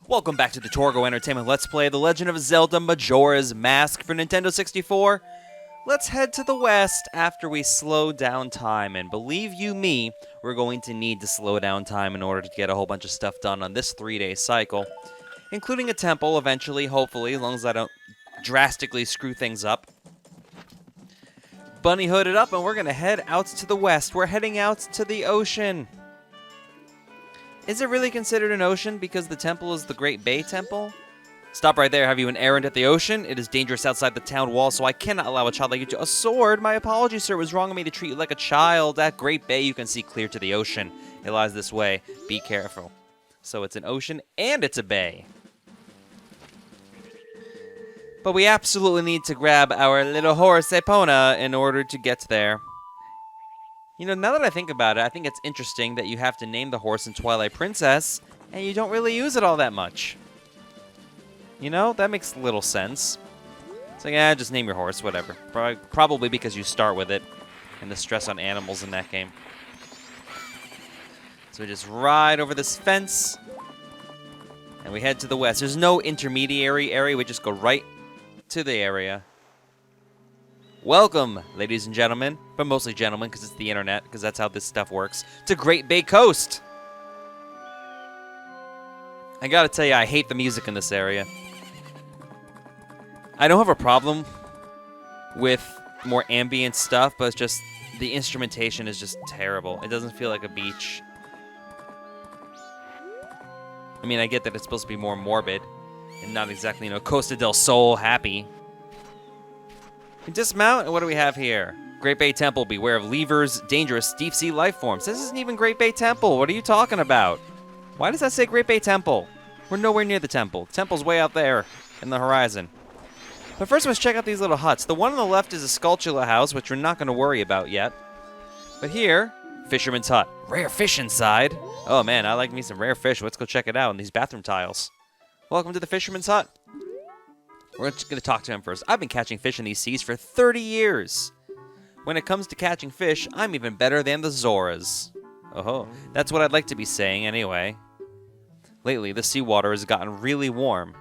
Welcome back to the Torgo Entertainment Let's Play The Legend of Zelda Majora's Mask for Nintendo 64. Let's head to the west after we slow down time, and believe you me, we're going to need to slow down time in order to get a whole bunch of stuff done on this 3-day cycle, including a temple eventually, hopefully, as long as I don't drastically screw things up. Bunny hooded up, and we're going to head out to the west. We're heading out to the ocean. Is it really considered an ocean because the temple is the Great Bay Temple? Stop right there. Have you an errand at the ocean? It is dangerous outside the town wall, so I cannot allow a child like you to... A sword? My apologies, sir. It was wrong of me to treat you like a child. At Great Bay, you can see clear to the ocean. It lies this way. Be careful. So it's an ocean and it's a bay. But we absolutely need to grab our little horse, Epona, in order to get there. You know, now that I think about it, I think it's interesting that you have to name the horse in Twilight Princess, and you don't really use it all that much. You know, that makes little sense. It's like, just name your horse, whatever. Probably because you start with it, and the stress on animals in that game. So we just ride over this fence, and we head to the west. There's no intermediary area, we just go right to the area. Welcome, ladies and gentlemen, but mostly gentlemen because it's the internet, because that's how this stuff works, to Great Bay Coast. I gotta tell you, I hate the music in this area. I don't have a problem with more ambient stuff, but it's just the instrumentation is just terrible. It doesn't feel like a beach. I mean, I get that it's supposed to be more morbid and not exactly, you know, Costa del Sol happy. Dismount, and what do we have here? Great Bay Temple, beware of levers, dangerous deep sea life forms. This isn't even Great Bay Temple. What are you talking about? Why does that say Great Bay Temple? We're nowhere near the temple. The temple's way out there in the horizon. But first, let's check out these little huts. The one on the left is a Skulltula house, which we're not going to worry about yet. But here, Fisherman's Hut. Rare fish inside. Oh man, I like me some rare fish. Let's go check it out in these bathroom tiles. Welcome to the Fisherman's Hut. We're just going to talk to him first. I've been catching fish in these seas for 30 years. When it comes to catching fish, I'm even better than the Zoras. Oh, that's what I'd like to be saying anyway. Lately, the seawater has gotten really warm.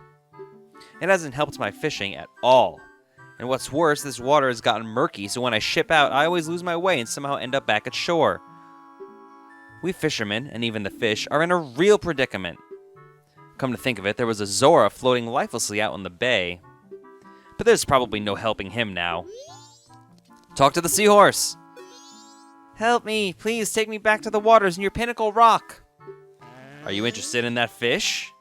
It hasn't helped my fishing at all. And what's worse, this water has gotten murky, so when I ship out, I always lose my way and somehow end up back at shore. We fishermen, and even the fish, are in a real predicament. Come to think of it, there was a Zora floating lifelessly out in the bay. But there's probably no helping him now. Talk to the seahorse. Help me, please take me back to the waters in your pinnacle rock. Are you interested in that fish?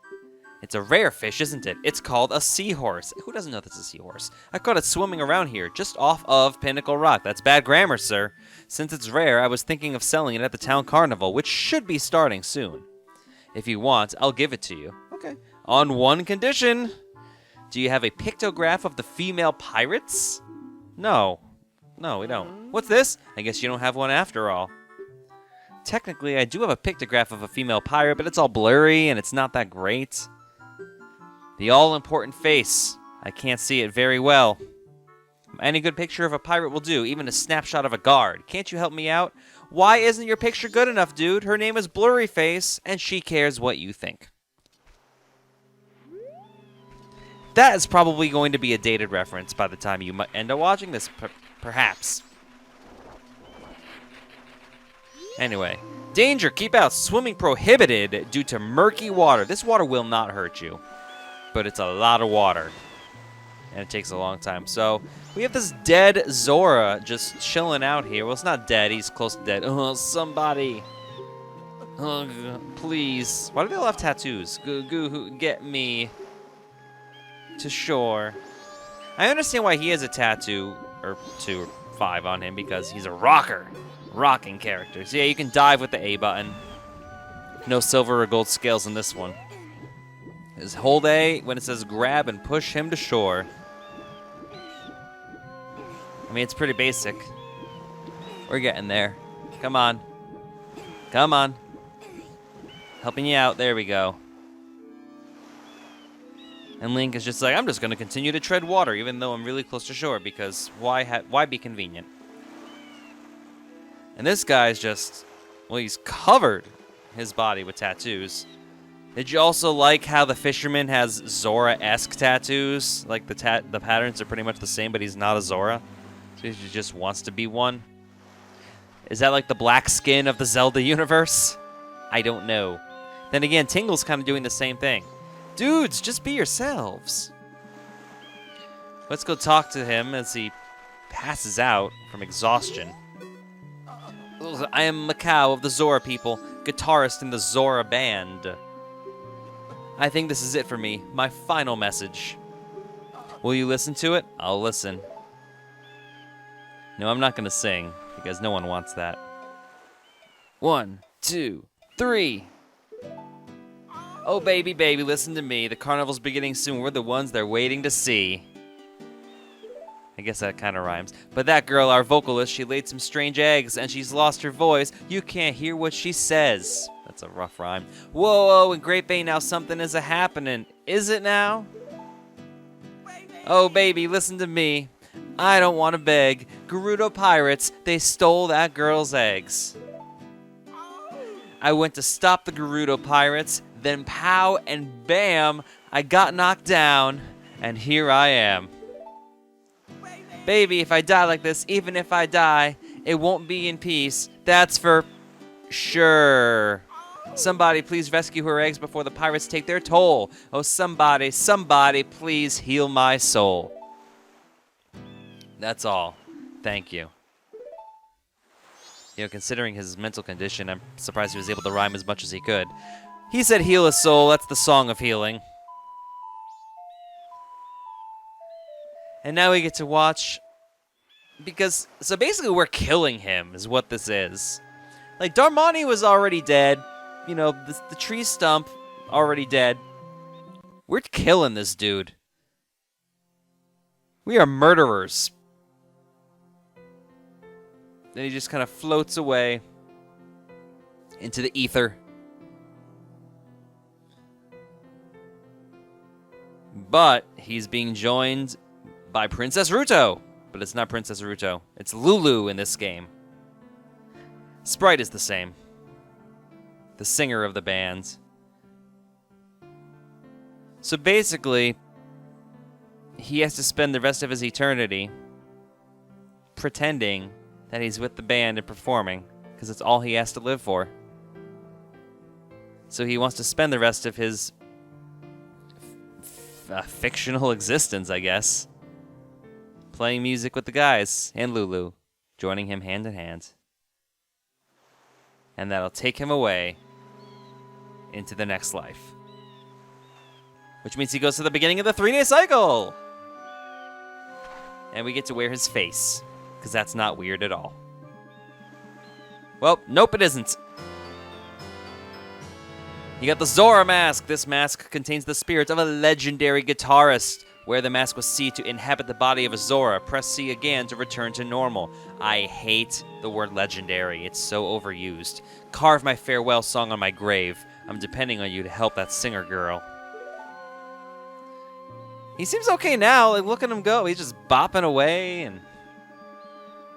It's a rare fish, isn't it? It's called a seahorse. Who doesn't know that's a seahorse? I caught it swimming around here, just off of Pinnacle Rock. That's bad grammar, sir. Since it's rare, I was thinking of selling it at the town carnival, which should be starting soon. If you want, I'll give it to you. Okay. On one condition. Do you have a pictograph of the female pirates? No. No, we don't. What's this? I guess you don't have one after all. Technically, I do have a pictograph of a female pirate, but it's all blurry and it's not that great. The all-important face. I can't see it very well. Any good picture of a pirate will do, even a snapshot of a guard. Can't you help me out? Why isn't your picture good enough, dude? Her name is Blurryface, and she cares what you think. That is probably going to be a dated reference by the time you end up watching this, perhaps. Anyway, danger, keep out, swimming prohibited due to murky water. This water will not hurt you, but it's a lot of water, and it takes a long time. So we have this dead Zora just chilling out here. Well, it's not dead. He's close to dead. Oh, somebody. Oh, please. Why do they all have tattoos? Get me to shore. I understand why he has a tattoo, or 2 or 5 on him, because he's a rocker. Rocking character. So yeah, you can dive with the A button. No silver or gold scales in this one. Is hold A when it says grab and push him to shore. I mean, it's pretty basic. We're getting there. Come on. Come on. Helping you out. There we go. And Link is just like, I'm just going to continue to tread water, even though I'm really close to shore, because why be convenient? And this guy's just, well, he's covered his body with tattoos. Did you also like how the fisherman has Zora-esque tattoos? Like the patterns are pretty much the same, but he's not a Zora. So he just wants to be one. Is that like the black skin of the Zelda universe? I don't know. Then again, Tingle's kind of doing the same thing. Dudes, just be yourselves. Let's go talk to him as he passes out from exhaustion. I am Macau of the Zora people, guitarist in the Zora band. I think this is it for me, my final message. Will you listen to it? I'll listen. No, I'm not going to sing, because no one wants that. 1, 2, 3. Oh, baby, baby, listen to me. The carnival's beginning soon. We're the ones they're waiting to see. I guess that kind of rhymes. But that girl, our vocalist, she laid some strange eggs, and she's lost her voice. You can't hear what she says. That's a rough rhyme. Whoa, whoa, in Great Bay now something is a-happening. Is it now? Oh, baby, listen to me. I don't want to beg. Gerudo pirates, they stole that girl's eggs. I went to stop the Gerudo pirates, then pow and bam, I got knocked down, and here I am. Baby, if I die like this, even if I die, it won't be in peace. That's for sure. Somebody please rescue her eggs before the pirates take their toll. Oh, somebody, please heal my soul. That's all. Thank you. You know, considering his mental condition, I'm surprised he was able to rhyme as much as he could. He said heal his soul. That's the song of healing. And now we get to watch, because, so basically we're killing him is what this is. Like, Darmani was already dead. You know, the tree stump, already dead. We're killing this dude. We are murderers. Then he just kind of floats away into the ether. But he's being joined by Princess Ruto. But it's not Princess Ruto. It's Lulu in this game. Sprite is the same. The singer of the band. So basically, he has to spend the rest of his eternity pretending that he's with the band and performing, because it's all he has to live for. So he wants to spend the rest of his fictional existence, I guess, playing music with the guys and Lulu, joining him hand in hand. And that'll take him away into the next life. Which means he goes to the beginning of the 3-day cycle! And we get to wear his face, because that's not weird at all. Well, nope it isn't. You got the Zora mask. This mask contains the spirit of a legendary guitarist. Wear the mask with C to inhabit the body of a Zora. Press C again to return to normal. I hate the word legendary. It's so overused. Carve my farewell song on my grave. I'm depending on you to help that singer girl. He seems okay now. Like, look at him go. He's just bopping away and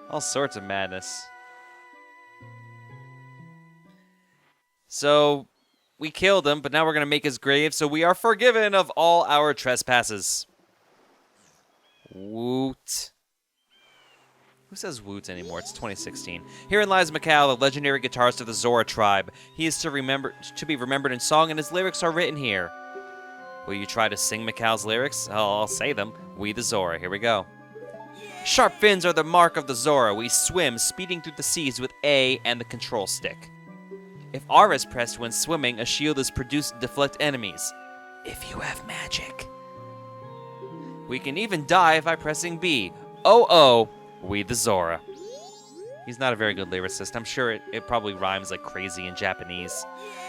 all sorts of madness. So we killed him, but now we're going to make his grave, so we are forgiven of all our trespasses. Woot. Who says woot anymore? It's 2016. Herein lies Macau, the legendary guitarist of the Zora tribe. He is to be remembered in song, and his lyrics are written here. Will you try to sing Macau's lyrics? Oh, I'll say them. We the Zora. Here we go. Sharp fins are the mark of the Zora. We swim, speeding through the seas with A and the control stick. If R is pressed when swimming, a shield is produced to deflect enemies. If you have magic. We can even dive by pressing B. Oh, we the Zora. He's not a very good lyricist. I'm sure it probably rhymes like crazy in Japanese.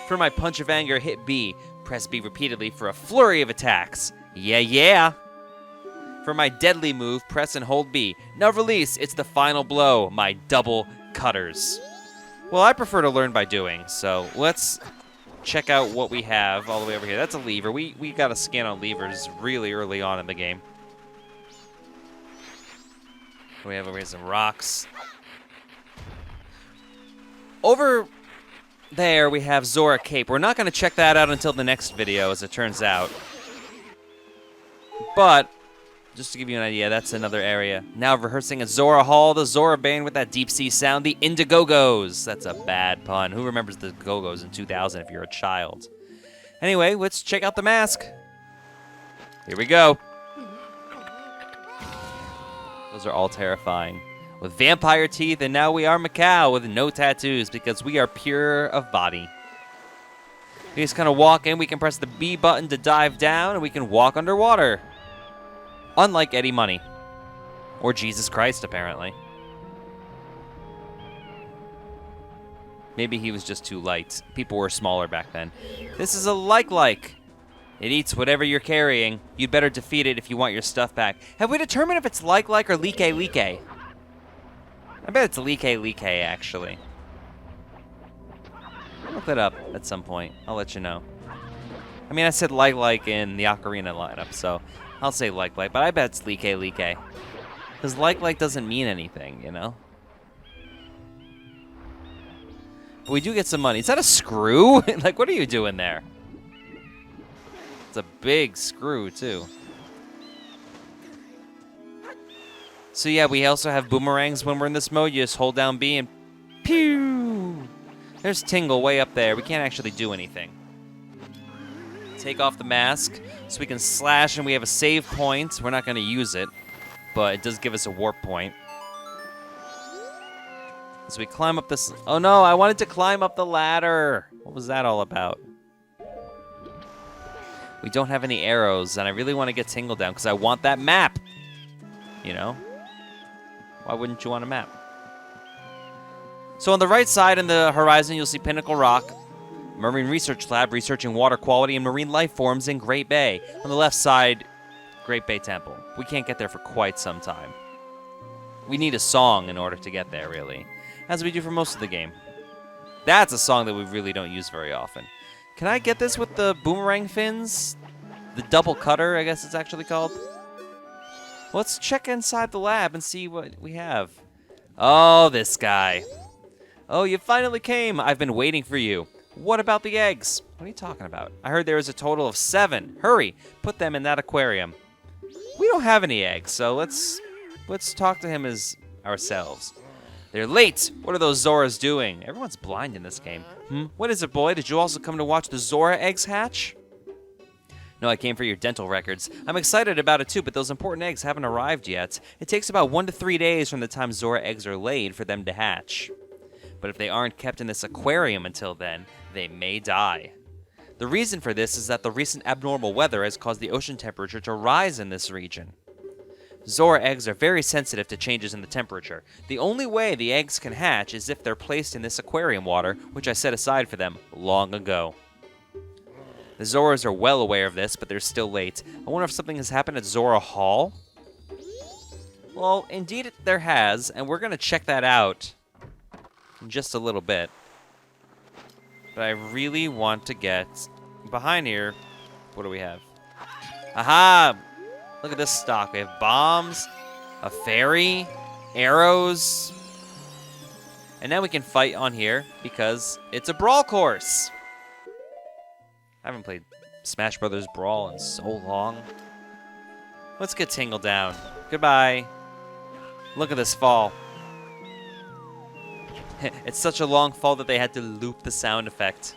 For my punch of anger, hit B. Press B repeatedly for a flurry of attacks. Yeah. For my deadly move, press and hold B. Now release, it's the final blow, my double cutters. Well, I prefer to learn by doing, so let's check out what we have all the way over here. That's a lever. We got a scan on levers really early on in the game. We have over here some rocks. Over there we have Zora Cape. We're not going to check that out until the next video, as it turns out. But, just to give you an idea, that's another area. Now rehearsing at Zora Hall, the Zora Band with that deep sea sound, the Indigogos. That's a bad pun. Who remembers the Go-Go's in 2000 if you're a child? Anyway, let's check out the mask. Here we go. Those are all terrifying. With vampire teeth, and now we are Macau with no tattoos because we are pure of body. We just kind of walk in, we can press the B button to dive down, and we can walk underwater. Unlike Eddie Money. Or Jesus Christ, apparently. Maybe he was just too light. People were smaller back then. This is a like. It eats whatever you're carrying. You'd better defeat it if you want your stuff back. Have we determined if it's like or like? I bet it's like, actually. I'll look that up at some point. I'll let you know. I mean, I said like in the Ocarina lineup, so I'll say like, but I bet it's like. Because like doesn't mean anything, you know? But we do get some money. Is that a screw? Like, what are you doing there? It's a big screw, too. So yeah, we also have boomerangs when we're in this mode. You just hold down B and pew! There's Tingle way up there. We can't actually do anything. Take off the mask so we can slash, and we have a save point. We're not going to use it, but it does give us a warp point. So we climb up this... Oh no, I wanted to climb up the ladder. What was that all about? We don't have any arrows, and I really want to get Tingle down because I want that map. You know? Why wouldn't you want a map? So on the right side in the horizon, you'll see Pinnacle Rock, Marine Research Lab researching water quality and marine life forms in Great Bay. On the left side, Great Bay Temple. We can't get there for quite some time. We need a song in order to get there, really, as we do for most of the game. That's a song that we really don't use very often. Can I get this with the boomerang fins? The double cutter, I guess it's actually called. Let's check inside the lab and see what we have. Oh, this guy. Oh, you finally came. I've been waiting for you. What about the eggs? What are you talking about? I heard there was a total of 7. Hurry, put them in that aquarium. We don't have any eggs, so let's talk to him as ourselves. They're late. What are those Zoras doing? Everyone's blind in this game. What is it, boy? Did you also come to watch the Zora eggs hatch? No, I came for your dental records. I'm excited about it too, but those important eggs haven't arrived yet. It takes about 1 to 3 days from the time Zora eggs are laid for them to hatch. But if they aren't kept in this aquarium until then, they may die. The reason for this is that the recent abnormal weather has caused the ocean temperature to rise in this region. Zora eggs are very sensitive to changes in the temperature. The only way the eggs can hatch is if they're placed in this aquarium water, which I set aside for them long ago. The Zoras are well aware of this, but they're still late. I wonder if something has happened at Zora Hall? Well, indeed there has, and we're going to check that out in just a little bit. But I really want to get behind here. What do we have? Aha! Look at this stock. We have bombs, a fairy, arrows, and now we can fight on here because it's a brawl course. I haven't played Smash Brothers Brawl in so long. Let's get Tingle down. Goodbye. Look at this fall. It's such a long fall that they had to loop the sound effect.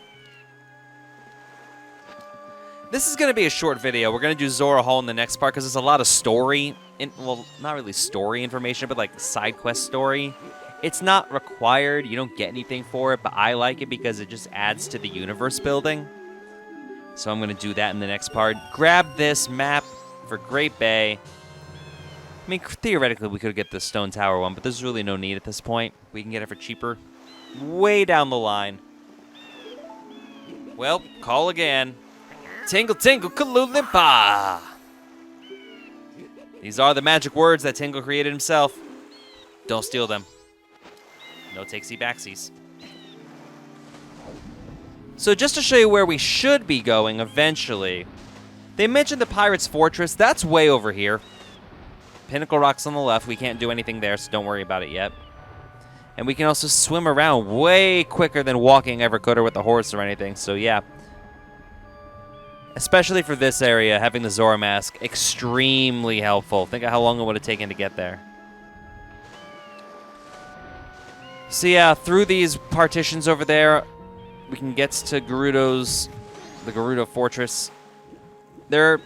This is going to be a short video. We're going to do Zora Hall in the next part because there's a lot of story. Well, not really story information, but like side quest story. It's not required. You don't get anything for it, but I like it because it just adds to the universe building. So I'm going to do that in the next part. Grab this map for Great Bay. I mean, theoretically, we could get the Stone Tower one, but there's really no need at this point. We can get it for cheaper. Way down the line. Well, call again. Tingle, tingle, Kalulimpa! These are the magic words that Tingle created himself. Don't steal them. No takesy-backsies. So just to show you where we should be going eventually, they mentioned the Pirate's Fortress. That's way over here. Pinnacle Rock's on the left. We can't do anything there, so don't worry about it yet. And we can also swim around way quicker than walking ever could or with a horse or anything. So, yeah. Especially for this area, having the Zora mask, extremely helpful. Think of how long it would have taken to get there. So yeah, through these partitions over there, we can get to the Gerudo Fortress. They're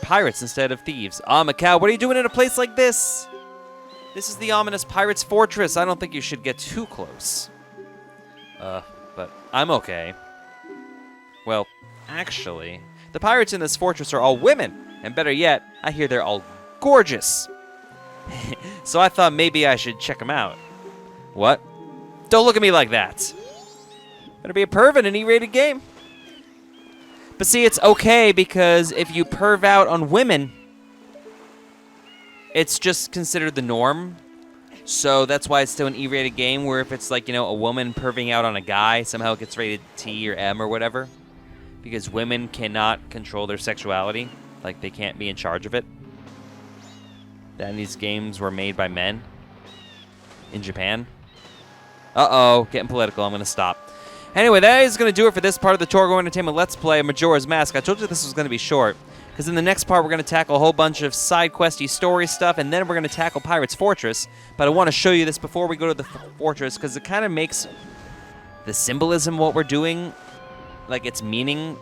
pirates instead of thieves. Ah, Macau, what are you doing in a place like this? This is the ominous Pirates Fortress. I don't think you should get too close. But I'm okay. Well, actually, the pirates in this fortress are all women. And better yet, I hear they're all gorgeous. So I thought maybe I should check them out. What? Don't look at me like that. Better be a perv in an E-rated game. But see, it's okay because if you perv out on women, it's just considered the norm. So that's why it's still an E-rated game, where if it's like, you know, a woman perving out on a guy, somehow it gets rated T or M or whatever. Because women cannot control their sexuality. Like, they can't be in charge of it. Then these games were made by men in Japan. Uh-oh, getting political. I'm going to stop. Anyway, that is going to do it for this part of the Torgo Entertainment Let's Play Majora's Mask. I told you this was going to be short, because in the next part we're going to tackle a whole bunch of side questy story stuff, and then we're going to tackle Pirate's Fortress. But I want to show you this before we go to the fortress, because it kind of makes the symbolism what we're doing, like its meaning,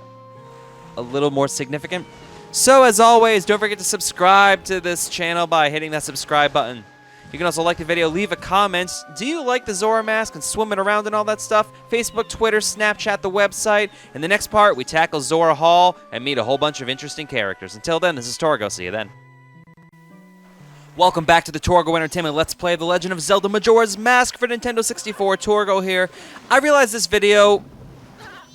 a little more significant. So as always, don't forget to subscribe to this channel by hitting that subscribe button. You can also like the video, leave a comment. Do you like the Zora mask and swimming around and all that stuff? Facebook, Twitter, Snapchat, the website. In the next part, we tackle Zora Hall and meet a whole bunch of interesting characters. Until then, this is Torgo. See you then. Welcome back to the Torgo Entertainment Let's Play The Legend of Zelda Majora's Mask for Nintendo 64. Torgo here. I realize this video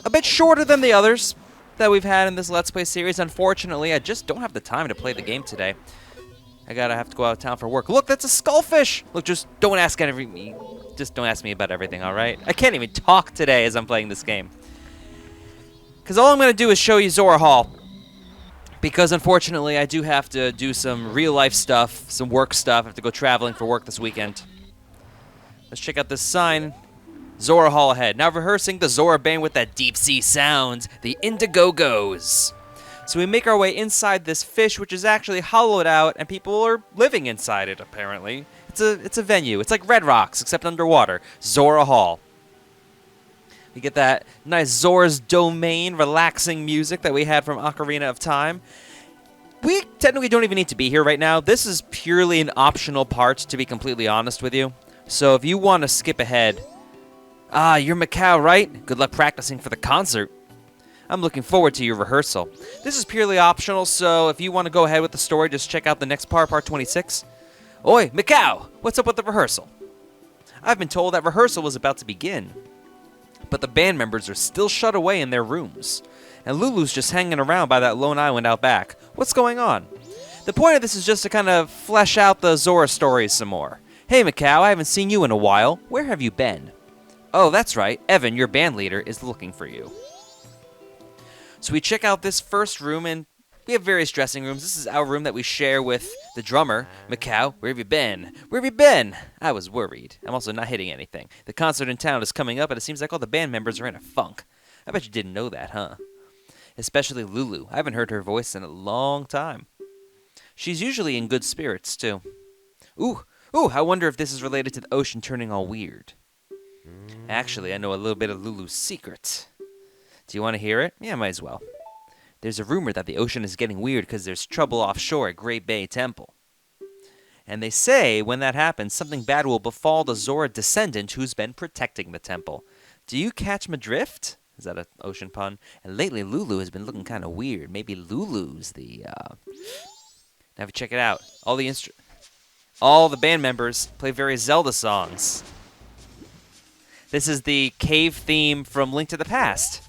a bit shorter than the others that we've had in this Let's Play series. Unfortunately, I just don't have the time to play the game today. I have to go out of town for work. Look, that's a skullfish. Look, just don't ask me about everything, all right? I can't even talk today as I'm playing this game. Because all I'm going to do is show you Zora Hall. Because unfortunately, I do have to do some real-life stuff, some work stuff. I have to go traveling for work this weekend. Let's check out this sign. Zora Hall ahead. Now rehearsing the Zora band with that deep-sea sound. The Indiegogo's. So we make our way inside this fish, which is actually hollowed out, and people are living inside it, apparently. It's a venue. It's like Red Rocks, except underwater. Zora Hall. We get that nice Zora's Domain relaxing music that we had from Ocarina of Time. We technically don't even need to be here right now. This is purely an optional part, to be completely honest with you. So if you want to skip ahead... Ah, you're Macau, right? Good luck practicing for the concert. I'm looking forward to your rehearsal. This is purely optional, so if you want to go ahead with the story, just check out the next part, part 26. Oi, Macau! What's up with the rehearsal? I've been told that rehearsal was about to begin, but the band members are still shut away in their rooms, and Lulu's just hanging around by that lone island out back. What's going on? The point of this is just to kind of flesh out the Zora stories some more. Hey, Macau, I haven't seen you in a while. Where have you been? Oh, that's right. Evan, your band leader, is looking for you. So we check out this first room, and we have various dressing rooms. This is our room that we share with the drummer. Macau, where have you been? Where have you been? I was worried. I'm also not hitting anything. The concert in town is coming up, and it seems like all the band members are in a funk. I bet you didn't know that, huh? Especially Lulu. I haven't heard her voice in a long time. She's usually in good spirits, too. Ooh, I wonder if this is related to the ocean turning all weird. Actually, I know a little bit of Lulu's secret. Do you want to hear it? Yeah, might as well. There's a rumor that the ocean is getting weird because there's trouble offshore at Great Bay Temple. And they say when that happens, something bad will befall the Zora descendant who's been protecting the temple. Do you catch my drift? Is that an ocean pun? And lately, Lulu has been looking kind of weird. Maybe Lulu's the, Now, if you check it out, all the band members play various Zelda songs. This is the cave theme from Link to the Past.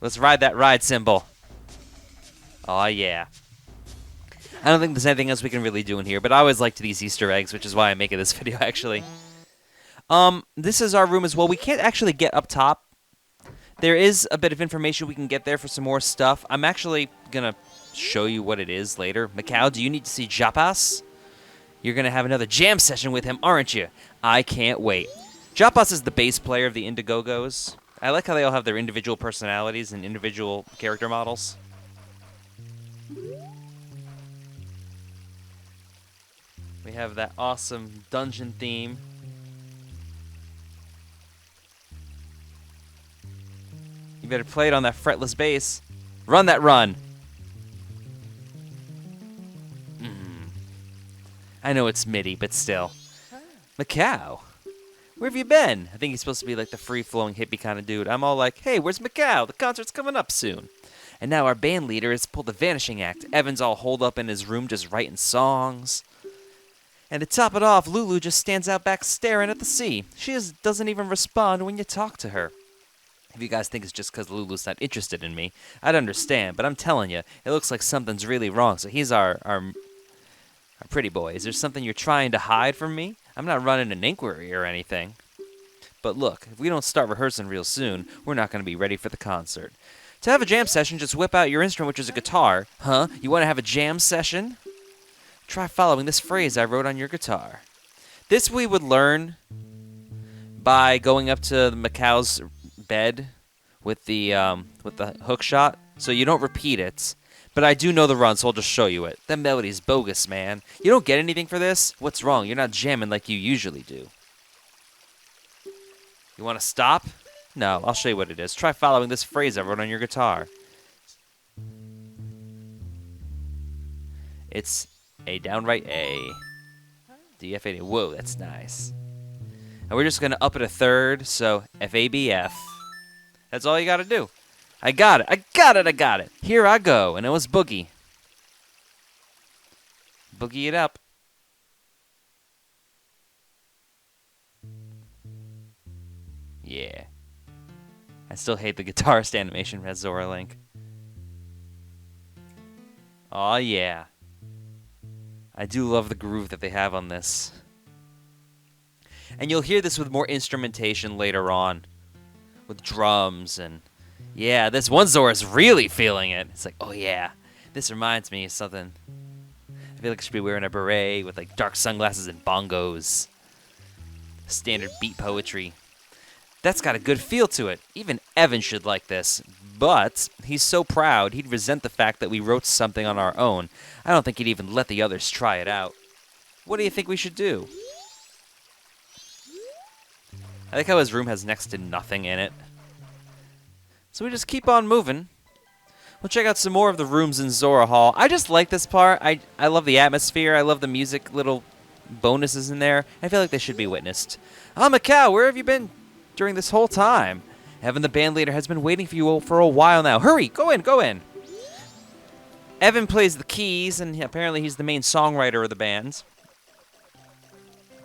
Let's ride that ride symbol. Oh yeah. I don't think there's anything else we can really do in here, but I always liked these Easter eggs, which is why I'm making this video, actually. This is our room as well. We can't actually get up top. There is a bit of information we can get there for some more stuff. I'm actually going to show you what it is later. Macau, do you need to see Japas? You're going to have another jam session with him, aren't you? I can't wait. Jopos is the bass player of the Indigogos. I like how they all have their individual personalities and individual character models. We have that awesome dungeon theme. You better play it on that fretless bass. Run that run. I know it's MIDI, but still. Macau. Where have you been? I think he's supposed to be like the free-flowing hippie kind of dude. I'm all like, hey, where's Macau? The concert's coming up soon. And now our band leader has pulled the vanishing act. Evan's all holed up in his room just writing songs. And to top it off, Lulu just stands out back staring at the sea. She just doesn't even respond when you talk to her. If you guys think it's just because Lulu's not interested in me, I'd understand. But I'm telling you, it looks like something's really wrong. So he's our pretty boy. Is there something you're trying to hide from me? I'm not running an inquiry or anything. But look, if we don't start rehearsing real soon, we're not going to be ready for the concert. To have a jam session, just whip out your instrument, which is a guitar. Huh? You want to have a jam session? Try following this phrase I wrote on your guitar. This we would learn by going up to Macau's bed with the hook shot, so you don't repeat it. But I do know the run, so I'll just show you it. That melody's bogus, man. You don't get anything for this? What's wrong? You're not jamming like you usually do. You want to stop? No, I'll show you what it is. Try following this phrase I wrote on your guitar. It's a downright A. D, F, A, D. Whoa, that's nice. And we're just going to up it a third, so F, A, B, F. That's all you got to do. I got it. I got it. I got it. Here I go. And it was Boogie. Boogie it up. Yeah. I still hate the guitarist animation as Zora Link. Aw, yeah. I do love the groove that they have on this. And you'll hear this with more instrumentation later on. With drums and... Yeah, this one Zora's really feeling it. It's like, oh yeah, this reminds me of something. I feel like I should be wearing a beret with like dark sunglasses and bongos. Standard beat poetry. That's got a good feel to it. Even Evan should like this. But he's so proud, he'd resent the fact that we wrote something on our own. I don't think he'd even let the others try it out. What do you think we should do? I like how his room has next to nothing in it. So we just keep on moving. We'll check out some more of the rooms in Zora Hall. I just like this part. I love the atmosphere. I love the music, little bonuses in there. I feel like they should be witnessed. Ah, Macau, where have you been during this whole time? Evan, the band leader, has been waiting for you for a while now. Hurry, go in, go in. Evan plays the keys, and apparently he's the main songwriter of the band.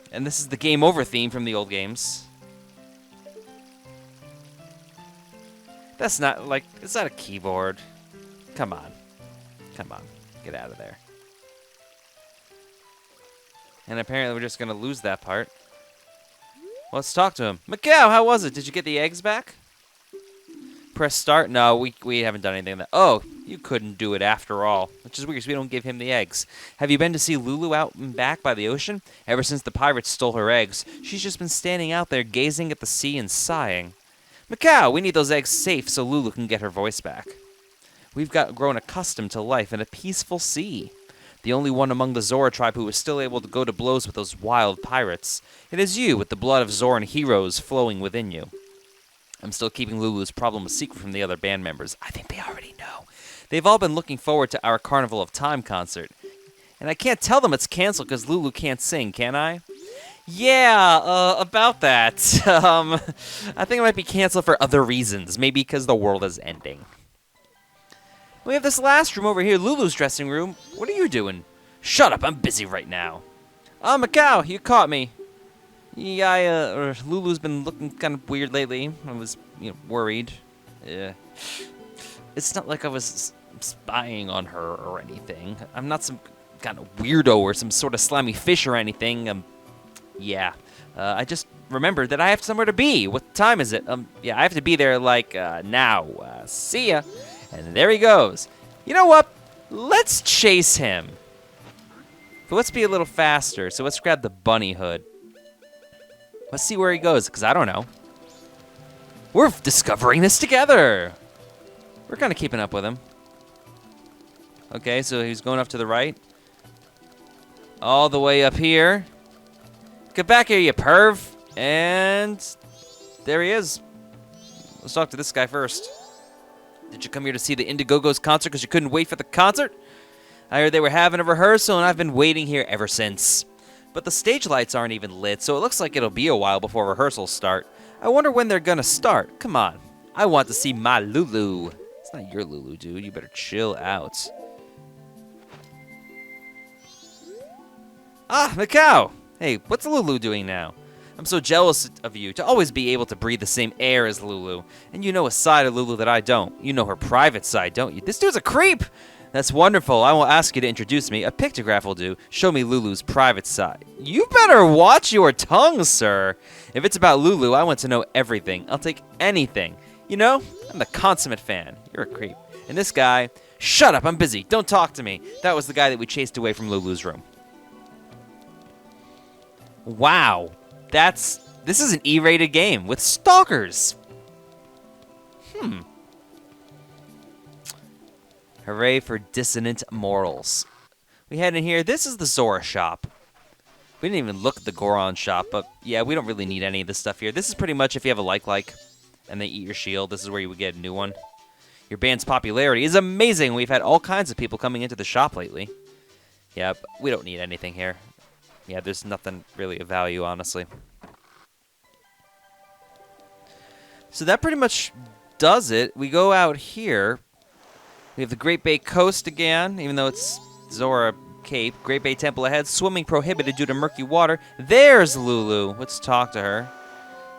And this is the Game Over theme from the old games. That's not, like, it's not a keyboard. Come on. Come on. Get out of there. And apparently we're just going to lose that part. Let's talk to him. Macau, how was it? Did you get the eggs back? Press start? No, we haven't done anything. Oh, you couldn't do it after all. Which is weird because we don't give him the eggs. Have you been to see Lulu out and back by the ocean? Ever since the pirates stole her eggs, she's just been standing out there gazing at the sea and sighing. Macau, we need those eggs safe so Lulu can get her voice back. We've grown accustomed to life in a peaceful sea. The only one among the Zora tribe who is still able to go to blows with those wild pirates. It is you, with the blood of Zoran heroes flowing within you. I'm still keeping Lulu's problem a secret from the other band members. I think they already know. They've all been looking forward to our Carnival of Time concert. And I can't tell them it's canceled because Lulu can't sing, can I? Yeah, about that. I think it might be canceled for other reasons. Maybe because the world is ending. We have this last room over here, Lulu's dressing room. What are you doing? Shut up, I'm busy right now. Oh, Macau, you caught me. Yeah, Lulu's been looking kind of weird lately. I was, worried. Yeah. It's not like I was spying on her or anything. I'm not some kind of weirdo or some sort of slimy fish or anything. Yeah. I just remembered that I have somewhere to be. What time is it? Yeah, I have to be there, now. See ya. And there he goes. You know what? Let's chase him. But let's be a little faster. So let's grab the bunny hood. Let's see where he goes, because I don't know. We're discovering this together. We're kind of keeping up with him. Okay, so he's going up to the right. All the way up here. Get back here, you perv. And there he is. Let's talk to this guy first. Did you come here to see the Indigogo's concert because you couldn't wait for the concert? I heard they were having a rehearsal, and I've been waiting here ever since. But the stage lights aren't even lit, so it looks like it'll be a while before rehearsals start. I wonder when they're gonna start. Come on. I want to see my Lulu. It's not your Lulu, dude. You better chill out. Ah, Macau! Hey, what's Lulu doing now? I'm so jealous of you to always be able to breathe the same air as Lulu. And you know a side of Lulu that I don't. You know her private side, don't you? This dude's a creep! That's wonderful. I will ask you to introduce me. A pictograph will do. Show me Lulu's private side. You better watch your tongue, sir. If it's about Lulu, I want to know everything. I'll take anything. You know, I'm the consummate fan. You're a creep. And this guy, shut up, I'm busy. Don't talk to me. That was the guy that we chased away from Lulu's room. Wow. This is an E-rated game with stalkers. Hooray for dissonant morals. We head in here. This is the Zora shop. We didn't even look at the Goron shop, but yeah, we don't really need any of this stuff here. This is pretty much if you have a like, and they eat your shield, this is where you would get a new one. Your band's popularity is amazing. We've had all kinds of people coming into the shop lately. Yeah, but we don't need anything here. Yeah, there's nothing really of value, honestly. So that pretty much does it. We go out here. We have the Great Bay Coast again, even though it's Zora Cape. Great Bay Temple ahead. Swimming prohibited due to murky water. There's Lulu. Let's talk to her.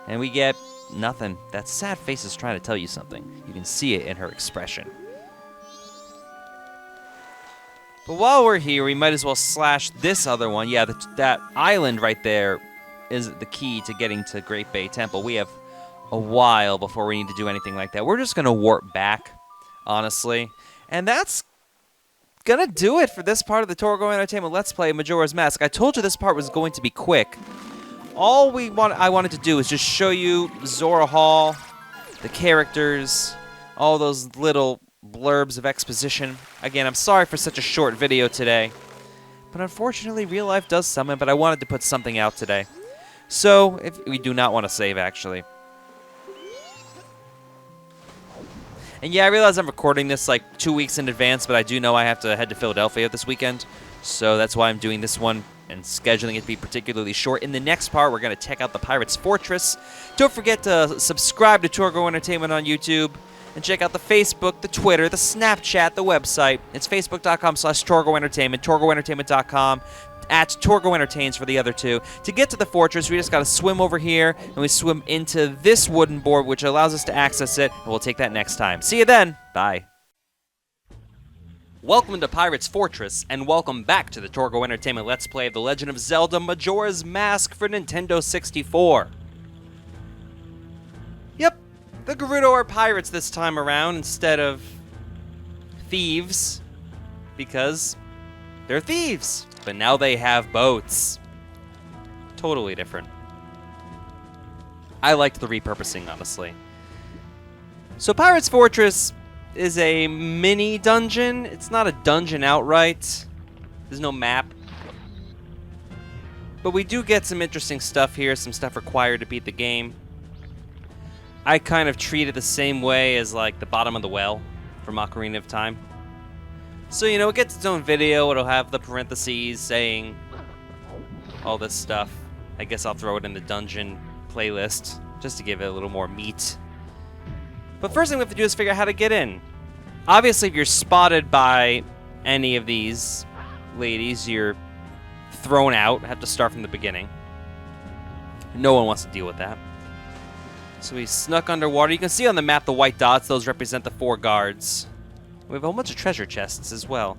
And we get nothing. That sad face is trying to tell you something. You can see it in her expression. But while we're here, we might as well slash this other one. Yeah, that island right there is the key to getting to Great Bay Temple. We have a while before we need to do anything like that. We're just going to warp back, honestly. And that's going to do it for this part of the Torgo Entertainment Let's Play Majora's Mask. I told you this part was going to be quick. All I wanted to do is just show you Zora Hall, the characters, all those little blurbs of exposition. Again, I'm sorry for such a short video today. But unfortunately, real life does summon, but I wanted to put something out today. So, if we do not want to save, actually. And yeah, I realize I'm recording this like 2 weeks in advance, but I do know I have to head to Philadelphia this weekend. So that's why I'm doing this one and scheduling it to be particularly short. In the next part, we're going to check out the Pirate's Fortress. Don't forget to subscribe to Torgo Entertainment on YouTube. And check out the Facebook, the Twitter, the Snapchat, the website. It's facebook.com/Torgo Entertainment, TorgoEntertainment.com, at Torgo Entertains for the other two. To get to the fortress, we just got to swim over here, and we swim into this wooden board, which allows us to access it, and we'll take that next time. See you then. Bye. Welcome to Pirate's Fortress, and welcome back to the Torgo Entertainment Let's Play of The Legend of Zelda Majora's Mask for Nintendo 64. Yep, the Gerudo are pirates this time around instead of thieves, because they're thieves. But now they have boats. Totally different. I liked the repurposing, honestly. So Pirate's Fortress is a mini dungeon. It's not a dungeon outright. There's no map. But we do get some interesting stuff here, some stuff required to beat the game. I kind of treat it the same way as like the bottom of the well from Ocarina of Time. So, you know, it gets its own video. It'll have the parentheses saying all this stuff. I guess I'll throw it in the dungeon playlist just to give it a little more meat. But first thing we have to do is figure out how to get in. Obviously, if you're spotted by any of these ladies, you're thrown out. Have to start from the beginning. No one wants to deal with that. So we snuck underwater. You can see on the map the white dots. Those represent the 4 guards. We have a whole bunch of treasure chests as well.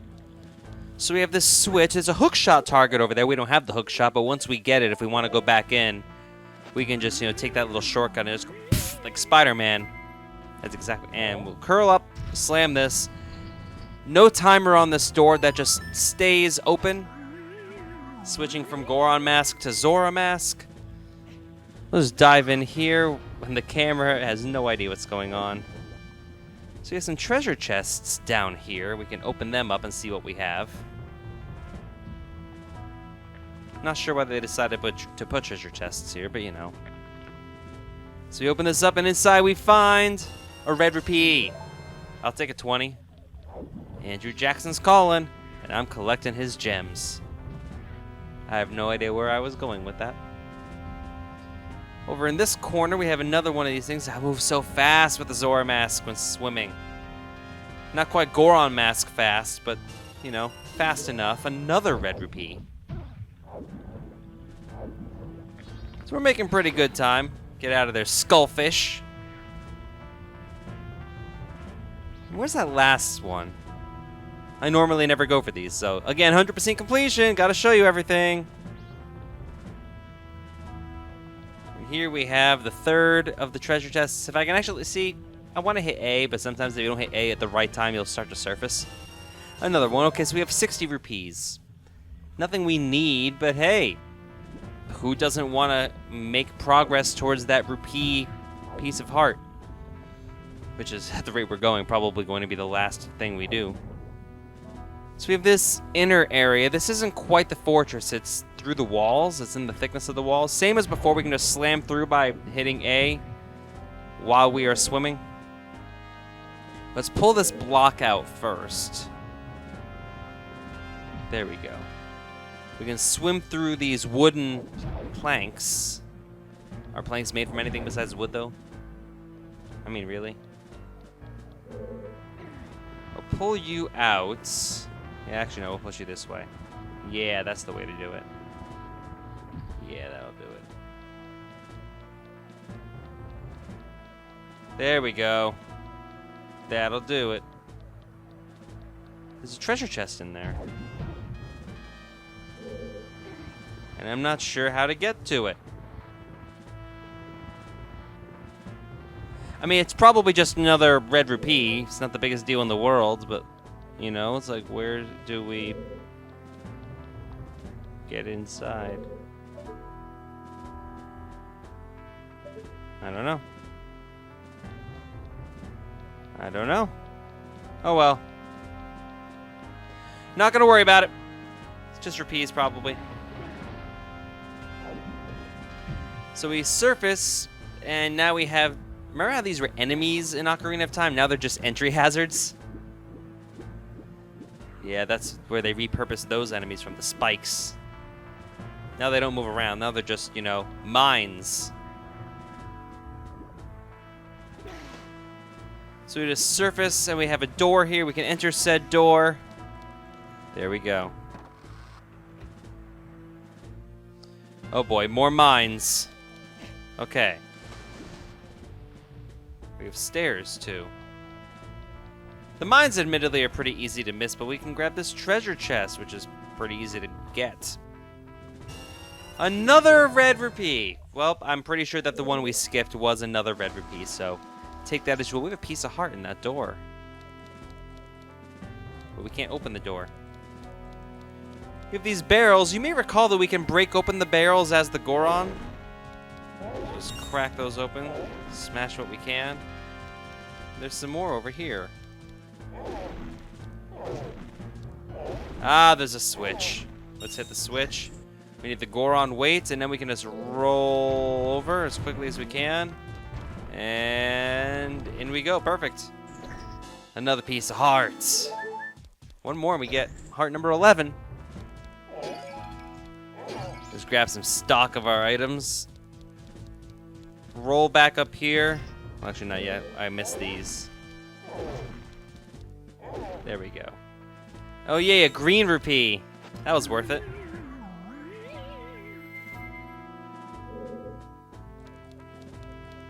So we have this switch. There's a hookshot target over there. We don't have the hookshot, but once we get it, if we want to go back in, we can just, you know, take that little shortcut and just go pff, like Spider-Man. That's exactly. And we'll curl up, slam this. No timer on this door. That just stays open. Switching from Goron Mask to Zora Mask. Let's dive in here when the camera has no idea what's going on. So we have some treasure chests down here. We can open them up and see what we have. Not sure why they decided to put treasure chests here, but you know. So we open this up and inside we find a red rupee. I'll take a 20. Andrew Jackson's calling, and I'm collecting his gems. I have no idea where I was going with that. Over in this corner, we have another one of these things. I move so fast with the Zora Mask when swimming. Not quite Goron Mask fast, but, you know, fast enough. Another red rupee. So we're making pretty good time. Get out of there, skullfish. Where's that last one? I normally never go for these, so again, 100% completion. Gotta show you everything. And here we have the third of the treasure chests. If I can actually see, I want to hit A, but sometimes if you don't hit A at the right time, you'll start to surface. Another one. Okay, so we have 60 rupees. Nothing we need, but hey, who doesn't want to make progress towards that rupee piece of heart? Which is, at the rate we're going, probably going to be the last thing we do. So we have this inner area. This isn't quite the fortress. It's through the walls. It's in the thickness of the walls. Same as before, we can just slam through by hitting A while we are swimming. Let's pull this block out first. There we go. We can swim through these wooden planks. Are planks made from anything besides wood, though? I mean, really? I'll pull you out. Yeah, actually, no, we'll push you this way. Yeah, that's the way to do it. Yeah, that'll do it. There we go. That'll do it. There's a treasure chest in there. And I'm not sure how to get to it. I mean, it's probably just another red rupee. It's not the biggest deal in the world, but, you know, it's like, where do we get inside? I don't know. I don't know. Oh, well. Not gonna worry about it. It's just rupees, probably. So we surface, and now we have... Remember how these were enemies in Ocarina of Time? Now they're just entry hazards? Yeah, that's where they repurposed those enemies from the spikes. Now they don't move around. Now they're just, you know, mines. So we just surface, and we have a door here. We can enter said door. There we go. Oh boy, more mines. Okay. We have stairs, too. The mines, admittedly, are pretty easy to miss, but we can grab this treasure chest, which is pretty easy to get. Another red rupee! Well, I'm pretty sure that the one we skipped was another red rupee, so take that as well. We have a piece of heart in that door. But we can't open the door. We have these barrels. You may recall that we can break open the barrels as the Goron. Just crack those open. Smash what we can. There's some more over here. Ah, there's a switch. Let's hit the switch. We need the Goron weight, and then we can just roll over as quickly as we can. And in we go. Perfect. Another piece of hearts. One more and we get heart number 11. Just grab some stock of our items. Roll back up here. Well, actually, not yet. I missed these. There we go. Oh, yeah, a green rupee. That was worth it.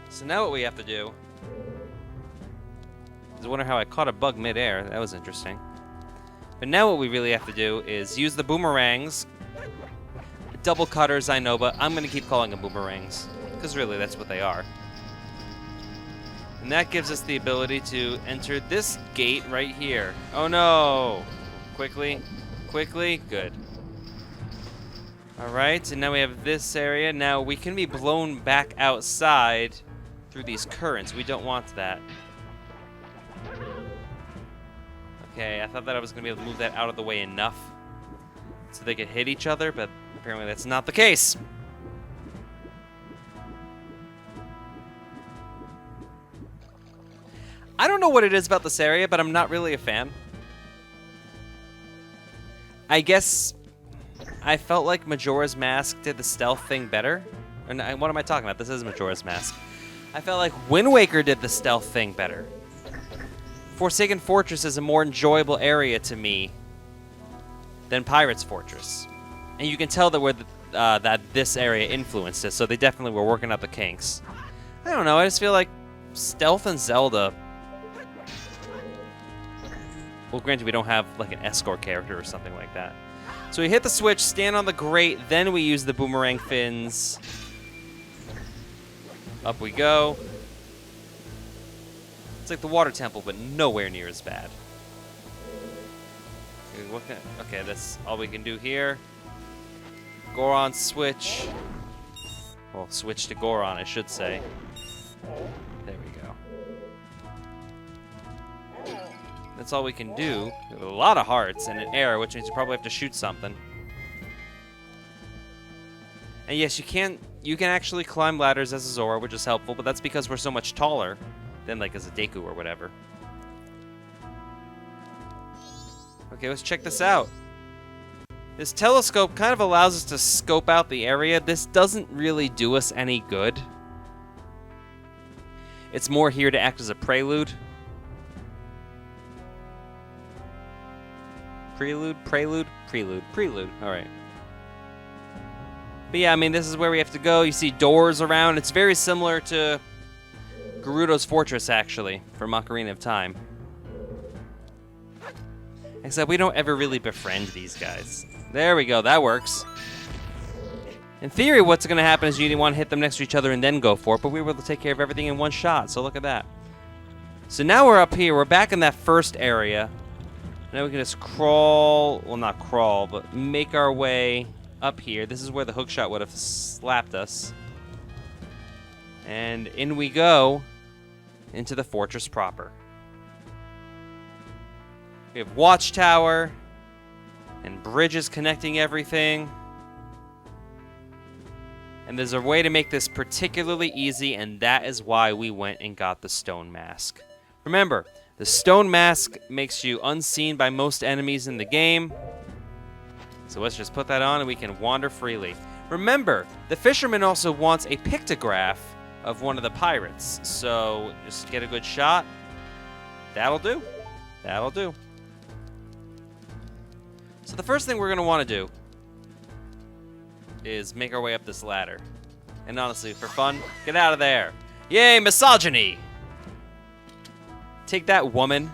So now what we have to do is wonder how I caught a bug midair. That was interesting. But now what we really have to do is use the boomerangs. Double cutters, I know, but I'm going to keep calling them boomerangs. Because really, that's what they are. And that gives us the ability to enter this gate right here. Oh no! Quickly. Quickly. Good. Alright, and now we have this area. Now we can be blown back outside through these currents. We don't want that. Okay, I thought that I was going to be able to move that out of the way enough so they could hit each other, but apparently that's not the case. I don't know what it is about this area, but I'm not really a fan. I guess I felt like Majora's Mask did the stealth thing better. Or no, what am I talking about? This is Majora's Mask. I felt like Wind Waker did the stealth thing better. Forsaken Fortress is a more enjoyable area to me than Pirate's Fortress. And you can tell that that this area influenced it, so they definitely were working out the kinks. I don't know, I just feel like Stealth and Zelda... Well, granted, we don't have like an escort character or something like that. So we hit the switch, stand on the grate, then we use the boomerang fins. Up we go. It's like the water temple, but nowhere near as bad. Okay, that's all we can do here. Goron switch. Well, switch to Goron, I should say. There we go. That's all we can do. We have a lot of hearts and an arrow, which means you probably have to shoot something. And yes, you can actually climb ladders as a Zora, which is helpful, but that's because we're so much taller than like as a Deku or whatever. Okay, let's check this out. This telescope kind of allows us to scope out the area. This doesn't really do us any good. It's more here to act as a prelude. Prelude. All right. But yeah, I mean, this is where we have to go. You see doors around. It's very similar to Gerudo's Fortress, actually, from Ocarina of Time. Except we don't ever really befriend these guys. There we go. That works. In theory, what's going to happen is you want to hit them next to each other and then go for it, but we were able to take care of everything in one shot, so look at that. So now we're up here. We're back in that first area. Now we can just crawl, well, not crawl, but make our way up here. This is where the hookshot would have slapped us. And in we go into the fortress proper. We have watchtower and bridges connecting everything. And there's a way to make this particularly easy, and that is why we went and got the stone mask. Remember, the stone mask makes you unseen by most enemies in the game. So let's just put that on and we can wander freely. Remember, the fisherman also wants a pictograph of one of the pirates. So just get a good shot. That'll do. That'll do. So the first thing we're going to want to do is make our way up this ladder. And honestly, for fun, get out of there. Yay, misogyny! Take that, woman.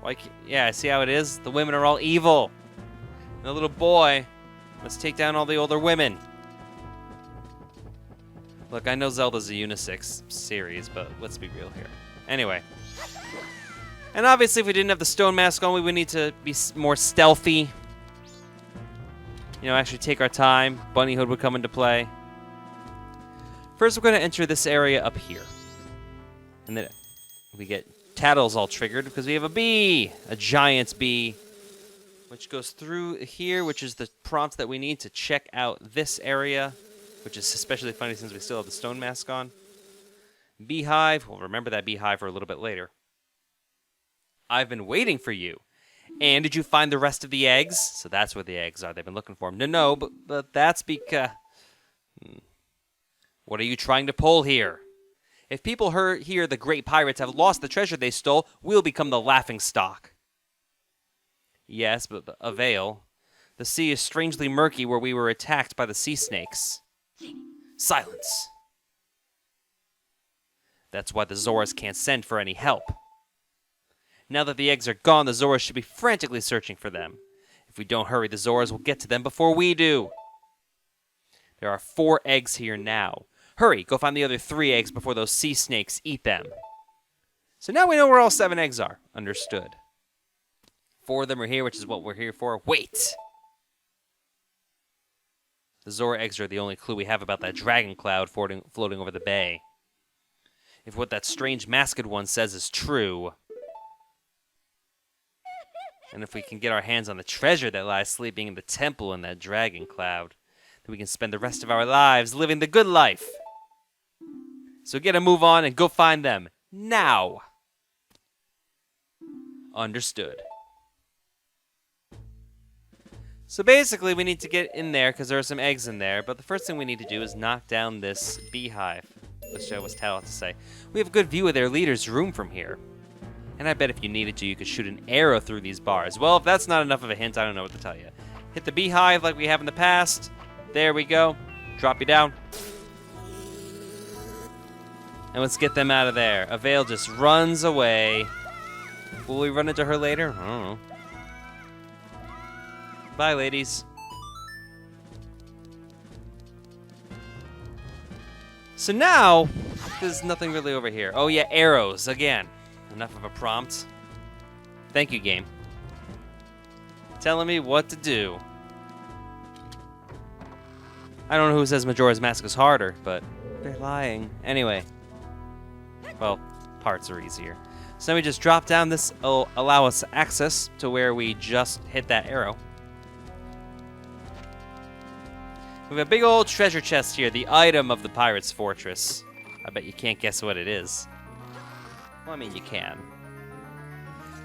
Like, yeah, see how it is? The women are all evil. And the little boy must take down all the older women. Look, I know Zelda's a unisex series, but let's be real here. Anyway. And obviously, if we didn't have the stone mask on, we would need to be more stealthy. You know, actually take our time. Bunny Hood would come into play. First, we're going to enter this area up here. And then we get Tattles all triggered because we have a bee, a giant bee, which goes through here, which is the prompt that we need to check out this area, which is especially funny since we still have the stone mask on. Beehive, we'll remember that beehive for a little bit later. I've been waiting for you. And did you find the rest of the eggs? So that's where the eggs are. They've been looking for them. No, but that's because... What are you trying to pull here? If people hear the great pirates have lost the treasure they stole, we'll become the laughing stock. Yes, but avail. The sea is strangely murky where we were attacked by the sea snakes. Silence. That's why the Zoras can't send for any help. Now that the eggs are gone, the Zoras should be frantically searching for them. If we don't hurry, the Zoras will get to them before we do. There are 4 eggs here now. Hurry, go find the other 3 eggs before those sea snakes eat them. So now we know where all 7 eggs are. Understood. 4 of them are here, which is what we're here for. Wait! The Zora eggs are the only clue we have about that dragon cloud floating over the bay. If what that strange masked one says is true, and if we can get our hands on the treasure that lies sleeping in the temple in that dragon cloud, then we can spend the rest of our lives living the good life. So get a move on and go find them. Now! Understood. So basically, we need to get in there because there are some eggs in there, but the first thing we need to do is knock down this beehive. Let's show what's Tal to say. We have a good view of their leader's room from here. And I bet if you needed to, you could shoot an arrow through these bars. Well, if that's not enough of a hint, I don't know what to tell you. Hit the beehive like we have in the past. There we go. Drop you down. And let's get them out of there. Avail just runs away. Will we run into her later? I don't know. Bye, ladies. So now, there's nothing really over here. Oh yeah, arrows, again. Enough of a prompt. Thank you, game. Telling me what to do. I don't know who says Majora's Mask is harder, but they're lying. Anyway. Well, parts are easier. So let me just drop down this. Will allow us access to where we just hit that arrow. We have a big old treasure chest here, the item of the pirate's fortress. I bet you can't guess what it is. Well, I mean, you can.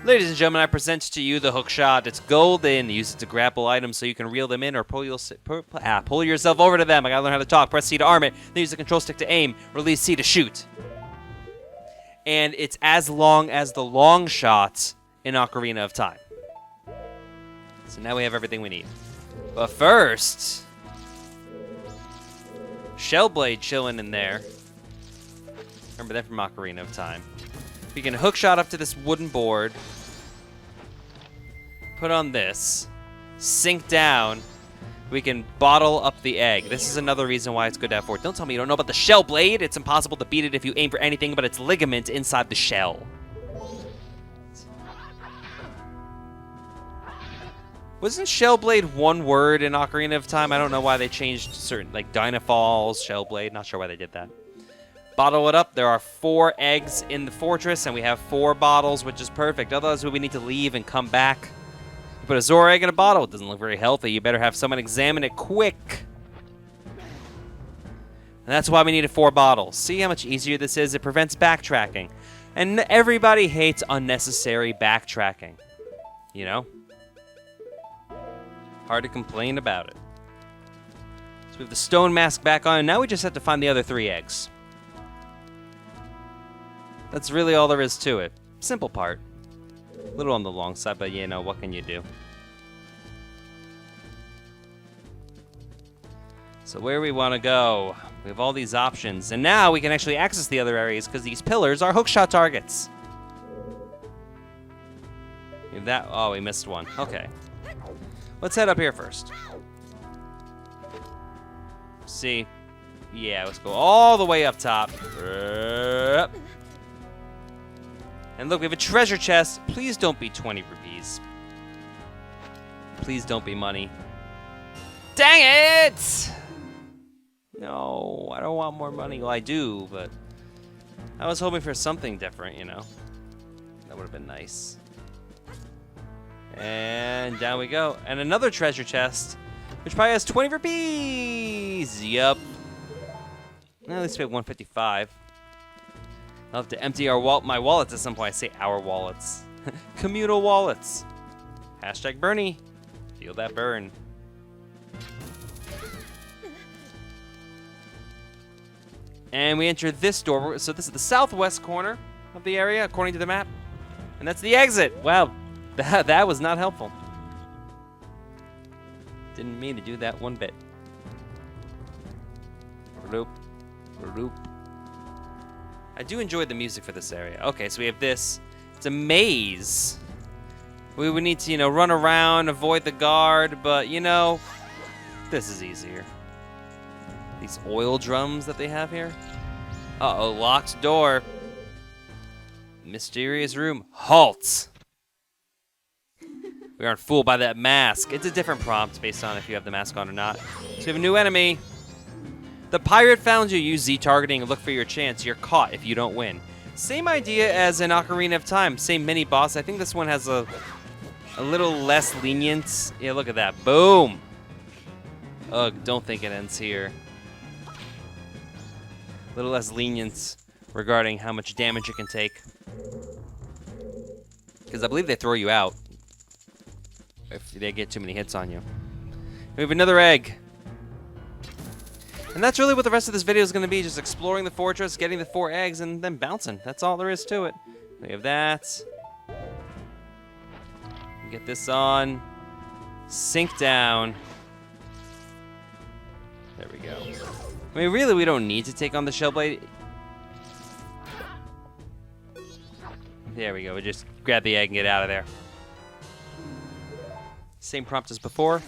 Ladies and gentlemen, I present to you the hook shot. It's golden. Use it to grapple items so you can reel them in or pull yourself over to them. I gotta learn how to talk. Press C to arm it. Then use the control stick to aim. Release C to shoot. And it's as long as the long shot in Ocarina of Time. So now we have everything we need. But first, Shellblade chilling in there. Remember that from Ocarina of Time. We can hook shot up to this wooden board. Put on this. Sink down. We can bottle up the egg. This is another reason why it's good to have four. Don't tell me you don't know about the Shellblade. It's impossible to beat it if you aim for anything but its ligament inside the shell. Wasn't Shellblade one word in Ocarina of Time? I don't know why they changed certain, like Dynafalls, Shellblade. Not sure why they did that. Bottle it up. There are 4 eggs in the fortress, and we have 4 bottles, which is perfect. Otherwise, we need to leave and come back. You put a Zora egg in a bottle. It doesn't look very healthy. You better have someone examine it quick. And that's why we needed 4 bottles. See how much easier this is? It prevents backtracking. And everybody hates unnecessary backtracking. You know? Hard to complain about it. So we have the stone mask back on, and now we just have to find the other 3 eggs. That's really all there is to it. Simple part. A little on the long side, but you know, what can you do? So where we want to go, we have all these options, and now we can actually access the other areas because these pillars are hookshot targets. We have that. Oh, we missed one. Okay. Let's head up here first. See? Yeah, let's go all the way up top. And look, we have a treasure chest. Please don't be 20 rupees. Please don't be money. Dang it! No, I don't want more money. Well, I do, but I was hoping for something different, you know. That would have been nice. And down we go. And another treasure chest, which probably has 20 rupees. Yup. At least we have 155. I'll have to empty my wallets at some point. I say our wallets. Communal wallets. Hashtag Bernie. Feel that burn. And we enter this door. So this is the southwest corner of the area, according to the map. And that's the exit. Wow, that was not helpful. Didn't mean to do that one bit. Roop, roop. I do enjoy the music for this area. Okay, so we have this. It's a maze. We would need to, you know, run around, avoid the guard, but, you know, this is easier. These oil drums that they have here. Uh-oh, locked door. Mysterious room. Halt! We aren't fooled by that mask. It's a different prompt based on if you have the mask on or not. So we have a new enemy. The pirate found you. Use Z targeting and look for your chance. You're caught if you don't win. Same idea as in Ocarina of Time. Same mini boss. I think this one has a little less lenient. Yeah, look at that. Boom. Ugh, don't think it ends here. A little less lenient regarding how much damage it can take. Because I believe they throw you out if they get too many hits on you. We have another egg. And that's really what the rest of this video is going to be, just exploring the fortress, getting the 4 eggs, and then bouncing. That's all there is to it. We have that. Get this on. Sink down. There we go. I mean, really, we don't need to take on the Shellblade. There we go. We just grab the egg and get out of there. Same prompt as before.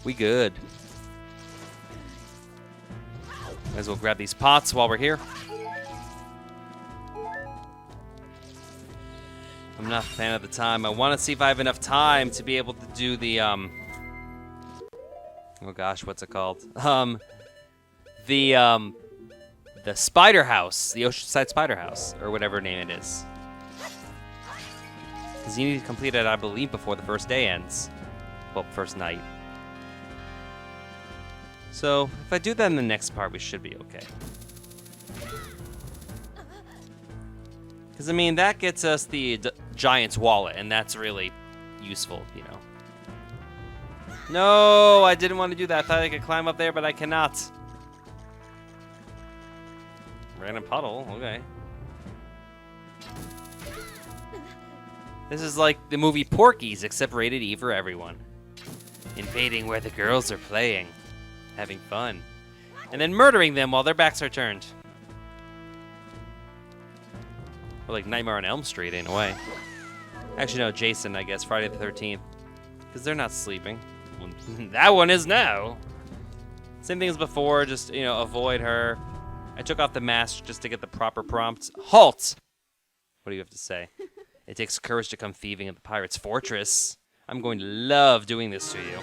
We good. Might as well grab these pots while we're here. I'm not a fan of the time. I want to see if I have enough time to be able to do the, oh gosh, what's it called? The spider house, the Oceanside Spider House, or whatever name it is. Because you need to complete it, I believe, before the first day ends. Well, first night. So, if I do that in the next part, we should be okay. Because, I mean, that gets us the Giant's Wallet, and that's really useful, you know. No, I didn't want to do that. I thought I could climb up there, but I cannot. Random puddle, okay. This is like the movie Porky's, except rated E for everyone. Invading where the girls are playing. Having fun. And then murdering them while their backs are turned. Or like Nightmare on Elm Street, in a way. Actually, no, Jason, I guess, Friday the 13th. Because they're not sleeping. Well, that one is now. Same thing as before, just, you know, avoid her. I took off the mask just to get the proper prompt. Halt! What do you have to say? It takes courage to come thieving at the pirate's fortress. I'm going to love doing this to you.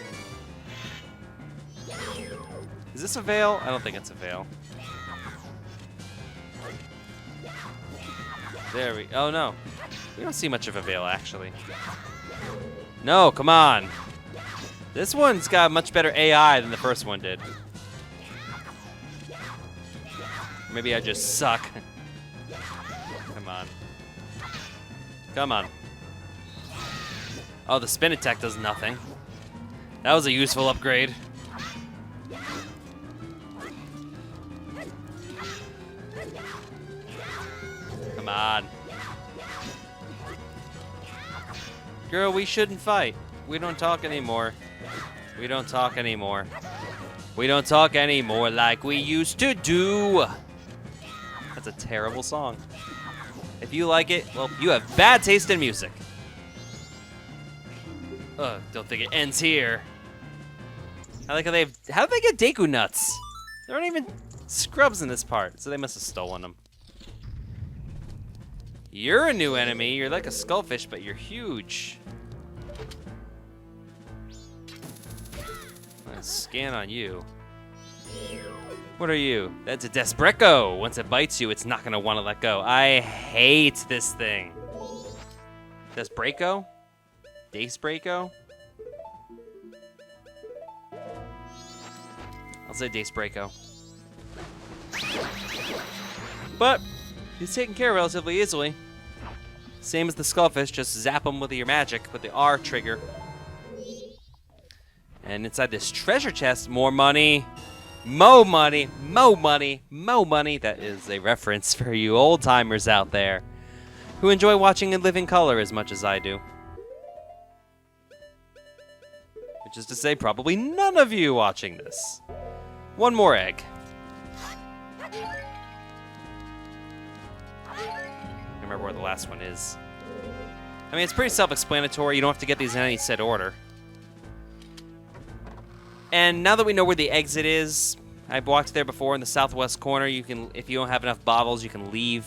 Is this a veil? I don't think it's a veil. There we... Oh, no. We don't see much of a veil, actually. No, come on. This one's got much better AI than the first one did. Maybe I just suck. Come on. Come on. Oh, the spin attack does nothing. That was a useful upgrade. Come on. Girl, we shouldn't fight. We don't talk anymore. We don't talk anymore. We don't talk anymore like we used to do. That's a terrible song. If you like it, well, you have bad taste in music. Ugh, don't think it ends here. I like how how did they get Deku nuts? There aren't even scrubs in this part, so they must have stolen them. You're a new enemy. You're like a skullfish, but you're huge. Let's scan on you. What are you? That's a Desbreco. Once it bites you, it's not gonna want to let go. I hate this thing. Desbreco? Dacebreco? I'll say Dacebreco. But he's taken care of relatively easily. Same as the skullfish, just zap him with your magic, with the R trigger. And inside this treasure chest, more money. Mo money, mo money, mo money. That is a reference for you old timers out there who enjoy watching in living color as much as I do. Which is to say, probably none of you watching this. One more egg. I remember where the last one is. I mean, it's pretty self-explanatory. You don't have to get these in any set order. And now that we know where the exit is, I've walked there before in the southwest corner. You can, if you don't have enough bottles, you can leave,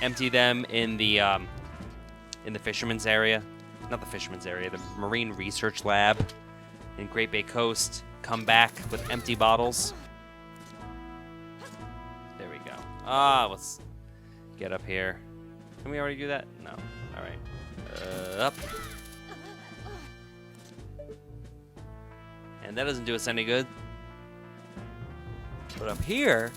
empty them in the fisherman's area. not the fisherman's area, the marine research lab in Great Bay Coast. Come back with empty bottles. There we go. Let's get up here. Can we already do that? No. All right. Up. And that doesn't do us any good. But up here...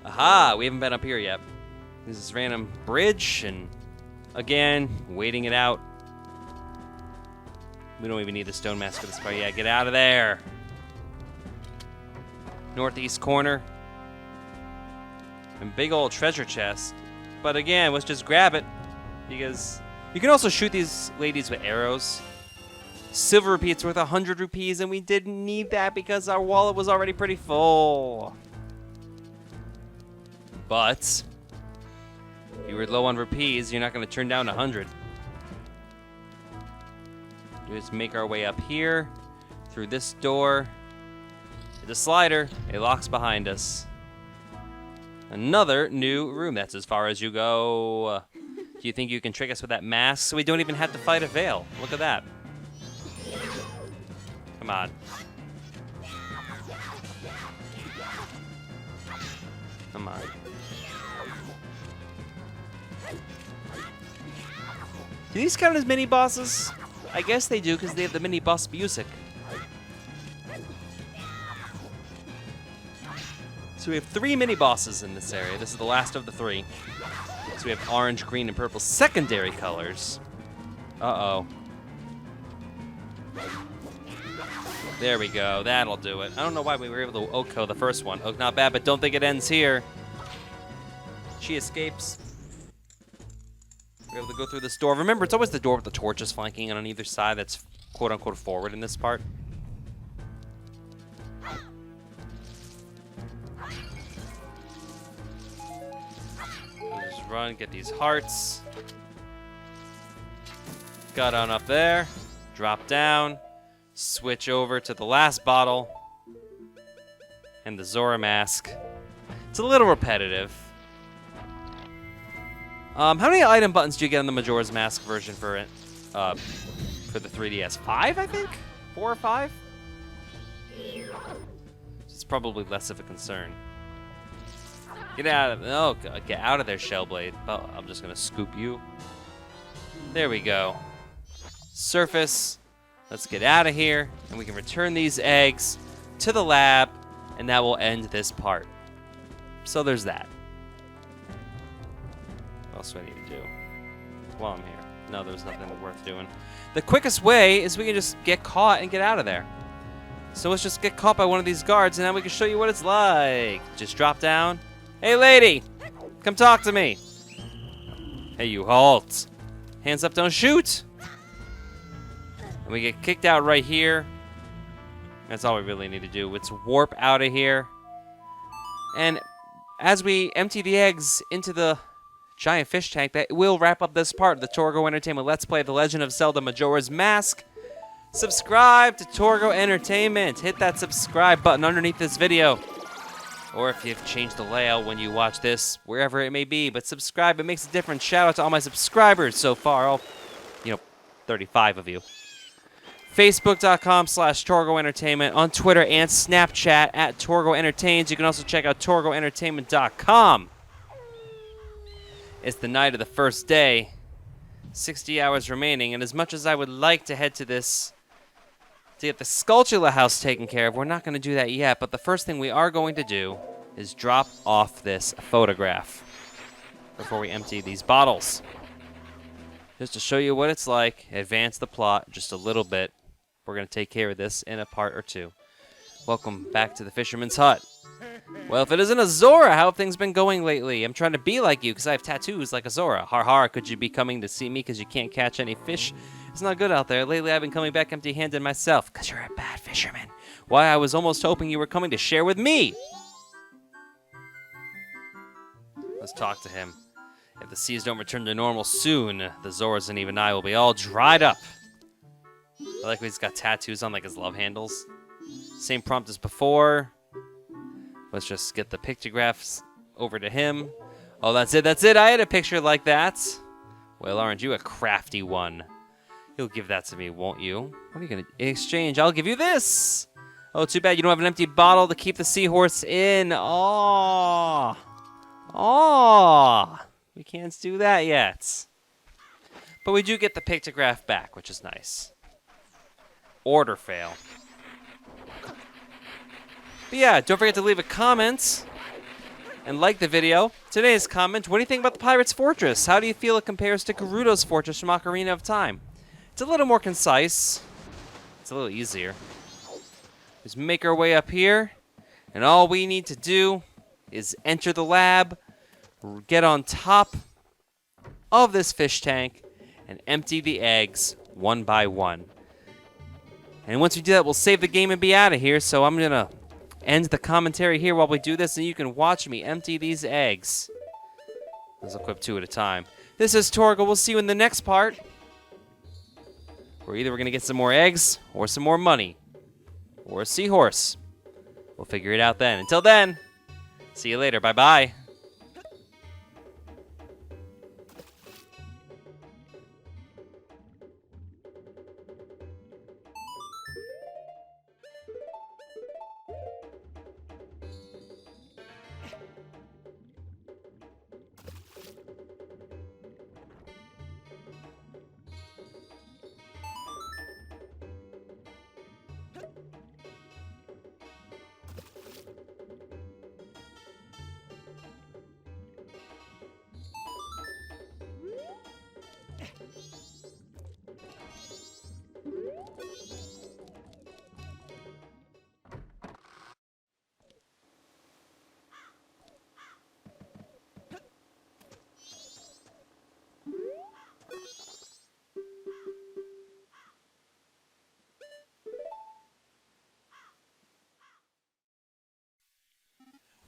Aha! We haven't been up here yet. This is random bridge, and again, waiting it out. We don't even need the stone mask for this part. Yeah, get out of there. Northeast corner. And big old treasure chest. But again, let's just grab it, because you can also shoot these ladies with arrows. Silver rupees worth 100 rupees, and we didn't need that because our wallet was already pretty full. But if you were low on rupees, you're not going to turn down 100. Just make our way up here, through this door. It's a slider. It locks behind us. Another new room. That's as far as you go. Do you think you can trick us with that mask so we don't even have to fight a veil? Look at that. Come on. Come on. Do these count as mini bosses? I guess they do because they have the mini boss music. So we have 3 mini bosses in this area. This is the last of the 3. So we have orange, green, and purple secondary colors. Uh-oh. There we go. That'll do it. I don't know why we were able to Oko the first one. Oh, not bad, but don't think it ends here. She escapes. We're able to go through this door. Remember, it's always the door with the torches flanking on either side that's quote-unquote forward in this part. We'll just run, get these hearts. Got on up there. Drop down. Switch over to the last bottle. And the Zora mask. It's a little repetitive. How many item buttons do you get on the Majora's Mask version for it? For the 3DS? 5, I think? 4 or 5? It's probably less of a concern. Get out of get out of there, Shellblade. Oh, I'm just gonna scoop you. There we go. Surface. Let's get out of here, and we can return these eggs to the lab, and that will end this part. So there's that. What else do I need to do while I'm here? No, there's nothing worth doing. The quickest way is we can just get caught and get out of there. So let's just get caught by one of these guards, and now we can show you what it's like. Just drop down. Hey, lady! Come talk to me! Hey, you halt! Hands up, don't shoot! And we get kicked out right here. That's all we really need to do. Let's warp out of here. And as we empty the eggs into the giant fish tank, that will wrap up this part of the Torgo Entertainment Let's Play The Legend of Zelda Majora's Mask. Subscribe to Torgo Entertainment. Hit that subscribe button underneath this video. Or if you've changed the layout when you watch this, wherever it may be. But subscribe, it makes a difference. Shout out to all my subscribers so far. All, 35 of you. Facebook.com/Torgo Entertainment. On Twitter and Snapchat at Torgo Entertains. You can also check out TorgoEntertainment.com. It's the night of the first day. 60 hours remaining. And as much as I would like to head to this to get the Skulltula house taken care of, we're not going to do that yet. But the first thing we are going to do is drop off this photograph before we empty these bottles. Just to show you what it's like, advance the plot just a little bit. We're going to take care of this in a part or two. Welcome back to the Fisherman's Hut. Well, if it isn't a Zora, how have things been going lately? I'm trying to be like you because I have tattoos like a Zora. Har har, could you be coming to see me because you can't catch any fish? It's not good out there. Lately, I've been coming back empty-handed myself because you're a bad fisherman. Why, I was almost hoping you were coming to share with me. Let's talk to him. If the seas don't return to normal soon, the Zoras and even I will be all dried up. I like when he's got tattoos on like his love handles. Same prompt as before. Let's just get the pictographs over to him. Oh, that's it, that's it. I had a picture like that. Well, aren't you a crafty one? You'll give that to me, won't you? What are you gonna... In exchange, I'll give you this! Oh, too bad you don't have an empty bottle to keep the seahorse in. Oh, we can't do that yet. But we do get the pictograph back, which is nice. Order fail. But yeah, don't forget to leave a comment and like the video. Today's comment, what do you think about the Pirate's Fortress? How do you feel it compares to Gerudo's Fortress from Ocarina of Time? It's a little more concise. It's a little easier. Just make our way up here, and all we need to do is enter the lab, get on top of this fish tank, and empty the eggs one by one. And once we do that, we'll save the game and be out of here. So I'm going to end the commentary here while we do this, and you can watch me empty these eggs. Let's equip 2 at a time. This is Torgo. We'll see you in the next part. We're going to get some more eggs or some more money. Or a seahorse. We'll figure it out then. Until then, see you later. Bye-bye.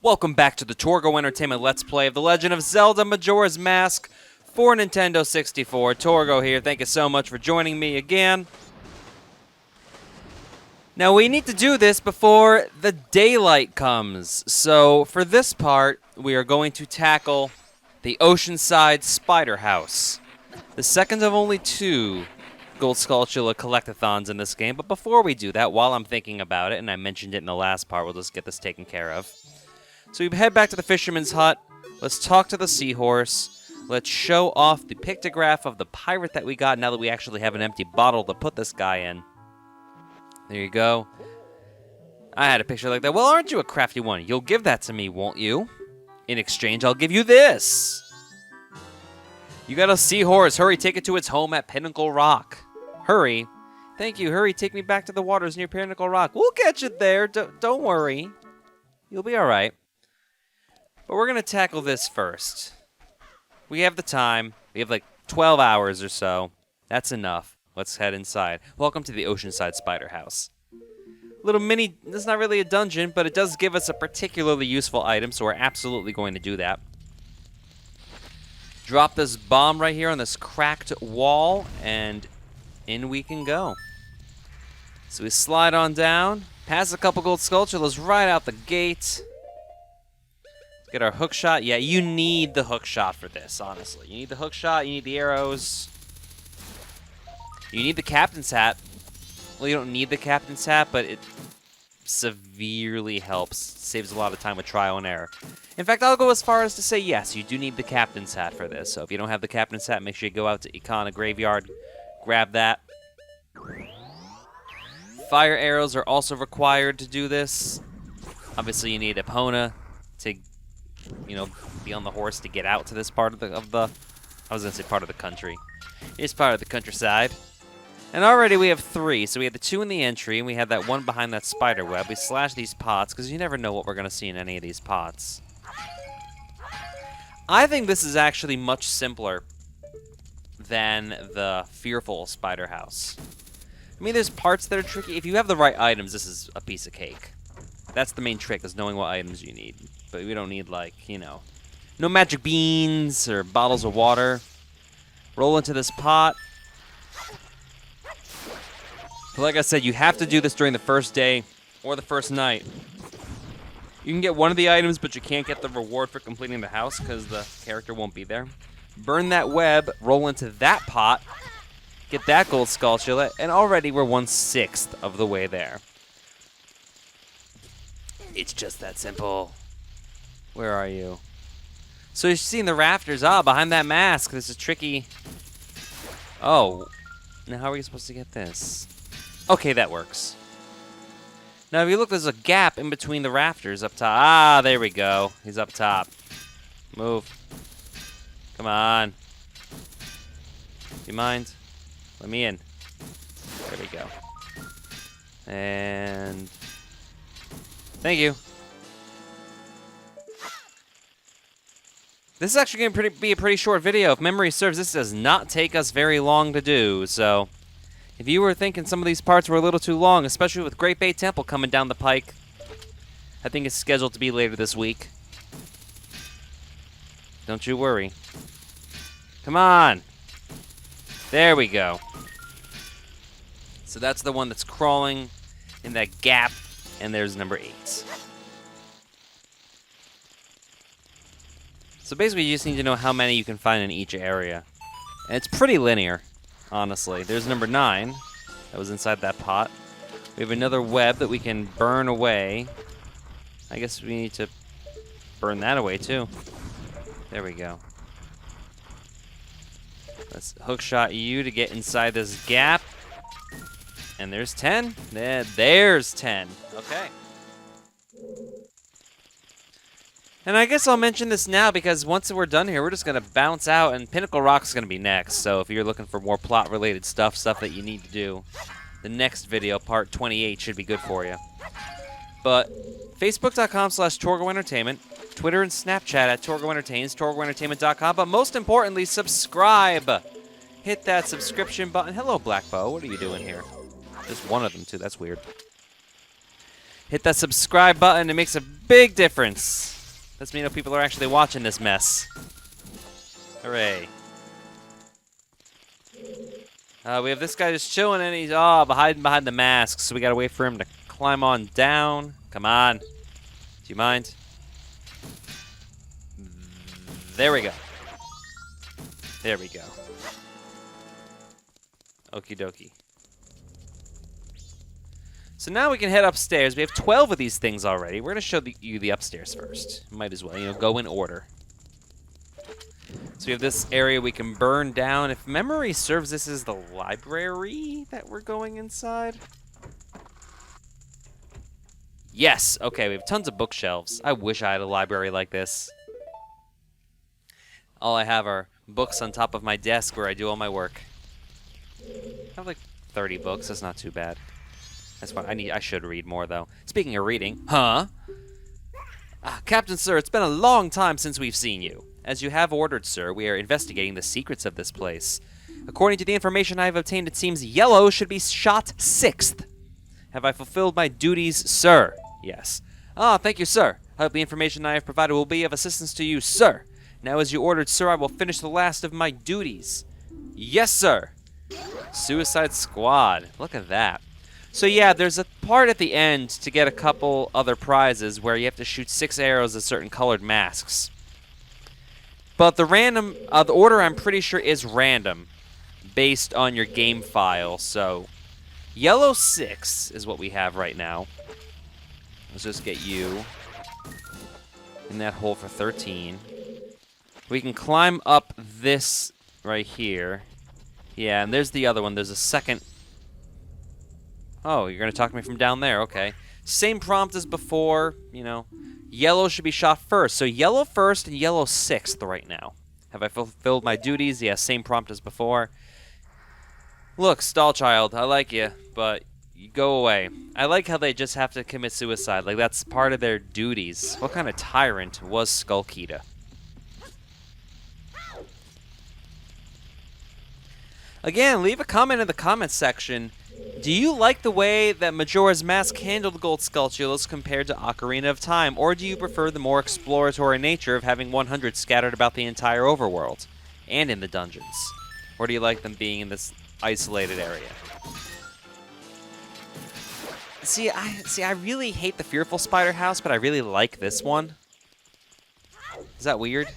Welcome back to the Torgo Entertainment Let's Play of The Legend of Zelda Majora's Mask for Nintendo 64. Torgo here, thank you so much for joining me again. Now we need to do this before the daylight comes. So for this part, we are going to tackle the Oceanside Spider House. The second of only 2 Gold Skulltula collectathons in this game. But before we do that, while I'm thinking about it, and I mentioned it in the last part, we'll just get this taken care of. So we head back to the fisherman's hut. Let's talk to the seahorse. Let's show off the pictograph of the pirate that we got now that we actually have an empty bottle to put this guy in. There you go. I had a picture like that. Well, aren't you a crafty one? You'll give that to me, won't you? In exchange, I'll give you this. You got a seahorse. Hurry, take it to its home at Pinnacle Rock. Hurry. Thank you. Hurry, take me back to the waters near Pinnacle Rock. We'll get you there. Don't worry. You'll be all right. But we're going to tackle this first. We have the time. We have like 12 hours or so. That's enough. Let's head inside. Welcome to the Oceanside Spider House. Little mini, it's not really a dungeon, but it does give us a particularly useful item, so we're absolutely going to do that. Drop this bomb right here on this cracked wall, and in we can go. So we slide on down, pass a couple gold Skulltulas right out the gate. Get our hook shot. Yeah, you need the hook shot for this, honestly. You need the hook shot, you need the arrows. You need the captain's hat. Well, you don't need the captain's hat, but it severely helps. Saves a lot of time with trial and error. In fact, I'll go as far as to say yes, you do need the captain's hat for this. So if you don't have the captain's hat, make sure you go out to Ikana Graveyard, grab that. Fire arrows are also required to do this. Obviously, you need Epona to, you know, be on the horse to get out to this part of the I was gonna say part of the country. It's part of the countryside. And already we have 3. So we had the 2 in the entry, and we had that 1 behind that spider web. We slash these pots, because you never know what we're gonna see in any of these pots. I think this is actually much simpler than the Fearful Spider House. I mean, there's parts that are tricky. If you have the right items, this is a piece of cake. That's the main trick, is knowing what items you need. But we don't need, like, you know, no magic beans or bottles of water. Roll into this pot. But like I said, you have to do this during the first day or the first night. You can get one of the items, but you can't get the reward for completing the house because the character won't be there. burn that web, roll into that pot, get that gold skulltula, and already we're 1/6 of the way there. It's just that simple. Where are you? So you've seen the rafters. Ah, behind that mask. This is tricky. Oh. Now how are we supposed to get this? Okay, that works. Now if you look, there's a gap in between the rafters up top. Ah, there we go. He's up top. Move. Come on. You mind? Let me in. There we go. And... thank you. This is actually going to be a pretty short video. If memory serves, this does not take us very long to do. So, if you were thinking some of these parts were a little too long, especially with Great Bay Temple coming down the pike, I think it's scheduled to be later this week. Don't you worry. Come on. There we go. So that's the one that's crawling in that gap, and there's number 8. So basically, you just need to know how many you can find in each area. And it's pretty linear, honestly. There's number 9 that was inside that pot. We have another web that we can burn away. I guess we need to burn that away, too. There we go. Let's hookshot you to get inside this gap. And there's 10. There's 10. Okay. And I guess I'll mention this now because once we're done here, we're just going to bounce out, and Pinnacle Rock's going to be next. So if you're looking for more plot-related stuff that you need to do, the next video, part 28, should be good for you. But Facebook.com/Torgo Entertainment, Twitter and Snapchat at Torgo Entertains, TorgoEntertainment.com, but most importantly, subscribe. Hit that subscription button. Hello, Black Bow. What are you doing here? Just one of them, too. That's weird. Hit that subscribe button. It makes a big difference. Lets me know people are actually watching this mess. Hooray. We have this guy just chilling, and he's hiding behind the mask, so we gotta wait for him to climb on down. Come on. Do you mind? There we go. There we go. Okie dokie. So now we can head upstairs. We have 12 of these things already. We're going to show you the upstairs first. Might as well, go in order. So we have this area we can burn down. If memory serves, this is the library that we're going inside. Yes. Okay, we have tons of bookshelves. I wish I had a library like this. All I have are books on top of my desk where I do all my work. I have like 30 books. That's not too bad. That's fine. I should read more, though. Speaking of reading, Captain Sir, it's been a long time since we've seen you. As you have ordered, sir, we are investigating the secrets of this place. According to the information I have obtained, it seems Yellow should be shot 6th. Have I fulfilled my duties, sir? Yes. Thank you, sir. I hope the information I have provided will be of assistance to you, sir. Now, as you ordered, sir, I will finish the last of my duties. Yes, sir. Suicide Squad. Look at that. So yeah, there's a part at the end to get a couple other prizes where you have to shoot 6 arrows at certain colored masks. But the the order I'm pretty sure is random, based on your game file. So, Yellow 6 is what we have right now. Let's just get you in that hole for 13. We can climb up this right here. Yeah, and there's the other one. There's a second. Oh, you're going to talk to me from down there. Okay. Same prompt as before, Yellow should be shot first. So Yellow first and Yellow 6th right now. Have I fulfilled my duties? Yeah, same prompt as before. Look, Stall Child, I like you, but you go away. I like how they just have to commit suicide. Like, that's part of their duties. What kind of tyrant was Skullkita? Again, leave a comment in the comments section. Do you like the way that Majora's Mask handled Gold Skulltulas compared to Ocarina of Time, or do you prefer the more exploratory nature of having 100 scattered about the entire overworld and in the dungeons? Or do you like them being in this isolated area? See, I really hate the Fearful Spider House, but I really like this one. Is that weird?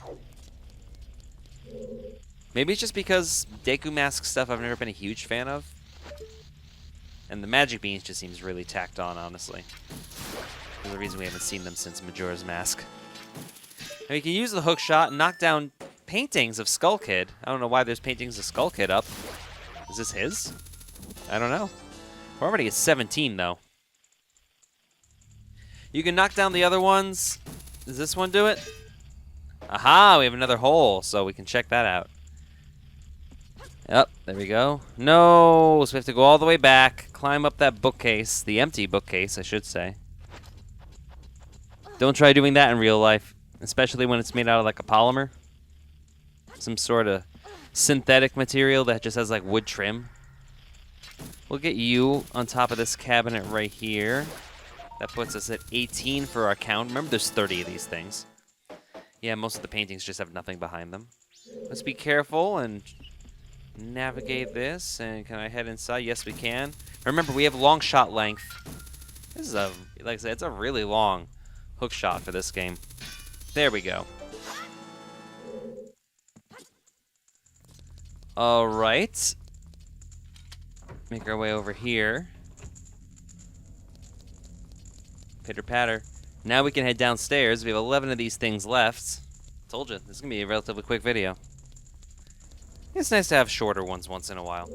Maybe it's just because Deku Mask stuff I've never been a huge fan of. And the Magic Beans just seems really tacked on, honestly. There's the reason we haven't seen them since Majora's Mask. And we can use the hook shot and knock down paintings of Skull Kid. I don't know why there's paintings of Skull Kid up. Is this his? I don't know. We're already at 17, though. You can knock down the other ones. Does this one do it? Aha, we have another hole, so we can check that out. Yep, there we go. No, so we have to go all the way back, climb up that bookcase, the empty bookcase, I should say. Don't try doing that in real life, especially when it's made out of like a polymer. Some sort of synthetic material that just has like wood trim. We'll get you on top of this cabinet right here. That puts us at 18 for our count. Remember, there's 30 of these things. Yeah, most of the paintings just have nothing behind them. Let's be careful and navigate this. And can I head inside? Yes, we can. Remember, we have long shot length. This is a, like I said, it's a really long hook shot for this game. There we go. All right. Make our way over here. Pitter patter. Now we can head downstairs. We have 11 of these things left. Told you, this is going to be a relatively quick video. It's nice to have shorter ones once in a while.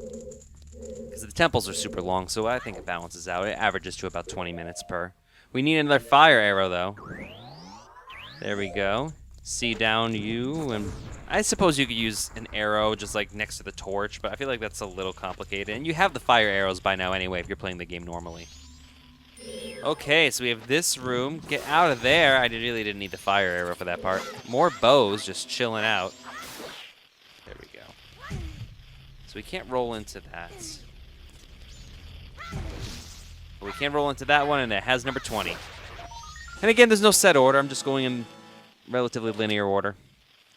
Because the temples are super long, so I think it balances out. It averages to about 20 minutes per. We need another fire arrow, though. There we go. See down you, and I suppose you could use an arrow just like next to the torch, but I feel like that's a little complicated. And you have the fire arrows by now anyway if you're playing the game normally. Okay, so we have this room. Get out of there. I really didn't need the fire arrow for that part. More bows just chilling out. There we go. So we can't roll into that. But we can roll into that one, and it has number 20. And again, there's no set order. I'm just going in relatively linear order.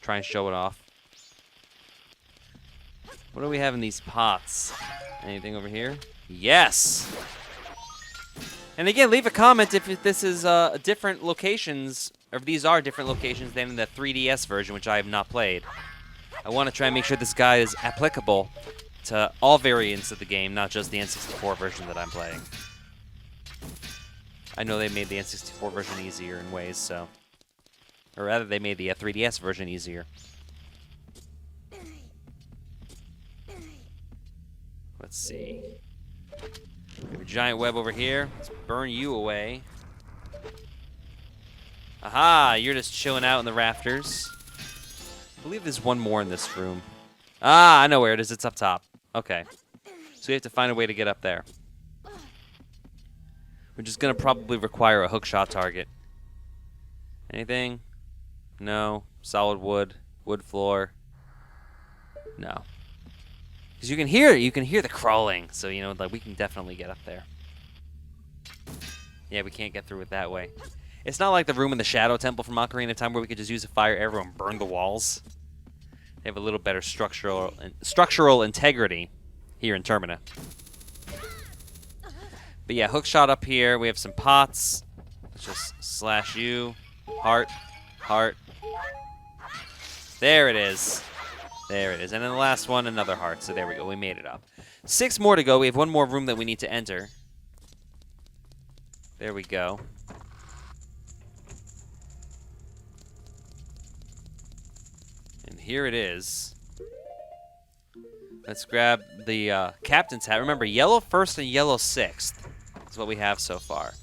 Try and show it off. What do we have in these pots? Anything over here? Yes! And again, leave a comment if this is different locations, or if these are different locations than in the 3DS version, which I have not played. I want to try and make sure this guy is applicable to all variants of the game, not just the N64 version that I'm playing. I know they made the N64 version easier in ways, so... Or rather, they made the 3DS version easier. Let's see. We have a giant web over here. Let's burn you away. Aha! You're just chilling out in the rafters. I believe there's one more in this room. Ah, I know where it is. It's up top. Okay. So we have to find a way to get up there. Which is going to probably require a hookshot target. Anything? No. Solid wood. Wood floor. No. Because you can hear the crawling. So, you know, like we can definitely get up there. Yeah, we can't get through it that way. It's not like the room in the Shadow Temple from Ocarina of Time where we could just use a fire arrow and burn the walls. They have a little better structural integrity here in Termina. But yeah, hookshot up here. We have some pots. Let's just slash you. Heart. Heart. There it is. There it is. And then the last one, another heart. So there we go. We made it up. 6 more to go. We have one more room that we need to enter. There we go. And here it is. Let's grab the captain's hat. Remember, yellow first and yellow sixth is what we have so far.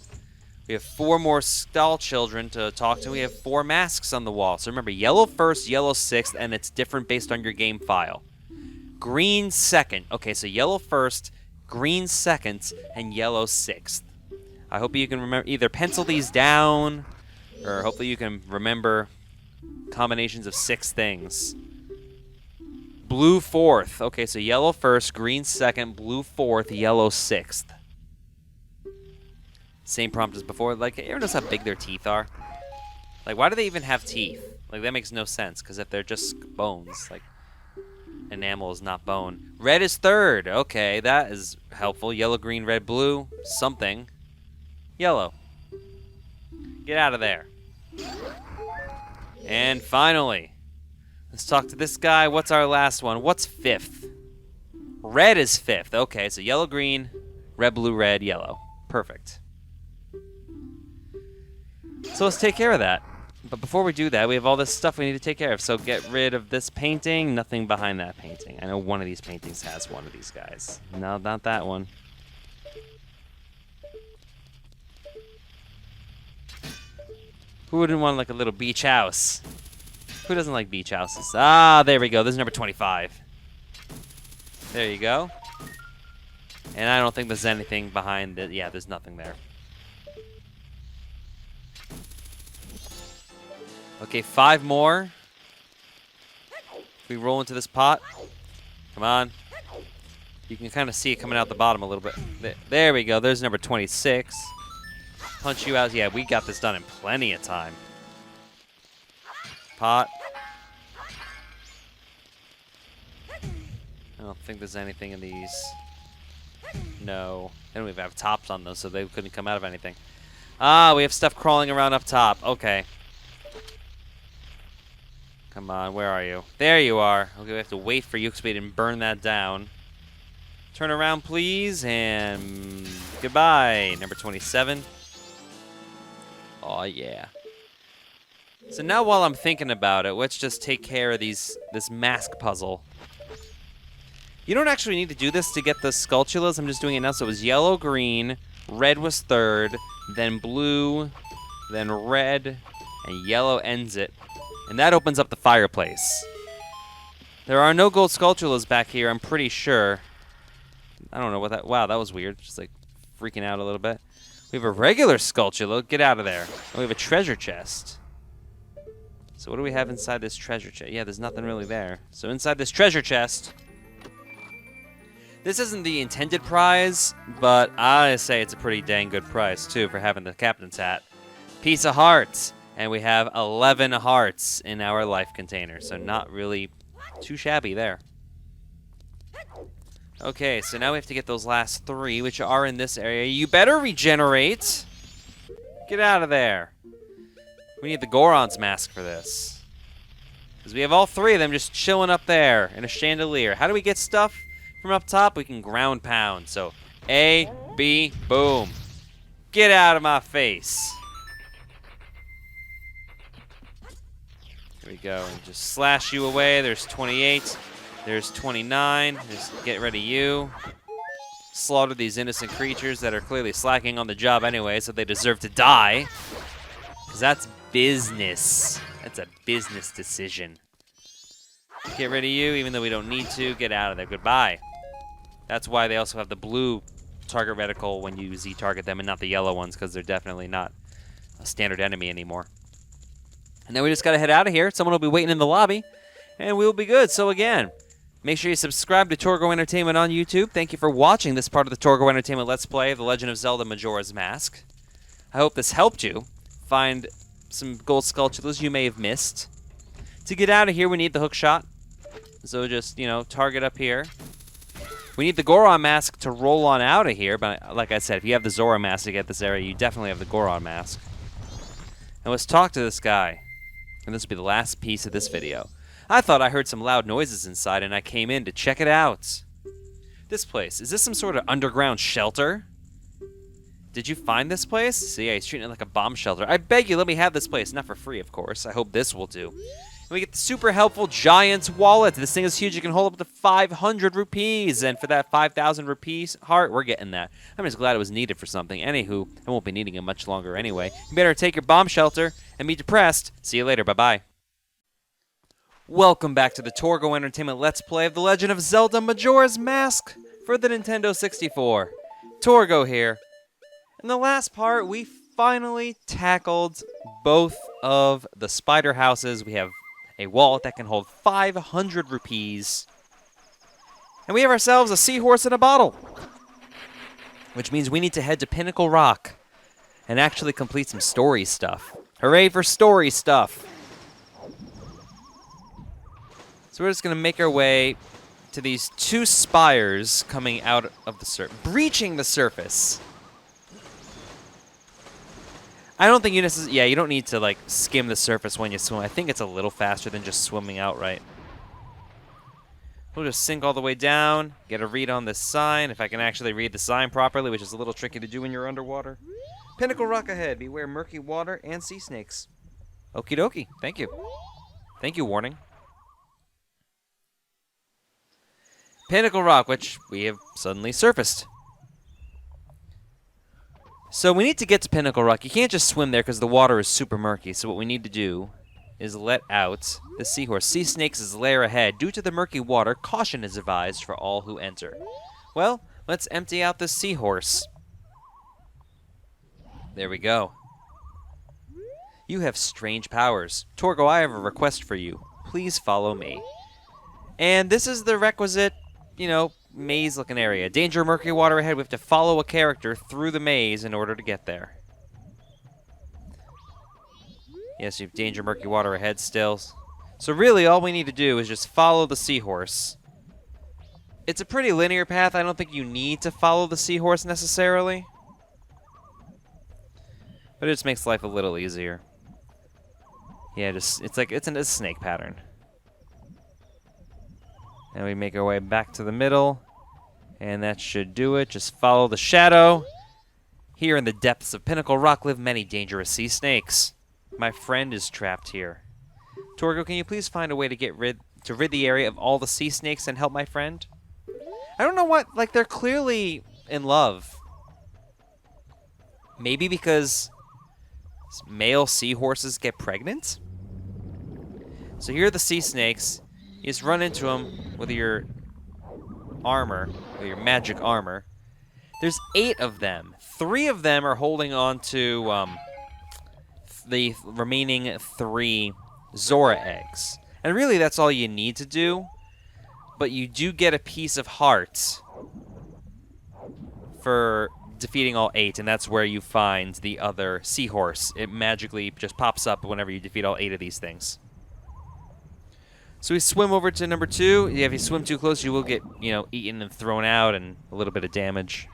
We have 4 more stall children to talk to. We have 4 masks on the wall. So remember, yellow first, yellow sixth, and it's different based on your game file. Green second. Okay, so yellow first, green second, and yellow sixth. I hope you can remember, either pencil these down, or hopefully you can remember combinations of 6 things. Blue fourth. Okay, so yellow first, green second, blue fourth, yellow sixth. Same prompt as before. Like, everyone knows how big their teeth are. Like, why do they even have teeth? Like, that makes no sense, because if they're just bones, like, enamel is not bone. Red is third. Okay, that is helpful. Yellow, green, red, blue. Something. Yellow. Get out of there. And finally, Let's talk to this guy. What's our last one? What's 5th? Red is 5th. Okay, so yellow, green, red, blue, red, yellow. Perfect. So let's take care of that. But before we do that, we have all this stuff we need to take care of. So get rid of this painting. Nothing behind that painting. I know one of these paintings has one of these guys. No, not that one. Who wouldn't want like a little beach house? Who doesn't like beach houses? Ah, there we go. This is number 25. There you go. And I don't think there's anything behind it. Yeah, there's nothing there. Okay, 5 more. We roll into this pot. Come on. You can kind of see it coming out the bottom a little bit. There we go. There's number 26. Punch you out. Yeah, we got this done in plenty of time. Pot. I don't think there's anything in these. No. They don't even have tops on those, so they couldn't come out of anything. Ah, we have stuff crawling around up top. Okay. Come on, where are you? There you are. Okay, we have to wait for you because we didn't burn that down. Turn around, please, and goodbye. Number 27. Oh, yeah. So now while I'm thinking about it, let's just take care of this mask puzzle. You don't actually need to do this to get the sculptulas. I'm just doing it now. So it was yellow, green, red was 3rd, then blue, then red, and yellow ends it. And that opens up the fireplace. There are no gold sculptulas back here, I'm pretty sure. I don't know what that... Wow, that was weird. Just like freaking out a little bit. We have a regular sculptula. Get out of there. And we have a treasure chest. So what do we have inside this treasure chest? Yeah, there's nothing really there. So inside this treasure chest... This isn't the intended prize, but I say it's a pretty dang good prize, too, for having the captain's hat. Piece of hearts. And we have 11 hearts in our life container, so not really too shabby there. Okay, so now we have to get those last 3, which are in this area. You better regenerate! Get out of there. We need the Goron's mask for this. Because we have all 3 of them just chilling up there in a chandelier. How do we get stuff from up top? We can ground pound. So, A, B, boom. Get out of my face. There we go, and just slash you away. There's 28, there's 29, just get rid of you. Slaughter these innocent creatures that are clearly slacking on the job anyway, so they deserve to die. Because that's business. That's a business decision. Get rid of you, even though we don't need to. Get out of there. Goodbye. That's why they also have the blue target reticle when you Z-target them and not the yellow ones, because they're definitely not a standard enemy anymore. And then we just got to head out of here. Someone will be waiting in the lobby, and we'll be good. So again, make sure you subscribe to Torgo Entertainment on YouTube. Thank you for watching this part of the Torgo Entertainment Let's Play of The Legend of Zelda Majora's Mask. I hope this helped you find some gold sculptulas you may have missed. To get out of here, we need the hook shot. So just, target up here. We need the Goron mask to roll on out of here, but like I said, if you have the Zora mask to get this area, you definitely have the Goron mask. And let's talk to this guy. And this will be the last piece of this video. I thought I heard some loud noises inside, and I came in to check it out. This place, is this some sort of underground shelter? Did you find this place? See, he's treating it like a bomb shelter. I beg you, let me have this place. Not for free, of course. I hope this will do. And we get the super helpful Giant's Wallet. This thing is huge. You can hold up to 500 rupees. And for that 5,000 rupees heart, we're getting that. I'm just glad it was needed for something. Anywho, I won't be needing it much longer anyway. You better take your bomb shelter and be depressed. See you later. Bye-bye. Welcome back to the Torgo Entertainment Let's Play of The Legend of Zelda Majora's Mask for the Nintendo 64. Torgo here. In the last part, we finally tackled both of the spider houses. We have a wallet that can hold 500 rupees. And we have ourselves a seahorse in a bottle. Which means we need to head to Pinnacle Rock and actually complete some story stuff. Hooray for story stuff. So we're just going to make our way to these 2 spires coming out of the surface, breaching the surface. I don't think you necessarily... Yeah, you don't need to, like, skim the surface when you swim. I think it's a little faster than just swimming outright. We'll just sink all the way down, get a read on this sign, if I can actually read the sign properly, which is a little tricky to do when you're underwater. Pinnacle rock ahead. Beware murky water and sea snakes. Okie dokie. Thank you. Thank you, warning. Pinnacle rock, which we have suddenly surfaced. So we need to get to Pinnacle rock. You can't just swim there because the water is super murky. So what we need to do is let out the seahorse. Sea snakes' lair ahead. Due to the murky water, caution is advised for all who enter. Well, let's empty out the seahorse. There we go. You have strange powers. Torgo, I have a request for you. Please follow me. And this is the requisite, you know, maze-looking area. Danger, murky water ahead. We have to follow a character through the maze in order to get there. Yes, you have danger, murky water ahead still. So really, all we need to do is just follow the seahorse. It's a pretty linear path. I don't think you need to follow the seahorse necessarily. But it just makes life a little easier. Yeah, just it's a snake pattern. And we make our way back to the middle. And that should do it. Just follow the shadow. Here in the depths of Pinnacle Rock live many dangerous sea snakes. My friend is trapped here. Torgo, can you please find a way to rid the area of all the sea snakes and help my friend? I don't know what, like, they're clearly in love. Maybe because male seahorses get pregnant? So here are the sea snakes. You just run into them with your armor, with your magic armor. There's 8 of them. 3 of them are holding on to the remaining 3 Zora eggs. And really, that's all you need to do. But you do get a piece of heart for defeating all 8, and that's where you find the other seahorse. It magically just pops up whenever you defeat all 8 of these things. So we swim over to number 2. Yeah, if you swim too close, you will get, you know, eaten and thrown out and a little bit of damage.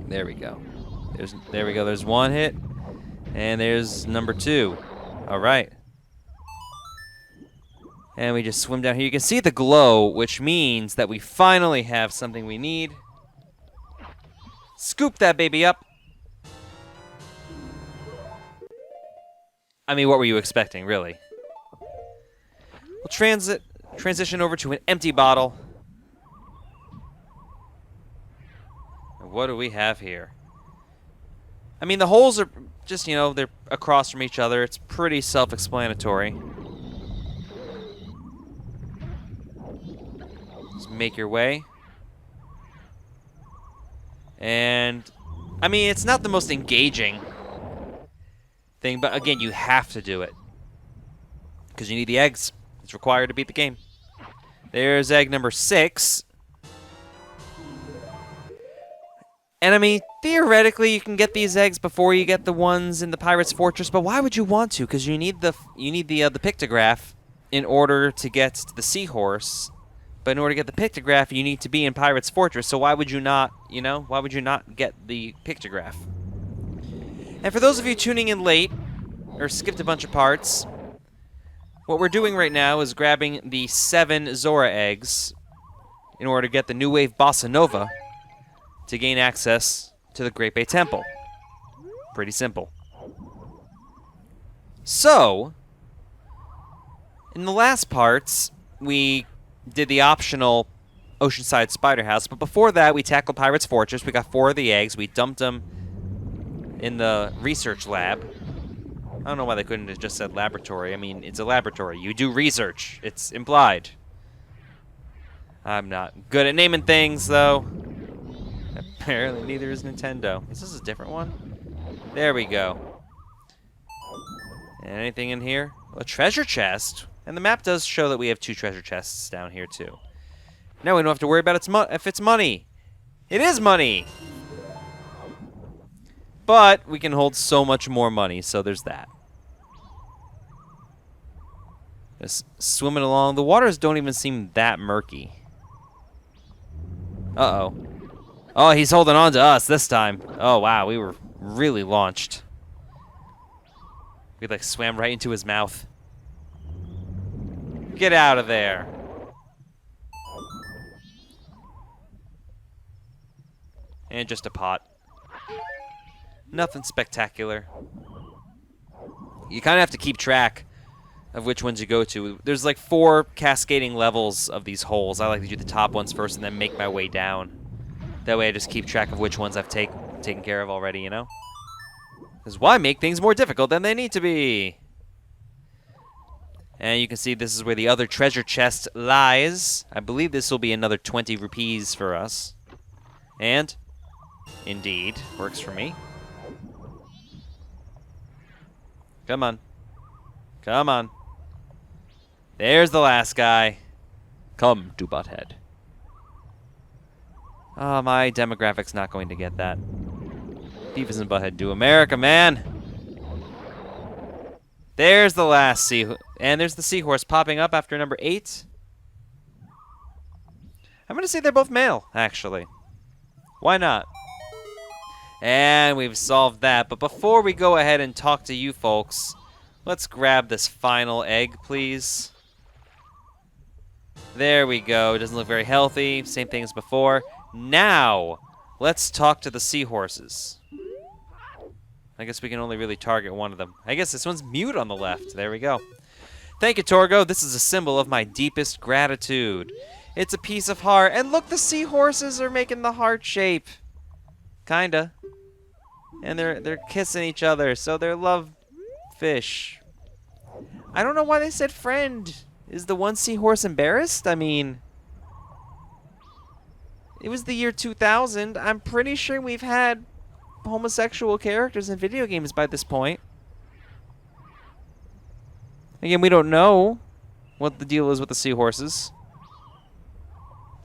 There we go. There we go. There's 1 hit. And there's number 2. All right. And we just swim down here. You can see the glow, which means that we finally have something we need. Scoop that baby up. I mean, what were you expecting, really? We'll transition over to an empty bottle. And what do we have here? I mean, the holes are just, you know, they're across from each other. It's pretty self-explanatory. Just make your way. And, I mean, it's not the most engaging thing, but again, you have to do it. Because you need the eggs. It's required to beat the game. There's egg number 6. And I mean, theoretically, you can get these eggs before you get the ones in the Pirate's Fortress, but why would you want to? Because you need the pictograph in order to get to the seahorse. But in order to get the pictograph, you need to be in Pirate's Fortress. So why would you not, you know, why would you not get the pictograph? And for those of you tuning in late, or skipped a bunch of parts, what we're doing right now is grabbing the 7 Zora eggs in order to get the New Wave Bossa Nova to gain access to the Great Bay Temple. Pretty simple. So, in the last parts, we did the optional Oceanside Spider House, but before that, we tackled Pirate's Fortress. We got 4 of the eggs. We dumped them in the research lab. I don't know why they couldn't have just said laboratory. I mean, it's a laboratory. You do research. It's implied. I'm not good at naming things, though. Apparently, neither is Nintendo. Is this a different one? There we go. And anything in here? A treasure chest. And the map does show that we have 2 treasure chests down here, too. Now we don't have to worry about if it's money. It is money! But we can hold so much more money, so there's that. Just swimming along. The waters don't even seem that murky. Uh-oh. Oh, he's holding on to us this time. Oh, wow, we were really launched. We like swam right into his mouth. Get out of there. And just a pot. Nothing spectacular. You kind of have to keep track of which ones you go to. There's like 4 cascading levels of these holes. I like to do the top ones first and then make my way down. That way I just keep track of which ones I've taken care of already, you know? Because why make things more difficult than they need to be? And you can see this is where the other treasure chest lies. I believe this will be another 20 rupees for us. And, indeed, works for me. Come on. Come on. There's the last guy. Come to Butthead. Oh, my demographic's not going to get that. Beavis and Butthead do America, man. There's the last and there's the seahorse popping up after number 8. I'm going to say they're both male, actually. Why not? And we've solved that. But before we go ahead and talk to you folks, let's grab this final egg, please. There we go. It doesn't look very healthy. Same thing as before. Now, let's talk to the seahorses. I guess we can only really target one of them. I guess this one's mute on the left. There we go. Thank you, Torgo. This is a symbol of my deepest gratitude. It's a piece of heart. And look, the seahorses are making the heart shape. Kinda. And they're kissing each other, so they're love fish. I don't know why they said friend. Is the one seahorse embarrassed? I mean, it was the year 2000. I'm pretty sure we've had homosexual characters in video games by this point. Again, we don't know what the deal is with the seahorses.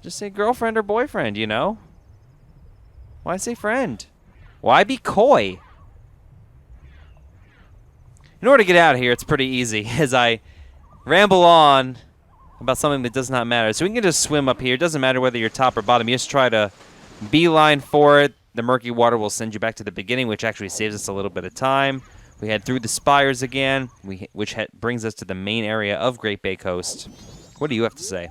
Just say girlfriend or boyfriend, you know? Why say friend? Why be coy? In order to get out of here, it's pretty easy as I ramble on about something that does not matter. So we can just swim up here. It doesn't matter whether you're top or bottom. You just try to beeline for it. The murky water will send you back to the beginning, which actually saves us a little bit of time. We head through the spires again, which brings us to the main area of Great Bay Coast. What do you have to say?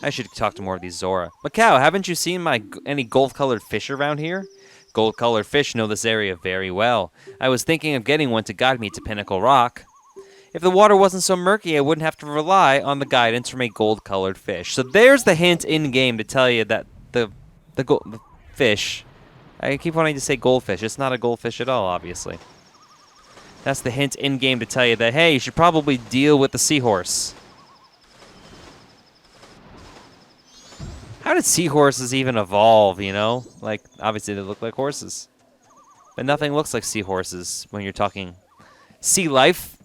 I should talk to more of these Zora. Macau, haven't you seen any gold-colored fish around here? Gold-colored fish know this area very well. I was thinking of getting one to guide me to Pinnacle Rock. If the water wasn't so murky, I wouldn't have to rely on the guidance from a gold-colored fish. So there's the hint in-game to tell you that the fish... I keep wanting to say goldfish. It's not a goldfish at all, obviously. That's the hint in-game to tell you that, hey, you should probably deal with the seahorse. How did seahorses even evolve, you know? Like, obviously they look like horses. But nothing looks like seahorses when you're talking sea life.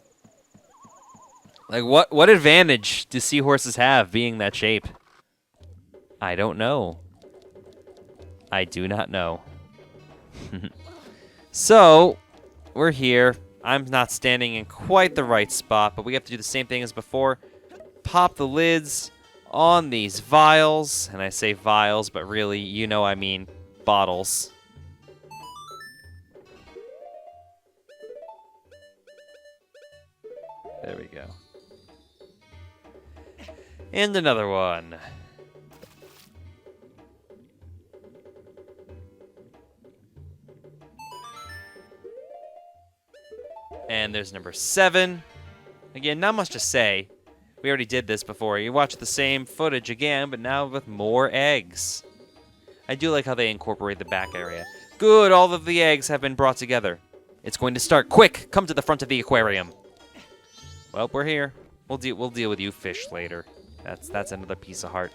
Like, what advantage do seahorses have being that shape? I don't know. I do not know. So, we're here. I'm not standing in quite the right spot, but we have to do the same thing as before. Pop the lids on these vials. And I say vials, but really, you know I mean bottles. There we go. And another one. And there's number 7. Again, not much to say. We already did this before. You watch the same footage again, but now with more eggs. I do like how they incorporate the back area. Good, all of the eggs have been brought together. It's going to start. Quick, come to the front of the aquarium. Well, we're here. We'll deal with you fish later. That's another piece of heart.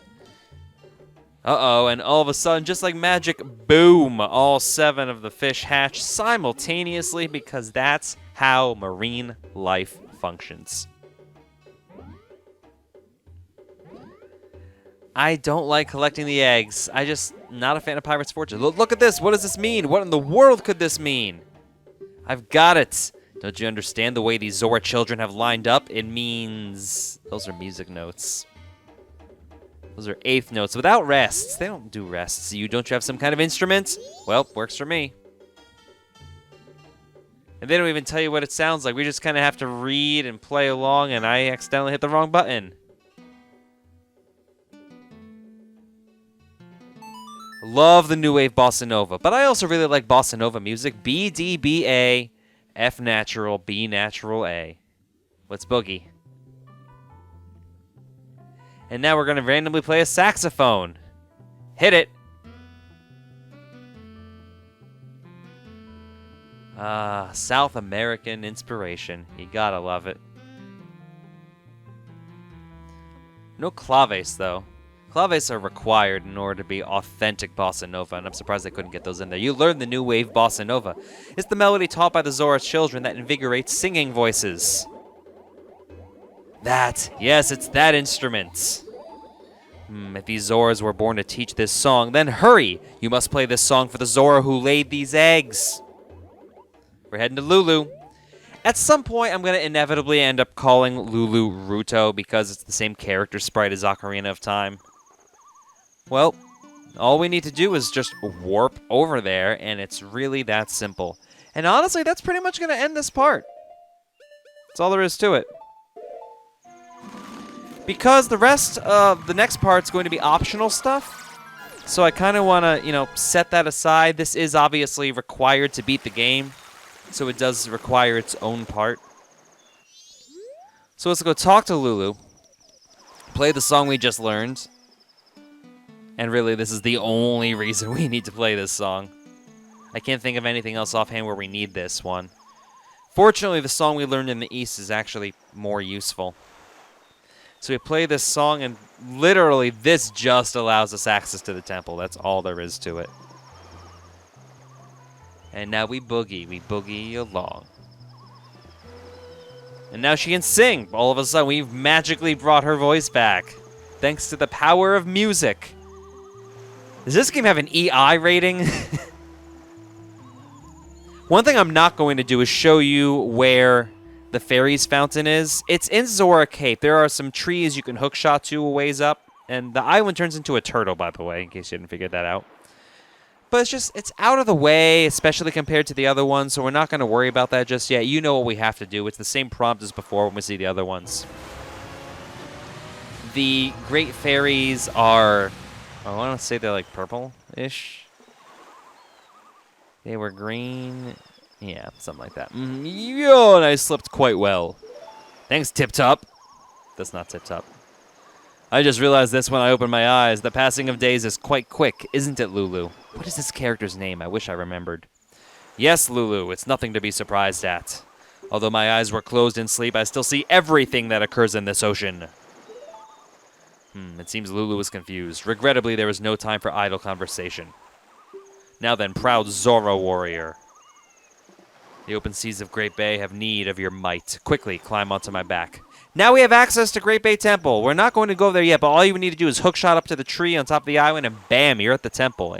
Uh-oh, and all of a sudden, just like magic, boom, all 7 of the fish hatch simultaneously because that's how marine life functions. I don't like collecting the eggs. I just not a fan of Pirate's Fortune. Look at this. What does this mean? What in the world could this mean? I've got it. Don't you understand the way these Zora children have lined up? It means... Those are music notes. Those are 8th notes without rests. They don't do rests. Don't you have some kind of instrument? Well, works for me. And they don't even tell you what it sounds like. We just kind of have to read and play along, and I accidentally hit the wrong button. Love the new wave bossa nova, but I also really like bossa nova music. B, D, B, A, F natural, B natural, A. Let's boogie. And now we're going to randomly play a saxophone. Hit it. South American inspiration. You gotta love it. No claves, though. Claves are required in order to be authentic bossa nova, and I'm surprised they couldn't get those in there. You learn the new wave bossa nova. It's the melody taught by the Zora children that invigorates singing voices. That, yes, it's that instrument. If these Zoras were born to teach this song, then hurry! You must play this song for the Zora who laid these eggs. We're heading to Lulu. At some point, I'm going to inevitably end up calling Lulu Ruto because it's the same character sprite as Ocarina of Time. Well, all we need to do is just warp over there, and it's really that simple. And honestly, that's pretty much going to end this part. That's all there is to it. Because the rest of the next part's going to be optional stuff, so I kind of want to, set that aside. This is obviously required to beat the game, so it does require its own part. So let's go talk to Lulu, play the song we just learned, and really this is the only reason we need to play this song. I can't think of anything else offhand where we need this one. Fortunately, the song we learned in the East is actually more useful. So we play this song, and literally this just allows us access to the temple. That's all there is to it. And now we boogie along. And now she can sing. All of a sudden, we've magically brought her voice back. Thanks to the power of music. Does this game have an EI rating? One thing I'm not going to do is show you where the fairies fountain is. It's in Zora Cape. There are some trees you can hookshot to a ways up. And the island turns into a turtle, by the way, in case you didn't figure that out. But it's out of the way, especially compared to the other ones, so we're not going to worry about that just yet. You know what we have to do. It's the same prompt as before when we see the other ones. The Great Fairies are, I want to say they're like purple-ish. They were green. Yeah, something like that. Yo, and I slept quite well. Thanks, Tip Top. That's not Tip Top. I just realized this when I opened my eyes. The passing of days is quite quick, isn't it, Lulu? What is this character's name? I wish I remembered. Yes, Lulu, it's nothing to be surprised at. Although my eyes were closed in sleep, I still see everything that occurs in this ocean. It seems Lulu was confused. Regrettably, there was no time for idle conversation. Now then, proud Zora warrior. The open seas of Great Bay have need of your might. Quickly, climb onto my back. Now we have access to Great Bay Temple. We're not going to go there yet, but all you need to do is hookshot up to the tree on top of the island, and bam, you're at the temple.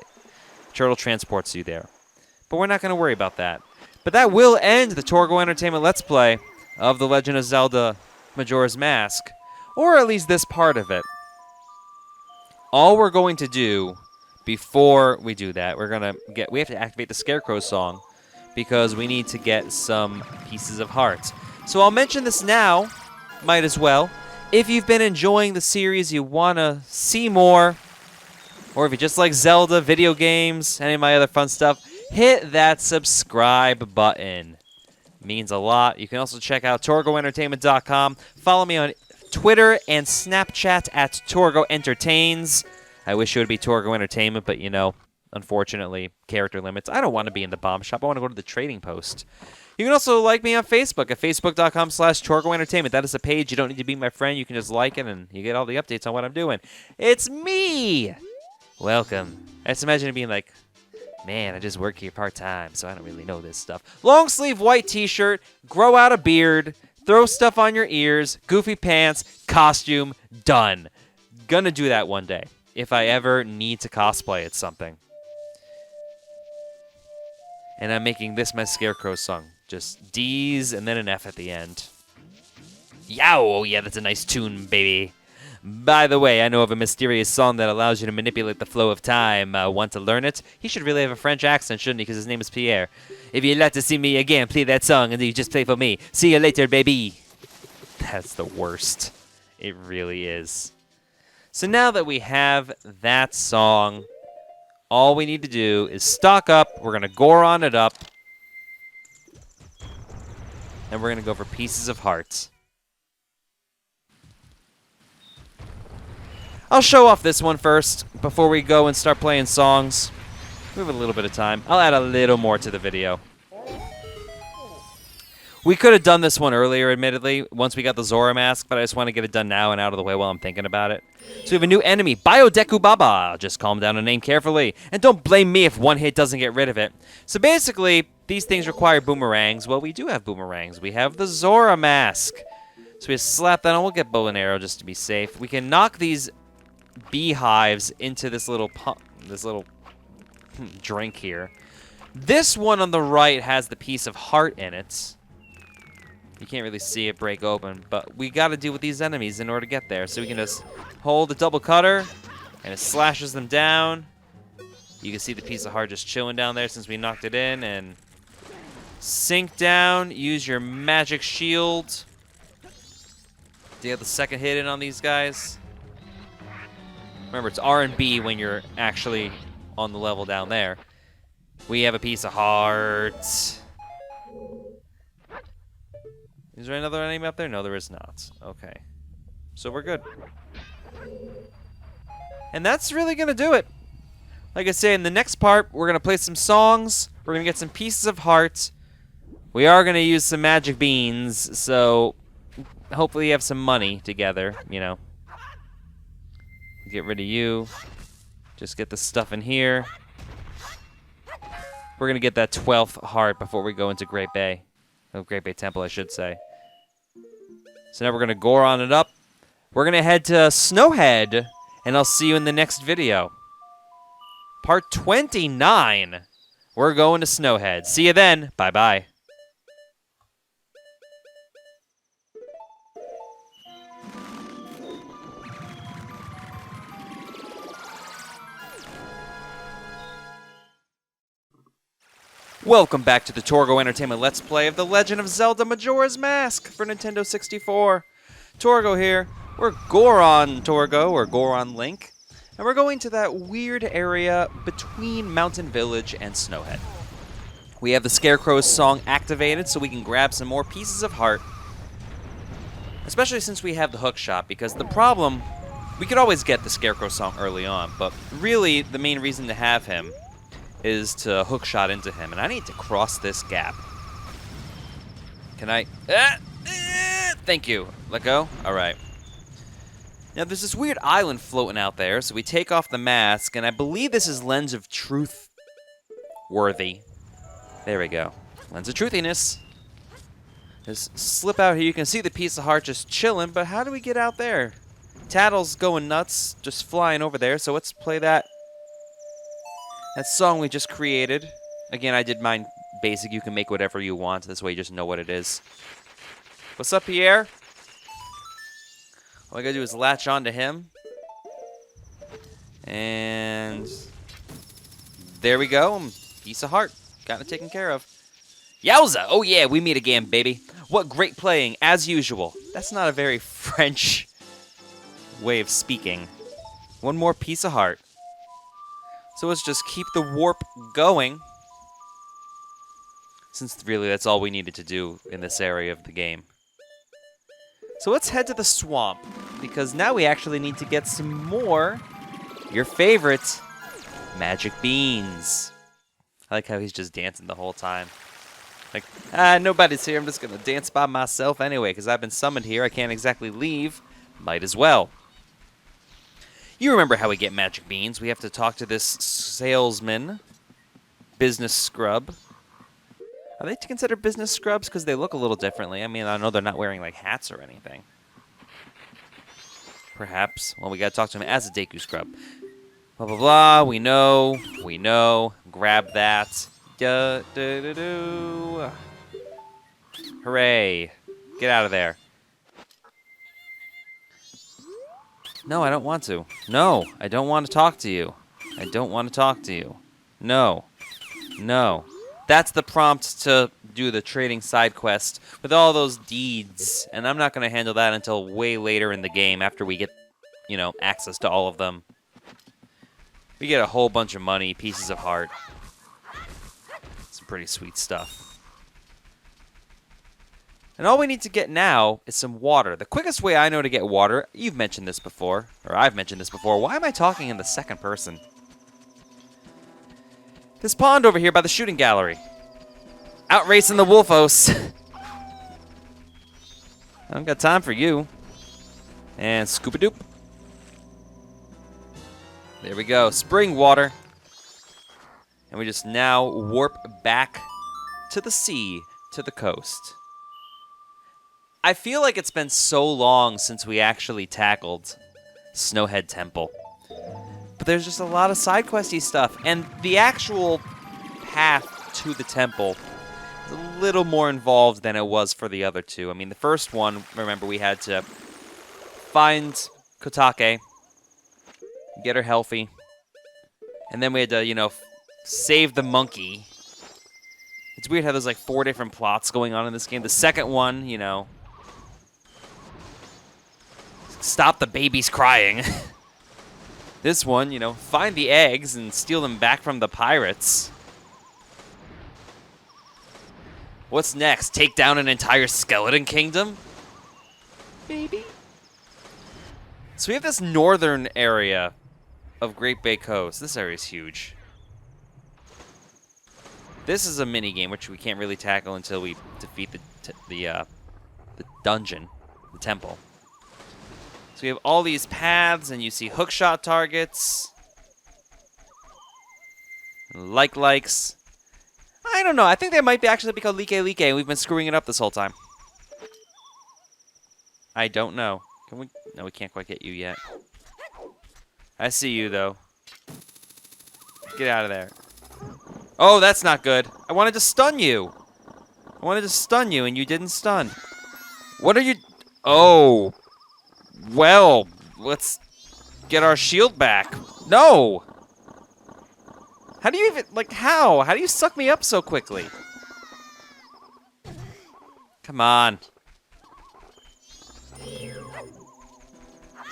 Turtle transports you there. But we're not going to worry about that. But that will end the Torgo Entertainment Let's Play of The Legend of Zelda Majora's Mask. Or at least this part of it. All we're going to do before we do that, we have to activate the Scarecrow song because we need to get some pieces of heart. So I'll mention this now, might as well. If you've been enjoying the series, you want to see more, or if you just like Zelda, video games, any of my other fun stuff, hit that subscribe button. It means a lot. You can also check out TorgoEntertainment.com. Follow me on Twitter and Snapchat at Torgo Entertains. I wish it would be Torgo Entertainment, but unfortunately, character limits. I don't want to be in the bomb shop. I want to go to the trading post. You can also like me on Facebook at facebook.com/Torgo Entertainment. That is a page. You don't need to be my friend. You can just like it, and you get all the updates on what I'm doing. It's me! Welcome. I just imagine it being like, man, I just work here part-time, so I don't really know this stuff. Long sleeve white t-shirt, grow out a beard, throw stuff on your ears, goofy pants, costume, done. Gonna do that one day if I ever need to cosplay at something. And I'm making this my Scarecrow song. Just D's and then an F at the end. Yow! Oh yeah, that's a nice tune, baby. By the way, I know of a mysterious song that allows you to manipulate the flow of time. Want to learn it? He should really have a French accent, shouldn't he? Because his name is Pierre. If you'd like to see me again, play that song, and then you just play for me. See you later, baby. That's the worst. It really is. So now that we have that song, all we need to do is stock up. We're going to Goron it up. And we're going to go for Pieces of Heart. I'll show off this one first before we go and start playing songs. We have a little bit of time. I'll add a little more to the video. We could have done this one earlier, admittedly, once we got the Zora mask, but I just want to get it done now and out of the way while I'm thinking about it. So we have a new enemy, Biodeku Baba. Just calm down and name carefully. And don't blame me if one hit doesn't get rid of it. So basically, these things require boomerangs. Well, we do have boomerangs. We have the Zora mask. So we just slap that on. We'll get bow and arrow just to be safe. We can knock these beehives into this little drink here. This one on the right has the piece of heart in it. You can't really see it break open, but we got to deal with these enemies in order to get there. So we can just hold the double cutter, and it slashes them down. You can see the piece of heart just chilling down there since we knocked it in, and sink down. Use your magic shield to get the second hit in on these guys. Remember, it's R and B when you're actually on the level down there. We have a piece of heart. Is there another enemy up there? No, there is not. Okay. So we're good. And that's really going to do it. Like I say, in the next part, we're going to play some songs. We're going to get some pieces of heart. We are going to use some magic beans, so hopefully you have some money together, you know. Get rid of you. Just get the stuff in here. We're going to get that 12th heart before we go into Great Bay. Oh, Great Bay Temple, I should say. So now we're going to Goron it up. We're going to head to Snowhead, and I'll see you in the next video. Part 29. We're going to Snowhead. See you then. Bye-bye. Welcome back to the Torgo Entertainment Let's Play of The Legend of Zelda Majora's Mask for Nintendo 64. Torgo here. We're Goron Torgo, or Goron Link, and we're going to that weird area between Mountain Village and Snowhead. We have the Scarecrow's song activated so we can grab some more pieces of heart, especially since we have the hook shot, because the problem, we could always get the Scarecrow song early on, but really the main reason to have him is to hook shot into him, and I need to cross this gap. Can I? Thank you. Let go? Alright. Now there's this weird island floating out there, so we take off the mask, and I believe this is Lens of Truth worthy. There we go. Lens of Truthiness. Just slip out here. You can see the piece of heart just chilling, but how do we get out there? Tattle's going nuts, just flying over there, so let's play that song we just created. Again, I did mine basic. You can make whatever you want. This way you just know what it is. What's up, Pierre? All I gotta do is latch onto him. And there we go. Piece of heart. Got it taken care of. Yowza! Oh yeah, we meet again, baby. What great playing, as usual. That's not a very French way of speaking. One more piece of heart. So let's just keep the warp going, since really that's all we needed to do in this area of the game. So let's head to the swamp, because now we actually need to get some more, your favorite, magic beans. I like how he's just dancing the whole time. Like, nobody's here, I'm just going to dance by myself anyway, because I've been summoned here, I can't exactly leave. Might as well. You remember how we get magic beans. We have to talk to this salesman, business scrub. Are they considered business scrubs? Because they look a little differently. I mean, I know they're not wearing, like, hats or anything. Perhaps. Well, we got to talk to him as a Deku scrub. Blah, blah, blah. We know. We know. Grab that. Da-da-da-doo. Hooray. Get out of there. No, I don't want to. No, I don't want to talk to you. I don't want to talk to you. No. No. That's the prompt to do the trading side quest with all those deeds. And I'm not going to handle that until way later in the game after we get, you know, access to all of them. We get a whole bunch of money, pieces of heart. Some pretty sweet stuff. And all we need to get now is some water. The quickest way I know to get water, you've mentioned this before, or I've mentioned this before. Why am I talking in the second person? This pond over here by the shooting gallery. Out racing the Wolfos. I don't got time for you. And scoop-a-doop. There we go. Spring water. And we just now warp back to the sea, to the coast. I feel like it's been so long since we actually tackled Snowhead Temple. But there's just a lot of side questy stuff. And the actual path to the temple is a little more involved than it was for the other two. I mean, the first one, remember, we had to find Kotake, get her healthy, and then we had to, you know, save the monkey. It's weird how there's like 4 different plots going on in this game. The second one, you know, stop the babies crying. This one, you know, find the eggs and steal them back from the pirates. What's next? Take down an entire skeleton kingdom? Maybe. So we have this northern area of Great Bay Coast. This area is huge. This is a mini game which we can't really tackle until we defeat the dungeon, the temple. So we have all these paths, and you see hookshot targets, likes. I don't know. I think they might be actually be called Like, and we've been screwing it up this whole time. I don't know. Can we? No, we can't quite get you yet. I see you, though. Get out of there. Oh, that's not good. I wanted to stun you. I wanted to stun you, and you didn't stun. What are you... Oh... Well, let's get our shield back. No! How do you even, like, how? How do you suck me up so quickly? Come on.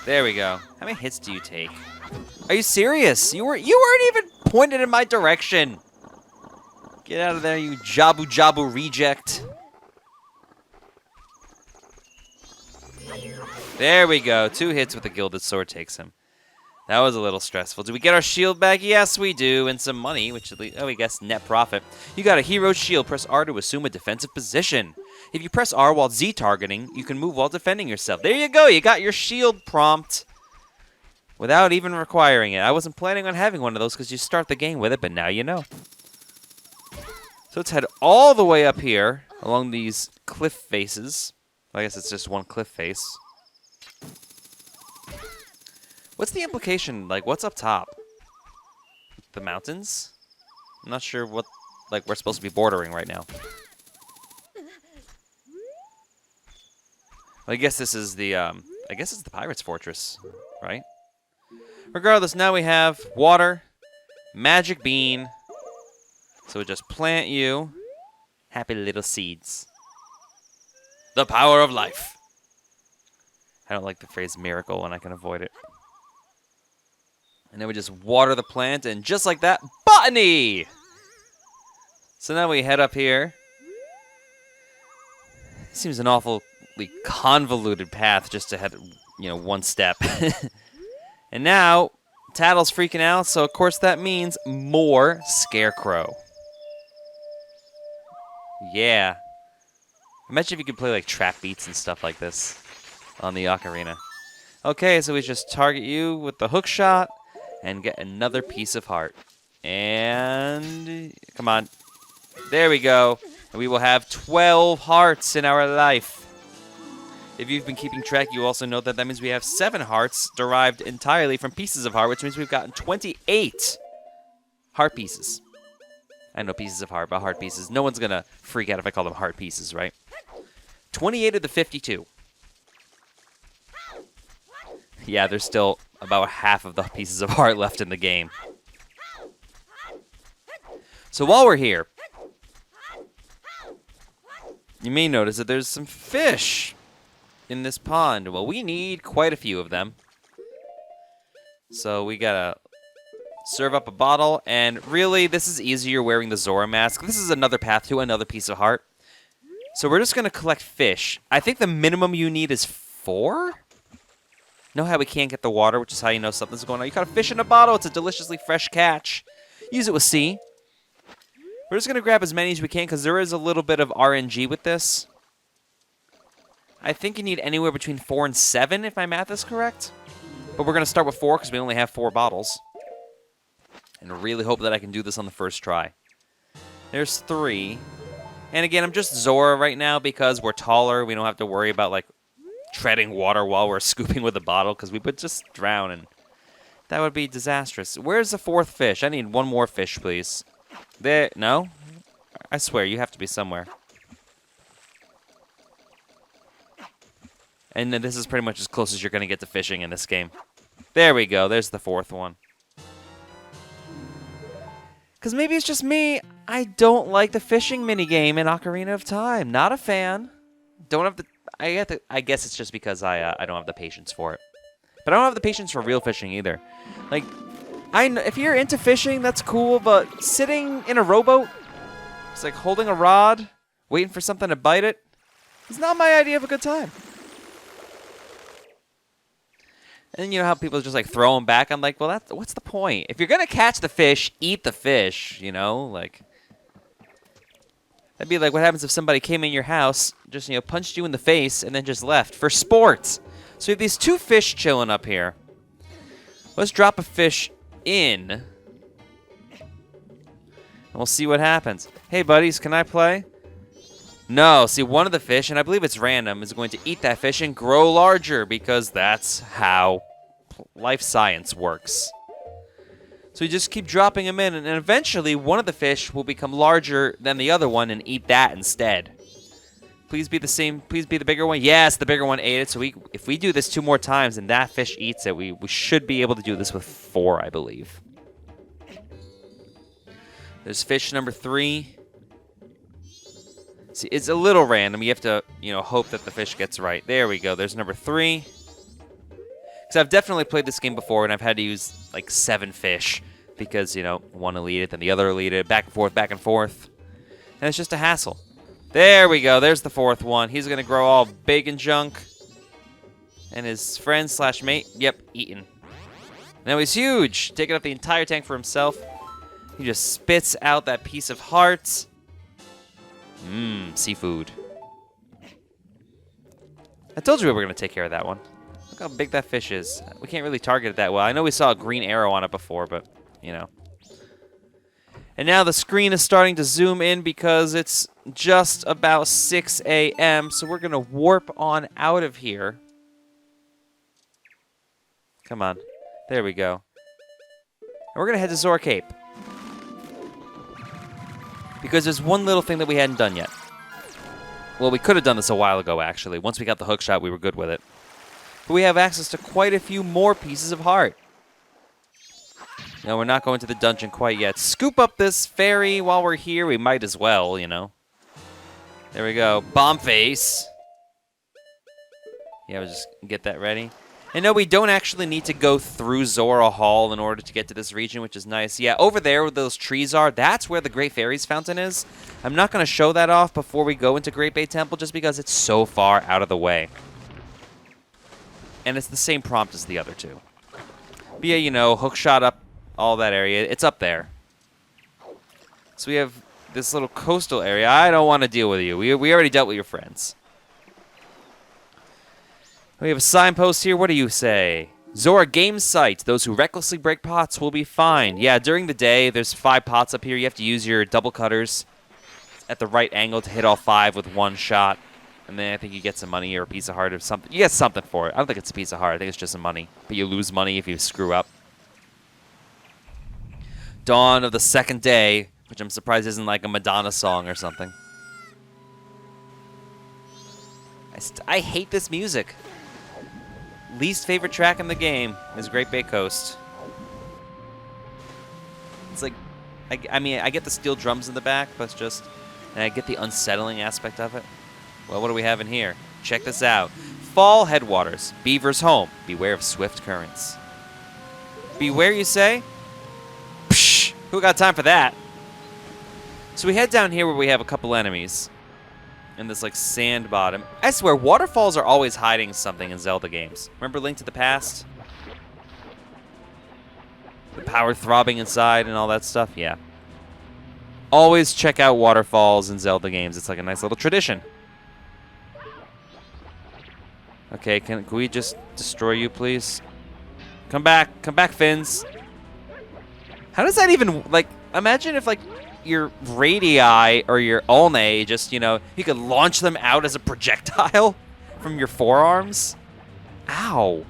There we go. How many hits do you take? Are you serious? You weren't even pointed in my direction. Get out of there, you Jabu reject. There we go. 2 hits with the Gilded Sword takes him. That was a little stressful. Do we get our shield back? Yes, we do. And some money, which at least, oh, I guess net profit. You got a hero shield. Press R to assume a defensive position. If you press R while Z targeting, you can move while defending yourself. There you go. You got your shield prompt without even requiring it. I wasn't planning on having one of those because you start the game with it, but now you know. So let's head all the way up here along these cliff faces. I guess it's just one cliff face. What's the implication? Like, what's up top? The mountains? I'm not sure what, like, we're supposed to be bordering right now. Well, I guess this is the, I guess it's the Pirate's Fortress, right? Regardless, now we have water, magic bean. So we just plant you. Happy little seeds. The power of life. I don't like the phrase miracle when I can avoid it. And then we just water the plant, and just like that, botany! So now we head up here. Seems an awfully convoluted path just to head, you know, one step. And now, Tattle's freaking out, so of course that means more Scarecrow. Yeah. Imagine if you could play like trap beats and stuff like this on the ocarina. Okay, so we just target you with the hook shot and get another piece of heart. And come on. There we go. And we will have 12 hearts in our life. If you've been keeping track, you also know that that means we have 7 hearts derived entirely from pieces of heart, which means we've gotten 28 heart pieces. I know pieces of heart, but heart pieces. No one's going to freak out if I call them heart pieces, right? 28 of the 52. Yeah, there's still about half of the pieces of heart left in the game. So while we're here, you may notice that there's some fish in this pond. Well, we need quite a few of them. So we gotta serve up a bottle, and really, this is easier wearing the Zora mask. This is another path to another piece of heart. So we're just gonna collect fish. I think the minimum you need is 4? Know how we can't get the water, which is how you know something's going on. You caught a fish in a bottle. It's a deliciously fresh catch. Use it with C. We're just going to grab as many as we can because there is a little bit of RNG with this. I think you need anywhere between 4 and 7, if my math is correct. But we're going to start with 4 because we only have 4 bottles. And really hope that I can do this on the first try. There's 3. And again, I'm just Zora right now because we're taller. We don't have to worry about, like, treading water while we're scooping with a bottle because we would just drown, and that would be disastrous. Where's the 4th fish? I need 1 more fish, please. There, no? I swear, you have to be somewhere. And then this is pretty much as close as you're going to get to fishing in this game. There we go. There's the 4th one. Because maybe it's just me. I don't like the fishing minigame in Ocarina of Time. Not a fan. Don't have the... I guess it's just because I don't have the patience for it. But I don't have the patience for real fishing either. Like, if you're into fishing, that's cool, but sitting in a rowboat, it's like holding a rod, waiting for something to bite it, it's not my idea of a good time. And you know how people just like throw them back? I'm like, well, what's the point? If you're going to catch the fish, eat the fish, you know? Like, that'd be like what happens if somebody came in your house, just, you know, punched you in the face, and then just left for sports. So we have these 2 fish chilling up here. Let's drop a fish in, and we'll see what happens. Hey, buddies, can I play? No. See, one of the fish, and I believe it's random, is going to eat that fish and grow larger because that's how life science works. So you just keep dropping them in, and eventually one of the fish will become larger than the other one and eat that instead. Please be the same. Please be the bigger one. Yes, the bigger one ate it. So if we do this 2 more times and that fish eats it, we should be able to do this with 4, I believe. There's fish number 3. See, it's a little random. You have to, you know, hope that the fish gets right. There we go. There's number 3. Because I've definitely played this game before, and I've had to use, like, 7 fish. Because, you know, one will eat it, then the other will eat it. Back and forth, back and forth. And it's just a hassle. There we go. There's the 4th one. He's going to grow all big and junk. And his friend slash mate, yep, eaten. Now he's huge. Taking up the entire tank for himself. He just spits out that piece of heart. Mmm, seafood. I told you we were going to take care of that one. Look how big that fish is. We can't really target it that well. I know we saw a green arrow on it before, but, you know. And now the screen is starting to zoom in because it's just about 6 a.m., so we're going to warp on out of here. Come on. There we go. And we're going to head to Zora Cape. Because there's one little thing that we hadn't done yet. Well, we could have done this a while ago, actually. Once we got the hook shot, we were good with it. But we have access to quite a few more pieces of heart. No, we're not going to the dungeon quite yet. Scoop up this fairy while we're here. We might as well, you know. There we go. Bomb face. Yeah, we'll just get that ready. And no, we don't actually need to go through Zora Hall in order to get to this region, which is nice. Yeah, over there where those trees are, that's where the Great Fairies Fountain is. I'm not going to show that off before we go into Great Bay Temple just because it's so far out of the way. And it's the same prompt as the other 2. But yeah, you know, hook shot up all that area. It's up there. So we have this little coastal area. I don't want to deal with you. We already dealt with your friends. We have a signpost here. What do you say? Zora Game Site. Those who recklessly break pots will be fined. Yeah, during the day, there's 5 pots up here. You have to use your double cutters at the right angle to hit all 5 with 1 shot. And then I think you get some money or a piece of heart or something. You get something for it. I don't think it's a piece of heart. I think it's just some money. But you lose money if you screw up. Dawn of the 2nd day, which I'm surprised isn't like a Madonna song or something. I hate this music. least favorite track in the game is Great Bay Coast. It's like, I mean, I get the steel drums in the back, but it's just, and I get the unsettling aspect of it. Well, what do we have in here? Check this out. Fall headwaters, Beaver's home. Beware of swift currents. Beware, you say? Psh, who got time for that? So we head down here where we have a couple enemies in this like sand bottom. I swear, waterfalls are always hiding something in Zelda games. Remember Link to the Past? The power throbbing inside and all that stuff? Yeah. Always check out waterfalls in Zelda games. It's like a nice little tradition. Okay, can we just destroy you, please? Come back, Fins. How does that even, like, imagine if, like, your radii or your ulnae just, you know, you could launch them out as a projectile from your forearms? Ow.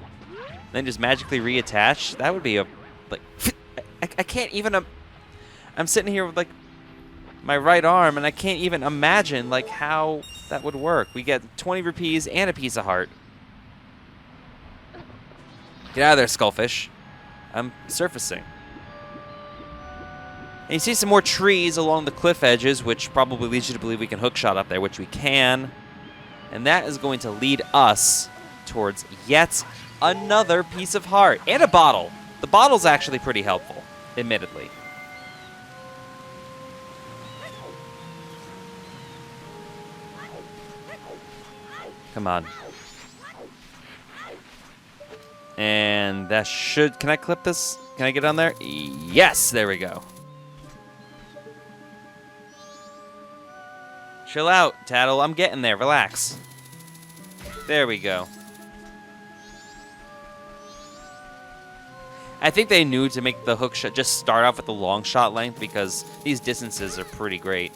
Then just magically reattach? That would be a, like, I can't even, I'm sitting here with, like, my right arm, and I can't even imagine, like, how that would work. We get 20 rupees and a piece of heart. Get out of there, Skullfish. I'm surfacing. And you see some more trees along the cliff edges, which probably leads you to believe we can hookshot up there, which we can. And that is going to lead us towards yet another piece of heart. And a bottle. The bottle's actually pretty helpful, admittedly. Come on. And that should... Can I clip this? Can I get on there? Yes! There we go. Chill out, Tattle. I'm getting there. Relax. There we go. I think they knew to make the hook shot, just start off with the long shot length, because these distances are pretty great.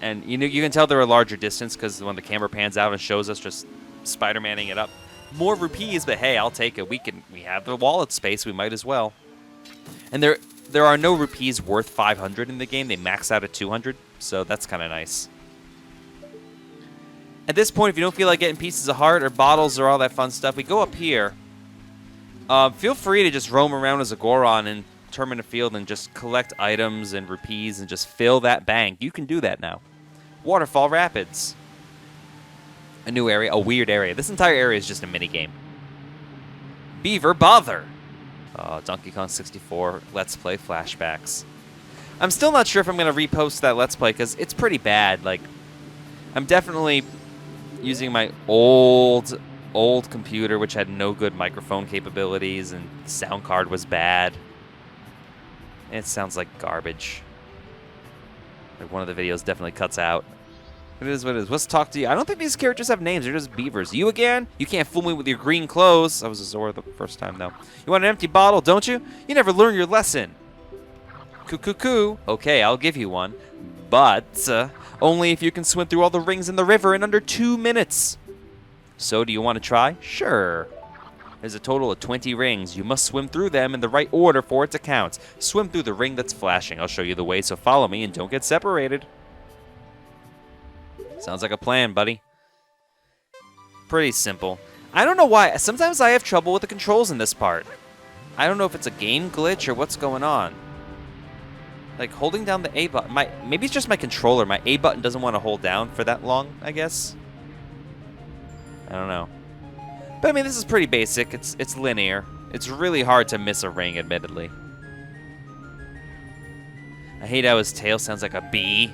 And you know, you can tell they're a larger distance because when the camera pans out and shows us just Spider-Manning it up. More rupees, but hey, I'll take it. We have the wallet space. We might as well. And there are no rupees worth 500 in the game. They max out at 200, so that's kind of nice. At this point, if you don't feel like getting pieces of heart or bottles or all that fun stuff, we go up here. Feel free to just roam around as a Goron and determine a field and just collect items and rupees and just fill that bank. You can do that now. Waterfall Rapids. A new area, a weird area. This entire area is just a minigame. Beaver Bother. Donkey Kong 64 Let's Play flashbacks. I'm still not sure if I'm going to repost that Let's Play because it's pretty bad. Like, I'm definitely using my old computer, which had no good microphone capabilities, and the sound card was bad. It sounds like garbage. Like one of the videos definitely cuts out. It is what it is. Let's talk to you. I don't think these characters have names. They're just beavers. You again? You can't fool me with your green clothes. I was a Zora the first time, though. You want an empty bottle, don't you? You never learn your lesson. Coo. Okay, I'll give you one. But only if you can swim through all the rings in the river in under 2 minutes. So, do you want to try? Sure. There's a total of 20 rings. You must swim through them in the right order for it to count. Swim through the ring that's flashing. I'll show you the way, so follow me and don't get separated. Sounds like a plan, buddy. Pretty simple. I don't know why. Sometimes I have trouble with the controls in this part. I don't know if it's a game glitch or what's going on. Like, holding down the A button. Maybe it's just my controller. My A button doesn't want to hold down for that long, I guess. I don't know. But, I mean, this is pretty basic. It's linear. It's really hard to miss a ring, admittedly. I hate how his tail sounds like a bee.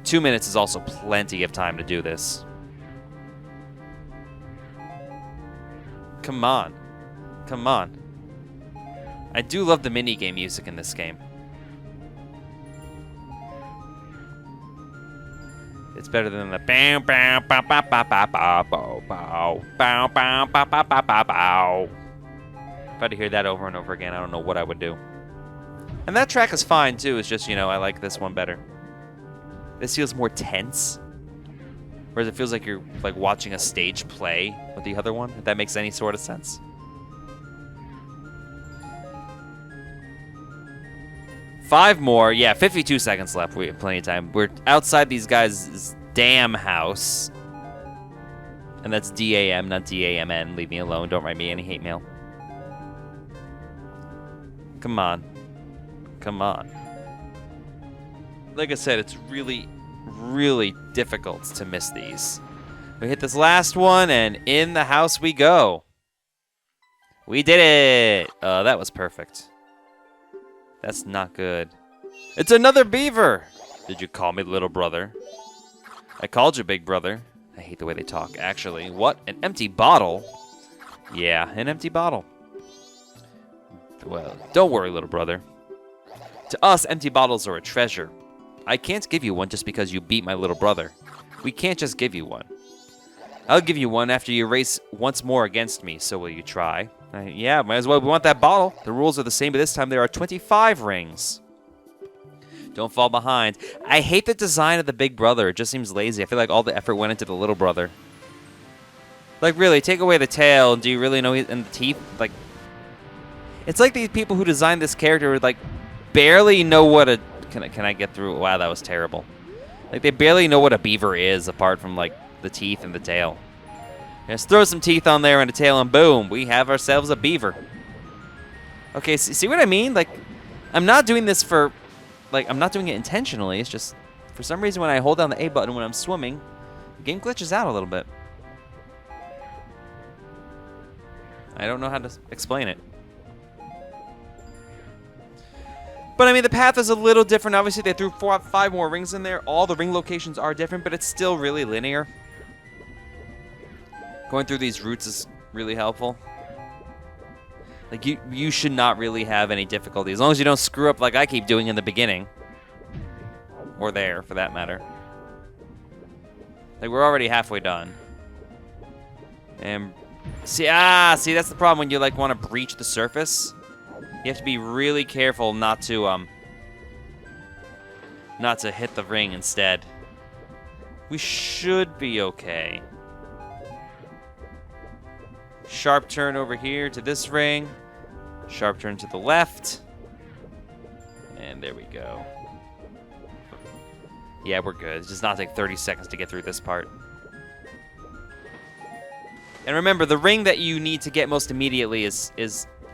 2 minutes is also plenty of time to do this. Come on. Come on. I do love the minigame music in this game. It's better than the bow bow bow bow bow bow bow bow bow bow bow bow bow bow bow. If I had to hear that over and over again, I don't know what I would do. And that track is fine too. It's just, you know, I like this one better. This feels more tense, whereas it feels like you're like watching a stage play with the other one. If that makes any sort of sense. Five more. Yeah, 52 seconds left. We have plenty of time. We're outside these guys' damn house. And that's D-A-M, not D-A-M-N. Leave me alone. Don't write me any hate mail. Come on. Come on. Like I said, it's really, really difficult to miss these. We hit this last one, and in the house we go. We did it! That was perfect. That's not good. It's another beaver! Did you call me little brother? I called you big brother. I hate the way they talk, actually. What? An empty bottle? Yeah, an empty bottle. Well, don't worry, little brother. To us, empty bottles are a treasure. I can't give you one just because you beat my little brother. We can't just give you one. I'll give you one after you race once more against me, so will you try? Yeah, might as well. We want that bottle. The rules are the same, but this time there are 25 rings. Don't fall behind. I hate the design of the big brother. It just seems lazy. I feel like all the effort went into the little brother. Like, really, take away the tail. Do you really know he's in the teeth? Like, it's like these people who designed this character, like, barely know what a... Can I get through? Wow, that was terrible. Like, they barely know what a beaver is, apart from, like, the teeth and the tail. Just throw some teeth on there and a tail, and boom, we have ourselves a beaver. Okay, see what I mean? Like, I'm not doing this for, like, I'm not doing it intentionally. It's just, for some reason, when I hold down the A button when I'm swimming, the game glitches out a little bit. I don't know how to explain it. But, I mean, the path is a little different. Obviously, they threw 5 more rings in there. All the ring locations are different, but it's still really linear. Going through these routes is really helpful. Like, you should not really have any difficulty, as long as you don't screw up like I keep doing in the beginning. Or there, for that matter. Like, we're already halfway done. And, see, that's the problem when you, like, want to breach the surface. You have to be really careful not to hit the ring instead. We should be okay. Sharp turn over here to this ring. Sharp turn to the left. And there we go. Yeah, we're good. It does not take 30 seconds to get through this part. And remember, the ring that you need to get most immediately is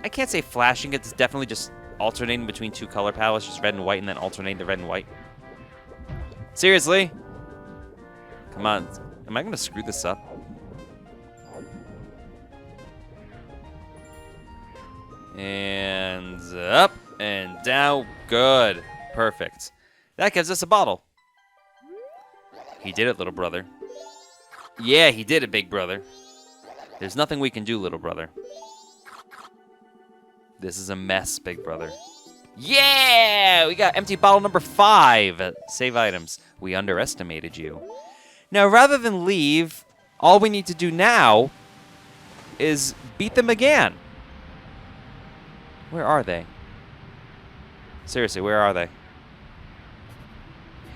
I can't say flashing. It's definitely just alternating between 2 color palettes, just red and white, and then alternating the red and white. Seriously? Come on. Am I going to screw this up? And up and down. Good. Perfect. That gives us a bottle. He did it, little brother. Yeah, he did it, big brother. There's nothing we can do, little brother. This is a mess, big brother. Yeah! We got empty bottle number 5. Save items. We underestimated you. Now, rather than leave, all we need to do now is beat them again. Where are they? Seriously, where are they?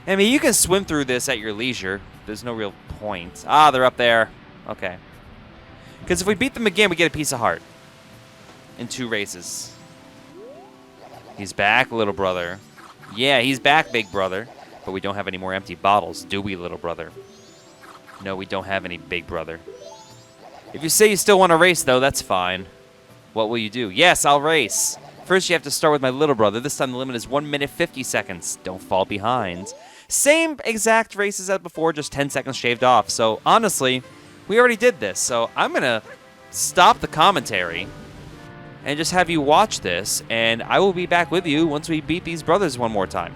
I mean, you can swim through this at your leisure. There's no real point. Ah, they're up there. Okay. Because if we beat them again, we get a piece of heart. In 2 races. He's back, little brother. Yeah, he's back, big brother. But we don't have any more empty bottles, do we, little brother? No, we don't have any, big brother. If you say you still want to race, though, that's fine. What will you do? Yes, I'll race. First, you have to start with my little brother. This time, the limit is 1 minute 50 seconds. Don't fall behind. Same exact races as before, just 10 seconds shaved off. So, honestly, we already did this. So, I'm going to stop the commentary and just have you watch this, and I will be back with you once we beat these brothers one more time.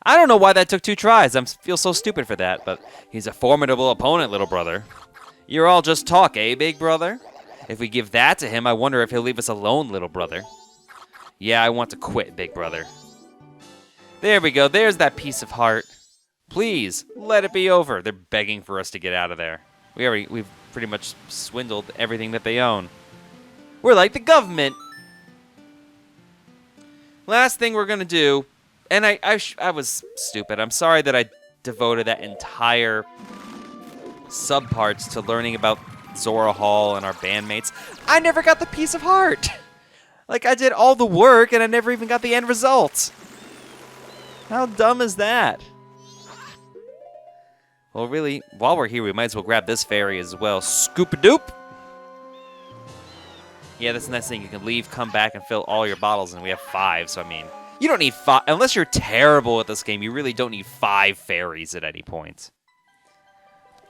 I don't know why that took 2 tries. I feel so stupid for that, but he's a formidable opponent, little brother. You're all just talk, eh, big brother? If we give that to him, I wonder if he'll leave us alone, little brother. Yeah, I want to quit, big brother. There we go. There's that piece of heart. Please, let it be over. They're begging for us to get out of there. We've pretty much swindled everything that they own. We're like the government. Last thing we're going to do, and I was stupid. I'm sorry that I devoted that entire subparts to learning about Zora Hall and our bandmates. I never got the piece of heart. Like, I did all the work, and I never even got the end result. How dumb is that? Well, really, while we're here, we might as well grab this fairy as well. Scoop-a-doop! Yeah, that's the nice thing. You can leave, come back, and fill all your bottles, and we have 5, so I mean... You don't need 5... Unless you're terrible at this game, you really don't need 5 fairies at any point.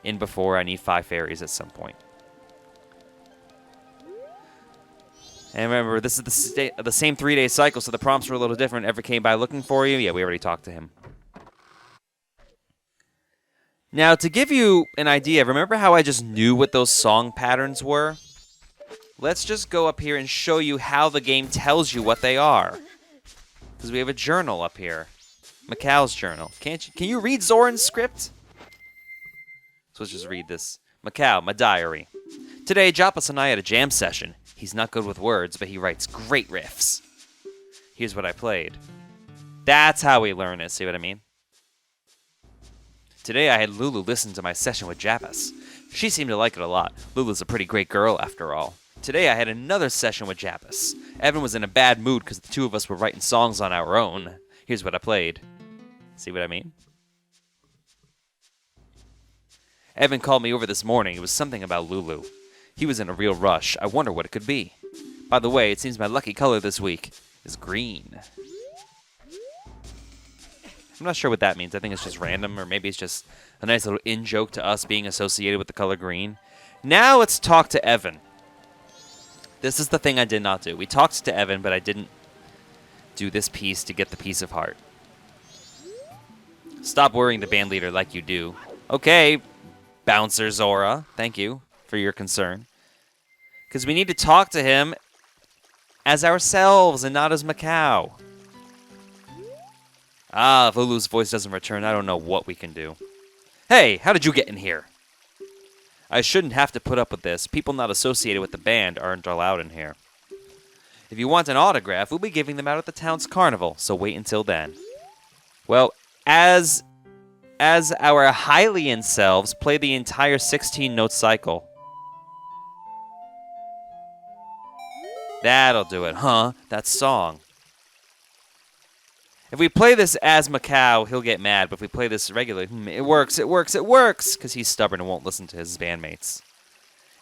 In before, I need 5 fairies at some point. And remember, this is the same 3-day cycle, so the prompts were a little different. Ever came by looking for you? Yeah, we already talked to him. Now, to give you an idea, remember how I just knew what those song patterns were? Let's just go up here and show you how the game tells you what they are. Because we have a journal up here. Macau's journal. Can you read Zoran's script? So let's just read this. Macau, my diary. Today, Japas and I had a jam session. He's not good with words, but he writes great riffs. Here's what I played. That's how we learn it, see what I mean? Today I had Lulu listen to my session with Japas. She seemed to like it a lot. Lulu's a pretty great girl, after all. Today I had another session with Japas. Evan was in a bad mood because the 2 of us were writing songs on our own. Here's what I played. See what I mean? Evan called me over this morning. It was something about Lulu. He was in a real rush. I wonder what it could be. By the way, it seems my lucky color this week is green. I'm not sure what that means. I think it's just random, or maybe it's just a nice little in-joke to us being associated with the color green. Now let's talk to Evan. This is the thing I did not do. We talked to Evan, but I didn't do this piece to get the piece of heart. Stop worrying the band leader like you do. Okay, Bouncer Zora. Thank you for your concern. Because we need to talk to him as ourselves and not as Macau. Ah, if Lulu's voice doesn't return, I don't know what we can do. Hey, how did you get in here? I shouldn't have to put up with this. People not associated with the band aren't allowed in here. If you want an autograph, we'll be giving them out at the town's carnival, so wait until then. Well, as our Hylian selves play the entire 16-note cycle. That'll do it, huh? That song. If we play this as Macau, he'll get mad, but if we play this regularly, it works, because he's stubborn and won't listen to his bandmates.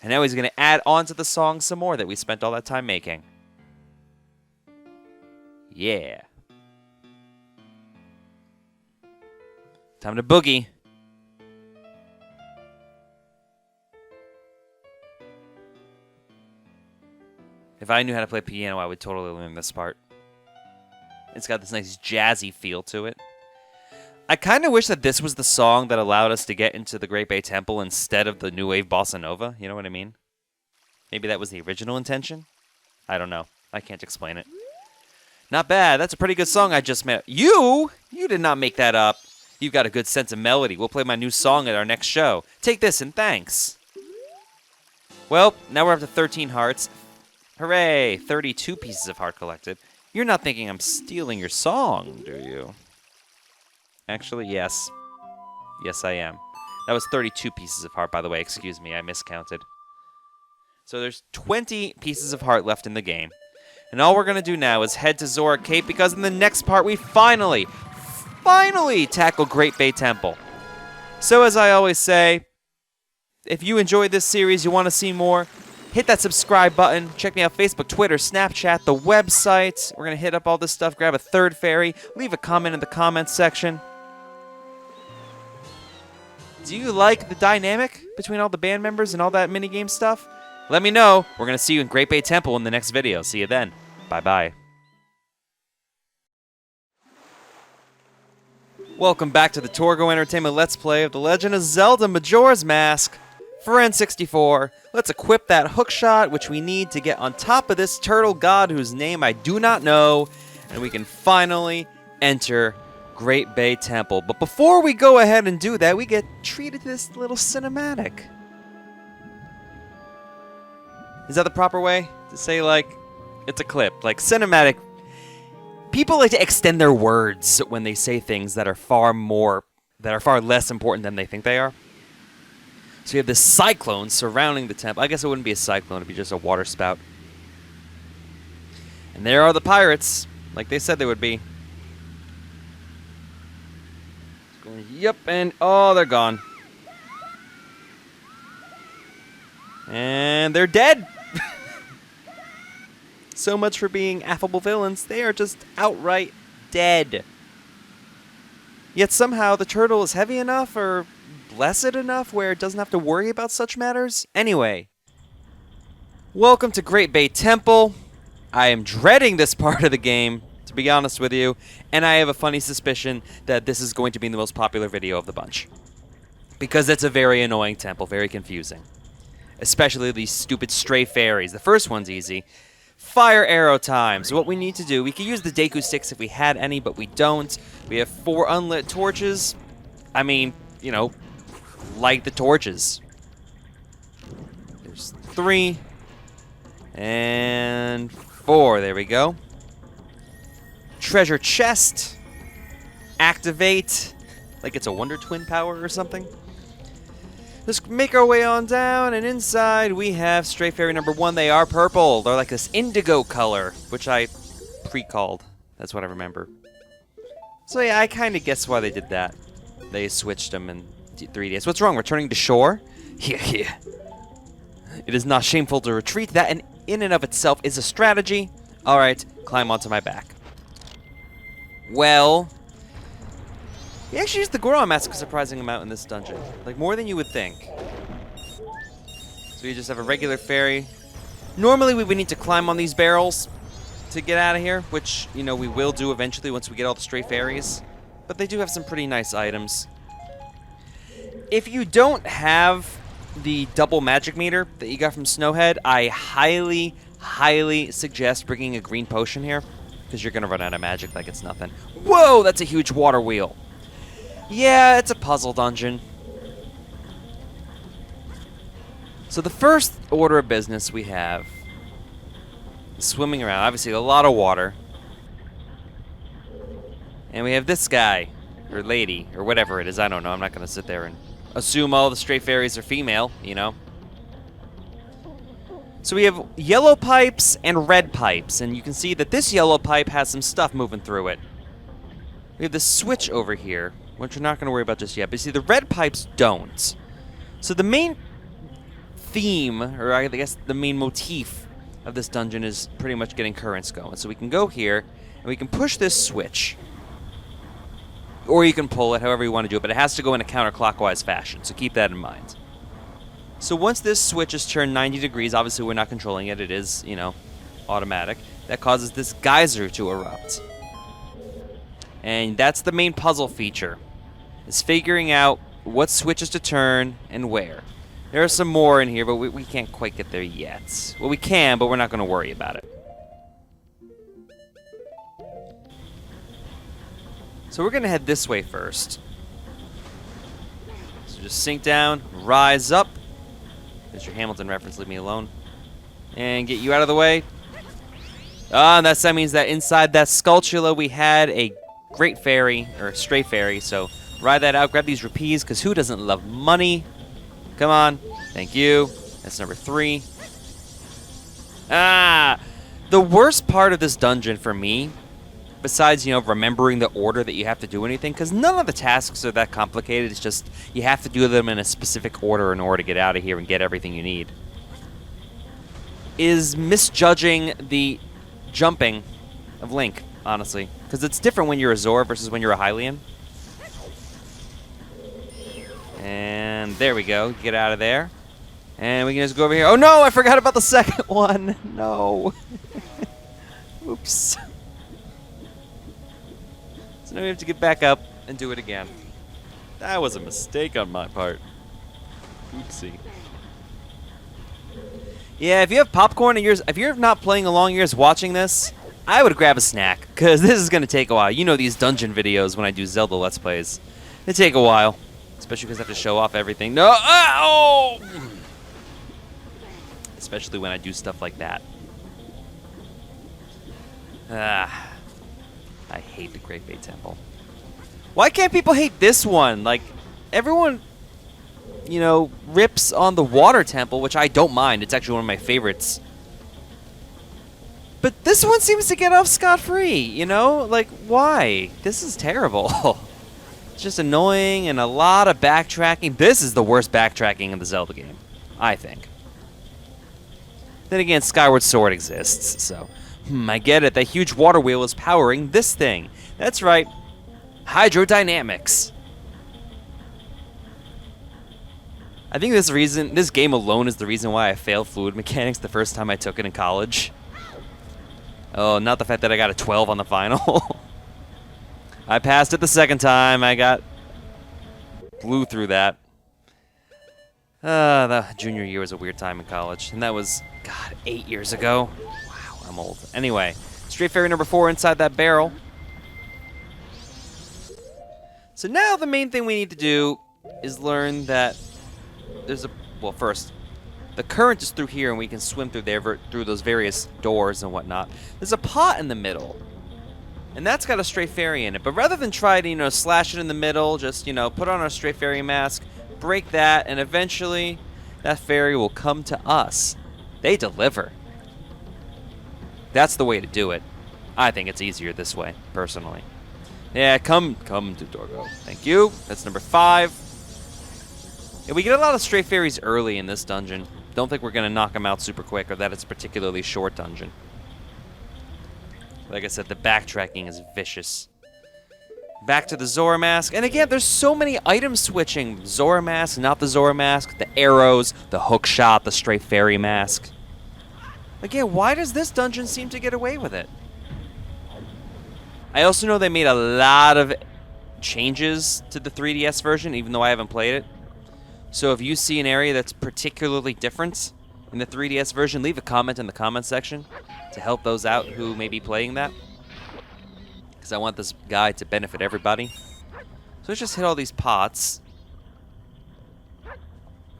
And now he's going to add on to the song some more that we spent all that time making. Yeah. Time to boogie. If I knew how to play piano, I would totally learn this part. It's got this nice jazzy feel to it. I kind of wish that this was the song that allowed us to get into the Great Bay Temple instead of the New Wave Bossa Nova. You know what I mean? Maybe that was the original intention? I don't know. I can't explain it. Not bad. That's a pretty good song I just made. You did not make that up. You've got a good sense of melody. We'll play my new song at our next show. Take this and thanks. Well, now we're up to 13 hearts. Hooray! 32 pieces of heart collected. You're not thinking I'm stealing your song, do you? Actually, yes. Yes, I am. That was 32 pieces of heart, by the way. Excuse me, I miscounted. So there's 20 pieces of heart left in the game. And all we're going to do now is head to Zora Cape, because in the next part we finally tackle Great Bay Temple. So as I always say, if you enjoyed this series, you want to see more, hit that subscribe button. Check me out Facebook, Twitter, Snapchat, the website. We're going to hit up all this stuff. Grab a third fairy. Leave a comment in the comments section. Do you like the dynamic between all the band members and all that minigame stuff? Let me know. We're going to see you in Great Bay Temple in the next video. See you then. Bye-bye. Welcome back to the Torgo Entertainment Let's Play of The Legend of Zelda Majora's Mask for N64. Let's equip that hookshot, which we need to get on top of this turtle god whose name I do not know, and we can finally enter Great Bay Temple. But before we go ahead and do that, we get treated to this little cinematic. Is that the proper way to say, like, it's a clip? Like, cinematic. People like to extend their words when they say things that are far less important than they think they are. So you have this cyclone surrounding the temple. I guess it wouldn't be a cyclone, it'd be just a water spout. And there are the pirates, like they said they would be. Yep, and oh, they're gone. And they're dead! So much for being affable villains. They are just outright dead. Yet somehow the turtle is heavy enough or blessed enough where it doesn't have to worry about such matters. Anyway, welcome to Great Bay Temple. I am dreading this part of the game, to be honest with you, and I have a funny suspicion that this is going to be the most popular video of the bunch. Because it's a very annoying temple, very confusing. Especially these stupid stray fairies. The first one's easy. Fire arrow time. So what we need to do, we could use the Deku sticks if we had any, but we don't. We have 4 unlit torches. I mean, you know, light the torches. There's 3. And 4. There we go. Treasure chest. Activate. Like it's a Wonder Twin power or something. Let's make our way on down, and inside we have Stray Fairy number 1. They are purple. They're like this indigo color, which I pre-called. That's what I remember. So yeah, I kind of guess why they did that. They switched them in 3DS. What's wrong? Returning to shore? Yeah. It is not shameful to retreat. That in and of itself is a strategy. All right, climb onto my back. Well, he actually used the Goron Mask a surprising amount in this dungeon. Like, more than you would think. So you just have a regular fairy. Normally, we would need to climb on these barrels to get out of here, which, you know, we will do eventually once we get all the stray fairies. But they do have some pretty nice items. If you don't have the double magic meter that you got from Snowhead, I highly, highly suggest bringing a green potion here, because you're going to run out of magic like it's nothing. Whoa, that's a huge water wheel. Yeah, it's a puzzle dungeon. So the first order of business we have is swimming around. Obviously, a lot of water. And we have this guy, or lady, or whatever it is. I don't know. I'm not going to sit there and assume all the stray fairies are female, you know. So we have yellow pipes and red pipes. And you can see that this yellow pipe has some stuff moving through it. We have this switch over here, which we're not going to worry about just yet. But you see, the red pipes don't. So the main theme, or I guess the main motif of this dungeon is pretty much getting currents going. So we can go here, and we can push this switch. Or you can pull it, however you want to do it. But it has to go in a counterclockwise fashion, so keep that in mind. So once this switch is turned 90 degrees, obviously we're not controlling it. It is, you know, automatic. That causes this geyser to erupt. And that's the main puzzle feature, is figuring out what switches to turn and where. There are some more in here, but we can't quite get there yet. Well, we can, but we're not going to worry about it. So we're going to head this way first. So just sink down, rise up. There's your Hamilton reference, leave me alone. And get you out of the way. And that means that inside that Skulltula we had a Great Fairy, or Stray Fairy, so ride that out, grab these rupees, because who doesn't love money? Come on. Thank you. That's number 3. The worst part of this dungeon for me, besides, you know, remembering the order that you have to do anything, because none of the tasks are that complicated, it's just you have to do them in a specific order in order to get out of here and get everything you need, is misjudging the jumping of Link, honestly. Because it's different when you're a Zora versus when you're a Hylian. And there we go. Get out of there. And we can just go over here. Oh no, I forgot about the second one. No. Oops. So now we have to get back up. and do it again. That was a mistake on my part. Oopsie. Yeah, if you have popcorn and if you're not playing along, you're just watching this, I would grab a snack, because this is going to take a while. You know these dungeon videos when I do Zelda Let's Plays. They take a while, especially because I have to show off everything. No! Oh! Especially when I do stuff like that. Ah, I hate the Great Bay Temple. Why can't people hate this one? Like, everyone, you know, rips on the Water Temple, which I don't mind. It's actually one of my favorites. But this one seems to get off scot-free, you know? Like, why? This is terrible. It's just annoying and a lot of backtracking. This is the worst backtracking in the Zelda game, I think. Then again, Skyward Sword exists, so... I get it. That huge water wheel is powering this thing. That's right. Hydrodynamics. I think this game alone is the reason why I failed fluid mechanics the first time I took it in college. Oh, not the fact that I got a 12 on the final. I passed it the second time. Blew through that. The junior year was a weird time in college. And that was, God, 8 years ago. Wow, I'm old. Anyway, Straight Fairy number 4 inside that barrel. So now the main thing we need to do is learn that there's a... Well, first, the current is through here, and we can swim through there, through those various doors and whatnot. There's a pot in the middle, and that's got a Stray Fairy in it. But rather than try to, you know, slash it in the middle, just, you know, put on our Stray Fairy mask, break that, and eventually that fairy will come to us. They deliver. That's the way to do it. I think it's easier this way, personally. Yeah, come to Dorgo. Thank you. That's number 5. Yeah, we get a lot of Stray Fairies early in this dungeon. Don't think we're going to knock them out super quick or that it's a particularly short dungeon. Like I said, the backtracking is vicious. Back to the Zora mask. And again, there's so many item switching. Zora mask, not the Zora mask, the arrows, the hook shot, the Stray Fairy mask. Again, why does this dungeon seem to get away with it? I also know they made a lot of changes to the 3DS version, even though I haven't played it. So if you see an area that's particularly different in the 3DS version, leave a comment in the comment section to help those out who may be playing that. Because I want this guide to benefit everybody. So let's just hit all these pots.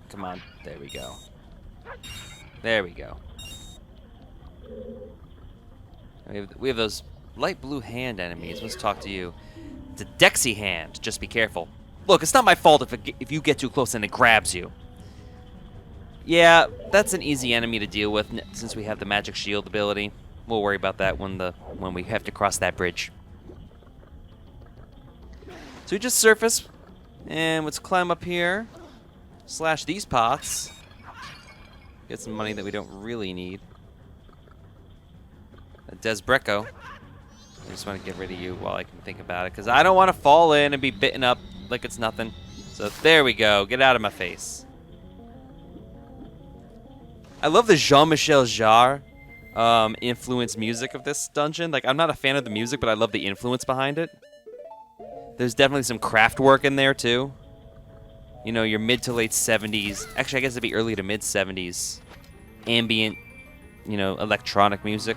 Come on. There we go. There we go. We have those light blue hand enemies. Let's talk to you. It's a Dexy hand. Just be careful. Look, it's not my fault if you get too close and it grabs you. Yeah, that's an easy enemy to deal with since we have the magic shield ability. We'll worry about that when we have to cross that bridge. So we just surface, and let's climb up here, slash these pots, get some money that we don't really need. A Desbreco. I just want to get rid of you while I can think about it, because I don't want to fall in and be bitten up like it's nothing. So there we go. Get out of my face. I love the Jean-Michel Jarre influenced music of this dungeon. Like, I'm not a fan of the music, but I love the influence behind it. There's definitely some craft work in there, too. You know, your mid to late 70s. Actually, I guess it'd be early to mid 70s. Ambient, you know, electronic music.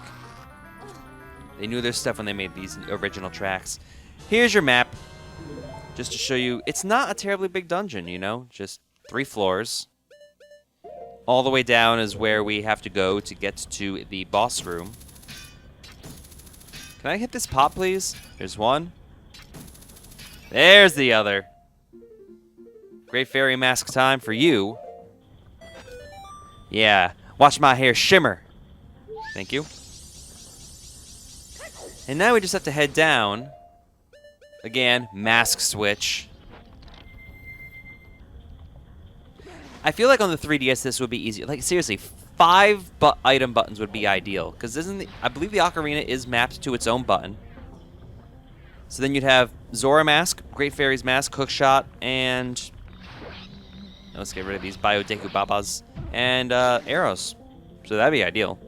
They knew their stuff when they made these original tracks. Here's your map. Just to show you, it's not a terribly big dungeon, you know? Just 3 floors. All the way down is where we have to go to get to the boss room. Can I hit this pot, please? There's one. There's the other. Great Fairy Mask time for you. Yeah, watch my hair shimmer. Thank you. And now we just have to head down. Again, mask switch. I feel like on the 3DS this would be easy. Like, seriously, 5 item buttons would be ideal. Because I believe the Ocarina is mapped to its own button. So then you'd have Zora Mask, Great Fairy's Mask, Hookshot, and... let's get rid of these Biodeku Babas. And arrows. So that'd be ideal.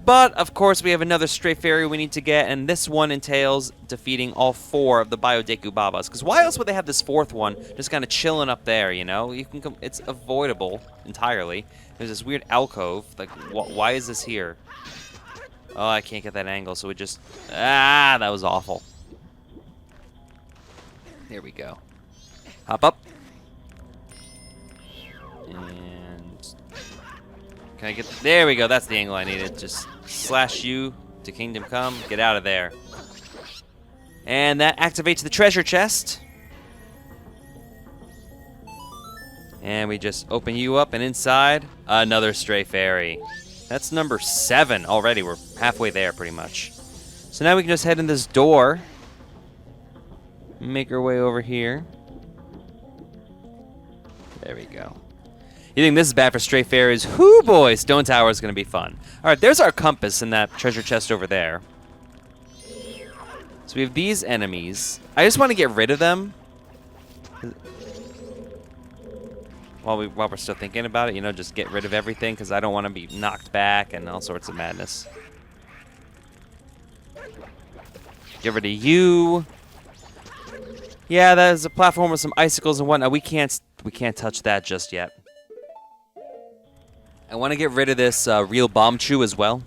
But, of course, we have another stray fairy we need to get, and this one entails defeating all 4 of the Biodeku Babas. Because why else would they have this 4th one just kind of chilling up there, you know? It's avoidable entirely. There's this weird alcove. Like, why is this here? Oh, I can't get that angle, so we just... Ah, that was awful. There we go. Hop up. And... Can I get... There we go, that's the angle I needed. Just slash you to Kingdom Come. Get out of there. And that activates the treasure chest. And we just open you up, and inside, another stray fairy. That's number 7 already. We're halfway there, pretty much. So now we can just head in this door. Make our way over here. There we go. You think this is bad for stray fairies? Whoo boy, Stone Tower is going to be fun. Alright, there's our compass in that treasure chest over there. So we have these enemies. I just want to get rid of them. While we're still thinking about it, you know, just get rid of everything, because I don't want to be knocked back and all sorts of madness. Get rid of you. Yeah, that is a platform with some icicles and whatnot. We can't touch that just yet. I want to get rid of this real bomb chew as well.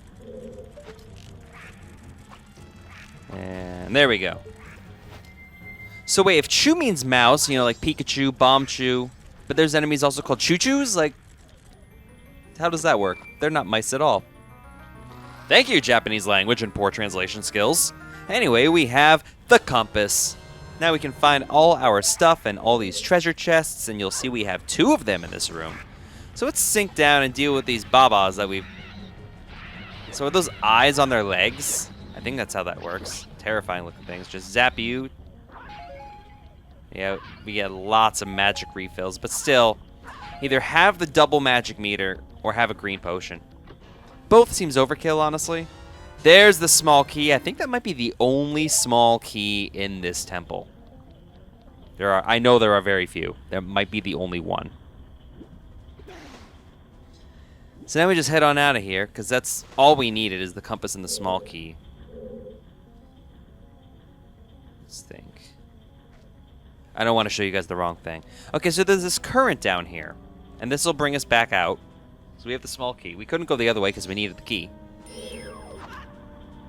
And there we go. So wait, if chew means mouse, you know, like Pikachu, bomb chew, but there's enemies also called choo-choos? Like, how does that work? They're not mice at all. Thank you, Japanese language and poor translation skills. Anyway, we have the compass. Now we can find all our stuff and all these treasure chests, and you'll see we have 2 of them in this room. So let's sink down and deal with these babas that we've... So are those eyes on their legs? I think that's how that works. Terrifying looking things. Just zap you. Yeah, we get lots of magic refills, but still, either have the double magic meter or have a green potion. Both seems overkill, honestly. There's the small key. I think that might be the only small key in this temple. I know there are very few. There might be the only one. So now we just head on out of here, because that's all we needed is the compass and the small key. Let's think. I don't want to show you guys the wrong thing. Okay, so there's this current down here, and this will bring us back out. So we have the small key. We couldn't go the other way because we needed the key.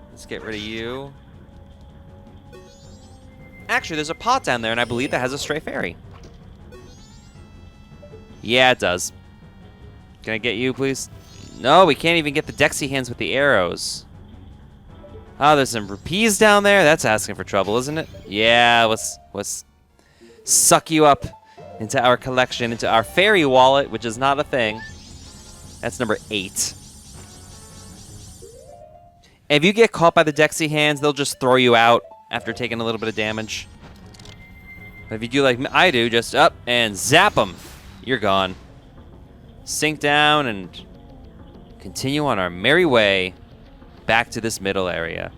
Let's get rid of you. Actually, there's a pot down there, and I believe that has a stray fairy. Yeah, it does. Can I get you, please? No, we can't even get the Dexy hands with the arrows. Oh, there's some rupees down there. That's asking for trouble, isn't it? Yeah, let's suck you up into our collection, into our fairy wallet, which is not a thing. That's number 8. If you get caught by the Dexy hands, they'll just throw you out after taking a little bit of damage. But if you do like I do, just up and zap them. You're gone. Sink down and continue on our merry way back to this middle area.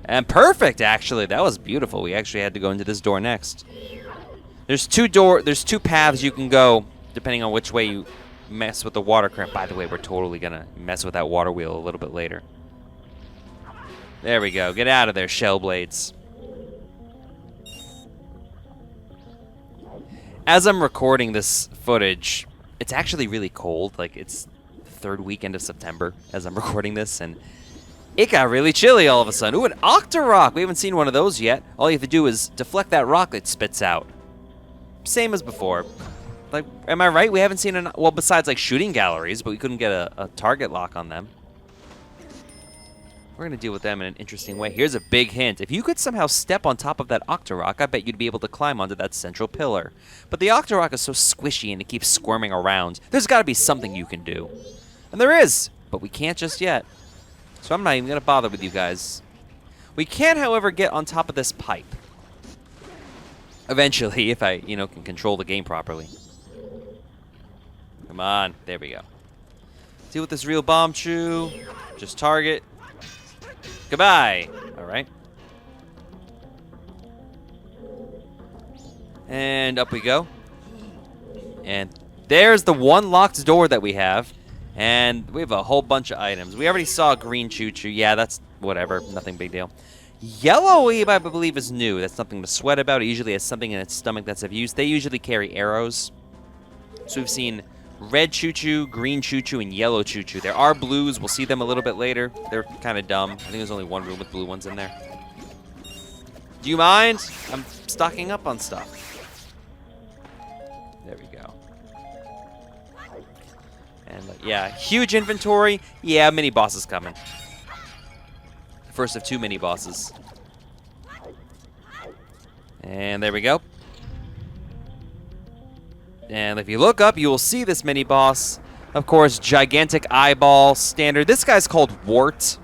And perfect, actually. That was beautiful. We actually had to go into this door next. There's two paths you can go, depending on which way you mess with the water current. By the way, we're totally gonna mess with that water wheel a little bit later. There we go. Get out of there, shell blades. As I'm recording this footage, it's actually really cold. Like, it's the 3rd weekend of September as I'm recording this, and it got really chilly all of a sudden. Ooh, an Octorok! We haven't seen one of those yet. All you have to do is deflect that rock it spits out. Same as before. Like, am I right? We haven't seen an... Well, besides, like, shooting galleries, but we couldn't get a target lock on them. We're going to deal with them in an interesting way. Here's a big hint. If you could somehow step on top of that Octorok, I bet you'd be able to climb onto that central pillar. But the Octorok is so squishy and it keeps squirming around. There's got to be something you can do. And there is, but we can't just yet. So I'm not even going to bother with you guys. We can, however, get on top of this pipe. Eventually, if I, can control the game properly. Come on. There we go. Deal with this real bomb chew. Just target. Goodbye. All right. And up we go. And there's the one locked door that we have. And we have a whole bunch of items. We already saw green choo-choo. Yeah, that's whatever. Nothing big deal. Yellow Weeb, I believe, is new. That's nothing to sweat about. It usually has something in its stomach that's of use. They usually carry arrows. So we've seen red choo-choo, green choo-choo, and yellow choo-choo. There are blues. We'll see them a little bit later. They're kind of dumb. I think there's only one room with blue ones in there. Do you mind? I'm stocking up on stuff. There we go. And yeah, huge inventory. Yeah, mini boss is coming. First of 2 mini bosses. And there we go. And if you look up, you will see this mini boss. Of course, gigantic eyeball standard. This guy's called Wart.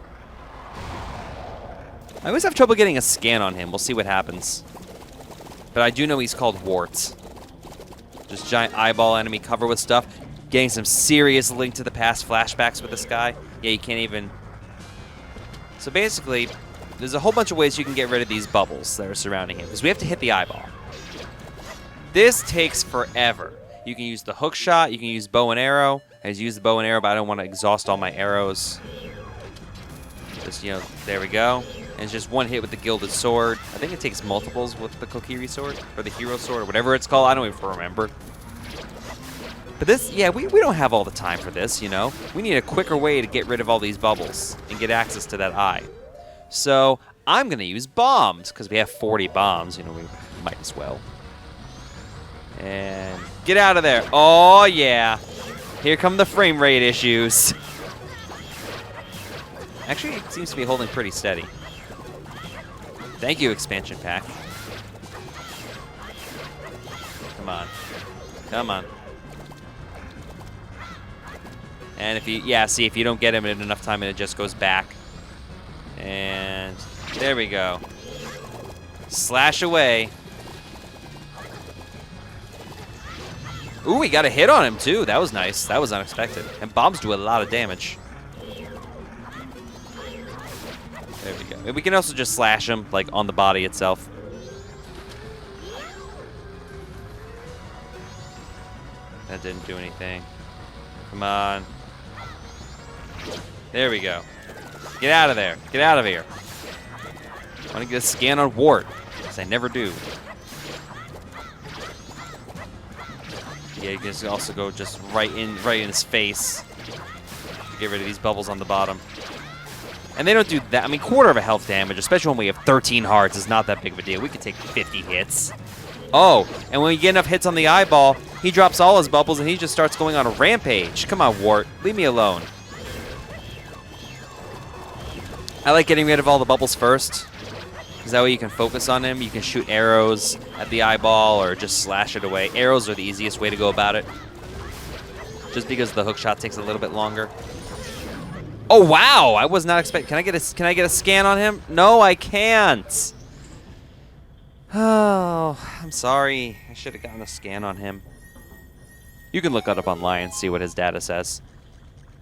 I always have trouble getting a scan on him. We'll see what happens. But I do know he's called Wart. Just giant eyeball enemy covered with stuff. Getting some serious Link to the Past flashbacks with this guy. Yeah, you can't even... So basically, there's a whole bunch of ways you can get rid of these bubbles that are surrounding him. Because we have to hit the eyeball. This takes forever. You can use the hook shot. You can use bow and arrow. I just use the bow and arrow, but I don't want to exhaust all my arrows. Just, you know, there we go. And it's just one hit with the Gilded Sword. I think it takes multiples with the Kokiri Sword, or the Hero Sword, or whatever it's called. I don't even remember. But this, yeah, we don't have all the time for this, you know. We need a quicker way to get rid of all these bubbles and get access to that eye. So I'm going to use bombs, because we have 40 bombs. You know, we might as well. And get out of there. Oh, yeah. Here come the frame rate issues. Actually, it seems to be holding pretty steady. Thank you, expansion pack. Come on. Come on. And if you, yeah, see, if you don't get him in enough time, and it just goes back. And there we go. Slash away. Ooh, we got a hit on him, too. That was nice. That was unexpected. And bombs do a lot of damage. There we go. And we can also just slash him, like, on the body itself. That didn't do anything. Come on. There we go. Get out of there. Get out of here. I want to get a scan on Wart, because I never do. Yeah, you can just also go just right in his face. Get rid of these bubbles on the bottom. And they don't do that. I mean, quarter of a health damage, especially when we have 13 hearts, is not that big of a deal. We could take 50 hits. Oh, and when we get enough hits on the eyeball, he drops all his bubbles and he just starts going on a rampage. Come on, Wart. Leave me alone. I like getting rid of all the bubbles first, because that way you can focus on him. You can shoot arrows at the eyeball or just slash it away. Arrows are the easiest way to go about it, just because the hook shot takes a little bit longer. Oh wow! I was not expecting. Can I get a scan on him? No, I can't. Oh, I'm sorry. I should have gotten a scan on him. You can look it up online and see what his data says.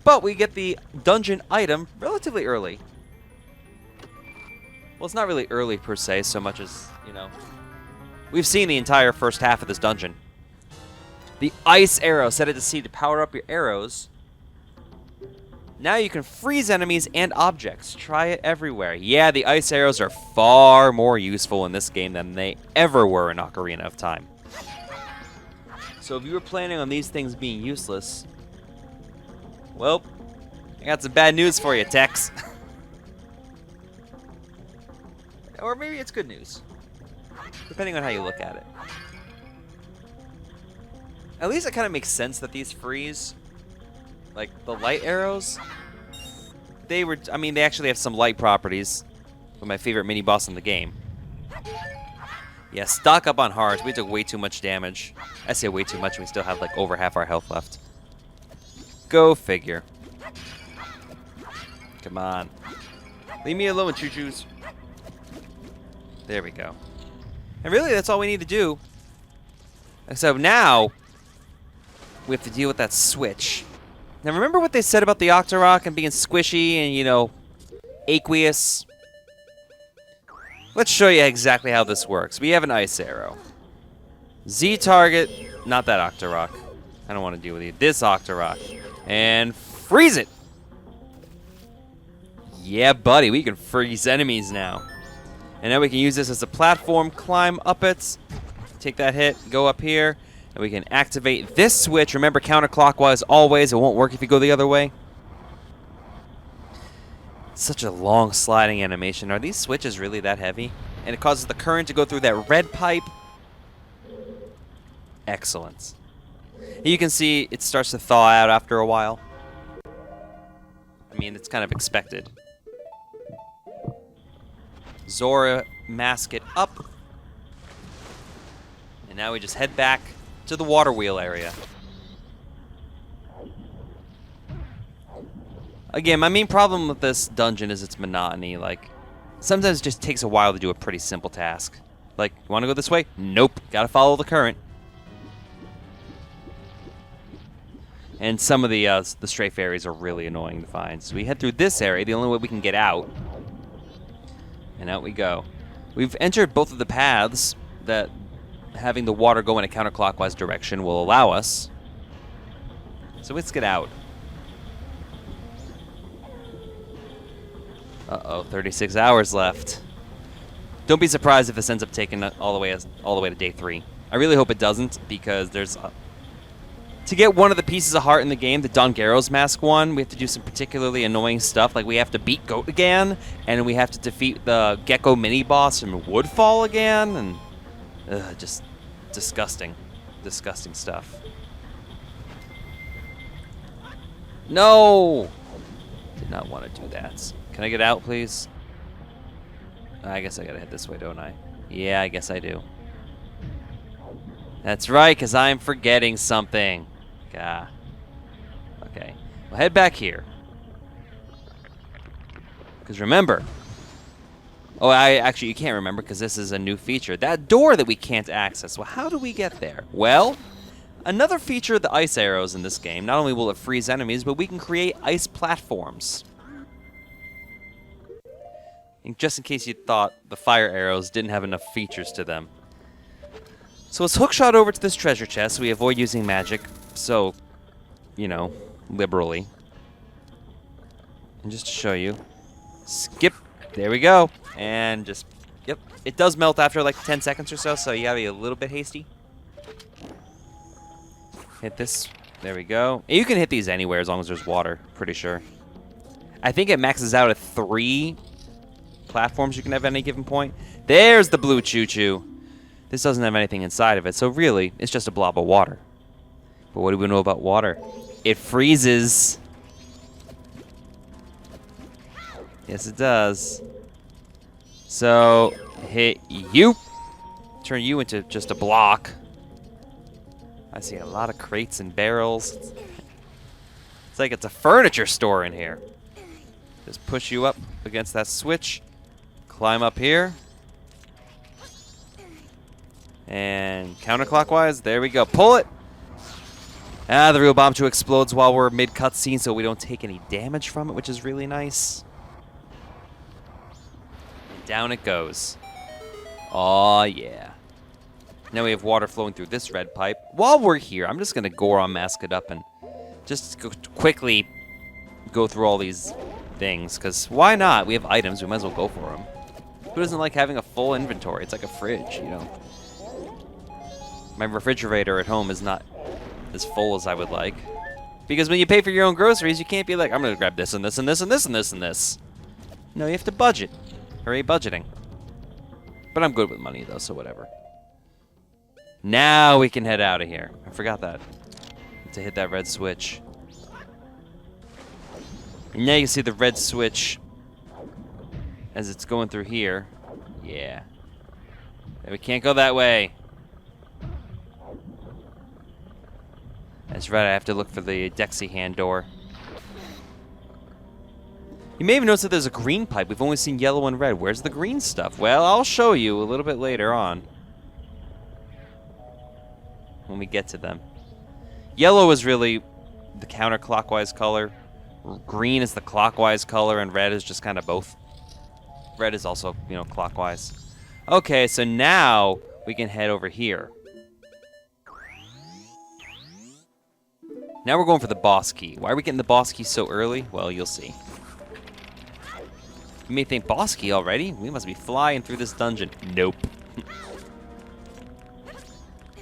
But we get the dungeon item relatively early. Well, it's not really early per se, so much as, you know, we've seen the entire first half of this dungeon. The ice arrow. Set it to C to power up your arrows. Now you can freeze enemies and objects. Try it everywhere. Yeah, the ice arrows are far more useful in this game than they ever were in Ocarina of Time. So if you were planning on these things being useless, well, I got some bad news for you, Tex. Or maybe it's good news, depending on how you look at it. At least it kind of makes sense that these freeze. Like, the light arrows, they actually have some light properties. With my favorite mini-boss in the game. Yeah, stock up on hearts. We took way too much damage. I say way too much, and we still have, like, over half our health left. Go figure. Come on. Leave me alone, choo-choos. There we go. And really, that's all we need to do. So now, we have to deal with that switch. Now, remember what they said about the Octorok and being squishy and, you know, aqueous? Let's show you exactly how this works. We have an ice arrow. Z target, not that Octorok. I don't want to deal with you. This Octorok. And Freeze it! Yeah, buddy, we can freeze enemies now. And now we can use this as a platform, climb up it, take that hit, go up here, and we can activate this switch. Remember, counterclockwise always. It won't work if you go the other way. Such a long sliding animation. Are these switches really that heavy? And it causes the current to go through that red pipe. Excellent. You can see it starts to thaw out after a while. I mean, it's kind of expected. Zora mask it up. And now we just head back to the water wheel area. Again, my main problem with this dungeon is its monotony. Like, sometimes it just takes a while to do a pretty simple task. Like, you want to go this way? Nope. Gotta follow the current. And some of the strafe areas are really annoying to find. So we head through this area, the only way we can get out. And out we go. We've entered both of the paths that having the water go in a counterclockwise direction will allow us. So let's get out. Uh-oh, 36 hours left. Don't be surprised if this ends up taking all the way to day 3. I really hope it doesn't, because there's to get one of the pieces of heart in the game, the Don Garros mask one, we have to do some particularly annoying stuff. Like, we have to beat Goat again, and we have to defeat the Gecko mini-boss from Woodfall again, and just disgusting. Disgusting stuff. No! Did not want to do that. Can I get out, please? I guess I gotta head this way, don't I? Yeah, I guess I do. That's right, because I'm forgetting something. Gah. Okay. We'll head back here. Because remember... Oh, actually, you can't remember because this is a new feature. That door that we can't access. Well, how do we get there? Well, another feature of the ice arrows in this game. Not only will it freeze enemies, but we can create ice platforms. And just in case you thought the fire arrows didn't have enough features to them. So let's hookshot over to this treasure chest so we avoid using magic. So, you know, liberally. And just to show you, skip. There we go. And just, yep. It does melt after like 10 seconds or so, so you gotta be a little bit hasty. Hit this. There we go. You can hit these anywhere as long as there's water, pretty sure. I think it maxes out at 3 platforms you can have at any given point. There's the blue choo-choo. This doesn't have anything inside of it, so really, it's just a blob of water. But what do we know about water? It freezes. Yes, it does. So, hit you. Turn you into just a block. I see a lot of crates and barrels. It's like it's a furniture store in here. Just push you up against that switch. Climb up here. And counterclockwise, there we go. Pull it! Ah, the real bomb 2 explodes while we're mid-cutscene, so we don't take any damage from it, which is really nice. And down it goes. Aw, yeah. Now we have water flowing through this red pipe. While we're here, I'm just going to Goron mask it up and just quickly go through all these things, because why not? We have items, we might as well go for them. Who doesn't like having a full inventory? It's like a fridge, you know. My refrigerator at home is not as full as I would like. Because when you pay for your own groceries, you can't be like, I'm going to grab this and this and this and this and this and this. No, you have to budget. Hooray, budgeting. But I'm good with money, though, so whatever. Now we can head out of here. I forgot that. To hit that red switch. And now you see the red switch as it's going through here. Yeah. And we can't go that way. That's right, I have to look for the Dexy hand door. You may have noticed that there's a green pipe. We've only seen yellow and red. Where's the green stuff? Well, I'll show you a little bit later on. When we get to them. Yellow is really the counterclockwise color. Green is the clockwise color, and red is just kind of both. Red is also, you know, clockwise. Okay, so now we can head over here. Now we're going for the boss key. Why are we getting the boss key so early? Well, you'll see. You may think, boss key already? We must be flying through this dungeon. Nope.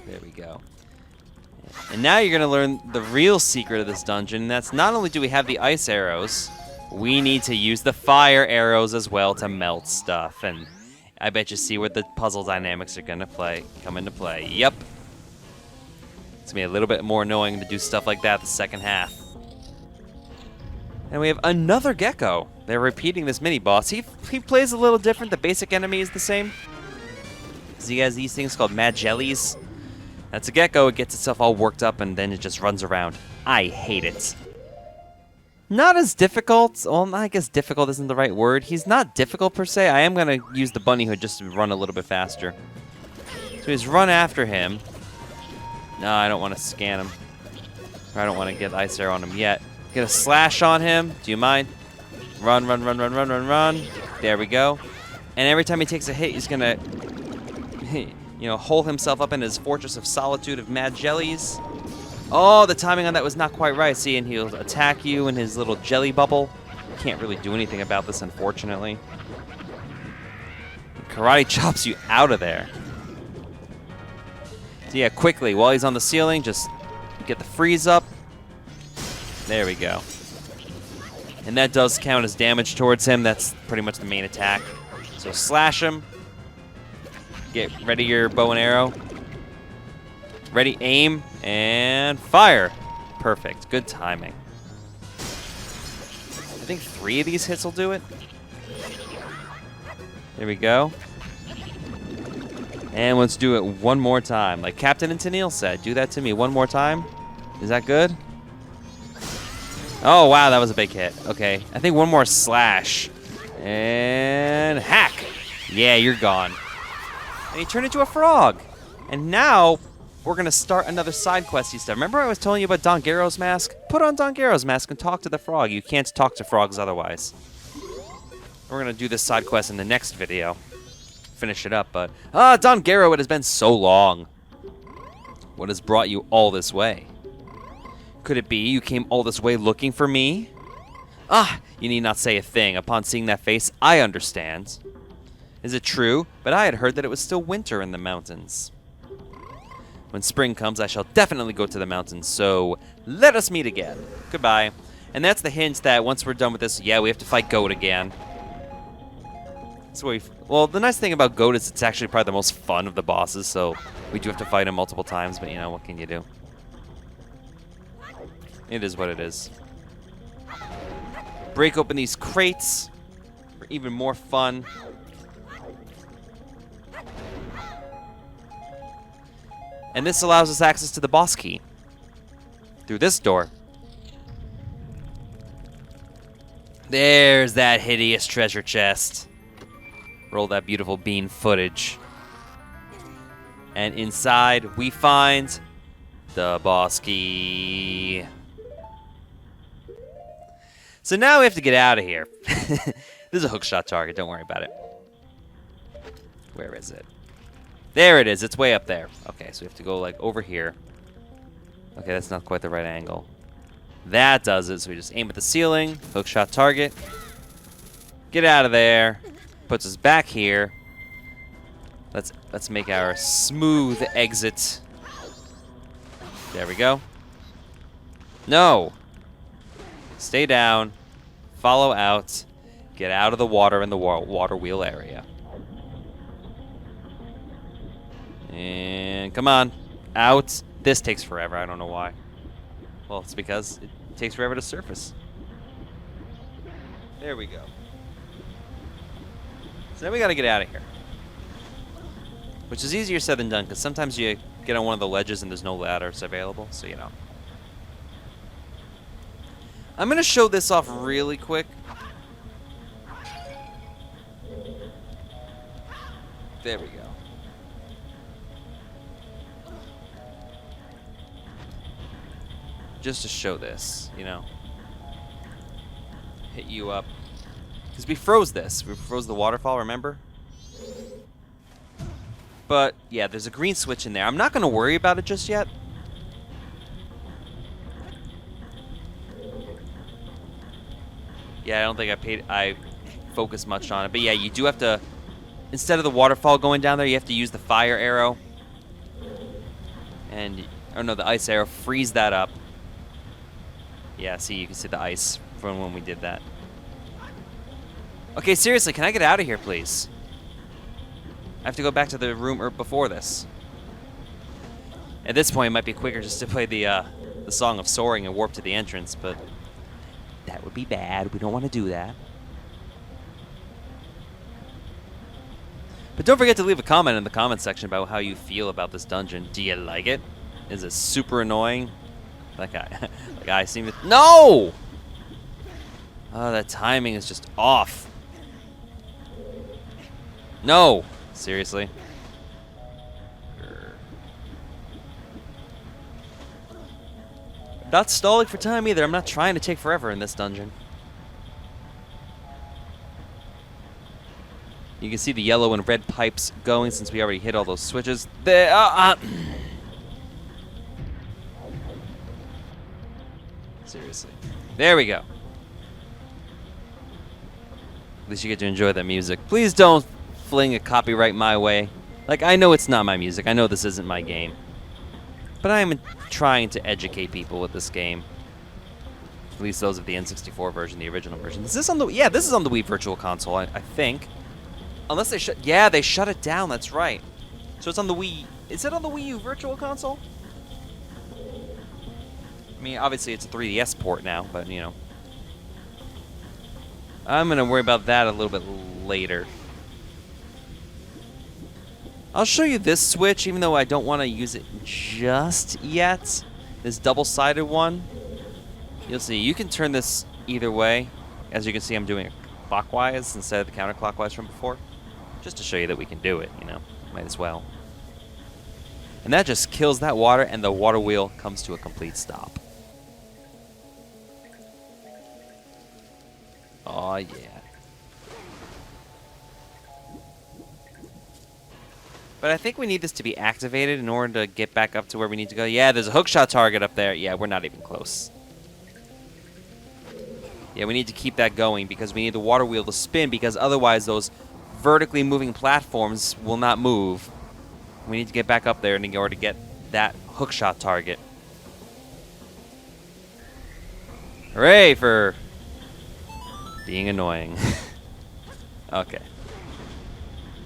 There we go. And now you're going to learn the real secret of this dungeon. And that's not only do we have the ice arrows, we need to use the fire arrows as well to melt stuff. And I bet you see where the puzzle dynamics are going to come into play. Yep. It's going to be a little bit more annoying to do stuff like that the second half. And we have another gecko. They're repeating this mini-boss. He plays a little different. The basic enemy is the same. So he has these things called mad jellies. That's a gecko. It gets itself all worked up, and then it just runs around. I hate it. Not as difficult. Well, I guess difficult isn't the right word. He's not difficult per se. I am going to use the bunny hood just to run a little bit faster. So he's run after him. No, I don't want to scan him. Or I don't want to get ice arrow on him yet. Get a slash on him. Do you mind? Run, run, run, run, run, run, run. There we go. And every time he takes a hit, he's going to, hole himself up in his fortress of solitude of mad jellies. Oh, the timing on that was not quite right. See, and he'll attack you in his little jelly bubble. Can't really do anything about this, unfortunately. Karate chops you out of there. So yeah, quickly, while he's on the ceiling, just get the freeze up. There we go. And that does count as damage towards him. That's pretty much the main attack. So slash him. Get ready your bow and arrow. Ready, aim, and fire. Perfect. Good timing. I think 3 of these hits will do it. There we go. And let's do it one more time. Like Captain and Tennille said, do that to me one more time. Is that good? Oh, wow, that was a big hit. Okay, I think one more slash. And hack. Yeah, you're gone. And he turned into a frog. And now we're going to start another side questy stuff. Remember I was telling you about Don Garrow's mask? Put on Don Garrow's mask and talk to the frog. You can't talk to frogs otherwise. We're going to do this side quest in the next video. Finish it up, but Don Garrow, it has been so long. What has brought you all this way? Could it be you came all this way looking for me? You need not say a thing. Upon seeing that face, I understand. Is it true? But I had heard that it was still winter in the mountains. When spring comes, I shall definitely go to the mountains, so let us meet again. Goodbye. And that's the hint that once we're done with this, yeah, we have to fight Goat again. Well, the nice thing about Goat is it's actually probably the most fun of the bosses, so we do have to fight him multiple times, but what can you do? It is what it is. Break open these crates for even more fun. And this allows us access to the boss key through this door. There's that hideous treasure chest. Roll that beautiful bean footage. And inside we find the boss key. So now we have to get out of here. This is a hookshot target, don't worry about it. Where is it? There it is, it's way up there. Okay, so we have to go like over here. Okay, that's not quite the right angle. That does it, so we just aim at the ceiling, hookshot target. Get out of there. Puts us back here. Let's make our smooth exit. There we go. No. Stay down. Follow out. Get out of the water in the water wheel area. And come on. Out. This takes forever. I don't know why. Well, it's because it takes forever to surface. There we go. So now we got to get out of here. Which is easier said than done, because sometimes you get on one of the ledges and there's no ladders available, so I'm going to show this off really quick. There we go. Just to show this, Hit you up. Because we froze this. We froze the waterfall, remember? But, yeah, there's a green switch in there. I'm not going to worry about it just yet. Yeah, I don't think I focused much on it. But yeah, you do have to, instead of the waterfall going down there, you have to use the fire arrow. And, oh no, the ice arrow, freeze that up. Yeah, see, you can see the ice from when we did that. Okay, seriously, can I get out of here, please? I have to go back to the room before this. At this point, it might be quicker just to play the Song of Soaring and warp to the entrance, but that would be bad. We don't want to do that. But don't forget to leave a comment in the comment section about how you feel about this dungeon. Do you like it? Is it super annoying? That guy seemed to... No! Oh, that timing is just off. No! Seriously? Not stalling for time either. I'm not trying to take forever in this dungeon. You can see the yellow and red pipes going since we already hit all those switches. Seriously. There we go. At least you get to enjoy that music. Please don't fling a copyright my way. Like, I know it's not my music. I know this isn't my game. But I am trying to educate people with this game. At least those of the N64 version, the original version. Is this on the... Yeah, this is on the Wii Virtual Console, I think. Unless they shut... Yeah, they shut it down. That's right. So it's on the Wii... Is it on the Wii U Virtual Console? I mean, obviously it's a 3DS port now, but, you know. I'm going to worry about that a little bit later. I'll show you this switch, even though I don't want to use it just yet. This double-sided one. You'll see. You can turn this either way. As you can see, I'm doing it clockwise instead of the counterclockwise from before. Just to show you that we can do it, you know. Might as well. And that just kills that water, and the water wheel comes to a complete stop. Oh yeah. But I think we need this to be activated in order to get back up to where we need to go. Yeah, there's a hookshot target up there. Yeah, we're not even close. Yeah, we need to keep that going because we need the water wheel to spin because otherwise those vertically moving platforms will not move. We need to get back up there in order to get that hookshot target. Hooray for being annoying. Okay.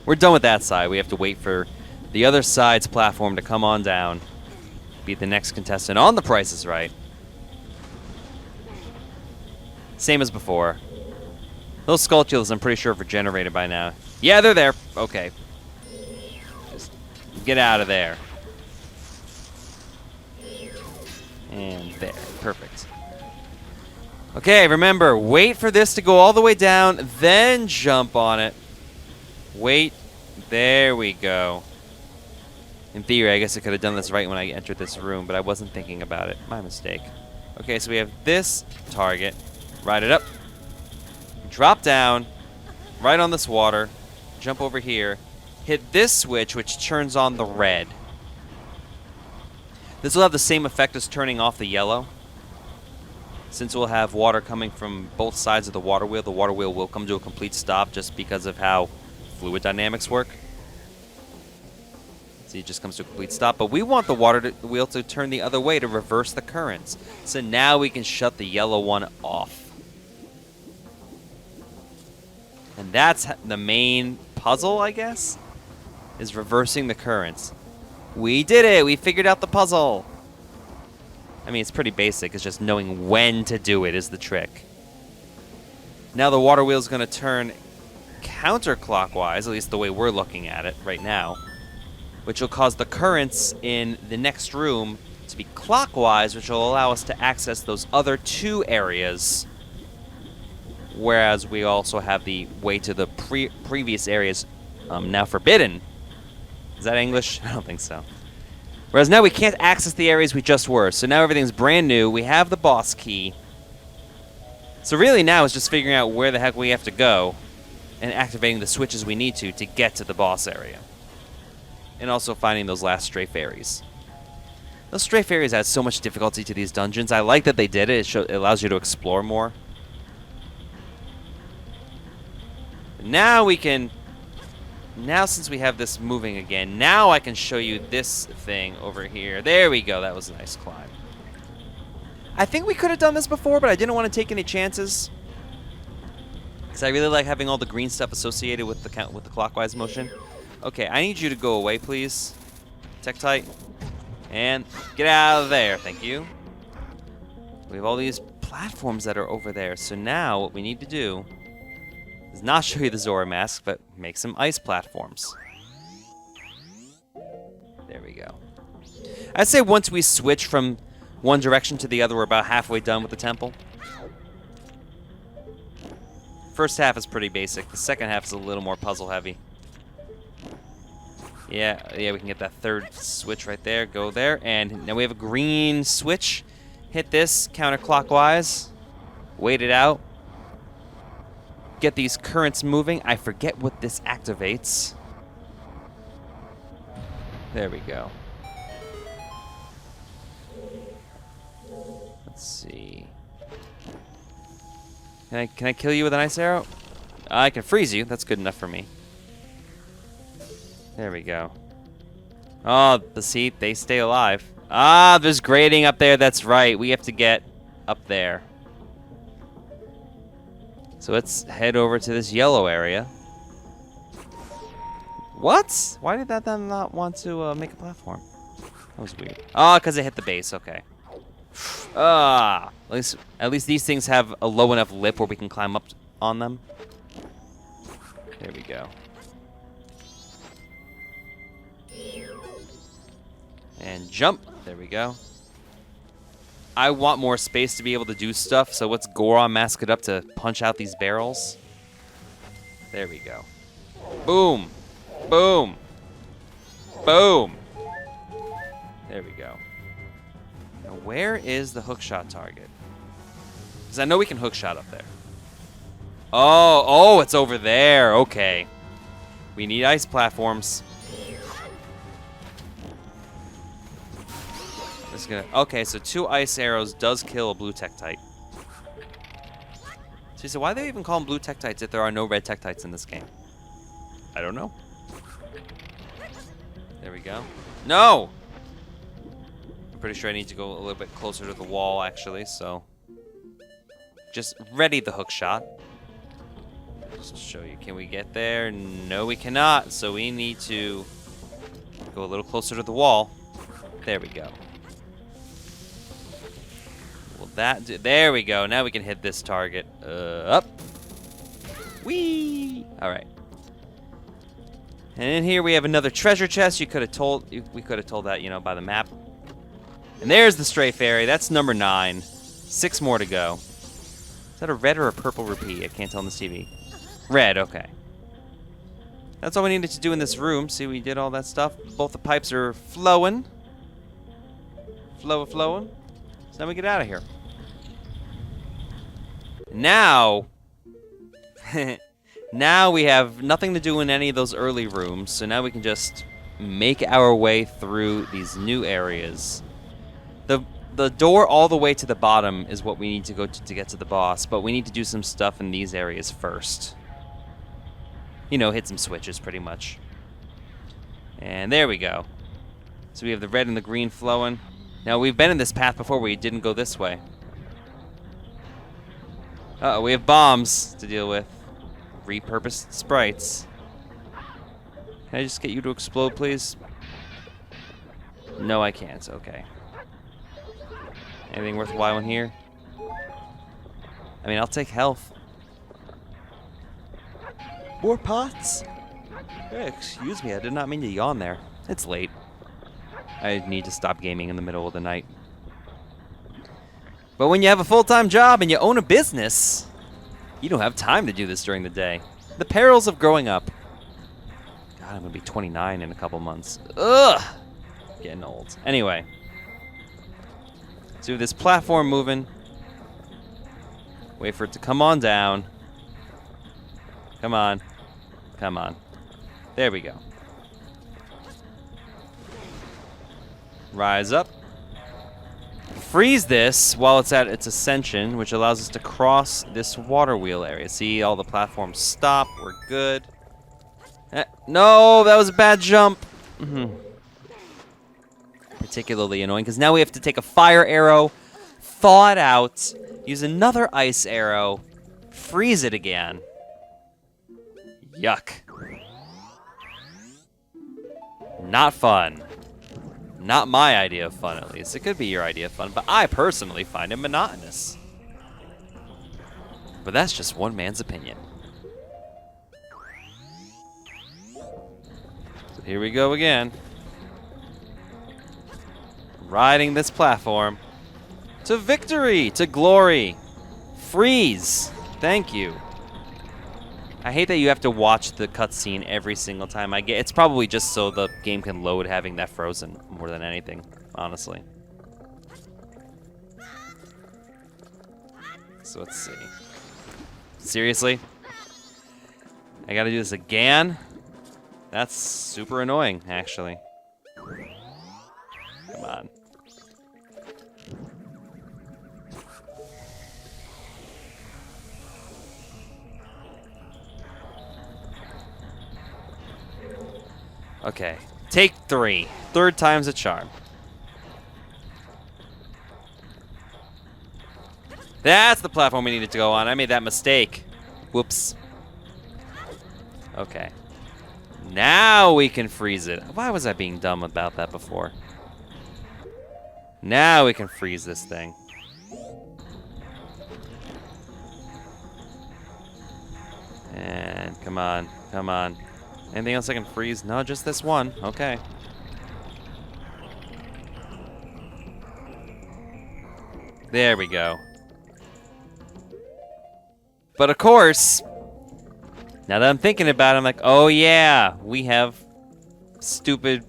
We're done with that side. We have to wait for the other side's platform to come on down. Be the next contestant on The Price is Right. Same as before. Those Skulltulas, I'm pretty sure, have regenerated by now. Yeah, they're there. Okay. Just get out of there. And there. Perfect. Okay, remember, wait for this to go all the way down, then jump on it. Wait. There we go. In theory, I guess I could have done this right when I entered this room, but I wasn't thinking about it. My mistake. Okay, so we have this target. Ride it up. Drop down. Right on this water. Jump over here. Hit this switch, which turns on the red. This will have the same effect as turning off the yellow. Since we'll have water coming from both sides of the water wheel will come to a complete stop just because of how fluid dynamics work. See, it just comes to a complete stop. But we want the wheel to turn the other way to reverse the currents. So now we can shut the yellow one off. And that's the main puzzle, I guess, is reversing the currents. We did it! We figured out the puzzle! I mean, it's pretty basic. It's just knowing when to do it is the trick. Now the water wheel is going to turn counterclockwise, at least the way we're looking at it right now, which will cause the currents in the next room to be clockwise, which will allow us to access those other two areas, whereas we also have the way to the previous areas now forbidden. Is that English? I don't think so. Whereas now we can't access the areas we just were, so now everything's brand new. We have the boss key. So really now it's just figuring out where the heck we have to go and activating the switches we need to get to the boss area. And also finding those last stray fairies. Those stray fairies add so much difficulty to these dungeons. I like that they did it. It allows you to explore more. Now we can... Now since we have this moving again, now I can show you this thing over here. There we go. That was a nice climb. I think we could have done this before, but I didn't want to take any chances. Because I really like having all the green stuff associated with the clockwise motion. Okay, I need you to go away, please. Tektite. And get out of there. Thank you. We have all these platforms that are over there. So now what we need to do is not show you the Zora mask, but make some ice platforms. There we go. I'd say once we switch from one direction to the other, we're about halfway done with the temple. First half is pretty basic. The second half is a little more puzzle heavy. Yeah, we can get that third switch right there. Go there, and now we have a green switch. Hit this counterclockwise. Wait it out. Get these currents moving. I forget what this activates. There we go. Let's see. Can I kill you with an ice arrow? I can freeze you. That's good enough for me. There we go. Oh, they stay alive. Ah, there's grading up there. That's right. We have to get up there. So let's head over to this yellow area. What? Why did that then not want to make a platform? That was weird. Oh, because it hit the base. Okay. At least these things have a low enough lip where we can climb up on them. There we go. And jump. There we go. I want more space to be able to do stuff, so let's Goron mask it up to punch out these barrels. There we go. Boom. Boom. Boom. There we go. Now where is the hookshot target? Because I know we can hookshot up there. Oh, it's over there. Okay. We need ice platforms. Okay, so 2 ice arrows does kill a blue Tektite. So why do they even call them blue Tektites if there are no red Tektites in this game? I don't know. There we go. No! I'm pretty sure I need to go a little bit closer to the wall, actually, so... Just ready the hook shot. Just to show you, can we get there? No, we cannot, so we need to go a little closer to the wall. There we go. There we go. Now we can hit this target. Up. Whee! Alright. And in here we have another treasure chest. We could have told that, by the map. And there's the stray fairy. That's number 9. 6 more to go. Is that a red or a purple rupee? I can't tell on this TV. Red, okay. That's all we needed to do in this room. See, we did all that stuff. Both the pipes are flowing. Flowing. So now we get out of here. Now, now we have nothing to do in any of those early rooms, so now we can just make our way through these new areas. The door all the way to the bottom is what we need to go to get to the boss, but we need to do some stuff in these areas first. Hit some switches pretty much. And there we go. So we have the red and the green flowing. Now, we've been in this path before where you didn't go this way. Uh-oh, we have bombs to deal with. Repurposed sprites. Can I just get you to explode, please? No, I can't. Okay. Anything worthwhile in here? I mean, I'll take health. More pots? Hey, excuse me, I did not mean to yawn there. It's late. I need to stop gaming in the middle of the night. But when you have a full-time job and you own a business, you don't have time to do this during the day. The perils of growing up. God, I'm going to be 29 in a couple months. Ugh! Getting old. Anyway. So this platform moving. Wait for it to come on down. Come on. Come on. There we go. freeze this while it's at its ascension, which allows us to cross this water wheel area. See, all the platforms stop. We're good. No, that was a bad jump. Particularly annoying, because now we have to take a fire arrow, thaw it out, use another ice arrow, freeze it again. Yuck. Not fun. Not my idea of fun, at least. It could be your idea of fun, but I personally find it monotonous. But that's just one man's opinion. So here we go again. Riding this platform. To victory! To glory! Freeze! Thank you. I hate that you have to watch the cutscene every single time I get. It's probably just so the game can load having that frozen more than anything, honestly. So let's see. Seriously? I gotta do this again? That's super annoying, actually. Come on. Okay, take 3. Third time's a charm. That's the platform we needed to go on. I made that mistake. Whoops. Okay. Now we can freeze it. Why was I being dumb about that before? Now we can freeze this thing. And come on, come on. Anything else I can freeze? No, just this one. Okay. There we go. But of course, now that I'm thinking about it, I'm like, oh yeah, we have stupid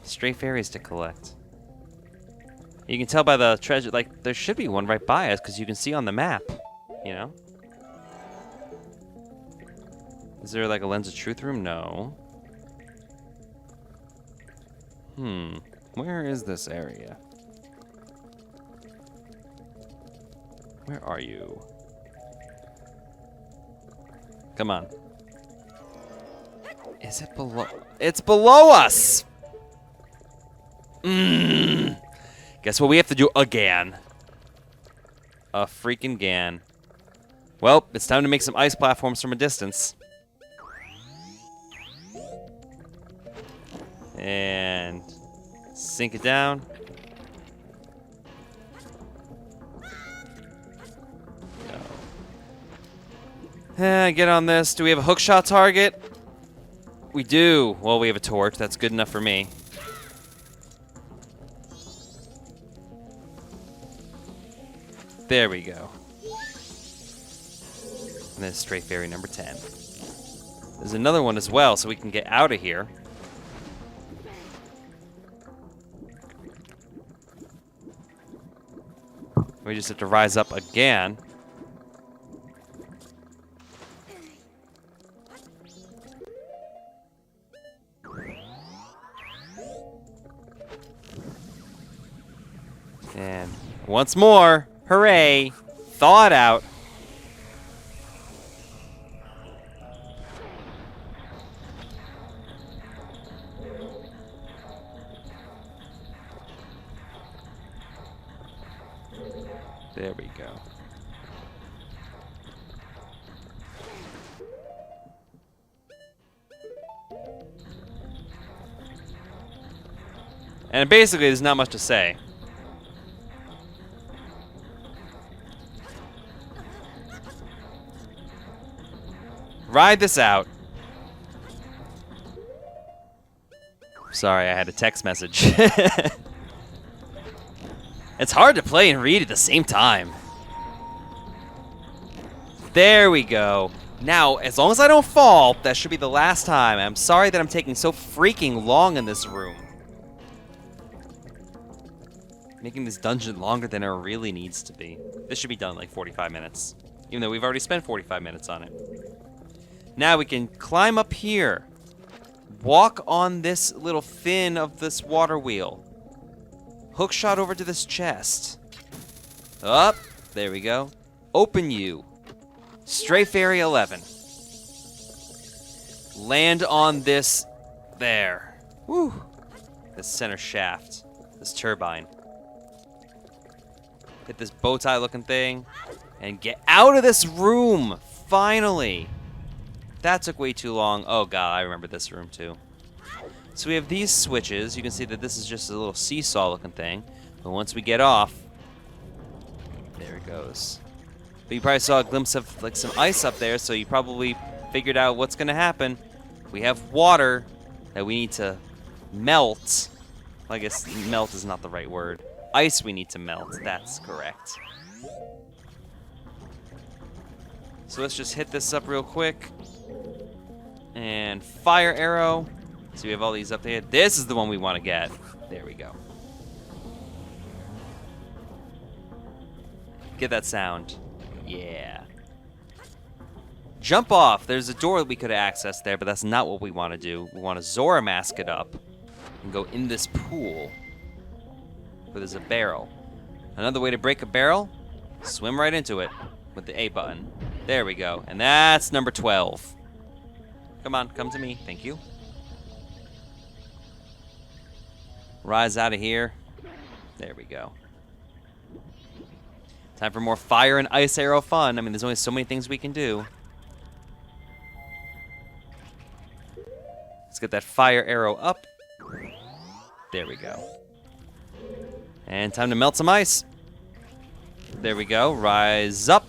stray fairies to collect. You can tell by the treasure, like, there should be one right by us because you can see on the map, you know? Is there like a Lens of Truth room? No. Where is this area? Where are you? Come on. Is it below? It's below us! Guess what we have to do again? A freaking GAN. Well, it's time to make some ice platforms from a distance. And sink it down. Get on this. Do we have a hookshot target? We do. Well, we have a torch. That's good enough for me. There we go. And then stray fairy number 10. There's another one as well, so we can get out of here. We just have to rise up again. And once more, hooray, thaw it out. There we go. And basically, there's not much to say. Ride this out. Sorry, I had a text message. It's hard to play and read at the same time. There we go. Now, as long as I don't fall, that should be the last time. I'm sorry that I'm taking so freaking long in this room. Making this dungeon longer than it really needs to be. This should be done in like 45 minutes. Even though we've already spent 45 minutes on it. Now we can climb up here. Walk on this little fin of this water wheel. Hook shot over to this chest. Up. There we go. Open you. Stray Fairy 11. Land on this there. Woo. This center shaft. This turbine. Hit this bow tie looking thing. And get out of this room. Finally. That took way too long. Oh god, I remember this room too. So we have these switches. You can see that this is just a little seesaw looking thing. But once we get off, there it goes. But you probably saw a glimpse of like some ice up there, so you probably figured out what's gonna happen. We have water that we need to melt. I guess melt is not the right word. Ice we need to melt, that's correct. So let's just hit this up real quick. And fire arrow. So we have all these up there. This is the one we want to get. There we go. Get that sound. Yeah. Jump off. There's a door that we could have accessed there, but that's not what we want to do. We want to Zora mask it up and go in this pool where there's a barrel. Another way to break a barrel, swim right into it with the A button. There we go. And that's number 12. Come on, come to me. Thank you. Rise out of here. There we go. Time for more fire and ice arrow fun. I mean, there's only so many things we can do. Let's get that fire arrow up. There we go. And time to melt some ice. There we go. Rise up.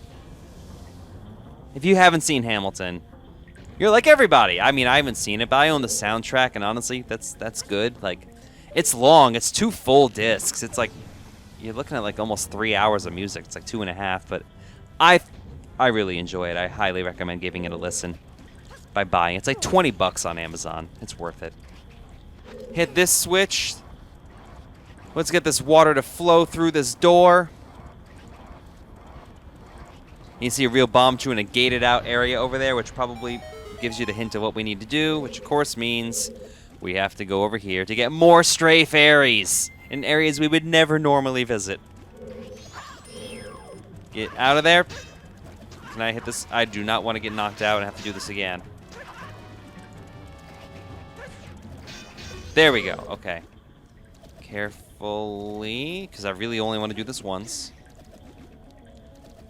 If you haven't seen Hamilton, you're like everybody. I mean, I haven't seen it, but I own the soundtrack, and honestly, that's good. Like, it's long. It's 2 full discs. It's like you're looking at like almost 3 hours of music. It's like 2.5, but I really enjoy it. I highly recommend giving it a listen by buying. It's like $20 on Amazon. It's worth it. Hit this switch. Let's get this water to flow through this door. You see a real bomb true in a gated out area over there, which probably gives you the hint of what we need to do, which of course means we have to go over here to get more stray fairies in areas we would never normally visit. Get out of there. Can I hit this? I do not want to get knocked out and have to do this again. There we go. Okay. Carefully, because I really only want to do this once.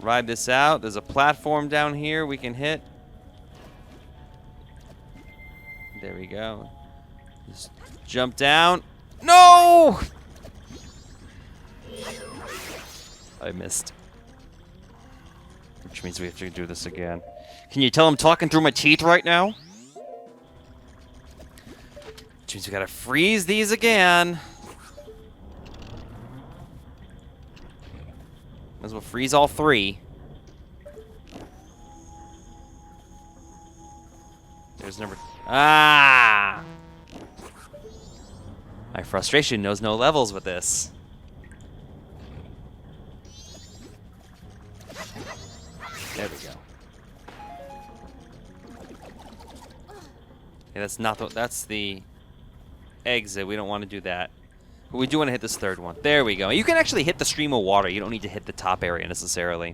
Ride this out. There's a platform down here we can hit. There we go. Just jump down. No! I missed. Which means we have to do this again. Can you tell I'm talking through my teeth right now? Which means we gotta freeze these again. Might as well freeze all 3. There's number... Ah! My frustration knows no levels with this. There we go. Yeah, that's not the... That's the exit. We don't want to do that. But we do want to hit this 3rd one. There we go. You can actually hit the stream of water. You don't need to hit the top area necessarily.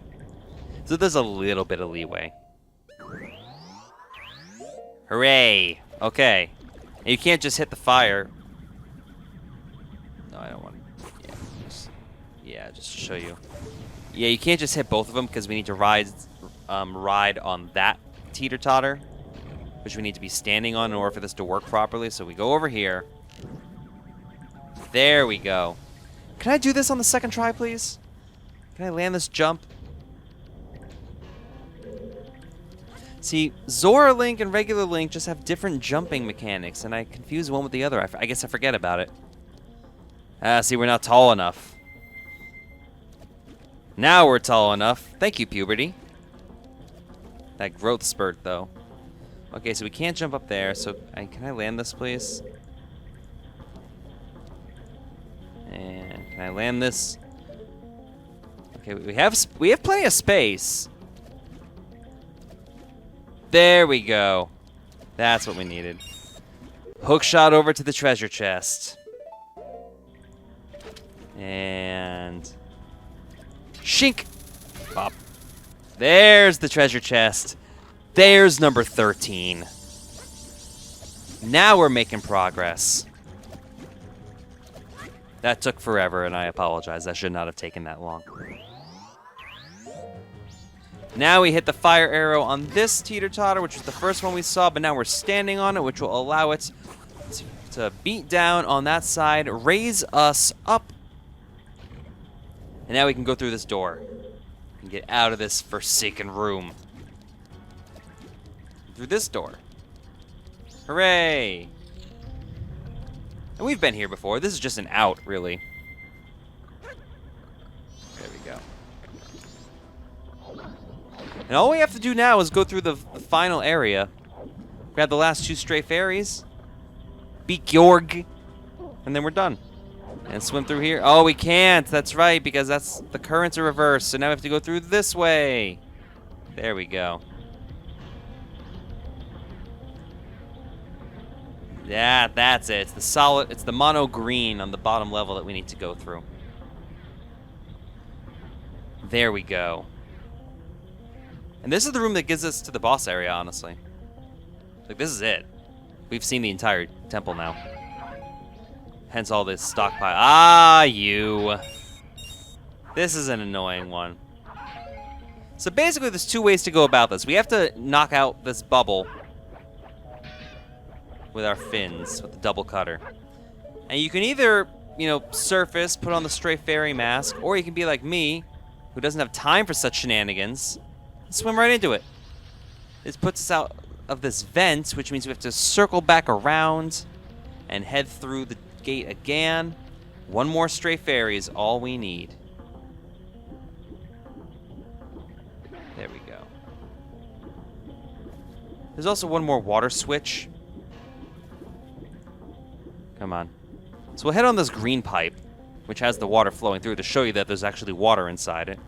So there's a little bit of leeway. Hooray! Okay. And you can't just hit the fire. No, I don't want to. Yeah, just to show you. Yeah, you can't just hit both of them because we need to ride on that teeter-totter, which we need to be standing on in order for this to work properly. So we go over here. There we go. Can I do this on the 2nd try, please? Can I land this jump? See, Zora Link and regular Link just have different jumping mechanics, and I confuse one with the other. I guess I forget about it. See, we're not tall enough. Now we're tall enough. Thank you, puberty. That growth spurt, though. Okay, so we can't jump up there, so can I land this, please? And can I land this? Okay, we have plenty of space. There we go. That's what we needed. Hook shot over to the treasure chest. And shink! Bop. There's the treasure chest. There's number 13. Now we're making progress. That took forever, and I apologize. That should not have taken that long. Now we hit the fire arrow on this teeter-totter, which was the first one we saw, but now we're standing on it, which will allow it to beat down on that side, raise us up. And now we can go through this door and get out of this forsaken room. Through this door. Hooray! And we've been here before. This is just an out, really. There we go. And all we have to do now is go through the final area, grab the last 2 stray fairies, beat Georg, and then we're done. And swim through here. Oh, we can't. That's right, because the currents are reversed. So now we have to go through this way. There we go. Yeah, that's it. It's the mono green on the bottom level that we need to go through. There we go. And this is the room that gives us to the boss area, honestly. Like, this is it. We've seen the entire temple now. Hence all this stockpile. Ah, you. This is an annoying one. So basically, there's 2 ways to go about this. We have to knock out this bubble with our fins, with the double cutter. And you can either, surface, put on the stray fairy mask, or you can be like me, who doesn't have time for such shenanigans, and swim right into it. This puts us out of this vent, which means we have to circle back around and head through the gate again. 1 more stray fairy is all we need. There we go. There's also 1 more water switch. Come on. So we'll head on this green pipe, which has the water flowing through to show you that there's actually water inside it.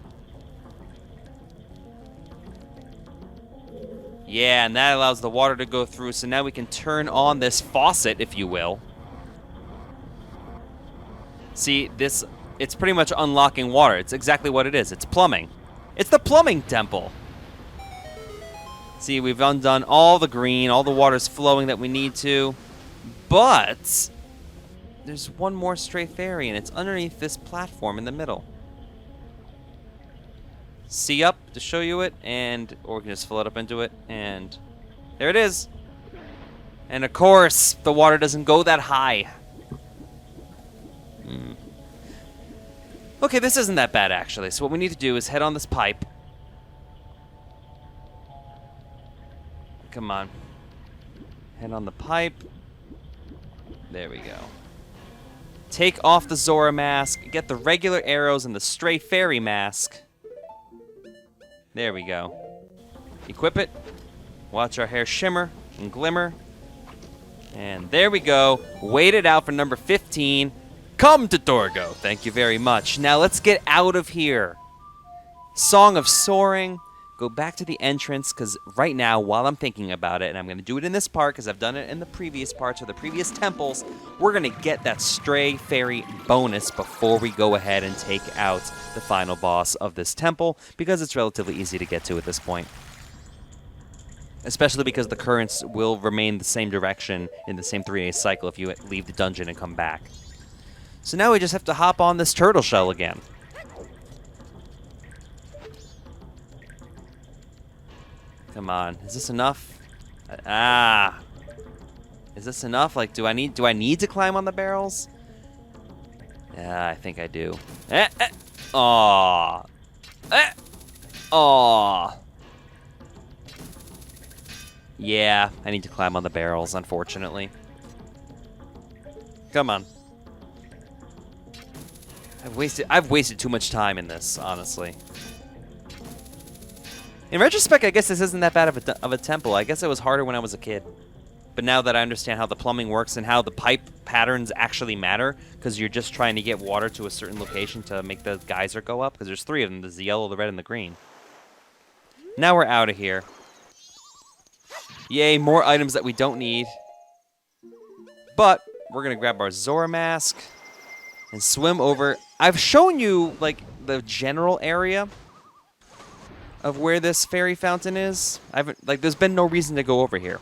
Yeah, and that allows the water to go through, so now we can turn on this faucet, if you will. See, it's pretty much unlocking water. It's exactly what it is. It's plumbing. It's the plumbing temple. See, we've undone all the green, all the water's flowing that we need to, but there's 1 more stray fairy, and it's underneath this platform in the middle. See up to show you it, or we can just float up into it, and there it is. And of course, the water doesn't go that high. Okay, this isn't that bad, actually. So what we need to do is head on this pipe. Come on. Head on the pipe. There we go. Take off the Zora mask, get the regular arrows and the stray fairy mask. There we go. Equip it. Watch our hair shimmer and glimmer. And there we go. Wait it out for number 15. Come to Torgo. Thank you very much. Now let's get out of here. Song of Soaring. Go back to the entrance, because right now, while I'm thinking about it, and I'm going to do it in this part, because I've done it in the previous parts or the previous temples, we're going to get that stray fairy bonus before we go ahead and take out the final boss of this temple, because it's relatively easy to get to at this point. Especially because the currents will remain the same direction in the same 3-day cycle if you leave the dungeon and come back. So now we just have to hop on this turtle shell again. Come on, is this enough? Is this enough? Like, do I need to climb on the barrels? Yeah, I think I do. Aw. Aw. Yeah, I need to climb on the barrels, unfortunately. Come on. I've wasted too much time in this, honestly. In retrospect, I guess this isn't that bad of a temple. I guess it was harder when I was a kid. But now that I understand how the plumbing works and how the pipe patterns actually matter, because you're just trying to get water to a certain location to make the geyser go up, because there's 3 of them. There's the yellow, the red, and the green. Now we're out of here. Yay, more items that we don't need. But we're going to grab our Zora mask and swim over I've shown you, like, the general area of where this fairy fountain is. There's been no reason to go over here.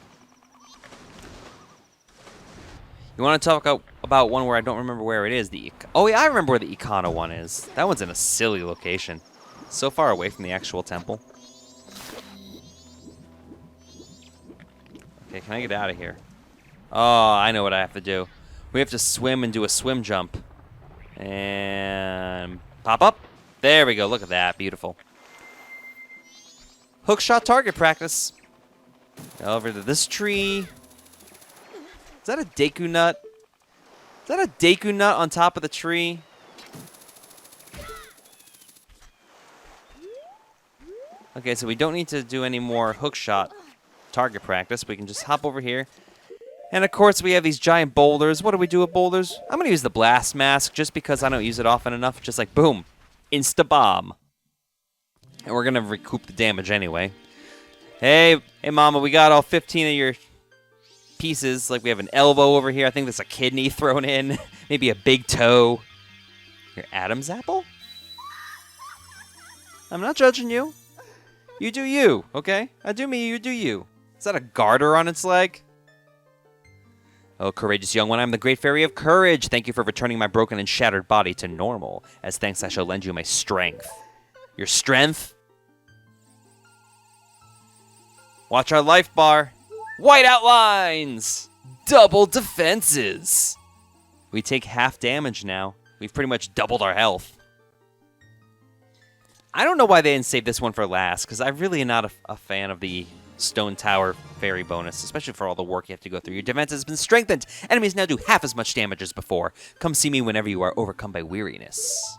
You want to talk about one where I don't remember where it is? Oh, yeah, I remember where the Econo one is. That one's in a silly location. So far away from the actual temple. Okay, can I get out of here? Oh, I know what I have to do. We have to swim and do a swim jump. And pop up. There we go. Look at that. Beautiful. Hook shot target practice. Over to this tree. Is that a Deku nut? Is that a Deku nut on top of the tree? Okay, so we don't need to do any more hook shot target practice. We can just hop over here. And of course, we have these giant boulders. What do we do with boulders? I'm going to use the blast mask just because I don't use it often enough. Just like, boom, insta-bomb. And we're going to recoup the damage anyway. Hey, mama, we got all 15 of your pieces. Like, we have an elbow over here. I think there's a kidney thrown in. Maybe a big toe. Your Adam's apple? I'm not judging you. You do you, okay? I do me, you do you. Is that a garter on its leg? Oh, courageous young one, I'm the great fairy of courage. Thank you for returning my broken and shattered body to normal. As thanks, I shall lend you my strength. Your strength? Watch our life bar. White outlines! Double defenses! We take half damage now. We've pretty much doubled our health. I don't know why they didn't save this one for last, because I really am not a fan of the Stone Tower fairy bonus, especially for all the work you have to go through. Your defense has been strengthened. Enemies now do half as much damage as before. Come see me whenever you are overcome by weariness.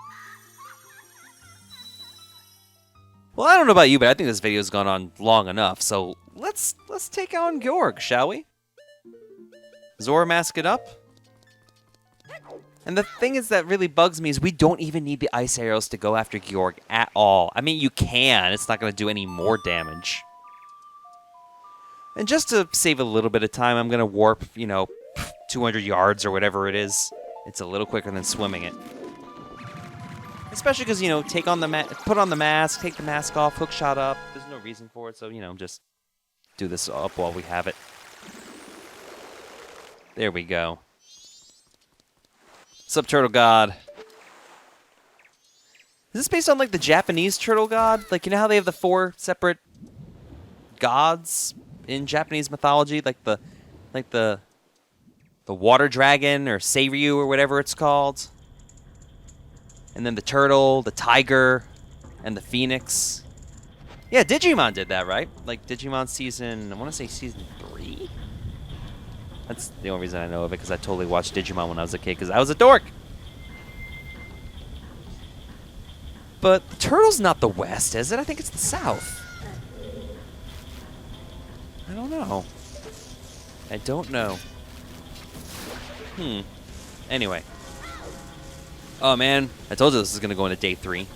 Well, I don't know about you, but I think this video's gone on long enough, so let's take on Georg, shall we? Zora mask it up. And the thing is that really bugs me is we don't even need the ice arrows to go after Georg at all. I mean, you can. It's not going to do any more damage. And just to save a little bit of time, I'm going to warp, 200 yards or whatever it is. It's a little quicker than swimming it. Especially because, put on the mask, take the mask off, hook shot up. There's no reason for it, so, just do this up while we have it. There we go. What's up, Turtle God? Is this based on, like, the Japanese Turtle God? Like, you know how they have the 4 separate gods in Japanese mythology? Like the water dragon or Seiryu or whatever it's called. And then the turtle, the tiger, and the phoenix. Yeah, Digimon did that, right? Like Digimon season, I want to say season 3? That's the only reason I know of it, because I totally watched Digimon when I was a kid, because I was a dork. But the turtle's not the west, is it? I think it's the south. I don't know. I don't know. Anyway. Oh, man. I told you this is going to go into day 3.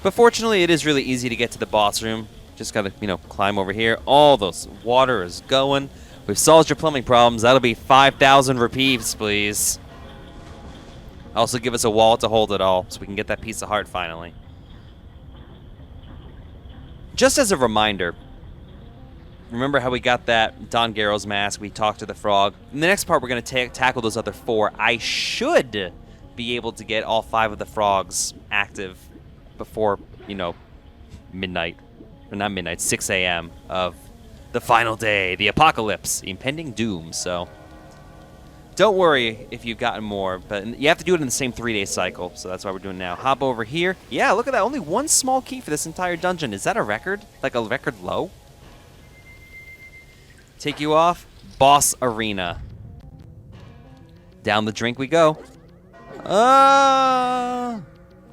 But fortunately, it is really easy to get to the boss room. Just got to, climb over here. All those water is going. We've solved your plumbing problems. That'll be 5,000 rupees, please. Also, give us a wallet to hold it all, so we can get that piece of heart finally. Just as a reminder, remember how we got that Don Garrow's mask? We talked to the frog. In the next part, we're going to tackle those other 4. I should be able to get all 5 of the frogs active before, midnight. Or not midnight, 6 a.m. of the final day, the apocalypse, impending doom. So don't worry if you've gotten more, but you have to do it in the same 3-day cycle, so that's why we're doing now. Hop over here. Yeah, look at that. Only 1 small key for this entire dungeon. Is that a record? Like a record low? Take you off. Boss Arena. Down the drink we go.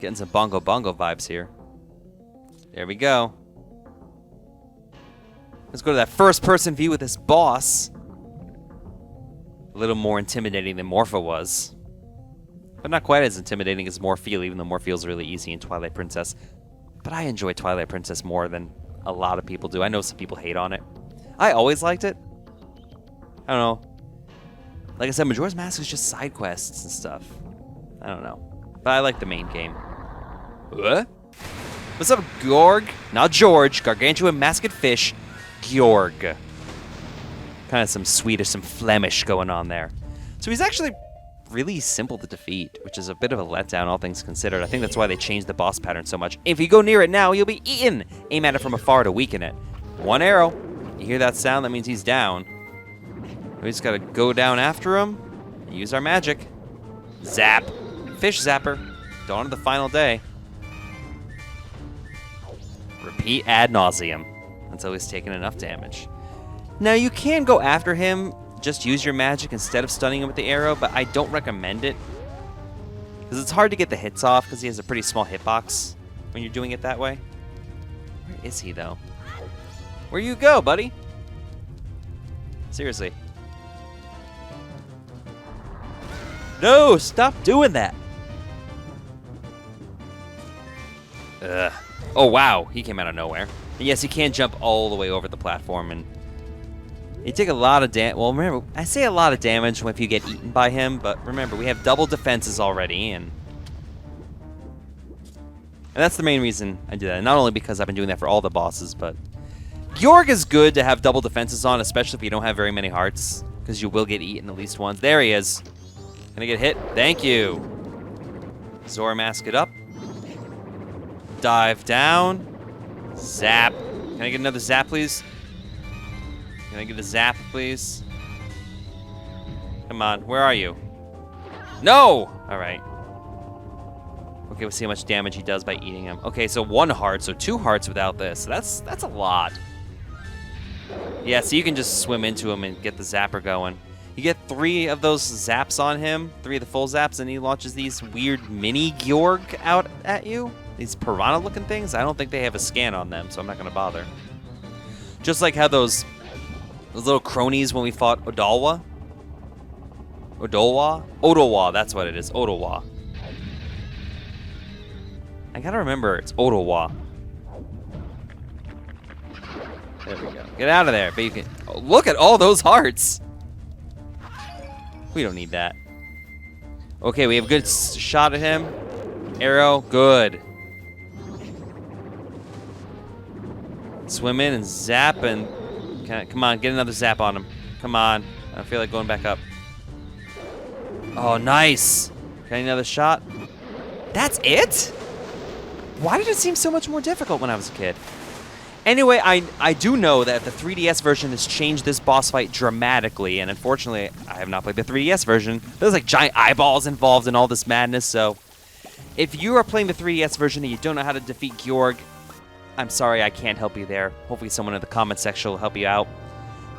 Getting some bongo vibes here. There we go. Let's go to that first-person view with this boss. A little more intimidating than Morpha was. But not quite as intimidating as Morpheal, even though Morpheal's really easy in Twilight Princess. But I enjoy Twilight Princess more than a lot of people do. I know some people hate on it. I always liked it. I don't know. Like I said, Majora's Mask is just side quests and stuff. I don't know. but I like the main game. What? What's up, Georg? Not George. Gargantuan masked fish. Georg. Kind of some Swedish, some Flemish going on there. So he's actually really simple to defeat, which is a bit of a letdown, all things considered. I think that's why they changed the boss pattern so much. If you go near it now, you'll be eaten. Aim at it from afar to weaken it. One arrow. You hear that sound? That means he's down. We just gotta go down after him and use our magic. Zap. Fish zapper. Dawn of the final day. Repeat ad nauseum until he's taken enough damage. Now you can go after him, just use your magic instead of stunning him with the arrow, but I don't recommend it. Because it's hard to get the hits off because he has a pretty small hitbox when you're doing it that way. Where is he though? Where you go, buddy? Seriously. No, stop doing that. Ugh. Oh, wow. He came out of nowhere. And yes, he can jump all the way over the platform, and you take a lot of damage. Well, remember, I say a lot of damage if you get eaten by him, but remember, we have double defenses already, and that's the main reason I do that. And not only because I've been doing that for all the bosses, but Georg is good to have double defenses on, especially if you don't have very many hearts, because you will get eaten at least once. There he is. Gonna get hit. Thank you. Zora mask it up. Dive down. Zap. Can I get another zap, please? Can I get a zap, please? Come on. Where are you? No! All right. Okay, we'll see how much damage he does by eating him. Okay, so 1 heart, so 2 hearts without this. So that's a lot. Yeah, so you can just swim into him and get the zapper going. You get 3 of those zaps on him, 3 of the full zaps, and he launches these weird mini Georg out at you. These piranha-looking things. I don't think they have a scan on them, so I'm not going to bother. Just like how those little cronies when we fought Odolwa. Odowa, that's what it is. Odowa. I gotta remember, it's Odowa. There we go. Get out of there, but you can. Oh, look at all those hearts. We don't need that. Okay, we have a good shot at him. Arrow, good. Swim in and zap and... Come on, get another zap on him. Come on. I don't feel like going back up. Oh, nice. Got another shot? That's it? Why did it seem so much more difficult when I was a kid? Anyway, I do know that the 3DS version has changed this boss fight dramatically, and unfortunately, I have not played the 3DS version. There's like giant eyeballs involved in all this madness, so if you are playing the 3DS version and you don't know how to defeat Georg, I'm sorry I can't help you there. Hopefully someone in the comment section will help you out.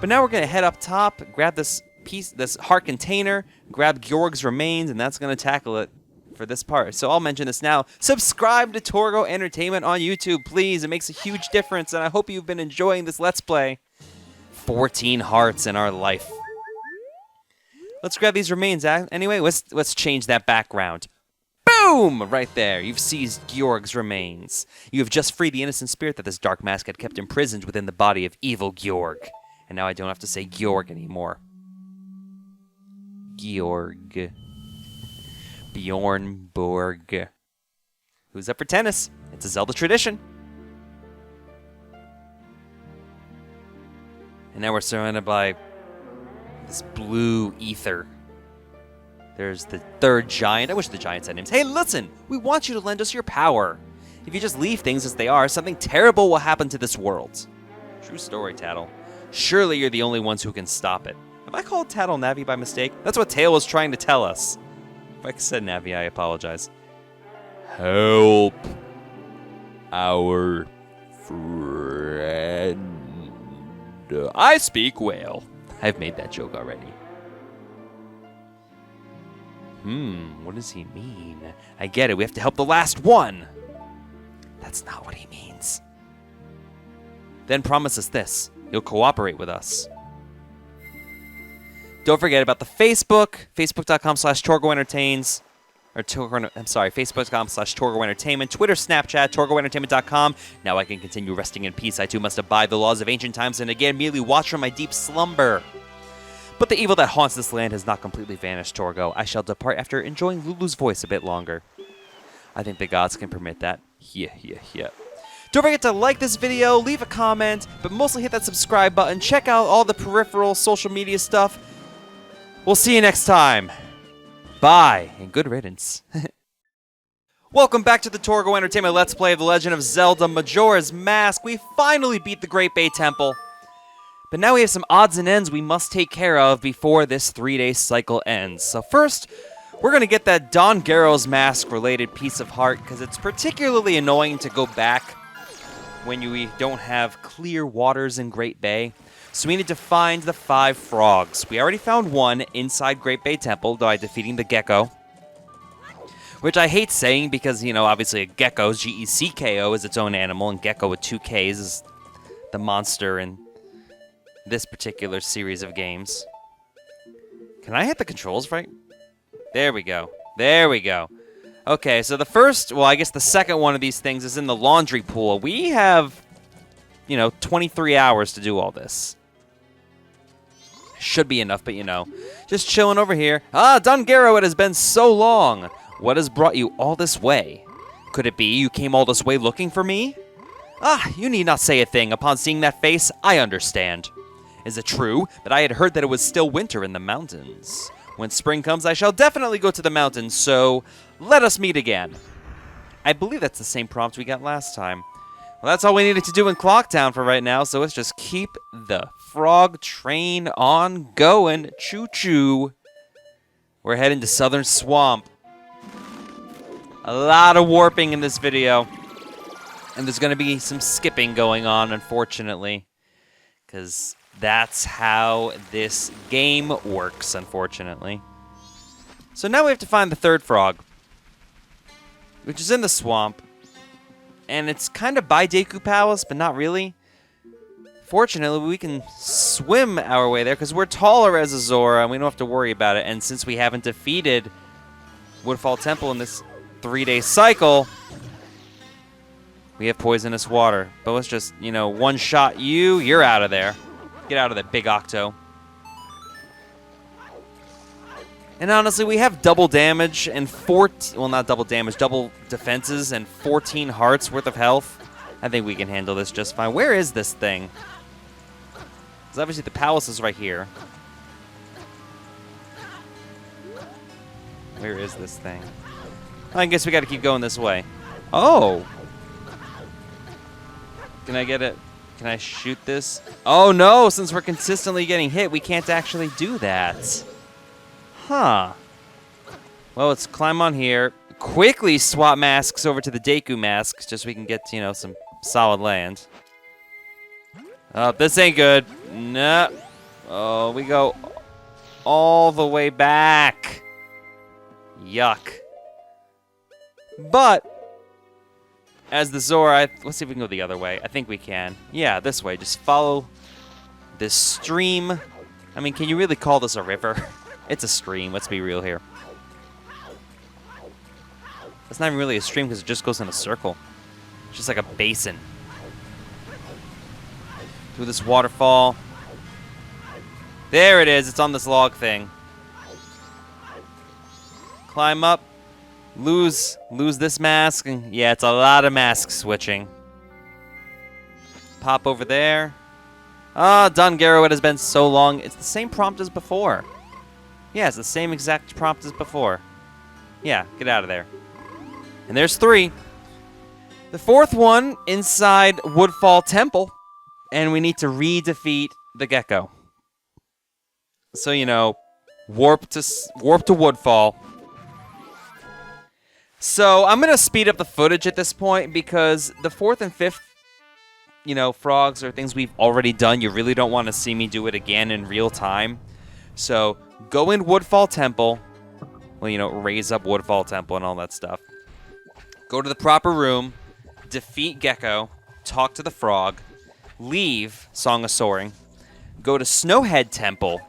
But now we're going to head up top, grab this piece, this heart container, grab Georg's remains, and that's going to tackle it for this part. So I'll mention this now. Subscribe to Torgo Entertainment on YouTube, please. It makes a huge difference, and I hope you've been enjoying this Let's Play. 14 hearts in our life. Let's grab these remains. Anyway, let's change that background. Boom! Right there. You've seized Georg's remains. You have just freed the innocent spirit that this dark mask had kept imprisoned within the body of evil Georg. And now I don't have to say Georg anymore. Georg. Bjornborg. Who's up for tennis? It's a Zelda tradition. And now we're surrounded by this blue ether. There's the 3rd giant. I wish the giants had names. Hey, listen! We want you to lend us your power. If you just leave things as they are, something terrible will happen to this world. True story, Tattle. Surely you're the only ones who can stop it. Have I called Tattle Navi by mistake? That's what Tail was trying to tell us. If I said Navi, I apologize. Help our friend. I speak whale. I've made that joke already. What does he mean? I get it, we have to help the last one. That's not what he means. Then promise us this. You'll cooperate with us. Don't forget about the Facebook, facebook.com/TorgoEntertains. Facebook.com/TorgoEntertainment. Twitter, Snapchat, TorgoEntertainment.com. Now I can continue resting in peace. I too must abide the laws of ancient times and again merely watch from my deep slumber. But the evil that haunts this land has not completely vanished, Torgo. I shall depart after enjoying Lulu's voice a bit longer. I think the gods can permit that. Yeah. Don't forget to like this video, leave a comment, but mostly hit that subscribe button. Check out all the peripheral social media stuff. We'll see you next time. Bye, and good riddance. Welcome back to the Torgo Entertainment Let's Play of The Legend of Zelda Majora's Mask. We finally beat the Great Bay Temple. But now we have some odds and ends we must take care of before this 3-day cycle ends. So first, we're going to get that Don Garrow's Mask-related piece of heart, because it's particularly annoying to go back when we don't have clear waters in Great Bay. So we need to find the 5 frogs. We already found one inside Great Bay Temple by defeating the gecko. Which I hate saying because, you know, obviously a gecko, G-E-C-K-O, is its own animal, and gecko with 2 Ks is the monster in this particular series of games. Can I hit the controls right? There we go. There we go. Okay, so the first, well, I guess the second one of these things is in the laundry pool. We have, 23 hours to do all this. Should be enough, but just chilling over here. Ah, Don Garrow, it has been so long. What has brought you all this way? Could it be you came all this way looking for me? Ah, you need not say a thing. Upon seeing that face, I understand. Is it true that I had heard that it was still winter in the mountains? When spring comes, I shall definitely go to the mountains, so let us meet again. I believe that's the same prompt we got last time. Well, that's all we needed to do in Clocktown for right now, so let's just keep the frog train on going. Choo-choo. We're heading to Southern Swamp. A lot of warping in this video. And there's going to be some skipping going on, unfortunately. Because that's how this game works, unfortunately. So now we have to find the 3rd frog, which is in the swamp. And it's kind of by Deku Palace, but not really. Fortunately, we can swim our way there because we're taller as a Zora, and we don't have to worry about it. And since we haven't defeated Woodfall Temple in this 3-day cycle, we have poisonous water. But let's just, one-shot you. You're out of there. Get out of there, Big Octo. And honestly, we have double damage and not double damage, double defenses and 14 hearts worth of health. I think we can handle this just fine. Where is this thing? Because obviously the palace is right here. Where is this thing? I guess we got to keep going this way. Oh! Can I get it? Can I shoot this? Oh no, since we're consistently getting hit, we can't actually do that. Huh. Well, let's climb on here. Quickly swap masks over to the Deku masks, just so we can get, some solid land. Oh, this ain't good. No. Oh, we go all the way back. Yuck. But as the Zora, let's see if we can go the other way. I think we can. Yeah, this way. Just follow this stream. I mean, can you really call this a river? It's a stream. Let's be real here. It's not even really a stream because it just goes in a circle. It's just like a basin. Through this waterfall. There it is. It's on this log thing. Climb up. Lose this mask. And yeah, it's a lot of mask switching. Pop over there. Ah, Don Garrow, it has been so long. It's the same prompt as before. Yeah, it's the same exact prompt as before. Yeah, get out of there. And there's 3. The 4th one inside Woodfall Temple. And we need to re-defeat the gecko. So, warp to Woodfall. So I'm going to speed up the footage at this point because the 4th and 5th, frogs are things we've already done. You really don't want to see me do it again in real time. So go in Woodfall Temple. Well, raise up Woodfall Temple and all that stuff. Go to the proper room. Defeat Gecko. Talk to the frog. Leave Song of Soaring. Go to Snowhead Temple.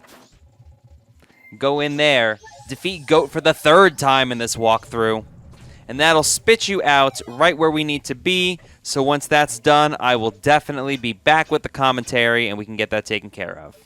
Go in there. Defeat Goat for the 3rd time in this walkthrough. And that'll spit you out right where we need to be. So once that's done, I will definitely be back with the commentary and we can get that taken care of.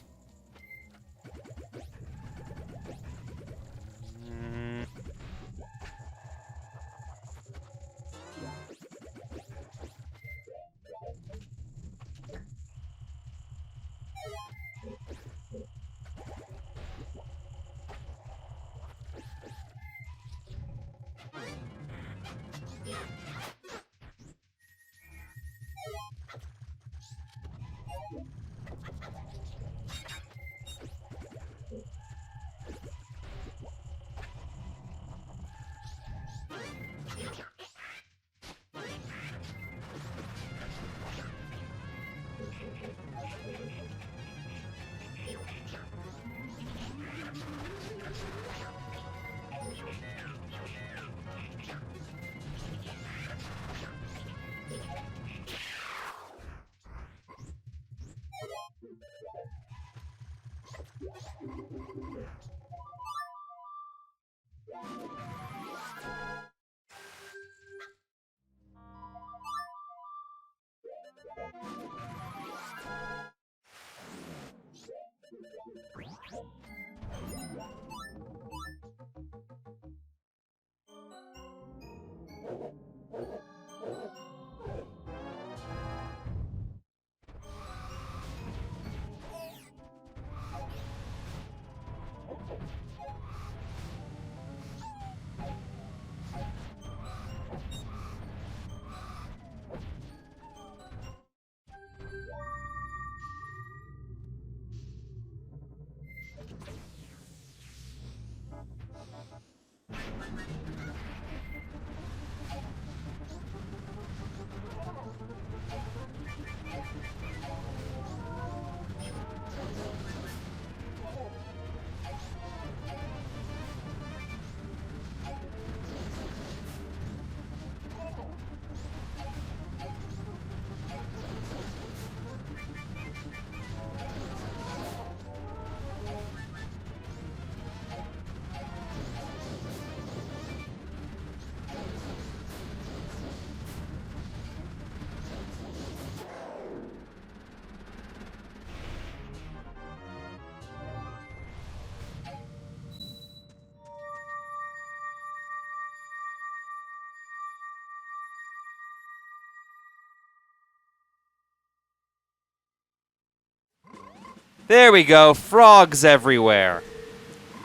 There we go. Frogs everywhere.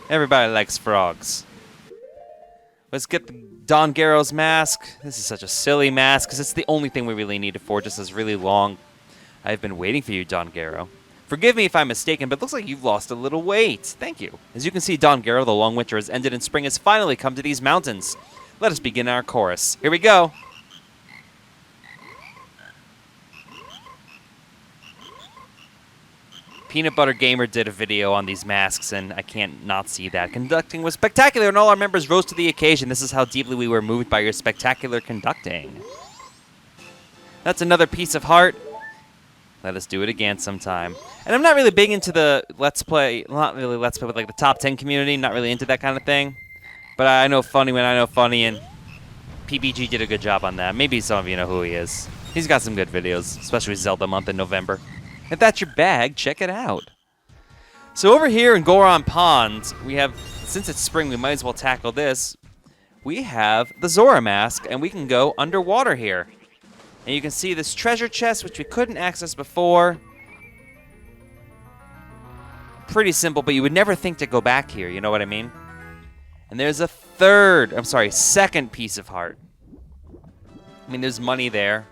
Everybody likes frogs. Let's get Don Garrow's mask. This is such a silly mask because it's the only thing we really need it for. Just this really long. I've been waiting for you, Don Garrow. Forgive me if I'm mistaken, but it looks like you've lost a little weight. Thank you. As you can see, Don Garrow, the long winter has ended and spring has finally come to these mountains. Let us begin our chorus. Here we go. Peanut Butter Gamer did a video on these masks, and I can't not see that. Conducting was spectacular, and all our members rose to the occasion. This is how deeply we were moved by your spectacular conducting. That's another piece of heart. Let us do it again sometime. And I'm not really big into the Let's Play, not really Let's Play with like the top 10 community, not really into that kind of thing. But I know Funny when I know Funny, and PBG did a good job on that. Maybe some of you know who he is. He's got some good videos, especially Zelda month in November. If that's your bag, check it out. So over here in Goron Pond, we have, since it's spring, we might as well tackle this. We have the Zora mask, and we can go underwater here. And you can see this treasure chest, which we couldn't access before. Pretty simple, but you would never think to go back here, you know what I mean? And there's a second piece of heart. I mean, there's money there.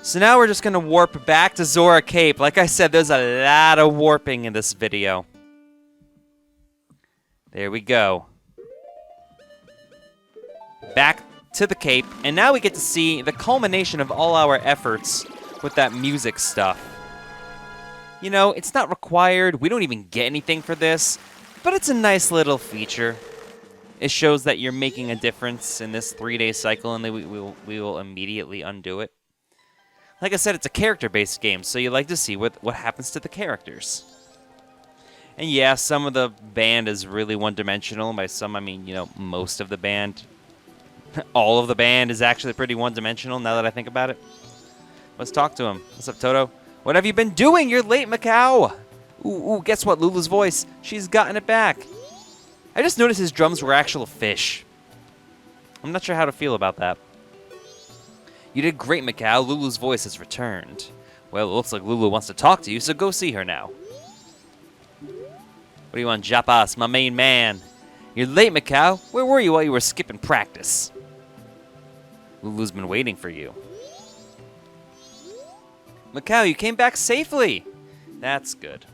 So now we're just going to warp back to Zora Cape. Like I said, there's a lot of warping in this video. There we go. Back to the Cape, and now we get to see the culmination of all our efforts with that music stuff. You know, it's not required. We don't even get anything for this, but it's a nice little feature. It shows that you're making a difference in this 3-day cycle, and then we will immediately undo it. Like I said, it's a character-based game, so you like to see what happens to the characters. And yeah, some of the band is really one-dimensional. By some, I mean, you know, most of the band. All of the band is actually pretty one-dimensional, now that I think about it. Let's talk to him. What's up, Toto? What have you been doing? You're late, Macau. Ooh, guess what? Lulu's voice. She's gotten it back. I just noticed his drums were actual fish. I'm not sure how to feel about that. You did great, Macau. Lulu's voice has returned. Well, it looks like Lulu wants to talk to you, so go see her now. What do you want, Japas, my main man? You're late, Macau. Where were you while you were skipping practice? Lulu's been waiting for you. Macau, you came back safely. That's good.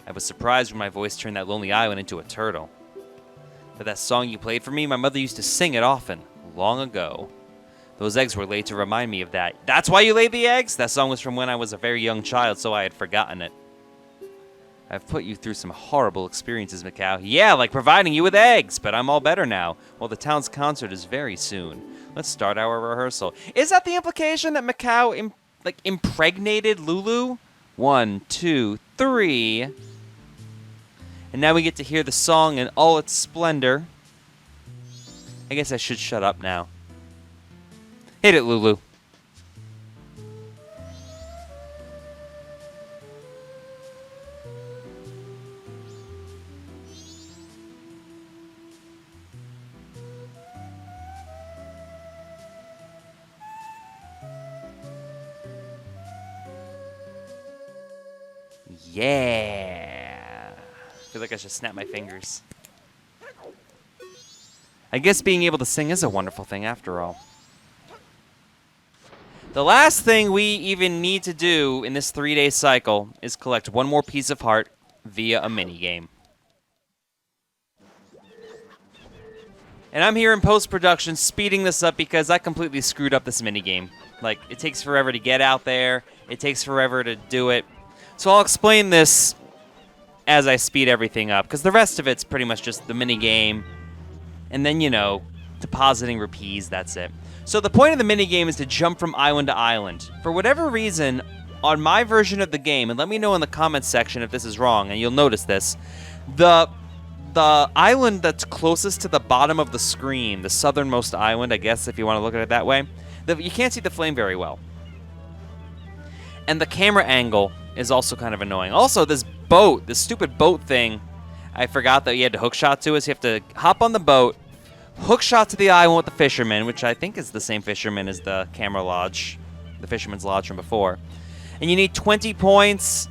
I was surprised when my voice turned that lonely island into a turtle. But that song you played for me, my mother used to sing it often, long ago. Those eggs were laid to remind me of that. That's why you laid the eggs? That song was from when I was a very young child, so I had forgotten it. I've put you through some horrible experiences, Macau. Yeah, like providing you with eggs, but I'm all better now. Well, the town's concert is very soon. Let's start our rehearsal. Is that the implication that Macau impregnated Lulu? 1, 2, 3. And now we get to hear the song in all its splendor. I guess I should shut up now. Hit it, Lulu. Yeah. I feel like I should snap my fingers. I guess being able to sing is a wonderful thing after all. The last thing we even need to do in this 3-day cycle is collect one more piece of heart via a minigame. And I'm here in post-production speeding this up because I completely screwed up this minigame. Like, it takes forever to get out there. It takes forever to do it. So I'll explain this as I speed everything up, because the rest of it's pretty much just the minigame. And then, you know, depositing rupees, that's it. So the point of the minigame is to jump from island to island. For whatever reason, on my version of the game, and let me know in the comments section if this is wrong, and you'll notice this, the island that's closest to the bottom of the screen, the southernmost island, I guess, if you want to look at it that way, you can't see the flame very well. And the camera angle is also kind of annoying. Also, this boat, this stupid boat thing, I forgot that you had to hook shot to, is you have to hop on the boat, hook shot to the island with the fisherman, which I think is the same fisherman as the camera lodge, the fisherman's lodge from before. And you need 20 points,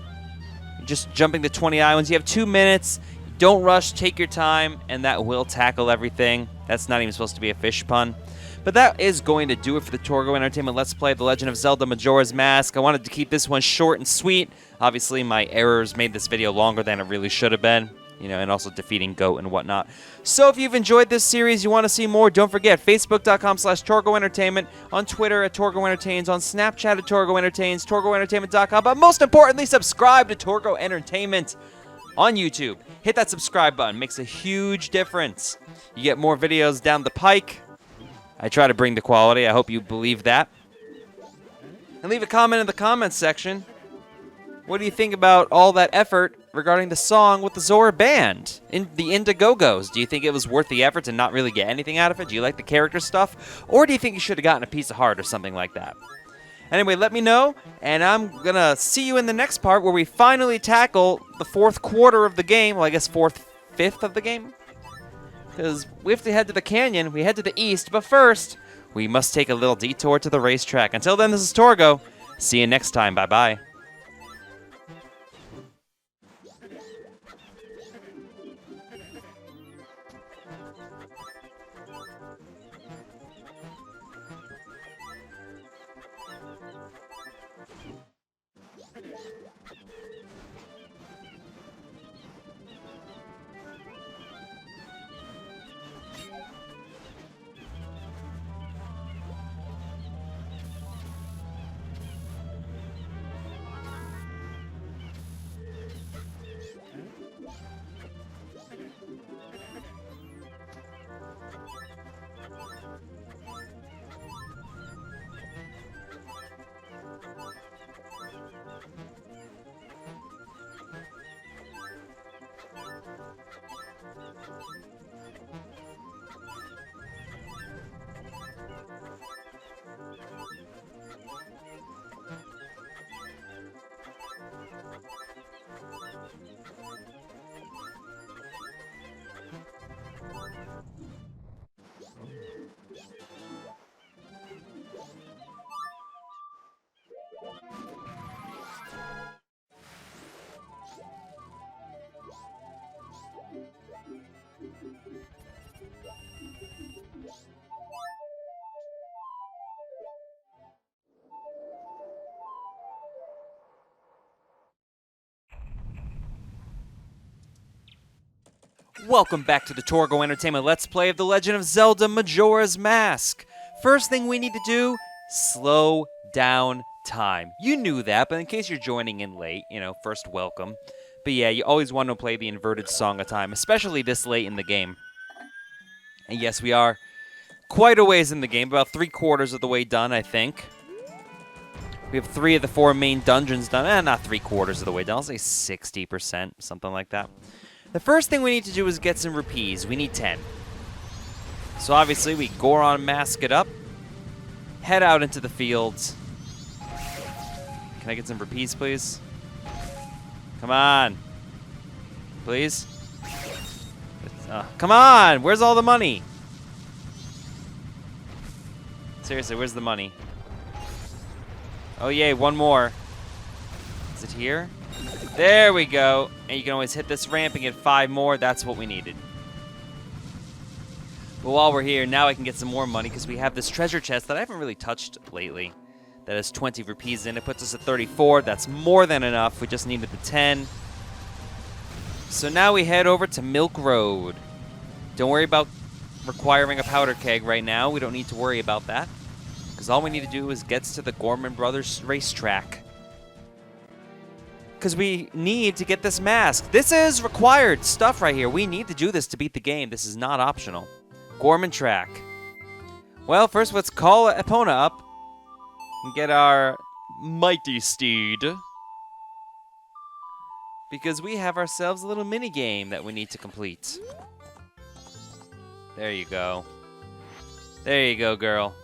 just jumping to 20 islands. You have 2 minutes. Don't rush, take your time, and that will tackle everything. That's not even supposed to be a fish pun. But that is going to do it for the Torgo Entertainment Let's Play The Legend of Zelda Majora's Mask. I wanted to keep this one short and sweet. Obviously, my errors made this video longer than it really should have been. You know, and also defeating Goat and whatnot. So if you've enjoyed this series, you want to see more, don't forget, Facebook.com/Torgo Entertainment, on Twitter at Torgo Entertains, on Snapchat at Torgo Entertains, TorgoEntertainment.com, but most importantly, subscribe to Torgo Entertainment on YouTube. Hit that subscribe button, makes a huge difference. You get more videos down the pike. I try to bring the quality, I hope you believe that. And leave a comment in the comments section. What do you think about all that effort regarding the song with the Zora Band, in the Indogogos? Do you think it was worth the effort to not really get anything out of it? Do you like the character stuff? Or do you think you should have gotten a piece of heart or something like that? Anyway, let me know, and I'm going to see you in the next part where we finally tackle the 4th quarter of the game. Well, I guess 5th of the game? Because we have to head to the canyon, we head to the east, but first, we must take a little detour to the racetrack. Until then, this is Torgo. See you next time. Bye-bye. Welcome back to the Torgo Entertainment Let's Play of The Legend of Zelda Majora's Mask. First thing we need to do, slow down time. You knew that, but in case you're joining in late, you know, first welcome. But yeah, you always want to play the inverted Song of Time, especially this late in the game. And yes, we are quite a ways in the game, about 3/4 of the way done, I think. We have 3 of the 4 main dungeons done. Not 3/4 of the way done, I'll say 60%, something like that. The first thing we need to do is get some rupees. We need 10. So obviously we Goron mask it up, head out into the fields. Can I get some rupees, please? Come on. Please? Come on! Where's all the money? Seriously, where's the money? Oh, yay, one more. Is it here? There we go. And you can always hit this ramp and get 5 more. That's what we needed. But while we're here, now I can get some more money because we have this treasure chest that I haven't really touched lately. That has 20 rupees in it. Puts us at 34. That's more than enough. We just needed the 10. So now we head over to Milk Road. Don't worry about requiring a powder keg right now. We don't need to worry about that. Because all we need to do is get to the Gorman Brothers racetrack. Because we need to get this mask. This is required stuff right here. We need to do this to beat the game. This is not optional. Gorman track. Well, first let's call Epona up and get our mighty steed. Because we have ourselves a little mini game that we need to complete. There you go. There you go, girl.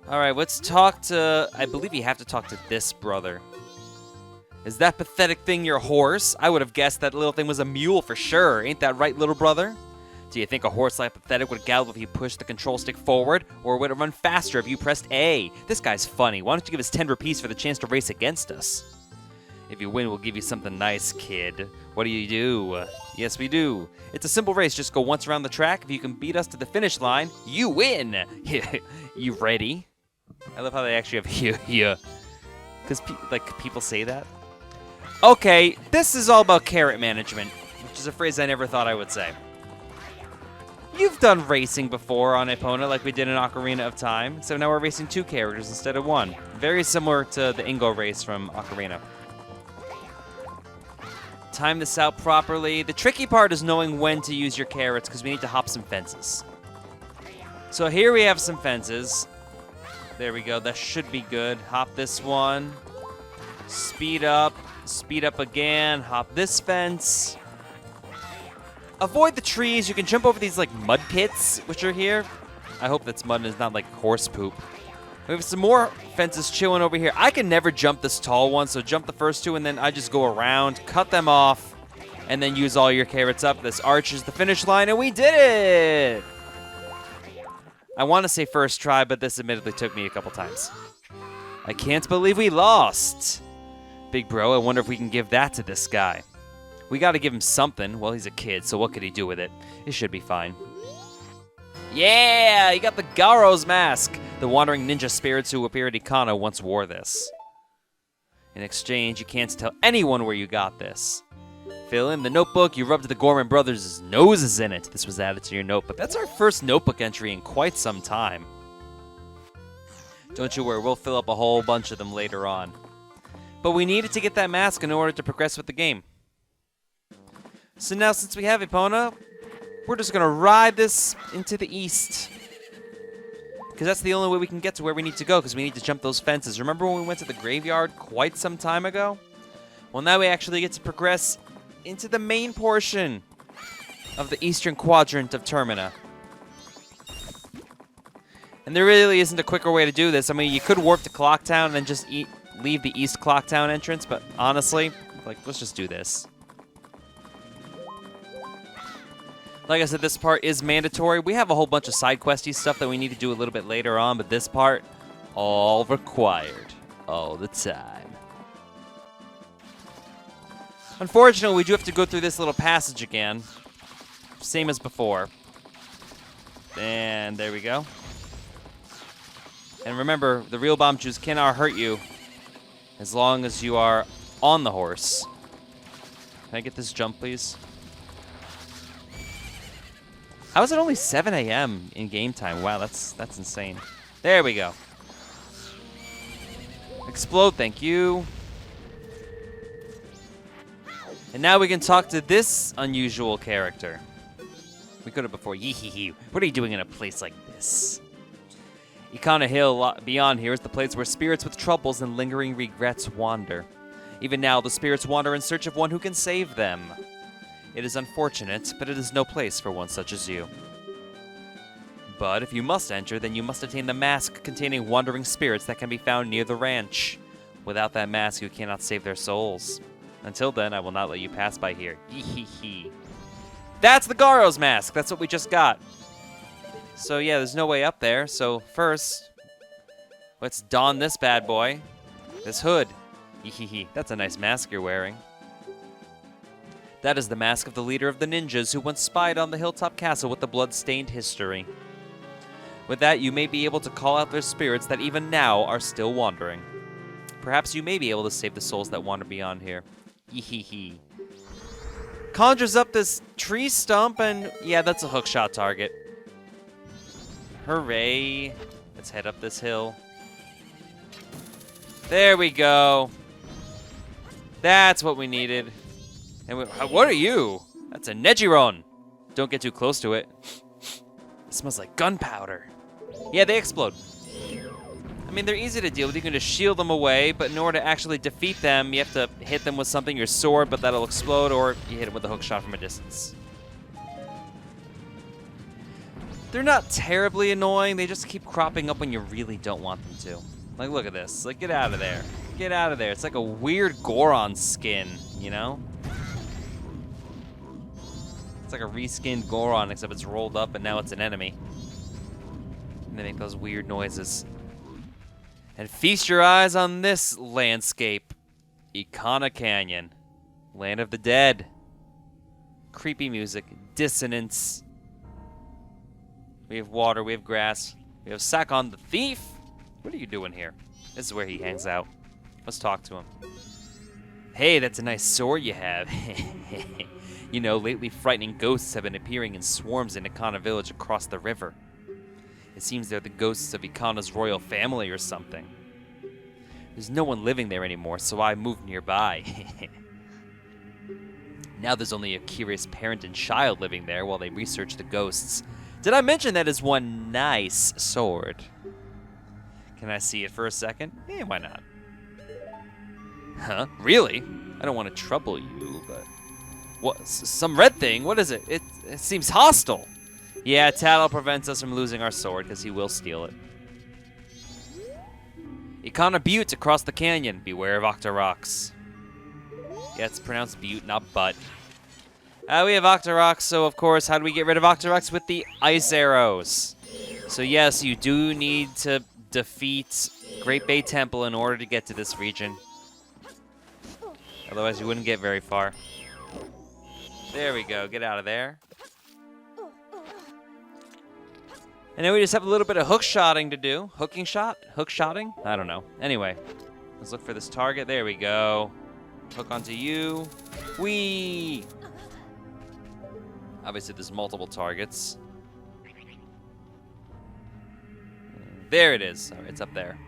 Alright, let's talk to... I believe you have to talk to this brother. Is that pathetic thing your horse? I would have guessed that little thing was a mule for sure. Ain't that right, little brother? Do you think a horse like Pathetic would gallop if you pushed the control stick forward? Or would it run faster if you pressed A? This guy's funny. Why don't you give us 10 rupees for the chance to race against us? If you win, we'll give you something nice, kid. What do you do? Yes, we do. It's a simple race. Just go once around the track. If you can beat us to the finish line, you win. You ready? I love how they actually have yeah. Because people say that. Okay, this is all about carrot management, which is a phrase I never thought I would say. You've done racing before on Epona like we did in Ocarina of Time, so now we're racing 2 characters instead of 1. Very similar to the Ingo race from Ocarina. Time this out properly. The tricky part is knowing when to use your carrots because we need to hop some fences. So here we have some fences. There we go. That should be good. Hop this one. Speed up again. Hop this fence. Avoid the trees. You can jump over these like mud pits, which are here. I hope that's mud and it's not like horse poop. We have some more fences chilling over here. I can never jump this tall one, so jump the first 2, and then I just go around, cut them off, and then use all your carrots up. This arch is the finish line, and we did it! I want to say first try, but this admittedly took me a couple times. I can't believe we lost. Big bro, I wonder if we can give that to this guy. We got to give him something. Well, he's a kid, so what could he do with it? It should be fine. Yeah, he got the Garo's mask. The wandering ninja spirits who appear at Ikano once wore this. In exchange, you can't tell anyone where you got this. Fill in the notebook. You rubbed the Gorman brothers' noses in it. This was added to your notebook. That's our first notebook entry in quite some time. Don't you worry, we'll fill up a whole bunch of them later on. But we needed to get that mask in order to progress with the game. So now, since we have Epona, we're just going to ride this into the east. Because that's the only way we can get to where we need to go, because we need to jump those fences. Remember when we went to the graveyard quite some time ago? Well, now we actually get to progress into the main portion of the eastern quadrant of Termina. And there really isn't a quicker way to do this. I mean, you could warp to Clocktown and then just leave the East Clocktown entrance, but honestly, let's just do this. Like I said, this part is mandatory. We have a whole bunch of side questy stuff that we need to do a little bit later on, but this part, all required, all the time. Unfortunately, we do have to go through this little passage again. Same as before. And there we go. And remember, the real bomb juice cannot hurt you as long as you are on the horse. Can I get this jump, please? How is it only 7 a.m. in game time? Wow, that's insane. There we go. Explode, thank you. And now we can talk to this unusual character. We could have before. Yee-hee-hee. What are you doing in a place like this? Ikana Hill beyond here is the place where spirits with troubles and lingering regrets wander. Even now, the spirits wander in search of one who can save them. It is unfortunate, but it is no place for one such as you. But if you must enter, then you must attain the mask containing wandering spirits that can be found near the ranch. Without that mask, you cannot save their souls. Until then, I will not let you pass by here. Hee. That's the Garo's mask! That's what we just got. So yeah, there's no way up there. So first, let's don this bad boy. This hood. Hee. That's a nice mask you're wearing. That is the mask of the leader of the ninjas who once spied on the hilltop castle with the blood-stained history. With that, you may be able to call out their spirits that even now are still wandering. Perhaps you may be able to save the souls that wander beyond here. Hee. Conjures up this tree stump, and yeah, that's a hookshot target. Hooray. Let's head up this hill. There we go. That's what we needed. And what are you? That's a Nejiron. Don't get too close to it. It smells like gunpowder. Yeah, they explode. I mean, they're easy to deal with. You can just shield them away, but in order to actually defeat them, you have to hit them with something, your sword, but that'll explode, or you hit them with a hook shot from a distance. They're not terribly annoying. They just keep cropping up when you really don't want them to. Like, look at this. Like, get out of there. Get out of there. It's like a weird Goron skin, you know? It's like a reskinned Goron, except it's rolled up and now it's an enemy. And they make those weird noises. And feast your eyes on this landscape. Ikana Canyon. Land of the Dead. Creepy music. Dissonance. We have water, we have grass. We have Sakon the Thief. What are you doing here? This is where he hangs out. Let's talk to him. Hey, that's a nice sword you have. You know, lately frightening ghosts have been appearing in swarms in Ikana village across the river. It seems they're the ghosts of Ikana's royal family or something. There's no one living there anymore, so I moved nearby. Now there's only a curious parent and child living there while they research the ghosts. Did I mention that is one nice sword? Can I see it for a second? Eh, why not? Huh? Really? I don't want to trouble you, but... What? Some red thing? What is it? It seems hostile. Yeah, Tattle prevents us from losing our sword, because he will steal it. Ikana Butte across the canyon. Beware of Octoroks. Yeah, it's pronounced Butte, not Butt. We have Octoroks, so of course, how do we get rid of Octoroks? With the ice arrows. So yes, you do need to defeat Great Bay Temple in order to get to this region. Otherwise, you wouldn't get very far. There we go. Get out of there. And then we just have a little bit of hook-shotting to do. Hooking shot? Hook-shotting? I don't know. Anyway, let's look for this target. There we go. Hook onto you. Whee! Obviously, there's multiple targets. There it is. All right, it's up there.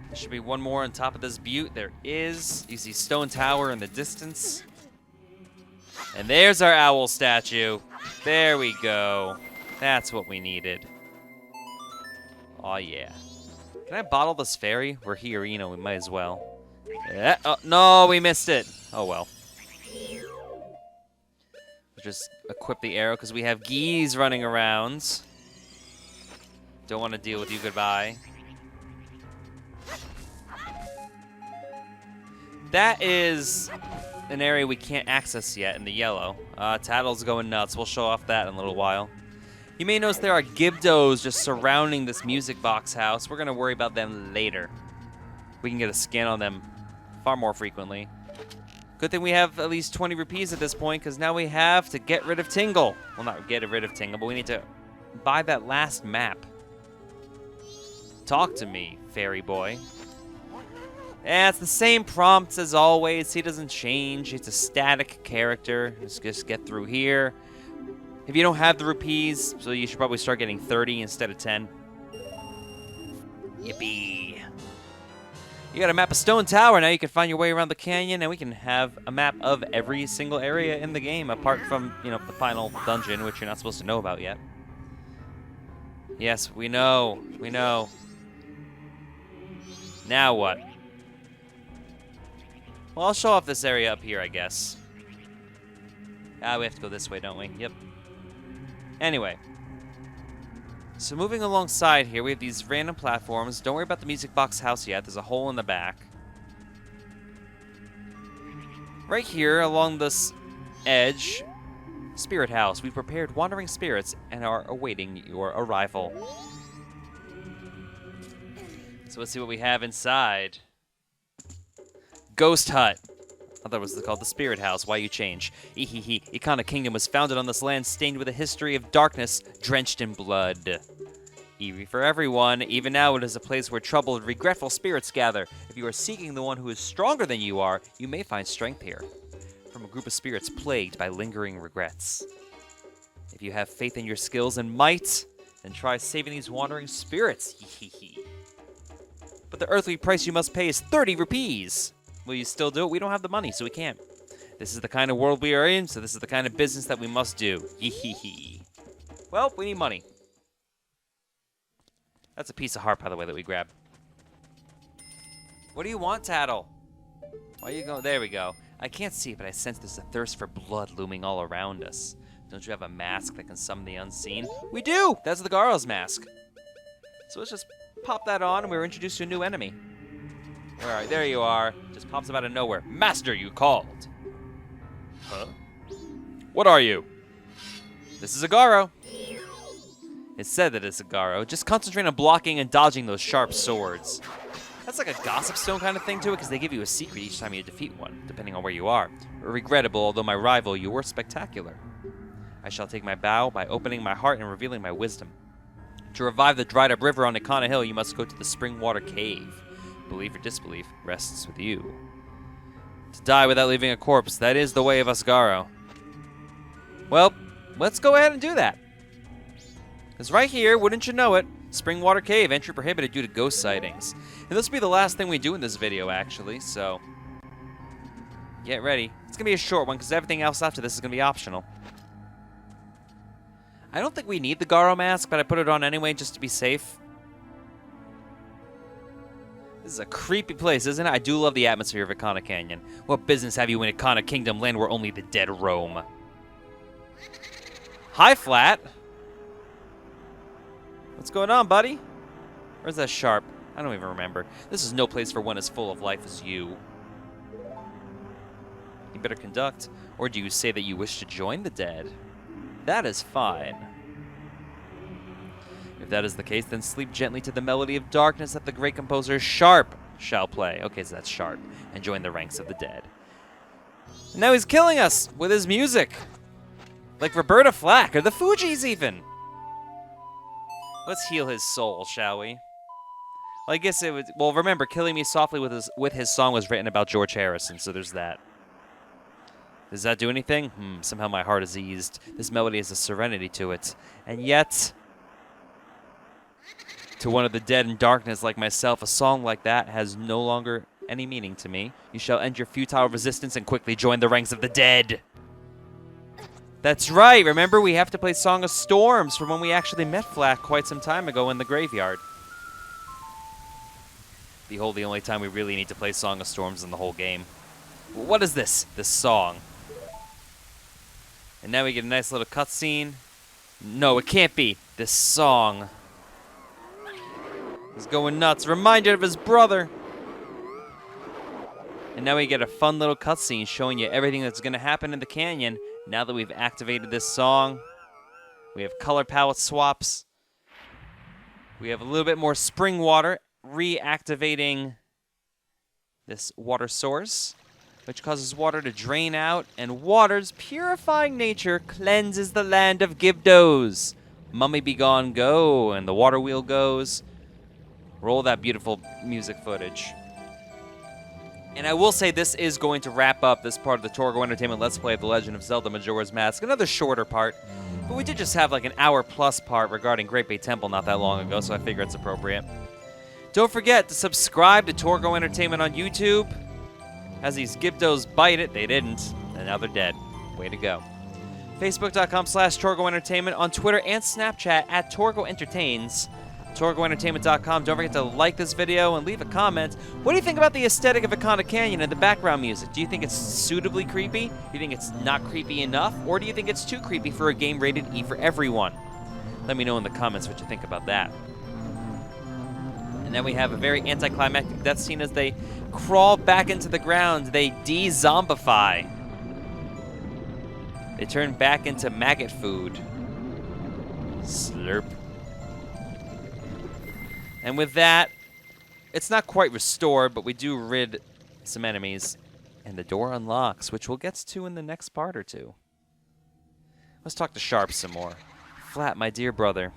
There should be one more on top of this butte. There is. You see Stone Tower in the distance. And there's our owl statue. There we go. That's what we needed. Oh yeah. Can I bottle this fairy? We're here, you know, we might as well. Yeah. Oh, no, we missed it. Oh well. We'll just equip the arrow because we have geese running around. Don't want to deal with you. Goodbye. That is an area we can't access yet in the yellow. Tattle's going nuts. We'll show off that in a little while. You may notice there are Gibdos just surrounding this music box house. We're going to worry about them later. We can get a scan on them far more frequently. Good thing we have at least 20 rupees at this point, because now we have to get rid of Tingle. Well, not get rid of Tingle, but we need to buy that last map. Talk to me, fairy boy. Yeah, it's the same prompts as always. He doesn't change. It's a static character. Let's just get through here. If you don't have the rupees, so you should probably start getting 30 instead of 10. Yippee. You got a map of Stone Tower. Now you can find your way around the canyon, and we can have a map of every single area in the game, apart from, you know, the final dungeon, which you're not supposed to know about yet. Yes, we know. We know. Now what? Well, I'll show off this area up here, I guess. Ah, we have to go this way, don't we? Yep. Anyway. So moving alongside here, we have these random platforms. Don't worry about the music box house yet. There's a hole in the back. Right here, along this edge, Spirit House. We've prepared wandering spirits and are awaiting your arrival. So let's see what we have inside. Ghost Hut. I thought it was called the Spirit House. Why you change? Ehehe. Ikana Kingdom was founded on this land stained with a history of darkness, drenched in blood. Eerie for everyone. Even now, it is a place where troubled, regretful spirits gather. If you are seeking the one who is stronger than you are, you may find strength here. From a group of spirits plagued by lingering regrets. If you have faith in your skills and might, then try saving these wandering spirits. Hehehe. But the earthly price you must pay is 30 rupees. Will you still do it? We don't have the money, so we can't. This is the kind of world we are in, so this is the kind of business that we must do. Hehehe. Well, we need money. That's a piece of heart, by the way, that we grabbed. What do you want, Tattle? Why are you going? There we go. I can't see it, but I sense there's a thirst for blood looming all around us. Don't you have a mask that can summon the unseen? We do! That's the Garo's mask. So let's just pop that on, and we're introduced to a new enemy. All right, there you are. Just pops up out of nowhere. Master, you called. Huh? What are you? This is a Garo. It's said that it's a Garo. Just concentrate on blocking and dodging those sharp swords. That's like a gossip stone kind of thing to it, because they give you a secret each time you defeat one, depending on where you are. Regrettable, although my rival, you were spectacular. I shall take my bow by opening my heart and revealing my wisdom. To revive the dried-up river on Ikana Hill, you must go to the spring water cave. Belief or disbelief rests with you. To die without leaving a corpse, that is the way of us Garo. Well, let's go ahead and do that. Because right here, wouldn't you know it, Springwater Cave, entry prohibited due to ghost sightings. And this will be the last thing we do in this video, actually, so get ready. It's going to be a short one, because everything else after this is going to be optional. I don't think we need the Garo mask, but I put it on anyway just to be safe. This is a creepy place, isn't it? I do love the atmosphere of Ikana Canyon. What business have you in Ikana Kingdom, land where only the dead roam? Hi, Flat. What's going on, buddy? Where's that Sharp? I don't even remember. This is no place for one as full of life as you. You better conduct. Or do you say that you wish to join the dead? That is fine. If that is the case, then sleep gently to the melody of darkness that the great composer Sharp shall play. Okay, so that's Sharp. And join the ranks of the dead. And now he's killing us with his music. Like Roberta Flack, or the Fugees even. Let's heal his soul, shall we? Well, I guess it would... Well, remember, Killing Me Softly with his song was written about George Harrison, so there's that. Does that do anything? Somehow my heart is eased. This melody has a serenity to it. And yet... to one of the dead in darkness like myself, a song like that has no longer any meaning to me. You shall end your futile resistance and quickly join the ranks of the dead. That's right. Remember, we have to play Song of Storms from when we actually met Flack quite some time ago in the graveyard. Behold, the only time we really need to play Song of Storms in the whole game. What is this? This song. And now we get a nice little cutscene. No, it can't be. This song. He's going nuts. Reminded of his brother. And now we get a fun little cutscene showing you everything that's going to happen in the canyon now that we've activated this song. We have color palette swaps. We have a little bit more spring water reactivating this water source, which causes water to drain out, and water's purifying nature cleanses the land of Gibdos. Mummy Be Gone go, and the water wheel goes. Roll that beautiful music footage. And I will say this is going to wrap up this part of the Torgo Entertainment Let's Play of The Legend of Zelda Majora's Mask. Another shorter part, but we did just have like an hour-plus part regarding Great Bay Temple not that long ago, so I figure it's appropriate. Don't forget to subscribe to Torgo Entertainment on YouTube. As these Gibdos bite it, they didn't, and now they're dead. Way to go. Facebook.com/Torgo Entertainment, on Twitter and Snapchat @Torgo Entertains. TorgoEntertainment.com. Don't forget to like this video and leave a comment. What do you think about the aesthetic of Ikana Canyon and the background music? Do you think it's suitably creepy? Do you think it's not creepy enough? Or do you think it's too creepy for a game rated E for everyone? Let me know in the comments what you think about that. And then we have a very anticlimactic death scene as they crawl back into the ground. They de-zombify. They turn back into maggot food. Slurp. And with that, it's not quite restored, but we do rid some enemies. And the door unlocks, which we'll get to in the next part or two. Let's talk to Sharp some more. Flat, my dear brother.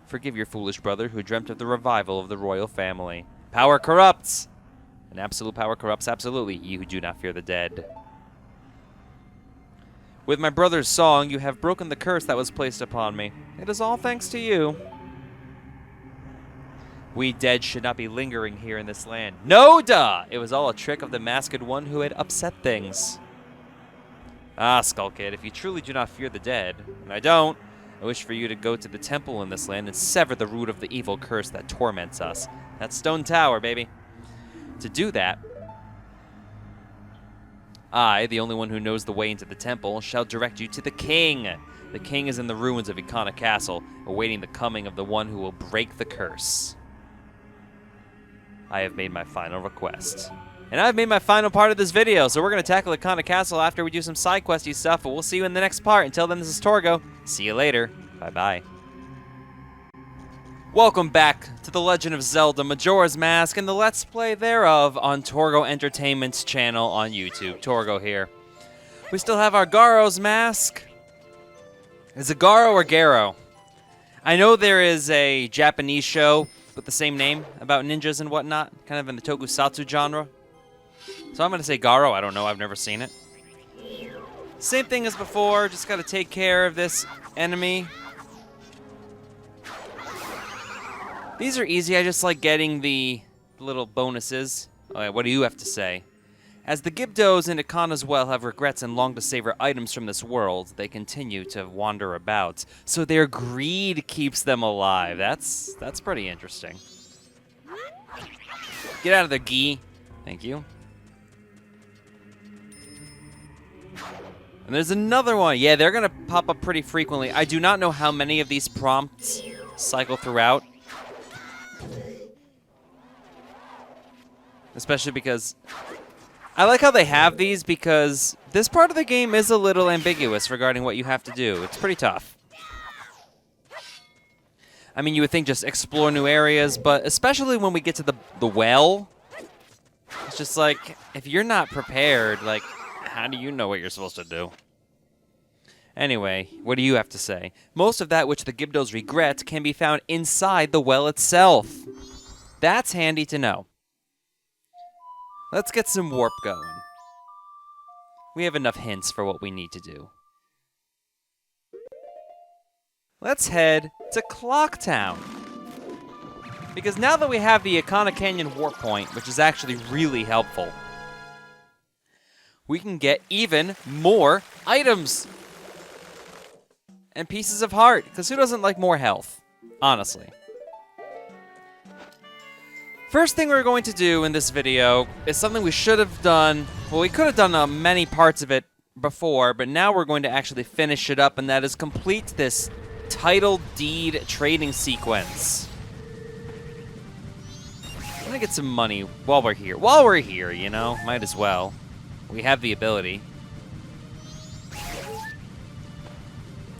Forgive your foolish brother who dreamt of the revival of the royal family. Power corrupts! And absolute power corrupts absolutely, ye who do not fear the dead. With my brother's song, you have broken the curse that was placed upon me. It is all thanks to you. We dead should not be lingering here in this land. No, duh! It was all a trick of the masked one who had upset things. Ah, Skull Kid, if you truly do not fear the dead, and I don't, I wish for you to go to the temple in this land and sever the root of the evil curse that torments us. That stone tower, baby. To do that, I, the only one who knows the way into the temple, shall direct you to the king. The king is in the ruins of Ikana Castle, awaiting the coming of the one who will break the curse. I have made my final request. And I've made my final part of this video, so we're going to tackle Ikana Castle after we do some side questy stuff, but we'll see you in the next part. Until then, this is Torgo. See you later. Bye-bye. Welcome back to The Legend of Zelda Majora's Mask and the Let's Play thereof on Torgo Entertainment's channel on YouTube. Torgo here. We still have our Garo's mask. Is it Garo or Garo? I know there is a Japanese show with the same name about ninjas and whatnot, kind of in the tokusatsu genre. So I'm going to say Garo. I don't know. I've never seen it. Same thing as before. Just got to take care of this enemy. These are easy. I just like getting the little bonuses. Okay, what do you have to say? As the Gibdos in Ikana's Well have regrets and long to savor items from this world, they continue to wander about. So their greed keeps them alive. That's pretty interesting. Get out of the gi. Thank you. And there's another one. Yeah, they're going to pop up pretty frequently. I do not know how many of these prompts cycle throughout. Especially because I like how they have these, because this part of the game is a little ambiguous regarding what you have to do. It's pretty tough. I mean, you would think just explore new areas, but especially when we get to the well, it's just like, if you're not prepared, like, how do you know what you're supposed to do? Anyway, what do you have to say? Most of that which the Gibdos regret can be found inside the well itself. That's handy to know. Let's get some warp going. We have enough hints for what we need to do. Let's head to Clocktown. Because now that we have the Ikana Canyon warp point, which is actually really helpful, we can get even more items and pieces of heart, because who doesn't like more health, honestly? First thing we're going to do in this video is something we should have done. Well, we could have done many parts of it before, but now we're going to actually finish it up, and that is complete this title deed trading sequence. I'm gonna get some money while we're here. While we're here, you know, might as well. We have the ability.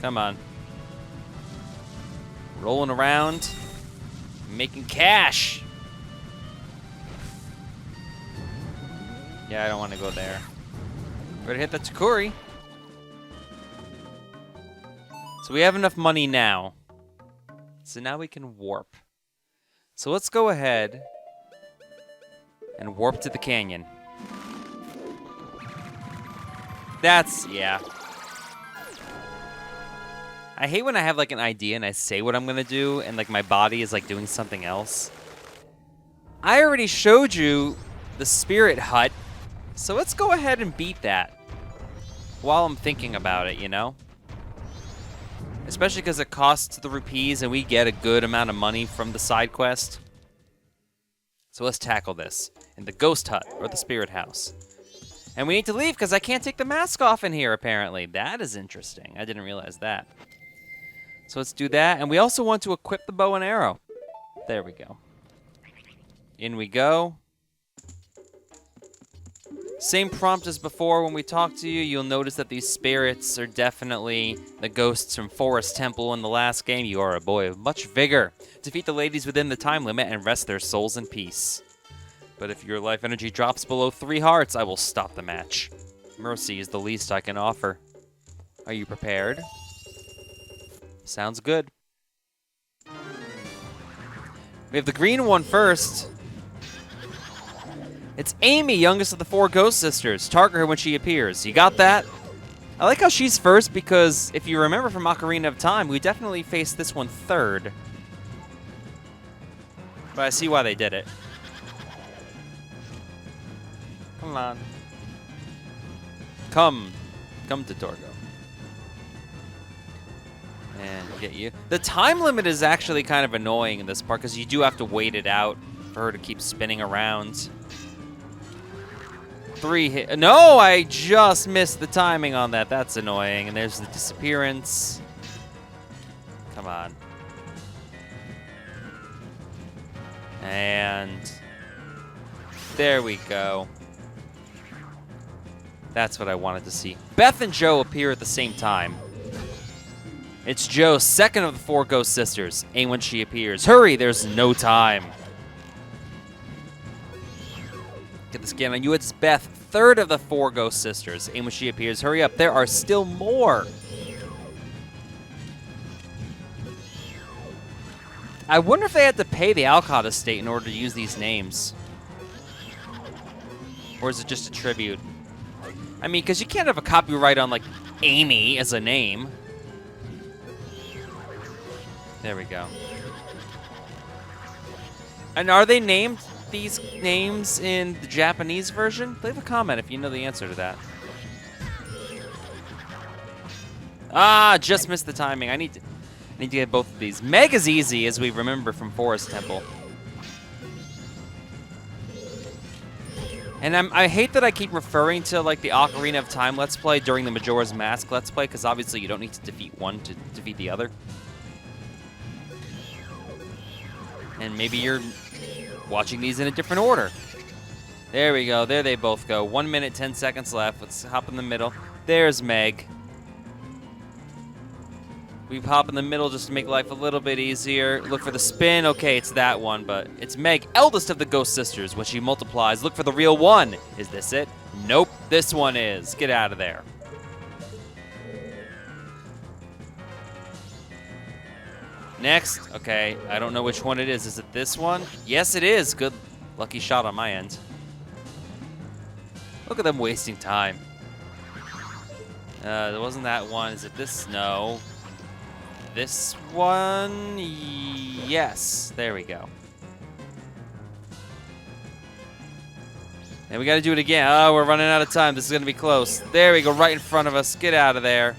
Come on. Rolling around, making cash. Yeah, I don't want to go there. Better hit the Takuri. So we have enough money now. So now we can warp. So let's go ahead and warp to the canyon. Yeah. I hate when I have like an idea and I say what I'm gonna do and like my body is like doing something else. I already showed you the spirit hut, so let's go ahead and beat that while I'm thinking about it, you know? Especially because it costs the rupees and we get a good amount of money from the side quest. So let's tackle this in the ghost hut or the spirit house. And we need to leave because I can't take the mask off in here, apparently. That is interesting. I didn't realize that. So let's do that. And we also want to equip the bow and arrow. There we go. In we go. Same prompt as before when we talked to you. You'll notice that these spirits are definitely the ghosts from Forest Temple in the last game. You are a boy of much vigor. Defeat the ladies within the time limit and rest their souls in peace. But if your life energy drops below 3 hearts, I will stop the match. Mercy is the least I can offer. Are you prepared? Sounds good. We have the green one first. It's Amy, youngest of the 4 ghost sisters. Target her when she appears. You got that? I like how she's first because if you remember from Ocarina of Time, we definitely faced this one third. But I see why they did it. Come on. Come to Torgo. And get you. The time limit is actually kind of annoying in this part because you do have to wait it out for her to keep spinning around. 3 hit. No, I just missed the timing on that. That's annoying. And there's the disappearance. Come on. And there we go. That's what I wanted to see. Beth and Joe appear at the same time. It's Joe, second of the 4 ghost sisters. Aim when she appears. Hurry, there's no time. Get the scan on you. It's Beth, third of the 4 ghost sisters. Aim when she appears. Hurry up, there are still more. I wonder if they had to pay the Alcott estate in order to use these names. Or is it just a tribute? I mean, because you can't have a copyright on, like, Amy as a name. There we go. And are they named these names in the Japanese version? Leave a comment if you know the answer to that. Ah, just missed the timing. I need to get both of these. Meg is easy, as we remember from Forest Temple. And I hate that I keep referring to like the Ocarina of Time Let's Play during the Majora's Mask Let's Play, because obviously you don't need to defeat one to defeat the other. And maybe you're watching these in a different order. There we go. There they both go. 1 minute, 10 seconds left. Let's hop in the middle. There's Meg. We hop in the middle just to make life a little bit easier. Look for the spin. Okay, it's that one, but it's Meg, eldest of the ghost sisters. When she multiplies, look for the real one. Is this it? Nope, this one is. Get out of there. Next. Okay, I don't know which one it is. Is it this one? Yes, it is. Good lucky shot on my end. Look at them wasting time. There wasn't that one. Is it this? No. This one? Yes. There we go. And we got to do it again. Oh, we're running out of time. This is going to be close. There we go. Right in front of us. Get out of there.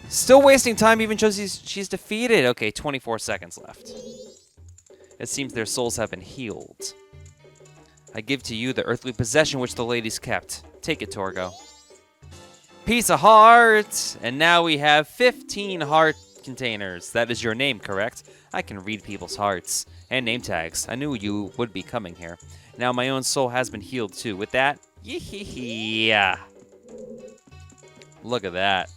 Still wasting time even though she's defeated. Okay, 24 seconds left. It seems their souls have been healed. I give to you the earthly possession which the ladies kept. Take it, Torgo. Piece of heart! And now we have 15 heart containers. That is your name, correct? I can read people's hearts. And name tags. I knew you would be coming here. Now my own soul has been healed too. With that, yeah. Look at that.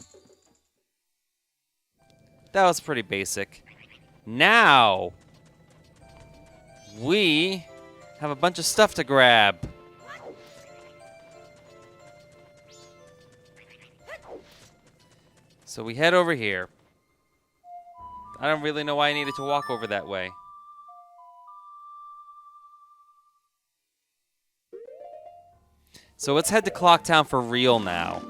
That was pretty basic. Now, we have a bunch of stuff to grab. So we head over here. I don't really know why I needed to walk over that way. So let's head to Clocktown for real now.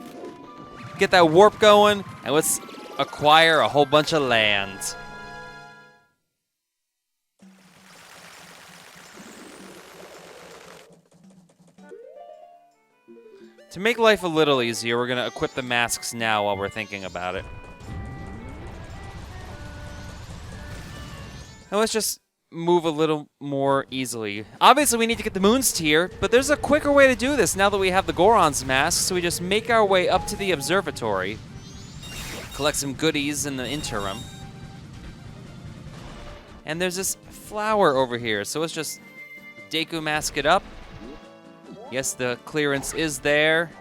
Get that warp going, and let's acquire a whole bunch of land. To make life a little easier, we're going to equip the masks now while we're thinking about it. Now let's just move a little more easily. Obviously, we need to get the Moon's Tier, but there's a quicker way to do this now that we have the Goron's Mask, so we just make our way up to the observatory, collect some goodies in the interim. And there's this flower over here, so let's just Deku Mask it up. Yes, the clearance is there.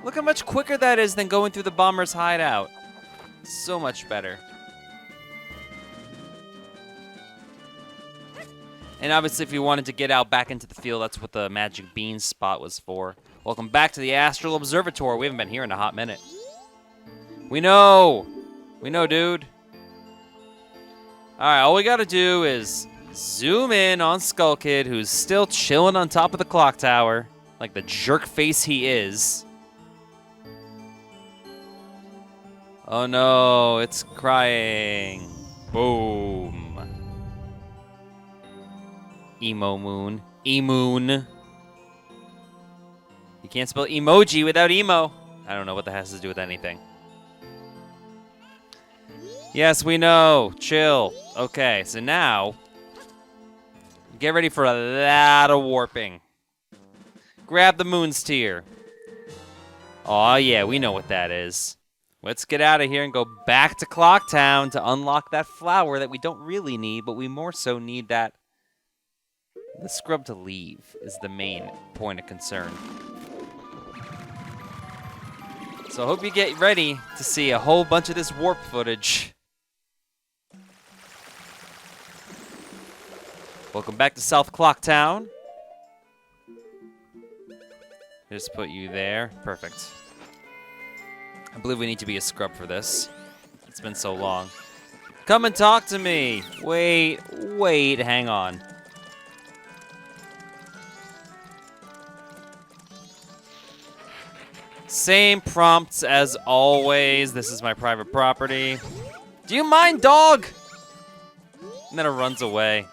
Look how much quicker that is than going through the bomber's hideout. So much better. And obviously, if you wanted to get out back into the field, that's what the magic bean spot was for. Welcome back to the Astral Observatory. We haven't been here in a hot minute. We know. We know, dude. All right, all we got to do is zoom in on Skull Kid, who's still chilling on top of the clock tower, like the jerk face he is. Oh no, it's crying. Boom. Emo Moon. E-Moon. You can't spell emoji without emo. I don't know what that has to do with anything. Yes, we know. Chill. Okay, so now, get ready for a lot of warping. Grab the Moon's Tier. Aw, yeah, we know what that is. Let's get out of here and go back to Clock Town to unlock that flower that we don't really need, but we more so need that. The scrub to leave is the main point of concern. So I hope you get ready to see a whole bunch of this warp footage. Welcome back to South Clock Town. Just put you there. Perfect. I believe we need to be a scrub for this. It's been so long. Come and talk to me. Wait, hang on. Same prompts as always. This is my private property. Do you mind, dog? And then it runs away.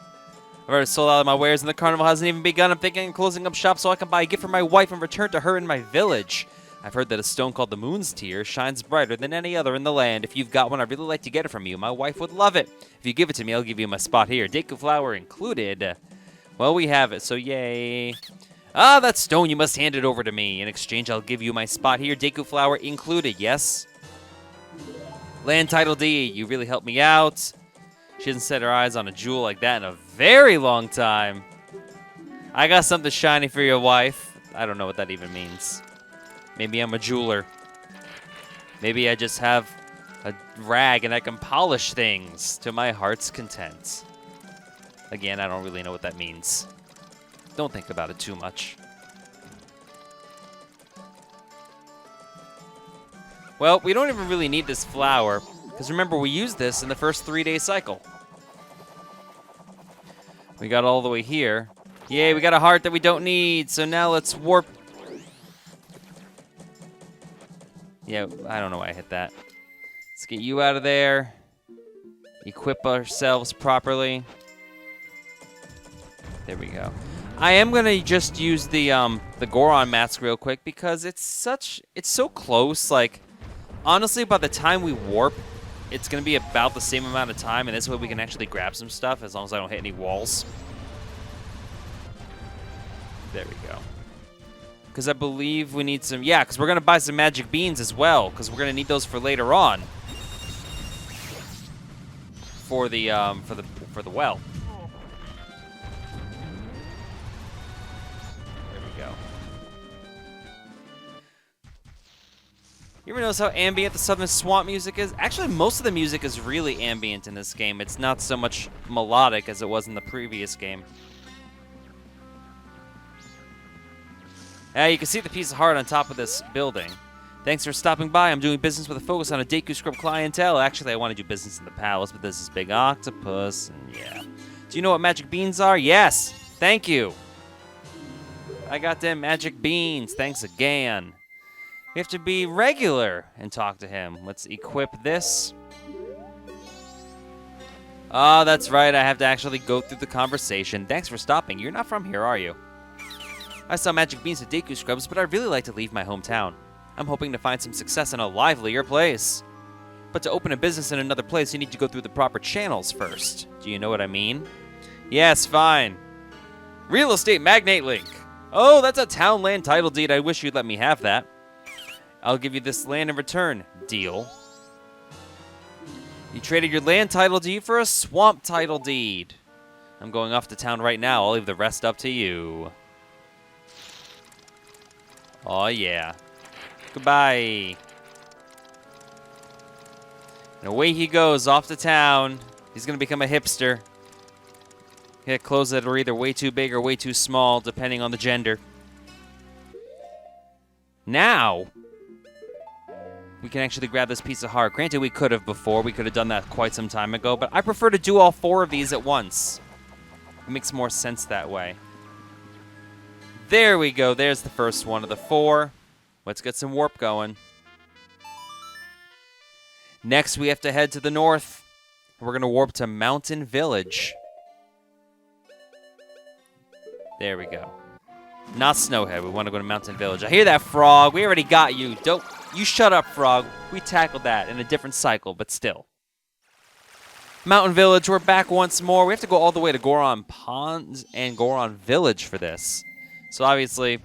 I've already sold out of my wares and the carnival hasn't even begun. I'm thinking of closing up shop so I can buy a gift for my wife and return to her in my village. I've heard that a stone called the Moon's Tier shines brighter than any other in the land. If you've got one, I'd really like to get it from you. My wife would love it. If you give it to me, I'll give you my spot here. Deku flower included. Well, we have it, so yay. Ah, that stone, you must hand it over to me. In exchange, I'll give you my spot here. Deku flower included, yes? Land title deed, you really helped me out. She hasn't set her eyes on a jewel like that in a very long time. I got something shiny for your wife. I don't know what that even means. Maybe I'm a jeweler. Maybe I just have a rag and I can polish things to my heart's content. Again, I don't really know what that means. Don't think about it too much. Well, we don't even really need this flower, because remember, we used this in the first 3-day cycle. We got all the way here. Yay, we got a heart that we don't need, so now let's warp. Yeah, I don't know why I hit that. Let's get you out of there. Equip ourselves properly. There we go. I am gonna just use the Goron mask real quick because it's so close. Like, honestly, by the time we warp, it's gonna be about the same amount of time, and this way we can actually grab some stuff as long as I don't hit any walls. There we go. Because I believe we need some, yeah, because we're gonna buy some magic beans as well, because we're gonna need those for later on. For the well. You ever notice how ambient the Southern Swamp music is? Actually, most of the music is really ambient in this game. It's not so much melodic as it was in the previous game. You can see the piece of heart on top of this building. Thanks for stopping by. I'm doing business with a focus on a Deku Scrub clientele. Actually, I want to do business in the palace, but this is Big Octopus, and yeah. Do you know what magic beans are? Yes! Thank you! I got them magic beans. Thanks again. We have to be regular and talk to him. Let's equip this. Oh, that's right. I have to actually go through the conversation. Thanks for stopping. You're not from here, are you? I saw magic beans at Deku Scrubs, but I'd really like to leave my hometown. I'm hoping to find some success in a livelier place. But to open a business in another place, you need to go through the proper channels first. Do you know what I mean? Yes, fine. Real estate magnate link. Oh, that's a town land title deed. I wish you'd let me have that. I'll give you this land in return. Deal. You traded your land title deed for a swamp title deed. I'm going off to town right now. I'll leave the rest up to you. Oh, yeah. Goodbye. And away he goes, off to town. He's going to become a hipster. He had clothes that are either way too big or way too small, depending on the gender. Now, we can actually grab this piece of heart. Granted, we could have before. We could have done that quite some time ago, but I prefer to do all 4 of these at once. It makes more sense that way. There we go. There's the first one of the 4. Let's get some warp going. Next, we have to head to the north. We're going to warp to Mountain Village. There we go. Not Snowhead. We want to go to Mountain Village. I hear that, Frog. We already got you. Don't you shut up, Frog. We tackled that in a different cycle, but still. Mountain Village, we're back once more. We have to go all the way to Goron Ponds and Goron Village for this. So obviously,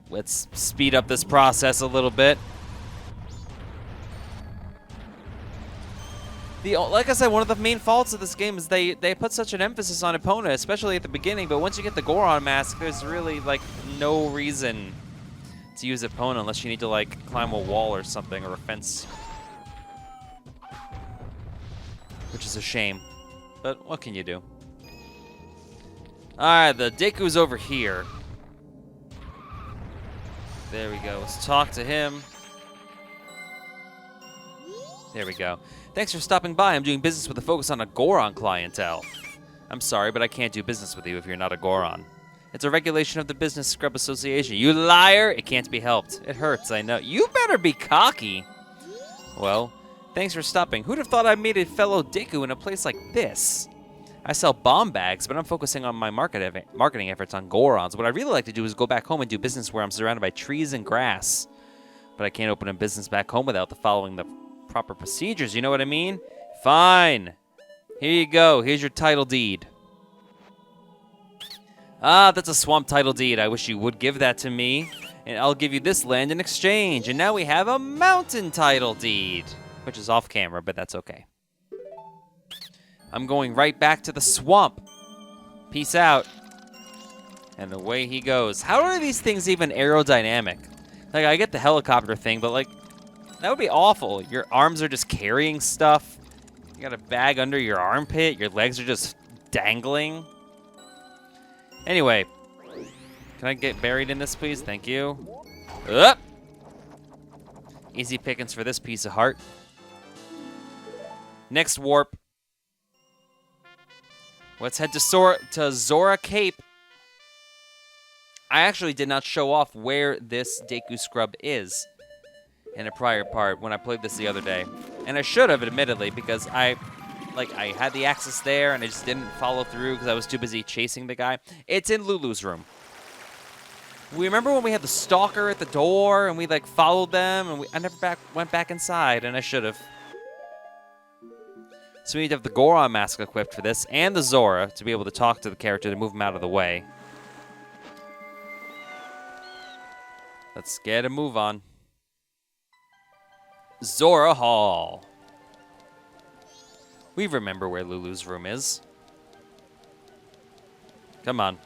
let's speed up this process a little bit. Like I said, one of the main faults of this game is they put such an emphasis on opponent, especially at the beginning, but once you get the Goron mask, there's really, like, no reason to use opponent unless you need to, like, climb a wall or something, or a fence. Which is a shame, but what can you do? Alright, the Deku's over here. There we go, let's talk to him. There we go. Thanks for stopping by. I'm doing business with a focus on a Goron clientele. I'm sorry, but I can't do business with you if you're not a Goron. It's a regulation of the Business Scrub Association. You liar! It can't be helped. It hurts, I know. You better be cocky. Well, thanks for stopping. Who'd have thought I made a fellow Deku in a place like this? I sell bomb bags, but I'm focusing on my marketing efforts on Gorons. What I really like to do is go back home and do business where I'm surrounded by trees and grass. But I can't open a business back home without following the proper procedures, you know what I mean? Fine. Here you go. Here's your title deed. Ah, that's a swamp title deed. I wish you would give that to me. And I'll give you this land in exchange. And now we have a mountain title deed. Which is off camera, but that's okay. I'm going right back to the swamp. Peace out. And away he goes. How are these things even aerodynamic? Like, I get the helicopter thing, but like, that would be awful. Your arms are just carrying stuff. You got a bag under your armpit. Your legs are just dangling. Anyway, can I get buried in this, please? Thank you. Easy pickings for this piece of heart. Next warp. Let's head to Zora Cape. I actually did not show off where this Deku Scrub is in a prior part when I played this the other day. And I should have, admittedly, because I had the access there and I just didn't follow through because I was too busy chasing the guy. It's in Lulu's room. We remember when we had the stalker at the door and we like followed them and I never went back inside, and I should have. So we need to have the Goron mask equipped for this and the Zora to be able to talk to the character to move him out of the way. Let's get a move on. Zora Hall. We remember where Lulu's room is. Come on.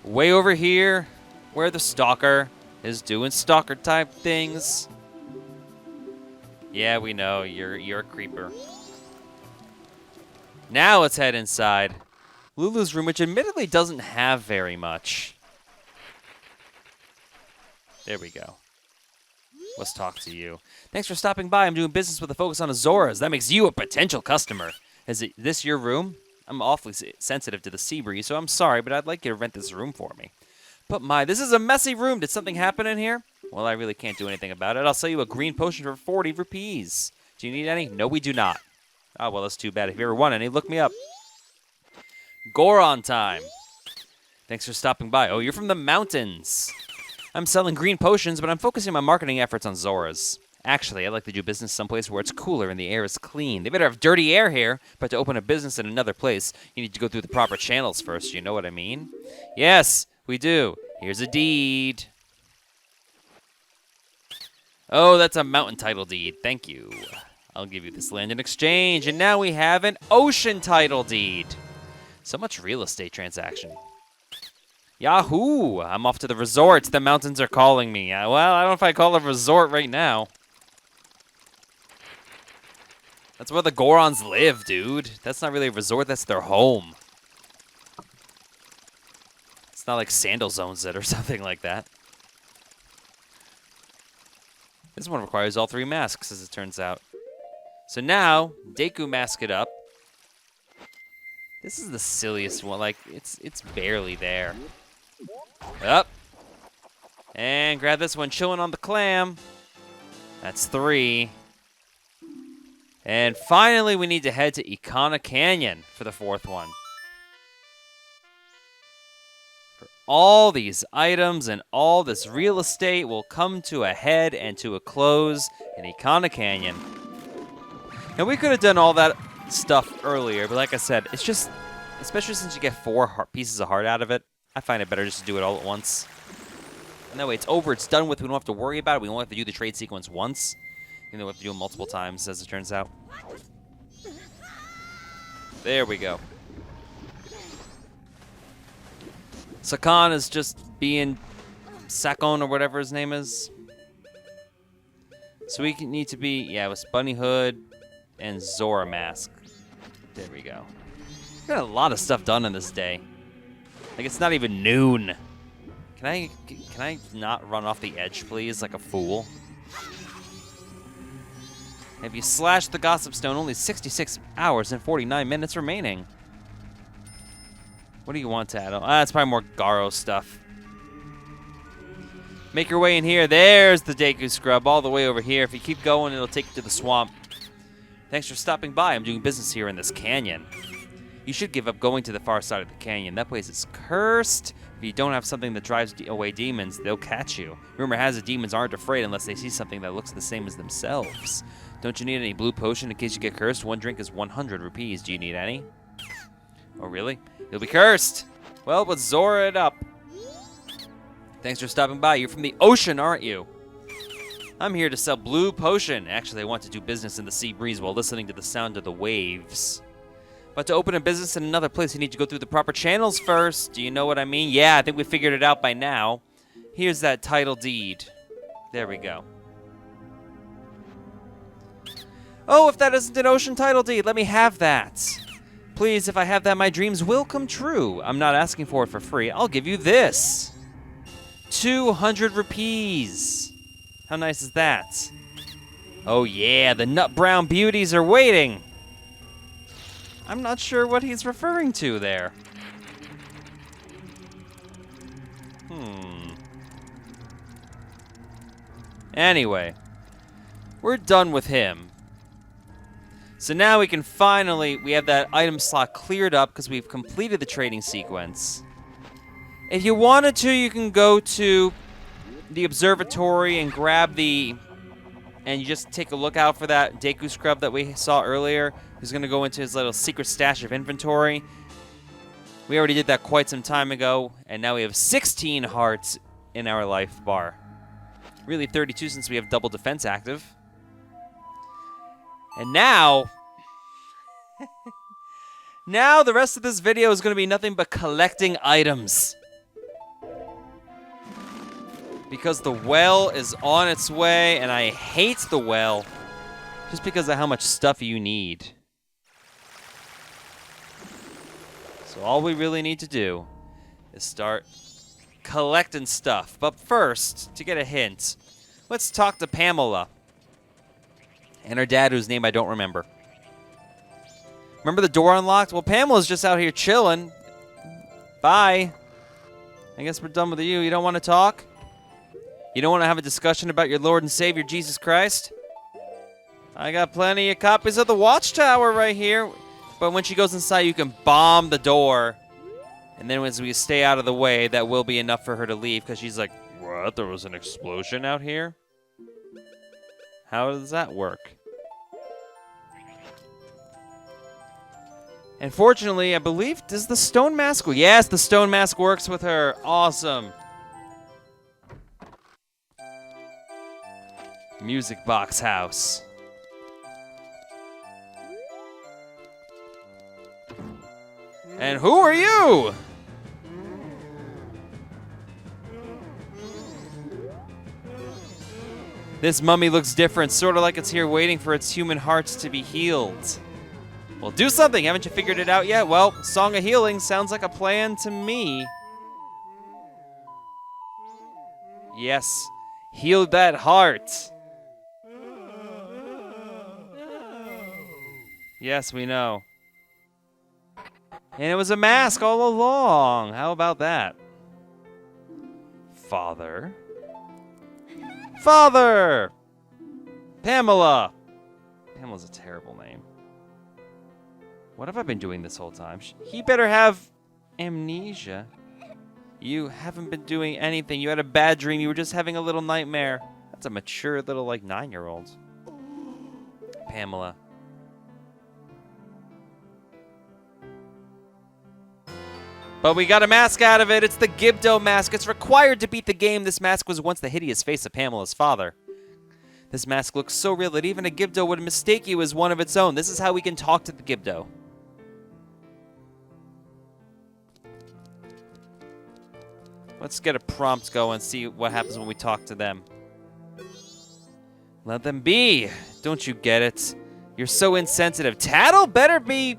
Way over here, where the stalker is doing stalker type things. Yeah, we know, you're a creeper. Now let's head inside. Lulu's room, which admittedly doesn't have very much. There we go. Let's talk to you. Thanks for stopping by. I'm doing business with a focus on Azoras. That makes you a potential customer. Is this your room? I'm awfully sensitive to the sea breeze, so I'm sorry, but I'd like you to rent this room for me. But my, this is a messy room. Did something happen in here? Well, I really can't do anything about it. I'll sell you a green potion for 40 rupees. Do you need any? No, we do not. Oh, well, that's too bad. If you ever want any, look me up. Goron time. Thanks for stopping by. Oh, you're from the mountains. I'm selling green potions, but I'm focusing my marketing efforts on Zoras. Actually, I'd like to do business someplace where it's cooler and the air is clean. They better have dirty air here, but to open a business in another place, you need to go through the proper channels first. You know what I mean? Yes, we do. Here's a deed. Oh, that's a mountain title deed. Thank you. I'll give you this land in exchange, and now we have an ocean title deed. So much real estate transaction. Yahoo! I'm off to the resort. The mountains are calling me. Well, I don't know if I call it a resort right now. That's where the Gorons live, dude. That's not really a resort, that's their home. It's not like Sandals owns it or something like that. This one requires all 3 masks, as it turns out. So now, Deku mask it up. This is the silliest one. Like, it's barely there. Up. And grab this one, chilling on the clam. That's 3. And finally, we need to head to Ikana Canyon for the 4th one. For all these items and all this real estate will come to a head and to a close in Ikana Canyon. Now, we could have done all that stuff earlier, but like I said, it's just, especially since you get 4 pieces of heart out of it, I find it better just to do it all at once. And that way it's over, it's done with, we don't have to worry about it, we only have to do the trade sequence once. Even though we have to do it multiple times, as it turns out. There we go. Sakan is just being Sakon or whatever his name is. So we need to be, yeah, with Bunny Hood and Zora Mask. There we go. Got a lot of stuff done in this day. Like, it's not even noon. Can I not run off the edge, please, like a fool? Have you slashed the Gossip Stone? Only 66 hours and 49 minutes remaining. What do you want to add on? It's probably more Garo stuff. Make your way in here. There's the Deku Scrub all the way over here. If you keep going, it'll take you to the swamp. Thanks for stopping by. I'm doing business here in this canyon. You should give up going to the far side of the canyon. That place is cursed. If you don't have something that drives away demons, they'll catch you. Rumor has it demons aren't afraid unless they see something that looks the same as themselves. Don't you need any blue potion in case you get cursed? 1 drink is 100 rupees. Do you need any? Oh, really? You'll be cursed. Well, let's Zora it up. Thanks for stopping by. You're from the ocean, aren't you? I'm here to sell blue potion. Actually, I want to do business in the sea breeze while listening to the sound of the waves. But to open a business in another place, you need to go through the proper channels first. Do you know what I mean? Yeah, I think we figured it out by now. Here's that title deed. There we go. Oh, if that isn't an ocean title deed, let me have that. Please, if I have that, my dreams will come true. I'm not asking for it for free. I'll give you this. 200 rupees. How nice is that? Oh yeah, the nut brown beauties are waiting. I'm not sure what he's referring to there. Anyway, we're done with him. So now we can finally, we have that item slot cleared up because we've completed the trading sequence. If you wanted to, you can go to the observatory and grab the, and you just take a look out for that Deku Scrub that we saw earlier, who's going to go into his little secret stash of inventory. We already did that quite some time ago, and now we have 16 hearts in our life bar. Really 32 since we have double defense active. And now, now the rest of this video is going to be nothing but collecting items. Because the well is on its way, and I hate the well just because of how much stuff you need. So all we really need to do is start collecting stuff. But first, to get a hint, let's talk to Pamela. And her dad, whose name I don't remember. Remember the door unlocked? Well, Pamela's just out here chilling. Bye. I guess we're done with you. You don't want to talk? You don't want to have a discussion about your Lord and Savior, Jesus Christ? I got plenty of copies of the Watchtower right here. But when she goes inside, you can bomb the door. And then as we stay out of the way, that will be enough for her to leave. Because she's like, What? There was an explosion out here? How does that work? And fortunately, I believe, does the stone mask... Yes, the stone mask works with her. Awesome. Music box house. And who are you? This mummy looks different, sort of like it's here waiting for its human hearts to be healed. Well, do something. Haven't you figured it out yet? Well, Song of Healing sounds like a plan to me. Yes, heal that heart. Yes, we know. And it was a mask all along. How about that? Father. Father! Pamela! Pamela's a terrible name. What have I been doing this whole time? He better have amnesia. You haven't been doing anything. You had a bad dream. You were just having a little nightmare. That's a mature little, like, 9-year-old. Pamela. But we got a mask out of it. It's the Gibdo mask. It's required to beat the game. This mask was once the hideous face of Pamela's father. This mask looks so real that even a Gibdo would mistake you as one of its own. This is how we can talk to the Gibdo. Let's get a prompt going and see what happens when we talk to them. Let them be. Don't you get it? You're so insensitive. Tattle better be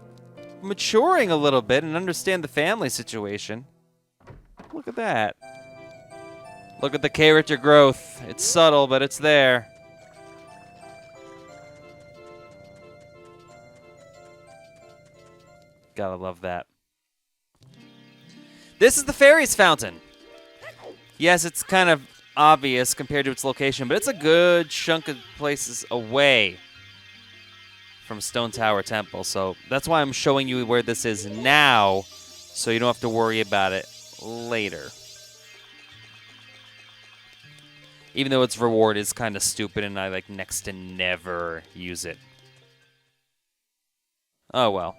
maturing a little bit and understand the family situation. Look at that. Look at the character growth. It's subtle, but it's there. Gotta love that. This is the fairies fountain. Yes, it's kind of obvious compared to its location, but it's a good chunk of places away from Stone Tower Temple, so that's why I'm showing you where this is now, so you don't have to worry about it later. Even though its reward is kind of stupid and I like next to never use it. Oh well.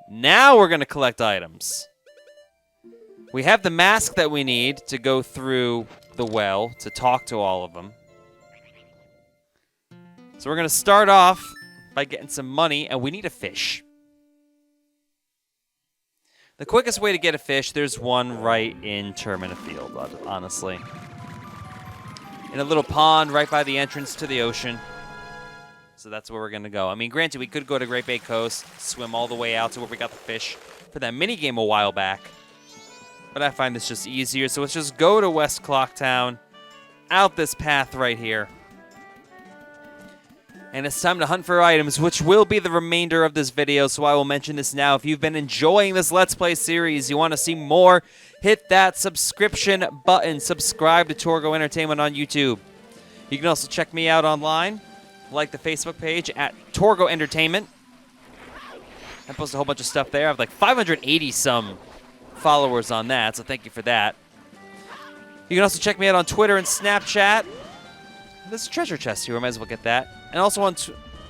Now we're going to collect items. We have the mask that we need to go through the well to talk to all of them. So we're going to start off by getting some money, and we need a fish. The quickest way to get a fish, there's one right in Termina Field, honestly. In a little pond right by the entrance to the ocean. So that's where we're going to go. I mean, granted, we could go to Great Bay Coast, swim all the way out to where we got the fish for that minigame a while back. But I find this just easier, so let's just go to West Clocktown, out this path right here. And it's time to hunt for items, which will be the remainder of this video, so I will mention this now. If you've been enjoying this Let's Play series, you want to see more, hit that subscription button. Subscribe to Torgo Entertainment on YouTube. You can also check me out online, like the Facebook page at Torgo Entertainment. I post a whole bunch of stuff there. I have like 580-some followers on that, so thank you for that. You can also check me out on Twitter and Snapchat. There's a treasure chest here. I might as well get that. And also on,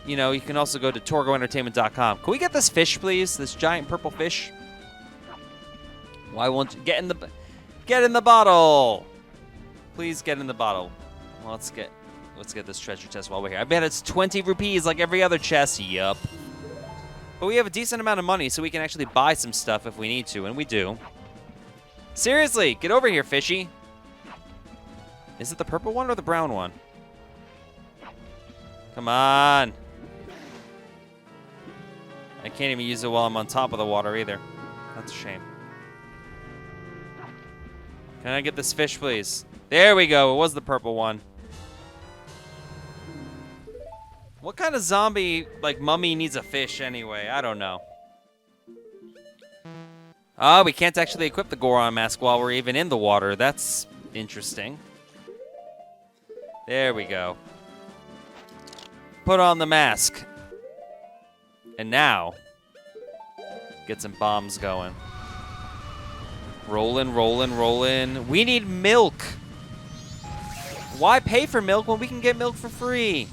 you can also go to torgoentertainment.com. Can we get this fish, please? This giant purple fish. Why won't you get in the bottle? Please get in the bottle. Well, let's get this treasure chest while we're here. I bet it's 20 rupees like every other chest. Yup. But we have a decent amount of money, so we can actually buy some stuff if we need to, and we do. Seriously, get over here, fishy. Is it the purple one or the brown one? Come on. I can't even use it while I'm on top of the water either. That's a shame. Can I get this fish, please? There we go. It was the purple one. What kind of zombie, like, mummy needs a fish anyway? I don't know. Oh, we can't actually equip the Goron mask while we're even in the water. That's interesting. There we go. Put on the mask. And now, get some bombs going. Rollin', rollin', rollin'. We need milk. Why pay for milk when we can get milk for free?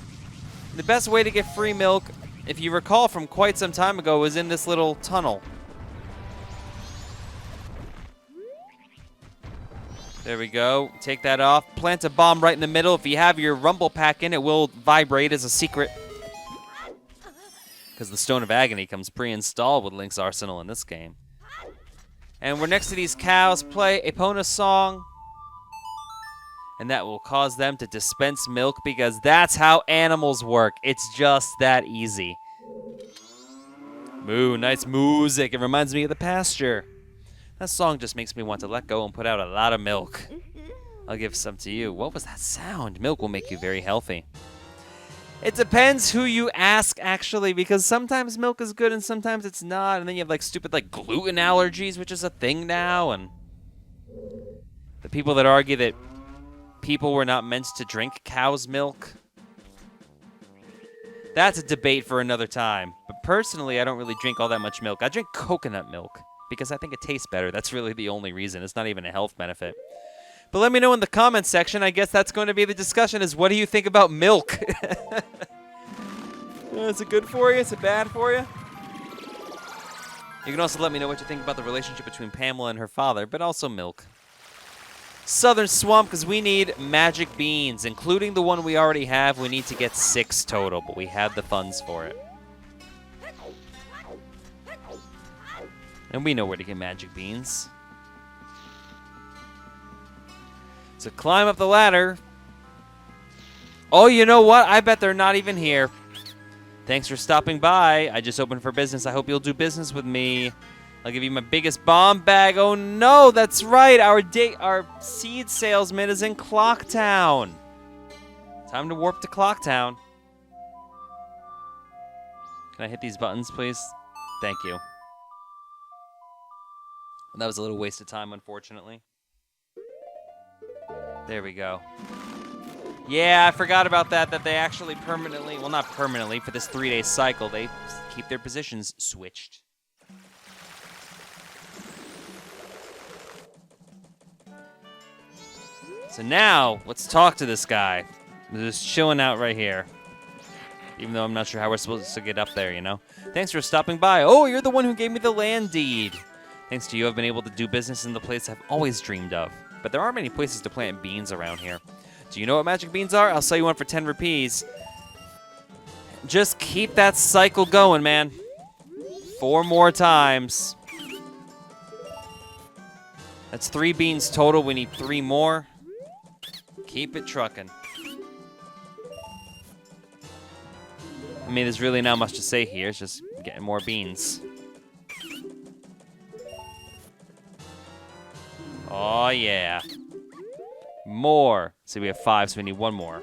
The best way to get free milk, if you recall from quite some time ago, was in this little tunnel. There we go. Take that off. Plant a bomb right in the middle. If you have your rumble pack in, it will vibrate as a secret. Because the Stone of Agony comes pre-installed with Link's arsenal in this game. And we're next to these cows. Play Epona's song. And that will cause them to dispense milk because that's how animals work. It's just that easy. Moo, nice music. It reminds me of the pasture. That song just makes me want to let go and put out a lot of milk. I'll give some to you. What was that sound? Milk will make you very healthy. It depends who you ask, actually, because sometimes milk is good and sometimes it's not. And then you have like stupid like gluten allergies, which is a thing now. And the people that argue that people were not meant to drink cow's milk. That's a debate for another time. But personally, I don't really drink all that much milk. I drink coconut milk because I think it tastes better. That's really the only reason. It's not even a health benefit. But let me know in the comments section. I guess that's going to be the discussion is what do you think about milk? Is it good for you? Is it bad for you? You can also let me know what you think about the relationship between Pamela and her father, but also milk. Southern Swamp, because we need magic beans, including the one we already have. We need to get 6 total, but we have the funds for it. And we know where to get magic beans. So climb up the ladder. Oh, you know what? I bet they're not even here. Thanks for stopping by. I just opened for business. I hope you'll do business with me. I'll give you my biggest bomb bag. Oh no, that's right. Our seed salesman is in Clocktown. Time to warp to Clocktown. Can I hit these buttons, please? Thank you. That was a little waste of time, unfortunately. There we go. Yeah, I forgot about that they actually permanently, well, not permanently, for this 3-day cycle, they keep their positions switched. So now, let's talk to this guy. He's just chilling out right here. Even though I'm not sure how we're supposed to get up there, you know? Thanks for stopping by. Oh, you're the one who gave me the land deed. Thanks to you, I've been able to do business in the place I've always dreamed of. But there aren't many places to plant beans around here. Do you know what magic beans are? I'll sell you one for 10 rupees. Just keep that cycle going, man. 4 more times. That's 3 beans total. We need 3 more. Keep it trucking. I mean, there's really not much to say here. It's just getting more beans. Oh, yeah. More. See, we have 5, so we need 1 more.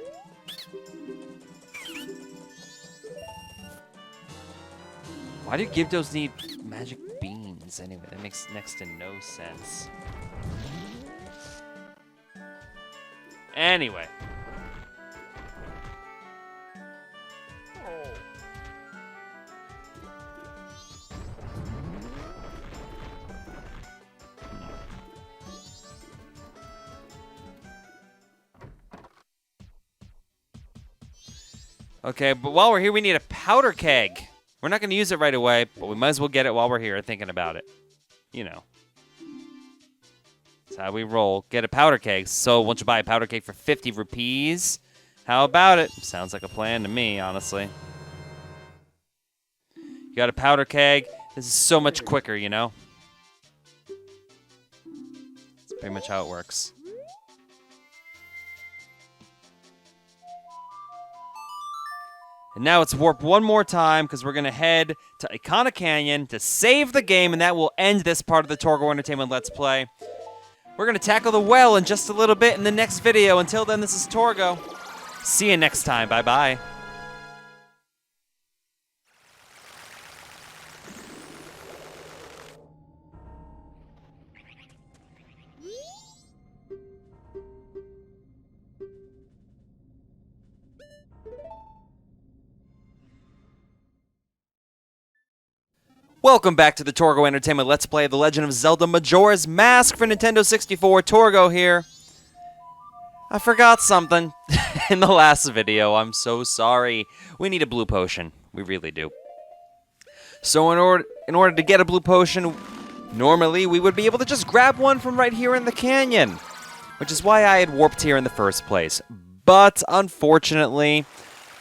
Why do Gyptos need magic beans anyway? That makes next to no sense. Anyway. Okay, but while we're here, we need a powder keg. We're not going to use it right away, but we might as well get it while we're here thinking about it. You know. That's how we roll. Get a powder keg. So, once you buy a powder keg for 50 rupees, how about it? Sounds like a plan to me, honestly. You got a powder keg. This is so much quicker, you know? That's pretty much how it works. And now it's warp one more time because we're going to head to Icona Canyon to save the game, and that will end this part of the Torgo Entertainment Let's Play. We're going to tackle the well in just a little bit in the next video. Until then, this is Torgo. See you next time. Bye-bye. Welcome back to the Torgo Entertainment Let's Play The Legend of Zelda Majora's Mask for Nintendo 64. Torgo here. I forgot something in the last video. I'm so sorry. We need a blue potion. We really do. So in order to get a blue potion, normally we would be able to just grab one from right here in the canyon, which is why I had warped here in the first place. But unfortunately,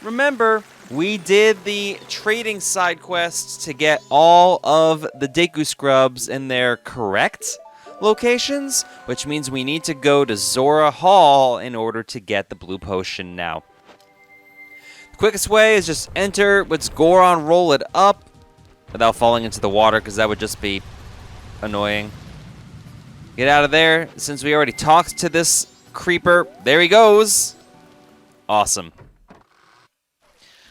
remember, we did the trading side quests to get all of the Deku Scrubs in their correct locations, which means we need to go to Zora Hall in order to get the blue potion now. The quickest way is just enter with Goron, roll it up without falling into the water, because that would just be annoying. Get out of there. Since we already talked to this creeper, there he goes. Awesome.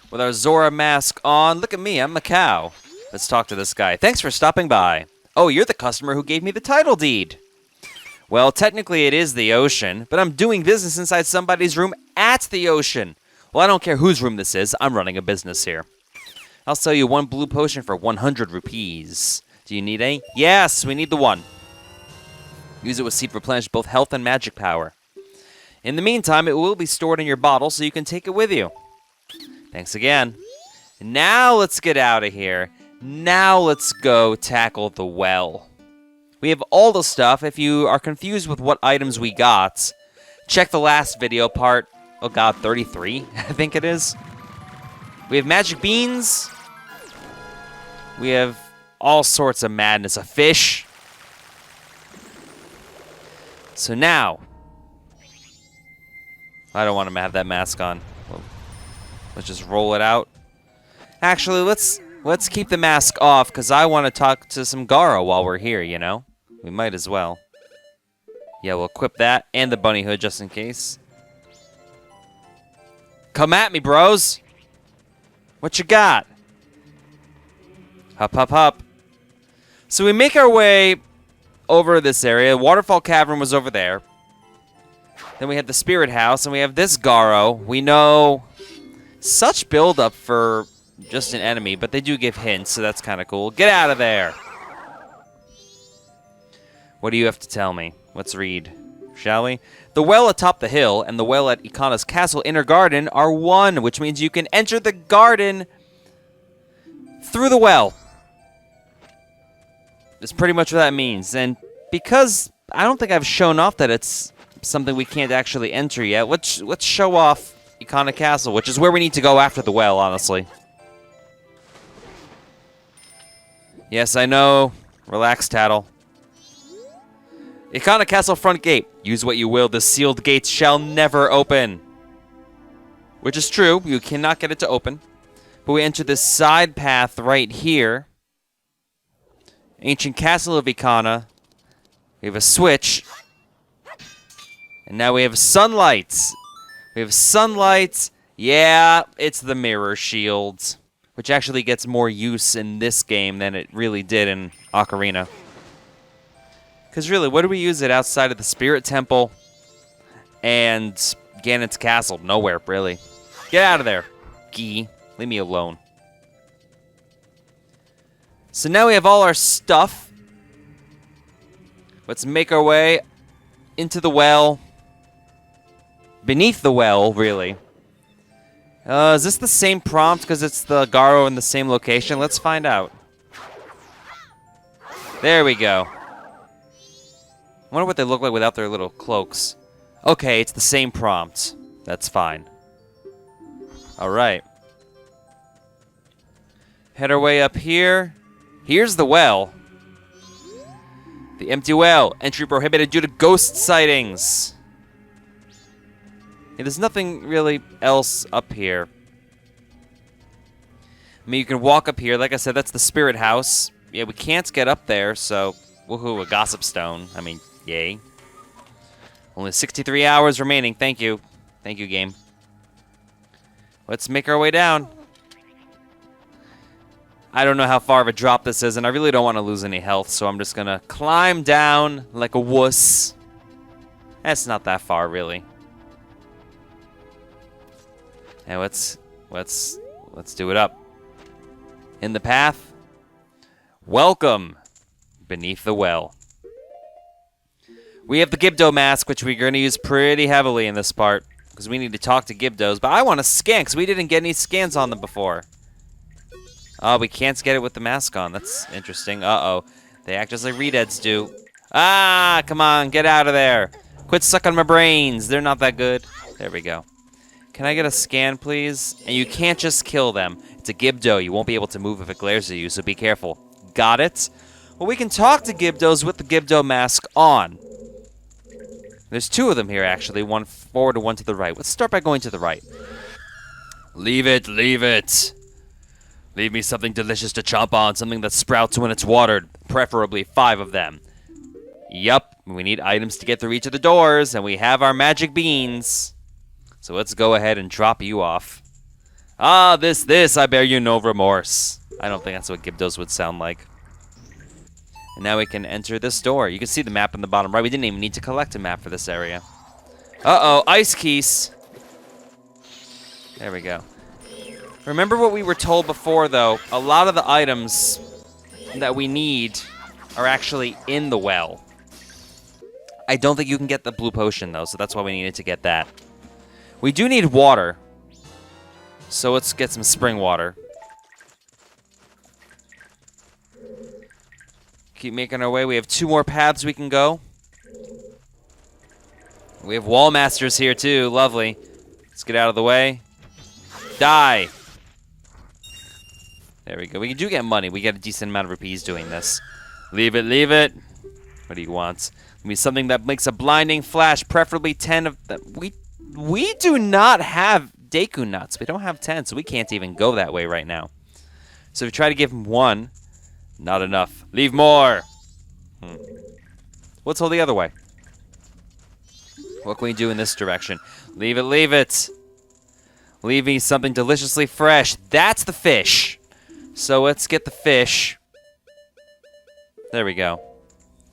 With our Zora mask on, look at me, I'm a cow. Let's talk to this guy. Thanks for stopping by. Oh, you're the customer who gave me the title deed. Well, technically it is the ocean, but I'm doing business inside somebody's room at the ocean. Well, I don't care whose room this is, I'm running a business here. I'll sell you one blue potion for 100 rupees. Do you need any? Yes, we need the one. Use it with seed to replenish both health and magic power. In the meantime, it will be stored in your bottle so you can take it with you. Thanks again. Now let's get out of here. Now let's go tackle the well. We have all the stuff. If you are confused with what items we got, check the last video part. Oh god, 33, I think it is. We have magic beans. We have all sorts of madness. A fish. So now, I don't want to have that mask on. Let's just roll it out. Actually, let's keep the mask off, because I want to talk to some Garo while we're here, you know? We might as well. Yeah, we'll equip that and the bunny hood just in case. Come at me, bros! What you got? Hop, hop, hop. So we make our way over this area. Waterfall Cavern was over there. Then we have the Spirit House, and we have this Garo. We know such build-up for just an enemy, but they do give hints, so that's kind of cool. Get out of there! What do you have to tell me? Let's read, shall we? The well atop the hill and the well at Ikana's Castle Inner Garden are one, which means you can enter the garden through the well. That's pretty much what that means. And because I don't think I've shown off that it's something we can't actually enter yet, let's show off Ikana Castle, which is where we need to go after the well, honestly. Yes, I know. Relax, Tattle. Ikana Castle front gate. Use what you will, the sealed gates shall never open. Which is true, you cannot get it to open. But we enter this side path right here. Ancient Castle of Ikana. We have a switch. And now we have sunlight. We have sunlight. Yeah, it's the mirror shield, which actually gets more use in this game than it really did in Ocarina. Because really, what do we use it outside of the Spirit Temple and Ganon's Castle? Nowhere, really. Get out of there, Gee. Leave me alone. So now we have all our stuff. Let's make our way into the well. Beneath the well, really. Is this the same prompt because it's the Garo in the same location? Let's find out. There we go. I wonder what they look like without their little cloaks. Okay, it's the same prompt. That's fine. Alright. Head our way up here. Here's the well. The empty well. Entry prohibited due to ghost sightings. Yeah, there's nothing really else up here. I mean, you can walk up here. Like I said, that's the Spirit House. Yeah, we can't get up there, so... Woohoo, a Gossip Stone. I mean, yay. Only 63 hours remaining. Thank you. Thank you, game. Let's make our way down. I don't know how far of a drop this is, and I really don't want to lose any health, so I'm just going to climb down like a wuss. That's not that far, really. And let's do it up. In the path, Welcome beneath the well. We have the Gibdo mask, which we're going to use pretty heavily in this part, because we need to talk to Gibdos. But I want to scan, because we didn't get any scans on them before. Oh, we can't get it with the mask on. That's interesting. Uh-oh. They act just like Redeads do. Ah, come on, get out of there. Quit sucking my brains. They're not that good. There we go. Can I get a scan, please? And you can't just kill them. It's a Gibdo. You won't be able to move if it glares at you, so be careful. Got it? Well, we can talk to Gibdos with the Gibdo mask on. There's two of them here, actually. One forward and one to the right. Let's start by going to the right. Leave it, leave it. Leave me something delicious to chomp on, something that sprouts when it's watered, preferably 5 of them. Yup, we need items to get through each of the doors, and we have our magic beans. So let's go ahead and drop you off. Ah, this, I bear you no remorse. I don't think that's what Gibdos would sound like. And now we can enter this door. You can see the map in the bottom right. We didn't even need to collect a map for this area. Uh-oh, ice keys. There we go. Remember what we were told before, though. A lot of the items that we need are actually in the well. I don't think you can get the blue potion, though, so that's why we needed to get that. We do need water. So let's get some spring water. Keep making our way. We have 2 more paths we can go. We have wall masters here, too. Lovely. Let's get out of the way. Die. There we go. We do get money. We get a decent amount of rupees doing this. Leave it, leave it. What do you want? Give me something that makes a blinding flash, preferably 10 of them. We do not have Deku nuts. We don't have 10, so we can't even go that way right now. So if we try to give him 1, not enough. Leave more. Let's hold the other way. What can we do in this direction? Leave it, leave it. Leave me something deliciously fresh. That's the fish. So let's get the fish. There we go.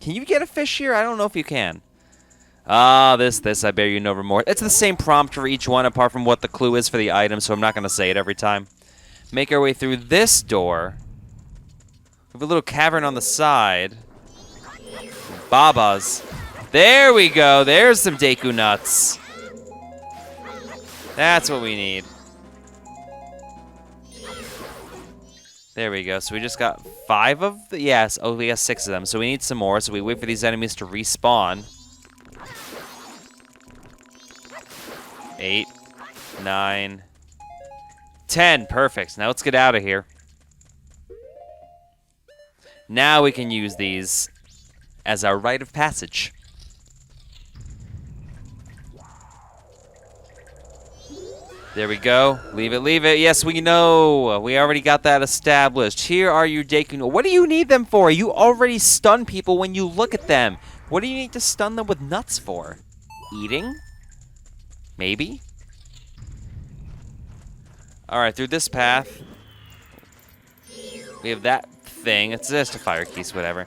Can you get a fish here? I don't know if you can. Ah, this, I bear you no remorse. It's the same prompt for each one, apart from what the clue is for the item, so I'm not going to say it every time. Make our way through this door. We have a little cavern on the side. Babas. There we go. There's some Deku nuts. That's what we need. There we go. So we just got 5 of the... Yes. Oh, we got 6 of them. So we need some more. So we wait for these enemies to respawn. 8, 9, 10. Perfect. Now let's get out of here. Now we can use these as our rite of passage. There we go. Leave it, leave it. Yes, we know. We already got that established. Here are your Deku. What do you need them for? You already stun people when you look at them. What do you need to stun them with nuts for? Eating? Maybe? Alright, through this path, we have that thing. It's just a fire keys, whatever.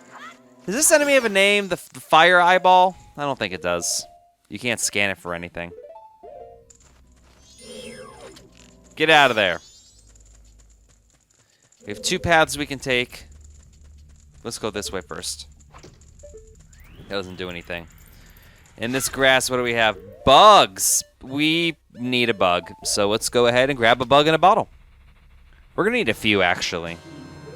Does this enemy have a name? The fire eyeball? I don't think it does. You can't scan it for anything. Get out of there. We have 2 paths we can take. Let's go this way first. That doesn't do anything. In this grass, what do we have? Bugs! We need a bug. So let's go ahead and grab a bug in a bottle. We're going to need a few, actually.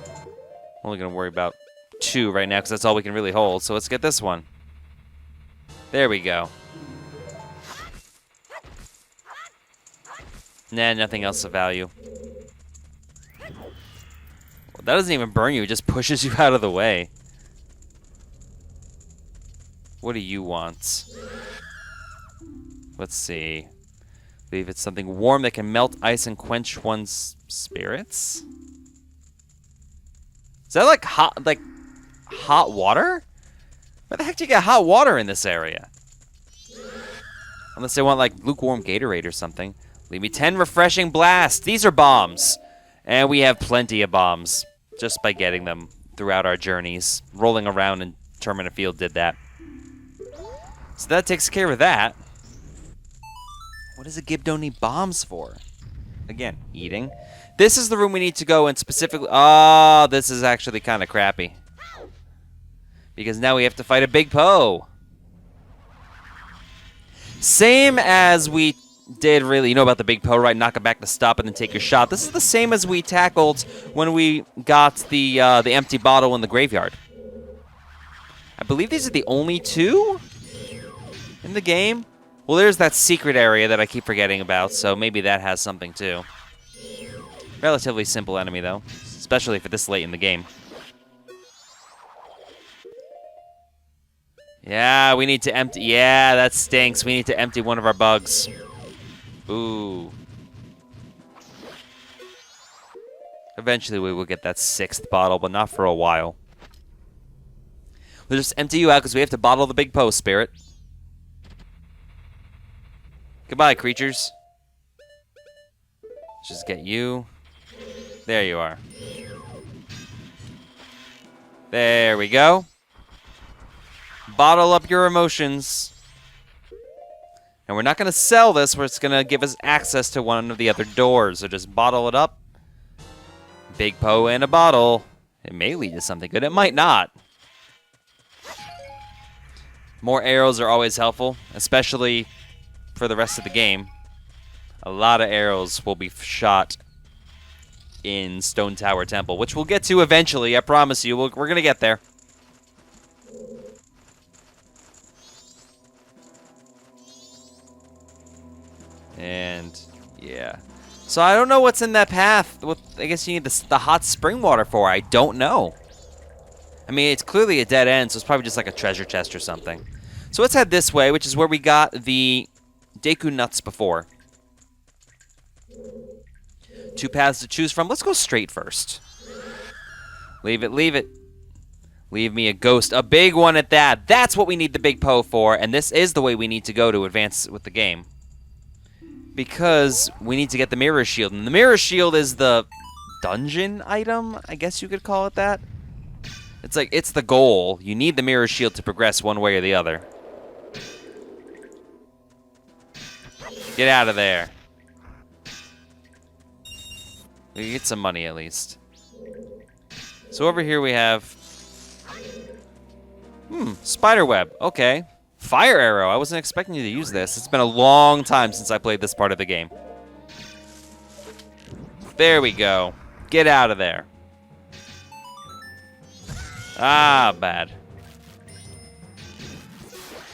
I'm only going to worry about 2 right now, because that's all we can really hold. So let's get this one. There we go. Nah, nothing else of value. Well, that doesn't even burn you, it just pushes you out of the way. What do you want? Let's see. I believe it's something warm that can melt ice and quench one's spirits? Is that like hot water? Where the heck do you get hot water in this area? Unless they want like lukewarm Gatorade or something. Leave me 10 refreshing blasts. These are bombs. And we have plenty of bombs just by getting them throughout our journeys. Rolling around in Termina Field did that. So that takes care of that. What does a Gibdo need bombs for? Again, eating. This is the room we need to go in specifically. Oh, this is actually kind of crappy. Because now we have to fight a Big Poe. Same as we did, really. You know about the Big Poe, right? Knock it back to stop and then take your shot. This is the same as we tackled when we got the empty bottle in the graveyard. I believe these are the only two in the game. Well, there's that secret area that I keep forgetting about, so maybe that has something too. Relatively simple enemy, though, especially for this late in the game. Yeah, we need to empty. Yeah, that stinks. We need to empty one of our bugs. Ooh. Eventually, we will get that 6th bottle, but not for a while. We'll just empty you out because we have to bottle the Big Poe, Spirit. Goodbye, creatures. Let's just get you. There you are. There we go. Bottle up your emotions. And we're not going to sell this, where it's going to give us access to one of the other doors. So just bottle it up. Big Poe in a bottle. It may lead to something good. It might not. More arrows are always helpful, especially for the rest of the game. A lot of arrows will be shot in Stone Tower Temple, which we'll get to eventually. I promise you. We're going to get there. And, yeah. So I don't know what's in that path. What I guess you need the hot spring water for. I don't know. I mean, it's clearly a dead end, so it's probably just like a treasure chest or something. So let's head this way, which is where we got the Deku nuts before. 2 paths to choose from. Let's go straight first. Leave it, leave it. Leave me a ghost. A big one at that. That's what we need the Big Poe for, and this is the way we need to go to advance with the game. Because we need to get the Mirror Shield, and the Mirror Shield is the dungeon item, I guess you could call it that. It's like, it's the goal. You need the Mirror Shield to progress one way or the other. Get out of there. We can get some money at least. So over here we have... spiderweb. Okay. Fire arrow. I wasn't expecting you to use this. It's been a long time since I played this part of the game. There we go. Get out of there. Ah, bad.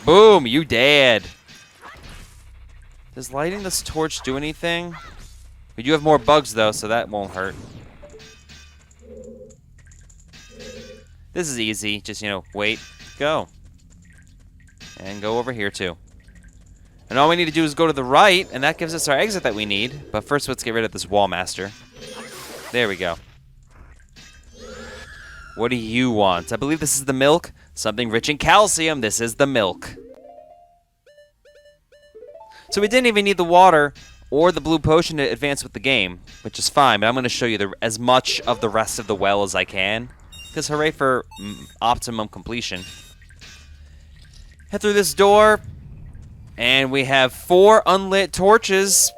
Boom, you dead. Does lighting this torch do anything? We do have more bugs, though, so that won't hurt. This is easy. Just, you know, wait, go. And go over here, too. And all we need to do is go to the right, and that gives us our exit that we need. But first, let's get rid of this wall master. There we go. What do you want? I believe this is the milk. Something rich in calcium. This is the milk. So we didn't even need the water or the blue potion to advance with the game, which is fine. But I'm going to show you as much of the rest of the well as I can. Because hooray for optimum completion. Head through this door. And we have 4 unlit torches.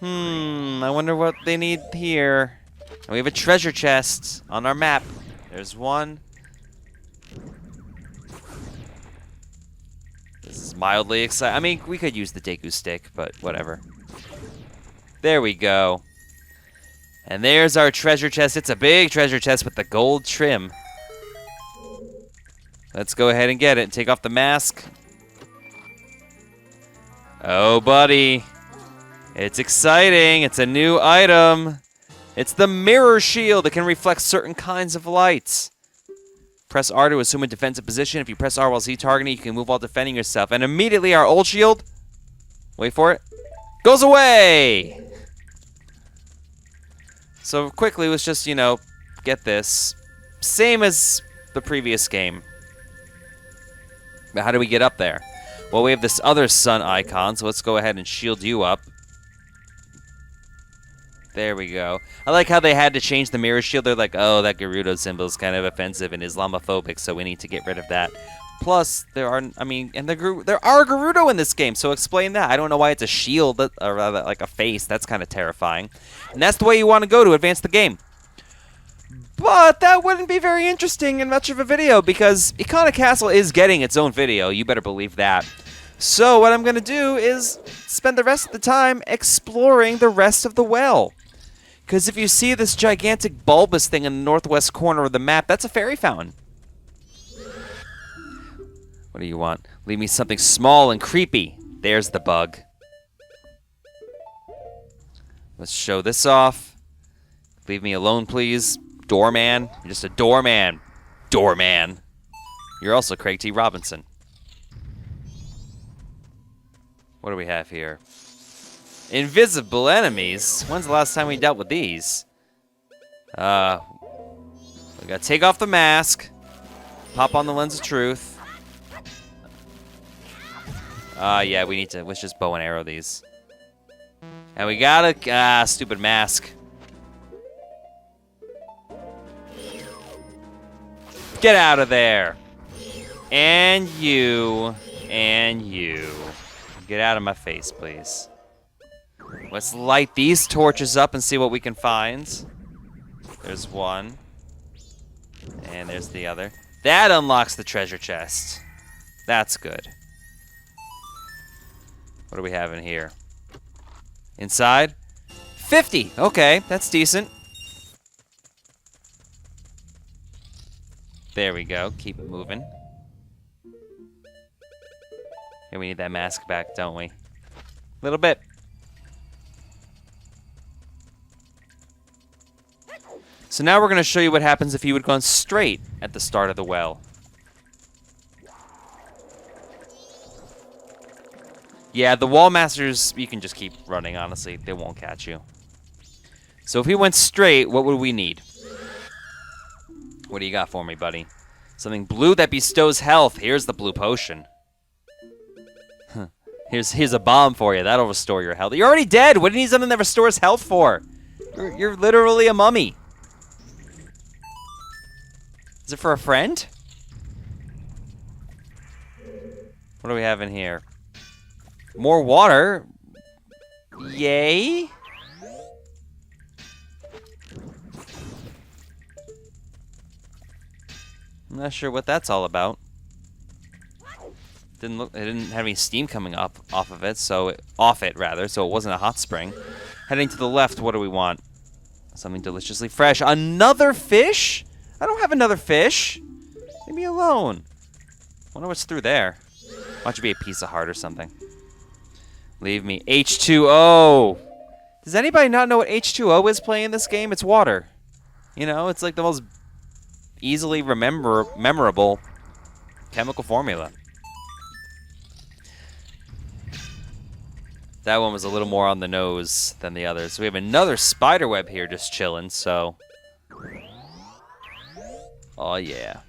I wonder what they need here. And we have a treasure chest on our map. There's one. This is mildly exciting. I mean, we could use the Deku stick, but whatever. There we go. And there's our treasure chest. It's a big treasure chest with the gold trim. Let's go ahead and get it. Take off the mask. Oh, buddy. It's exciting. It's a new item. It's the Mirror Shield. It can reflect certain kinds of lights. Press R to assume a defensive position. If you press R while Z targeting, you can move while defending yourself. And immediately our old shield, wait for it, goes away! So quickly, let's just, you know, get this. Same as the previous game. But how do we get up there? Well, we have this other sun icon, so let's go ahead and shield you up. There we go. I like how they had to change the mirror shield. They're like, oh, that Gerudo symbol is kind of offensive and Islamophobic, so we need to get rid of that. Plus, there are Gerudo in this game, so explain that. I don't know why it's a shield, or rather, like a face. That's kind of terrifying. And that's the way you want to go to advance the game. But that wouldn't be very interesting in much of a video, because Iconic Castle is getting its own video. You better believe that. So what I'm going to do is spend the rest of the time exploring the rest of the well. Because if you see this gigantic bulbous thing in the northwest corner of the map, that's a fairy fountain. What do you want? Leave me something small and creepy. There's the bug. Let's show this off. Leave me alone, please. Doorman. You're just a doorman. Doorman. You're also Craig T. Robinson. What do we have here? Invisible enemies? When's the last time we dealt with these? We gotta take off the mask. Pop on the lens of truth. Yeah, we need to, let's just bow and arrow these. And we gotta, stupid mask. Get out of there. And you. Get out of my face, please. Let's light these torches up and see what we can find. There's one. And there's the other. That unlocks the treasure chest. That's good. What do we have in here? Inside? 50! Okay, that's decent. There we go. Keep it moving. And we need that mask back, don't we? A little bit. So now we're going to show you what happens if you had gone straight at the start of the well. Yeah, the wall masters, you can just keep running, honestly. They won't catch you. So if we went straight, what would we need? What do you got for me, buddy? Something blue that bestows health. Here's the blue potion. Here's a bomb for you. That'll restore your health. You're already dead. What do you need something that restores health for? You're literally a mummy. Is it for a friend? What do we have in here? More water. Yay. I'm not sure what that's all about. It didn't have any steam coming up off of it, so it wasn't a hot spring. Heading to the left, what do we want? Something deliciously fresh. Another fish? I don't have another fish. Leave me alone. Wonder what's through there. Why don't you be a piece of heart or something? Leave me. H2O. Does anybody not know what H2O is playing in this game? It's water. You know, it's like the most easily memorable chemical formula. That one was a little more on the nose than the others. So we have another spider web here just chilling, so. Oh, yeah.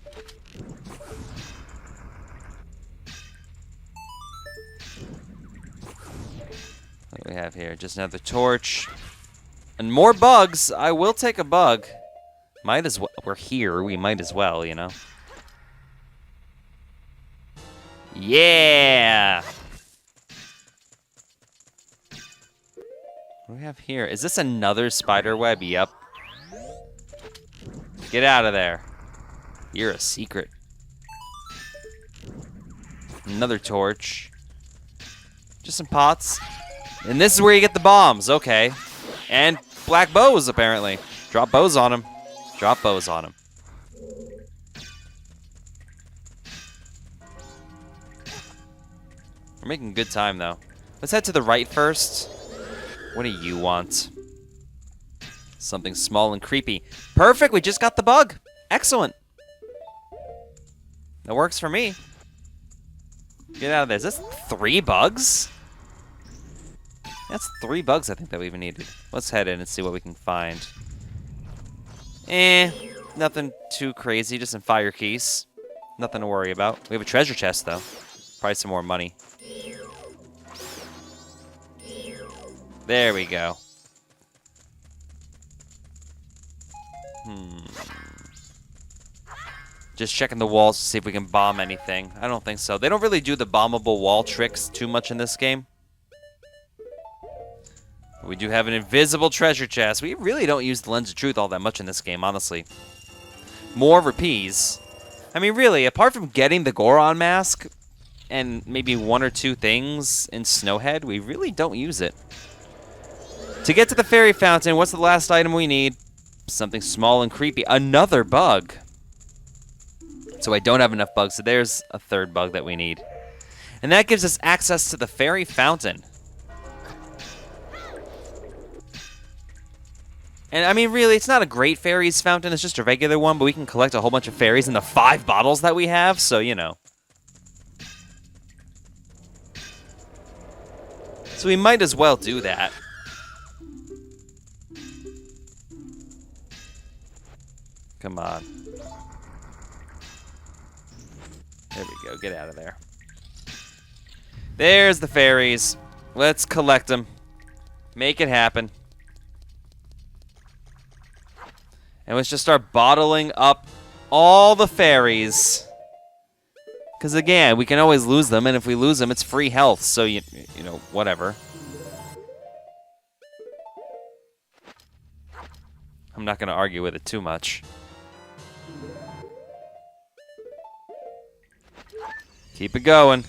What do we have here? Just another torch. And more bugs. I will take a bug. Might as well. We're here. We might as well, you know. Yeah! What do we have here? Is this another spider web? Yep. Get out of there. You're a secret. Another torch. Just some pots. And this is where you get the bombs. Okay. And black bows, apparently. Drop bows on him. Drop bows on him. We're making good time, though. Let's head to the right first. What do you want? Something small and creepy. Perfect, we just got the bug. Excellent. That works for me. Get out of there. Is this 3 bugs? That's 3 bugs I think that we even needed. Let's head in and see what we can find. Nothing too crazy, just some fire keys. Nothing to worry about. We have a treasure chest, though. Probably some more money. There we go. Just checking the walls to see if we can bomb anything. I don't think so. They don't really do the bombable wall tricks too much in this game. We do have an invisible treasure chest. We really don't use the Lens of Truth all that much in this game, honestly. More rupees. I mean, really, apart from getting the Goron mask and maybe one or two things in Snowhead, we really don't use it. To get to the fairy fountain, what's the last item we need? Something small and creepy. Another bug. So I don't have enough bugs, so there's a third bug that we need. And that gives us access to the fairy fountain. And I mean, really, it's not a great fairies fountain, it's just a regular one, but we can collect a whole bunch of fairies in the 5 bottles that we have, so, you know. So we might as well do that. Come on. There we go. Get out of there. There's the fairies. Let's collect them. Make it happen. And let's just start bottling up all the fairies. Because again, we can always lose them, and if we lose them, it's free health. So, you know, whatever. I'm not going to argue with it too much. Keep it going.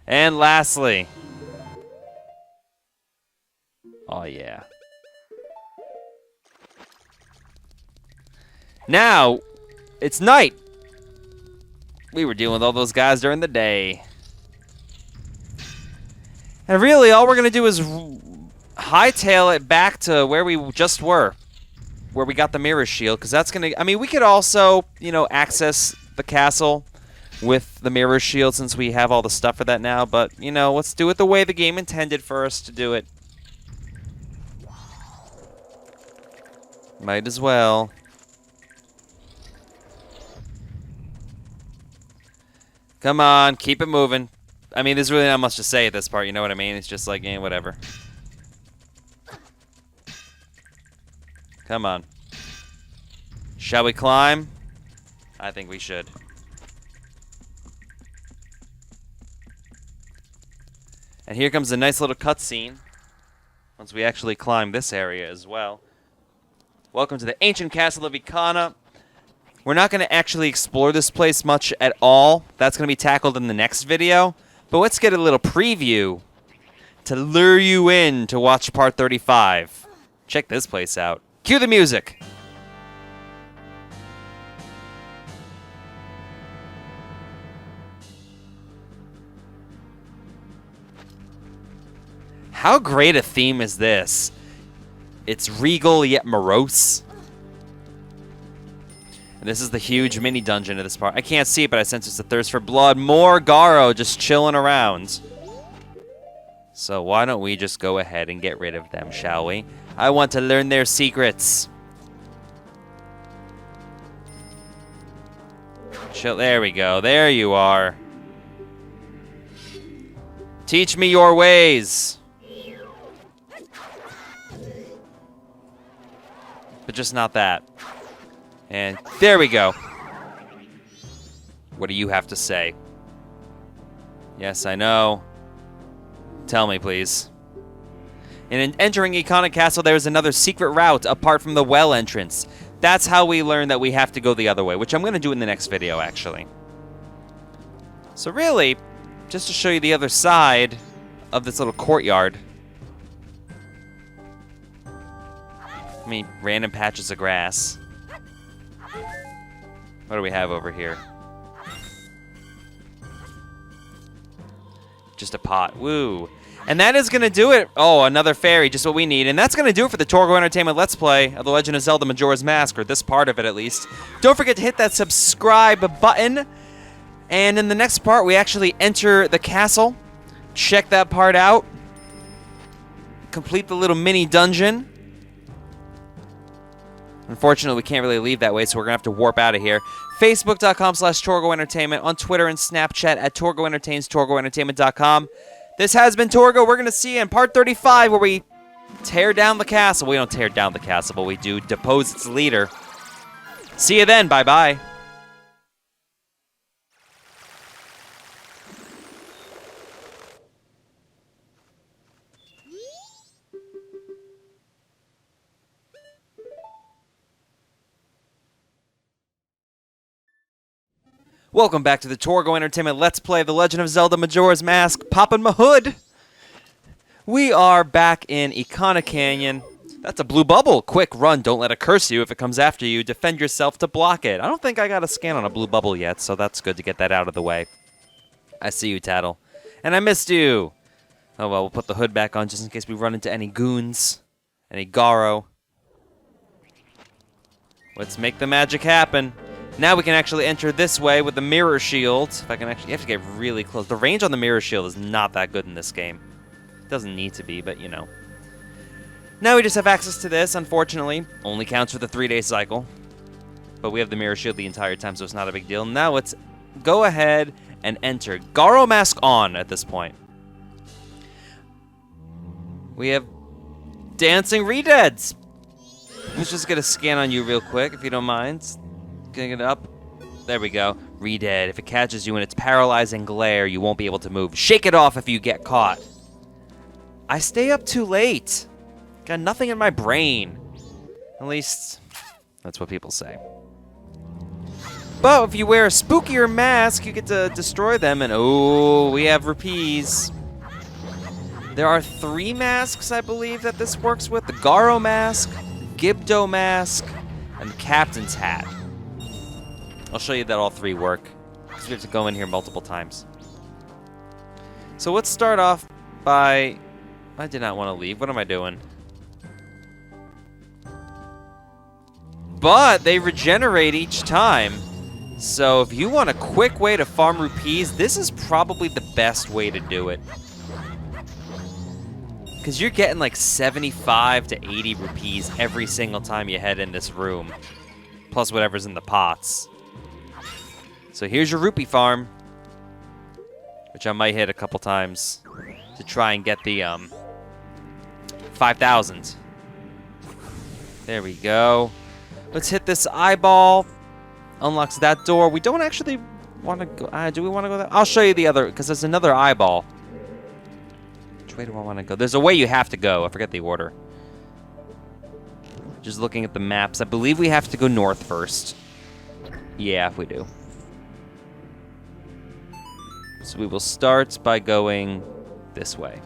And lastly. Oh, yeah. Now, it's night. We were dealing with all those guys during the day. And really, all we're going to do is hightail it back to where we just were. Where we got the mirror shield, because that's going to... I mean, we could also, you know, access the castle with the mirror shield since we have all the stuff for that now. But, you know, let's do it the way the game intended for us to do it. Might as well. Come on, keep it moving. I mean, there's really not much to say at this part, you know what I mean? It's just like, eh, whatever. Come on. Shall we climb? I think we should. And here comes a nice little cutscene. Once we actually climb this area as well. Welcome to the ancient castle of Ikana. We're not going to actually explore this place much at all. That's going to be tackled in the next video. But let's get a little preview to lure you in to watch part 35. Check this place out. Cue the music. How great a theme is this? It's regal yet morose. And this is the huge mini dungeon of this part. I can't see it, but I sense it's a thirst for blood. More Garo just chilling around. So why don't we just go ahead and get rid of them, shall we? I want to learn their secrets. Chill. There we go. There you are. Teach me your ways. But just not that. And there we go. What do you have to say? Yes, I know. Tell me, please. And in entering Ikana Castle, there is another secret route apart from the well entrance. That's how we learn that we have to go the other way, which I'm going to do in the next video, actually. So really, just to show you the other side of this little courtyard. I mean, random patches of grass. What do we have over here? Just a pot. Woo. And that is going to do it. Oh, another fairy, just what we need. And that's going to do it for the Torgo Entertainment Let's Play of The Legend of Zelda Majora's Mask, or this part of it at least. Don't forget to hit that subscribe button. And in the next part, we actually enter the castle. Check that part out. Complete the little mini dungeon. Unfortunately, we can't really leave that way, so we're going to have to warp out of here. Facebook.com/Torgo Entertainment. On Twitter and Snapchat at TorgoEntertains, TorgoEntertainment.com. This has been Torgo. We're going to see you in part 35 where we tear down the castle. We don't tear down the castle, but we do depose its leader. See you then. Bye-bye. Welcome back to the Torgo Entertainment Let's Play The Legend of Zelda Majora's Mask, Poppin' My Hood. We are back in Ikana Canyon. That's a blue bubble. Quick, run. Don't let it curse you if it comes after you. Defend yourself to block it. I don't think I got a scan on a blue bubble yet, so that's good to get that out of the way. I see you, Tattle. And I missed you. Oh, well, we'll put the hood back on just in case we run into any goons. Any Garo. Let's make the magic happen. Now we can actually enter this way with the mirror shield. If I can actually, you have to get really close. The range on the mirror shield is not that good in this game. It doesn't need to be, but you know. Now we just have access to this, unfortunately. Only counts for the 3-day cycle. But we have the mirror shield the entire time, so it's not a big deal. Now let's go ahead and enter. Garo mask on at this point. We have dancing Redeads. Let's just get a scan on you real quick, if you don't mind. Getting it up. There we go. Redead. If it catches you in its paralyzing glare, you won't be able to move. Shake it off if you get caught. I stay up too late. Got nothing in my brain. At least, that's what people say. But if you wear a spookier mask, you get to destroy them, and oh, we have rupees. There are 3 masks, I believe, that this works with. The Garo mask, Gibdo mask, and the Captain's hat. I'll show you that all 3 work, because we have to go in here multiple times. So let's start off by... I did not want to leave. What am I doing? But they regenerate each time. So if you want a quick way to farm rupees, this is probably the best way to do it. Because you're getting like 75 to 80 rupees every single time you head in this room. Plus whatever's in the pots. So here's your rupee farm. Which I might hit a couple times to try and get the 5,000. There we go. Let's hit this eyeball. Unlocks that door. We don't actually want to go. Do we want to go there? I'll show you the other, because there's another eyeball. Which way do I want to go? There's a way you have to go. I forget the order. Just looking at the maps. I believe we have to go north first. Yeah, we do. So we will start by going this way.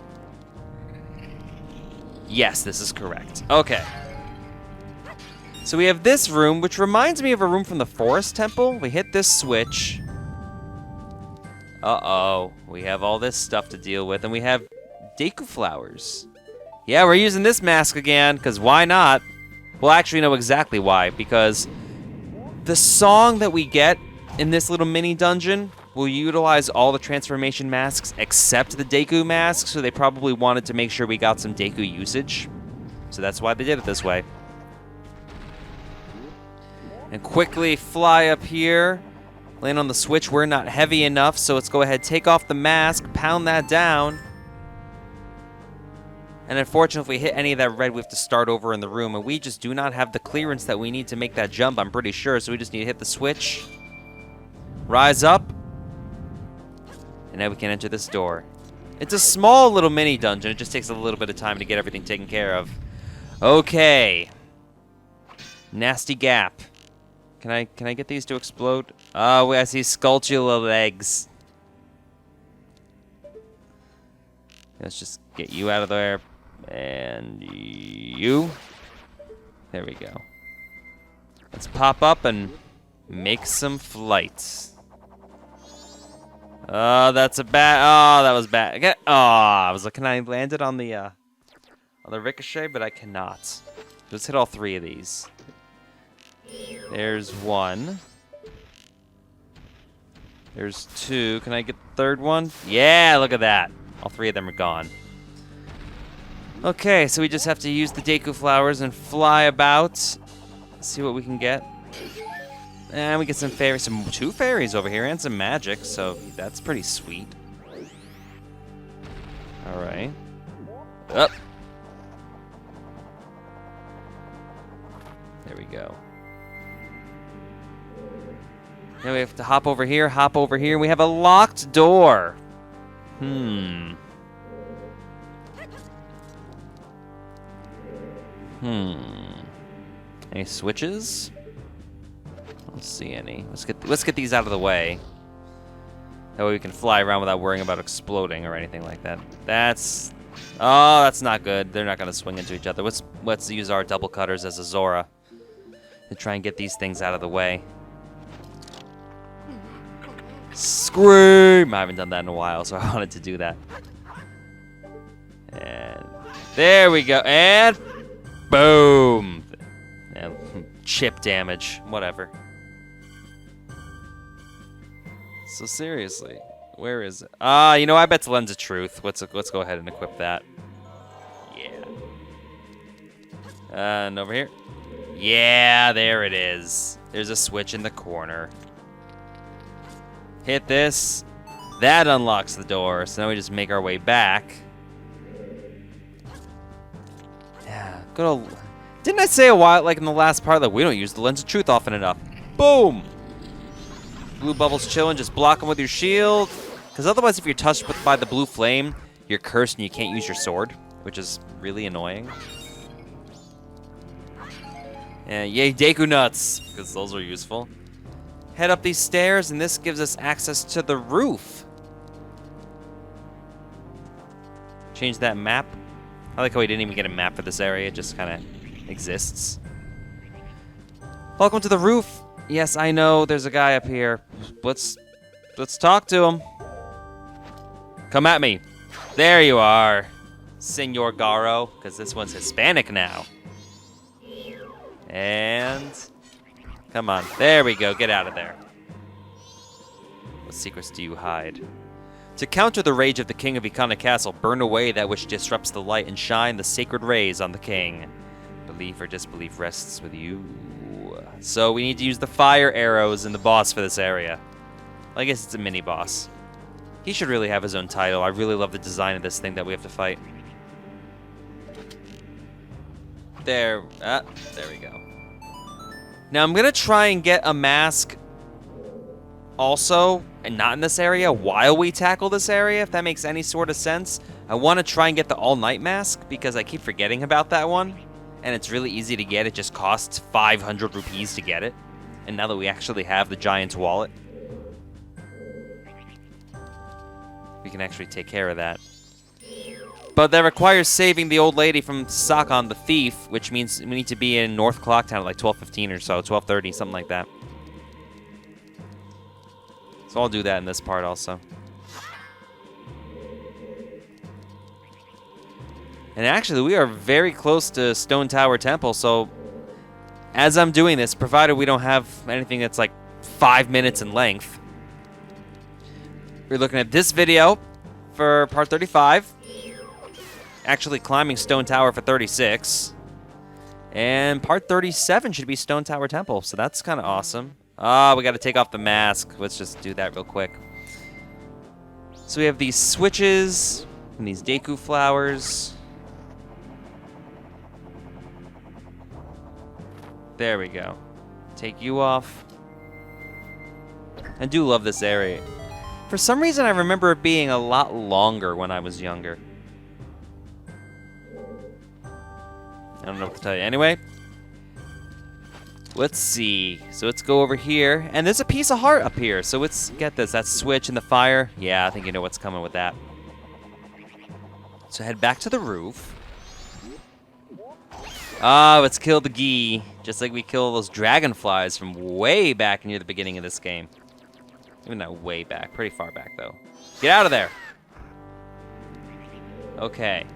Yes, this is correct. Okay. So we have this room, which reminds me of a room from the Forest Temple. We hit this switch. Uh-oh. We have all this stuff to deal with, and we have Deku flowers. Yeah, we're using this mask again, because why not? We'll actually know exactly why, because the song that we get in this little mini dungeon will utilize all the transformation masks except the Deku mask, so they probably wanted to make sure we got some Deku usage. So that's why they did it this way. And quickly fly up here, land on the switch. We're not heavy enough, so let's go ahead, take off the mask, pound that down. And unfortunately, if we hit any of that red, we have to start over in the room, and we just do not have the clearance that we need to make that jump, I'm pretty sure, so we just need to hit the switch, rise up, and now we can enter this door. It's a small little mini dungeon. It just takes a little bit of time to get everything taken care of. Okay. Nasty gap. Can I get these to explode? Oh, I see Skulltula legs. Let's just get you out of there. And you. There we go. Let's pop up and make some flights. Oh, that's a bad. Oh, that was bad. Oh, I was like, can I land it on the ricochet? But I cannot. Let's hit all 3 of these. There's 1. There's 2. Can I get the 3rd one? Yeah, look at that. All 3 of them are gone. Okay, so we just have to use the Deku flowers and fly about. See what we can get. And we get some fairies, 2 fairies over here, and some magic, so that's pretty sweet. Alright. Up. Now we have to hop over here, hop over here. We have a locked door. Any switches? I don't see any. Let's get these out of the way. That way we can fly around without worrying about exploding or anything like that. That's not good. They're not gonna swing into each other. Let's use our double cutters as a Zora to try and get these things out of the way. Scream! I haven't done that in a while, so I wanted to do that. And there we go. And boom! And chip damage. Whatever. So seriously, where is it? You know, I bet it's Lens of Truth. Let's go ahead and equip that. Yeah. And over here. Yeah, there it is. There's a switch in the corner. Hit this. That unlocks the door. So now we just make our way back. Yeah, good old... Didn't I say a while, like in the last part, that we don't use the Lens of Truth often enough? Boom! Blue bubbles chilling, just block them with your shield. Because otherwise, if you're touched by the blue flame, you're cursed and you can't use your sword, which is really annoying. And yay, Deku Nuts, because those are useful. Head up these stairs, and this gives us access to the roof. Change that map. I like how we didn't even get a map for this area, it just kind of exists. Welcome to the roof. Yes, I know, there's a guy up here. Let's talk to him. Come at me. There you are, Senor Garo, because this one's Hispanic now. And... come on. There we go. Get out of there. What secrets do you hide? To counter the rage of the king of Ikana Castle, burn away that which disrupts the light and shine the sacred rays on the king. Belief or disbelief rests with you. So we need to use the fire arrows in the boss for this area. I guess it's a mini-boss. He should really have his own title. I really love the design of this thing that we have to fight. There we go. Now I'm gonna try and get a mask also, and not in this area, while we tackle this area, if that makes any sort of sense. I want to try and get the all-night mask, because I keep forgetting about that one, and it's really easy to get. It just costs 500 rupees to get it, and now that we actually have the giant's wallet, we can actually take care of that. But that requires saving the old lady from Sakon the thief, which means we need to be in North Clocktown at like 12:15 or so, 12:30, something like that. So I'll do that in this part also. And actually, we are very close to Stone Tower Temple, so as I'm doing this, provided we don't have anything that's like 5 minutes in length, we're looking at this video for part 35. Actually climbing Stone Tower for 36. And part 37 should be Stone Tower Temple, so that's kind of awesome. We got to take off the mask. Let's just do that real quick. So we have these switches and these Deku flowers. There we go. Take you off. I do love this area. For some reason, I remember it being a lot longer when I was younger. I don't know what to tell you. Anyway, let's see. So let's go over here. And there's a piece of heart up here. So let's get this. That switch in the fire. Yeah, I think you know what's coming with that. So head back to the roof. Let's kill the Gi. Just like we kill those dragonflies from way back near the beginning of this game. Even not way back. Pretty far back, though. Get out of there. Okay.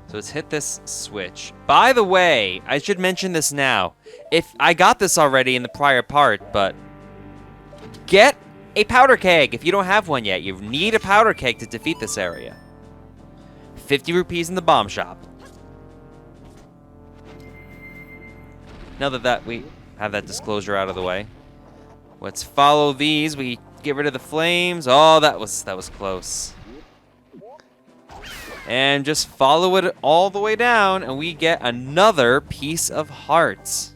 So let's hit this switch. By the way, I should mention this now. If I got this already in the prior part, but get a powder keg if you don't have one yet. You need a powder keg to defeat this area. 50 rupees in the bomb shop. Now that we have that disclosure out of the way, let's follow these. We get rid of the flames. Oh, that was close. And just follow it all the way down, and we get another piece of hearts.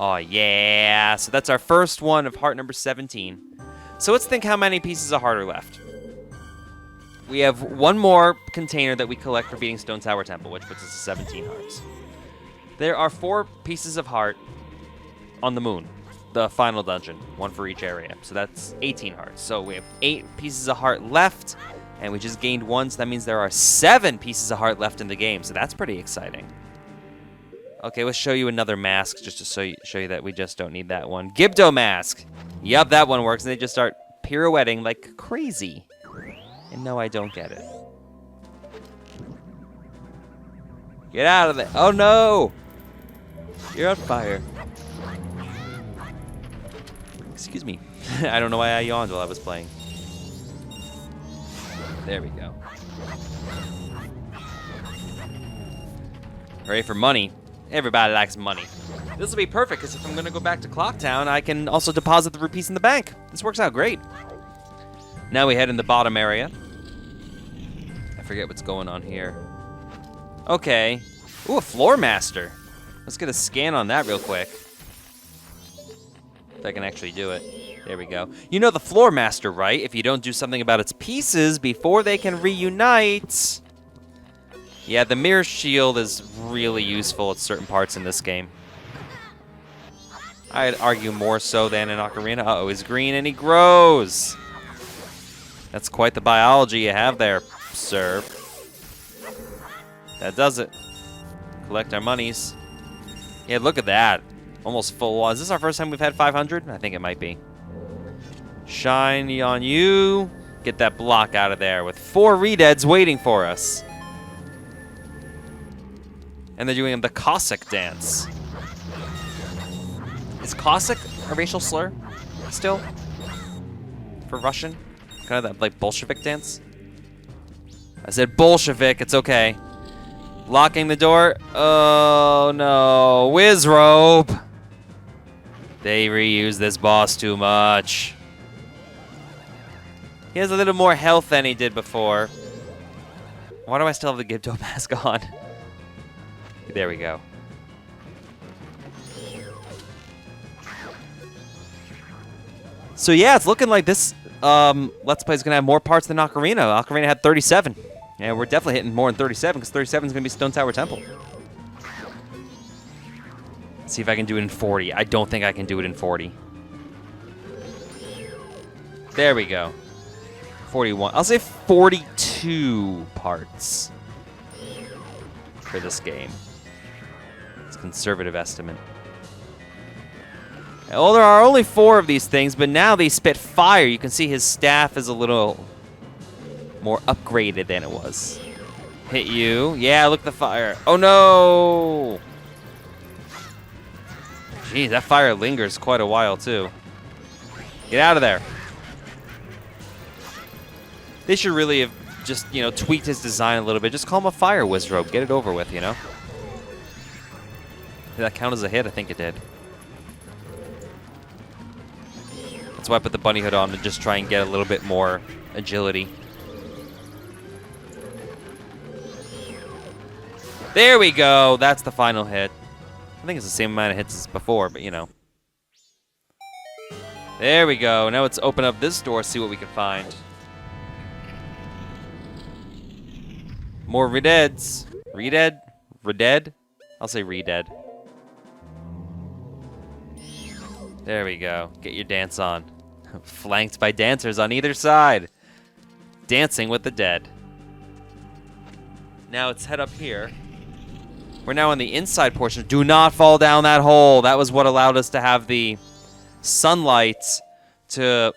Oh, yeah. So that's our first one of heart number 17. So let's think how many pieces of heart are left. We have one more container that we collect for beating Stone Tower Temple, which puts us to 17 hearts. There are 4 pieces of heart on the moon, the final dungeon, one for each area. So that's 18 hearts. So we have 8 pieces of heart left, and we just gained 1, so that means there are 7 pieces of heart left in the game. So that's pretty exciting. Okay, let's show you another mask just to show you that we just don't need that one. Gibdo mask. Yup, that one works, and they just start pirouetting like crazy. And no, I don't get it. Get out of there. Oh, no. You're on fire. Excuse me. I don't know why I yawned while I was playing. There we go. Ready for money. Everybody likes money. This will be perfect, because if I'm going to go back to Clocktown, I can also deposit the rupees in the bank. This works out great. Now we head in the bottom area. I forget what's going on here. Okay. Ooh, a floor master. Let's get a scan on that real quick. If I can actually do it. There we go. You know the floor master, right? If you don't do something about its pieces before they can reunite... Yeah, the mirror shield is really useful at certain parts in this game. I'd argue more so than in Ocarina. Uh-oh, he's green and he grows. That's quite the biology you have there, sir. That does it. Collect our monies. Yeah, look at that. Almost full. Is this our first time we've had 500? I think it might be. Shiny on you. Get that block out of there with 4 Redeads waiting for us. And they're doing the Cossack dance. Is Cossack a racial slur still? For Russian? Kind of that, like, Bolshevik dance? I said Bolshevik, it's okay. Locking the door. Oh, no. Wizrobe. They reuse this boss too much. He has a little more health than he did before. Why do I still have the Gibdo mask on? There we go. So yeah, it's looking like this Let's Play is going to have more parts than Ocarina. Ocarina had 37. And we're definitely hitting more than 37, because 37 is going to be Stone Tower Temple. Let's see if I can do it in 40. I don't think I can do it in 40. There we go. 41. I'll say 42 parts for this game. It's a conservative estimate. Well, there are only 4 of these things, but now they spit fire. You can see his staff is a little more upgraded than it was. Hit you. Yeah, look at the fire. Oh, no! Geez, that fire lingers quite a while, too. Get out of there. They should really have just, tweaked his design a little bit. Just call him a fire wizrobe. Get it over with, Did that count as a hit? I think it did. That's why I put the bunny hood on, to just try and get a little bit more agility. There we go. That's the final hit. I think it's the same amount of hits as before, but There we go. Now let's open up this door, see what we can find. More Redeads. Redead? Redead? I'll say Redead. There we go. Get your dance on. Flanked by dancers on either side. Dancing with the dead. Now let's head up here. We're now on the inside portion. Do not fall down that hole. That was what allowed us to have the sunlight to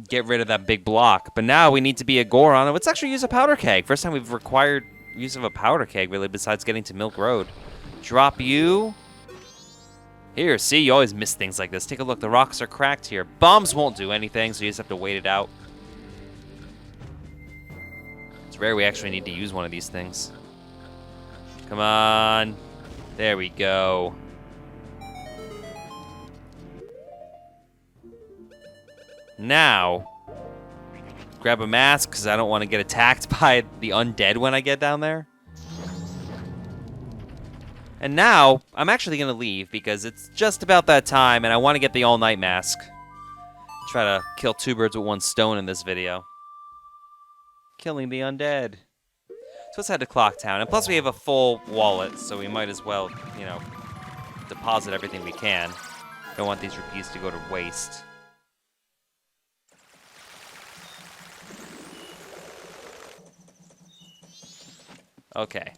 get rid of that big block. But now we need to be a Goron. Let's actually use a powder keg. First time we've required use of a powder keg, really, besides getting to Milk Road. Drop you. Here, see, you always miss things like this. Take a look. The rocks are cracked here. Bombs won't do anything, so you just have to wait it out. It's rare we actually need to use one of these things. Come on. There we go. Now, grab a mask, because I don't want to get attacked by the undead when I get down there. And now, I'm actually going to leave because it's just about that time, and I want to get the all-night mask. Try to kill 2 birds with 1 stone in this video. Killing the undead. So let's head to Clocktown. And plus we have a full wallet, so we might as well, you know, deposit everything we can. Don't want these rupees to go to waste. Okay.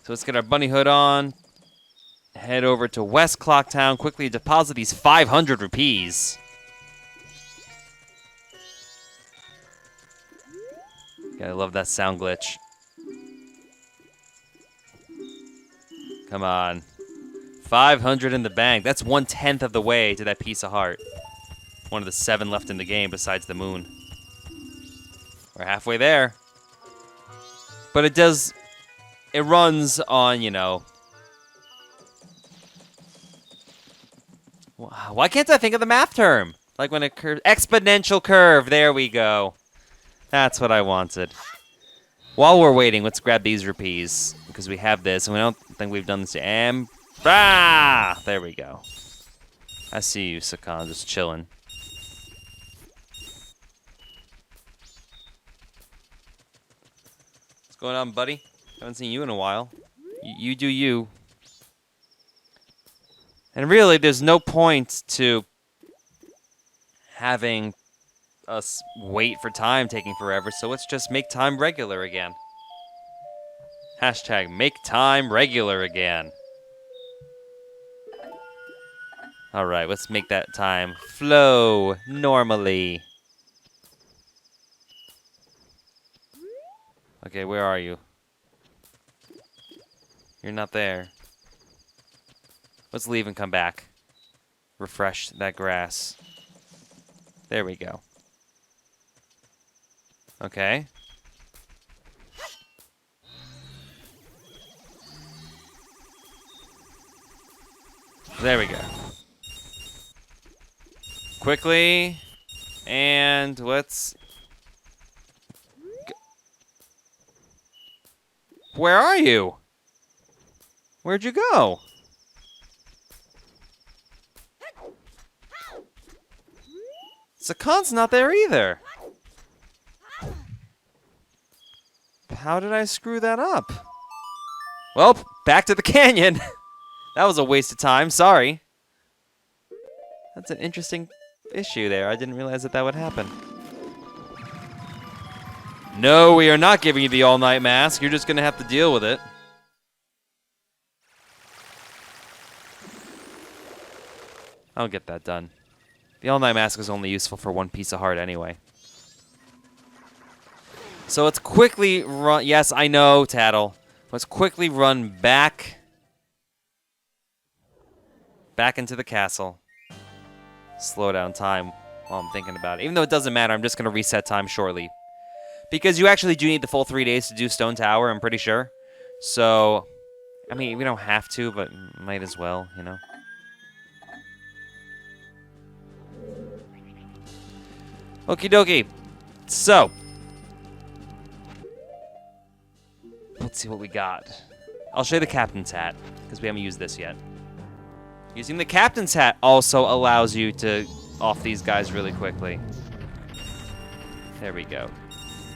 So let's get our bunny hood on. Head over to West Clocktown. Quickly deposit these 500 rupees. Gotta love that sound glitch. Come on. 500 in the bank. That's 1/10 of the way to that piece of heart. One of the 7 left in the game besides the moon. We're halfway there. But it runs on, you know. Why can't I think of the math term? Like when it curves, exponential curve. There we go. That's what I wanted. While we're waiting, let's grab these rupees because we have this, and we don't think we've done this yet. And there we go. I see you, Sakan, just chilling. What's going on, buddy? Haven't seen you in a while. You do you. And really, there's no point to having us wait for time taking forever, so let's just make time regular again. Hashtag make time regular again. Alright, let's make that time flow normally. Okay, where are you? You're not there. Let's leave and come back. Refresh that grass. There we go. Okay. There we go. Quickly. And let's... Where are you? Where'd you go? Sakan's not there either. How did I screw that up? Well, back to the canyon. That was a waste of time. Sorry. That's an interesting issue there. I didn't realize that would happen. No, we are not giving you the all-night mask. You're just going to have to deal with it. I'll get that done. The all-night mask is only useful for 1 piece of heart anyway. So let's quickly run... Yes, I know, Tattle. Let's quickly run back into the castle. Slow down time while I'm thinking about it. Even though it doesn't matter, I'm just going to reset time shortly. Because you actually do need the full 3 days to do Stone Tower, I'm pretty sure. So, I mean, we don't have to, but might as well, you know. Okie dokie. So, let's see what we got. I'll show you the captain's hat, because we haven't used this yet. Using the captain's hat also allows you to off these guys really quickly. There we go.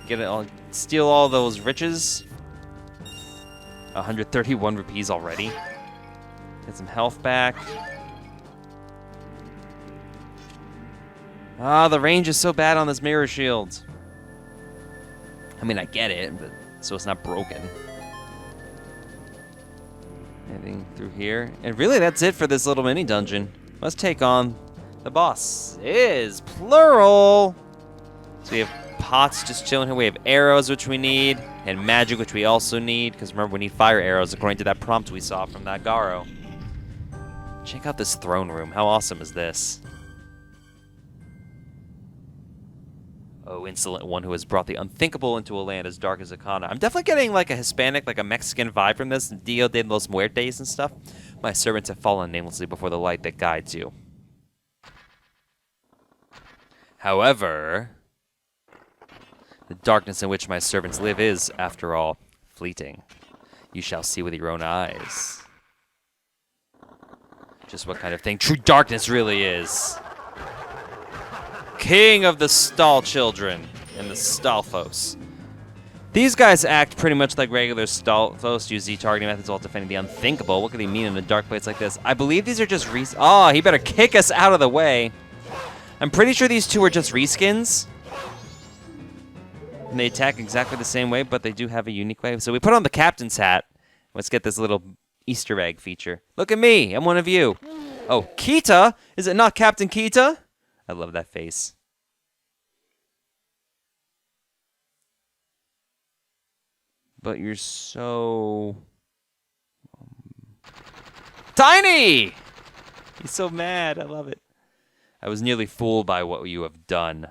Get it all, steal all those riches. 131 rupees already. Get some health back. Ah, the range is so bad on this mirror shield. I mean, I get it, but so it's not broken. Anything through here? And really, that's it for this little mini dungeon. Let's take on the boss. It is plural. So we have pots just chilling here. We have arrows, which we need, and magic, which we also need. Because remember, we need fire arrows according to that prompt we saw from that Garo. Check out this throne room. How awesome is this? Oh, insolent one who has brought the unthinkable into a land as dark as Akana. I'm definitely getting like a Hispanic, like a Mexican vibe from this. Dia de los Muertes and stuff. My servants have fallen namelessly before the light that guides you. However, The darkness in which my servants live is, after all, fleeting. You shall see with your own eyes. Just what kind of thing true darkness really is. King of the Stall Children and the Stalfos. These guys act pretty much like regular Stalfos, use Z-targeting methods while defending the unthinkable. What could he mean in a dark place like this? I believe these are just oh, he better kick us out of the way. I'm pretty sure these two are just reskins. And they attack exactly the same way, but they do have a unique way. So we put on the captain's hat. Let's get this little Easter egg feature. Look at me, I'm one of you. Oh, Kita? Is it not Captain Kita? I love that face. But you're so... tiny! He's so mad, I love it. I was nearly fooled by what you have done.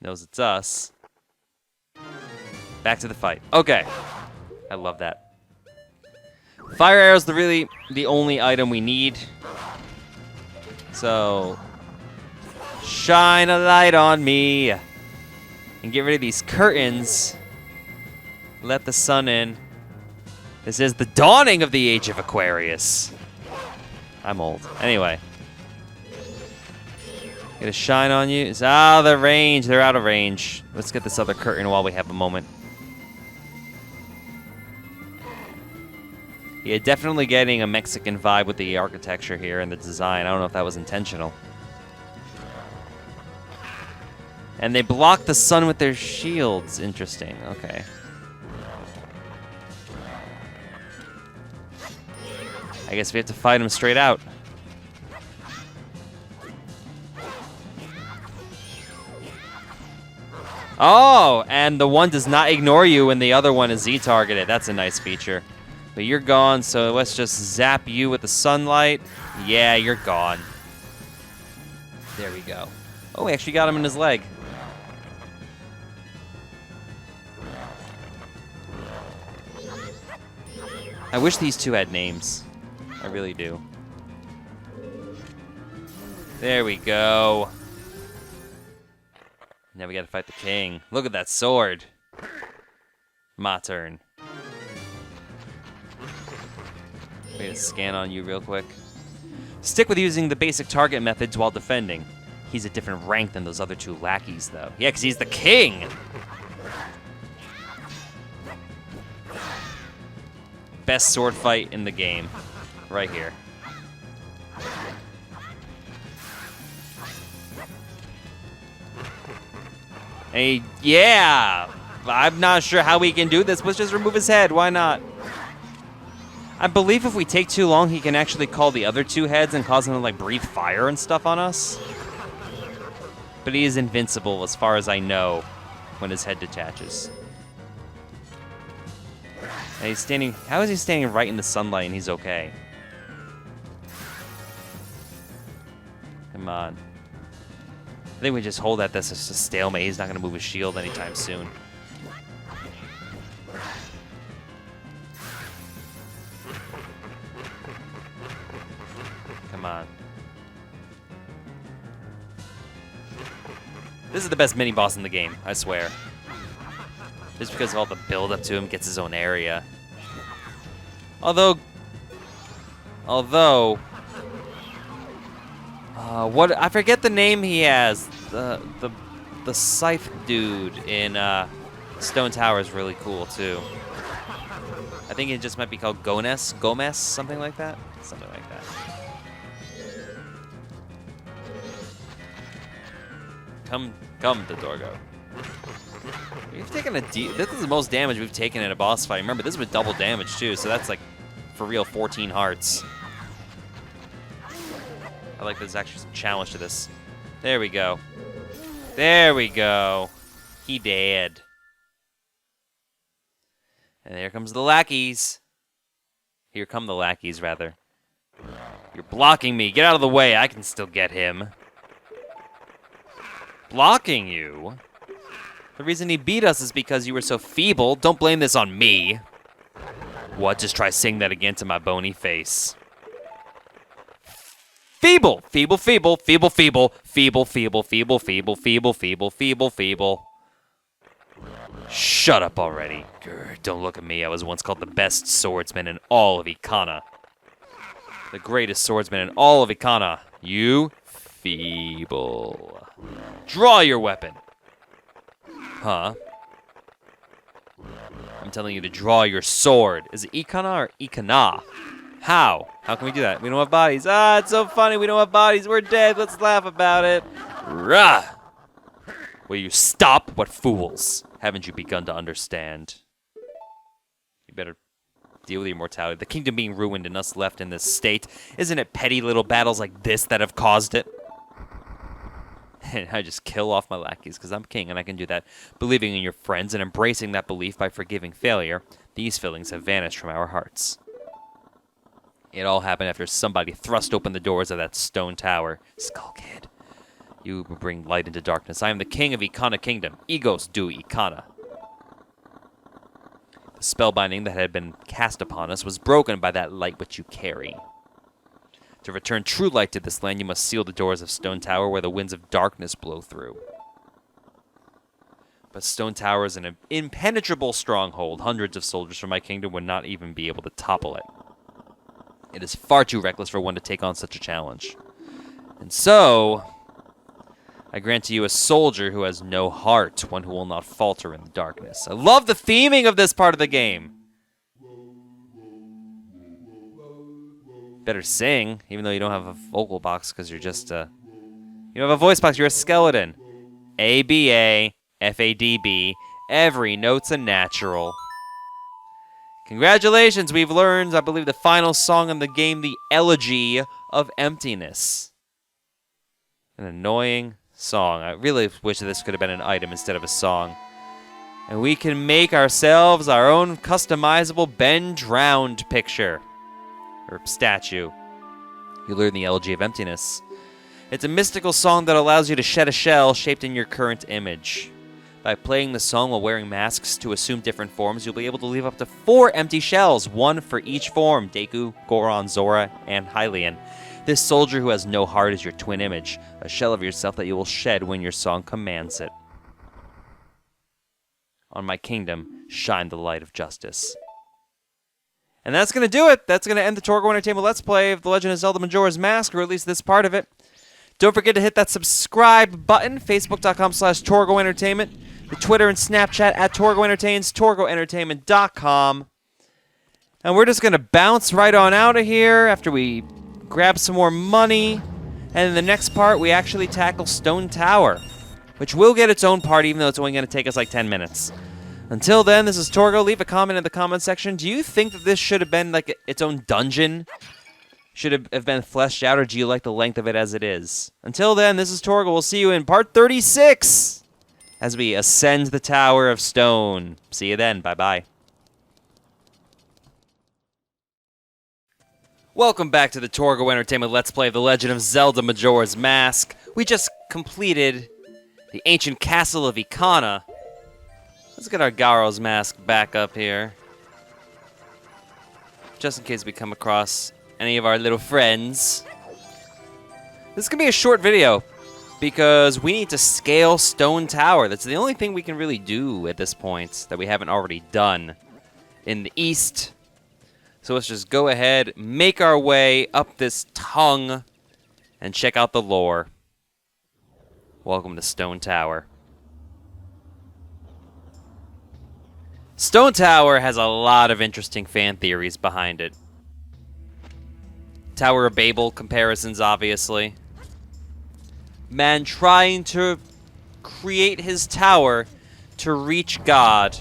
Knows it's us. Back to the fight. Okay. I love that. Fire arrow's the only item we need. So... shine a light on me. And get rid of these curtains. Let the sun in. This is the dawning of the age of Aquarius. I'm old. Anyway. Get a shine on you. The range. They're out of range. Let's get this other curtain while we have a moment. Yeah, definitely getting a Mexican vibe with the architecture here and the design. I don't know if that was intentional. And they block the sun with their shields. Interesting. Okay. I guess we have to fight them straight out. Oh, and the one does not ignore you and the other one is Z-targeted. That's a nice feature. But you're gone, so let's just zap you with the sunlight. Yeah, you're gone. There we go. Oh, we actually got him in his leg. I wish these two had names. I really do. There we go. Now we gotta fight the king. Look at that sword. My turn. Wait a scan on you real quick. Stick with using the basic target methods while defending. He's a different rank than those other two lackeys, though. Yeah, because he's the king! Best sword fight in the game. Right here. Hey, yeah! I'm not sure how we can do this. Let's just remove his head. Why not? I believe if we take too long, he can actually call the other two heads and cause them to, like, breathe fire and stuff on us. But he is invincible, as far as I know, when his head detaches. And he's standing... How is he standing right in the sunlight and he's okay? Come on. I think we just hold at this as a stalemate. He's not going to move his shield anytime soon. Come on. This is the best mini-boss in the game, I swear. Just because of all the build-up to him, gets his own area. Although... what I forget the name he has. The scythe dude in Stone Tower is really cool too. I think it just might be called Gomez, something like that. Something like that. Come, Dodorgo. We've taken this is the most damage we've taken in a boss fight. Remember, this was double damage too, so that's like for real 14 hearts. I like there's actually some challenge to this. There we go. There we go. He dead. And here comes the lackeys. Here come the lackeys, rather. You're blocking me. Get out of the way. I can still get him. Blocking you? The reason he beat us is because you were so feeble. Don't blame this on me. What? Just try saying that again to my bony face. Feeble, feeble, feeble, feeble, feeble, feeble, feeble, feeble, feeble, feeble, feeble, feeble, feeble. Shut up already. Grr, don't look at me. I was once called the best swordsman in all of Ikana. The greatest swordsman in all of Ikana. You feeble. Draw your weapon. Huh? I'm telling you to draw your sword. Is it Ikana or Ikana? How? How can we do that? We don't have bodies. Ah, it's so funny. We don't have bodies. We're dead. Let's laugh about it. Rah! Will you stop? What fools? Haven't you begun to understand? You better deal with your mortality. The kingdom being ruined and us left in this state. Isn't it petty little battles like this that have caused it? And I just kill off my lackeys because I'm king and I can do that. Believing in your friends and embracing that belief by forgiving failure, these feelings have vanished from our hearts. It all happened after somebody thrust open the doors of that stone tower. Skull Kid. You bring light into darkness. I am the king of Ikana Kingdom. Egos do Ikana. The spellbinding that had been cast upon us was broken by that light which you carry. To return true light to this land, you must seal the doors of Stone Tower where the winds of darkness blow through. But Stone Tower is an impenetrable stronghold. Hundreds of soldiers from my kingdom would not even be able to topple it. It is far too reckless for one to take on such a challenge. And so, I grant to you a soldier who has no heart, one who will not falter in the darkness. I love the theming of this part of the game. Better sing, even though you don't have a vocal box because you're just you don't have a voice box, you're a skeleton. ABA, FADB, every note's a natural. Congratulations, we've learned, I believe, the final song in the game, the Elegy of Emptiness. An annoying song. I really wish this could have been an item instead of a song. And we can make ourselves our own customizable Ben Drowned picture. Or statue. You learn the Elegy of Emptiness. It's a mystical song that allows you to shed a shell shaped in your current image. By playing the song while wearing masks to assume different forms, you'll be able to leave up to 4 empty shells, one for each form: Deku, Goron, Zora, and Hylian. This soldier who has no heart is your twin image, a shell of yourself that you will shed when your song commands it. On my kingdom, shine the light of justice. And that's going to do it. That's going to end the Torgo Entertainment Let's Play of The Legend of Zelda Majora's Mask, or at least this part of it. Don't forget to hit that subscribe button, facebook.com/Torgo Entertainment, the Twitter and Snapchat at Torgo Entertains, TorgoEntertainment.com. And we're just going to bounce right on out of here after we grab some more money. And in the next part, we actually tackle Stone Tower, which will get its own part, even though it's only going to take us like 10 minutes. Until then, this is Torgo. Leave a comment in the comment section. Do you think that this should have been like its own dungeon? Should have been fleshed out, or do you like the length of it as it is? Until then, this is Torgo. We'll see you in part 36 as we ascend the Tower of Stone. See you then. Bye-bye. Welcome back to the Torgo Entertainment Let's Play of The Legend of Zelda Majora's Mask. We just completed the ancient castle of Ikana. Let's get our Garo's mask back up here, just in case we come across any of our little friends. This is going to be a short video, because we need to scale Stone Tower. That's the only thing we can really do at this point that we haven't already done in the east. So let's just go ahead, make our way up this tongue, and check out the lore. Welcome to Stone Tower. Stone Tower has a lot of interesting fan theories behind it. Tower of Babel comparisons, obviously. Man trying to create his tower to reach God.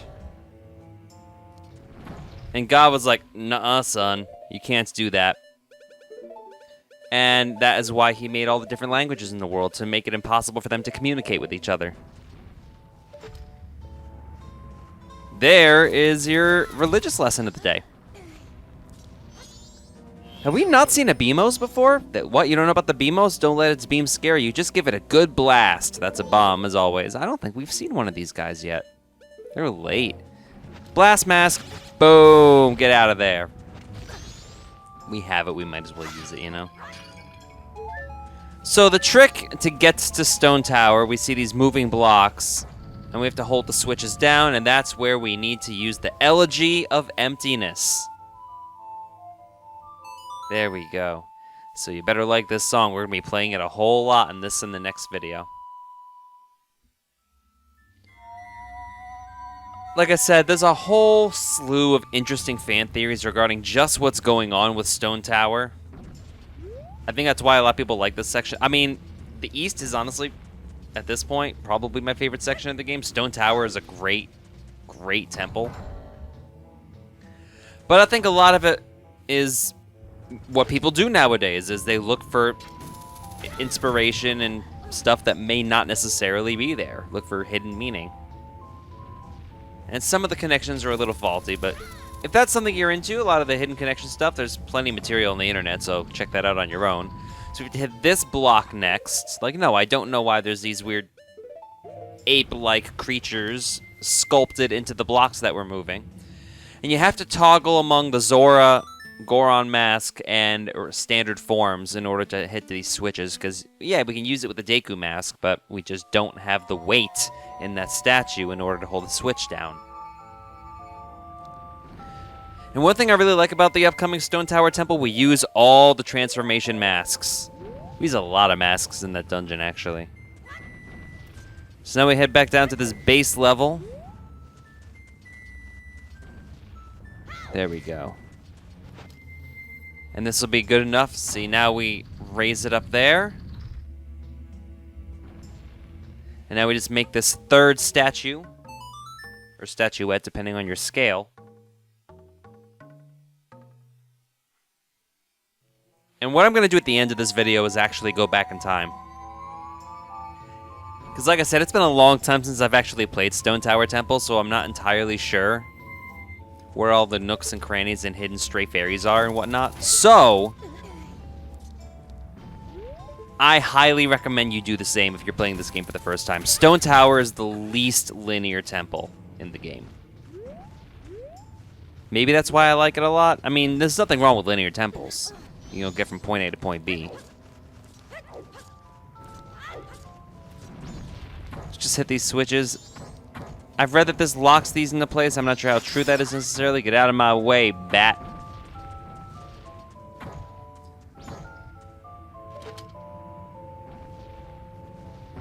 And God was like, nuh-uh, son, you can't do that. And that is why he made all the different languages in the world, to make it impossible for them to communicate with each other. There is your religious lesson of the day. Have we not seen a Beamos before? What, you don't know about the Beamos? Don't let its beam scare you. Just give it a good blast. That's a bomb, as always. I don't think we've seen one of these guys yet. They're late. Blast mask. Boom. Get out of there. We have it. We might as well use it, you know? So the trick to get to Stone Tower, we see these moving blocks. And we have to hold the switches down, and that's where we need to use the Elegy of Emptiness. There we go. So you better like this song. We're going to be playing it a whole lot in this and the next video. Like I said, there's a whole slew of interesting fan theories regarding just what's going on with Stone Tower. I think that's why a lot of people like this section. I mean, the East is honestly, at this point, probably my favorite section of the game. Stone Tower is a great, great temple. But I think a lot of it is what people do nowadays, is they look for inspiration and stuff that may not necessarily be there. Look for hidden meaning. And some of the connections are a little faulty, but if that's something you're into, a lot of the hidden connection stuff, there's plenty of material on the internet, so check that out on your own. So we have to hit this block next. Like, no, I don't know why there's these weird ape-like creatures sculpted into the blocks that we're moving. And you have to toggle among the Zora, Goron mask, and standard forms in order to hit these switches, because, yeah, we can use it with the Deku mask, but we just don't have the weight in that statue in order to hold the switch down. And one thing I really like about the upcoming Stone Tower Temple, we use all the transformation masks. We use a lot of masks in that dungeon, actually. So now we head back down to this base level. There we go. And this will be good enough. See, now we raise it up there. And now we just make this third statue, or statuette, depending on your scale. And what I'm going to do at the end of this video is actually go back in time. Because like I said, it's been a long time since I've actually played Stone Tower Temple, so I'm not entirely sure where all the nooks and crannies and hidden stray fairies are and whatnot. So I highly recommend you do the same if you're playing this game for the first time. Stone Tower is the least linear temple in the game. Maybe that's why I like it a lot. I mean, there's nothing wrong with linear temples. You know, get from point A to point B. Let's just hit these switches. I've read that this locks these into place. I'm not sure how true that is necessarily. Get out of my way, bat.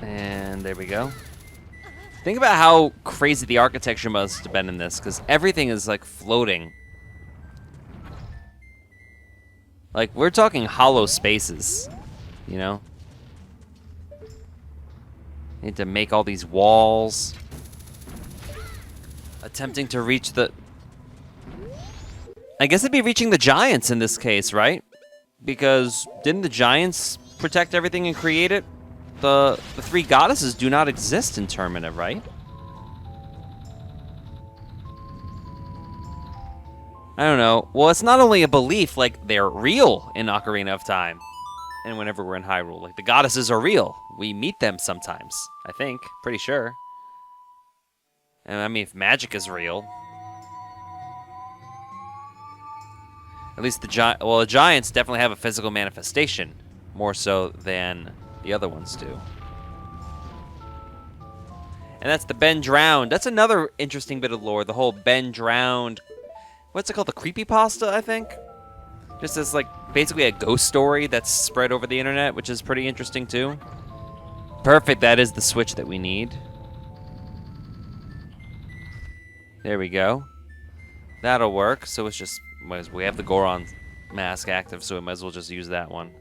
And there we go. Think about how crazy the architecture must have been in this, because everything is like floating. Like, we're talking hollow spaces, you know? Need to make all these walls. Attempting to reach the... I guess it'd be reaching the giants in this case, right? Because didn't the giants protect everything and create it? The three goddesses do not exist in Termina, right? I don't know. Well, it's not only a belief, like, they're real in Ocarina of Time. And whenever we're in Hyrule. Like, the goddesses are real. We meet them sometimes, I think. Pretty sure. And I mean, if magic is real. At least the giants definitely have a physical manifestation. More so than the other ones do. And that's the Ben Drowned. That's another interesting bit of lore. The whole Ben Drowned... What's it called? The creepypasta, I think? Just as, like, basically a ghost story that's spread over the internet, which is pretty interesting, too. Perfect, that is the switch that we need. There we go. That'll work, so it's just... We have the Goron mask active, so we might as well just use that one.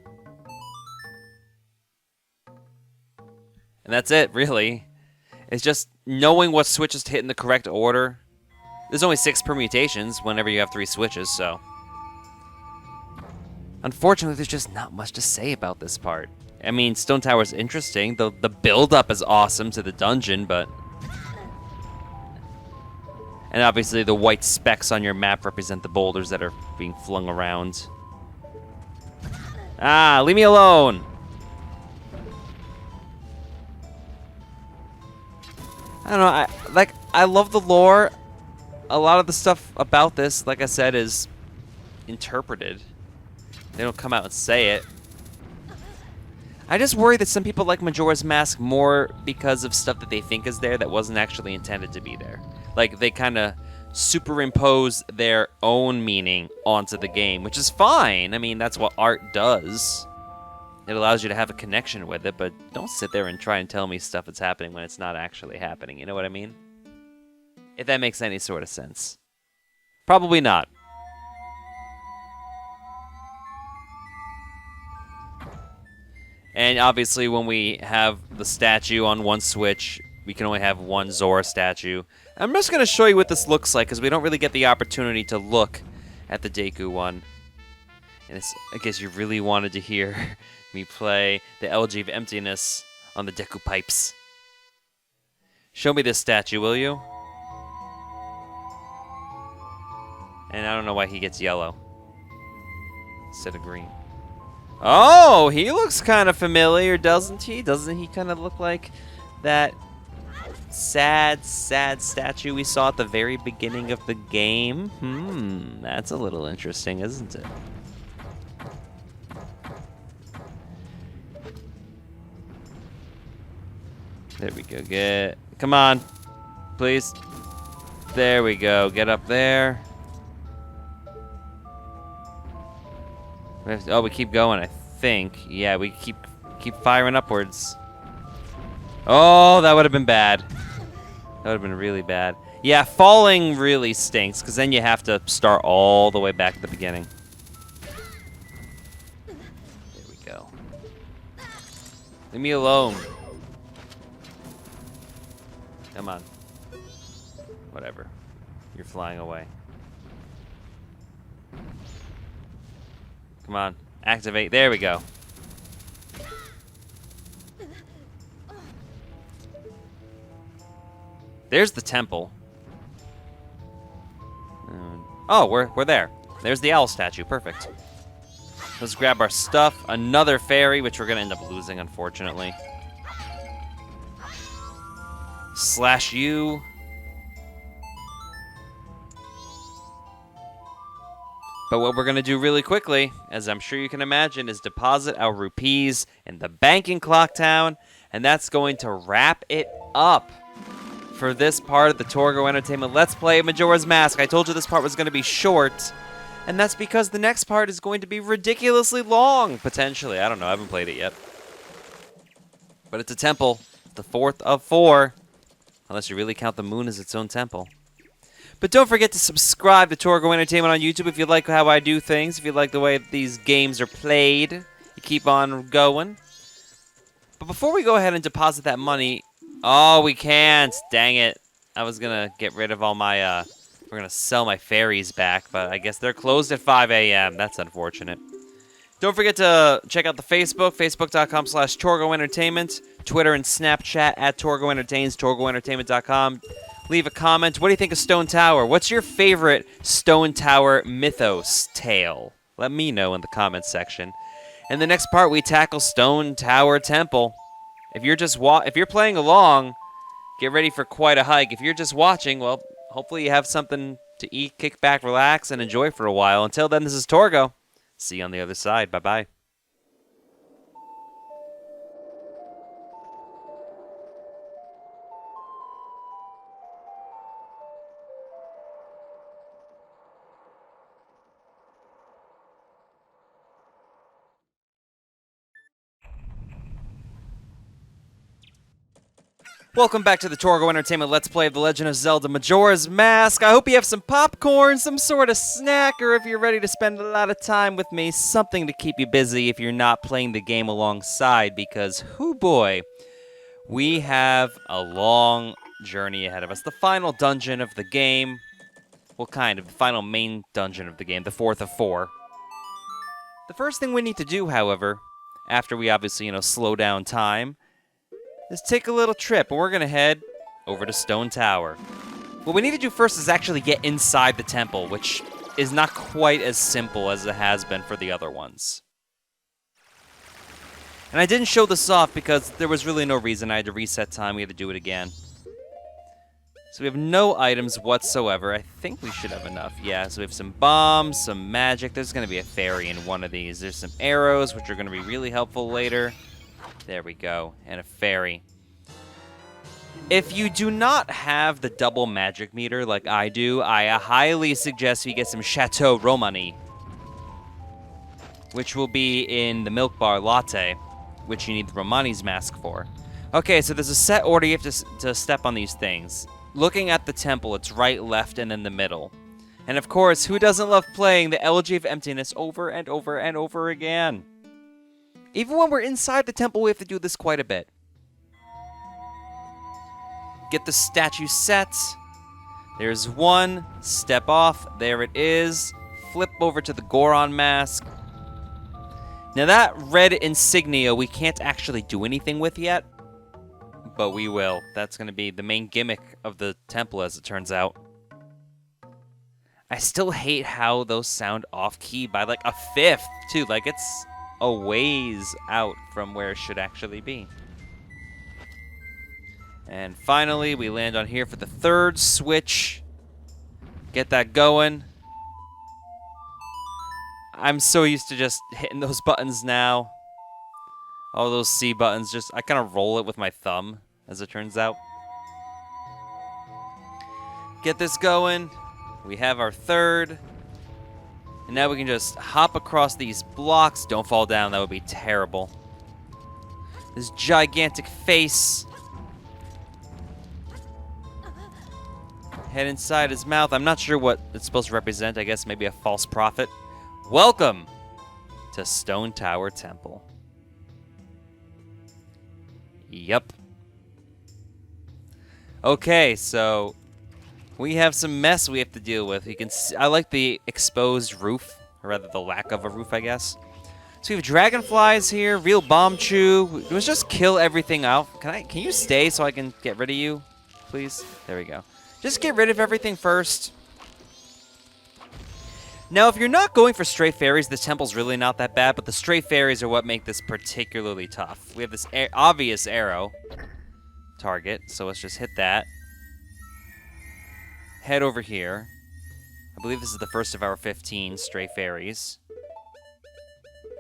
And that's it, really. It's just knowing what switches to hit in the correct order. There's only 6 permutations whenever you have 3 switches, so... Unfortunately, there's just not much to say about this part. I mean, Stone Tower's interesting. The build-up is awesome to the dungeon, but... And obviously, the white specks on your map represent the boulders that are being flung around. Ah, leave me alone! I don't know, I love the lore. A lot of the stuff about this, like I said, is interpreted. They don't come out and say it. I just worry that some people like Majora's Mask more because of stuff that they think is there that wasn't actually intended to be there. Like, they kind of superimpose their own meaning onto the game, which is fine. I mean, that's what art does. It allows you to have a connection with it, but don't sit there and try and tell me stuff that's happening when it's not actually happening. You know what I mean? If that makes any sort of sense. Probably not. And obviously, when we have the statue on one Switch, we can only have one Zora statue. I'm just going to show you what this looks like, because we don't really get the opportunity to look at the Deku one. And it's, I guess you really wanted to hear me play the Elegy of Emptiness on the Deku pipes. Show me this statue, will you? And I don't know why he gets yellow instead of green. Oh, he looks kind of familiar, doesn't he? Doesn't he kind of look like that sad statue we saw at the very beginning of the game? That's a little interesting, isn't it? There we go. Come on, please. There we go. Get up there. Oh, we keep going, I think. Yeah, we keep firing upwards. Oh, that would have been bad. That would have been really bad. Yeah, falling really stinks, because then you have to start all the way back at the beginning. There we go. Leave me alone. Come on. Whatever. You're flying away. Come on. Activate. There we go. There's the temple. Oh, we're there. There's the owl statue. Perfect. Let's grab our stuff. Another fairy, which we're going to end up losing, unfortunately. Slash you. But what we're going to do really quickly, as I'm sure you can imagine, is deposit our rupees in the bank in Clocktown, and that's going to wrap it up for this part of the Torgo Entertainment Let's Play Majora's Mask. I told you this part was going to be short, and that's because the next part is going to be ridiculously long, potentially. I don't know, I haven't played it yet. But it's a temple, the fourth of 4, unless you really count the moon as its own temple. But don't forget to subscribe to Torgo Entertainment on YouTube if you like how I do things, if you like the way these games are played. You keep on going. But before we go ahead and deposit that money... Oh, we can't. Dang it. I was going to get rid of all my... we're going to sell my fairies back, but I guess they're closed at 5 a.m. That's unfortunate. Don't forget to check out the Facebook, facebook.com/Torgo Entertainment, Twitter and Snapchat at Torgo Entertains, TorgoEntertainment.com. Leave a comment. What do you think of Stone Tower? What's your favorite Stone Tower mythos tale? Let me know in the comments section. In the next part, we tackle Stone Tower Temple. If you're playing along, get ready for quite a hike. If you're just watching, well, hopefully you have something to eat, kick back, relax, and enjoy for a while. Until then, this is Torgo. See you on the other side. Bye-bye. Welcome back to the Torgo Entertainment Let's Play of The Legend of Zelda Majora's Mask. I hope you have some popcorn, some sort of snack, or if you're ready to spend a lot of time with me, something to keep you busy if you're not playing the game alongside, because, hoo boy, we have a long journey ahead of us. The final dungeon of the game, well, kind of, the final main dungeon of the game, the fourth of 4. The first thing we need to do, however, after we obviously, slow down time, is take a little trip, and we're going to head over to Stone Tower. What we need to do first is actually get inside the temple, which is not quite as simple as it has been for the other ones. And I didn't show this off because there was really no reason. I had to reset time. We had to do it again. So we have no items whatsoever. I think we should have enough. Yeah, so we have some bombs, some magic. There's going to be a fairy in one of these. There's some arrows, which are going to be really helpful later. There we go. And a fairy. If you do not have the double magic meter like I do, I highly suggest you get some Chateau Romani, which will be in the Milk Bar Latte, which you need the Romani's mask for. Okay, so there's a set order you have to step on these things. Looking at the temple, it's right, left, and in the middle. And of course, who doesn't love playing the Elegy of Emptiness over and over and over again? Even when we're inside the temple, we have to do this quite a bit. Get the statue set. There's one. Step off. There it is. Flip over to the Goron mask. Now that red insignia we can't actually do anything with yet, but we will. That's going to be the main gimmick of the temple, as it turns out. I still hate how those sound off-key by like a fifth, too. Like, it's a ways out from where it should actually be. And finally, we land on here for the third switch. Get that going. I'm so used to just hitting those buttons now. All those C buttons, I kind of roll it with my thumb, as it turns out. Get this going. We have our third. And now we can just hop across these blocks. Don't fall down, that would be terrible. This gigantic face. Head inside his mouth. I'm not sure what it's supposed to represent. I guess maybe a false prophet. Welcome to Stone Tower Temple. Yep. Okay, so we have some mess we have to deal with. You can see, I like the exposed roof, or rather the lack of a roof, I guess. So we have dragonflies here, real bomb chew. Let's just kill everything out. Can you stay so I can get rid of you, please? There we go. Just get rid of everything first. Now, if you're not going for stray fairies, the temple's really not that bad, but the stray fairies are what make this particularly tough. We have this obvious arrow target, so let's just hit that. Head over here. I believe this is the first of our 15 stray fairies.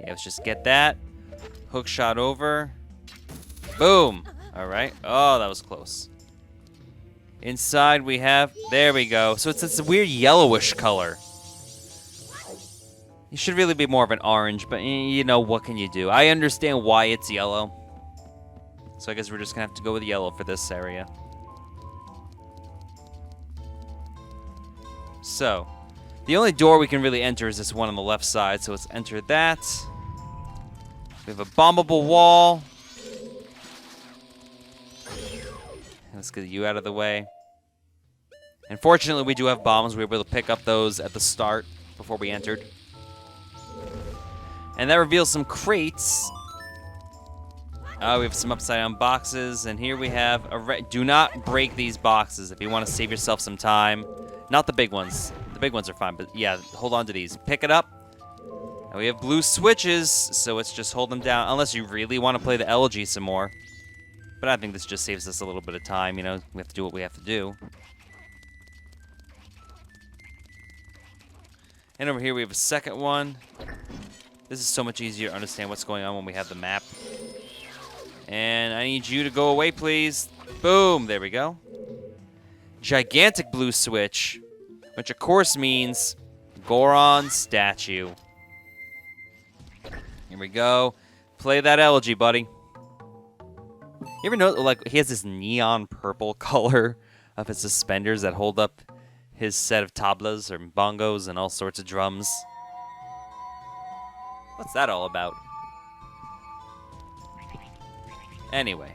Yeah, let's just get that. Hook shot over. Boom! Alright. Oh, that was close. Inside we have... There we go. So it's this weird yellowish color. It should really be more of an orange, but you know, what can you do? I understand why it's yellow. So I guess we're just going to have to go with yellow for this area. So, the only door we can really enter is this one on the left side, so let's enter that. We have a bombable wall. Let's get you out of the way. And fortunately, we do have bombs. We were able to pick up those at the start before we entered. And that reveals some crates. We have some upside-down boxes. And here we have a... Do not break these boxes if you want to save yourself some time. Not the big ones. The big ones are fine, but yeah, hold on to these. Pick it up. And we have blue switches, so let's just hold them down. Unless you really want to play the elegy some more. But I think this just saves us a little bit of time, you know. We have to do what we have to do. And over here we have a second one. This is so much easier to understand what's going on when we have the map. And I need you to go away, please. Boom! There we go. Gigantic blue switch, which of course means Goron statue. Here we go. Play that elegy, buddy. You ever know, like, he has this neon purple color of his suspenders that hold up his set of tablas or bongos and all sorts of drums? What's that all about? Anyway.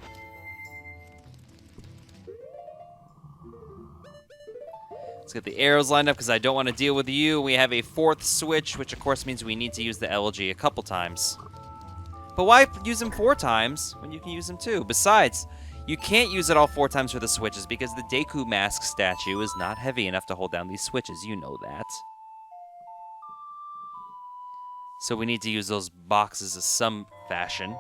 Let's get the arrows lined up because I don't want to deal with you. We have a fourth switch, which of course means we need to use the elegy a couple times. But why use them 4 times when you can use them 2? Besides, you can't use it all 4 times for the switches because the Deku Mask statue is not heavy enough to hold down these switches. You know that. So we need to use those boxes in some fashion.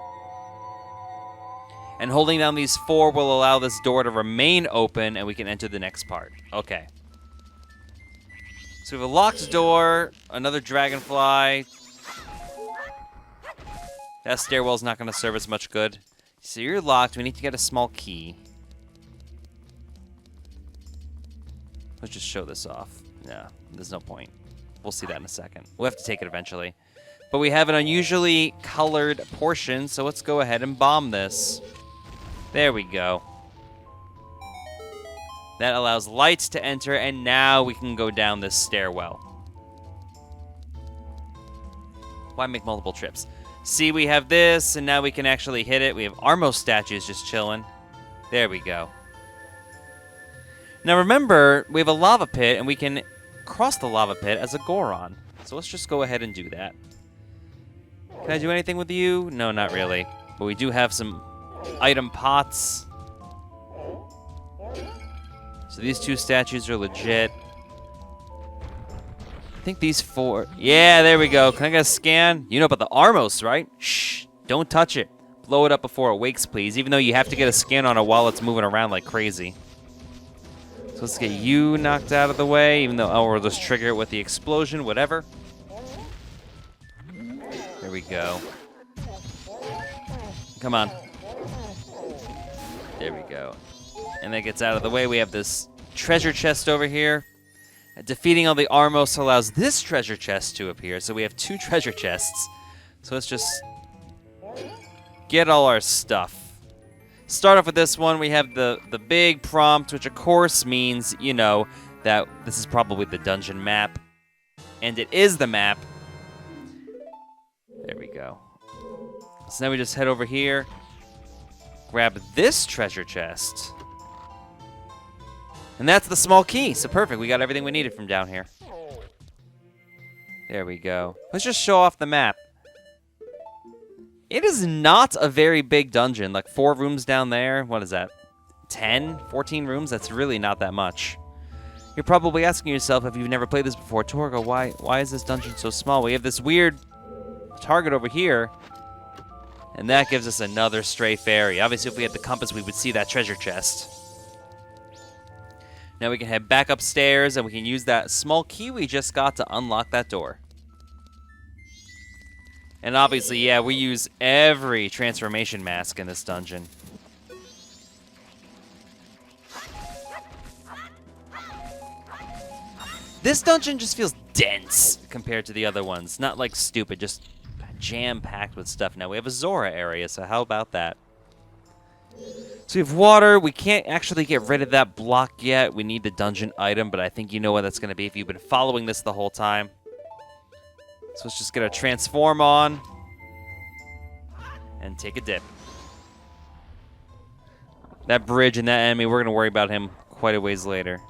And holding down these 4 will allow this door to remain open and we can enter the next part. Okay. So we have a locked door, another dragonfly. That stairwell's not going to serve us much good. So you're locked. We need to get a small key. Let's just show this off. No, there's no point. We'll see that in a second. We'll have to take it eventually. But we have an unusually colored portion, so let's go ahead and bomb this. There we go. That allows lights to enter, and now we can go down this stairwell. Why make multiple trips? See, we have this, and now we can actually hit it. We have Armos statues just chilling. There we go. Now remember, we have a lava pit, and we can cross the lava pit as a Goron. So let's just go ahead and do that. Can I do anything with you? No, not really. But we do have some item pots. So these two statues are legit. I think these four... Yeah, there we go. Can I get a scan? You know about the Armos, right? Shh, don't touch it. Blow it up before it wakes, please, even though you have to get a scan on it while it's moving around like crazy. So let's get you knocked out of the way, even though... Oh, we'll just trigger it with the explosion, whatever. There we go. Come on. There we go. And that gets out of the way. We have this treasure chest over here. Defeating all the Armos allows this treasure chest to appear. So we have two treasure chests. So let's just get all our stuff. Start off with this one. We have the big prompt, which of course means, you know, that this is probably the dungeon map. And it is the map. There we go. So now we just head over here. Grab this treasure chest. And that's the small key. So perfect. We got everything we needed from down here. There we go. Let's just show off the map. It is not a very big dungeon. Like 4 rooms down there. What is that? 10? 14 rooms? That's really not that much. You're probably asking yourself if you've never played this before. Torgo, why is this dungeon so small? We have this weird target over here. And that gives us another stray fairy. Obviously, if we had the compass, we would see that treasure chest. Now we can head back upstairs, and we can use that small key we just got to unlock that door. And obviously, yeah, we use every transformation mask in this dungeon. This dungeon just feels dense compared to the other ones. Not like stupid, just jam-packed with stuff. Now we have a Zora area, so how about that? So we have water. We can't actually get rid of that block yet. We need the dungeon item, but I think you know what that's going to be if you've been following this the whole time. So let's just get a transform on and take a dip. That bridge and that enemy, we're going to worry about him quite a ways later.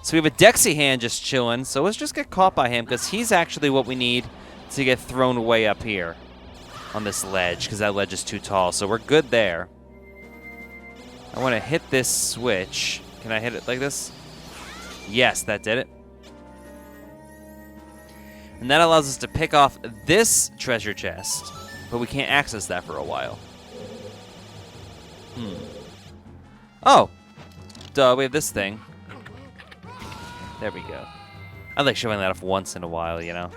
So we have a Dexy hand just chilling, so let's just get caught by him because he's actually what we need to get thrown way up here on this ledge because that ledge is too tall, so we're good there. I want to hit this switch. Can I hit it like this? Yes, that did it. And that allows us to pick off this treasure chest, but we can't access that for a while. Oh, duh, we have this thing. There we go. I like showing that off once in a while, you know.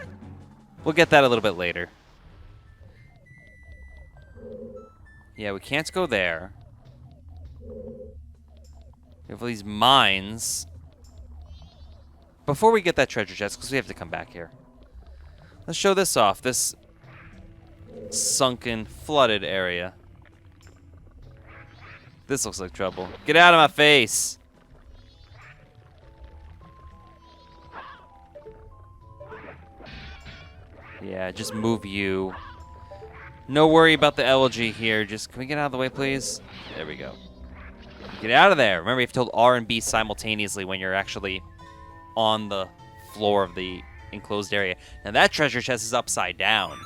We'll get that a little bit later. Yeah, we can't go there. We have all these mines. Before we get that treasure chest, because we have to come back here. Let's show this off. This sunken, flooded area. This looks like trouble. Get out of my face! Yeah, just move you. No worry about the elegy here. Just, can we get out of the way, please? There we go. Get out of there. Remember, you have to hold R and B simultaneously when you're actually on the floor of the enclosed area. Now, that treasure chest is upside down.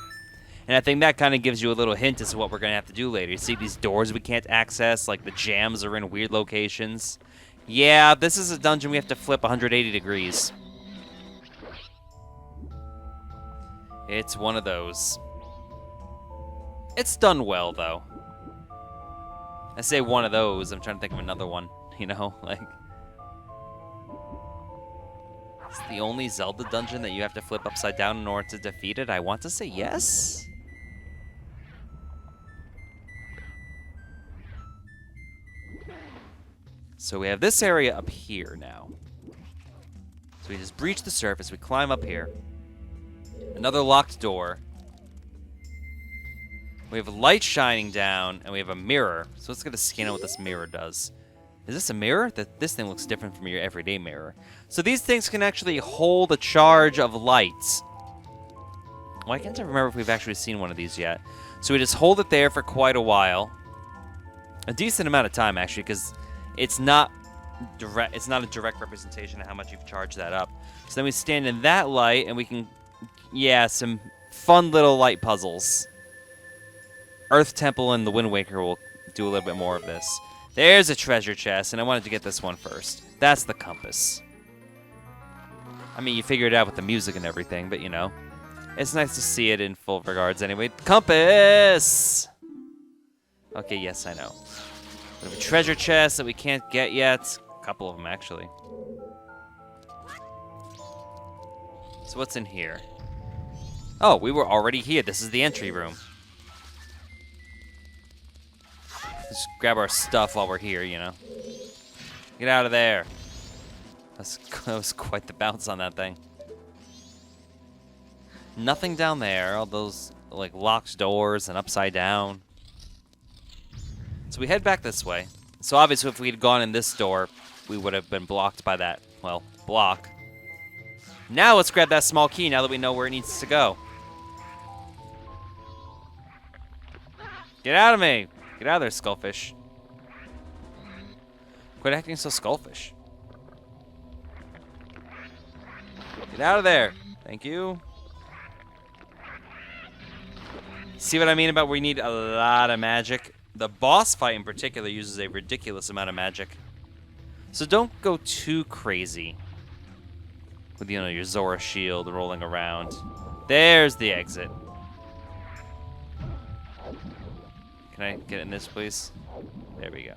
And I think that kind of gives you a little hint as to what we're going to have to do later. You see these doors we can't access, like the jams are in weird locations. Yeah, this is a dungeon we have to flip 180 degrees. It's one of those. It's done well, though. I say one of those, I'm trying to think of another one, you know, like... It's the only Zelda dungeon that you have to flip upside down in order to defeat it? I want to say yes? So we have this area up here now. So we just breach the surface, we climb up here. Another locked door. We have light shining down, and we have a mirror. So let's get a scan on what this mirror does. Is this a mirror? This thing looks different from your everyday mirror. So these things can actually hold a charge of light. Well, I can't remember if we've actually seen one of these yet. So we just hold it there for quite a while. A decent amount of time, actually, because it's not a direct representation of how much you've charged that up. So then we stand in that light, and we can, yeah, some fun little light puzzles. Earth Temple and the Wind Waker will do a little bit more of this. There's a treasure chest, and I wanted to get this one first. That's the compass. I mean, you figure it out with the music and everything, but you know. It's nice to see it in full regards anyway. Compass! Okay, yes, I know. We have a treasure chest that we can't get yet. A couple of them, actually. So what's in here? Oh, we were already here. This is the entry room. Just grab our stuff while we're here, you know. Get out of there. That was quite the bounce on that thing. Nothing down there. All those, like, locked doors and upside down. So we head back this way. So obviously if we had gone in this door, we would have been blocked by that, well, block. Now let's grab that small key now that we know where it needs to go. Get out of me! Get out of there, Skullfish. Quit acting so skullfish. Get out of there. Thank you. See what I mean about we need a lot of magic? The boss fight in particular uses a ridiculous amount of magic. So don't go too crazy with, you know, your Zora shield rolling around. There's the exit. Can I get in this, please? There we go.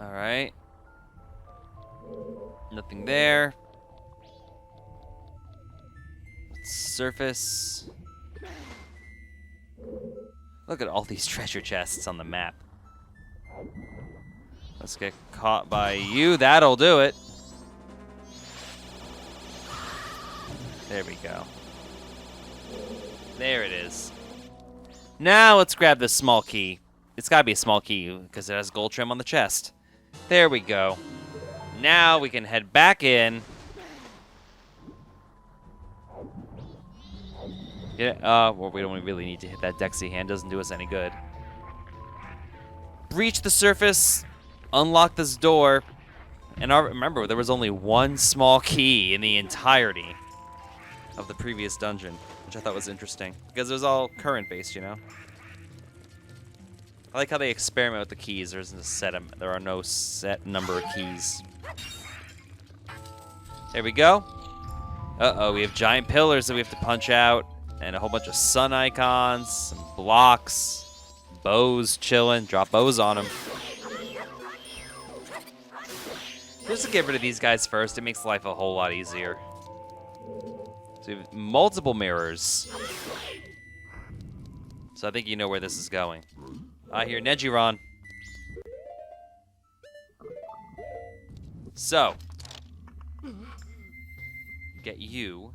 Alright. Nothing there. Surface. Look at all these treasure chests on the map. Let's get caught by you. That'll do it. There we go. There it is. Now let's grab this small key. It's gotta be a small key because it has gold trim on the chest. There we go. Now we can head back in. Yeah, well, we don't really need to hit that Dexy hand. Doesn't do us any good. Breach the surface. Unlock this door. And remember, there was only one small key in the entirety of the previous dungeon, which I thought was interesting because it was all current-based, you know. I like how they experiment with the keys. There isn't a set. There are no set number of keys. There we go. Uh-oh, we have giant pillars that we have to punch out, and a whole bunch of sun icons, some blocks, bows chilling. Drop bows on them. Just to get rid of these guys first, it makes life a whole lot easier. So we have multiple mirrors. So I think you know where this is going. I hear Nejiron. So, get you.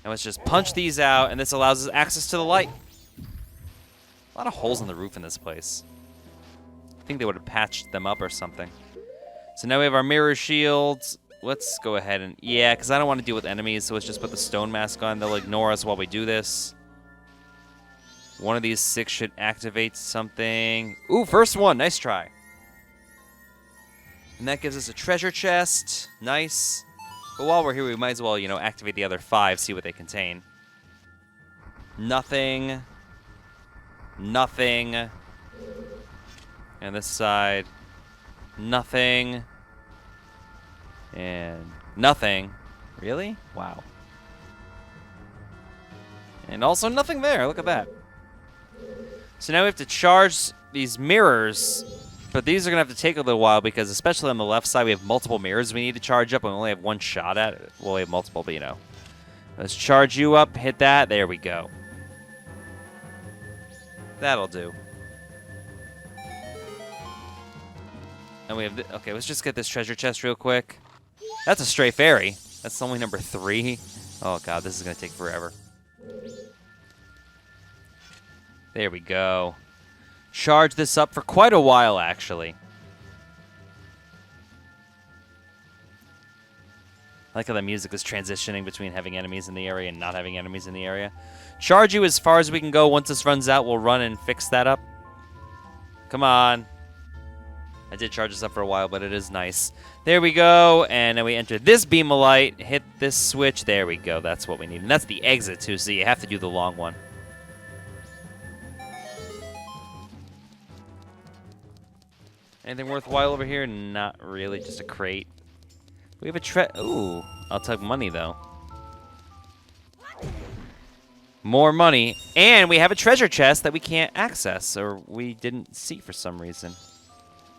And let's just punch these out, and this allows us access to the light. A lot of holes in the roof in this place. I think they would have patched them up or something. So now we have our mirror shields. Let's go ahead and... Yeah, because I don't want to deal with enemies, so let's just put the stone mask on. They'll ignore us while we do this. One of these 6 should activate something. Ooh, first one. Nice try. And that gives us a treasure chest. Nice. But while we're here, we might as well, you know, activate the other 5, see what they contain. Nothing. Nothing. And this side. Nothing. And nothing. Really? Wow. And also nothing there. Look at that. So now we have to charge these mirrors, but these are going to have to take a little while because especially on the left side we have multiple mirrors we need to charge up and we only have one shot at it. Well, we have multiple, but you know. Let's charge you up. Hit that. There we go. That'll do. And we have... Okay, let's just get this treasure chest real quick. That's a stray fairy. That's only number 3. Oh, God, this is going to take forever. There we go. Charge this up for quite a while, actually. I like how the music is transitioning between having enemies in the area and not having enemies in the area. Charge you as far as we can go. Once this runs out, we'll run and fix that up. Come on. I did charge this up for a while, but it is nice. There we go. And then we enter this beam of light. Hit this switch. There we go. That's what we need. And that's the exit, too, so you have to do the long one. Anything worthwhile over here? Not really. Just a crate. We have a Ooh, I'll take money, though. More money. And we have a treasure chest that we can't access, or we didn't see for some reason.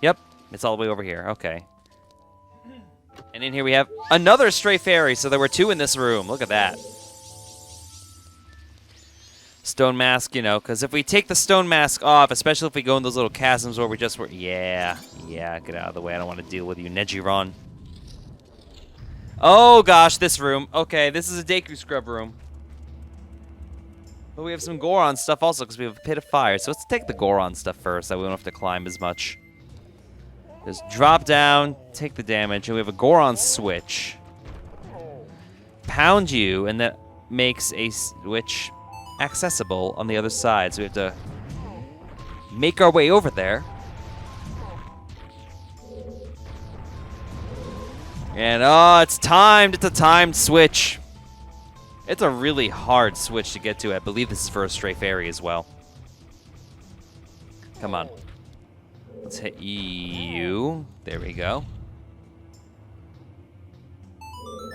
Yep, it's all the way over here. Okay. And in here we have another stray fairy, so there were 2 in this room. Look at that. Stone mask, you know, because if we take the stone mask off, especially if we go in those little chasms where we just were... Yeah, get out of the way. I don't want to deal with you, Nejiron. Oh, gosh, this room. Okay, this is a Deku Scrub room. But we have some Goron stuff also because we have a pit of fire. So let's take the Goron stuff first. That we don't have to climb as much. Just drop down, take the damage, and we have a Goron switch. Pound you, and that makes a switch accessible on the other side. So we have to make our way over there. And oh, it's timed. It's a timed switch. It's a really hard switch to get to. I believe this is for a stray fairy as well. Come on. Let's hit you. There we go.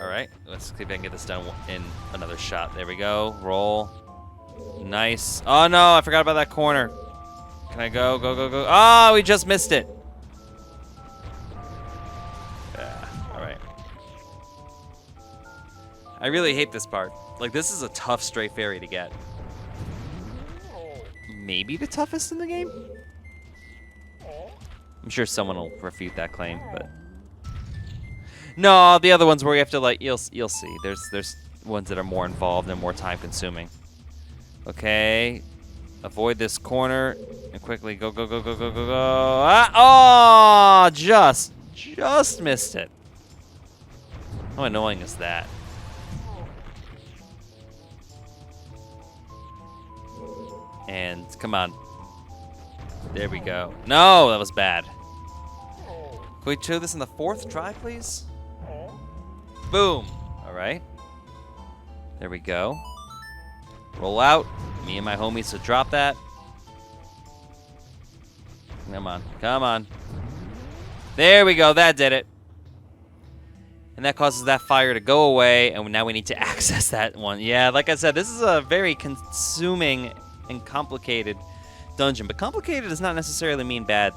All right. Let's see if I can get this done in another shot. There we go. Roll. Nice. Oh, no. I forgot about that corner. Can I go? Go, go, go. Oh, we just missed it. I really hate this part. Like, this is a tough stray fairy to get. Maybe the toughest in the game? I'm sure someone will refute that claim, but... No, the other ones where we have to, like, you'll see. There's ones that are more involved and more time-consuming. Okay. Avoid this corner and quickly go, go, go, go, go, go, go. Ah, oh, just missed it. How annoying is that? And come on. There we go. No, that was bad. Can we do this in the 4th try, please? Boom. All right. There we go. Roll out. Me and my homies, so drop that. Come on. Come on. There we go. That did it. And that causes that fire to go away, and now we need to access that one. Yeah, like I said, this is a very consuming and complicated dungeon, but complicated does not necessarily mean bad.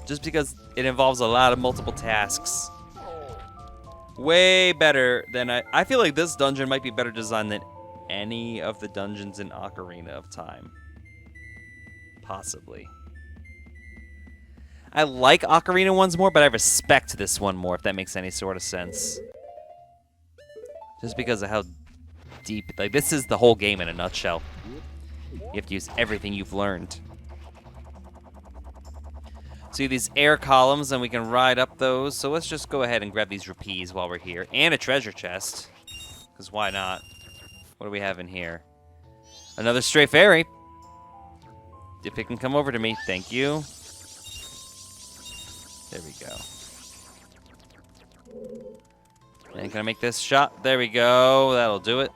Just because it involves a lot of multiple tasks. Way better than I feel like this dungeon might be better designed than any of the dungeons in Ocarina of Time. Possibly. I like Ocarina ones more, but I respect this one more, if that makes any sort of sense. Just because of how deep, like, this is the whole game in a nutshell. You have to use everything you've learned. So you have these air columns, and we can ride up those. So let's just go ahead and grab these rupees while we're here. And a treasure chest. Because why not? What do we have in here? Another stray fairy. If it can come over to me. Thank you. There we go. And can I make this shot? There we go. That'll do it.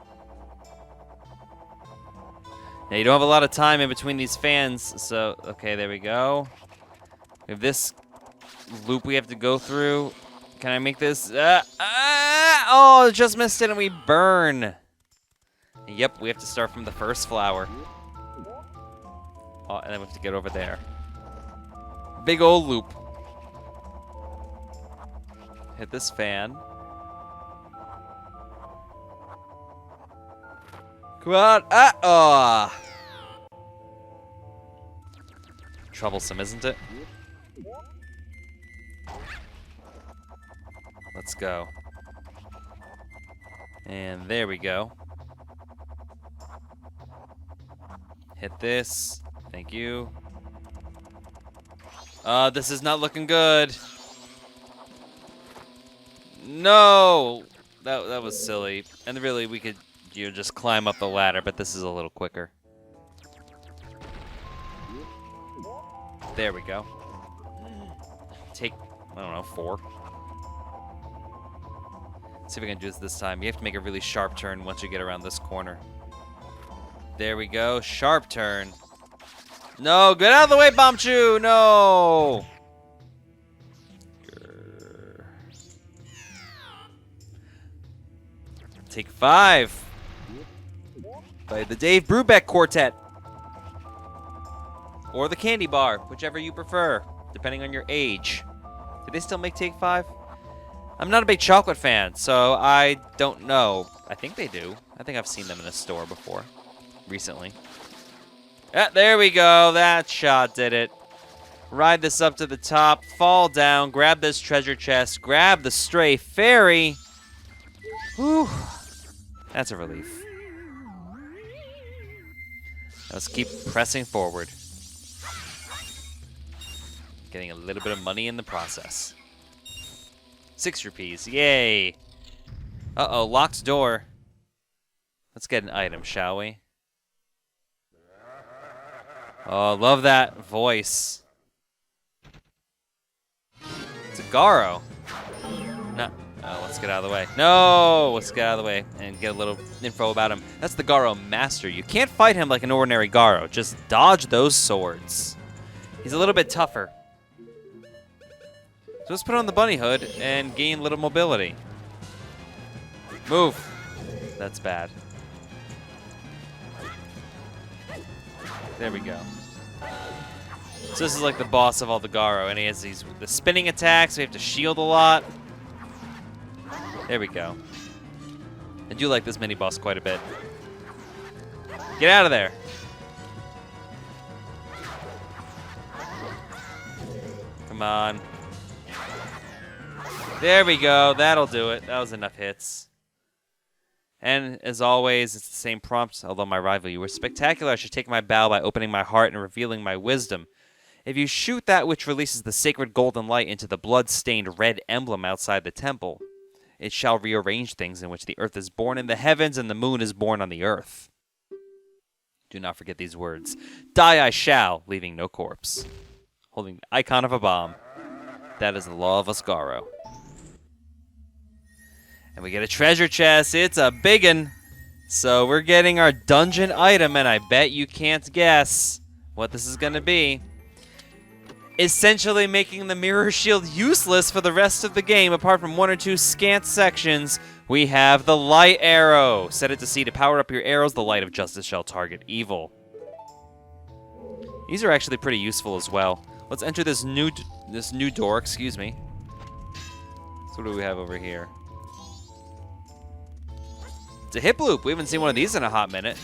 Now, you don't have a lot of time in between these fans, so... Okay, there we go. We have this loop we have to go through. Can I make this? Oh, just missed it and we burn. Yep, we have to start from the first flower. Oh, and then we have to get over there. Big old loop. Hit this fan. Come on. Ah! Oh. Troublesome, isn't it? Let's go. And there we go. Hit this. Thank you. This is not looking good. No! That was silly. And really, we could just climb up the ladder, but this is a little quicker. There we go. Take, I don't know, 4. See if we can do this time. You have to make a really sharp turn once you get around this corner. There we go. Sharp turn. No, get out of the way, Bombchu! No! Take 5. By the Dave Brubeck Quartet. Or the Candy Bar, whichever you prefer, depending on your age. Do they still make Take 5? I'm not a big chocolate fan, so I don't know. I think they do. I think I've seen them in a store before. Recently. Ah, there we go. That shot did it. Ride this up to the top, fall down, grab this treasure chest, grab the stray fairy. Whew. That's a relief. Let's keep pressing forward. Getting a little bit of money in the process. 6 rupees. Yay. Uh-oh, locked door. Let's get an item, shall we? Oh, love that voice. It's a Garo. No. Oh, let's get out of the way. No! Let's get out of the way and get a little info about him. That's the Garo Master. You can't fight him like an ordinary Garo. Just dodge those swords. He's a little bit tougher. So let's put on the bunny hood and gain a little mobility. Move. That's bad. There we go. So this is like the boss of all the Garo, and he has the spinning attacks, so we have to shield a lot. There we go. I do like this mini-boss quite a bit. Get out of there. Come on. There we go. That'll do it. That was enough hits. And as always, it's the same prompt. Although my rival, you were spectacular. I should take my bow by opening my heart and revealing my wisdom. If you shoot that which releases the sacred golden light into the blood-stained red emblem outside the temple, it shall rearrange things in which the earth is born in the heavens and the moon is born on the earth. Do not forget these words. Die I shall, leaving no corpse. Holding the icon of a bomb. That is the law of Osgaro. And we get a treasure chest. It's a biggin'. So we're getting our dungeon item, and I bet you can't guess what this is going to be. Essentially making the mirror shield useless for the rest of the game, apart from 1 or 2 scant sections. We have the light arrow. Set it to C to power up your arrows. The light of justice shall target evil. These are actually pretty useful as well. Let's enter this new door, excuse me. So what do we have over here? It's a hip loop. We haven't seen one of these in a hot minute.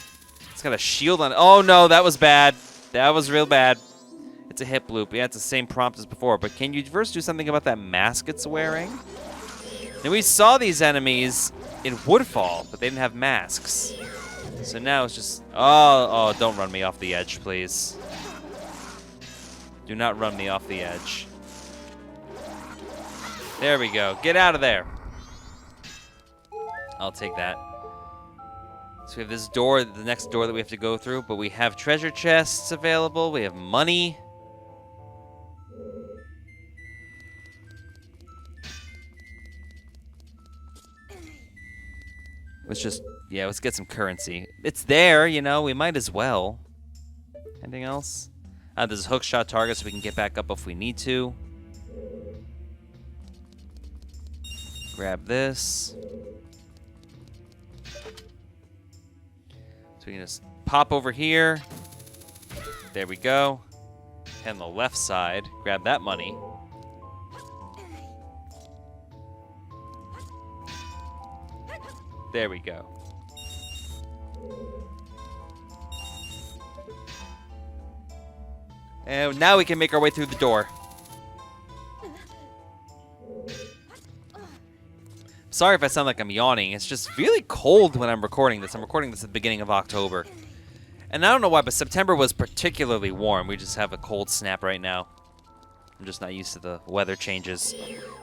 It's got a shield on it. Oh no, that was bad. That was real bad. It's a hip loop. Yeah, it's the same prompt as before, but can you first do something about that mask it's wearing? Now we saw these enemies in Woodfall, but they didn't have masks. So now it's just... Oh, don't run me off the edge, please. Do not run me off the edge. There we go. Get out of there. I'll take that. So we have this door, the next door that we have to go through, but we have treasure chests available. We have money. Let's get some currency. It's there, you know, we might as well. Anything else? There's a hookshot target so we can get back up if we need to. Grab this. So we can just pop over here. There we go. And the left side, grab that money. There we go. And now we can make our way through the door. Sorry if I sound like I'm yawning. It's just really cold when I'm recording this. I'm recording this at the beginning of October. And I don't know why, but September was particularly warm. We just have a cold snap right now. I'm just not used to the weather changes.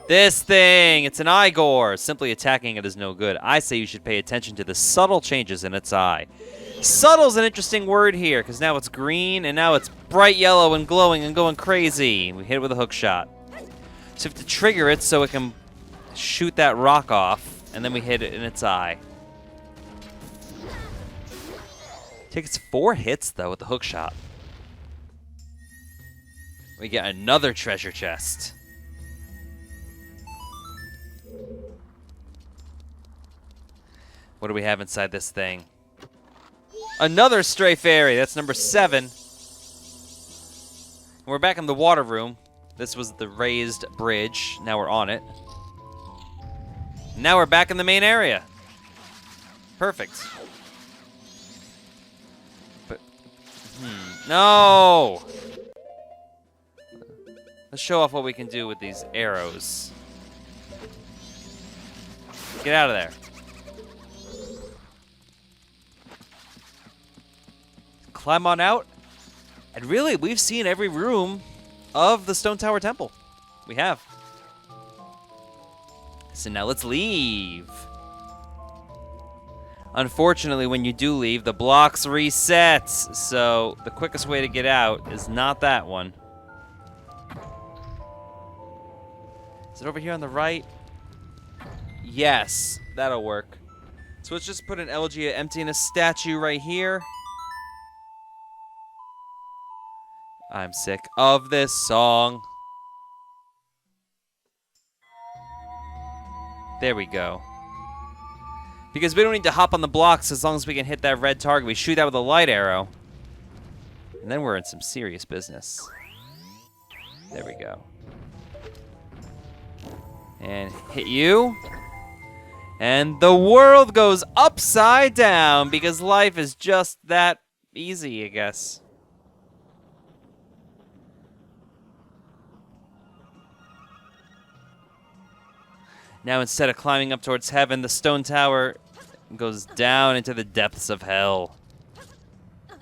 This thing! It's an Igor! Simply attacking it is no good. I say you should pay attention to the subtle changes in its eye. Subtle's an interesting word here, because now it's green, and now it's bright yellow and glowing and going crazy. We hit it with a hook shot. So we have to trigger it so it can shoot that rock off, and then we hit it in its eye. Takes 4 hits, though, with the hook shot. We get another treasure chest. What do we have inside this thing? Another stray fairy. That's number 7. We're back in the water room. This was the raised bridge. Now we're on it. Now we're back in the main area. Perfect. But, no! Let's show off what we can do with these arrows. Get out of there. Climb on out. And really, we've seen every room of the Stone Tower Temple. We have. So now let's leave. Unfortunately, when you do leave, the blocks reset. So the quickest way to get out is not that one. Is it over here on the right? Yes, that'll work. So let's just put an elegy of emptiness statue right here. I'm sick of this song. There we go. Because we don't need to hop on the blocks as long as we can hit that red target. We shoot that with a light arrow. And then we're in some serious business. There we go. And hit you. And the world goes upside down because life is just that easy, I guess. Now instead of climbing up towards heaven, the stone tower goes down into the depths of hell. A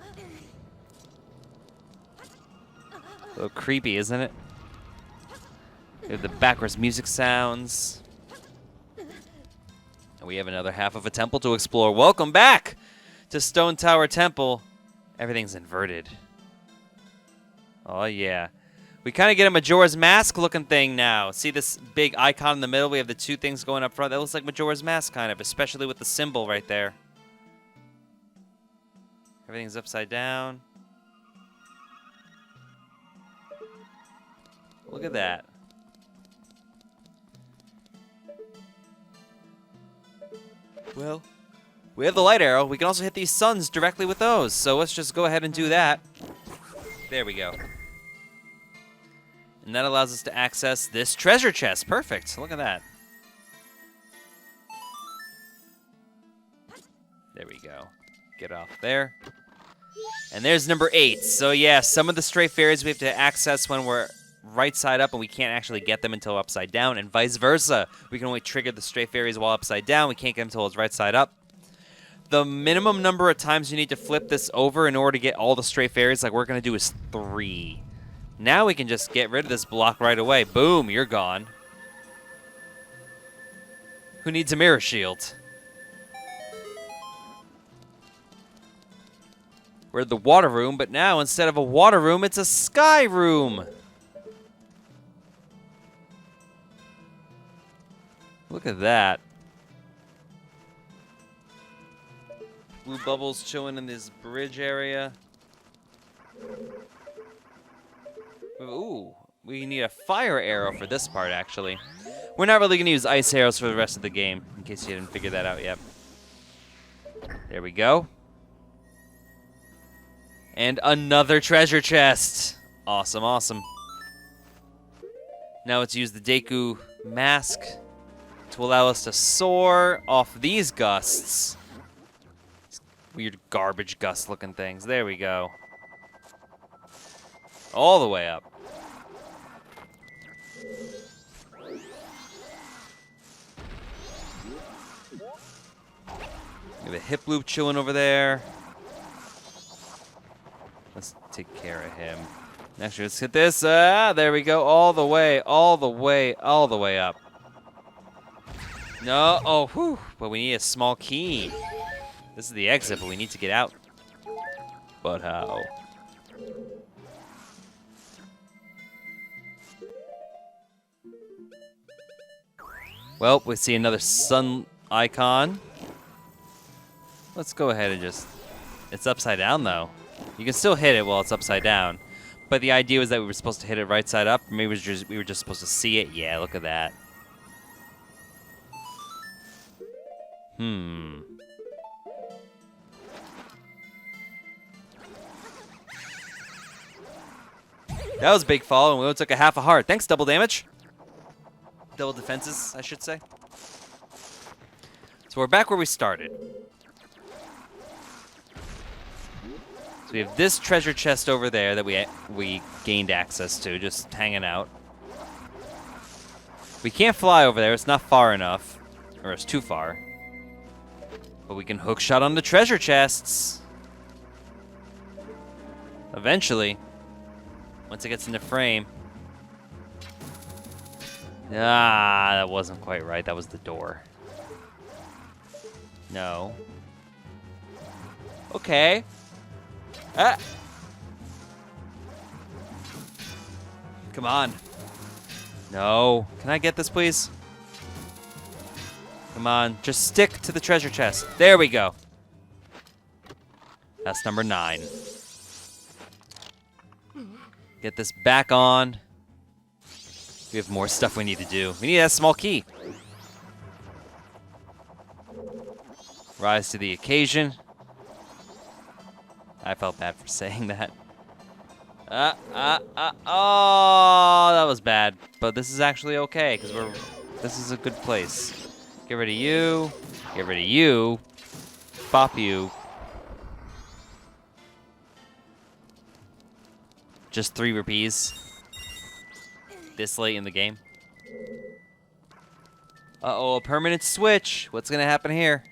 little creepy, isn't it? We have the backwards music sounds. And we have another half of a temple to explore. Welcome back to Stone Tower Temple. Everything's inverted. Oh, yeah. We kind of get a Majora's Mask looking thing now. See this big icon in the middle? We have the 2 things going up front. That looks like Majora's Mask kind of, especially with the symbol right there. Everything's upside down. Look at that. Well, we have the light arrow. We can also hit these suns directly with those. So let's just go ahead and do that. There we go. And that allows us to access this treasure chest. Perfect. Look at that. There we go. Get off there. And there's number 8. So yeah, some of the stray fairies we have to access when we're right side up, and we can't actually get them until upside down, and vice versa. We can only trigger the stray fairies while upside down. We can't get them until it's right side up. The minimum number of times you need to flip this over in order to get all the stray fairies like we're going to do is 3. Now we can just get rid of this block right away. Boom, you're gone. Who needs a mirror shield? We're in the water room, but now instead of a water room, it's a sky room. Look at that. Blue bubbles chilling in this bridge area. Ooh, we need a fire arrow for this part, actually. We're not really going to use ice arrows for the rest of the game, in case you didn't figure that out yet. There we go. And another treasure chest. Awesome, awesome. Now let's use the Deku mask to allow us to soar off these gusts. Weird garbage gust looking things. There we go. All the way up. We have a hip loop chilling over there. Let's take care of him. Actually, let's hit this. There we go. All the way, all the way, all the way up. No. Oh, whew. But we need a small key. This is the exit, but we need to get out. But how? Well, we see another sun icon. Let's go ahead and just... It's upside down, though. You can still hit it while it's upside down. But the idea was that we were supposed to hit it right side up. Maybe we were just supposed to see it. Yeah, look at that. That was a big fall, and we only took a half a heart. Thanks, double damage. Double defenses, I should say. So we're back where we started. So we have this treasure chest over there that we gained access to, just hanging out. We can't fly over there. It's not far enough, or it's too far. But we can hook shot on the treasure chests. Eventually. Once it gets into frame. Ah, that wasn't quite right. That was the door. No. Okay. Ah. Come on. No. Can I get this, please? Come on. Just stick to the treasure chest. There we go. That's number 9. Get this back on. We have more stuff we need to do. We need that small key. Rise to the occasion. I felt bad for saying that. Oh, that was bad. But this is actually okay, because this is a good place. Get rid of you. Get rid of you. Bop you. Just 3 rupees. This late in the game. Uh-oh, a permanent switch. What's gonna happen here?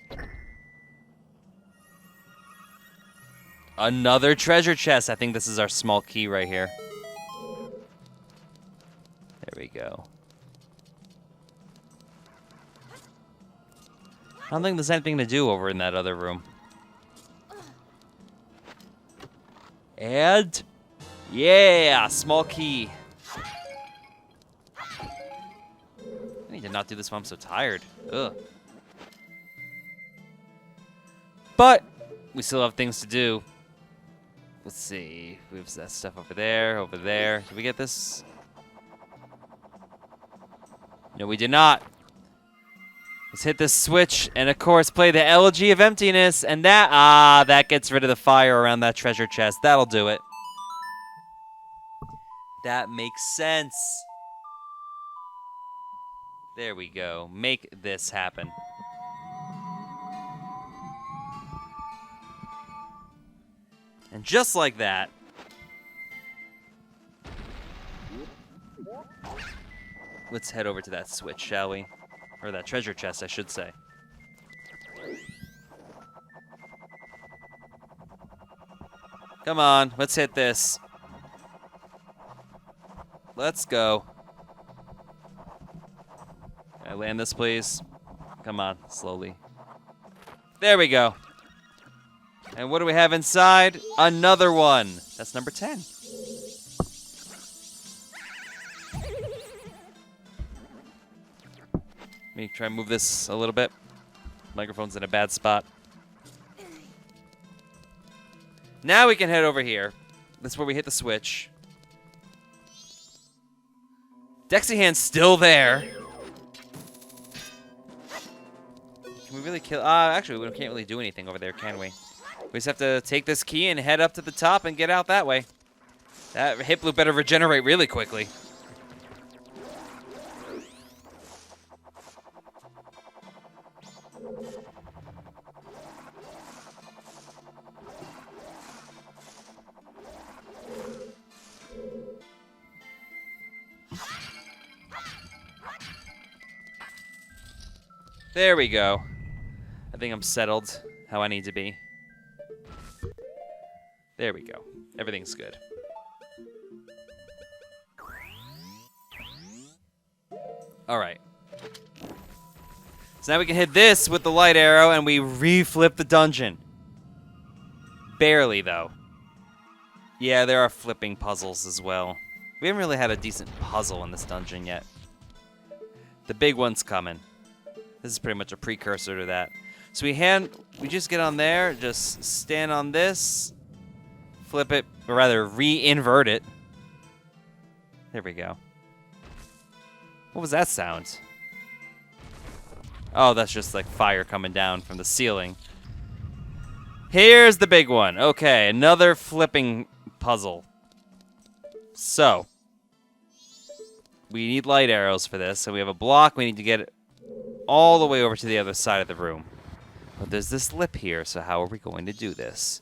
Another treasure chest. I think this is our small key right here. There we go. I don't think there's anything to do over in that other room. And... yeah, small key. I need to not do this while I'm so tired. Ugh. But we still have things to do. Let's see. We have that stuff over there, over there. Did we get this? No, we did not. Let's hit this switch and, of course, play the Elegy of Emptiness. And that gets rid of the fire around that treasure chest. That'll do it. That makes sense. There we go. Make this happen. And just like that, let's head over to that switch, shall we? Or that treasure chest, I should say. Come on, let's hit this. Let's go. Can I land this, please? Come on, slowly. There we go. And what do we have inside? Another one. That's number 10. Let me try and move this a little bit. Microphone's in a bad spot. Now we can head over here. That's where we hit the switch. Dexy Hand's still there. Can we really kill... actually, we can't really do anything over there, can we? We just have to take this key and head up to the top and get out that way. That hip loop better regenerate really quickly. There we go. I think I'm settled how I need to be. There we go. Everything's good. Alright. So now we can hit this with the light arrow and we re-flip the dungeon. Barely, though. Yeah, there are flipping puzzles as well. We haven't really had a decent puzzle in this dungeon yet. The big one's coming. This is pretty much a precursor to that. So we just get on there, just stand on this, flip it, or rather re-invert it. There we go. What was that sound? Oh, that's just like fire coming down from the ceiling. Here's the big one. Okay, another flipping puzzle. So, we need light arrows for this. So we have a block. We need to get it all the way over to the other side of the room. But there's this lip here, so how are we going to do this?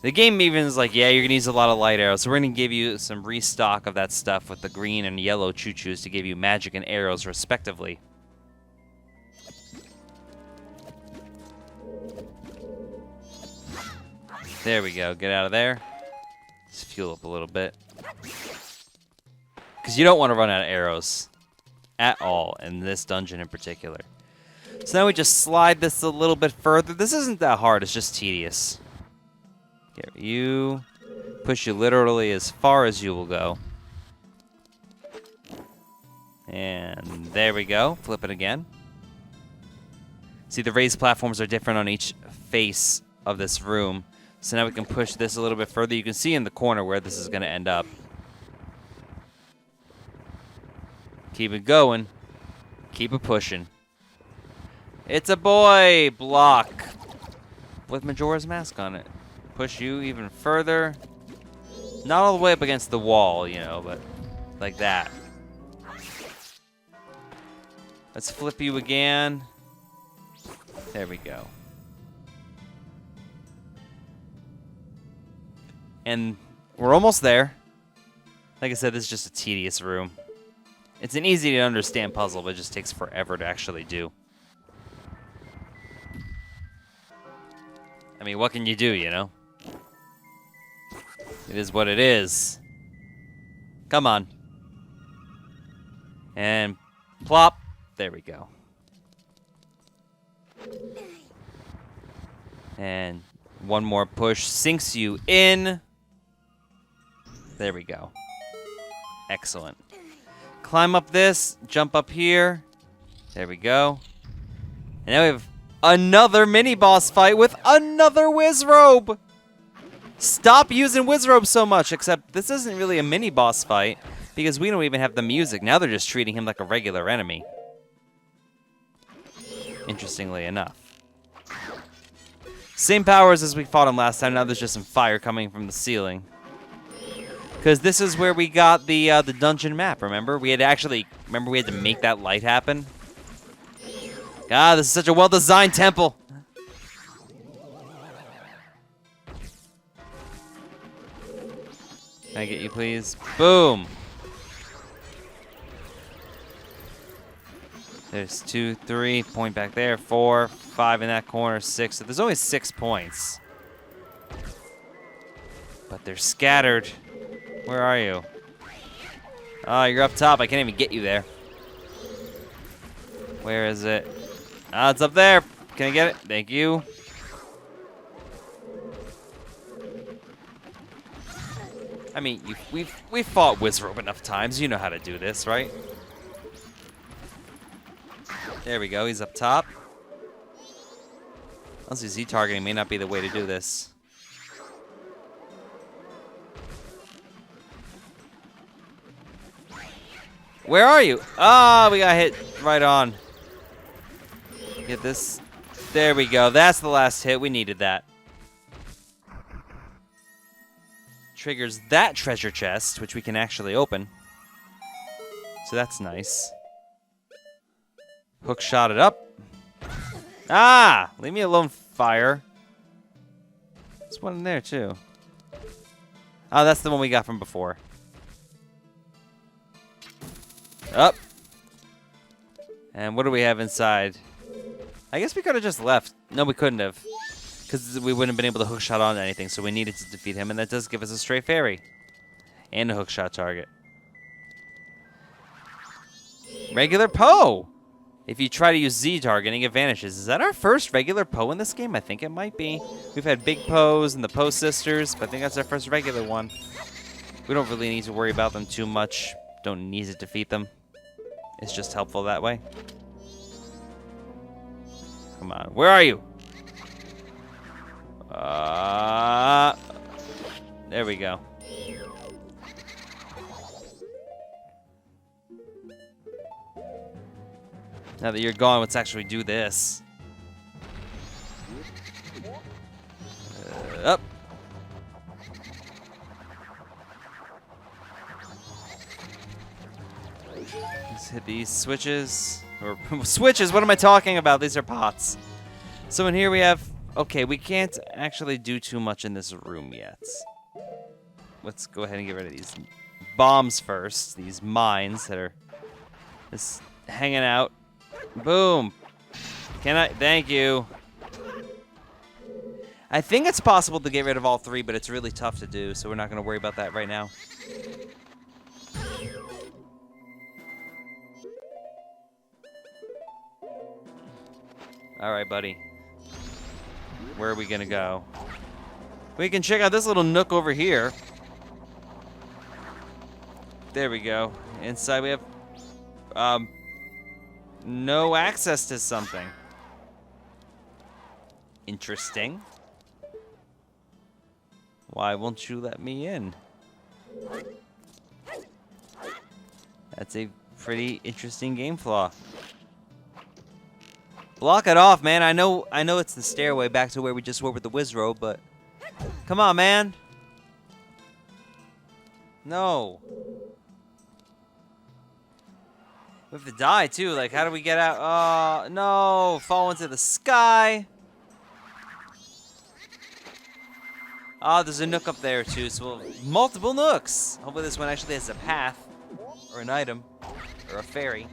The game even is like, yeah, you're going to use a lot of light arrows. So we're going to give you some restock of that stuff with the green and yellow choo-choos to give you magic and arrows respectively. There we go. Get out of there. Let's fuel up a little bit. Because you don't want to run out of arrows at all in this dungeon in particular. So now we just slide this a little bit further. This isn't that hard. It's just tedious. Here, you push you literally as far as you will go. And there we go. Flip it again. See, the raised platforms are different on each face of this room. So now we can push this a little bit further. You can see in the corner where this is going to end up. Keep it going. Keep it pushing. It's a boy block with Majora's mask on it. Push you even further. Not all the way up against the wall, you know, but like that. Let's flip you again. There we go. And we're almost there. Like I said, this is just a tedious room. It's an easy to understand puzzle, but it just takes forever to actually do. I mean, what can you do, you know? It is what it is. Come on. And plop. There we go. And one more push sinks you in. There we go. Excellent. Climb up this, jump up here. There we go. And now we have another mini-boss fight with another Wizrobe. Stop using Wizrobe so much, except this isn't really a mini-boss fight because we don't even have the music. Now they're just treating him like a regular enemy. Interestingly enough. Same powers as we fought him last time. Now there's just some fire coming from the ceiling. Because this is where we got the dungeon map, remember? We had to make that light happen. God, this is such a well-designed temple. Can I get you, please? Boom. There's 2, 3, point back there, 4, 5 in that corner, 6. So there's only 6 points. But they're scattered. Where are you? Oh, you're up top. I can't even get you there. Where is it? Ah, it's up there. Can I get it? Thank you. I mean, we've fought Wizrobe enough times. You know how to do this, right? There we go. He's up top. Honestly, Z-targeting may not be the way to do this. Where are you? Ah, we got hit right on. Get this. There we go. That's the last hit. We needed that. Triggers that treasure chest, which we can actually open. So that's nice. Hook shot it up. Ah! Leave me alone, fire. There's one in there, too. Oh, that's the one we got from before. Up. And what do we have inside? I guess we could have just left. No, we couldn't have. Because we wouldn't have been able to hookshot on anything, so we needed to defeat him, and that does give us a stray fairy. And a hookshot target. Regular Poe! If you try to use Z targeting, it vanishes. Is that our first regular Poe in this game? I think it might be. We've had Big Poes and the Poe sisters, but I think that's our first regular one. We don't really need to worry about them too much. Don't need to defeat them. It's just helpful that way. Come on, where are you? There we go. Now that you're gone, let's actually do this. Up. Let's hit these switches. Or switches, what am I talking about? These are pots. So in here we have... Okay, we can't actually do too much in this room yet. Let's go ahead and get rid of these bombs first. These mines that are just hanging out. Boom. Can I? Thank you. I think it's possible to get rid of all three, but it's really tough to do, so we're not going to worry about that right now. All right, buddy. Where are we going to go? We can check out this little nook over here. There we go. Inside we have no access to something. Interesting. Why won't you let me in? That's a pretty interesting game flaw. Block it off, man. I know it's the stairway back to where we just were with the Wizrobe, but come on, man. No. We have to die, too. Like, how do we get out? Oh, no. Fall into the sky. Oh, there's a nook up there, too. So, multiple nooks. Hopefully this one actually has a path. Or an item. Or a fairy.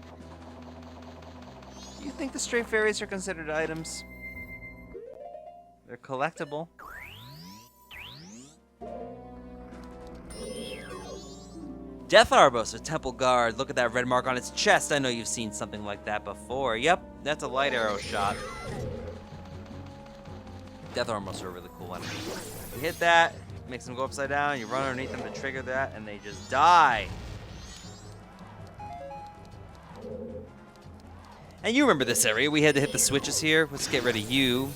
Do you think the stray fairies are considered items? They're collectible. Death Arbos, a temple guard. Look at that red mark on its chest. I know you've seen something like that before. Yep, that's a light arrow shot. Death Arbos are a really cool enemy. You hit that, makes them go upside down, you run underneath them to trigger that, and they just die. And you remember this area. We had to hit the switches here. Let's get rid of you.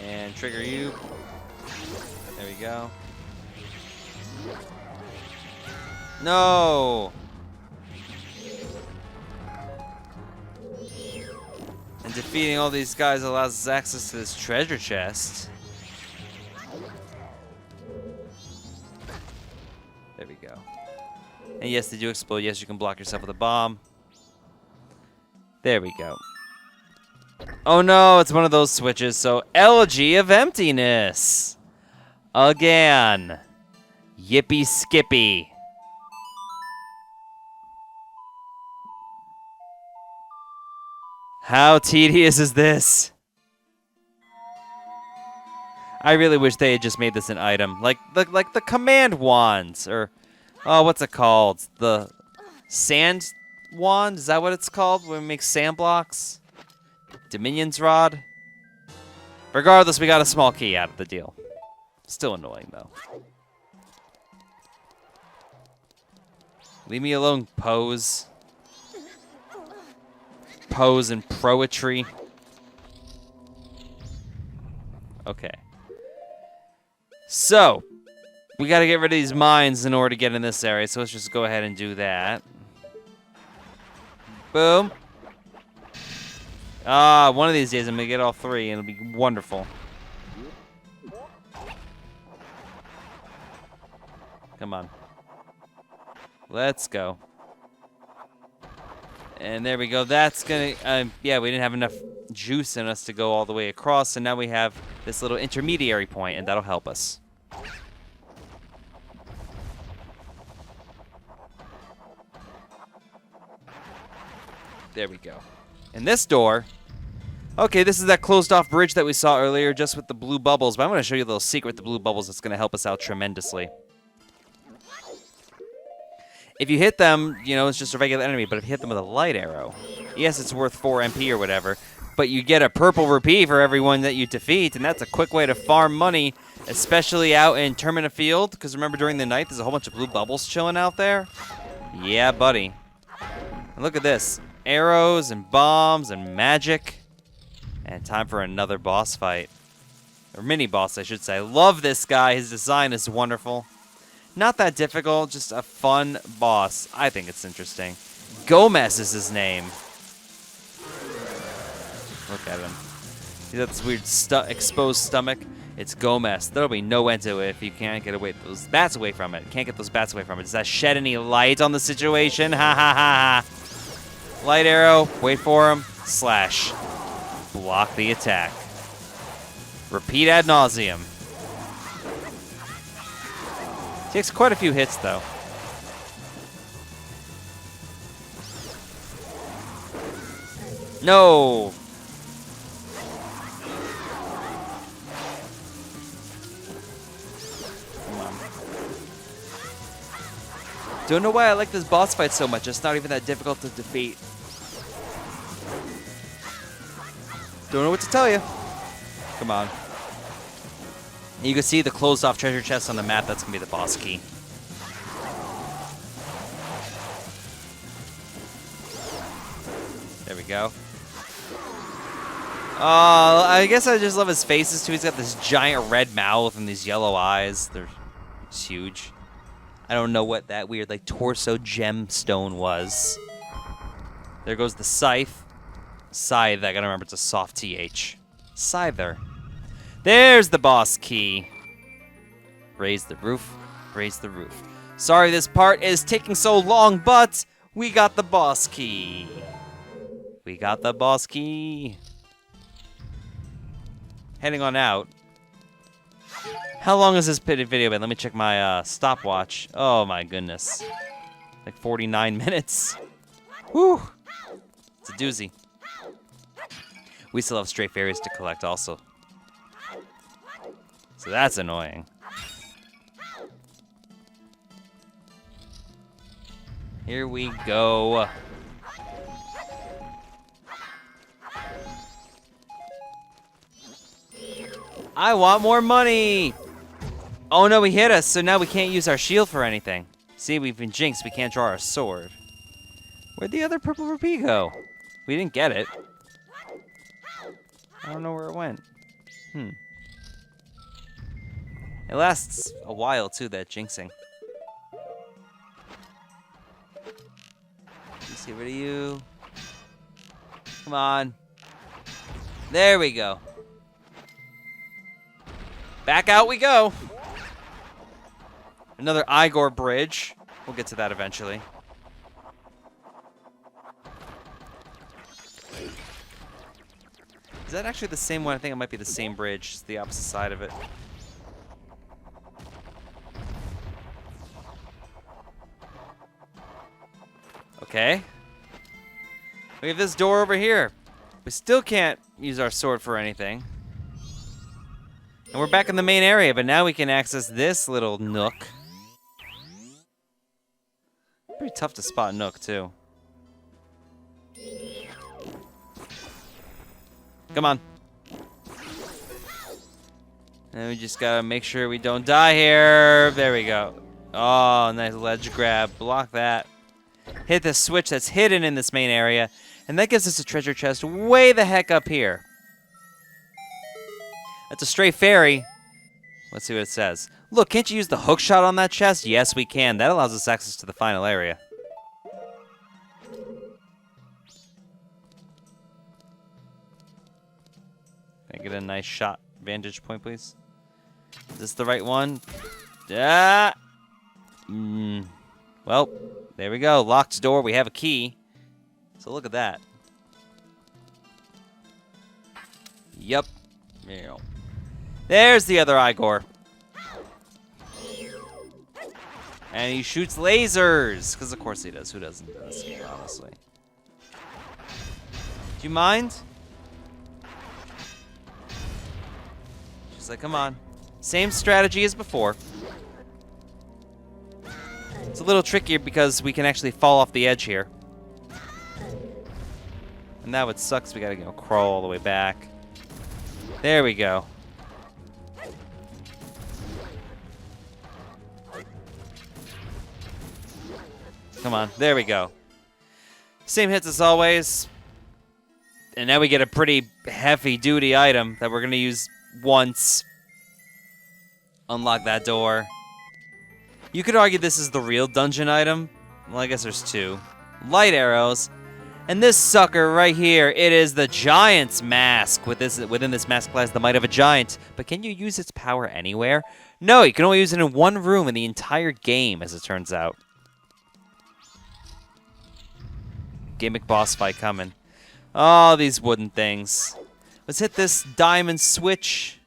And trigger you. There we go. No! And defeating all these guys allows us access to this treasure chest. There we go. And yes, they do explode. Yes, you can block yourself with a bomb. There we go. Oh no, it's one of those switches. So, Elegy of Emptiness. Again. Yippee skippy. How tedious is this? I really wish they had just made this an item. Like the command wands. Or, oh, what's it called? The sand wand? Is that what it's called? When we make sand blocks? Dominion's rod? Regardless, we got a small key out of the deal. Still annoying, though. Leave me alone, Pose. Pose and poetry. Okay. So, we gotta get rid of these mines in order to get in this area, so let's just go ahead and do that. Boom. Ah, one of these days I'm gonna get all three and it'll be wonderful. Come on. Let's go. And there we go. That's gonna, yeah, we didn't have enough juice in us to go all the way across, so now we have this little intermediary point, and that'll help us. There we go. And this door... Okay, this is that closed-off bridge that we saw earlier, just with the blue bubbles. But I'm going to show you a little secret with the blue bubbles that's going to help us out tremendously. If you hit them, you know, it's just a regular enemy. But if you hit them with a light arrow, yes, it's worth 4 MP or whatever. But you get a purple rupee for everyone that you defeat. And that's a quick way to farm money, especially out in Termina Field. Because remember, during the night, there's a whole bunch of blue bubbles chilling out there. Yeah, buddy. And look at this. Arrows and bombs and magic. And time for another boss fight. Or mini-boss, I should say. I love this guy. His design is wonderful. Not that difficult, just a fun boss. I think it's interesting. Gomez is his name. Look at him. He's got this weird exposed stomach. It's Gomez. There'll be no end to it if you can't get those bats away from it. Can't get those bats away from it. Does that shed any light on the situation? Ha ha ha ha. Light arrow. Wait for him. Slash. Block the attack. Repeat ad nauseum. Takes quite a few hits, though. No! Come on. Don't know why I like this boss fight so much. It's not even that difficult to defeat. Don't know what to tell you. Come on. You can see the closed-off treasure chest on the map. That's going to be the boss key. There we go. I guess I just love his faces, too. He's got this giant red mouth and these yellow eyes. It's huge. I don't know what that weird, like, torso gemstone was. There goes the scythe. Scythe, I gotta remember it's a soft TH. Scyther. There's the boss key. Raise the roof. Raise the roof. Sorry this part is taking so long, but we got the boss key. We got the boss key. Heading on out. How long has this video been? Let me check my stopwatch. Oh my goodness. Like 49 minutes. Whew. It's a doozy. We still have stray fairies to collect also. So that's annoying. Here we go. I want more money! Oh no, he hit us, so now we can't use our shield for anything. See, we've been jinxed, we can't draw our sword. Where'd the other purple rupee go? We didn't get it. I don't know where it went. It lasts a while, too, that jinxing. Let's get rid of you. Come on. There we go. Back out we go. Another Igor bridge. We'll get to that eventually. Is that actually the same one? I think it might be the same bridge, just the opposite side of it. Okay. We have this door over here. We still can't use our sword for anything. And we're back in the main area, but now we can access this little nook. Pretty tough to spot nook, too. Come on. And we just gotta make sure we don't die here. There we go. Oh, nice ledge grab. Block that. Hit the switch that's hidden in this main area. And that gives us a treasure chest way the heck up here. That's a stray fairy. Let's see what it says. Look, can't you use the hook shot on that chest? Yes, we can. That allows us access to the final area. Can I get a nice shot vantage point, please? Is this the right one? Ah! Well, there we go. Locked door. We have a key. So look at that. Yep. There's the other Igor. And he shoots lasers. Because of course he does. Who doesn't in this game, honestly? Do you mind? She's like, come on. Same strategy as before. It's a little trickier because we can actually fall off the edge here. And that would suck, so we gotta crawl all the way back. There we go. Come on, there we go. Same hits as always. And now we get a pretty heavy-duty item that we're going to use once. Unlock that door. You could argue this is the real dungeon item. Well, I guess there's two. Light arrows. And this sucker right here, it is the Giant's Mask. Within this mask lies the might of a giant. But can you use its power anywhere? No, you can only use it in one room in the entire game, as it turns out. Gimmick boss fight coming. Oh, these wooden things. Let's hit this diamond switch.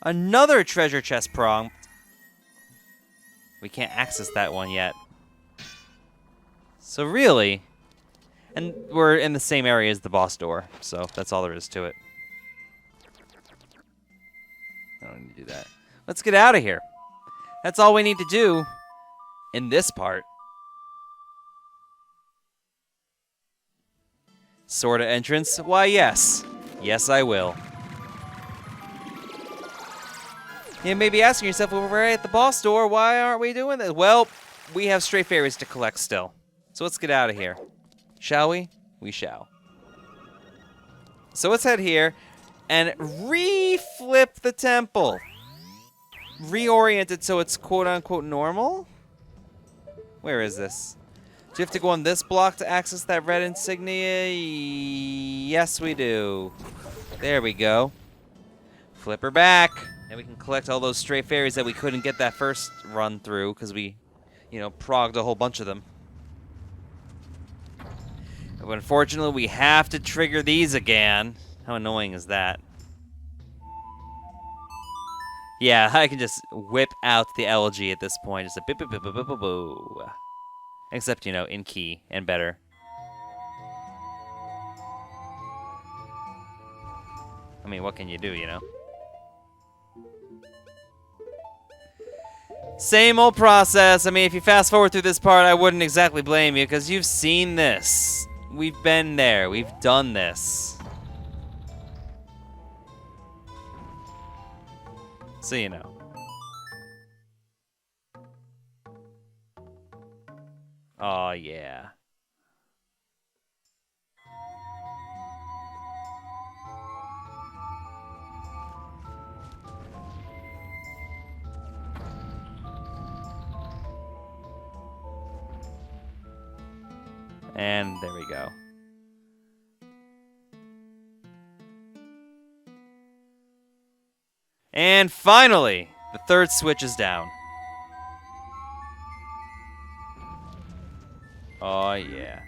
Another treasure chest prompt. We can't access that one yet. So really, and we're in the same area as the boss door, so that's all there is to it. I don't need to do that. Let's get out of here. That's all we need to do in this part. Sorta entrance? Why, yes. Yes, I will. You may be asking yourself, well, we're at the boss door. Why aren't we doing this? Well, we have stray fairies to collect still. So let's get out of here. Shall we? We shall. So let's head here and re-flip the temple. Reorient it so it's quote-unquote normal? Where is this? Do you have to go on this block to access that red insignia? Yes, we do. There we go. Flip her back. And we can collect all those stray fairies that we couldn't get that first run through because we, progged a whole bunch of them. But unfortunately, we have to trigger these again. How annoying is that? Yeah, I can just whip out the elegy at this point. Just a boo. Except, in key and better. I mean, what can you do, Same old process. I mean, if you fast forward through this part, I wouldn't exactly blame you, because you've seen this. We've been there. We've done this. So you know. Oh, yeah. And there we go. And finally, the third switch is down. Oh, yeah.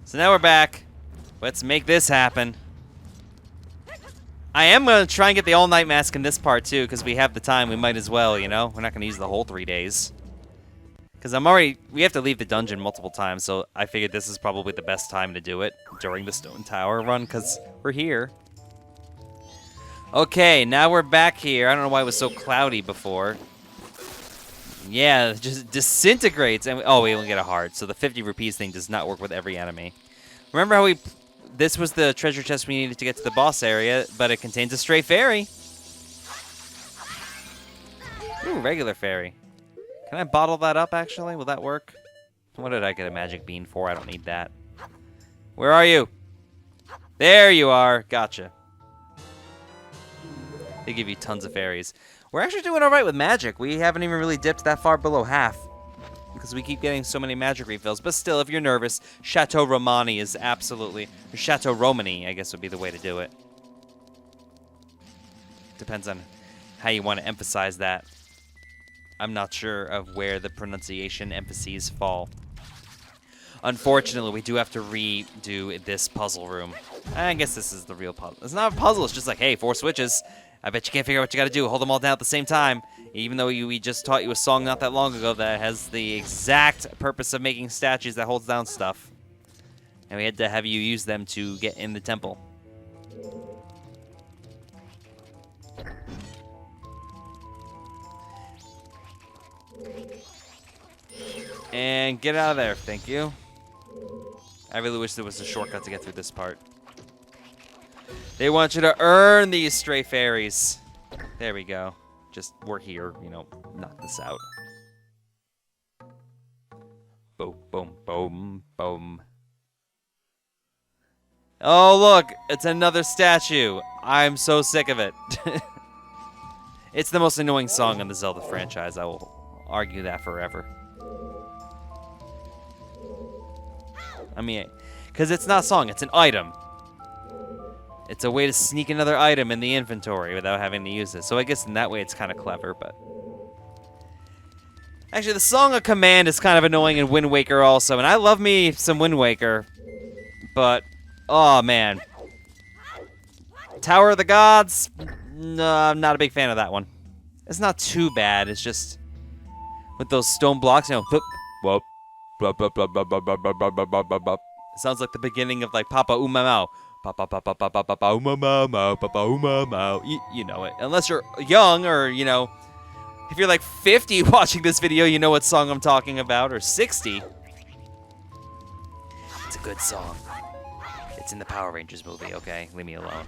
So now we're back. Let's make this happen. I am going to try and get the all-night mask in this part, too, because we have the time. We might as well, We're not going to use the whole 3 days. Because we have to leave the dungeon multiple times, so I figured this is probably the best time to do it during the Stone Tower run, because we're here. Okay, now we're back here. I don't know why it was so cloudy before. Yeah, it just disintegrates. And we only get a heart, so the 50 rupees thing does not work with every enemy. Remember how this was the treasure chest we needed to get to the boss area, but it contains a stray fairy. Ooh, regular fairy. Can I bottle that up, actually? Will that work? What did I get a magic bean for? I don't need that. Where are you? There you are. Gotcha. They give you tons of fairies. We're actually doing all right with magic. We haven't even really dipped that far below half because we keep getting so many magic refills. But still, if you're nervous, Chateau Romani is absolutely... Or Chateau Romani, I guess, would be the way to do it. Depends on how you want to emphasize that. I'm not sure of where the pronunciation emphases fall. Unfortunately, we do have to redo this puzzle room. I guess this is the real puzzle. It's not a puzzle, it's just like, hey, 4 switches. I bet you can't figure out what you gotta do. Hold them all down at the same time. Even though we just taught you a song not that long ago that has the exact purpose of making statues that holds down stuff. And we had to have you use them to get in the temple. And get out of there, thank you. I really wish there was a shortcut to get through this part. They want you to earn these stray fairies. There we go. Just, we're here, you know, knock this out. Boom, boom, boom, boom. Oh, look, it's another statue. I'm so sick of it. It's the most annoying song in the Zelda franchise. I will argue that forever. I mean, because it's not a song, it's an item. It's a way to sneak another item in the inventory without having to use it. So I guess in that way it's kind of clever, but... Actually, the Song of Command is kind of annoying in Wind Waker also, and I love me some Wind Waker. But, oh man. Tower of the Gods? No, I'm not a big fan of that one. It's not too bad, it's just... With those stone blocks, you know, whoop, whoop, whoop, whoop, whoop, whoop, whoop, whoop, whoop, whoop, whoop, whoop. It sounds like the beginning of like Papa Umamau. You know it. Unless you're young or, you know, if you're like 50 watching this video, you know what song I'm talking about, or 60. It's a good song. It's in the Power Rangers movie, okay? Leave me alone.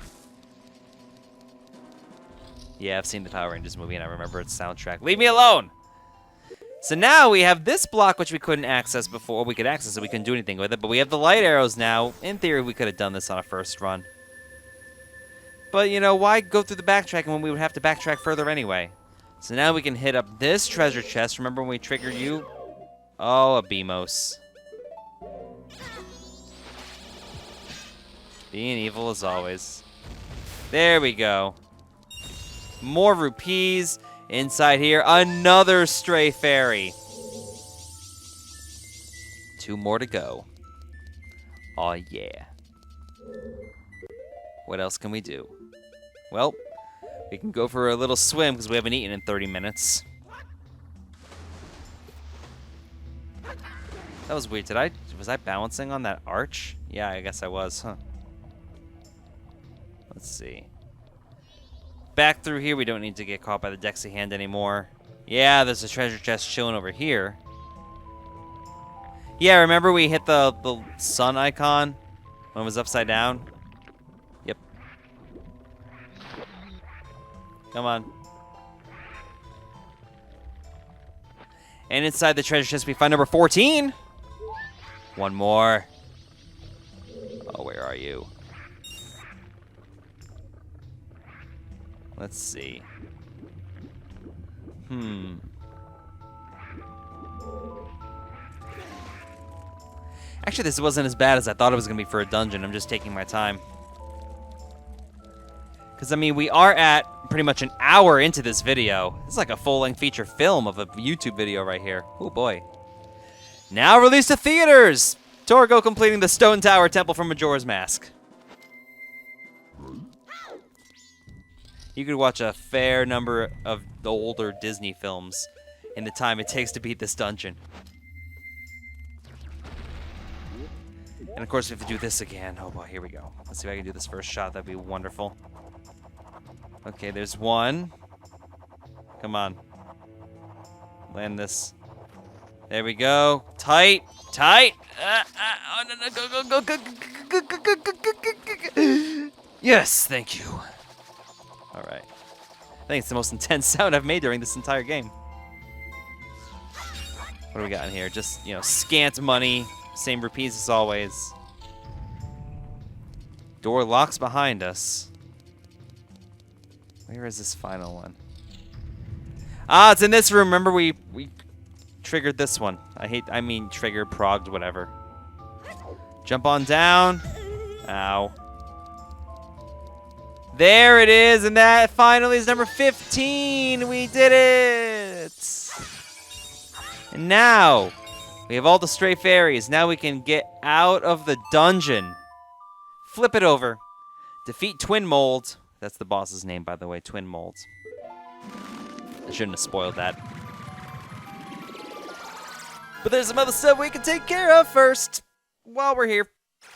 Yeah, I've seen the Power Rangers movie and I remember its soundtrack. Leave me alone! So now we have this block, which we couldn't access before. We could access it, we couldn't do anything with it, but we have the light arrows now. In theory, we could have done this on a first run. But, you know, why go through the backtracking when we would have to backtrack further anyway? So now we can hit up this treasure chest. Remember when we triggered you? Oh, a Beamos. Being evil as always. There we go. More rupees. Inside here, another stray fairy. 2 more to go. Aw, yeah. What else can we do? Well, we can go for a little swim because we haven't eaten in 30 minutes. That was weird. Was I balancing on that arch? Yeah, I guess I was, huh? Let's see. Back through here, we don't need to get caught by the Dexy hand anymore. Yeah, there's a treasure chest chilling over here. Yeah, remember we hit the sun icon when it was upside down? Yep. Come on. And inside the treasure chest, we find number 14. One more. Oh, where are you? Let's see. Actually, this wasn't as bad as I thought it was going to be for a dungeon. I'm just taking my time. Because, I mean, we are at pretty much an hour into this video. It's like a full-length feature film of a YouTube video right here. Oh, boy. Now released to theaters! Torgo completing the Stone Tower Temple from Majora's Mask. You could watch a fair number of the older Disney films in the time it takes to beat this dungeon. And of course we have to do this again. Oh boy, here we go. Let's see if I can do this first shot. That'd be wonderful. Okay, there's one. Come on. Land this. There we go. Tight. Tight. Oh, no, no, go. Yes, thank you. All right. I think it's the most intense sound I've made during this entire game. What do we got in here? Just, you know, scant money. Same rupees as always. Door locks behind us. Where is this final one? Ah, it's in this room. Remember we triggered this one. I mean triggered, progged, whatever. Jump on down. Ow. There it is, and that finally is number 15. We did it. And now we have all the stray fairies. Now we can get out of the dungeon. Flip it over. Defeat Twin Mold. That's the boss's name, by the way, Twin Molds. I shouldn't have spoiled that. But there's some other stuff we can take care of first while we're here.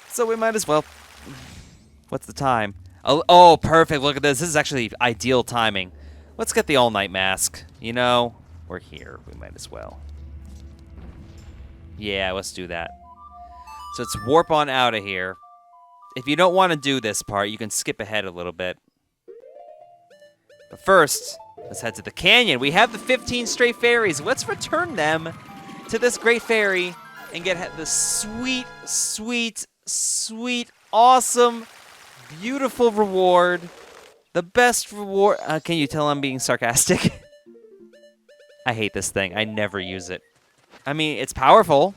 So we might as well. What's the time? Oh, perfect. Look at this. This is actually ideal timing. Let's get the all-night mask. You know, we're here. We might as well. Yeah, let's do that. So let's warp on out of here. If you don't want to do this part, you can skip ahead a little bit. But first, let's head to the canyon. We have the 15 stray fairies. Let's return them to this great fairy and get the sweet, sweet, sweet, awesome, beautiful reward. The best reward. Can you tell I'm being sarcastic? I hate this thing. I never use it. I mean, it's powerful.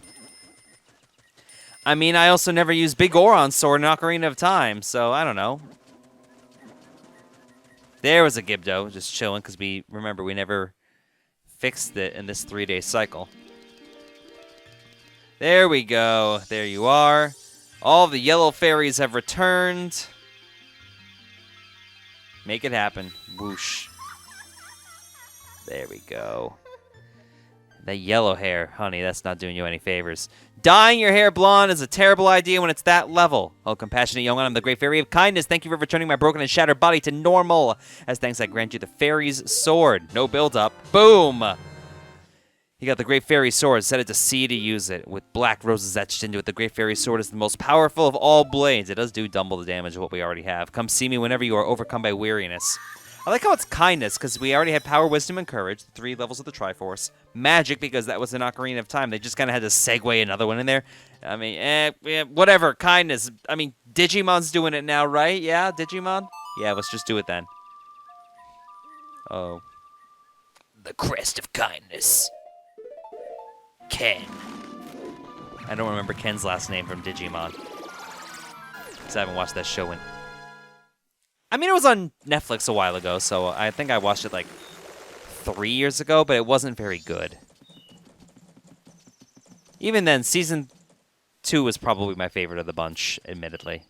I mean, I also never use Big Goron's sword in Ocarina of Time, so I don't know. There was a Gibdo just chilling because we never fixed it in this 3-day cycle. There we go. There you are. All the yellow fairies have returned. Make it happen. Whoosh. There we go. That yellow hair, honey, that's not doing you any favors. Dyeing your hair blonde is a terrible idea when it's that level. Oh, compassionate young one, I'm the great fairy of kindness. Thank you for returning my broken and shattered body to normal. As thanks, I grant you the fairy's sword. No build-up. Boom! You got the great fairy sword. Set it to C to use it. With black roses etched into it, the great fairy sword is the most powerful of all blades. It does do double the damage of what we already have. Come see me whenever you are overcome by weariness. I like how it's kindness, because we already had power, wisdom, and courage, the 3 levels of the Triforce. Magic, because that was an Ocarina of Time. They just kind of had to segue another one in there. I mean, whatever. Kindness. I mean, Digimon's doing it now, right? Yeah, Digimon? Yeah, let's just do it then. Oh. The crest of kindness. Ken. I don't remember Ken's last name from Digimon. Because I haven't watched that show in... I mean, it was on Netflix a while ago, so I think I watched it like 3 years ago, but it wasn't very good. Even then, Season 2 was probably my favorite of the bunch, admittedly.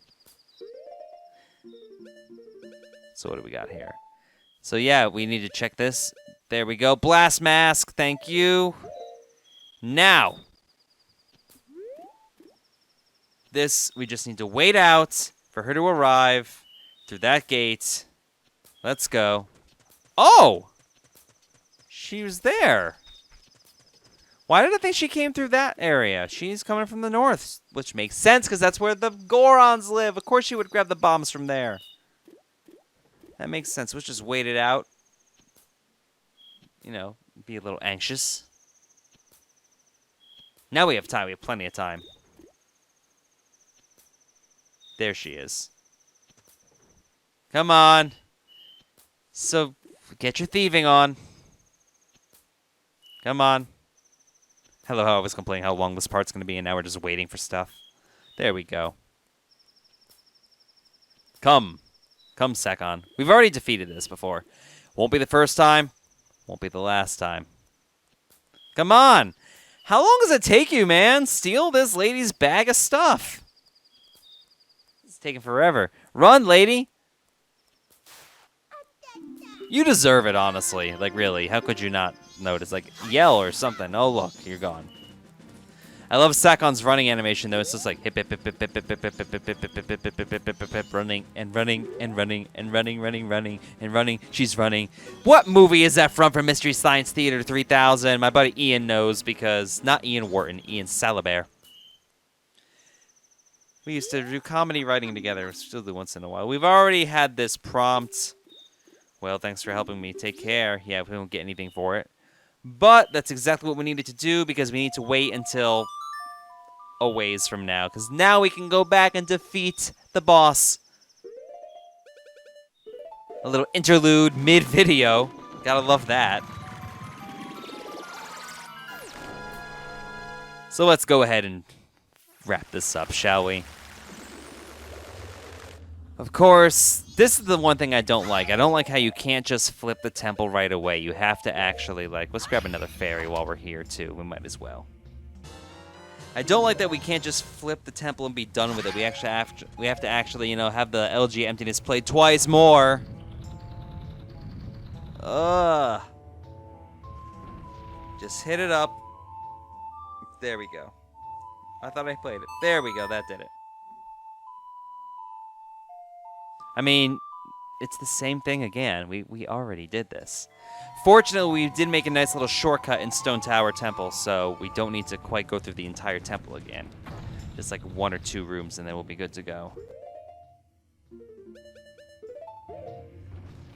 So what do we got here? So yeah, we need to check this. There we go. Blast Mask, thank you. Now. This, we just need to wait out for her to arrive. Through that gate. Let's go. Oh! She was there. Why did I think she came through that area? She's coming from the north, which makes sense because that's where the Gorons live. Of course she would grab the bombs from there. That makes sense. Let's just wait it out. You know, be a little anxious. Now we have time. We have plenty of time. There she is. Come on. So, get your thieving on. Come on. Hello, how I was complaining how long this part's going to be, and now we're just waiting for stuff. There we go. Come. Come, Sekon. We've already defeated this before. Won't be the first time. Won't be the last time. Come on. How long does it take you, man? Steal this lady's bag of stuff. It's taking forever. Run, lady. You deserve it, honestly. Like, really. How could you not notice? Like, yell or something. Oh, look. You're gone. I love Sekon's running animation, though. It's just like hip, hip, hip, hip, hip, hip, hip, hip, hip, hip, hip, hip, hip, hip, hip, hip, hip, hip, running and running and running and running, running and running. She's running. What movie is that from Mystery Science Theater 3000? My buddy Ian knows because... Not Ian Wharton. Ian Salabert. We used to do comedy writing together. We still do once in a while. We've already had this prompt... Well, thanks for helping me. Take care. Yeah, we won't get anything for it. But that's exactly what we needed to do because we need to wait until a ways from now. Because now we can go back and defeat the boss. A little interlude mid-video. Gotta love that. So let's go ahead and wrap this up, shall we? Of course, this is the one thing I don't like. I don't like how you can't just flip the temple right away. You have to actually, like, let's grab another fairy while we're here, too. We might as well. I don't like that we can't just flip the temple and be done with it. We have to actually, you know, have the LG emptiness played twice more. Ugh. Just hit it up. There we go. I thought I played it. There we go. That did it. I mean, it's the same thing again. We already did this. Fortunately, we did make a nice little shortcut in Stone Tower Temple, so we don't need to quite go through the entire temple again. Just like 1 or 2 rooms, and then we'll be good to go.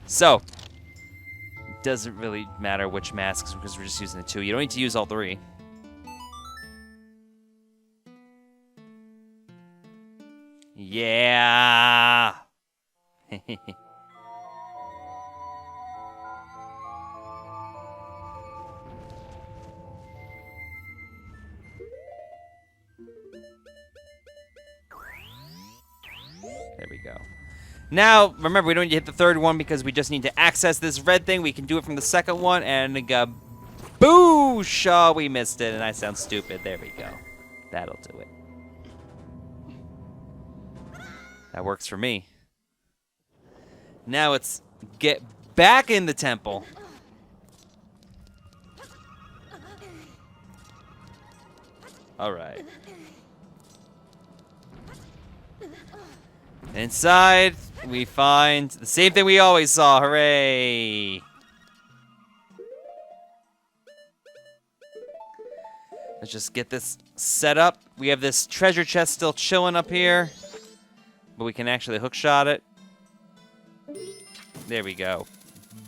So, it doesn't really matter which masks because we're just using the 2. You don't need to use all 3. Yeah! There we go. Now, remember, we don't need to hit the 3rd one because we just need to access this red thing. We can do it from the 2nd one, and booshaw, we missed it, and I sound stupid. There we go. That'll do it. That works for me. Now it's get back in the temple. All right. Inside, we find the same thing we always saw. Hooray! Let's just get this set up. We have this treasure chest still chilling up here, but we can actually hookshot it. There we go.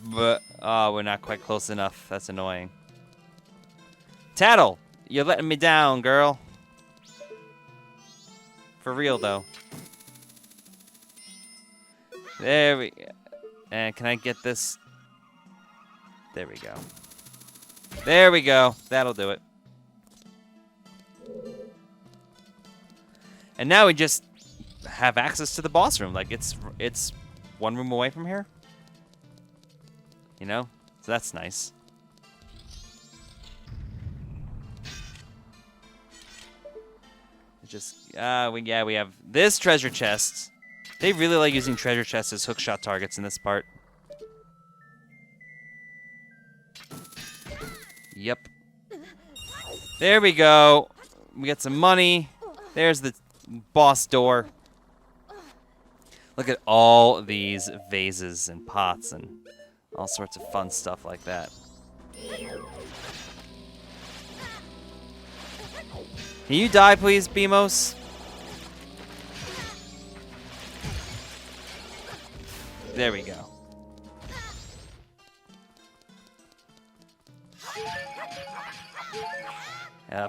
But, oh, we're not quite close enough. That's annoying. Tattle, you're letting me down, girl. For real, though. There we go. And can I get this? There we go. There we go. That'll do it. And now we just have access to the boss room. Like, it's 1 room away from here. You know? So that's nice. Just, we have this treasure chest. They really like using treasure chests as hookshot targets in this part. Yep. There we go. We got some money. There's the boss door. Look at all these vases and pots and all sorts of fun stuff like that. Can you die, please, Beamos? There we go.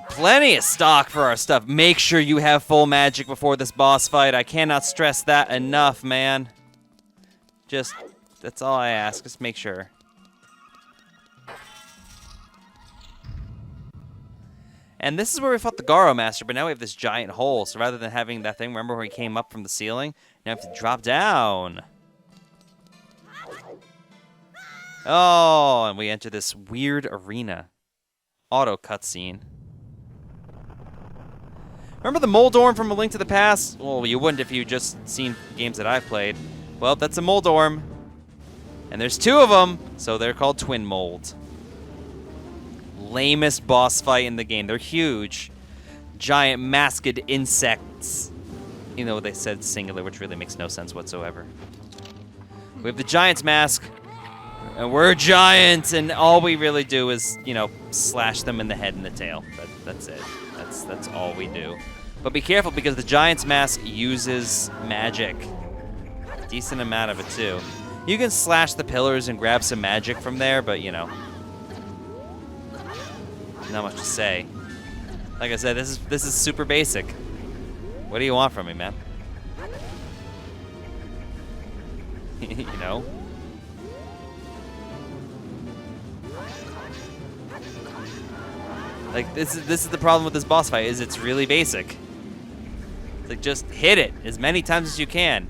Plenty of stock for our stuff. Make sure you have full magic before this boss fight. I cannot stress that enough, man. Just, that's all I ask. Just make sure. And this is where we fought the Garo Master, but now we have this giant hole. So rather than having that thing, remember where he came up from the ceiling? Now we have to drop down. Oh, and we enter this weird arena. Auto cutscene. Remember the Moldorm from A Link to the Past? Well, you wouldn't if you just seen games that I've played. Well, that's a Moldorm. And there's 2 of them, so they're called Twin Mold. Lamest boss fight in the game. They're huge. Giant masked insects. You know, they said singular, which really makes no sense whatsoever. We have the Giant's Mask. And we're giants, and all we really do is, you know, slash them in the head and the tail. That's it. That's all we do. But be careful, because the Giant's Mask uses magic. A decent amount of it, too. You can slash the pillars and grab some magic from there, but, you know, not much to say. Like I said, this is super basic. What do you want from me, man? You know? Like, this is the problem with this boss fight, is it's really basic. It's like, just hit it as many times as you can.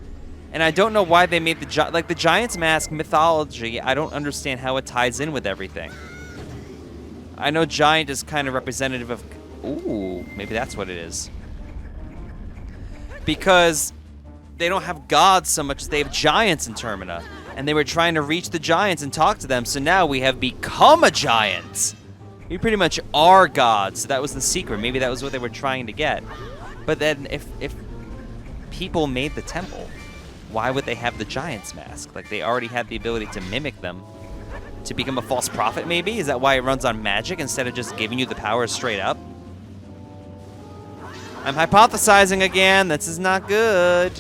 And I don't know why they made the Giant's Mask mythology. I don't understand how it ties in with everything. I know Giant is kind of representative of Ooh, maybe that's what it is. Because they don't have gods so much as they have giants in Termina. And they were trying to reach the giants and talk to them, so now we have become a giant. We pretty much are gods, so that was the secret. Maybe that was what they were trying to get. But then if people made the temple, why would they have the giant's mask? Like, they already had the ability to mimic them. To become a false prophet, maybe? Is that why it runs on magic instead of just giving you the power straight up? I'm hypothesizing again. This is not good.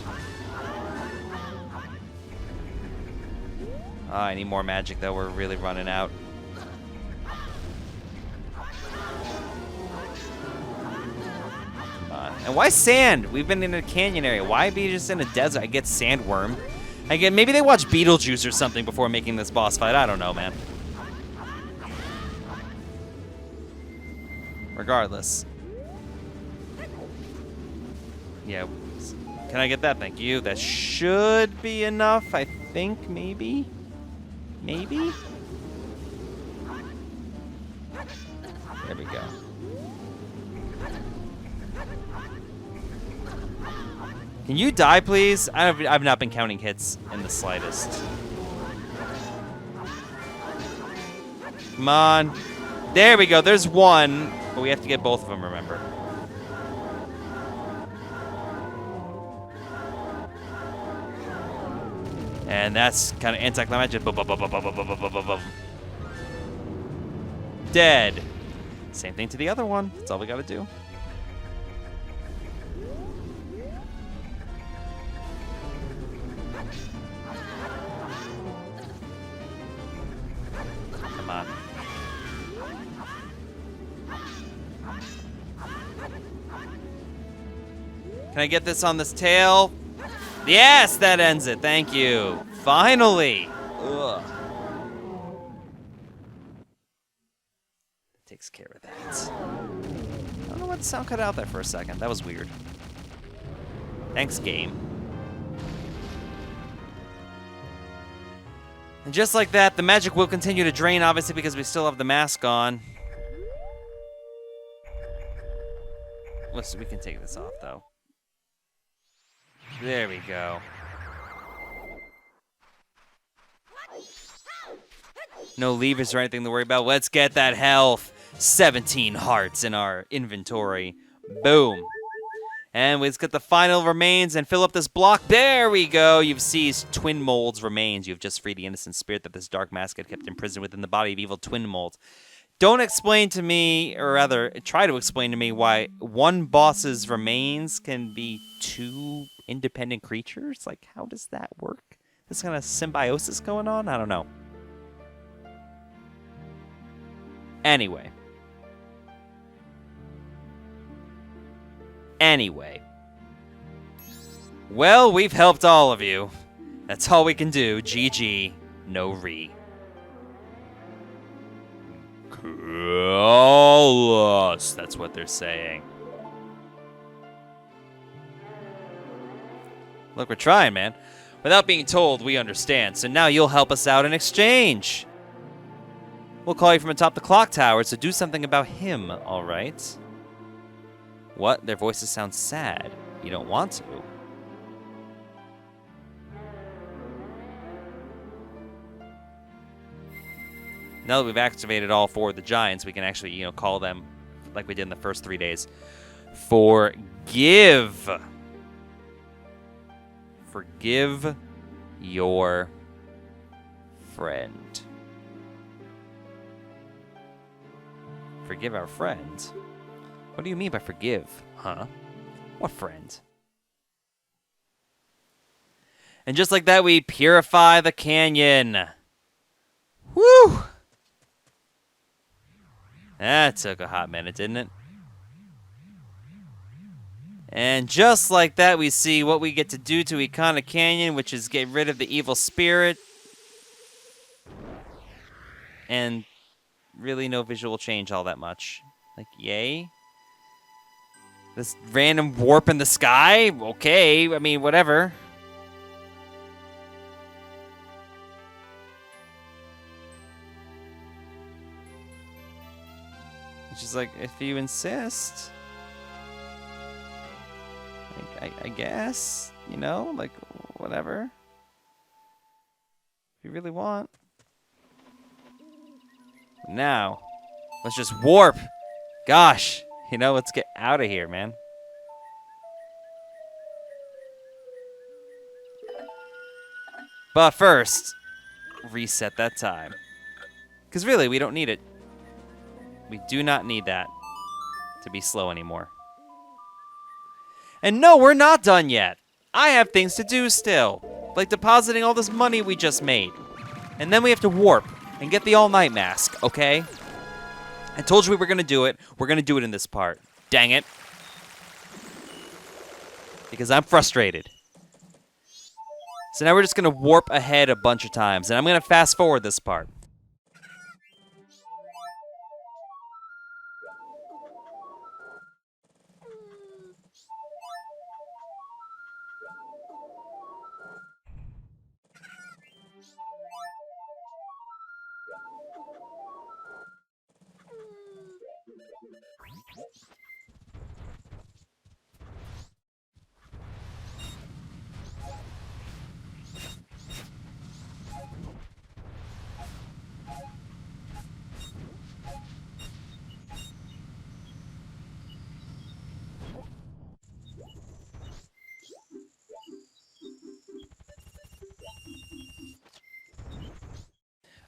Oh, I need more magic, though. We're really running out. Come on. And why sand? We've been in a canyon area. Why be just in a desert? I get sandworm. I get, maybe they watched Beetlejuice or something before making this boss fight. I don't know, man. Regardless. Yeah. Can I get that? Thank you. That should be enough, I think, maybe? Maybe? There we go. Can you die, please? I've not been counting hits in the slightest. Come on. There we go. There's one. But we have to get both of them, remember. And that's kind of anticlimactic. Dead. Same thing to the other one. That's all we gotta do. Come on. Can I get this on this tail? Yes, that ends it. Thank you. Finally. Ugh. That takes care of that. I don't know why the sound cut out there for a second. That was weird. Thanks, game. And just like that, the magic will continue to drain, obviously, because we still have the mask on. We can take this off, though. There we go. No levers or anything to worry about. Let's get that health. 17 hearts in our inventory. Boom. And let's get the final remains and fill up this block. There we go. You've seized Twin Mold's remains. You've just freed the innocent spirit that this dark mask had kept imprisoned within the body of evil Twin Mold. Don't explain to me, or rather, try to explain to me why one boss's remains can be two independent creatures? Like, how does that work? This kind of symbiosis going on? I don't know. Anyway. Well, we've helped all of you. That's all we can do. GG. No re. Call us. That's what they're saying. Look, we're trying, man. Without being told, we understand. So now you'll help us out in exchange. We'll call you from atop the clock tower, so do something about him, all right? What? Their voices sound sad. You don't want to. Now that we've activated all four of the giants, we can actually, call them like we did in the first 3 days. Forgive. Forgive your friend. Forgive our friend? What do you mean by forgive? Huh? What friend? And just like that, we purify the canyon. Woo! That took a hot minute, didn't it? And just like that, we see what we get to do to Ikana Canyon, which is get rid of the evil spirit. And really no visual change all that much. Like, yay? This random warp in the sky? Okay, I mean, whatever. She's like, if you insist. I guess, you know, like, whatever. If you really want. Now, let's just warp. Gosh, you know, let's get out of here, man. But first, reset that time. Because really, we don't need it. We do not need that to be slow anymore. And no, we're not done yet. I have things to do still. Like depositing all this money we just made. And then we have to warp and get the all-night mask, okay? I told you we were going to do it. We're going to do it in this part. Dang it. Because I'm frustrated. So now we're just going to warp ahead a bunch of times. And I'm going to fast forward this part.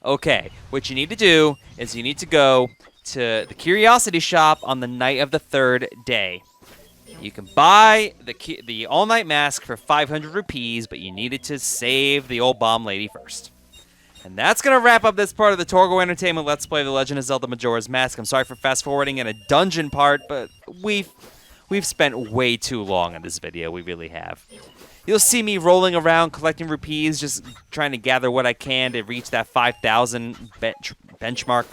Okay, what you need to do is you need to go to the Curiosity Shop on the night of the 3rd day. You can buy the all-night mask for 500 rupees, but you needed to save the old bomb lady first. And that's going to wrap up this part of the Torgo Entertainment Let's Play The Legend of Zelda Majora's Mask. I'm sorry for fast-forwarding in a dungeon part, but we've spent way too long in this video. We really have. You'll see me rolling around collecting rupees, just trying to gather what I can to reach that 5,000 benchmark.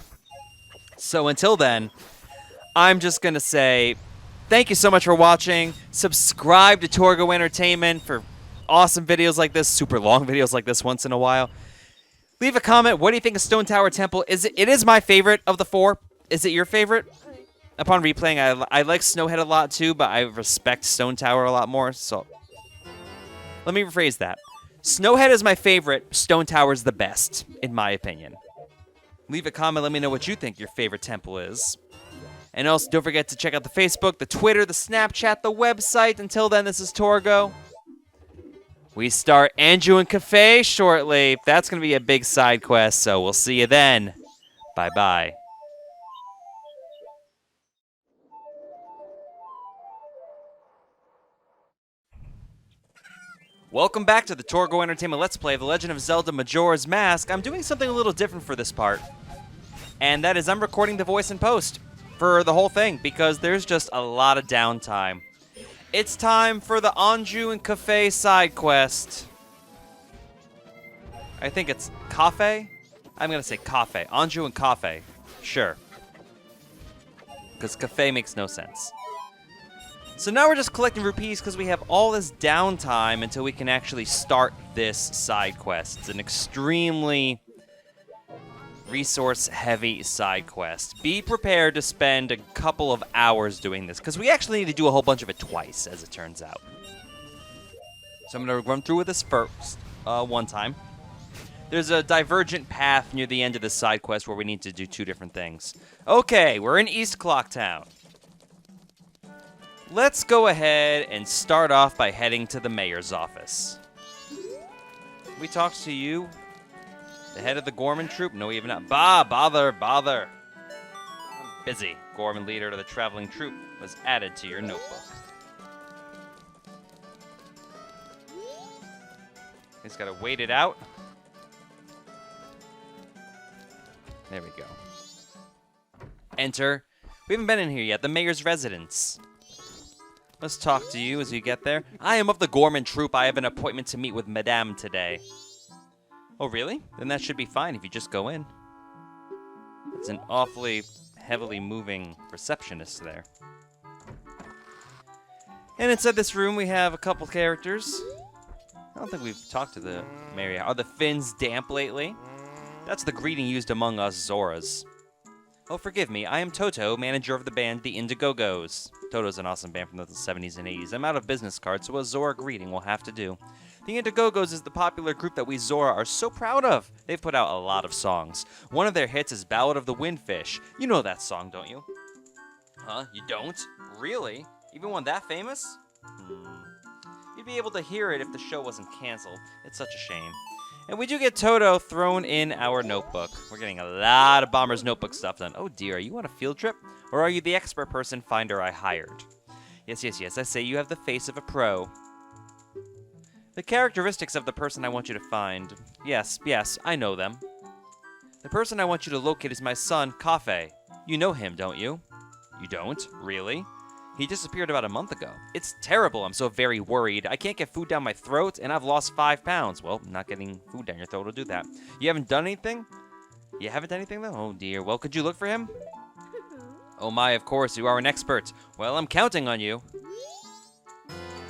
So until then, I'm just going to say thank you so much for watching. Subscribe to Torgo Entertainment for awesome videos like this, super long videos like this once in a while. Leave a comment. What do you think of Stone Tower Temple? It is my favorite of the 4. Is it your favorite? Upon replaying, I like Snowhead a lot too, but I respect Stone Tower a lot more, so let me rephrase that. Snowhead is my favorite. Stone Tower is the best, in my opinion. Leave a comment. Let me know what you think your favorite temple is. And also, don't forget to check out the Facebook, the Twitter, the Snapchat, the website. Until then, this is Torgo. We start Anju and Cafe shortly. That's going to be a big side quest, so we'll see you then. Bye-bye. Welcome back to the Torgo Entertainment Let's Play The Legend of Zelda Majora's Mask. I'm doing something a little different for this part. And that is I'm recording the voice in post for the whole thing because there's just a lot of downtime. It's time for the Anju and Cafe side quest. I think it's Cafe? I'm going to say Cafe. Anju and Cafe. Sure. Because Cafe makes no sense. So now we're just collecting rupees because we have all this downtime until we can actually start this side quest. It's an extremely resource-heavy side quest. Be prepared to spend a couple of hours doing this because we actually need to do a whole bunch of it twice, as it turns out. So I'm going to run through with this first, one time. There's a divergent path near the end of this side quest where we need to do 2 different things. Okay, we're in East Clocktown. Let's go ahead and start off by heading to the mayor's office. We talked to you, the head of the Gorman troop? No, even not. Bother. I'm busy. Gorman, leader of the traveling troop, was added to your notebook. He's got to wait it out. There we go. Enter. We haven't been in here yet. The mayor's residence. Let's talk to you as you get there. I am of the Gorman troop. I have an appointment to meet with Madame today. Oh, really? Then that should be fine if you just go in. It's an awfully heavily moving receptionist there. And inside this room, we have a couple characters. I don't think we've talked to the mayor. Are the fins damp lately? That's the greeting used among us Zoras. Oh, forgive me. I am Toto, manager of the band The Indiegogo's. Toto's an awesome band from the 70s and 80s. I'm out of business cards, so a Zora greeting will have to do. The Indiegogos is the popular group that we Zora are so proud of. They've put out a lot of songs. One of their hits is Ballad of the Windfish. You know that song, don't you? Huh? You don't? Really? Even one that famous? You'd be able to hear it if the show wasn't canceled. It's such a shame. And we do get Toto thrown in our notebook. We're getting a lot of Bomber's Notebook stuff done. Oh dear, are you on a field trip? Or are you the expert person finder I hired? Yes, I say you have the face of a pro. The characteristics of the person I want you to find. Yes, I know them. The person I want you to locate is my son, Cafe. You know him, don't you? You don't? Really? He disappeared about a month ago. It's terrible. I'm so very worried. I can't get food down my throat, and I've lost 5 pounds. Well, not getting food down your throat will do that. You haven't done anything? You haven't done anything, though? Oh, dear. Well, could you look for him? Oh, my, of course. You are an expert. Well, I'm counting on you.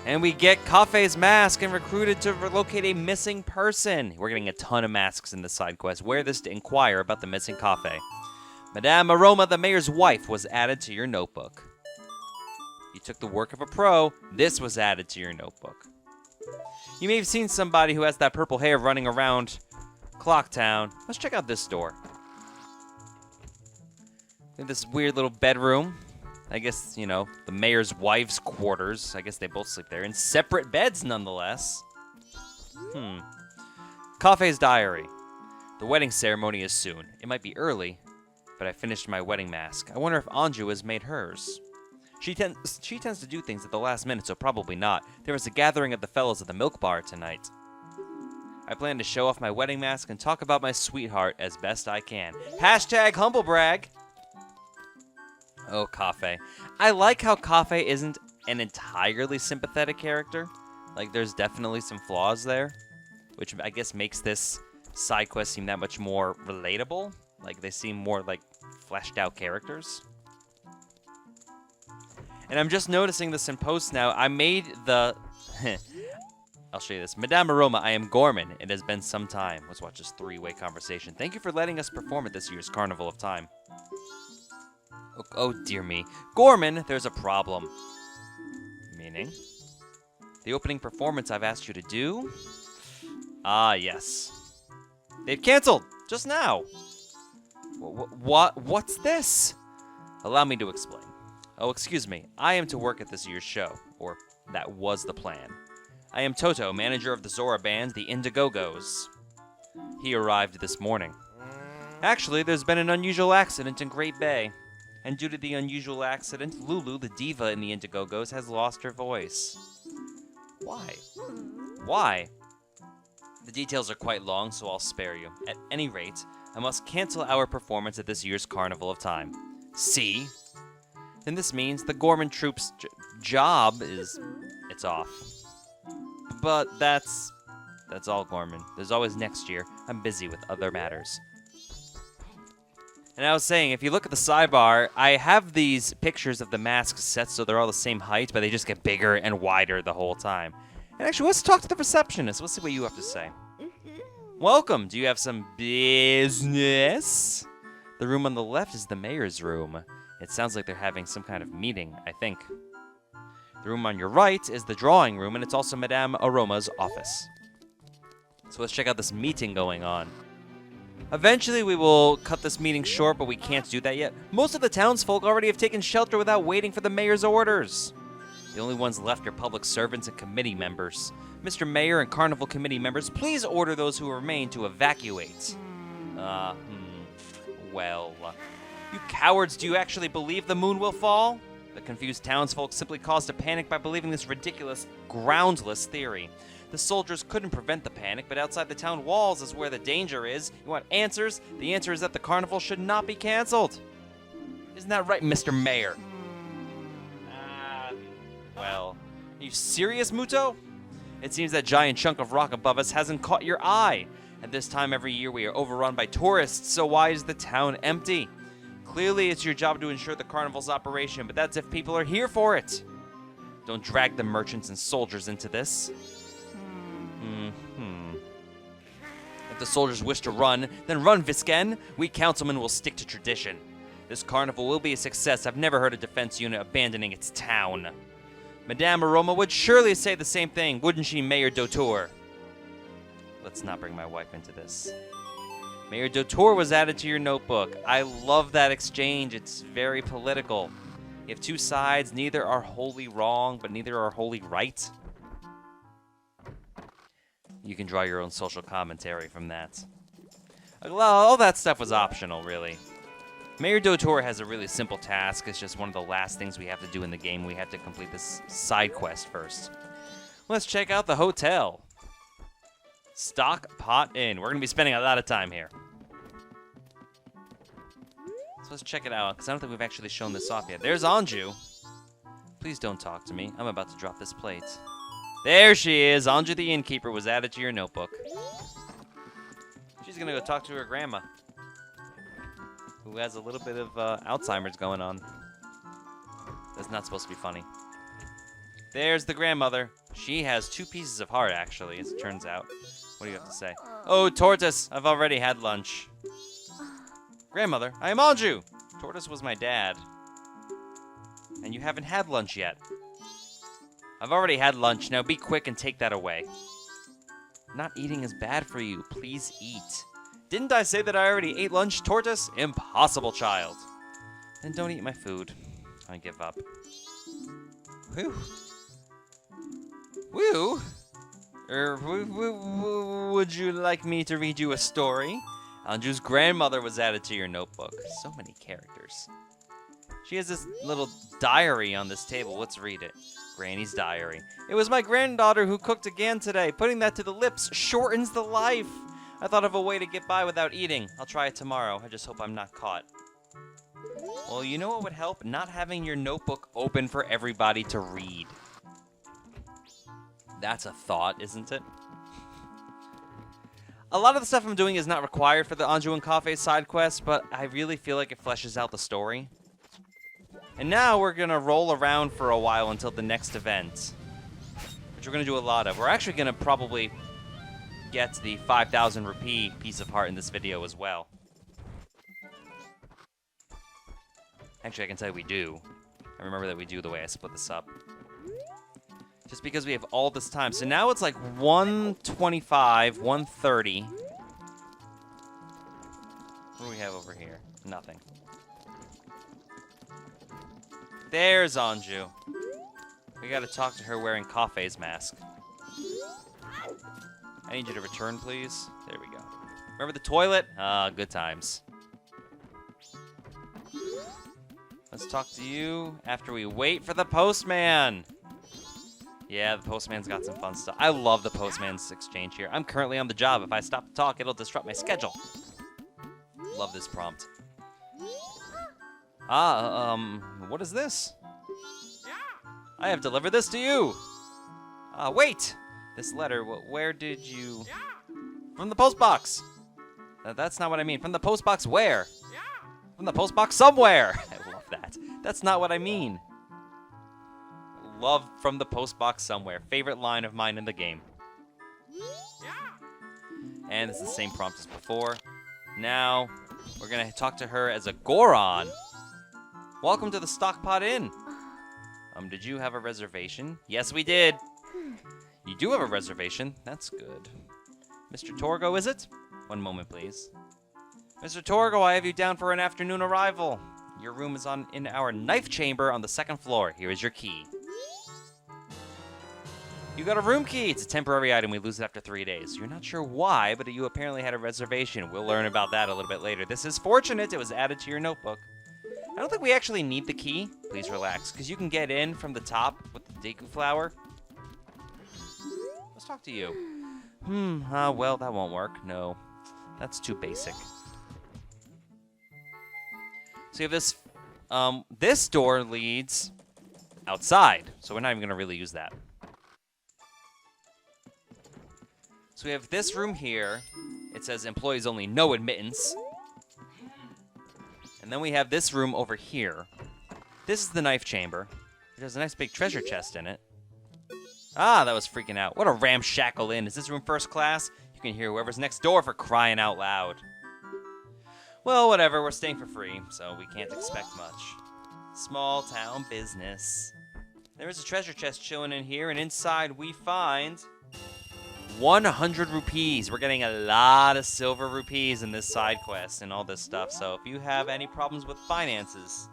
And we get Cafe's mask and recruited to locate a missing person. We're getting a ton of masks in this side quest. Wear this to inquire about the missing Cafe. Madame Aroma, the mayor's wife, was added to your notebook. You took the work of a pro. This was added to your notebook. You may have seen somebody who has that purple hair running around Clocktown. Let's check out this door. We have this weird little bedroom. I guess, you know, the mayor's wife's quarters. I guess they both sleep there in separate beds, nonetheless. Cafe's diary. The wedding ceremony is soon. It might be early, but I finished my wedding mask. I wonder if Anju has made hers. She tends to do things at the last minute, so probably not. There was a gathering of the fellows at the milk bar tonight. I plan to show off my wedding mask and talk about my sweetheart as best I can. Hashtag humblebrag. Oh, Cafe. I like how Cafe isn't an entirely sympathetic character. Like, there's definitely some flaws there, which I guess makes this side quest seem that much more relatable. Like, they seem more like fleshed out characters. And I'm just noticing this in posts now. I made the... I'll show you this. Madame Aroma, I am Gorman. It has been some time. Let's watch this 3-way conversation. Thank you for letting us perform at this year's Carnival of Time. Oh, dear me. Gorman, there's a problem. Meaning? The opening performance I've asked you to do? Ah, yes. They've canceled! Just now! What's this? Allow me to explain. Oh, excuse me. I am to work at this year's show. Or, that was the plan. I am Toto, manager of the Zora band, the Indiegogos. He arrived this morning. Actually, there's been an unusual accident in Great Bay. And due to the unusual accident, Lulu, the diva in the Indiegogos, has lost her voice. Why? Why? The details are quite long, so I'll spare you. At any rate, I must cancel our performance at this year's Carnival of Time. See? Then this means the Gorman Troupe's job is... it's off. But that's all, Gorman. There's always next year. I'm busy with other matters. And I was saying, if you look at the sidebar, I have these pictures of the masks set so they're all the same height, but they just get bigger and wider the whole time. And actually, let's talk to the receptionist. Let's see what you have to say. Welcome. Do you have some business? The room on the left is the mayor's room. It sounds like they're having some kind of meeting, I think. The room on your right is the drawing room, and it's also Madame Aroma's office. So let's check out this meeting going on. Eventually, we will cut this meeting short, but we can't do that yet. Most of the townsfolk already have taken shelter without waiting for the mayor's orders. The only ones left are public servants and committee members. Mr. Mayor and Carnival Committee members, please order those who remain to evacuate. Well... You cowards, do you actually believe the moon will fall? The confused townsfolk simply caused a panic by believing this ridiculous, groundless theory. The soldiers couldn't prevent the panic, but outside the town walls is where the danger is. You want answers? The answer is that the carnival should not be canceled. Isn't that right, Mr. Mayor? Well, are you serious, Muto? It seems that giant chunk of rock above us hasn't caught your eye. At this time every year we are overrun by tourists, so why is the town empty? Clearly it's your job to ensure the carnival's operation, but that's if people are here for it. Don't drag the merchants and soldiers into this. If the soldiers wish to run, then run, Visken. We councilmen will stick to tradition. This carnival will be a success. I've never heard a defense unit abandoning its town. Madame Aroma would surely say the same thing, wouldn't she, Mayor Dotour? Let's not bring my wife into this. Mayor Dotour was added to your notebook. I love that exchange. It's very political. You have two sides. Neither are wholly wrong, but neither are wholly right. You can draw your own social commentary from that. Well, all that stuff was optional, really. Mayor Dotour has a really simple task. It's just one of the last things we have to do in the game. We have to complete this side quest first. Let's check out the hotel. Stock Pot Inn. We're going to be spending a lot of time here. So let's check it out, because I don't think we've actually shown this off yet. There's Anju. Please don't talk to me. I'm about to drop this plate. There she is. Anju the innkeeper was added to your notebook. She's going to go talk to her grandma, who has a little bit of Alzheimer's going on. That's not supposed to be funny. There's the grandmother. She has 2 pieces of heart, actually, as it turns out. What do you have to say? Oh, Tortoise, I've already had lunch. Grandmother, I am Anju. Tortoise was my dad. And you haven't had lunch yet. I've already had lunch. Now be quick and take that away. Not eating is bad for you. Please eat. Didn't I say that I already ate lunch, Tortoise? Impossible, child. Then don't eat my food. I give up. Whew. Woo! Would you like me to read you a story? Anju's grandmother was added to your notebook. So many characters. She has this little diary on this table. Let's read it. Granny's diary. It was my granddaughter who cooked again today. Putting that to the lips shortens the life. I thought of a way to get by without eating. I'll try it tomorrow. I just hope I'm not caught. Well, you know what would help? Not having your notebook open for everybody to read. That's a thought, isn't it? A lot of the stuff I'm doing is not required for the Anju and Cafe side quest, but I really feel like it fleshes out the story. And now we're going to roll around for a while until the next event, which we're going to do a lot of. We're actually going to probably get the 5,000 rupee piece of heart in this video as well. Actually, I can tell you we do. I remember that we do the way I split this up. Just because we have all this time. So now it's like 125, 130. What do we have over here? Nothing. There's Anju. We gotta talk to her wearing Cafe's mask. I need you to return, please. There we go. Remember the toilet? Ah, good times. Let's talk to you after we wait for the postman. Yeah, the postman's got some fun stuff. I love the postman's exchange here. I'm currently on the job. If I stop to talk, it'll disrupt my schedule. Love this prompt. What is this? I have delivered this to you. Wait. This letter, where did you... From the post box. That's not what I mean. From the post box where? From the post box somewhere. I love that. That's not what I mean. Love from the post box somewhere. Favorite line of mine in the game. And it's the same prompt as before. Now, we're going to talk to her as a Goron. Welcome to the Stockpot Inn. Did you have a reservation? Yes, we did. You do have a reservation. That's good. Mr. Torgo, is it? One moment, please. Mr. Torgo, I have you down for an afternoon arrival. Your room is in our knife chamber on the 2nd floor. Here is your key. You got a room key. It's a temporary item. We lose it after 3 days. You're not sure why, but you apparently had a reservation. We'll learn about that a little bit later. This is fortunate. It was added to your notebook. I don't think we actually need the key. Please relax, because you can get in from the top with the Deku flower. Let's talk to you. Well, that won't work. No, that's too basic. So you have this, this door leads outside, so we're not even going to really use that. So we have this room here. It says employees only, no admittance. And then we have this room over here. This is the knife chamber. It has a nice big treasure chest in it. Ah, that was freaking out. What a ramshackle inn. Is this room first class? You can hear whoever's next door for crying out loud. Well, whatever, we're staying for free, so we can't expect much. Small town business. There is a treasure chest chilling in here, and inside we find 100 rupees. We're getting a lot of silver rupees in this side quest and all this stuff, so if you have any problems with finances,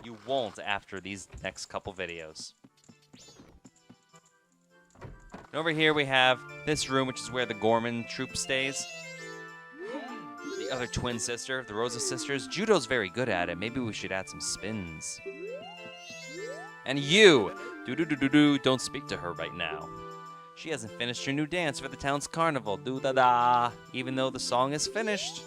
you won't after these next couple videos. And over here we have this room, which is where the Gorman troop stays. The other twin sister, the Rosa sisters. Judo's very good at it. Maybe we should add some spins. And you, don't speak to her right now. She hasn't finished her new dance for the town's carnival, do-da-da, even though the song is finished.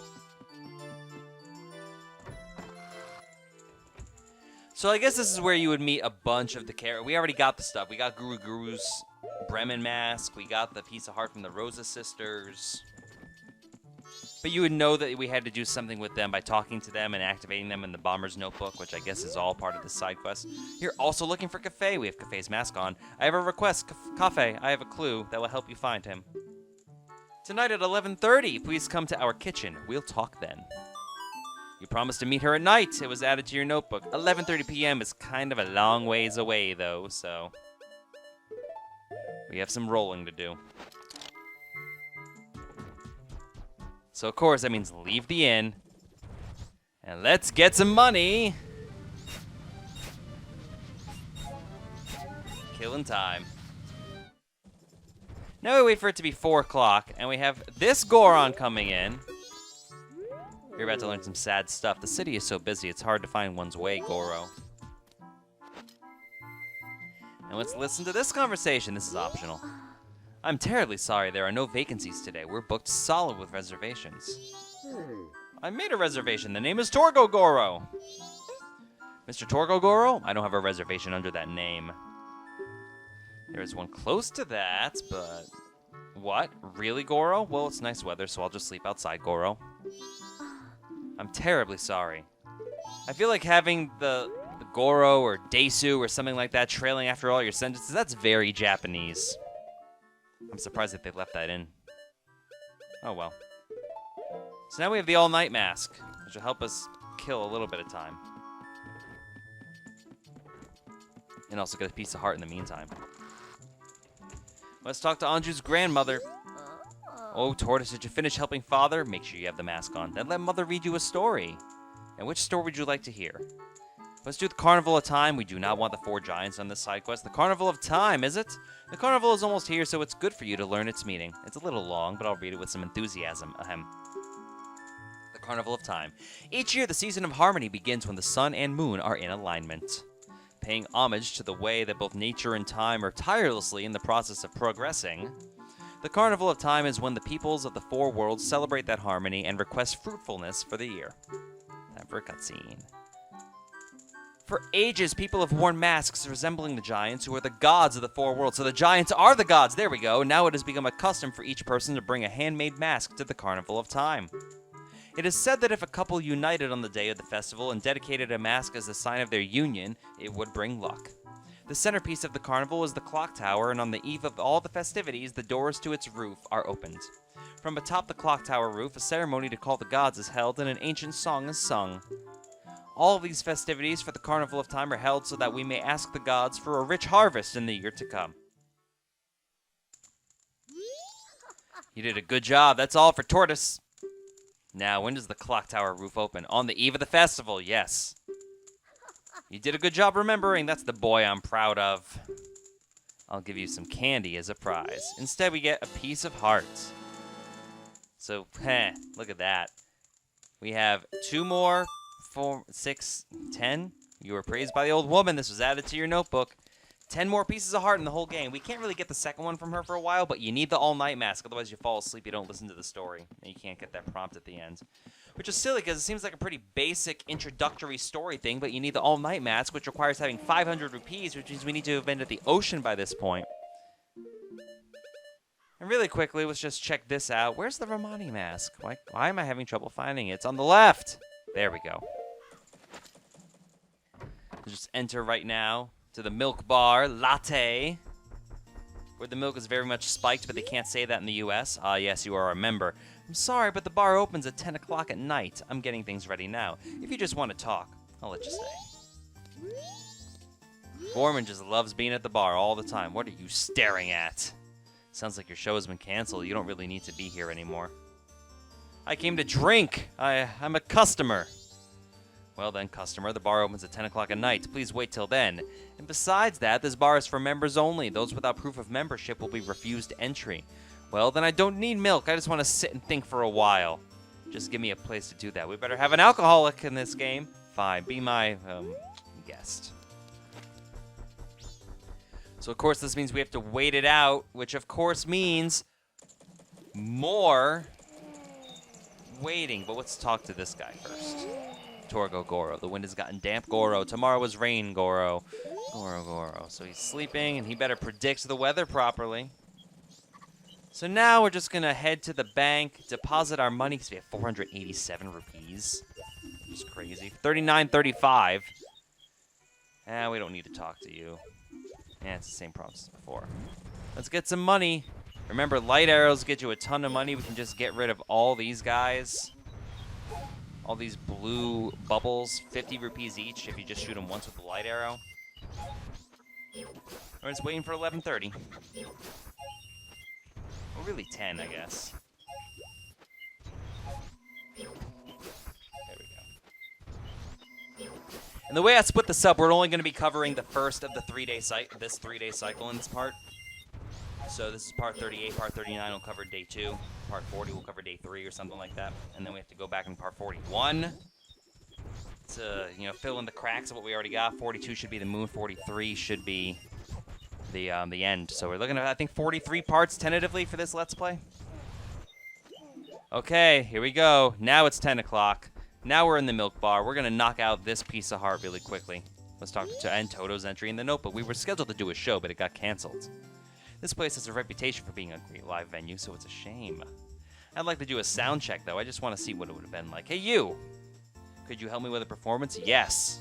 So I guess this is where you would meet a bunch of the characters. We already got the stuff. We got Guru Guru's Bremen mask. We got the piece of heart from the Rosa sisters. But you would know that we had to do something with them by talking to them and activating them in the Bomber's Notebook, which I guess is all part of the side quest. You're also looking for Cafe. We have Cafe's mask on. I have a request. Cafe, I have a clue that will help you find him. Tonight at 11:30, please come to our kitchen. We'll talk then. You promised to meet her at night. It was added to your notebook. 11:30 p.m. is kind of a long ways away, though, so we have some rolling to do. So, of course, that means leave the inn. And let's get some money. Killing time. Now we wait for it to be 4 o'clock, and we have this Goron coming in. You're about to learn some sad stuff. The city is so busy, it's hard to find one's way, Goro. And let's listen to this conversation. This is optional. I'm terribly sorry there are no vacancies today. We're booked solid with reservations. I made a reservation. The name is Torgo Goro. Mr. Torgo Goro? I don't have a reservation under that name. There is one close to that, but... What? Really, Goro? Well, it's nice weather, so I'll just sleep outside, Goro. I'm terribly sorry. I feel like having the Goro or Desu or something like that trailing after all your sentences, that's very Japanese. I'm surprised that they left that in. Oh well. So now we have the all-night mask, which will help us kill a little bit of time. And also get a piece of heart in the meantime. Let's talk to Anju's grandmother. Oh, Tortoise, did you finish helping Father? Make sure you have the mask on. Then let Mother read you a story. And which story would you like to hear? Let's do the Carnival of Time. We do not want the 4 giants on this side quest. The Carnival of Time, is it? The Carnival is almost here, so it's good for you to learn its meaning. It's a little long, but I'll read it with some enthusiasm. Ahem. The Carnival of Time. Each year, the season of harmony begins when the sun and moon are in alignment. Paying homage to the way that both nature and time are tirelessly in the process of progressing, the Carnival of Time is when the peoples of the 4 worlds celebrate that harmony and request fruitfulness for the year. Time for a cutscene. For ages, people have worn masks resembling the giants, who are the gods of the 4 worlds. So the giants are the gods. There we go. Now it has become a custom for each person to bring a handmade mask to the Carnival of Time. It is said that if a couple united on the day of the festival and dedicated a mask as a sign of their union, it would bring luck. The centerpiece of the carnival is the clock tower, and on the eve of all the festivities, the doors to its roof are opened. From atop the clock tower roof, a ceremony to call the gods is held and an ancient song is sung. All of these festivities for the Carnival of Time are held so that we may ask the gods for a rich harvest in the year to come. You did a good job. That's all for Tortoise. Now, when does the clock tower roof open? On the eve of the festival, yes. You did a good job remembering. That's the boy I'm proud of. I'll give you some candy as a prize. Instead, we get a piece of heart. So, look at that. We have 2 more, 4, 6, 10. You were praised by the old woman. This was added to your notebook. 10 more pieces of heart in the whole game. We can't really get the second one from her for a while, but you need the all-night mask. Otherwise, you fall asleep. You don't listen to the story. And you can't get that prompt at the end. Which is silly, because it seems like a pretty basic introductory story thing, but you need the all-night mask, which requires having 500 rupees, which means we need to have been at the ocean by this point. And really quickly, let's just check this out. Where's the Romani mask? Why am I having trouble finding it? It's on the left. There we go. Just enter right now to the milk bar latte. Where the milk is very much spiked, but they can't say that in the US. Ah, yes, you are a member. I'm sorry, but the bar opens at 10 o'clock at night. I'm getting things ready now. If you just want to talk, I'll let you stay. Gorman just loves being at the bar all the time. What are you staring at? Sounds like your show has been canceled. You don't really need to be here anymore. I came to drink. I'm a customer. Well then, customer, the bar opens at 10 o'clock at night. Please wait till then. And besides that, this bar is for members only. Those without proof of membership will be refused entry. Well, then I don't need milk. I just want to sit and think for a while. Just give me a place to do that. We better have an alcoholic in this game. Fine, be my, guest. So, of course, this means we have to wait it out, which, of course, means more waiting. But let's talk to this guy first. Torgo Goro. The wind has gotten damp, Goro. Tomorrow was rain, Goro. Goro. So he's sleeping, and he better predict the weather properly. So now we're just going to head to the bank, deposit our money, because we have 487 rupees. Which is crazy. 39.35. We don't need to talk to you. Yeah, it's the same problem as before. Let's get some money. Remember, light arrows get you a ton of money. We can just get rid of all these guys. All these blue bubbles. 50 rupees each if you just shoot them once with the light arrow. We're just waiting for 11:30. Well, really 10, I guess. There we go. And the way I split this up, we're only going to be covering the first of the 3-day cycle in this part. So this is part 38, part 39 will cover day 2, part 40 will cover day 3 or something like that. And then we have to go back in part 41 to, fill in the cracks of what we already got. 42 should be the moon, 43 should be the end. So we're looking at, I think, 43 parts tentatively for this Let's Play. Okay, here we go. Now it's 10 o'clock. Now we're in the milk bar. We're going to knock out this piece of heart really quickly. Let's talk to and Toto's entry in the notebook. We were scheduled to do a show, but it got canceled. This place has a reputation for being a great live venue, so it's a shame. I'd like to do a sound check, though. I just want to see what it would have been like. Hey, you! Could you help me with a performance? Yes.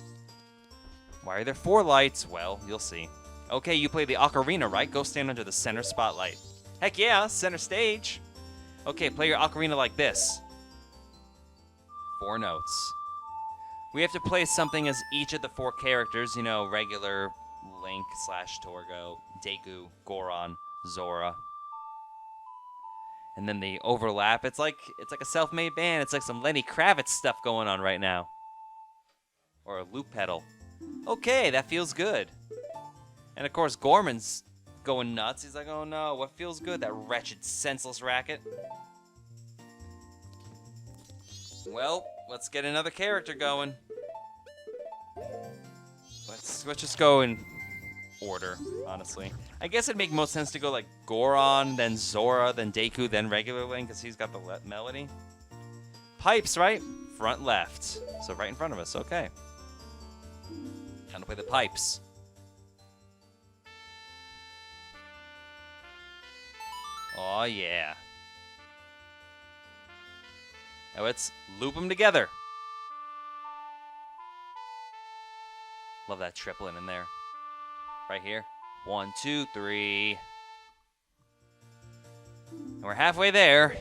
Why are there 4 lights? Well, you'll see. Okay, you play the ocarina, right? Go stand under the center spotlight. Heck yeah, center stage. Okay, play your ocarina like this. 4 notes. We have to play something as each of the 4 characters, regular, Link / Torgo, Deku, Goron, Zora. And then they overlap. It's like a self-made band. It's like some Lenny Kravitz stuff going on right now. Or a loop pedal. Okay, that feels good. And of course, Gorman's going nuts. He's like, oh no, what feels good? That wretched, senseless racket. Well, let's get another character going. Let's just go in order, honestly. I guess it'd make most sense to go like Goron, then Zora, then Deku, then regular Link, because he's got the melody. Pipes, right? Front left. So right in front of us, okay. Time to play the pipes. Oh yeah. Now let's loop them together. Love that triplet in there. Right here. 1, 2, 3. And we're halfway there.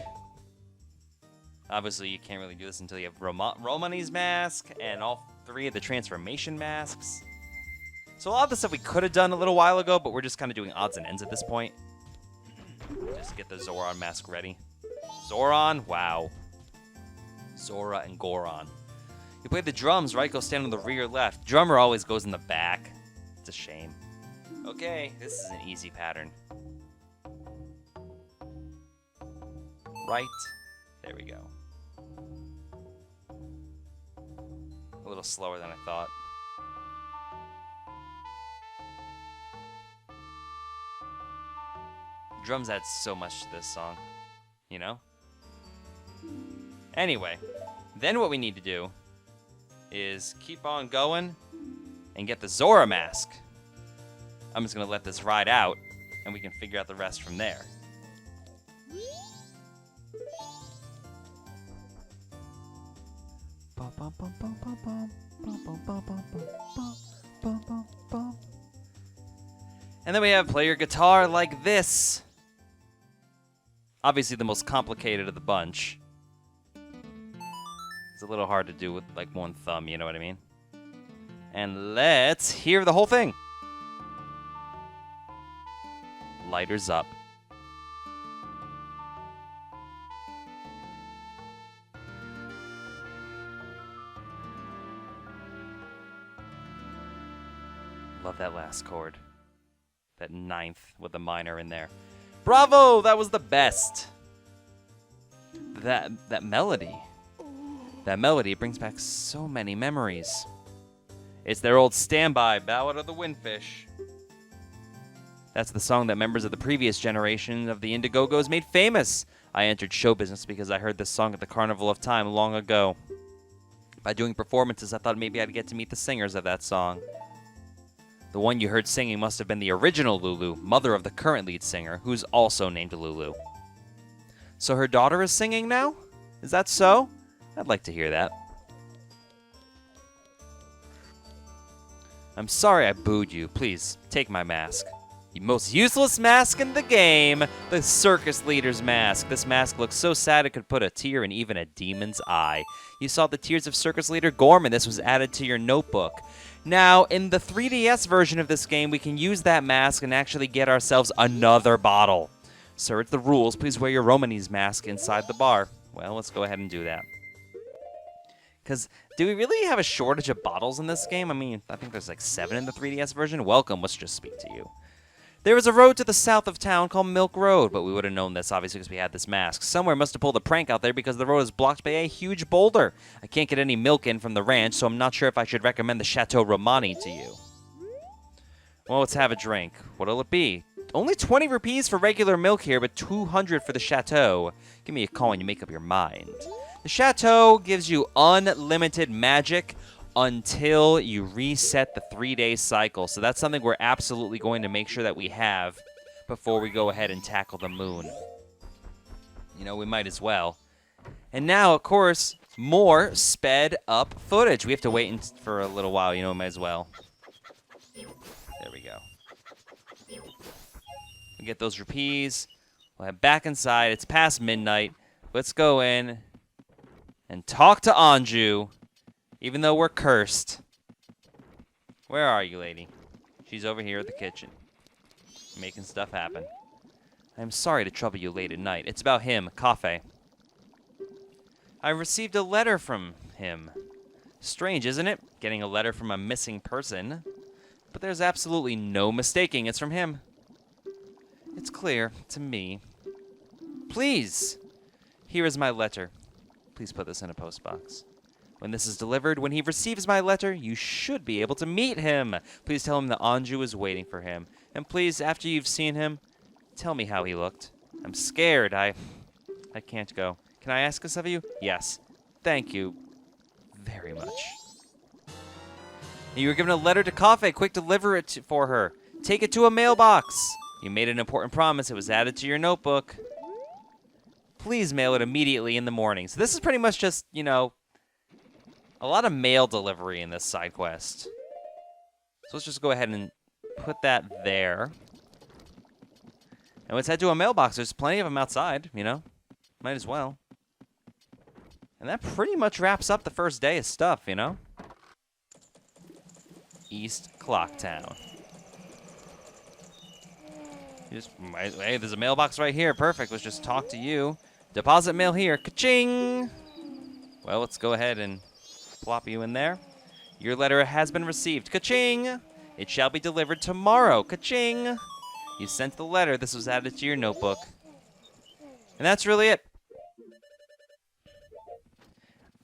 Obviously, you can't really do this until you have Romani's mask and all 3 of the transformation masks. So a lot of the stuff we could have done a little while ago, but we're just kind of doing odds and ends at this point. Just get the Zoran mask ready. Zoran? Wow. Zora and Goron. You play the drums, right? Go stand on the rear left. Drummer always goes in the back. It's a shame. Okay, this is an easy pattern. Right. There we go. A little slower than I thought. Drums add so much to this song, Anyway, then what we need to do is keep on going and get the Zora mask. I'm just going to let this ride out, and we can figure out the rest from there. And then we have play your guitar like this. Obviously the most complicated of the bunch. It's a little hard to do with like one thumb, you know what I mean? And let's hear the whole thing. Lighters up. Love that last chord. That ninth with the minor in there. Bravo! That was the best. That melody. That melody brings back so many memories. It's their old standby, Ballad of the Windfish. That's the song that members of the previous generation of the Indiegogos made famous. I entered show business because I heard this song at the Carnival of Time long ago. By doing performances, I thought maybe I'd get to meet the singers of that song. The one you heard singing must have been the original Lulu, mother of the current lead singer, who's also named Lulu. So her daughter is singing now? Is that so? I'd like to hear that. I'm sorry I booed you. Please, take my mask. The most useless mask in the game, the circus leader's mask. This mask looks so sad it could put a tear in even a demon's eye. You saw the tears of circus leader Gorman. This was added to your notebook. Now, in the 3DS version of this game, we can use that mask and actually get ourselves another bottle. Sir, it's the rules. Please wear your Romanese mask inside the bar. Well, let's go ahead and do that. Because do we really have a shortage of bottles in this game? I mean, I think there's like 7 in the 3DS version. Welcome, let's just speak to you. There was a road to the south of town called Milk Road, but we would have known this, obviously, because we had this mask. Somewhere must have pulled a prank out there because the road is blocked by a huge boulder. I can't get any milk in from the ranch, so I'm not sure if I should recommend the Chateau Romani to you. Well, let's have a drink. What'll it be? Only 20 rupees for regular milk here, but 200 for the Chateau. Give me a call when you make up your mind. The Chateau gives you unlimited magic until you reset the 3-day cycle. So that's something we're absolutely going to make sure that we have before we go ahead and tackle the moon. You know, we might as well. And now, of course, more sped up footage. We have to wait for a little while, you know, we might as well. There we go. We get those rupees. We'll head back inside. It's past midnight. Let's go in and talk to Anju. Even though we're cursed. Where are you, lady? She's over here at the kitchen. Making stuff happen. I'm sorry to trouble you late at night. It's about him, Cafe. I received a letter from him. Strange, isn't it? Getting a letter from a missing person. But there's absolutely no mistaking it's from him. It's clear to me. Please! Here is my letter. Please put this in a postbox. When this is delivered, when he receives my letter, you should be able to meet him. Please tell him that Anju is waiting for him. And please, after you've seen him, tell me how he looked. I'm scared. I can't go. Can I ask this of you? Yes. Thank you very much. You were given a letter to Cafe. Quick, deliver it for her. Take it to a mailbox. You made an important promise. It was added to your notebook. Please mail it immediately in the morning. So this is pretty much just, you know, a lot of mail delivery in this side quest. So let's just go ahead and put that there. And let's head to a mailbox. There's plenty of them outside, you know. Might as well. And that pretty much wraps up the first day of stuff, you know. East Clocktown. Hey, there's a mailbox right here. Perfect. Let's just talk to you. Deposit mail here. Ka-ching! Well, let's go ahead and plop you in there. Your letter has been received. Ka-ching! It shall be delivered tomorrow. Ka-ching! You sent the letter. This was added to your notebook. And that's really it.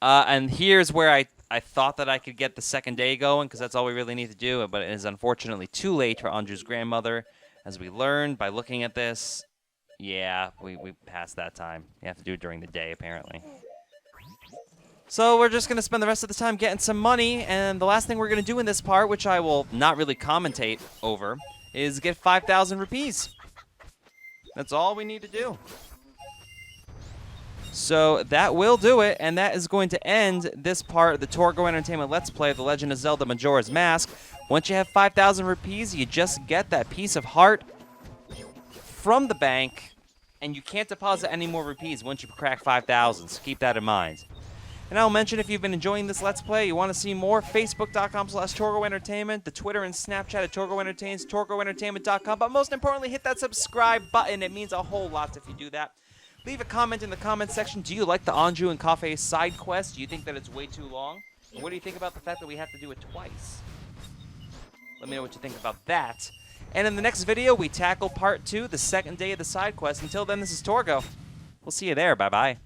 And here's where I thought that I could get the second day going, because that's all we really need to do, but it is unfortunately too late for Anju's grandmother. As we learned by looking at this, yeah, we passed that time. You have to do it during the day, apparently. So we're just going to spend the rest of the time getting some money, and the last thing we're going to do in this part, which I will not really commentate over, is get 5,000 rupees. That's all we need to do. So that will do it, and that is going to end this part of the Torgo Entertainment Let's Play The Legend of Zelda Majora's Mask. Once you have 5,000 rupees, you just get that piece of heart from the bank, and you can't deposit any more rupees once you crack 5,000, so keep that in mind. And I'll mention, if you've been enjoying this Let's Play, you want to see more, Facebook.com/Torgo Entertainment, the Twitter and Snapchat at Torgo Entertains, TorgoEntertainment.com, but most importantly, hit that subscribe button. It means a whole lot if you do that. Leave a comment in the comment section. Do you like the Anju and Cafe side quest? Do you think that it's way too long? And what do you think about the fact that we have to do it twice? Let me know what you think about that. And in the next video, we tackle part 2, the second day of the side quest. Until then, this is Torgo. We'll see you there. Bye-bye.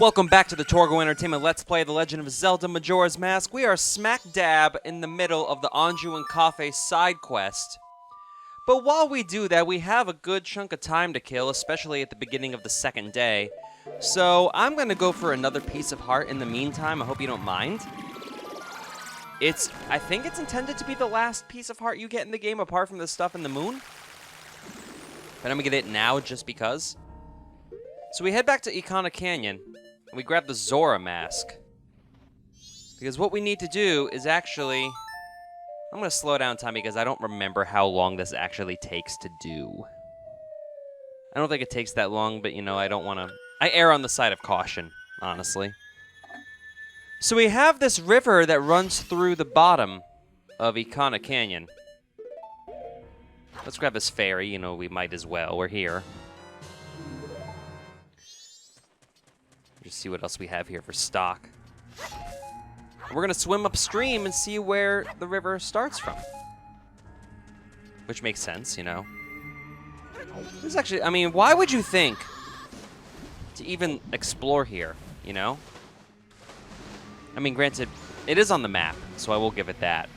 Welcome back to the Torgo Entertainment Let's Play The Legend of Zelda Majora's Mask. We are smack dab in the middle of the Anju and Cafe side quest. But while we do that, we have a good chunk of time to kill, especially at the beginning of the second day. So I'm going to go for another piece of heart in the meantime. I hope you don't mind. I think it's intended to be the last piece of heart you get in the game apart from the stuff in the moon. But I'm going to get it now just because. So we head back to Ikana Canyon. And we grab the Zora mask. Because what we need to do is actually... I'm going to slow down time because I don't remember how long this actually takes to do. I don't think it takes that long, but, you know, I don't want to... I err on the side of caution, honestly. So we have this river that runs through the bottom of Ikana Canyon. Let's grab this ferry, you know, we might as well. We're here. Just see what else we have here for stock. We're going to swim upstream and see where the river starts from. Which makes sense, you know. There's actually, I mean, why would you think to even explore here, you know? I mean, granted, it is on the map, so I will give it that.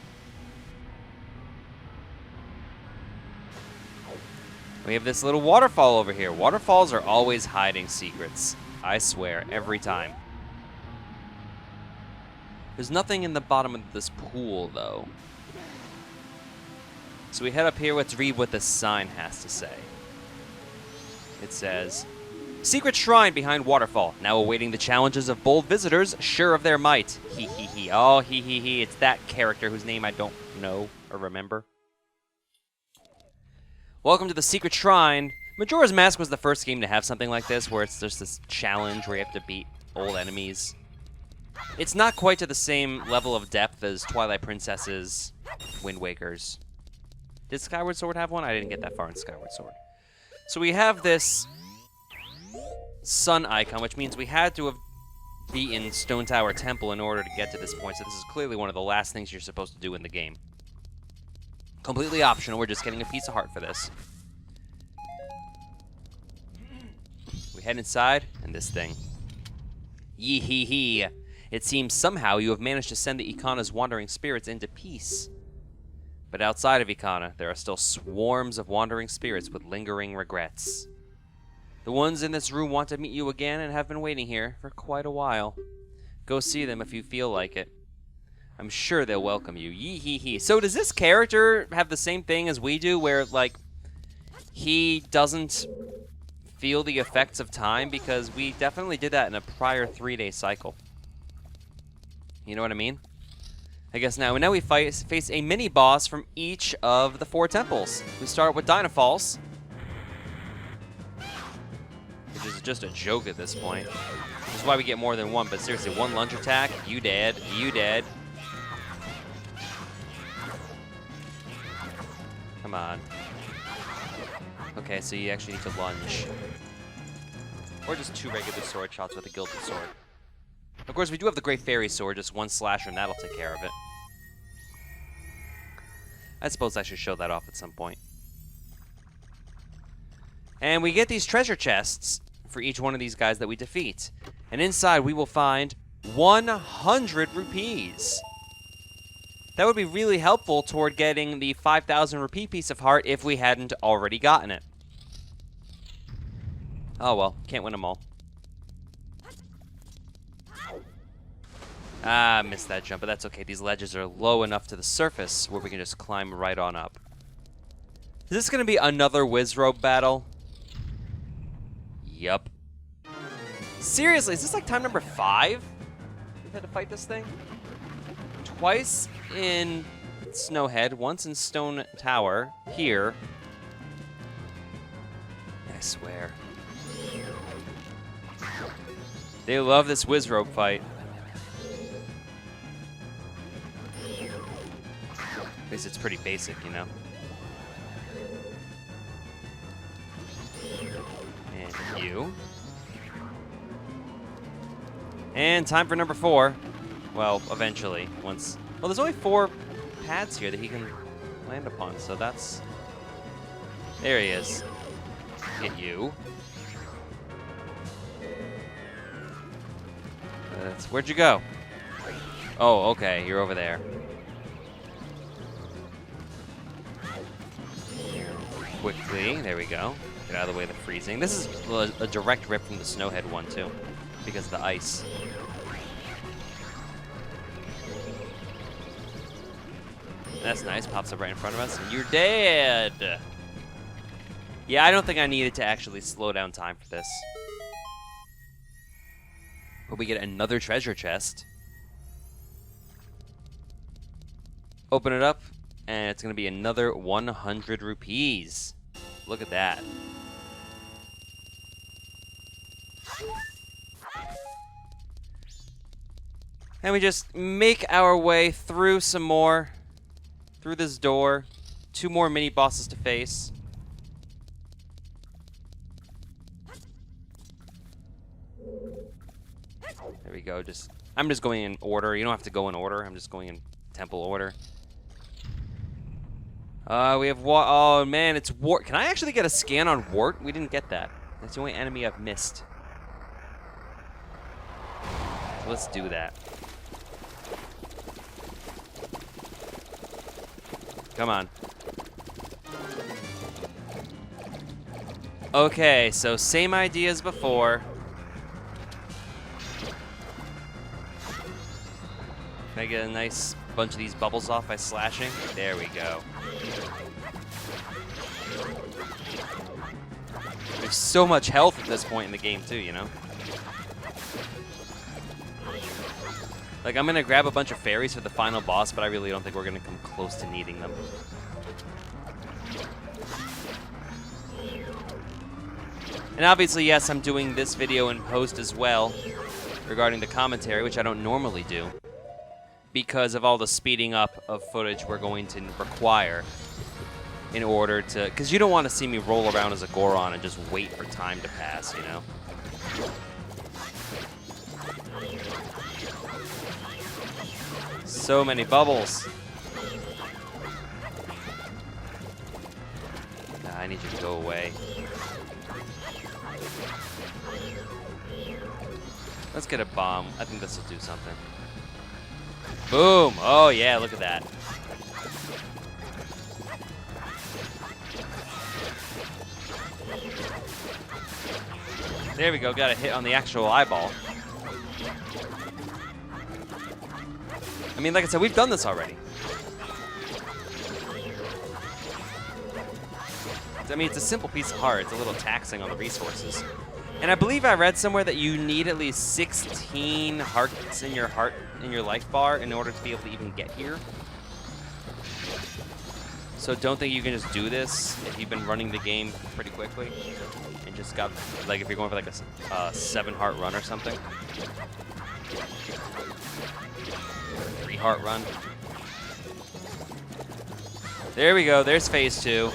We have this little waterfall over here. Waterfalls are always hiding secrets. I swear, every time. There's nothing in the bottom of this pool, though. So we head up here, let's read what this sign has to say. It says, "Secret shrine behind waterfall, now awaiting the challenges of bold visitors, sure of their might. Hee hee hee. Oh, hee hee hee. It's that character whose name I don't know or remember. Welcome to the secret shrine. Majora's Mask was the first game to have something like this, where it's just this challenge where you have to beat old enemies. It's not quite to the same level of depth as Twilight Princess's Wind Waker's. Did Skyward Sword have one? I didn't get that far in Skyward Sword. So we have this sun icon, which means we had to have beaten Stone Tower Temple in order to get to this point, so this is clearly one of the last things you're supposed to do in the game. Completely optional, we're just getting a piece of heart for this. We head inside, and this thing. Yee hee hee. It seems somehow you have managed to send the Ikana's wandering spirits into peace. But outside of Ikana, there are still swarms of wandering spirits with lingering regrets. The ones in this room want to meet you again and have been waiting here for quite a while. Go see them if you feel like it. I'm sure they'll welcome you. Yee hee hee. So does this character have the same thing as we do, where, like, he doesn't feel the effects of time? Because we definitely did that in a prior 3-day cycle. You know what I mean? I guess now we face a mini-boss from each of the 4 temples. We start with Dynafalls, which is just a joke at this point. Which is why we get more than one, but seriously, one lunge attack, you dead, you dead. Come on. Okay, so you actually need to lunge. Or just 2 regular sword shots with a gilded sword. Of course, we do have the Great Fairy Sword, just one slasher, and that'll take care of it. I suppose I should show that off at some point. And we get these treasure chests for each one of these guys that we defeat. And inside we will find 100 rupees. That would be really helpful toward getting the 5,000 rupee piece of heart if we hadn't already gotten it. Oh well, can't win them all. Ah, missed that jump, but that's okay. These ledges are low enough to the surface where we can just climb right on up. Is this going to be another Wizrobe battle? Yup. Seriously, is this like time number 5? We've had to fight this thing? Twice in Snowhead, once in Stone Tower, here. I swear. They love this Wizrobe fight. At least it's pretty basic, you know? And you. And time for number 4. Well, eventually, once... Well, there's only 4 pads here that he can land upon, so that's... There he is. Hit you. Where'd you go? Oh, okay, you're over there. Quickly, there we go. Get out of the way of the freezing. This is a direct rip from the Snowhead one, too, because of the ice. That's nice, pops up right in front of us, and you're dead! Yeah, I don't think I needed to actually slow down time for this. But we get another treasure chest. Open it up, and it's going to be another 100 rupees. Look at that. And we just make our way through some more, through this door. 2 more mini bosses to face. There we go. I'm just going in order. You don't have to go in order. I'm just going in temple order. We have oh man, it's Wart. Can I actually get a scan on Wart? We didn't get that. That's the only enemy I've missed. So let's do that. Come on. Okay, so same idea as before. Can I get a nice bunch of these bubbles off by slashing? There we go. There's so much health at this point in the game too, you know? Like, I'm gonna grab a bunch of fairies for the final boss, but I really don't think we're gonna come close to needing them. And obviously, yes, I'm doing this video in post as well regarding the commentary, which I don't normally do, because of all the speeding up of footage we're going to require in order to... Because you don't want to see me roll around as a Goron and just wait for time to pass, you know? So many bubbles. I need you to go away. Let's get a bomb. I think this will do something. Boom! Oh yeah, look at that. There we go, got a hit on the actual eyeball. I mean, like I said, we've done this already. I mean, it's a simple piece of heart. It's a little taxing on the resources. And I believe I read somewhere that you need at least 16 hearts in your life bar in order to be able to even get here. So don't think you can just do this if you've been running the game pretty quickly and just got, like, if you're going for like a 7-heart run or something. 3-heart run. There we go. There's phase 2.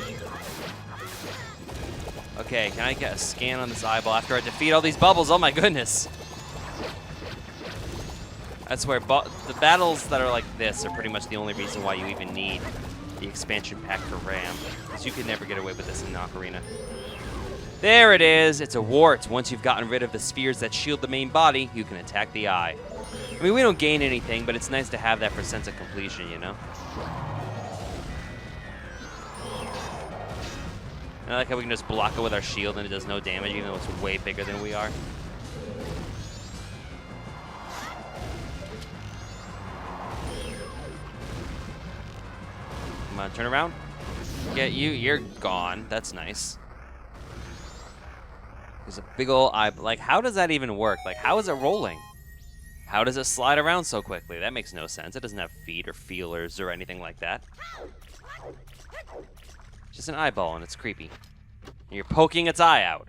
Okay, can I get a scan on this eyeball after I defeat all these bubbles? Oh my goodness. I swear, the battles that are like this are pretty much the only reason why you even need the expansion pack for Ram, because you can never get away with this in Ocarina. There it is. It's a wart. Once you've gotten rid of the spheres that shield the main body, you can attack the eye. I mean, we don't gain anything, but it's nice to have that for sense of completion, you know? And I like how we can just block it with our shield and it does no damage, even though it's way bigger than we are. Come on, turn around. Get you. You're gone. That's nice. There's a big ol' eye. Like, how does that even work? Like, how is it rolling? How does it slide around so quickly? That makes no sense. It doesn't have feet or feelers or anything like that. It's just an eyeball, and it's creepy. And you're poking its eye out.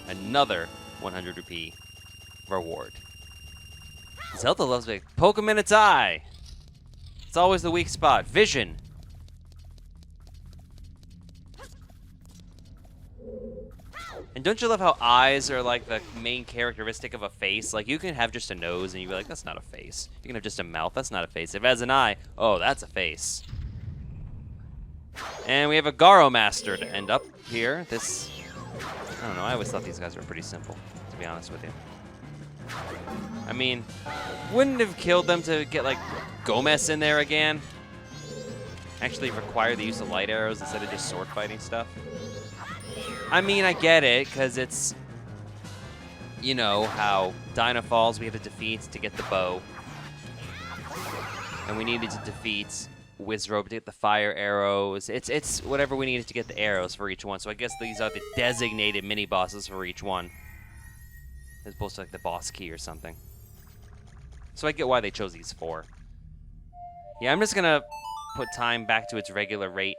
Another 100 rupee reward. Zelda loves to poke him in its eye. It's always the weak spot. Vision. And don't you love how eyes are like the main characteristic of a face? Like, you can have just a nose and you'd be like, that's not a face. You can have just a mouth, that's not a face. If it has an eye, oh, that's a face. And we have a Garo Master to end up here. This, I don't know, I always thought these guys were pretty simple, to be honest with you. I mean, wouldn't have killed them to get, like, Gomez in there again? Actually require the use of light arrows instead of just sword fighting stuff? I mean, I get it, because it's, you know, how Dino Falls we had to defeat to get the bow. And we needed to defeat Wizrobe to get the fire arrows. It's whatever we needed to get the arrows for each one. So I guess these are the designated mini-bosses for each one. As opposed to, like, the boss key or something. So I get why they chose these 4. Yeah, I'm just going to put time back to its regular rate.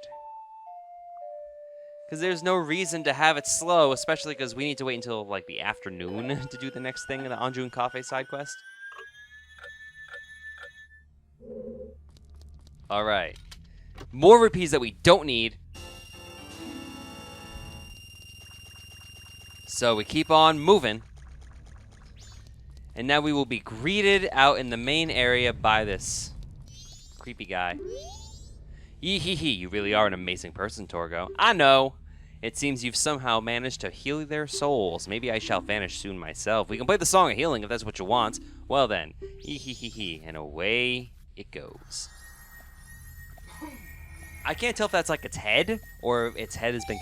Because there's no reason to have it slow, especially because we need to wait until, like, the afternoon to do the next thing in the Anjun Cafe side quest. Alright. More rupees that we don't need. So we keep on moving. And now we will be greeted out in the main area by this creepy guy. Yee hee hee, you really are an amazing person, Torgo. I know. It seems you've somehow managed to heal their souls. Maybe I shall vanish soon myself. We can play the Song of Healing if that's what you want. Well then, yee hee hee hee, and away it goes. I can't tell if that's like its head, or if its head has been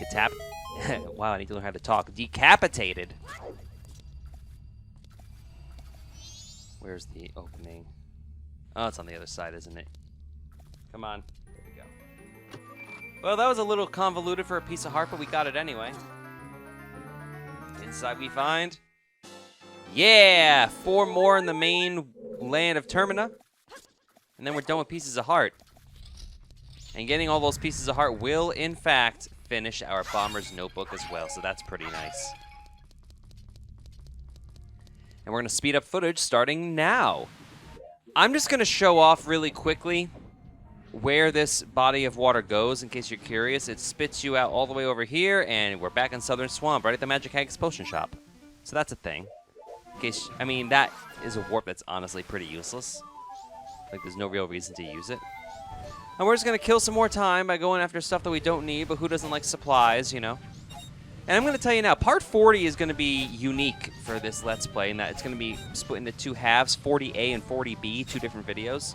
wow, I need to learn how to talk. Decapitated. Where's the opening? Oh, it's on the other side, isn't it? Come on. There we go. Well, that was a little convoluted for a piece of heart, but we got it anyway. Inside we find... Yeah! 4 more in the main land of Termina. And then we're done with pieces of heart. And getting all those pieces of heart will, in fact, finish our Bomber's Notebook as well, so that's pretty nice. And we're going to speed up footage starting now. I'm just going to show off really quickly where this body of water goes, in case you're curious. It spits you out all the way over here, and we're back in Southern Swamp, right at the Magic Hags Potion Shop. So that's a thing. In case, I mean, that is a warp that's honestly pretty useless. Like, there's no real reason to use it. And we're just going to kill some more time by going after stuff that we don't need, but who doesn't like supplies, you know? And I'm going to tell you now, Part 40 is going to be unique for this Let's Play, in that it's going to be split into 2 halves, 40A and 40B, 2 different videos.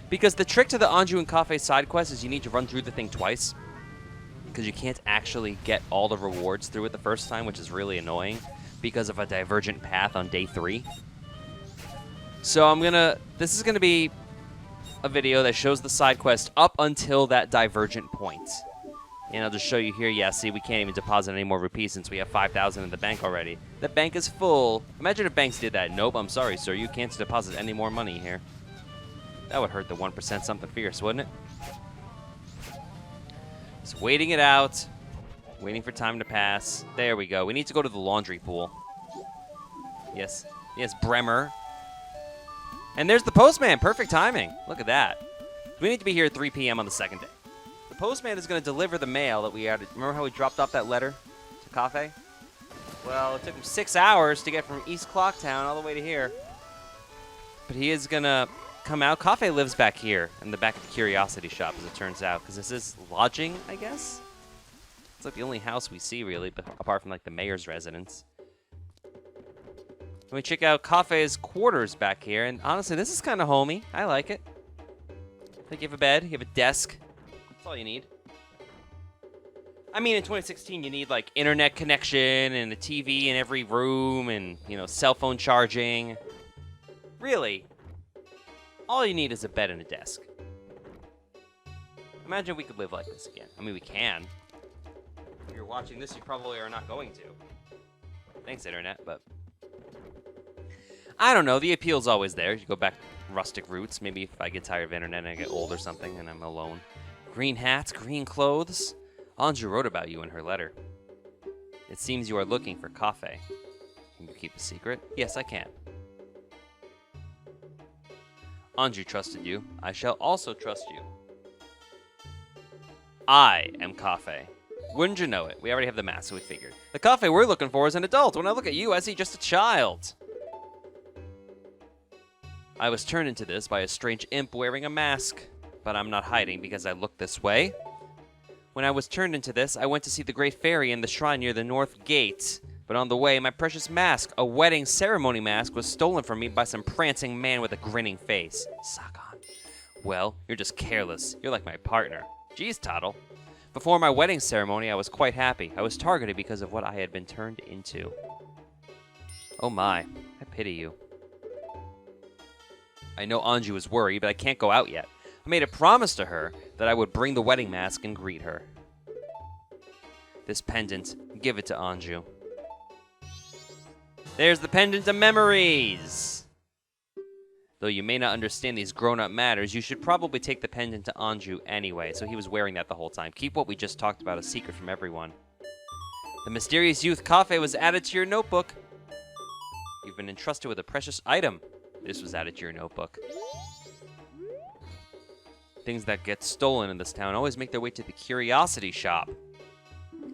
Because the trick to the Anju and Cafe side quest is you need to run through the thing twice. Because you can't actually get all the rewards through it the first time, which is really annoying, because of a divergent path on day 3. So this is going to be a video that shows the side quest up until that divergent point. And I'll just show you here, yeah, see, we can't even deposit any more rupees since we have 5,000 in the bank already. The bank is full. Imagine if banks did that. Nope, I'm sorry, sir, you can't deposit any more money here. That would hurt the 1% something fierce, wouldn't it? Just waiting it out. Waiting for time to pass. There we go. We need to go to the laundry pool. Yes. Yes, Bremer. And there's the postman. Perfect timing. Look at that. We need to be here at 3 p.m. on the 2nd day. The postman is going to deliver the mail that we had. Remember how we dropped off that letter to Cafe? Well, it took him 6 hours to get from East Clocktown all the way to here. but he is gonna come out. Cafe lives back here in the back of the Curiosity Shop, as it turns out, because this is lodging, I guess? It's like the only house we see, really, but apart from like the mayor's residence. Let me check out Cafe's quarters back here, and honestly, this is kind of homey. I like it. Like you have a bed, you have a desk. That's all you need. I mean, in 2016, you need like internet connection and a TV in every room, and cell phone charging. Really, all you need is a bed and a desk. Imagine we could live like this again. I mean, we can. If you're watching this, you probably are not going to. Thanks, internet, but I don't know. The appeal's always there. You go back rustic roots. Maybe if I get tired of internet and I get old or something and I'm alone. Green hats, green clothes. Anju wrote about you in her letter. It seems you are looking for Cafe. Can you keep a secret? Yes, I can. Anju trusted you. I shall also trust you. I am Cafe. Wouldn't you know it? We already have the mask, so we figured. The Cafe we're looking for is an adult. When I look at you, I see just a child. I was turned into this by a strange imp wearing a mask, but I'm not hiding because I look this way. When I was turned into this, I went to see the Great Fairy in the shrine near the North Gate. But on the way, my precious mask, a wedding ceremony mask, was stolen from me by some prancing man with a grinning face. Sagan. Well, you're just careless. You're like my partner. Geez, Toddle. Before my wedding ceremony, I was quite happy. I was targeted because of what I had been turned into. Oh my, I pity you. I know Anju is worried, but I can't go out yet. I made a promise to her that I would bring the wedding mask and greet her. This pendant, give it to Anju. There's the pendant of memories! Though you may not understand these grown-up matters, you should probably take the pendant to Anju anyway, so he was wearing that the whole time. Keep what we just talked about a secret from everyone. The mysterious youth Cafe was added to your notebook. You've been entrusted with a precious item. This was added to your notebook. Things that get stolen in this town always make their way to the Curiosity Shop.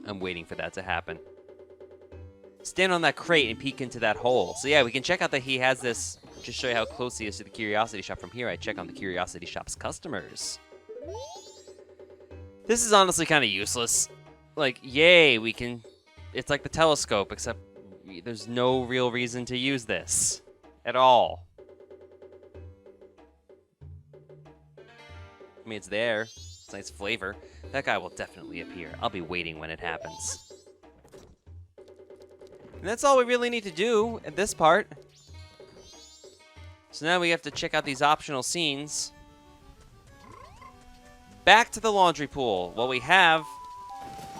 I'm waiting for that to happen. Stand on that crate and peek into that hole. So yeah, we can check out that he has this. Just show you how close he is to the Curiosity Shop. From here, I check on the Curiosity Shop's customers. This is honestly kind of useless. Like, yay, we can. It's like the telescope, except there's no real reason to use this at all. I mean, it's there. It's nice flavor. That guy will definitely appear. I'll be waiting when it happens. And that's all we really need to do at this part. So now we have to check out these optional scenes. Back to the laundry pool. Well, we have...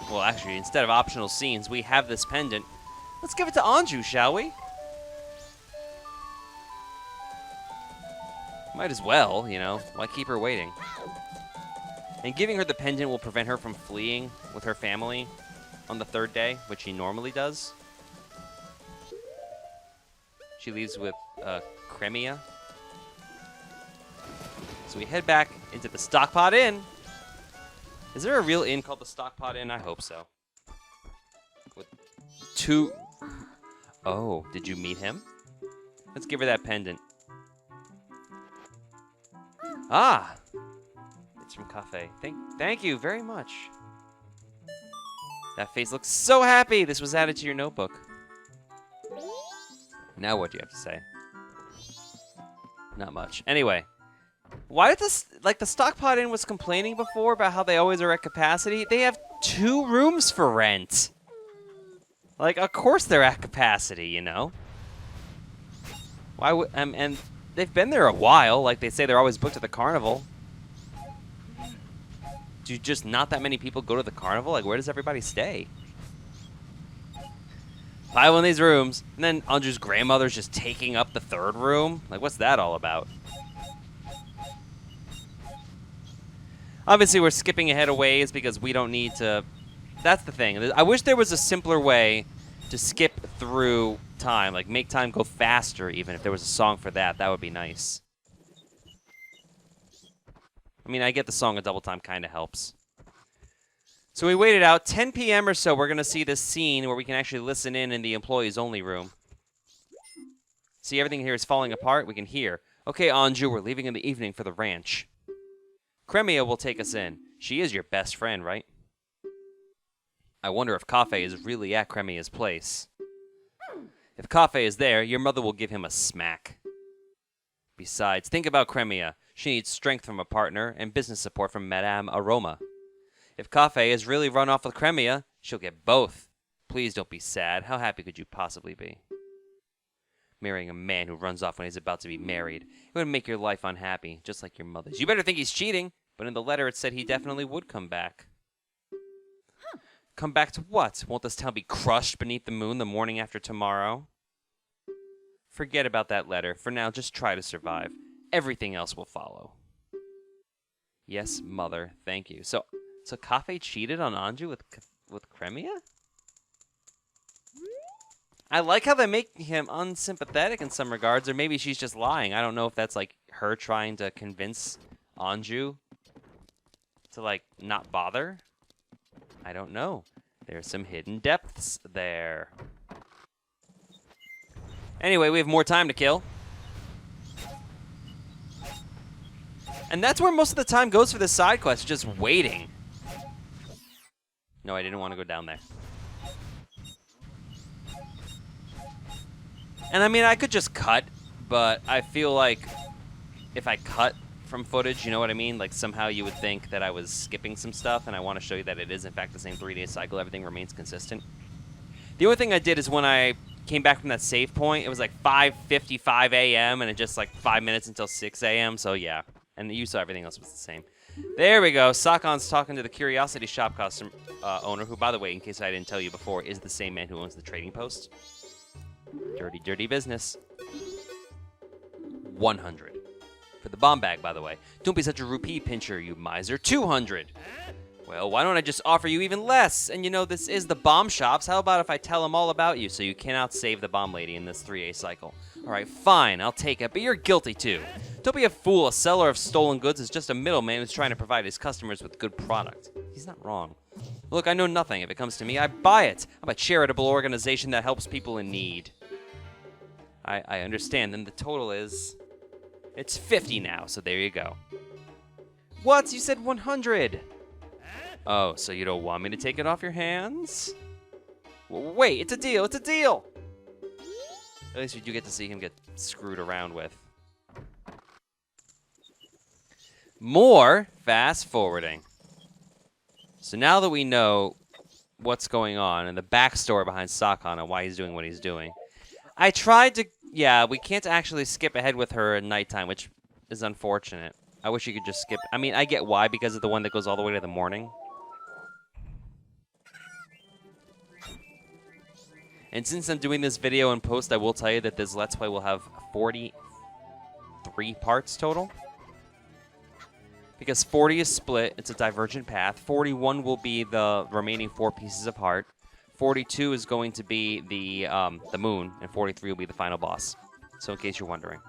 Well, actually, instead of optional scenes, we have this pendant. Let's give it to Anju, shall we? Might as well, Why keep her waiting? And giving her the pendant will prevent her from fleeing with her family on the third day, which she normally does. She leaves with Cremia. So we head back into the Stockpot Inn. Is there a real inn called the Stockpot Inn? I hope so. With two... Oh, did you meet him? Let's give her that pendant. Ah! It's from Cafe. Thank you very much. That face looks so happy! This was added to your notebook. Now what do you have to say? Not much. Anyway. Why did this... Like, the Stockpot Inn was complaining before about how they always are at capacity. They have 2 rooms for rent. Like, of course they're at capacity, Why would... and they've been there a while. Like, they say they're always booked at the carnival. Do just not that many people go to the carnival? Like, where does everybody stay? Buy one of these rooms, and then Anju's grandmother's just taking up the 3rd room? Like, what's that all about? Obviously, we're skipping ahead a ways because we don't need to... That's the thing. I wish there was a simpler way to skip through time. Like, make time go faster, even. If there was a song for that, that would be nice. I mean, I get the song of Double Time kind of helps. So we waited out. 10 p.m. or so, we're going to see this scene where we can actually listen in the employees-only room. See, everything here is falling apart. We can hear. Okay, Anju, we're leaving in the evening for the ranch. Cremia will take us in. She is your best friend, right? I wonder if Cafe is really at Cremia's place. If Cafe is there, your mother will give him a smack. Besides, think about Cremia. She needs strength from a partner and business support from Madame Aroma. If Cafe has really run off with Cremia, she'll get both. Please don't be sad. How happy could you possibly be? Marrying a man who runs off when he's about to be married. It would make your life unhappy, just like your mother's. You better think he's cheating, but in the letter it said he definitely would come back. Come back to what? Won't this town be crushed beneath the moon the morning after tomorrow? Forget about that letter. For now, just try to survive. Everything else will follow. Yes, mother. Thank you. So Cafe cheated on Anju with Cremia? I like how they make him unsympathetic in some regards, or maybe she's just lying. I don't know if that's like her trying to convince Anju to like not bother. I don't know. There's some hidden depths there. Anyway, we have more time to kill. And that's where most of the time goes for this side quest, just waiting. No, I didn't want to go down there. And I mean, I could just cut, but I feel like if I cut from footage, you know what I mean? Like somehow you would think that I was skipping some stuff, and I want to show you that it is in fact the same 3-day cycle. Everything remains consistent. The only thing I did is when I came back from that save point, it was like 5:55 a.m. and it just like 5 minutes until 6 a.m. So yeah, and you saw everything else was the same. There we go. Sakon's talking to the Curiosity Shop customer owner, who, by the way, in case I didn't tell you before, is the same man who owns the trading post. Dirty, dirty business. 100. For the bomb bag, by the way. Don't be such a rupee pincher, you miser. 200. Well, why don't I just offer you even less? And you know, this is the bomb shops. How about if I tell them all about you so you cannot save the bomb lady in this 3A cycle? All right, fine, I'll take it, but you're guilty too. Don't be a fool. A seller of stolen goods is just a middleman who's trying to provide his customers with good product. He's not wrong. Look, I know nothing. If it comes to me, I buy it. I'm a charitable organization that helps people in need. I understand. Then the total is... It's 50 now, so there you go. What? You said 100. Oh, so you don't want me to take it off your hands? Well, wait, it's a deal. It's a deal. At least you do get to see him get screwed around with. More fast forwarding. So now that we know what's going on and the backstory behind Sakon and why he's doing what he's doing, I tried to... Yeah, we can't actually skip ahead with her at nighttime, which is unfortunate. I wish you could just skip... I mean, I get why, because of the one that goes all the way to the morning. And since I'm doing this video in post, I will tell you that this Let's Play will have 43 parts total. Because 40 is split, it's a divergent path. 41 will be the remaining 4 pieces of heart. 42 is going to be the moon, and 43 will be the final boss. So in case you're wondering.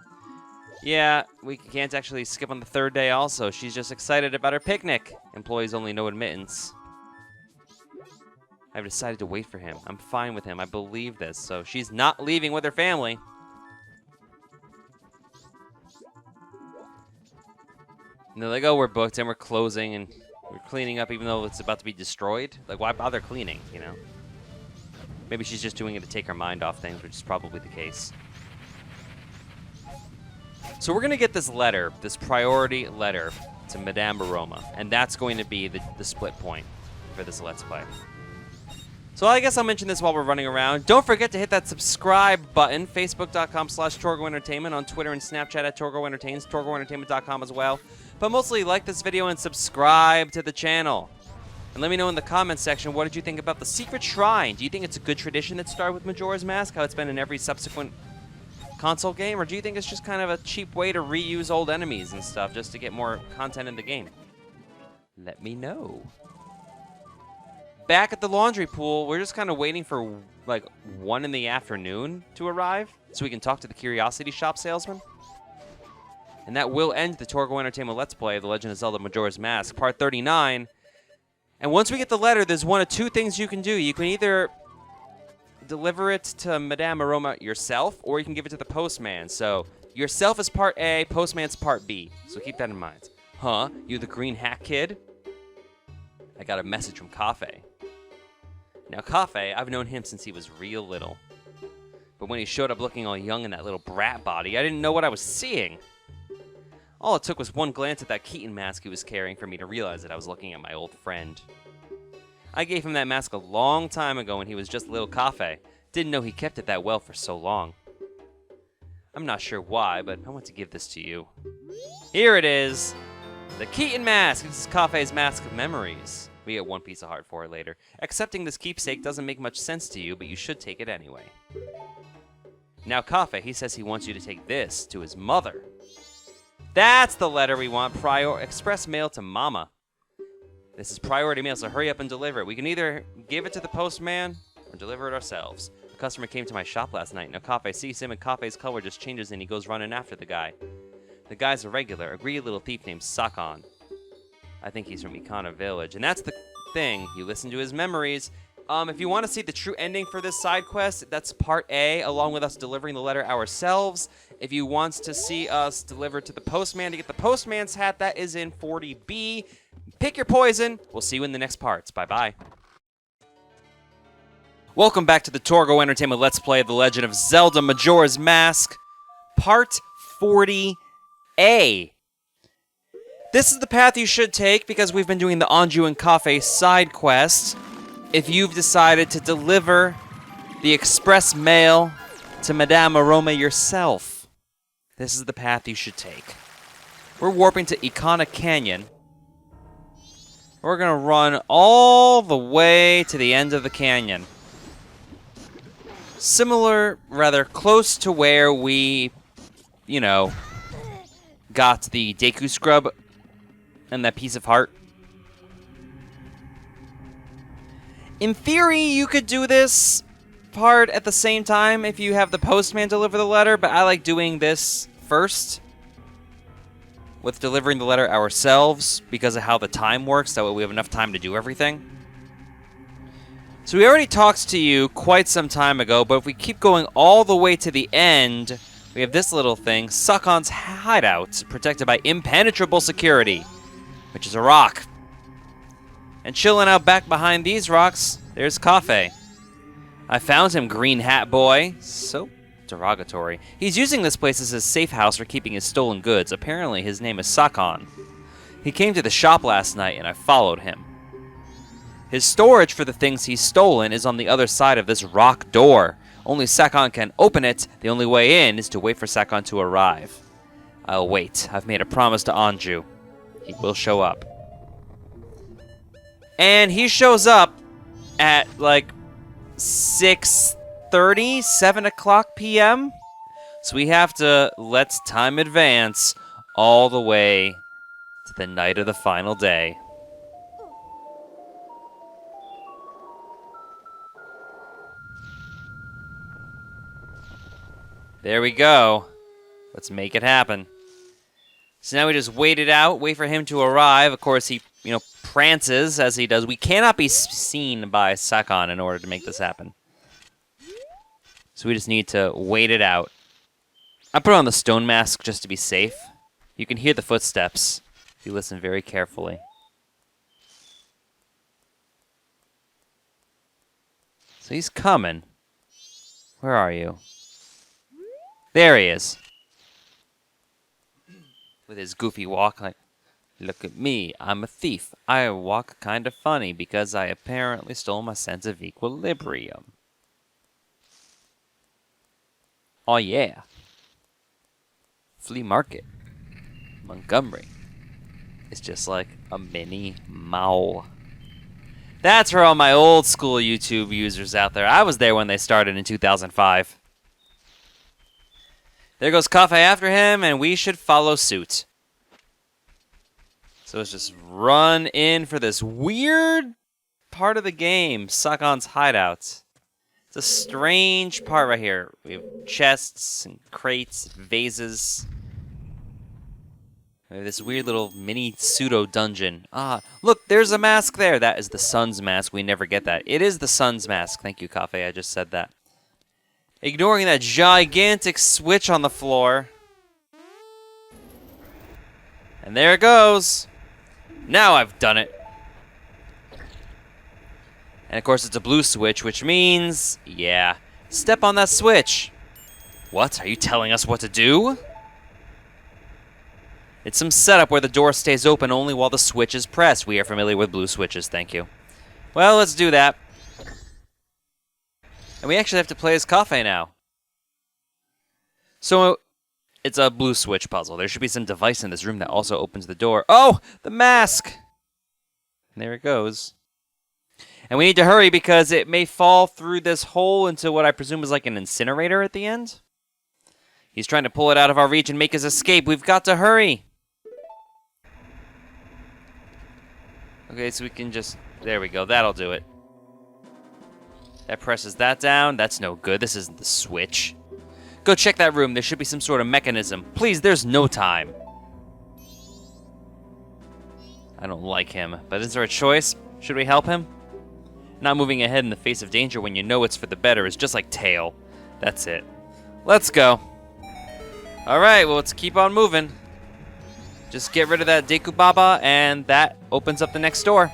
Yeah, we can't actually skip on the 3rd day also. She's just excited about her picnic. Employees only, no admittance. I've decided to wait for him. I'm fine with him. I believe this. So she's not leaving with her family. And they're like, oh, we're booked and we're closing and we're cleaning up even though it's about to be destroyed. Like, why bother cleaning, you know? Maybe she's just doing it to take her mind off things, which is probably the case. So we're going to get this letter, this priority letter to Madame Aroma, and that's going to be the split point for this Let's Play. So I guess I'll mention this while we're running around. Don't forget to hit that subscribe button, facebook.com/TorgoEntertainment, on Twitter and Snapchat at TorgoEntertains, TorgoEntertainment.com as well. But mostly like this video and subscribe to the channel. And let me know in the comments section, what did you think about the Secret Shrine? Do you think it's a good tradition that started with Majora's Mask, how it's been in every subsequent console game? Or do you think it's just kind of a cheap way to reuse old enemies and stuff just to get more content in the game? Let me know. Back at the laundry pool, we're just kind of waiting for like 1 in the afternoon to arrive so we can talk to the Curiosity Shop salesman. And that will end the Torgo Entertainment Let's Play, The Legend of Zelda Majora's Mask, Part 39. And once we get the letter, there's one of 2 things you can do. You can either deliver it to Madame Aroma yourself, or you can give it to the postman. So Yourself is part A, Postman's part B. So keep that in mind. Huh? You the green hat kid? I got a message from Cafe. Now, Cafe, I've known him since he was real little. But when he showed up looking all young in that little brat body, I didn't know what I was seeing. All it took was one glance at that Keaton mask he was carrying for me to realize that I was looking at my old friend. I gave him that mask a long time ago when he was just little Cafe. Didn't know he kept it that well for so long. I'm not sure why, but I want to give this to you. Here it is! The Keaton mask! This is Cafe's mask of memories. We get one piece of heart for it later. Accepting this keepsake doesn't make much sense to you, but you should take it anyway. Now Cafe, he says he wants you to take this to his mother. That's the letter we want. Express mail to Mama. This is priority mail, so hurry up and deliver it. We can either give it to the postman or deliver it ourselves. A customer came to my shop last night. Now Cafe sees him and Cafe's color just changes and he goes running after the guy. The guy's a regular, a greedy little thief named Sakon. I think he's from Ikana Village. And that's the thing. You listen to his memories. If you want to see the true ending for this side quest, that's part A, along with us delivering the letter ourselves. If you want to see us deliver to the postman to get the postman's hat, that is in 40B. Pick your poison. We'll see you in the next parts. Bye-bye. Welcome back to the Torgo Entertainment Let's Play of The Legend of Zelda Majora's Mask, Part 40A. This is the path you should take because we've been doing the Anju and Cafe side quest. If you've decided to deliver the express mail to Madame Aroma yourself, this is the path you should take. We're warping to Ikana Canyon. We're gonna run all the way to the end of the canyon. Similar, rather close to where we, got the Deku Scrub and that piece of heart. In theory, you could do this part at the same time if you have the postman deliver the letter, but I like doing this first with delivering the letter ourselves because of how the time works. That way we have enough time to do everything. So we already talked to you quite some time ago, but if we keep going all the way to the end, we have this little thing, Sakon's hideout, protected by impenetrable security, which is a rock. And chilling out back behind these rocks, there's Cafe. I found him, green hat boy. So derogatory. He's using this place as his safe house for keeping his stolen goods. Apparently his name is Sakon. He came to the shop last night and I followed him. His storage for the things he's stolen is on the other side of this rock door. Only Sakon can open it. The only way in is to wait for Sakon to arrive. I'll wait. I've made a promise to Anju. He will show up. And he shows up at, 6:30, 7 o'clock p.m. So we have to let time advance all the way to the night of the final day. There we go. Let's make it happen. So now we just wait it out, wait for him to arrive. Of course, he, prances as he does. We cannot be seen by Sakon in order to make this happen. So we just need to wait it out. I put on the stone mask just to be safe. You can hear the footsteps if you listen very carefully. So he's coming. Where are you? There he is. With his goofy walk, look at me, I'm a thief. I walk kind of funny because I apparently stole my sense of equilibrium. Oh yeah. Flea market. Montgomery. It's just like a mini mall. That's for all my old school YouTube users out there. I was there when they started in 2005. There goes Cafe after him, and we should follow suit. So let's just run in for this weird part of the game, Sakon's hideout. It's a strange part right here. We have chests and crates, vases. We have this weird little mini pseudo-dungeon. Ah, look, there's a mask there. That is the sun's mask. We never get that. It is the sun's mask. Thank you, Cafe. I just said that. Ignoring that gigantic switch on the floor. And there it goes. Now I've done it. And of course it's a blue switch, which means, yeah, step on that switch. What? Are you telling us what to do? It's some setup where the door stays open only while the switch is pressed. We are familiar with blue switches, thank you. Well, let's do that. And we actually have to play as Cafe now. So, it's a blue switch puzzle. There should be some device in this room that also opens the door. Oh, the mask! And there it goes. And we need to hurry because it may fall through this hole into what I presume is like an incinerator at the end. He's trying to pull it out of our reach and make his escape. We've got to hurry. Okay, so we can just... There we go. That'll do it. That presses that down. That's no good. This isn't the switch. Go check that room. There should be some sort of mechanism. Please, there's no time. I don't like him. But is there a choice? Should we help him? Not moving ahead in the face of danger when you know it's for the better is just like Tail. That's it. Let's go. Alright, well, let's keep on moving. Just get rid of that Deku Baba, and that opens up the next door.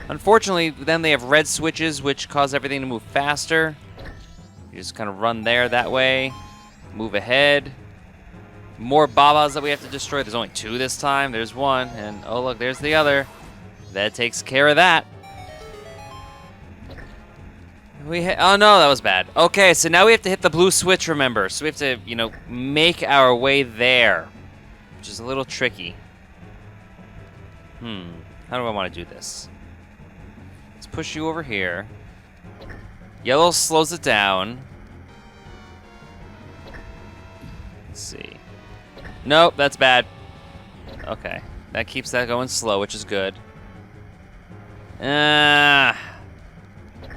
Unfortunately, then they have red switches, which cause everything to move faster. You just kind of run there that way. Move ahead. More Babas that we have to destroy. There's only 2 this time. There's 1, and oh look, there's the other. That takes care of that. Oh no, that was bad. Okay, so now we have to hit the blue switch, remember. So we have to, you know, make our way there, which is a little tricky. How do I want to do this? Let's push you over here. Yellow slows it down. Let's see. Nope, that's bad. Okay, that keeps that going slow, which is good. I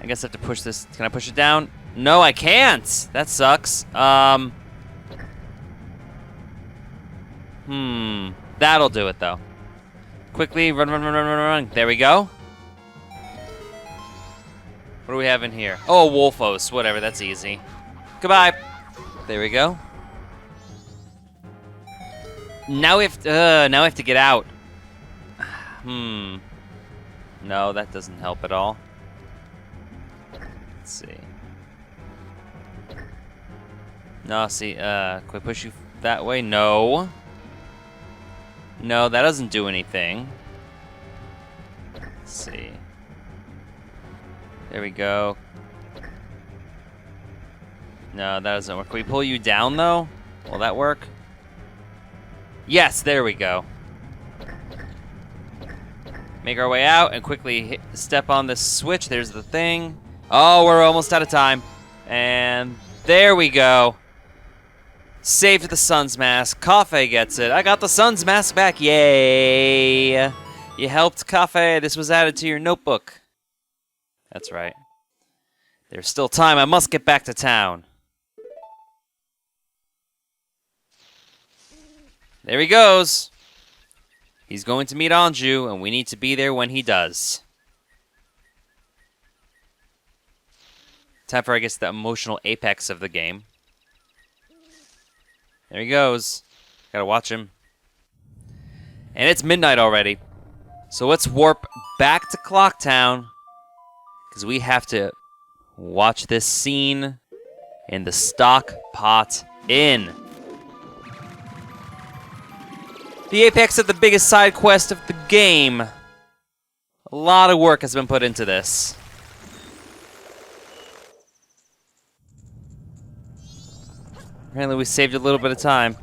guess I have to push this. Can I push it down? No, I can't. That sucks. That'll do it, though. Quickly, run, run, run, run, run, run. There we go. What do we have in here? Oh, Wolfos. Whatever, that's easy. Goodbye. There we go. Now we have to get out. No, that doesn't help at all. Let's see. No, see, can we push you that way? No. No, that doesn't do anything. Let's see. There we go. No, that doesn't work. Can we pull you down, though? Will that work? Yes, there we go. Make our way out and quickly step on this switch. There's the thing. Oh, we're almost out of time. And there we go. Saved the Sun's Mask. Cafe gets it. I got the Sun's Mask back. Yay. You helped Cafe. This was added to your notebook. That's right. There's still time. I must get back to town. There he goes. He's going to meet Anju, and we need to be there when he does. Time for, I guess, the emotional apex of the game. There he goes. Gotta watch him. And it's midnight already. So let's warp back to Clocktown, because we have to watch this scene in the Stock Pot Inn. The apex of the biggest side quest of the game. A lot of work has been put into this. Apparently we saved a little bit of time.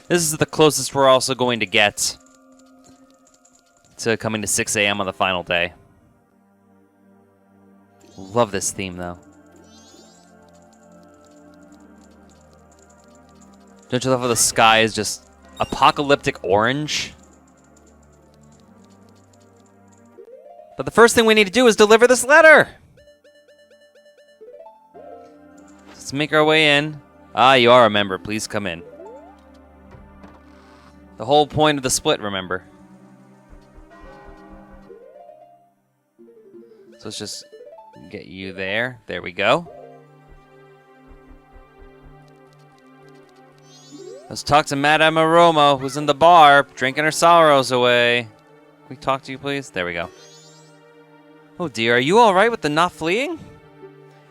This is the closest we're also going to get to coming to 6 a.m. on the final day. Love this theme, though. Don't you love how the sky is just apocalyptic orange? But the first thing we need to do is deliver this letter! Let's make our way in. Ah, you are a member. Please come in. The whole point of the split, remember. So let's just get you there. There we go. Let's talk to Madame Aroma, who's in the bar, drinking her sorrows away. Can we talk to you, please? There we go. Oh dear, are you alright with the not fleeing?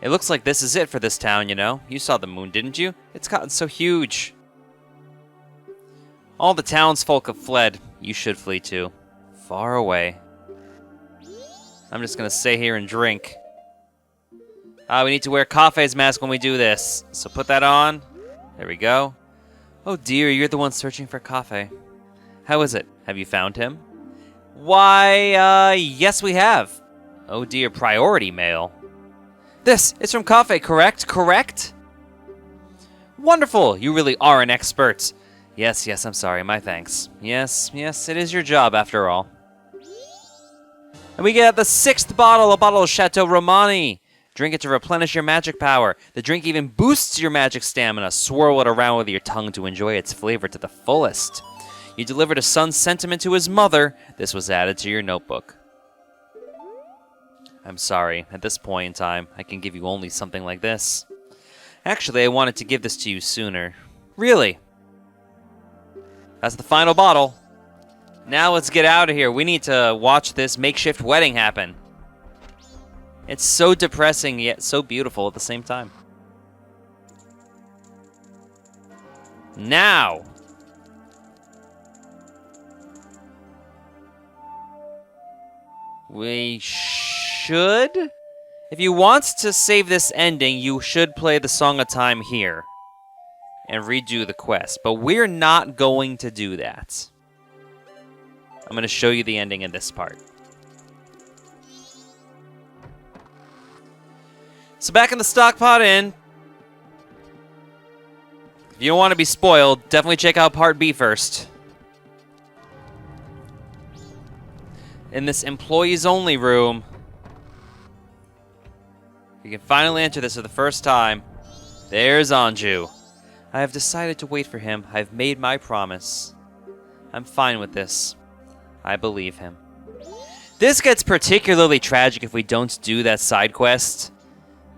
It looks like this is it for this town, you know. You saw the moon, didn't you? It's gotten so huge. All the townsfolk have fled. You should flee too. Far away. I'm just gonna stay here and drink. We need to wear Kafei's mask when we do this. So put that on. There we go. Oh dear, you're the one searching for Kafei. How is it? Have you found him? Why, yes we have. Oh dear, priority mail. This is from Kafei, correct? Correct? Wonderful, you really are an expert. Yes, I'm sorry, my thanks. Yes, it is your job after all. And we get the 6th bottle, a bottle of Chateau Romani. Drink it to replenish your magic power. The drink even boosts your magic stamina. Swirl it around with your tongue to enjoy its flavor to the fullest. You delivered a son's sentiment to his mother. This was added to your notebook. I'm sorry, at this point in time, I can give you only something like this. Actually, I wanted to give this to you sooner. Really? That's the final bottle. Now let's get out of here. We need to watch this makeshift wedding happen. It's so depressing, yet so beautiful at the same time. Now! We should? If you want to save this ending, you should play the Song of Time here. And redo the quest. But we're not going to do that. I'm going to show you the ending in this part. So back in the Stockpot Inn. If you don't want to be spoiled, definitely check out Part B first. In this employees-only room, you can finally enter this for the first time. There's Anju. I have decided to wait for him. I've made my promise. I'm fine with this. I believe him. This gets particularly tragic if we don't do that side quest,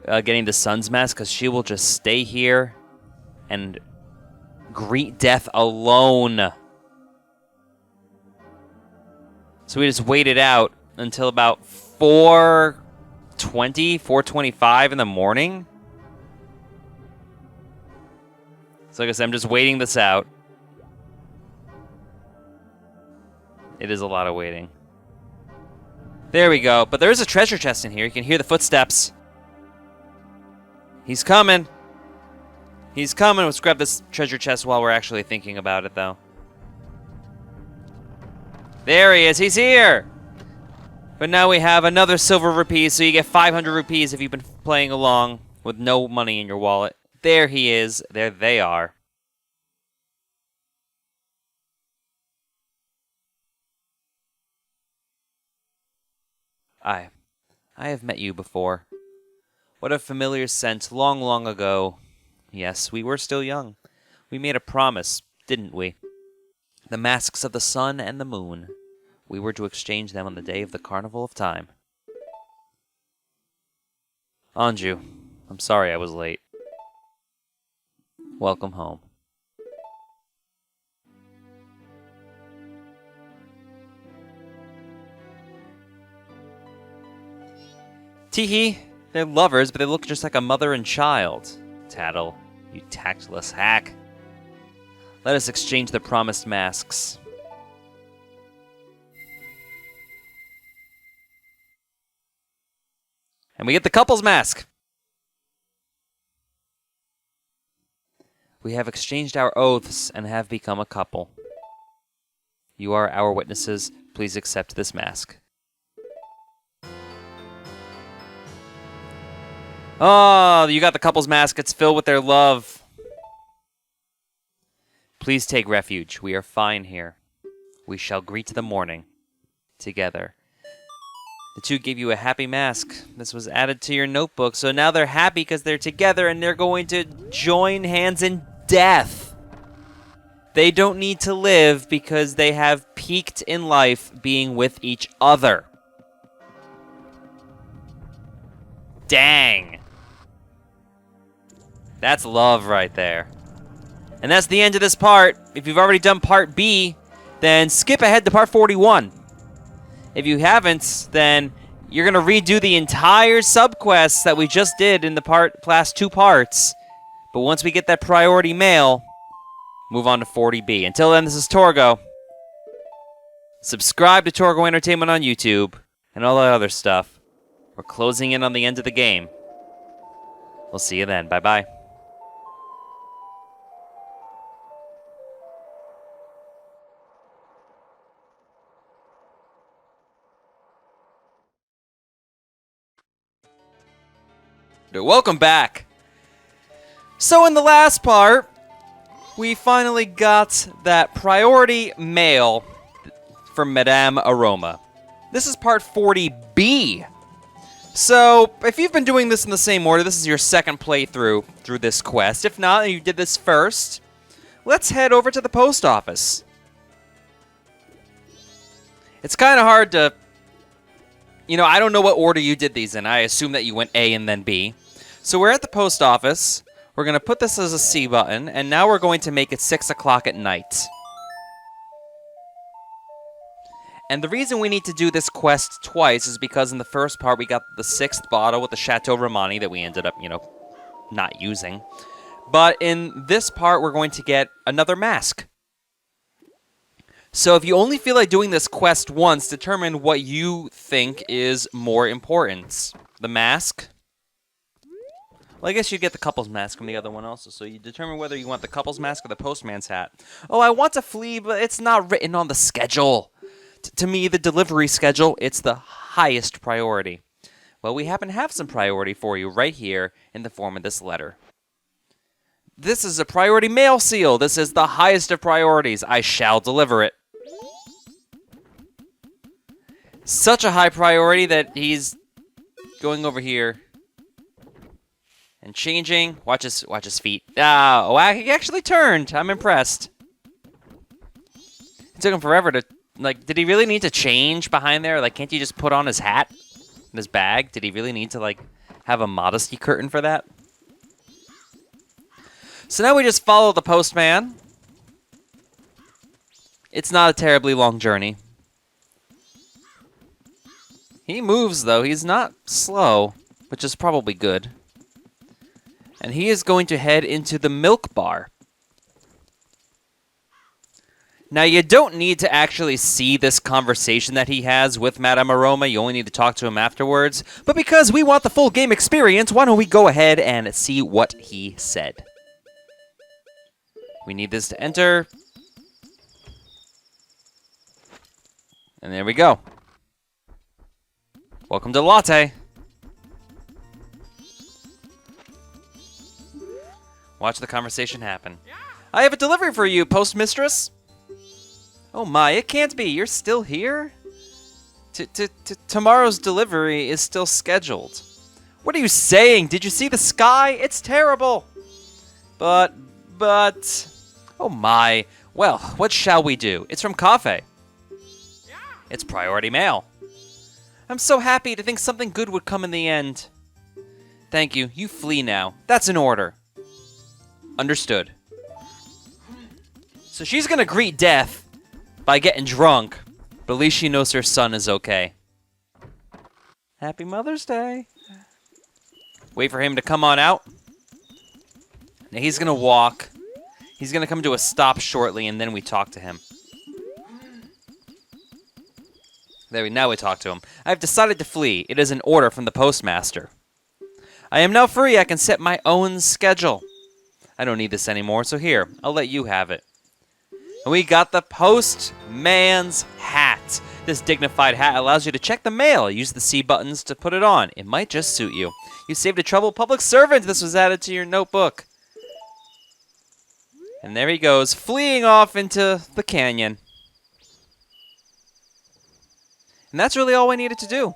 getting the Sun's Mask, because she will just stay here and greet death alone. So we just waited out until about 4:20, 4:25 in the morning. So like I said, I'm just waiting this out. It is a lot of waiting. There we go. But there is a treasure chest in here. You can hear the footsteps. He's coming. He's coming. Let's grab this treasure chest while we're actually thinking about it, though. There he is. He's here. But now we have another silver rupee, so you get 500 rupees if you've been playing along with no money in your wallet. There he is. There they are. I have met you before. What a familiar scent long, long ago. Yes, we were still young. We made a promise, didn't we? The masks of the sun and the moon. We were to exchange them on the day of the Carnival of Time. Anju, I'm sorry I was late. Welcome home. Teehee, they're lovers, but they look just like a mother and child. Tattle, you tactless hack. Let us exchange the promised masks. And we get the couple's mask. We have exchanged our oaths and have become a couple. You are our witnesses. Please accept this mask. Oh, you got the couple's mask. It's filled with their love. Please take refuge. We are fine here. We shall greet the morning together. The two gave you a happy mask. This was added to your notebook, so now they're happy because they're together and they're going to join hands in death. They don't need to live because they have peaked in life being with each other. Dang. That's love right there. And that's the end of this part. If you've already done part B, then skip ahead to part 41. If you haven't, then you're going to redo the entire subquest that we just did in the last 2 parts. But once we get that priority mail, move on to 40B. Until then, this is Torgo. Subscribe to Torgo Entertainment on YouTube and all that other stuff. We're closing in on the end of the game. We'll see you then. Bye-bye. Welcome back. So in the last part, we finally got that priority mail from Madame Aroma. This is part 40B. So if you've been doing this in the same order, this is your second playthrough through this quest. If not, and you did this first, let's head over to the post office. It's kind of hard to... You know, I don't know what order you did these in. I assume that you went A and then B. So we're at the post office. We're going to put this as a C button, and now we're going to make it 6 o'clock at night. And the reason we need to do this quest twice is because in the first part we got the 6th bottle with the Chateau Romani that we ended up, you know, not using. But in this part we're going to get another mask. So if you only feel like doing this quest once, determine what you think is more important. The mask? Well, I guess you get the couple's mask from the other one also, so you determine whether you want the couple's mask or the postman's hat. Oh, I want to flee, but it's not written on the schedule. To me, the delivery schedule, it's the highest priority. Well, we happen to have some priority for you right here in the form of this letter. This is a priority mail seal. This is the highest of priorities. I shall deliver it. Such a high priority that he's going over here and changing. Watch his feet. Oh, he actually turned. I'm impressed. It took him forever to, like, did he really need to change behind there? Like, can't you just put on his hat and his bag? Did he really need to, like, have a modesty curtain for that? So now we just follow the postman. It's not a terribly long journey. He moves, though. He's not slow, which is probably good. And he is going to head into the milk bar. Now, you don't need to actually see this conversation that he has with Madame Aroma. You only need to talk to him afterwards. But because we want the full game experience, why don't we go ahead and see what he said. We need this to enter. And there we go. Welcome to Latte. Watch the conversation happen. I have a delivery for you, postmistress. Oh my, it can't be. You're still here? Tomorrow's delivery is still scheduled. What are you saying? Did you see the sky? It's terrible. But... Oh my. Well, what shall we do? It's from Cafe. It's priority mail. I'm so happy to think something good would come in the end. Thank you. You flee now. That's an order. Understood. So she's gonna greet death by getting drunk, but at least she knows her son is okay. Happy Mother's Day. Wait for him to come on out. Now he's gonna walk. He's gonna come to a stop shortly, and then we talk to him. Now we talk to him. I've decided to flee. It is an order from the postmaster. I am now free. I can set my own schedule. I don't need this anymore, so here, I'll let you have it. And we got the postman's hat. This dignified hat allows you to check the mail. Use the C buttons to put it on. It might just suit you. You saved a troubled public servant. This was added to your notebook. And there he goes, fleeing off into the canyon. And that's really all we needed to do.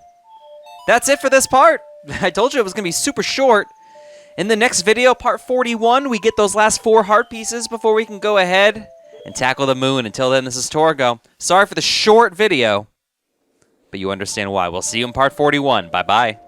That's it for this part. I told you it was going to be super short. In the next video, part 41, we get those last 4 heart pieces before we can go ahead and tackle the moon. Until then, this is Torgo. Sorry for the short video, but you understand why. We'll see you in part 41. Bye-bye.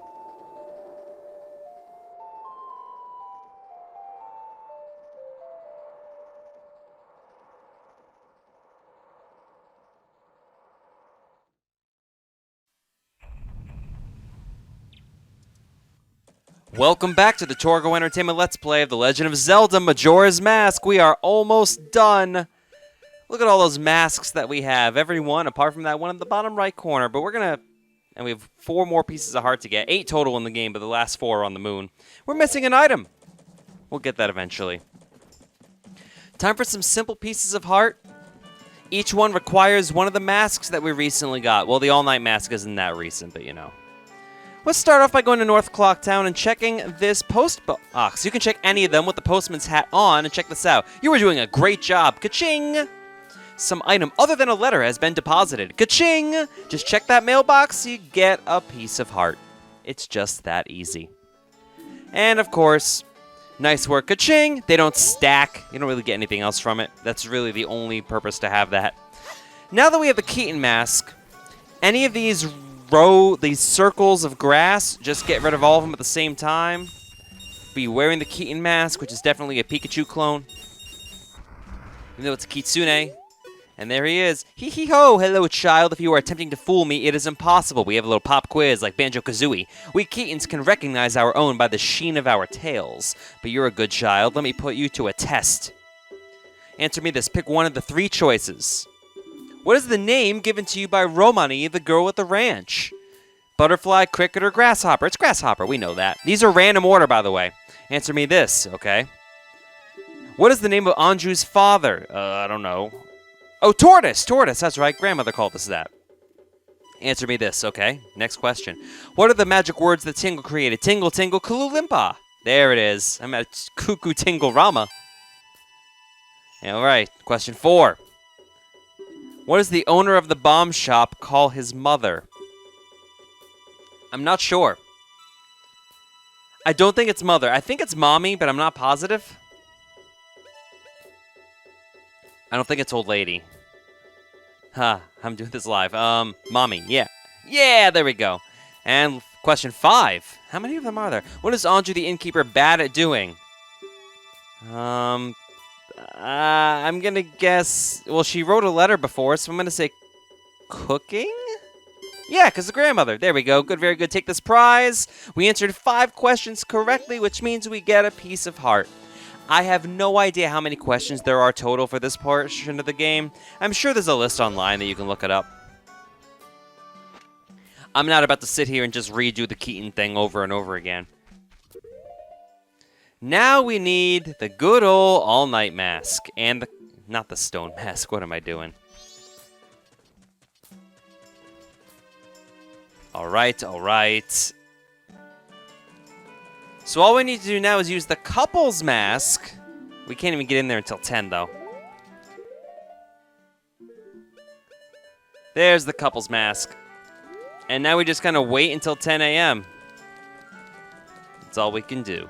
Welcome back to the Torgo Entertainment Let's Play of The Legend of Zelda Majora's Mask. We are almost done. Look at all those masks that we have. Every one, apart from that one in the bottom right corner. But we're going to... And we have 4 more pieces of heart to get. 8 total in the game, but the last 4 are on the moon. We're missing an item. We'll get that eventually. Time for some simple pieces of heart. Each one requires one of the masks that we recently got. Well, the all-night mask isn't that recent, but you know. Let's start off by going to North Clock Town and checking this post box. You can check any of them with the postman's hat on, and check this out. You are doing a great job. Ka-ching! Some item other than a letter has been deposited. Ka-ching! Just check that mailbox, you get a piece of heart. It's just that easy. And of course, nice work. Ka-ching! They don't stack. You don't really get anything else from it. That's really the only purpose to have that. Now that we have the Keaton mask, any of these circles of grass, just get rid of all of them at the same time. Be wearing the Keaton mask, which is definitely a Pikachu clone. Even though it's a Kitsune. And there he is. Hee hee ho! Hello, child. If you are attempting to fool me, it is impossible. We have a little pop quiz like Banjo-Kazooie. We Keatons can recognize our own by the sheen of our tails. But you're a good child. Let me put you to a test. Answer me this. Pick one of the 3 choices. What is the name given to you by Romani, the girl at the ranch? Butterfly, cricket, or grasshopper? It's grasshopper. We know that. These are random order, by the way. Answer me this, okay? What is the name of Anju's father? I don't know. Oh, Tortoise! Tortoise, that's right. Grandmother called us that. Answer me this, okay? Next question. What are the magic words that Tingle created? Tingle, tingle, Kululimpa. There it is. I'm at Cuckoo Tingle Rama. All right, question 4. What does the owner of the bomb shop call his mother? I'm not sure. I don't think it's mother. I think it's mommy, but I'm not positive. I don't think it's old lady. I'm doing this live. Mommy, yeah. Yeah, there we go. And question 5. How many of them are there? What is Anju the innkeeper bad at doing? I'm gonna guess... Well, she wrote a letter before, so I'm gonna say cooking? Yeah, because the grandmother. There we go. Good, very good. Take this prize. We answered 5 questions correctly, which means we get a piece of heart. I have no idea how many questions there are total for this portion of the game. I'm sure there's a list online that you can look it up. I'm not about to sit here and just redo the Keaton thing over and over again. Now we need the good old all-night mask. And the... Not the stone mask. What am I doing? Alright, alright. So all we need to do now is use the couple's mask. We can't even get in there until 10, though. There's the couple's mask. And now we just kind of wait until 10 a.m. That's all we can do.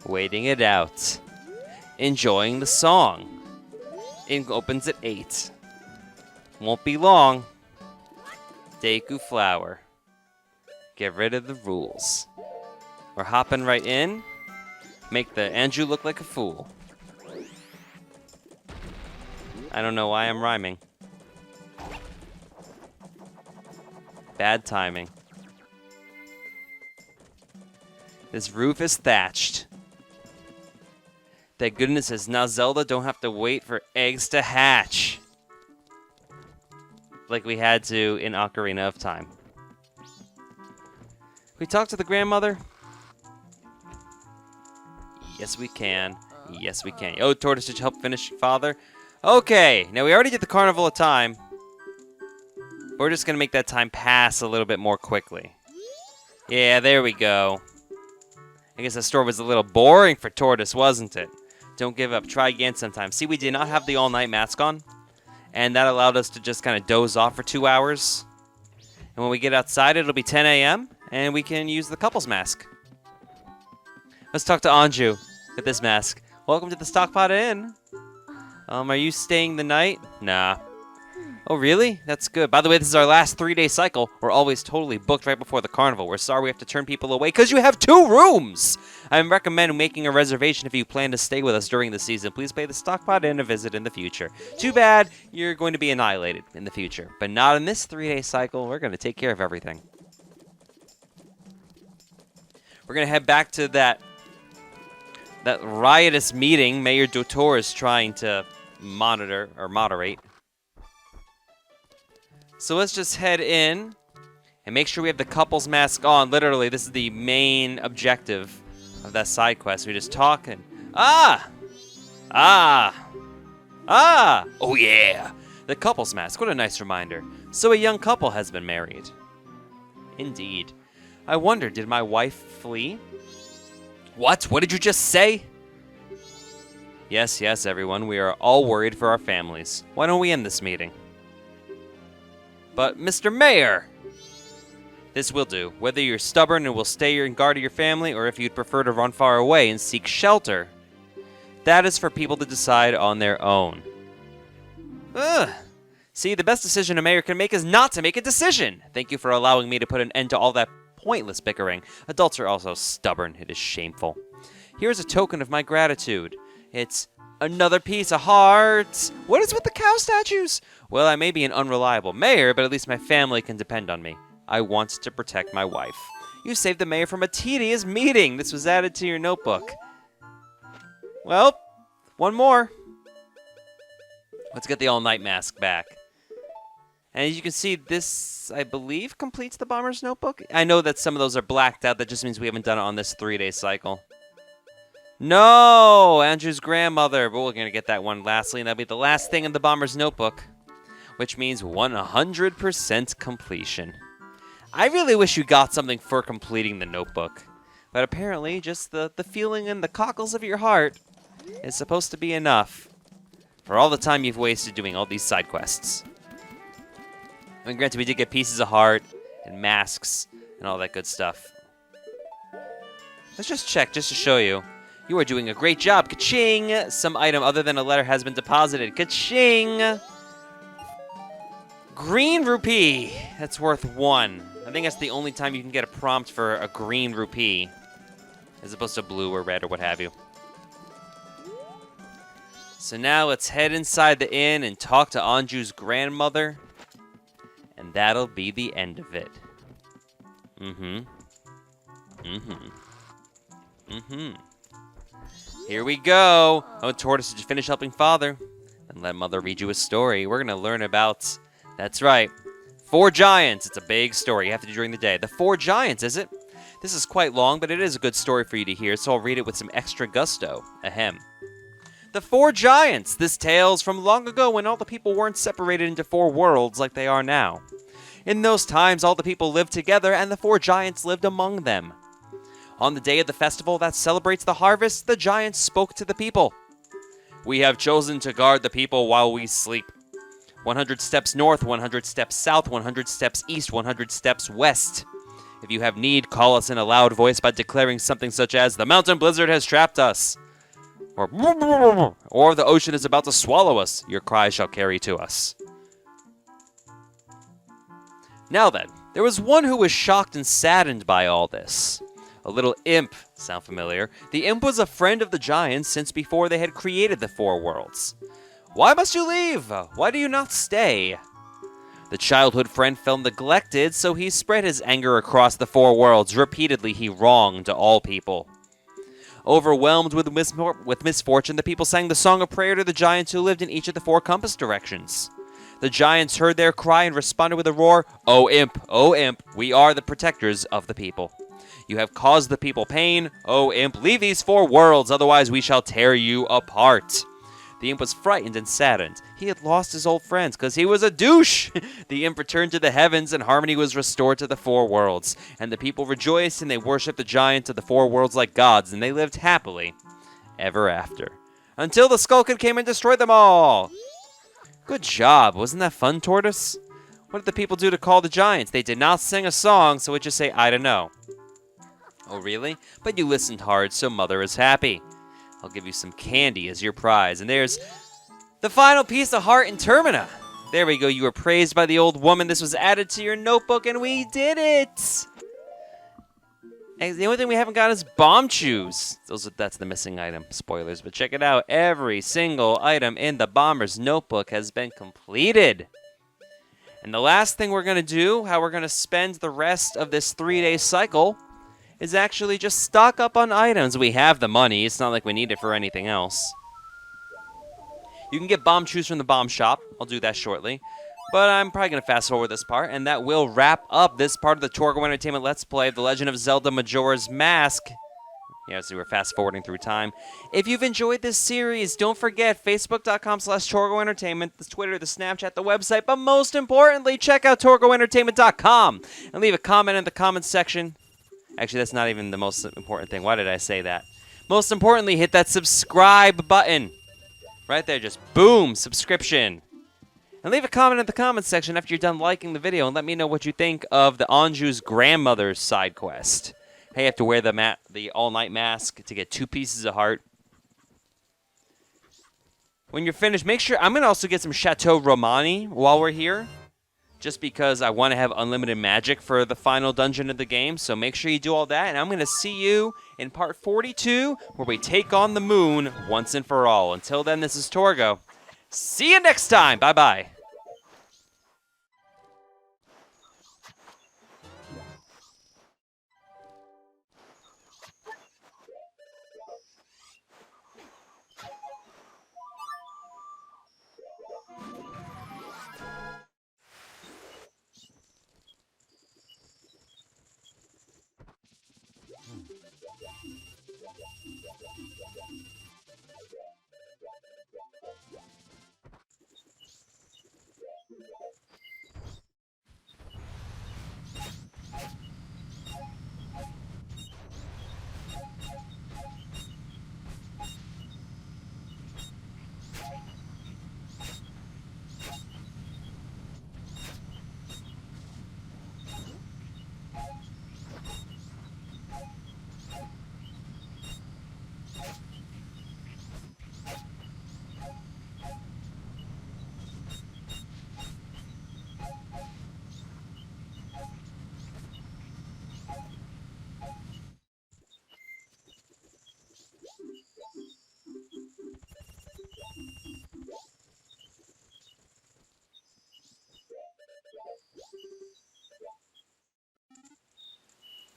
Waiting it out. Enjoying the song. It opens at 8. Won't be long. Deku Flower. Get rid of the rules. We're hopping right in. Make the Anju look like a fool. I don't know why I'm rhyming. Bad timing. This roof is thatched. Thank goodness is now Zelda don't have to wait for eggs to hatch. Like we had to in Ocarina of Time. We talk to the grandmother? Yes, we can. Yes, we can. Oh, Tortoise, did you help finish father? Okay, now we already did the Carnival of Time. We're just going to make that time pass a little bit more quickly. Yeah, there we go. I guess the store was a little boring for Tortoise, wasn't it? Don't give up. Try again sometime. See, we did not have the all-night mask on. And that allowed us to just kind of doze off for 2 hours. And when we get outside, it'll be 10 a.m. And we can use the couple's mask. Let's talk to Anju with this mask. Welcome to the Stockpot Inn. Are you staying the night? Nah. Oh, really? That's good. By the way, this is our last 3-day cycle. We're always totally booked right before the carnival. We're sorry we have to turn people away because you have 2 rooms! I recommend making a reservation if you plan to stay with us during the season. Please pay the Stockpot Inn a visit in the future. Too bad you're going to be annihilated in the future. But not in this 3-day cycle. We're going to take care of everything. We're going to head back to that riotous meeting Mayor Dotor is trying to monitor or moderate. So let's just head in and make sure we have the couple's mask on. Literally, this is the main objective of that side quest. We just talk and oh yeah, the couple's mask. What a nice reminder. So a young couple has been married. Indeed. I wonder, did my wife flee? What? What did you just say? Yes, everyone. We are all worried for our families. Why don't we end this meeting? But, Mr. Mayor! This will do. Whether you're stubborn and will stay and guard your family, or if you'd prefer to run far away and seek shelter, that is for people to decide on their own. Ugh. See, the best decision a mayor can make is not to make a decision. Thank you for allowing me to put an end to all that pointless bickering. Adults are also stubborn. It is shameful. Here's a token of my gratitude. It's another piece of heart. What is with the cow statues? Well, I may be an unreliable mayor, but at least my family can depend on me. I want to protect my wife. You saved the mayor from a tedious meeting. This was added to your notebook. Well, one more. Let's get the all-night mask back. And as you can see, this, I believe, completes the Bomber's Notebook. I know that some of those are blacked out. That just means we haven't done it on this 3-day cycle. No! Andrew's grandmother. But we're going to get that one lastly, and that'll be the last thing in the Bomber's Notebook, which means 100% completion. I really wish you got something for completing the notebook. But apparently, just the feeling in the cockles of your heart is supposed to be enough for all the time you've wasted doing all these side quests. I mean, granted, we did get pieces of heart and masks and all that good stuff. Let's just check, just to show you. You are doing a great job. Ka-ching! Some item other than a letter has been deposited. Ka-ching! Green rupee! That's worth 1. I think that's the only time you can get a prompt for a green rupee, as opposed to blue or red or what have you. So now let's head inside the inn and talk to Anju's grandmother. And that'll be the end of it. Here we go. Oh, Tortoise, did you finish helping Father? And let Mother read you a story. We're going to learn about, that's right, 4 giants. It's a big story you have to do during the day. The 4 giants, is it? This is quite long, but it is a good story for you to hear, so I'll read it with some extra gusto. Ahem. The 4 giants. This tale's from long ago when all the people weren't separated into 4 worlds like they are now. In those times, all the people lived together, and the 4 giants lived among them. On the day of the festival that celebrates the harvest, the giants spoke to the people. We have chosen to guard the people while we sleep. 100 steps north, 100 steps south, 100 steps east, 100 steps west. If you have need, call us in a loud voice by declaring something such as, "The mountain blizzard has trapped us," or "The ocean is about to swallow us." Your cry shall carry to us. Now then, there was one who was shocked and saddened by all this. A little imp. Sound familiar? The imp was a friend of the giants since before they had created the 4 worlds. Why must you leave? Why do you not stay? The childhood friend felt neglected, so he spread his anger across the 4 worlds. Repeatedly, he wronged all people. Overwhelmed with misfortune, the people sang the song of prayer to the giants who lived in each of the 4 compass directions. The giants heard their cry and responded with a roar, "O imp, we are the protectors of the people. You have caused the people pain. O imp, leave these 4 worlds, otherwise we shall tear you apart." The imp was frightened and saddened. He had lost his old friends because he was a douche. The imp returned to the heavens, and harmony was restored to the 4 worlds. And the people rejoiced, and they worshipped the giants of the 4 worlds like gods, and they lived happily ever after. Until the Skull Kid came and destroyed them all. Good job. Wasn't that fun, Tortoise? What did the people do to call the giants? They did not sing a song, so it just say, "I don't know." Oh, really? But you listened hard, so Mother is happy. I'll give you some candy as your prize. And there's the final piece of heart in Termina. There we go. You were praised by the old woman. This was added to your notebook, and we did it. And the only thing we haven't got is bomb shoes. That's the missing item. Spoilers, but check it out. Every single item in the Bomber's Notebook has been completed. And the last thing we're going to do, how we're going to spend the rest of this 3-day cycle, is actually just stock up on items. We have the money. It's not like we need it for anything else. You can get bomb shoes from the bomb shop. I'll do that shortly. But I'm probably going to fast forward this part, and that will wrap up this part of the Torgo Entertainment Let's Play of The Legend of Zelda Majora's Mask. Yeah, so we're fast forwarding through time. If you've enjoyed this series, don't forget Facebook.com/Torgo Entertainment, the Twitter, the Snapchat, the website, but most importantly, check out TorgoEntertainment.com and leave a comment in the comments section. Actually, that's not even the most important thing. Why did I say that? Most importantly, hit that subscribe button. Right there, just boom, subscription. And leave a comment in the comments section after you're done liking the video and let me know what you think of the Anju's grandmother's side quest. Hey, you have to wear the all-night mask to get 2 pieces of heart. When you're finished, make sure... I'm going to also get some Chateau Romani while we're here, just because I want to have unlimited magic for the final dungeon of the game. So make sure you do all that, and I'm going to see you in part 42, where we take on the moon once and for all. Until then, this is Torgo. See you next time! Bye-bye!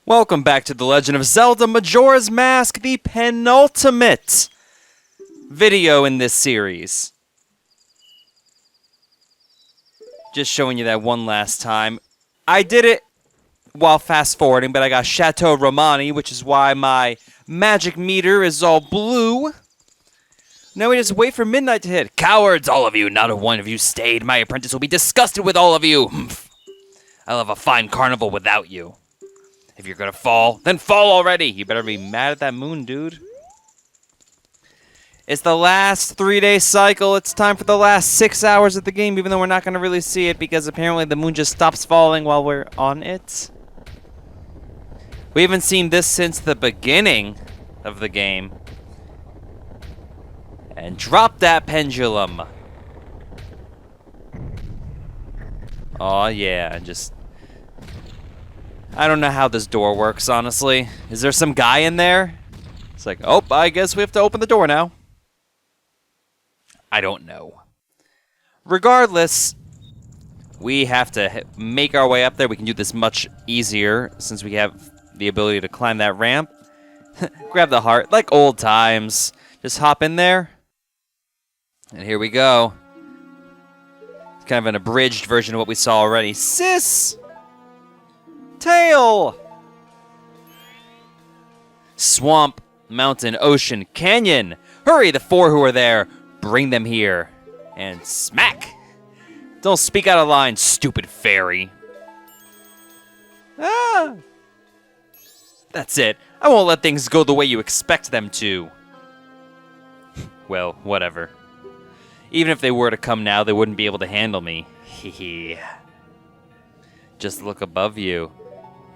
Welcome back to The Legend of Zelda Majora's Mask, the penultimate video in this series. Just showing you that one last time. I did it while fast forwarding, but I got Chateau Romani, which is why my magic meter is all blue. Now we just wait for midnight to hit. Cowards, all of you, not a one of you stayed. My apprentice will be disgusted with all of you. I'll have a fine carnival without you. If you're gonna fall, then fall already! You better be mad at that moon, dude. It's the last 3-day cycle. It's time for the last 6 hours of the game, even though we're not gonna really see it because apparently the moon just stops falling while we're on it. We haven't seen this since the beginning of the game. And drop that pendulum. Oh yeah, just... I don't know how this door works, honestly. Is there some guy in there? It's like, oh, I guess we have to open the door now. I don't know. Regardless, we have to make our way up there. We can do this much easier since we have the ability to climb that ramp. Grab the heart, like old times. Just hop in there. And here we go. It's kind of an abridged version of what we saw already. Sis! Tail! Swamp, mountain, ocean, canyon. Hurry, the 4 who are there. Bring them here. And smack! Don't speak out of line, stupid fairy. Ah! That's it. I won't let things go the way you expect them to. Well, whatever. Even if they were to come now, they wouldn't be able to handle me. Hehe. Just look above you.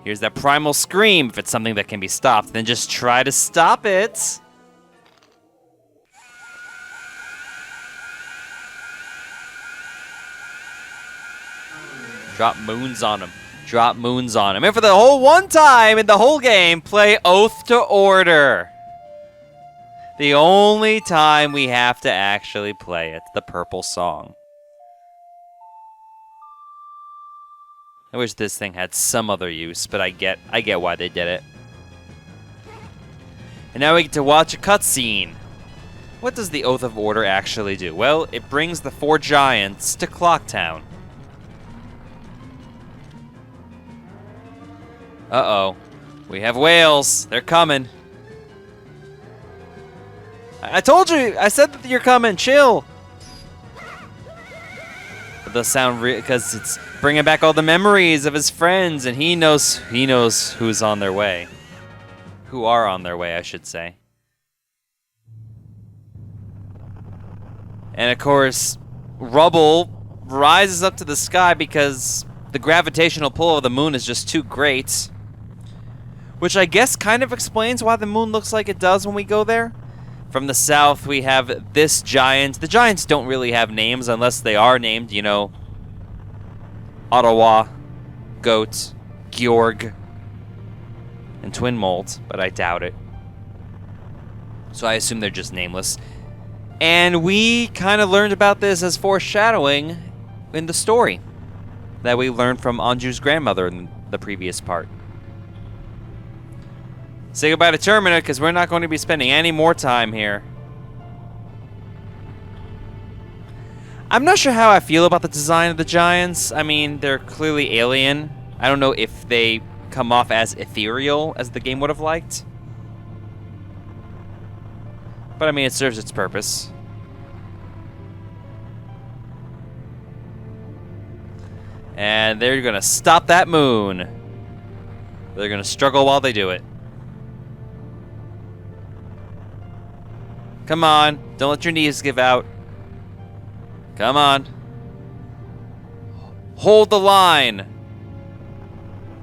Here's that primal scream. If it's something that can be stopped, then just try to stop it. Drop moons on him. Drop moons on him. And for the whole one time in the whole game, play Oath to Order. The only time we have to actually play it. The purple song. I wish this thing had some other use, but I get why they did it. And now we get to watch a cutscene. What does the Oath of Order actually do? Well, it brings the 4 giants to Clocktown. Uh-oh. We have whales. They're coming. I told you! I said that you're coming. Chill! But they'll sound real because it's bringing back all the memories of his friends, and he knows who's on their way. Who are on their way, I should say. And of course, rubble rises up to the sky because the gravitational pull of the moon is just too great. Which I guess kind of explains why the moon looks like it does when we go there. From the south, we have this giant. The giants don't really have names unless they are named, you know, Ottawa, Goat, Georg, and Twin Mold, but I doubt it. So I assume they're just nameless. And we kind of learned about this as foreshadowing in the story that we learned from Anju's grandmother in the previous part. Say goodbye to Termina, because we're not going to be spending any more time here. I'm not sure how I feel about the design of the giants. I mean, they're clearly alien. I don't know if they come off as ethereal as the game would have liked. But I mean, it serves its purpose. And they're going to stop that moon. They're going to struggle while they do it. Come on, don't let your knees give out. Come on. Hold the line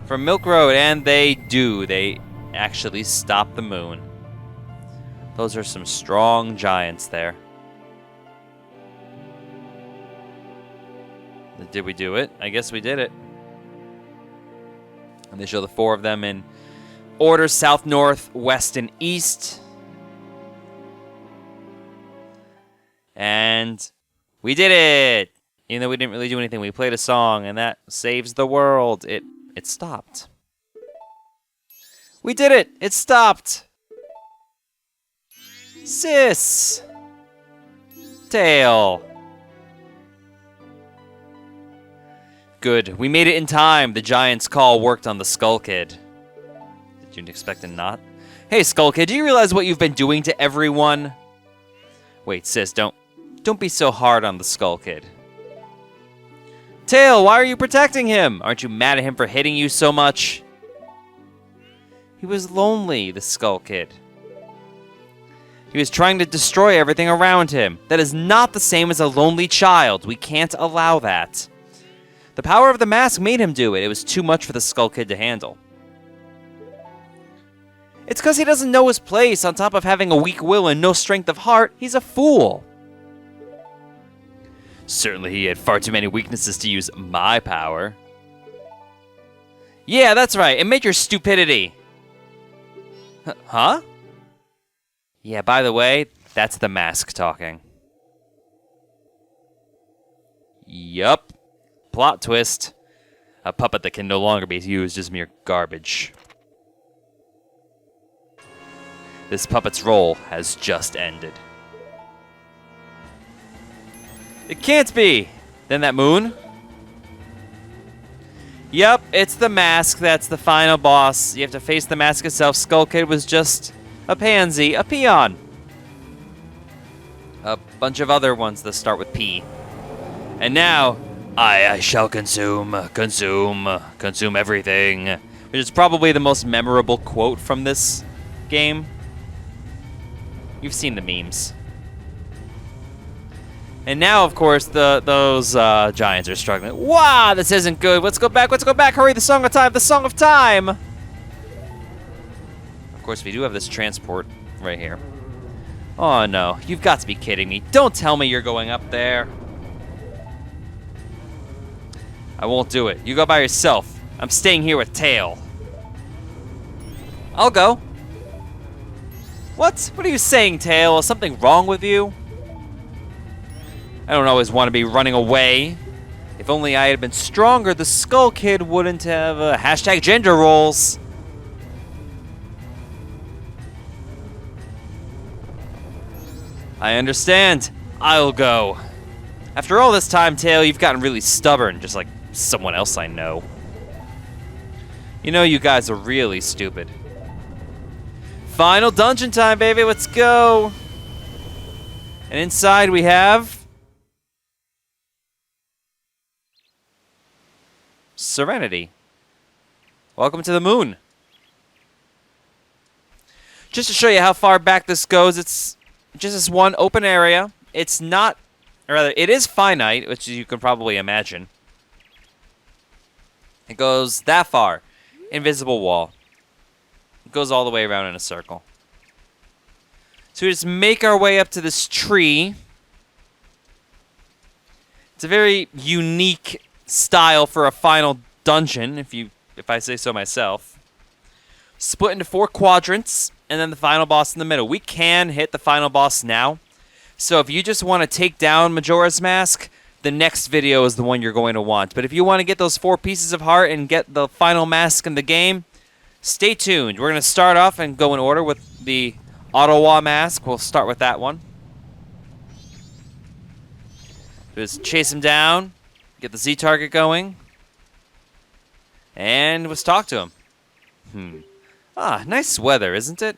from Milk Road, and they do. They actually stop the moon. Those are some strong giants there. Did we do it? I guess we did it. And they show the 4 of them in order: south, north, west, and east. And we did it! Even though we didn't really do anything, we played a song, and that saves the world. It stopped. We did it! It stopped! Sis! Tail! Good. We made it in time. The Giant's call worked on the Skull Kid. Did you expect a not? Hey, Skull Kid, do you realize what you've been doing to everyone? Wait, sis, don't be so hard on the Skull Kid. Tail, why are you protecting him? Aren't you mad at him for hitting you so much? He was lonely, the Skull Kid. He was trying to destroy everything around him. That is not the same as a lonely child. We can't allow that. The power of the mask made him do it. It was too much for the Skull Kid to handle. It's because he doesn't know his place. On top of having a weak will and no strength of heart, he's a fool. Certainly he had far too many weaknesses to use my power. Yeah, that's right. Admit your stupidity. Huh? Yeah, by the way, that's the mask talking. Yup. Plot twist. A puppet that can no longer be used as mere garbage. This puppet's role has just ended. It can't be! Then that moon? Yep, it's the mask that's the final boss. You have to face the mask itself. Skull Kid was just a pansy, a peon. A bunch of other ones that start with P. And now, I shall consume everything. Which is probably the most memorable quote from this game. You've seen the memes. And now, of course, those giants are struggling. Wow, this isn't good. Let's go back. Let's go back. Hurry, the Song of Time. The Song of Time. Of course, we do have this transport right here. Oh, no. You've got to be kidding me. Don't tell me you're going up there. I won't do it. You go by yourself. I'm staying here with Tail. I'll go. What? What are you saying, Tail? Is something wrong with you? I don't always want to be running away. If only I had been stronger, the Skull Kid wouldn't have hashtag gender roles. I understand. I'll go. After all this time, Tail, you've gotten really stubborn, just like someone else I know. You know, you guys are really stupid. Final dungeon time, baby. Let's go. And inside we have Serenity. Welcome to the moon. Just to show you how far back this goes, it's just this one open area. It's not, or rather, it is finite, which you can probably imagine. It goes that far. Invisible wall. It goes all the way around in a circle. So we just make our way up to this tree. It's a very unique style for a final dungeon, if I say so myself. Split into 4 quadrants, and then the final boss in the middle. We can hit the final boss now. So if you just want to take down Majora's Mask, the next video is the one you're going to want. But if you want to get those 4 pieces of heart and get the final mask in the game, stay tuned. We're going to start off and go in order with the Ottawa mask. We'll start with that one. Just chase him down, get the Z target going, and let's talk to him. Ah, nice weather, isn't it?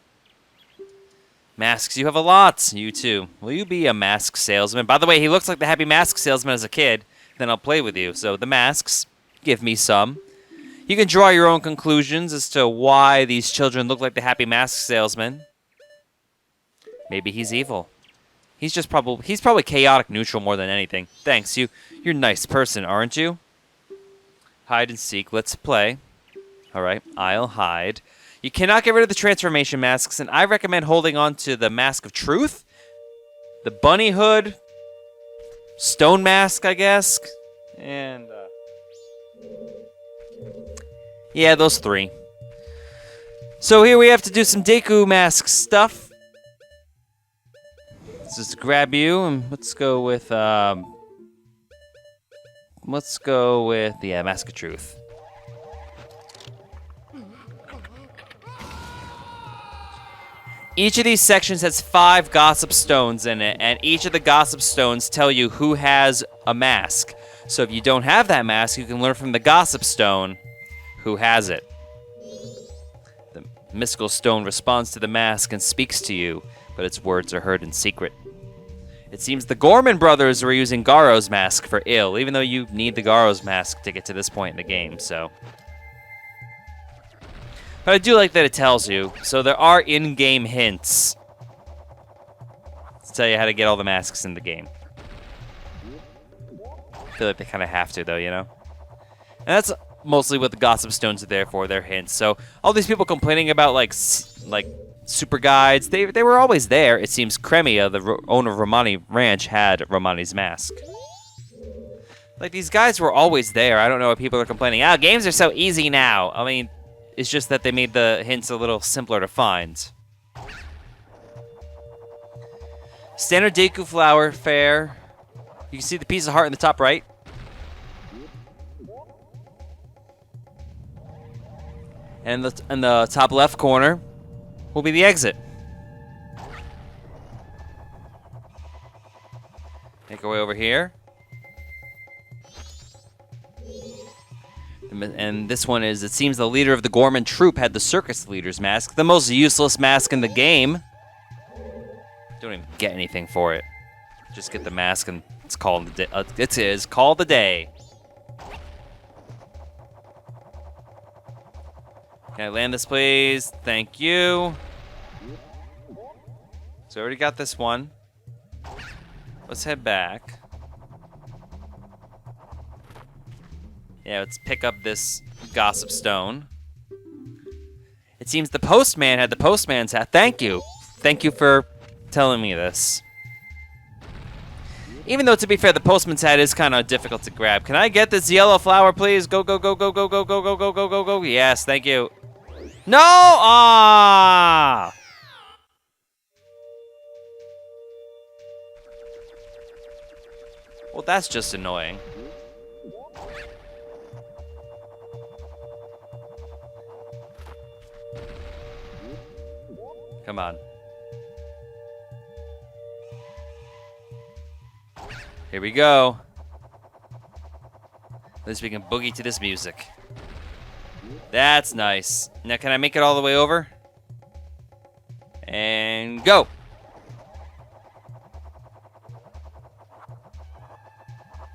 Masks, you have a lot. You too. Will you be a mask salesman? By the way, he looks like the Happy Mask Salesman as a kid. Then I'll play with you. So the masks, give me some. You can draw your own conclusions as to why these children look like the Happy Mask Salesman. Maybe he's evil. He's probably chaotic neutral more than anything. Thanks, you're a nice person, aren't you? Hide and seek. Let's play. All right, I'll hide. You cannot get rid of the transformation masks, and I recommend holding on to the Mask of Truth, the Bunny Hood, Stone Mask, I guess, and yeah, those 3. So here we have to do some Deku Mask stuff. Let's just grab you, and let's go with the Mask of Truth. Each of these sections has 5 gossip stones in it, and each of the gossip stones tell you who has a mask. So if you don't have that mask, you can learn from the gossip stone who has it. The mystical stone responds to the mask and speaks to you, but its words are heard in secret. It seems the Gorman brothers were using Garo's mask for ill, even though you need the Garo's mask to get to this point in the game, so... But I do like that it tells you, so there are in-game hints to tell you how to get all the masks in the game. I feel like they kind of have to, though, you know? And that's mostly what the Gossip Stones are there for, they're hints. So all these people complaining about, like super guides, they were always there. It seems Cremia, the owner of Romani Ranch, had Romani's mask. Like, these guys were always there. I don't know why people are complaining, oh, games are so easy now. I mean... It's just that they made the hints a little simpler to find. Standard Deku Flower Fair. You can see the piece of heart in the top right. And in the top left corner will be the exit. Make our way over here. And this one is, it seems the leader of the Gorman troop had the circus leader's mask. The most useless mask in the game. Don't even get anything for it. Just get the mask and it's called the day. It is called the day. Can I land this, please? Thank you. So I already got this one. Let's head back. Yeah, let's pick up this Gossip Stone. It seems the postman had the postman's hat. Thank you. Thank you for telling me this. Even though, to be fair, the postman's hat is kind of difficult to grab. Can I get this yellow flower, please? Go, go, go, go, go, go, go, go, go, go, go, go. Yes, thank you. No! Ah! Well, that's just annoying. Come on. Here we go. At least we can boogie to this music. That's nice. Now, can I make it all the way over? And go.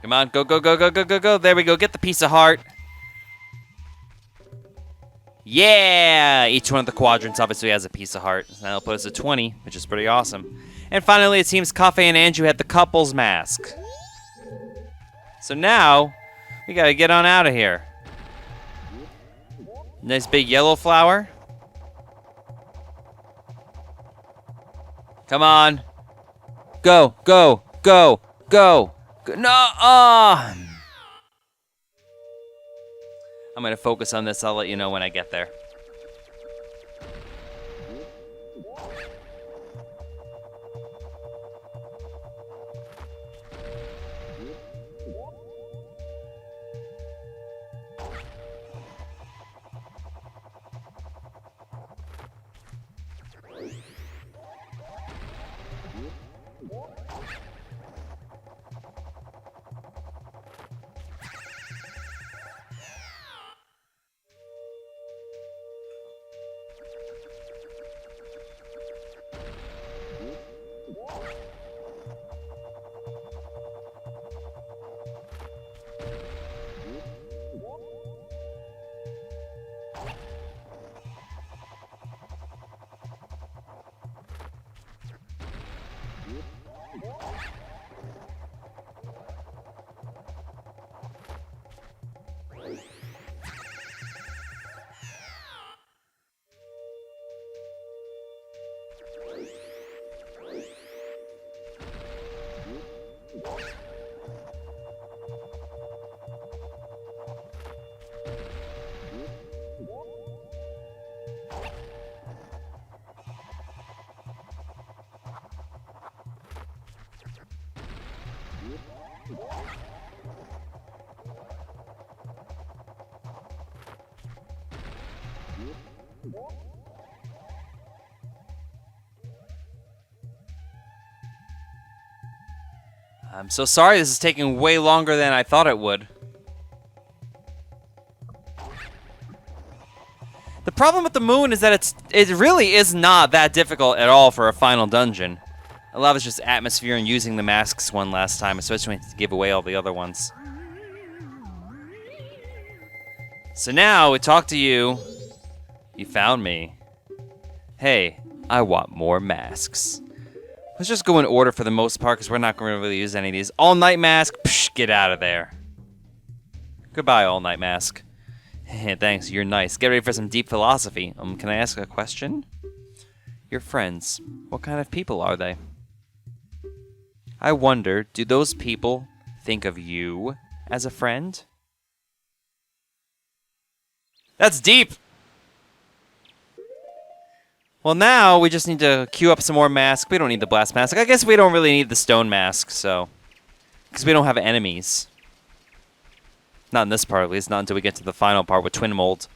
Come on, go, go, go, go, go, go, go. There we go. Get the piece of heart. Yeah! Each one of the quadrants obviously has a piece of heart. So that'll put us at 20, which is pretty awesome. And finally, it seems Cafe and Andrew had the couple's mask. So now, we gotta get on out of here. Nice big yellow flower. Come on. Go, go, go, go. No! I'm going to focus on this. I'll let you know when I get there. I'm so sorry this is taking way longer than I thought it would. The problem with the moon is that it really is not that difficult at all for a final dungeon. A lot of it's just atmosphere and using the masks one last time, especially when you give away all the other ones. So now we talk to you. You found me. Hey, I want more masks. Let's just go in order for the most part, because we're not going to really use any of these. All-night mask, psh, get out of there. Goodbye, all-night mask. Thanks, you're nice. Get ready for some deep philosophy. Can I ask a question? Your friends, what kind of people are they? I wonder, do those people think of you as a friend? That's deep! Well, now we just need to queue up some more masks. We don't need the blast mask. I guess we don't really need the stone mask, so... because we don't have enemies. Not in this part, at least. Not until we get to the final part with Twin Mold.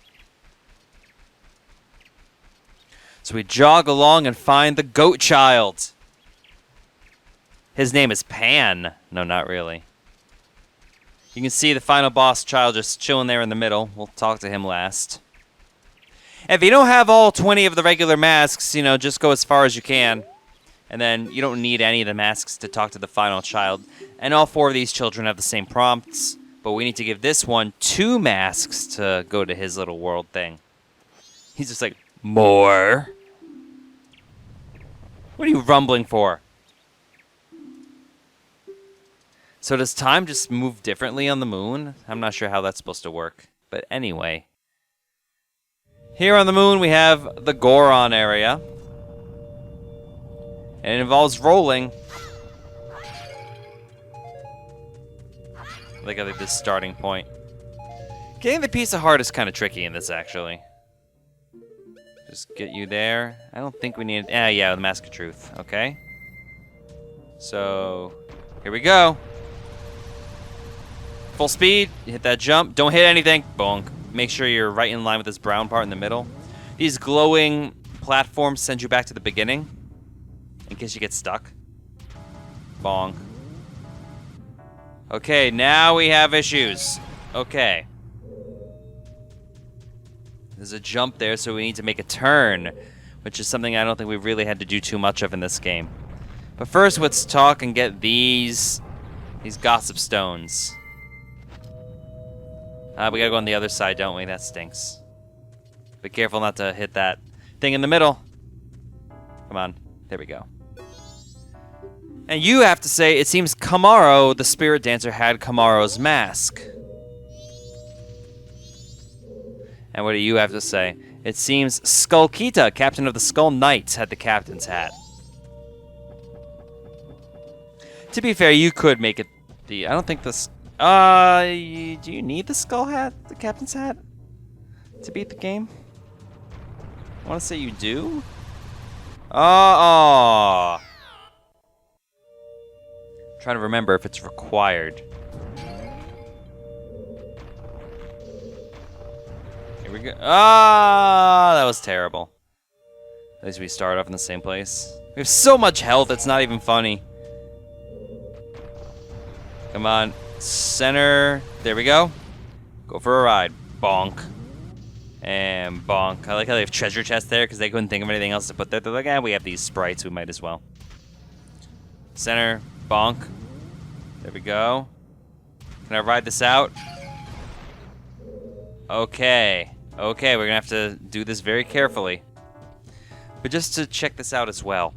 So we jog along and find the goat child. His name is Pan. No, not really. You can see the final boss child just chilling there in the middle. We'll talk to him last. If you don't have all 20 of the regular masks, you know, just go as far as you can. And then you don't need any of the masks to talk to the final child. And all 4 of these children have the same prompts. But we need to give this one 2 masks to go to his little world thing. He's just like, more? What are you rumbling for? So does time just move differently on the moon? I'm not sure how that's supposed to work. But anyway. Here on the moon we have the Goron area. And it involves rolling. Like at this starting point. Getting the piece of heart is kind of tricky in this, actually. Just get you there. I don't think we need... yeah, the Mask of Truth. Okay. So, here we go. Full speed. You hit that jump. Don't hit anything. Bonk. Make sure you're right in line with this brown part in the middle. These glowing platforms send you back to the beginning. In case you get stuck. Bonk. Okay, now we have issues. Okay. There's a jump there, so we need to make a turn, which is something I don't think we've really had to do too much of in this game. But first, let's talk and get these gossip stones. We gotta go on the other side, don't we? That stinks. Be careful not to hit that thing in the middle. Come on. There we go. And you have to say, it seems Kamaro, the spirit dancer, had Kamaro's mask. And what do you have to say? It seems Skullkita, captain of the Skull Knights, had the captain's hat. To be fair, you could make it the... I don't think this... do you need the skull hat, the captain's hat, to beat the game? I want to say you do. Oh. Trying to remember if it's required. Here we go. Ah, that was terrible. At least we start off in the same place. We have so much health, it's not even funny. Come on. Center. There we go. Go for a ride. Bonk. And bonk. I like how they have treasure chests there because they couldn't think of anything else to put there. They're like, we have these sprites. We might as well. Center. Bonk. There we go. Can I ride this out? Okay. Okay, we're going to have to do this very carefully. But just to check this out as well.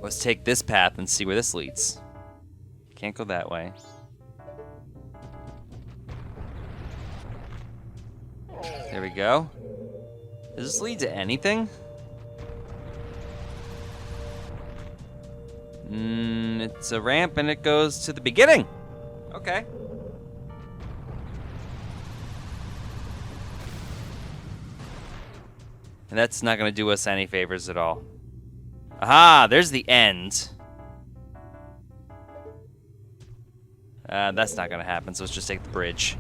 Let's take this path and see where this leads. Can't go that way. There we go. Does this lead to anything? It's a ramp and it goes to the beginning. Okay. And that's not going to do us any favors at all. Aha, there's the end. That's not going to happen, so let's just take the bridge.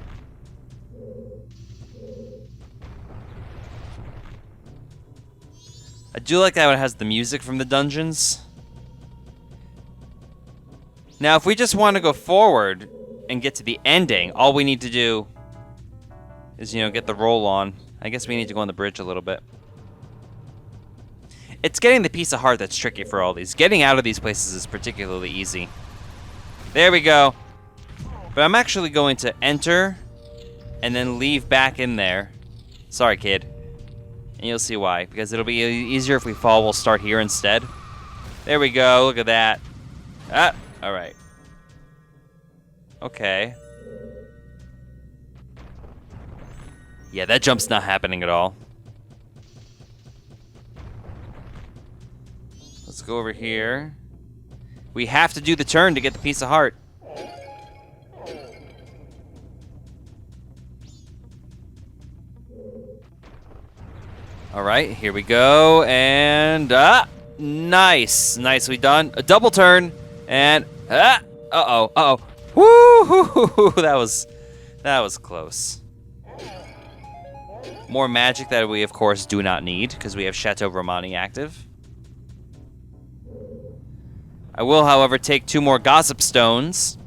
I do like how it has the music from the dungeons. Now, if we just want to go forward and get to the ending, all we need to do is, get the roll on. I guess we need to go on the bridge a little bit. It's getting the piece of heart that's tricky for all these. Getting out of these places is particularly easy. There we go. But I'm actually going to enter and then leave back in there. Sorry, kid. And you'll see why. Because it'll be easier if we fall. We'll start here instead. There we go. Look at that. Ah, all right. Okay. Yeah, that jump's not happening at all. Let's go over here. We have to do the turn to get the piece of heart. All right, here we go, and nice, nicely done. A double turn, and uh-oh, woo, that was close. More magic that we, of course, do not need because we have Chateau Romani active. I will, however, take 2 more gossip stones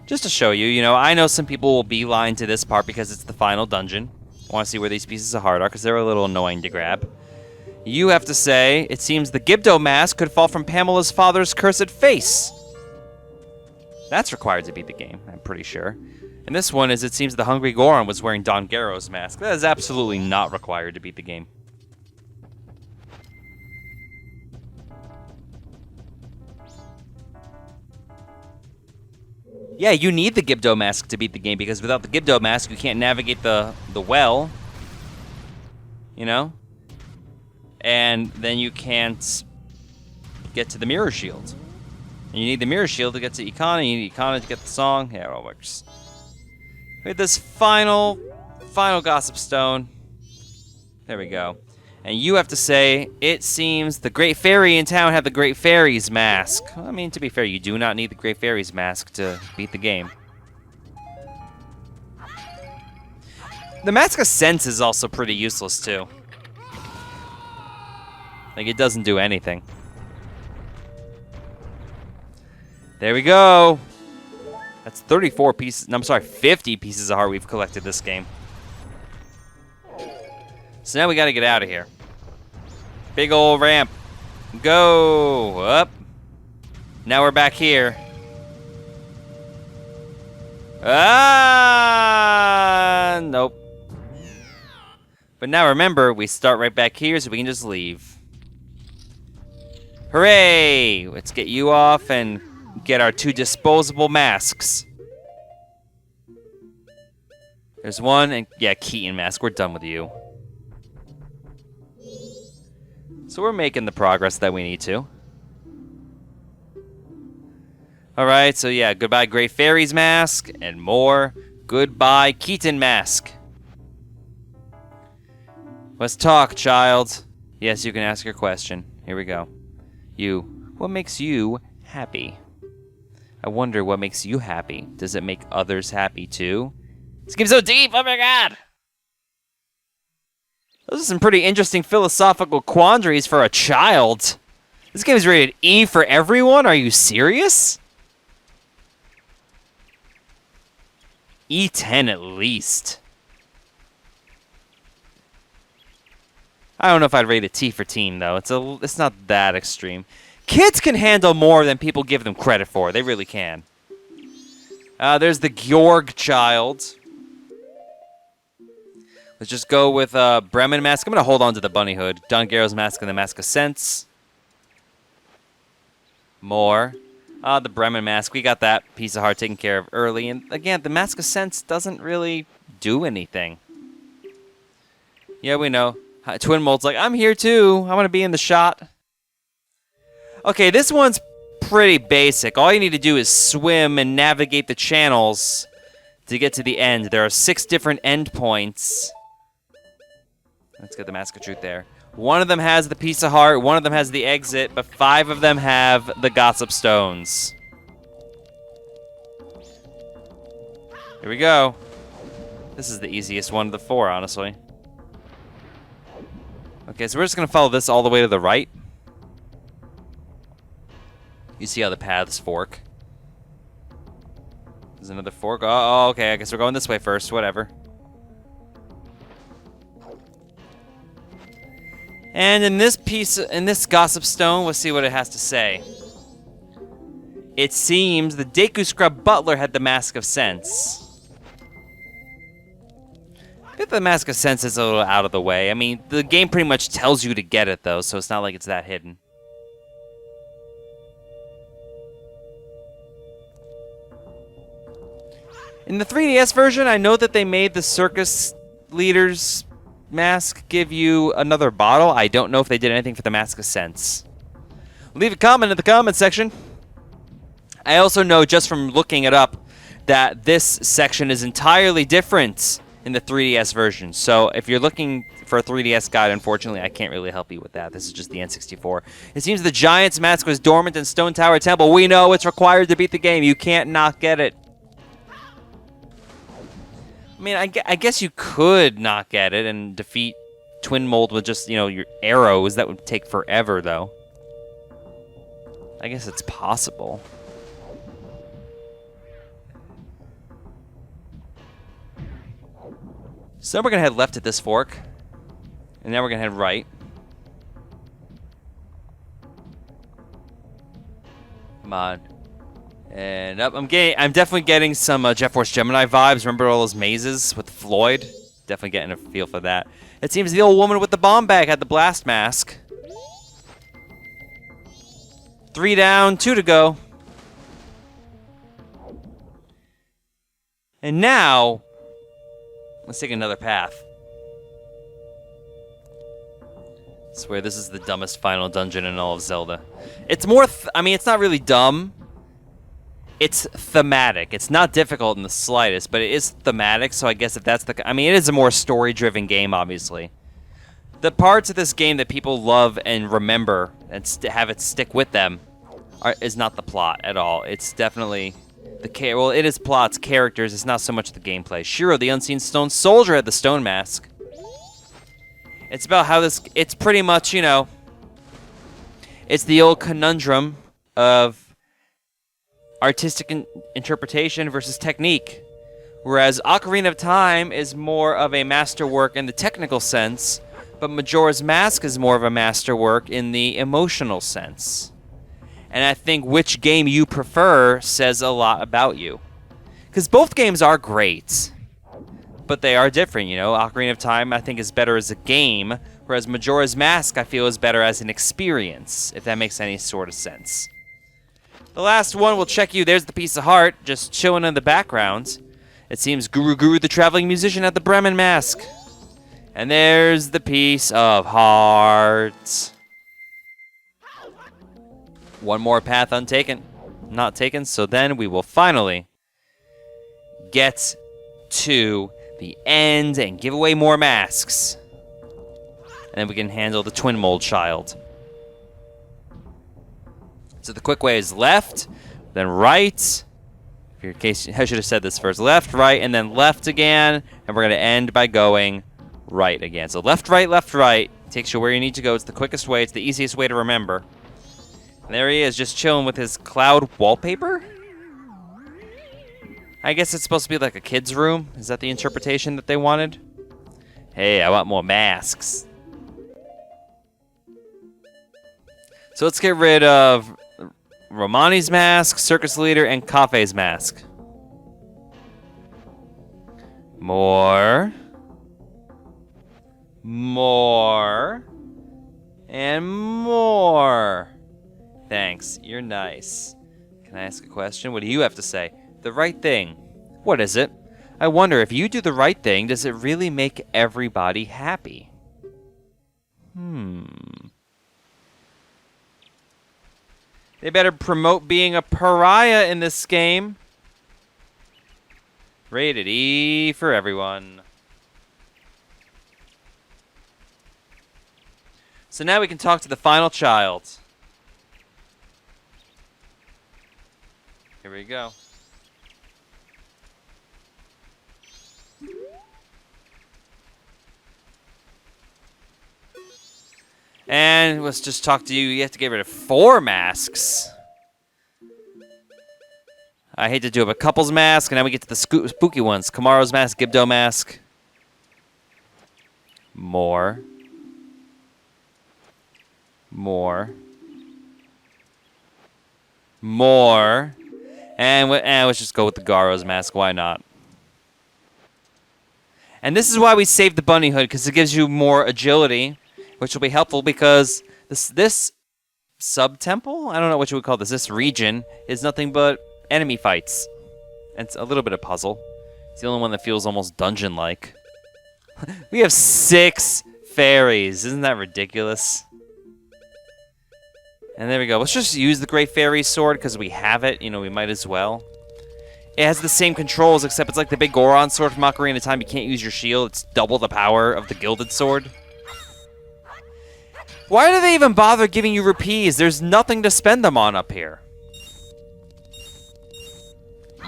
just to show you. I know some people will beeline to this part because it's the final dungeon. I want to see where these pieces of heart are because they're a little annoying to grab. You have to say, it seems the Gibdo mask could fall from Pamela's father's cursed face. That's required to beat the game, I'm pretty sure. And this one is, it seems the Hungry Goron was wearing Don Garrow's mask. That is absolutely not required to beat the game. Yeah, you need the Gibdo mask to beat the game because without the Gibdo mask, you can't navigate the well. And then you can't get to the Mirror Shield. And you need the Mirror Shield to get to Ikana, you need Ikana to get the song. Yeah, it all works. We have this final Gossip Stone. There we go. And you have to say, it seems the Great Fairy in town had the Great Fairy's mask. Well, I mean, to be fair, you do not need the Great Fairy's mask to beat the game. The Mask of Sense is also pretty useless, too. Like, it doesn't do anything. There we go. That's 34 pieces. No, I'm sorry, 50 pieces of heart we've collected this game. So now we got to get out of here. Big old ramp. Go up. Now we're back here. Ah, nope. But now remember, we start right back here so we can just leave. Hooray! Let's get you off and get our 2 disposable masks. There's one, and yeah, Keaton mask. We're done with you. So we're making the progress that we need to. Alright, so yeah, goodbye Great Fairy's mask, and more. Goodbye Keaton mask. Let's talk, child. Yes, you can ask your question. Here we go. What makes you happy? I wonder what makes you happy. Does it make others happy too? This game's so deep, oh my god! Those are some pretty interesting philosophical quandaries for a child. This game is rated E for everyone? Are you serious? E10 at least. I don't know if I'd rate it T for teen, though. It's not that extreme. Kids can handle more than people give them credit for. They really can. There's the Georg child. Let's just go with Bremen mask. I'm going to hold on to the bunny hood. Don Garrow's mask and the Mask of Sense. More. The Bremen mask. We got that piece of heart taken care of early. And again, the Mask of Sense doesn't really do anything. Yeah, we know. Twin Mold's like, I'm here too. I want to be in the shot. Okay, this one's pretty basic. All you need to do is swim and navigate the channels to get to the end. There are 6 different endpoints. Let's get the Mask of Truth there. One of them has the piece of heart, one of them has the exit, but 5 of them have the Gossip Stones. Here we go. This is the easiest one of the 4, honestly. Okay, so we're just going to follow this all the way to the right. You see how the paths fork. There's another fork. Oh, okay, I guess we're going this way first. Whatever. And in this Gossip Stone, we'll see what it has to say. It seems the Deku Scrub Butler had the Mask of Sense. I think the Mask of Sense is a little out of the way. I mean, the game pretty much tells you to get it, though, so it's not like it's that hidden. In the 3DS version, I know that they made the circus leader's mask give you another bottle. I don't know if they did anything for the Mask of Sense. Leave a comment in the comment section. I also know just from looking it up that this section is entirely different in the 3DS version. So if you're looking for a 3DS guide, unfortunately, I can't really help you with that. This is just the N64. It seems the Giant's mask was dormant in Stone Tower Temple. We know it's required to beat the game. You can't not get it. I mean, I guess you could not get it and defeat Twin Mold with just, your arrows. That would take forever, though. I guess it's possible. So we're going to head left at this fork. And now we're going to head right. Come on. And up. I'm definitely getting some Jet Force Gemini vibes. Remember all those mazes with Floyd? Definitely getting a feel for that. It seems the old woman with the bomb bag had the blast mask. 3 down, 2 to go. And now, let's take another path. I swear this is the dumbest final dungeon in all of Zelda. It's more, it's not really dumb. It's thematic. It's not difficult in the slightest, but it is thematic, so I guess if that's the... it is a more story-driven game, obviously. The parts of this game that people love and remember and have it stick with them is not the plot at all. It's definitely... it is plots, characters, it's not so much the gameplay. Shiro, the Unseen Stone Soldier, had the stone mask. It's about how this... It's pretty much, it's the old conundrum of... artistic interpretation versus technique. Whereas Ocarina of Time is more of a masterwork in the technical sense, but Majora's Mask is more of a masterwork in the emotional sense. And I think which game you prefer says a lot about you. Because both games are great, but they are different, you know? Ocarina of Time, I think, is better as a game, whereas Majora's Mask, I feel, is better as an experience, if that makes any sort of sense. The last one will check you. There's the piece of heart, just chilling in the background. It seems Guru the traveling musician at the Bremen Mask. And there's the piece of heart. One more path untaken. Not taken, so then we will finally get to the end and give away more masks. And then we can handle the twin mold child. So the quick way is left, then right. In case I should have said this first. Left, right, and then left again. And we're going to end by going right again. So left, right. Takes you where you need to go. It's the quickest way. It's the easiest way to remember. And there he is, just chilling with his cloud wallpaper. I guess it's supposed to be like a kid's room. Is that the interpretation that they wanted? Hey, I want more masks. So let's get rid of Romani's mask, Circus Leader, and Kafe's mask. More. More. And more. Thanks, you're nice. Can I ask a question? What do you have to say? The right thing. What is it? I wonder, if you do the right thing, does it really make everybody happy? They better promote being a pariah in this game. Rated E for everyone. So now we can talk to the final child. Here we go. And let's just talk to you. You have to get rid of 4 masks. I hate to do it, but Couple's mask, and now we get to the spooky ones. Kamaro's mask, Gibdo mask. More. More. More. And let's just go with the Garo's mask. Why not? And this is why we saved the bunny hood, because it gives you more agility, which will be helpful because this sub-temple, I don't know what you would call this region, is nothing but enemy fights. And it's a little bit of puzzle. It's the only one that feels almost dungeon-like. We have 6 fairies. Isn't that ridiculous? And there we go. Let's just use the Great Fairy Sword because we have it. You know, we might as well. It has the same controls, except it's like the big Goron sword from Ocarina of Time. You can't use your shield. It's double the power of the Gilded Sword. Why do they even bother giving you rupees? There's nothing to spend them on up here.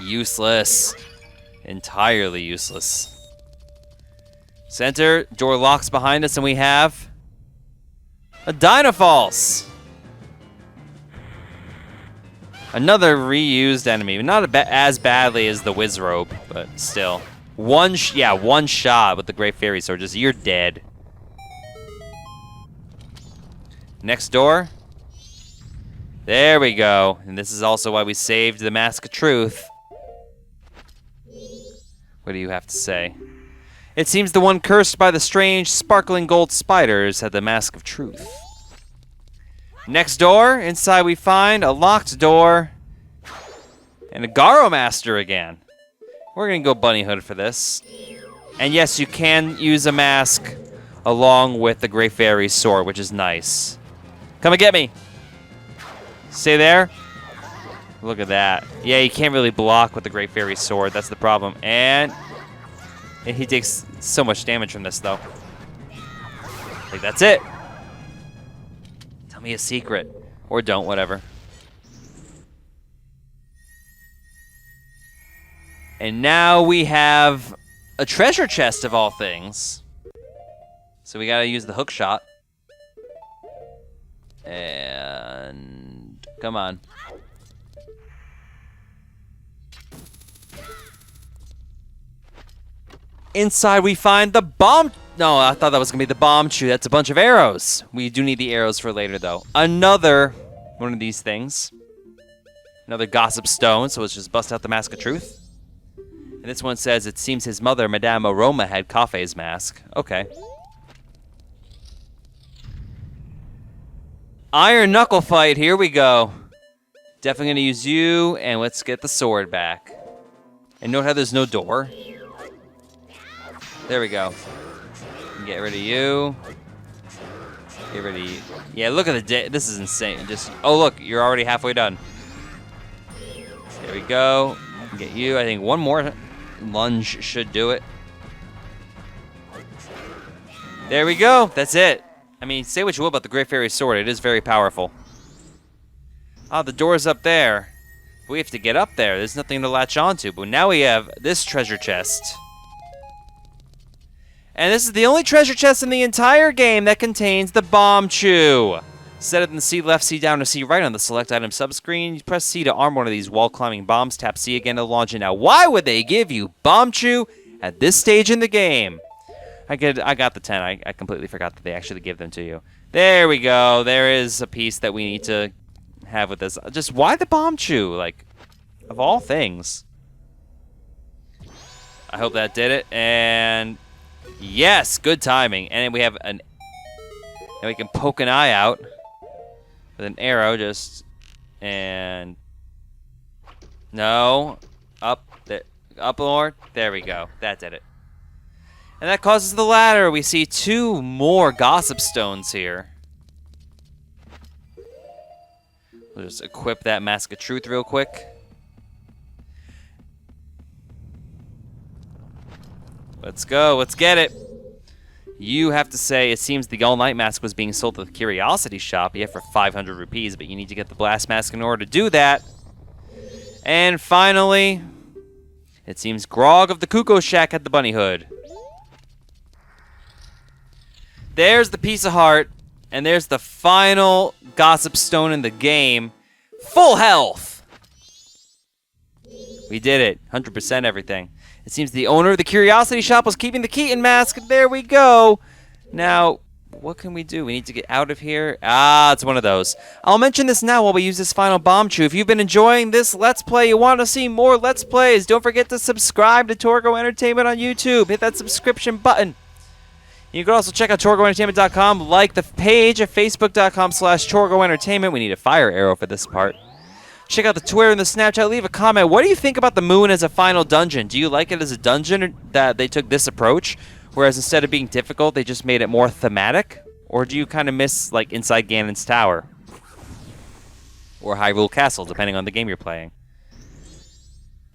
Useless. Entirely useless. Center, door locks behind us, and we have a Dynafalls. Another reused enemy. Not as badly as the Wizrobe, but still. One shot with the Great Fairy Sword. Just, you're dead. Next door. There we go. And this is also why we saved the Mask of Truth. What do you have to say? It seems the one cursed by the strange, sparkling gold spiders had the Mask of Truth. Next door, inside we find a locked door and a Garo Master again. We're going to go Bunny Hood for this. And yes, you can use a mask along with the Great Fairy's sword, which is nice. Come and get me. Stay there. Look at that. Yeah, you can't really block with the Great Fairy's sword. That's the problem. And he takes so much damage from this, though. Like, that's it. Tell me a secret. Or don't, whatever. And now we have a treasure chest of all things. So we gotta use the hook shot. And come on. Inside we find the bomb. No, I thought that was going to be the bomb chew. That's a bunch of arrows. We do need the arrows for later, though. Another one of these things. Another gossip stone, so let's just bust out the Mask of Truth. And this one says, it seems his mother, Madame Aroma, had Coffee's mask. Okay. Iron Knuckle fight, here we go. Definitely going to use you, and let's get the sword back. And note how there's no door. There we go. Get rid of you. Get rid of you. Yeah, look at the this is insane. Just oh look, you're already halfway done. There we go. Get you. I think one more lunge should do it. There we go. That's it. I mean, say what you will about the Great Fairy's sword. It is very powerful. Ah, the door's up there. We have to get up there. There's nothing to latch onto. But now we have this treasure chest. And this is the only treasure chest in the entire game that contains the Bomb Chew. Set it in the C left, C down, or C right on the select item subscreen. You press C to arm one of these wall-climbing bombs. Tap C again to launch it. Now, why would they give you Bomb Chew at this stage in the game? I got the 10. I completely forgot that they actually give them to you. There we go. There is a piece that we need to have with this. Just why the Bomb Chew? Like, of all things. I hope that did it. And yes, good timing. And we have and we can poke an eye out with an arrow, just and no, up there, up more. There we go. That did it. And that causes the ladder. We see 2 more gossip stones here. We'll just equip that Mask of Truth real quick. Let's go. Let's get it. You have to say, it seems the all-night mask was being sold at the Curiosity Shop. Yeah, for 500 rupees, but you need to get the blast mask in order to do that. And finally, it seems Grog of the Cuckoo Shack had the bunny hood. There's the piece of heart, and there's the final gossip stone in the game. Full health! We did it. 100% everything. It seems the owner of the Curiosity Shop was keeping the Keaton mask. There we go. Now, what can we do? We need to get out of here. Ah, it's one of those. I'll mention this now while we use this final Bomb Chew. If you've been enjoying this Let's Play, you want to see more Let's Plays, don't forget to subscribe to Torgo Entertainment on YouTube. Hit that subscription button. You can also check out TorgoEntertainment.com, like the page at Facebook.com/TorgoEntertainment. We need a fire arrow for this part. Check out the Twitter and the Snapchat. Leave a comment. What do you think about the moon as a final dungeon? Do you like it as a dungeon, or that they took this approach, whereas instead of being difficult, they just made it more thematic? Or do you kind of miss, like, Inside Ganon's Tower? Or Hyrule Castle, depending on the game you're playing.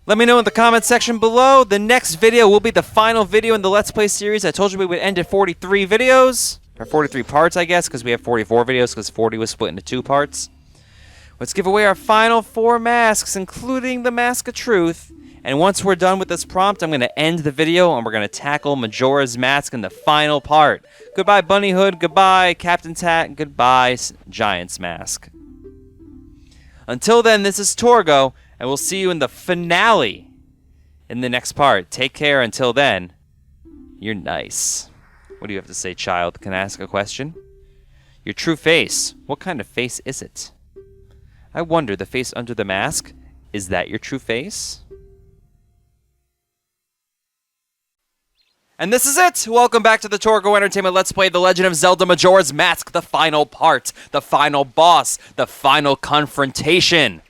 Let me know in the comments section below. The next video will be the final video in the Let's Play series. I told you we would end at 43 videos. Or 43 parts, I guess, because we have 44 videos, because 40 was split into 2 parts. Let's give away our final 4 masks, including the Mask of Truth. And once we're done with this prompt, I'm going to end the video, and we're going to tackle Majora's Mask in the final part. Goodbye, Bunny Hood. Goodbye, Captain's Hat. Goodbye, Giant's Mask. Until then, this is Torgo, and we'll see you in the finale in the next part. Take care until then. You're nice. What do you have to say, child? Can I ask a question? Your true face. What kind of face is it? I wonder, the face under the mask, is that your true face? And this is it! Welcome back to the Torgo Entertainment Let's Play The Legend of Zelda Majora's Mask, the final part, the final boss, the final confrontation.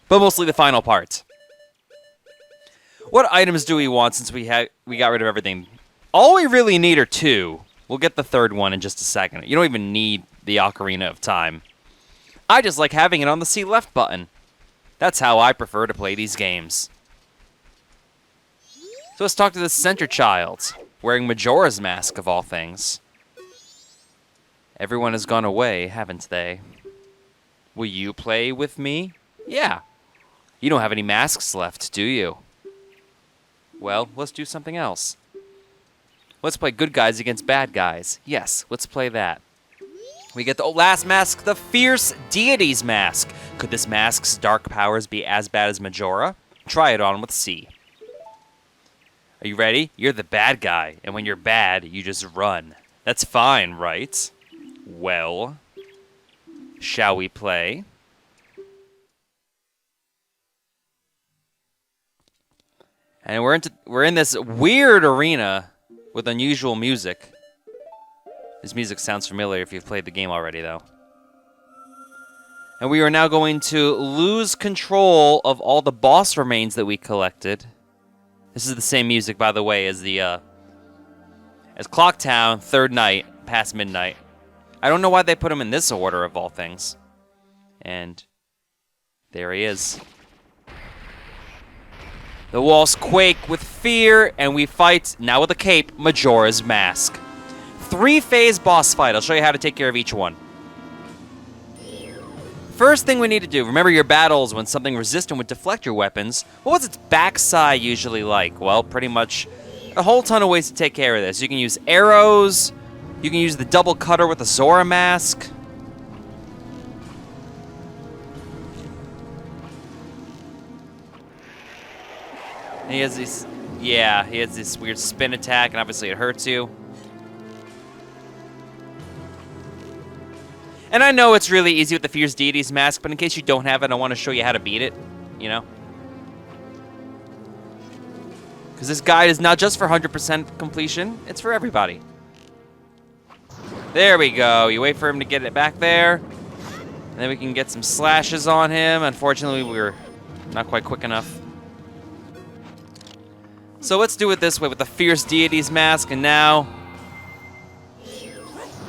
But mostly the final part. What items do we want since we got rid of everything? All we really need are 2. We'll get the 3rd one in just a second. You don't even need the Ocarina of Time. I just like having it on the C left button. That's how I prefer to play these games. So let's talk to this center child, wearing Majora's Mask of all things. Everyone has gone away, haven't they? Will you play with me? Yeah. You don't have any masks left, do you? Well, let's do something else. Let's play good guys against bad guys. Yes, let's play that. We get the last mask, the Fierce Deity's Mask. Could this mask's dark powers be as bad as Majora? Try it on with C. Are you ready? You're the bad guy, and when you're bad, you just run. That's fine, right? Well, shall we play? And we're in this weird arena with unusual music. This music sounds familiar if you've played the game already, though. And we are now going to lose control of all the boss remains that we collected. This is the same music, by the way, as Clocktown, third night, past midnight. I don't know why they put him in this order, of all things. And there he is. The walls quake with fear, and we fight, now with a cape, Majora's Mask. 3-phase boss fight. I'll show you how to take care of each one. First thing we need to do, remember your battles when something resistant would deflect your weapons. What was its backside usually like? Well, pretty much a whole ton of ways to take care of this. You can use arrows. You can use the double cutter with the Zora mask. And he has these, yeah, he has this weird spin attack, and obviously it hurts you. And I know it's really easy with the Fierce Deity's mask, but in case you don't have it, I want to show you how to beat it, you know? Because this guide is not just for 100% completion, it's for everybody. There we go. You wait for him to get it back there, and then we can get some slashes on him. Unfortunately, we were not quite quick enough. So let's do it this way with the Fierce Deity's mask, and now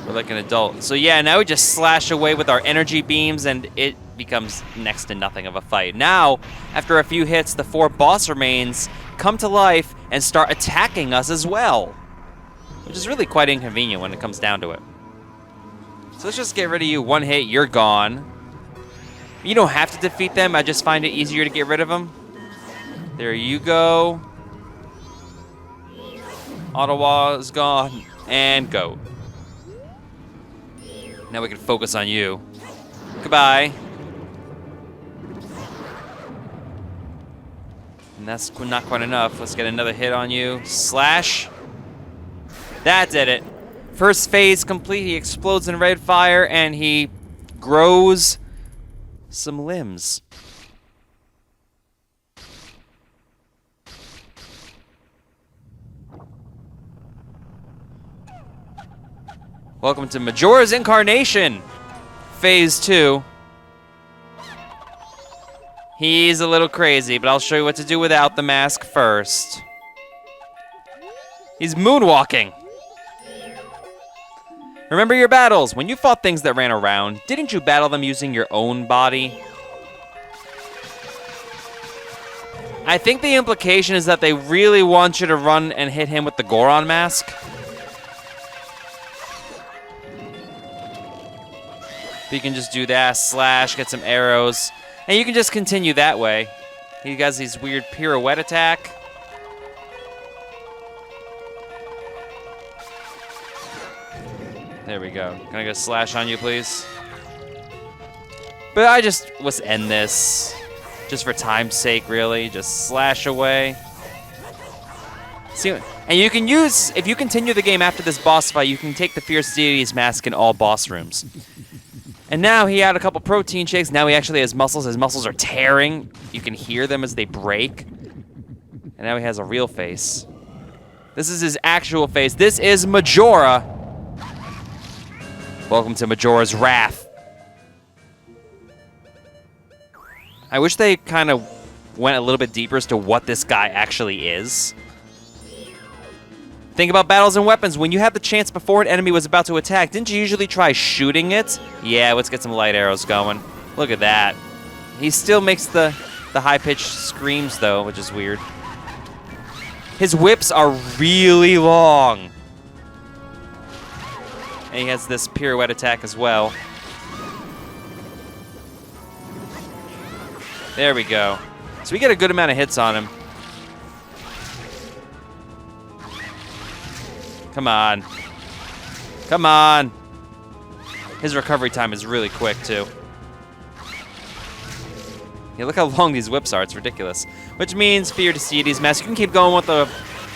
we're like an adult. So yeah, now we just slash away with our energy beams, and it becomes next to nothing of a fight. Now, after a few hits, the 4 boss remains come to life and start attacking us as well, which is really quite inconvenient when it comes down to it. So let's just get rid of you. 1 hit, you're gone. You don't have to defeat them. I just find it easier to get rid of them. There you go. Ottawa is gone, and go. Now we can focus on you. Goodbye. And that's not quite enough. Let's get another hit on you. Slash. That did it. First phase complete. He explodes in red fire, and he grows some limbs. Welcome to Majora's Incarnation, Phase 2. He's a little crazy, but I'll show you what to do without the mask first. He's moonwalking. Remember your battles. When you fought things that ran around, didn't you battle them using your own body? I think the implication is that they really want you to run and hit him with the Goron mask. You can just do that, slash, get some arrows, and you can just continue that way. He has these weird pirouette attack. There we go. Can I get a slash on you, please? But let's end this. Just for time's sake, really. Just slash away. See, and you can use, if you continue the game after this boss fight, you can take the Fierce Deity's mask in all boss rooms. And now he had a couple protein shakes. Now he actually has muscles. His muscles are tearing. You can hear them as they break. And now he has a real face. This is his actual face. This is Majora. Welcome to Majora's Wrath. I wish they kind of went a little bit deeper as to what this guy actually is. Think about battles and weapons. When you had the chance before an enemy was about to attack, didn't you usually try shooting it? Yeah, let's get some light arrows going. Look at that. He still makes the high-pitched screams, though, which is weird. His whips are really long. And he has this pirouette attack as well. There we go. So we get a good amount of hits on him. Come on. Come on. His recovery time is really quick, too. Yeah, look how long these whips are. It's ridiculous. Which means, for your Deity's mask, you can keep going with the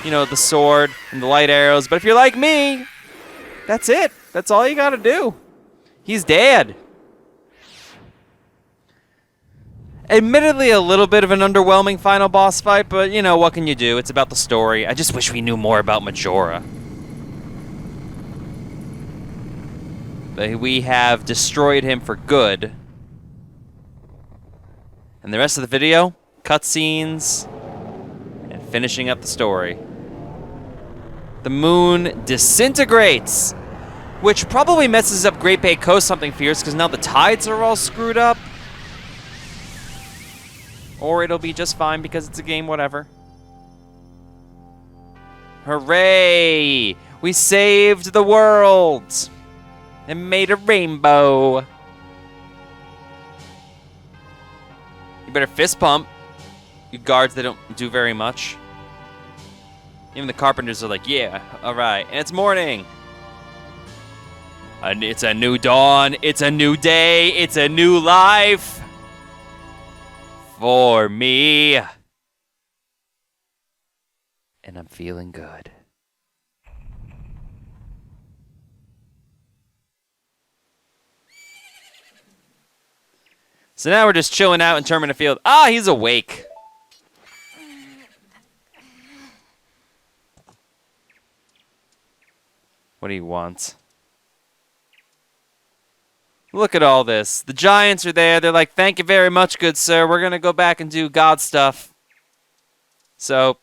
you know, the sword and the light arrows. But if you're like me, that's it. That's all you gotta do. He's dead. Admittedly, a little bit of an underwhelming final boss fight, but, you know, what can you do? It's about the story. I just wish we knew more about Majora. But we have destroyed him for good. And the rest of the video, cutscenes, and finishing up the story. The moon disintegrates, which probably messes up Great Bay Coast something fierce, because now the tides are all screwed up. Or it'll be just fine because it's a game, whatever. Hooray! We saved the world! And made a rainbow. You better fist pump. You guards, they don't do very much. Even the carpenters are like, yeah, alright. And it's morning. And it's a new dawn. It's a new day. It's a new life. For me. And I'm feeling good. So now we're just chilling out in Termina Field. Ah, he's awake. What do you want? Look at all this. The giants are there. They're like, thank you very much, good sir. We're going to go back and do God stuff. So,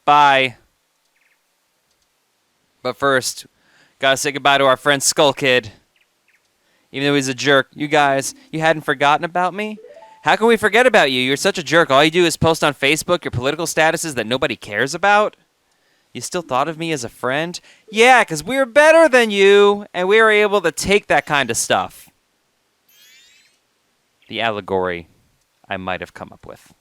bye. But first, gotta say goodbye to our friend Skull Kid. Even though he's a jerk. You guys, you hadn't forgotten about me? How can we forget about you? You're such a jerk. All you do is post on Facebook your political statuses that nobody cares about. You still thought of me as a friend? Yeah, because we were better than you, and we were able to take that kind of stuff. The allegory I might have come up with.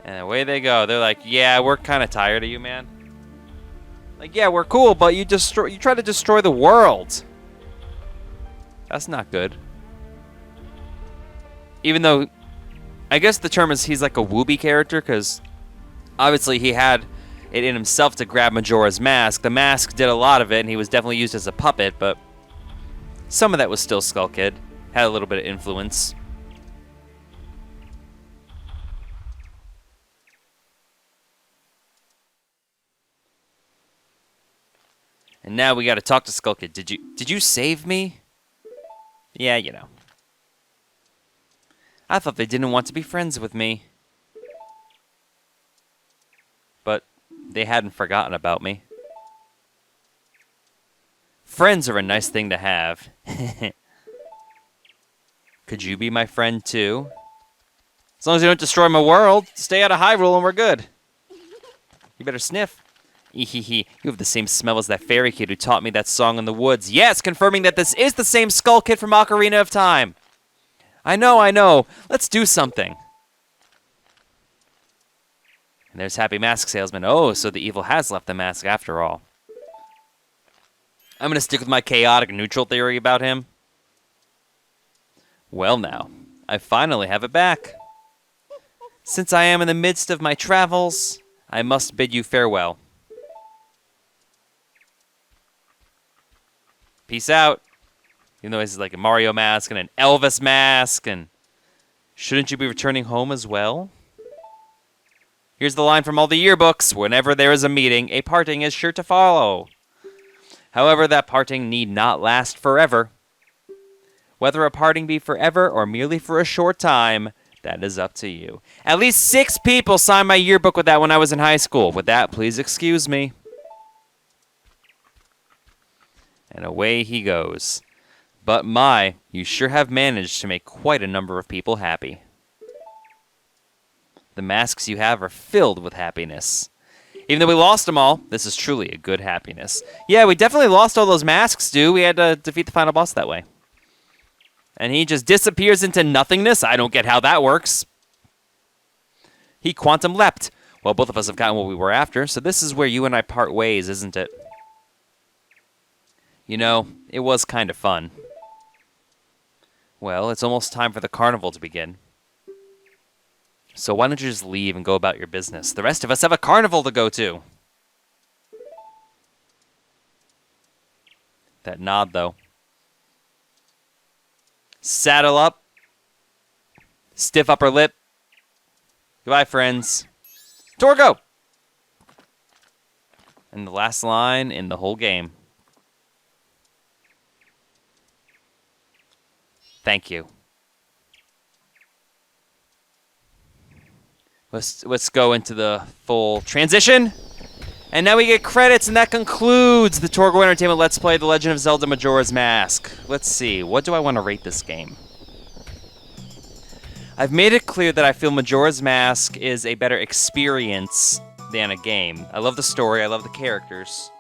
And away they go. They're like, yeah, we're kind of tired of you, man. Like, yeah, we're cool, but you try to destroy the world. That's not good. Even though, I guess the term is he's like a Wooby character, because obviously he had it in himself to grab Majora's mask. The mask did a lot of it, and he was definitely used as a puppet, but some of that was still Skull Kid. Had a little bit of influence. And now we gotta talk to Skull Kid. Did you save me? Yeah, you know. I thought they didn't want to be friends with me. But they hadn't forgotten about me. Friends are a nice thing to have. Could you be my friend too? As long as you don't destroy my world, stay out of Hyrule and we're good. You better sniff. Ehehe, you have the same smell as that fairy kid who taught me that song in the woods. Yes, confirming that this is the same Skull Kid from Ocarina of Time. I know. Let's do something. And there's Happy Mask Salesman. Oh, so the evil has left the mask after all. I'm going to stick with my chaotic neutral theory about him. Well now, I finally have it back. Since I am in the midst of my travels, I must bid you farewell. Peace out. Even though he's like a Mario mask and an Elvis mask, and shouldn't you be returning home as well? Here's the line from all the yearbooks. Whenever there is a meeting, a parting is sure to follow. However, that parting need not last forever. Whether a parting be forever or merely for a short time, that is up to you. At least 6 people signed my yearbook with that when I was in high school. With that, please excuse me. And away he goes. But my, you sure have managed to make quite a number of people happy. The masks you have are filled with happiness. Even though we lost them all, this is truly a good happiness. Yeah, we definitely lost all those masks, dude. We had to defeat the final boss that way. And he just disappears into nothingness? I don't get how that works. He quantum leapt. Well, both of us have gotten what we were after, so this is where you and I part ways, isn't it? You know, it was kind of fun. Well, it's almost time for the carnival to begin. So why don't you just leave and go about your business? The rest of us have a carnival to go to. That nod, though. Saddle up. Stiff upper lip. Goodbye, friends. Torgo! And the last line in the whole game. Thank you. Let's go into the full transition. And now we get credits, and that concludes the Torgo Entertainment Let's Play The Legend of Zelda Majora's Mask. Let's see. What do I want to rate this game? I've made it clear that I feel Majora's Mask is a better experience than a game. I love the story. I love the characters.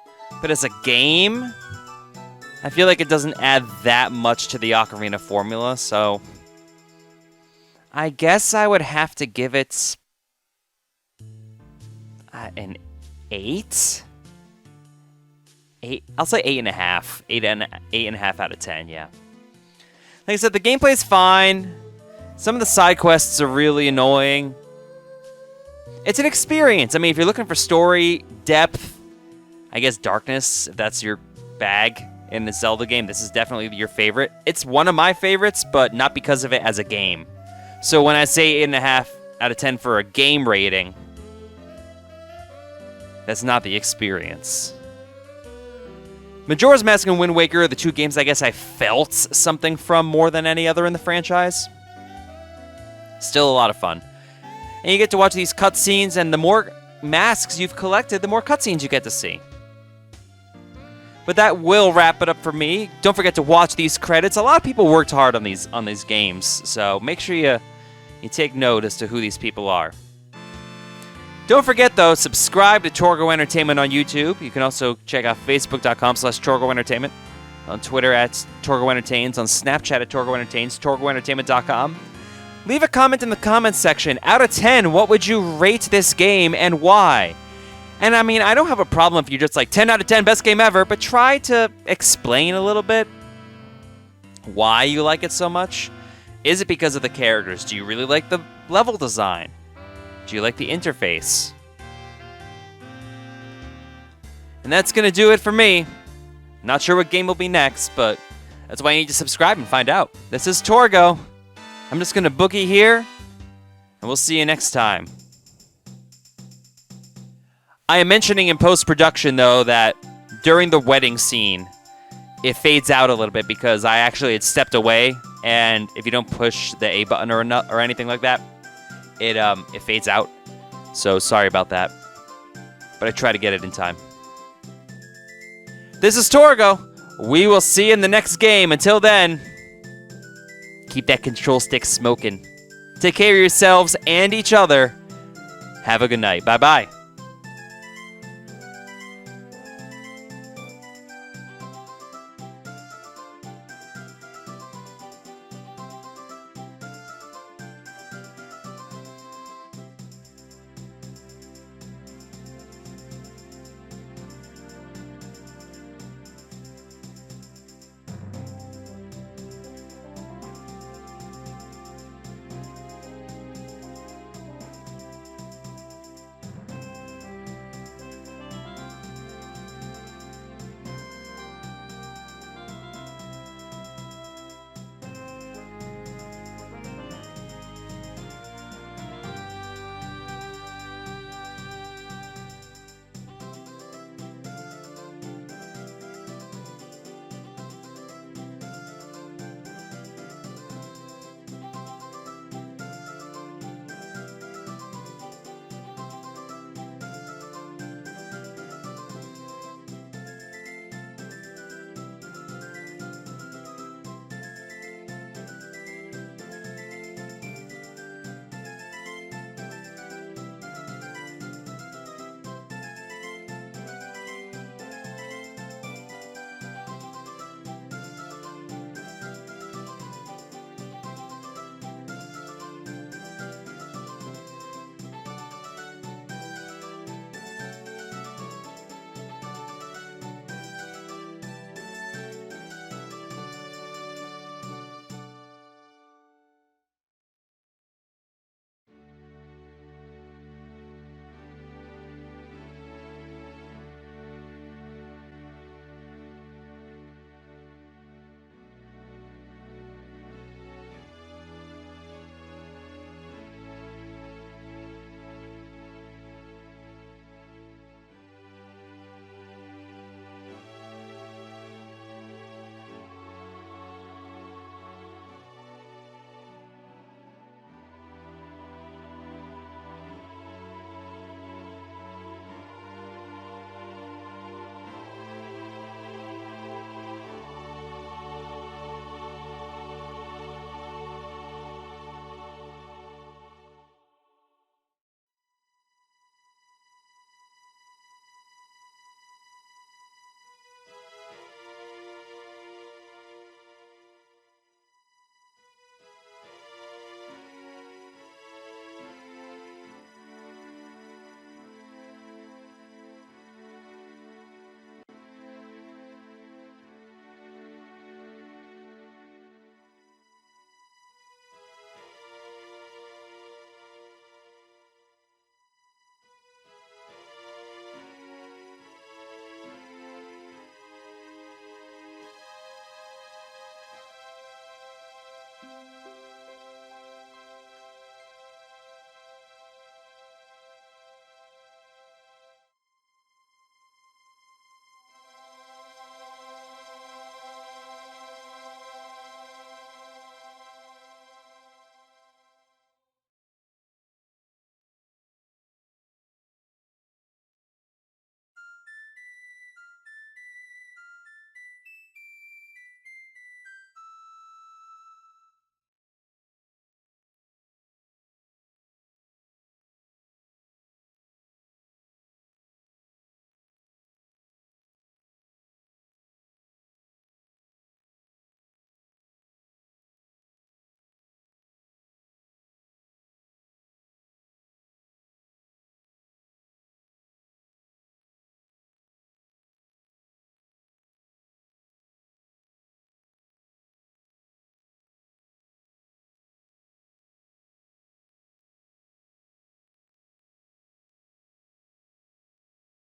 But as a game, I feel like it doesn't add that much to the Ocarina formula, so I guess I would have to give it an 8? I'll say 8.5. 8.5 out of 10, yeah. Like I said, the gameplay is fine. Some of the side quests are really annoying. It's an experience. I mean, if you're looking for story, depth, I guess darkness, if that's your bag in the Zelda game, this is definitely your favorite. It's one of my favorites, but not because of it as a game. So when I say 8.5 out of 10 for a game rating, that's not the experience. Majora's Mask and Wind Waker are the two games I guess I felt something from more than any other in the franchise. Still a lot of fun. And you get to watch these cutscenes, and the more masks you've collected, the more cutscenes you get to see. But that will wrap it up for me. Don't forget to watch these credits. A lot of people worked hard on these games, so make sure you take note as to who these people are. Don't forget, though, subscribe to Torgo Entertainment on YouTube. You can also check out Facebook.com/Torgo Entertainment, on Twitter at Torgo Entertains, on Snapchat at Torgo Entertains, TorgoEntertainment.com. Leave a comment in the comments section. Out of 10, what would you rate this game and why? And I mean, I don't have a problem if you're just like 10 out of 10, best game ever, but try to explain a little bit why you like it so much. Is it because of the characters? Do you really like the level design? Do you like the interface? And that's going to do it for me. Not sure what game will be next, but that's why you need to subscribe and find out. This is Torgo. I'm just going to boogie here, and we'll see you next time. I am mentioning in post-production, though, that during the wedding scene, it fades out a little bit because I actually had stepped away, and if you don't push the A button or anything like that, it fades out. So sorry about that, but I try to get it in time. This is Torgo. We will see you in the next game. Until then, keep that control stick smoking. Take care of yourselves and each other. Have a good night. Bye-bye.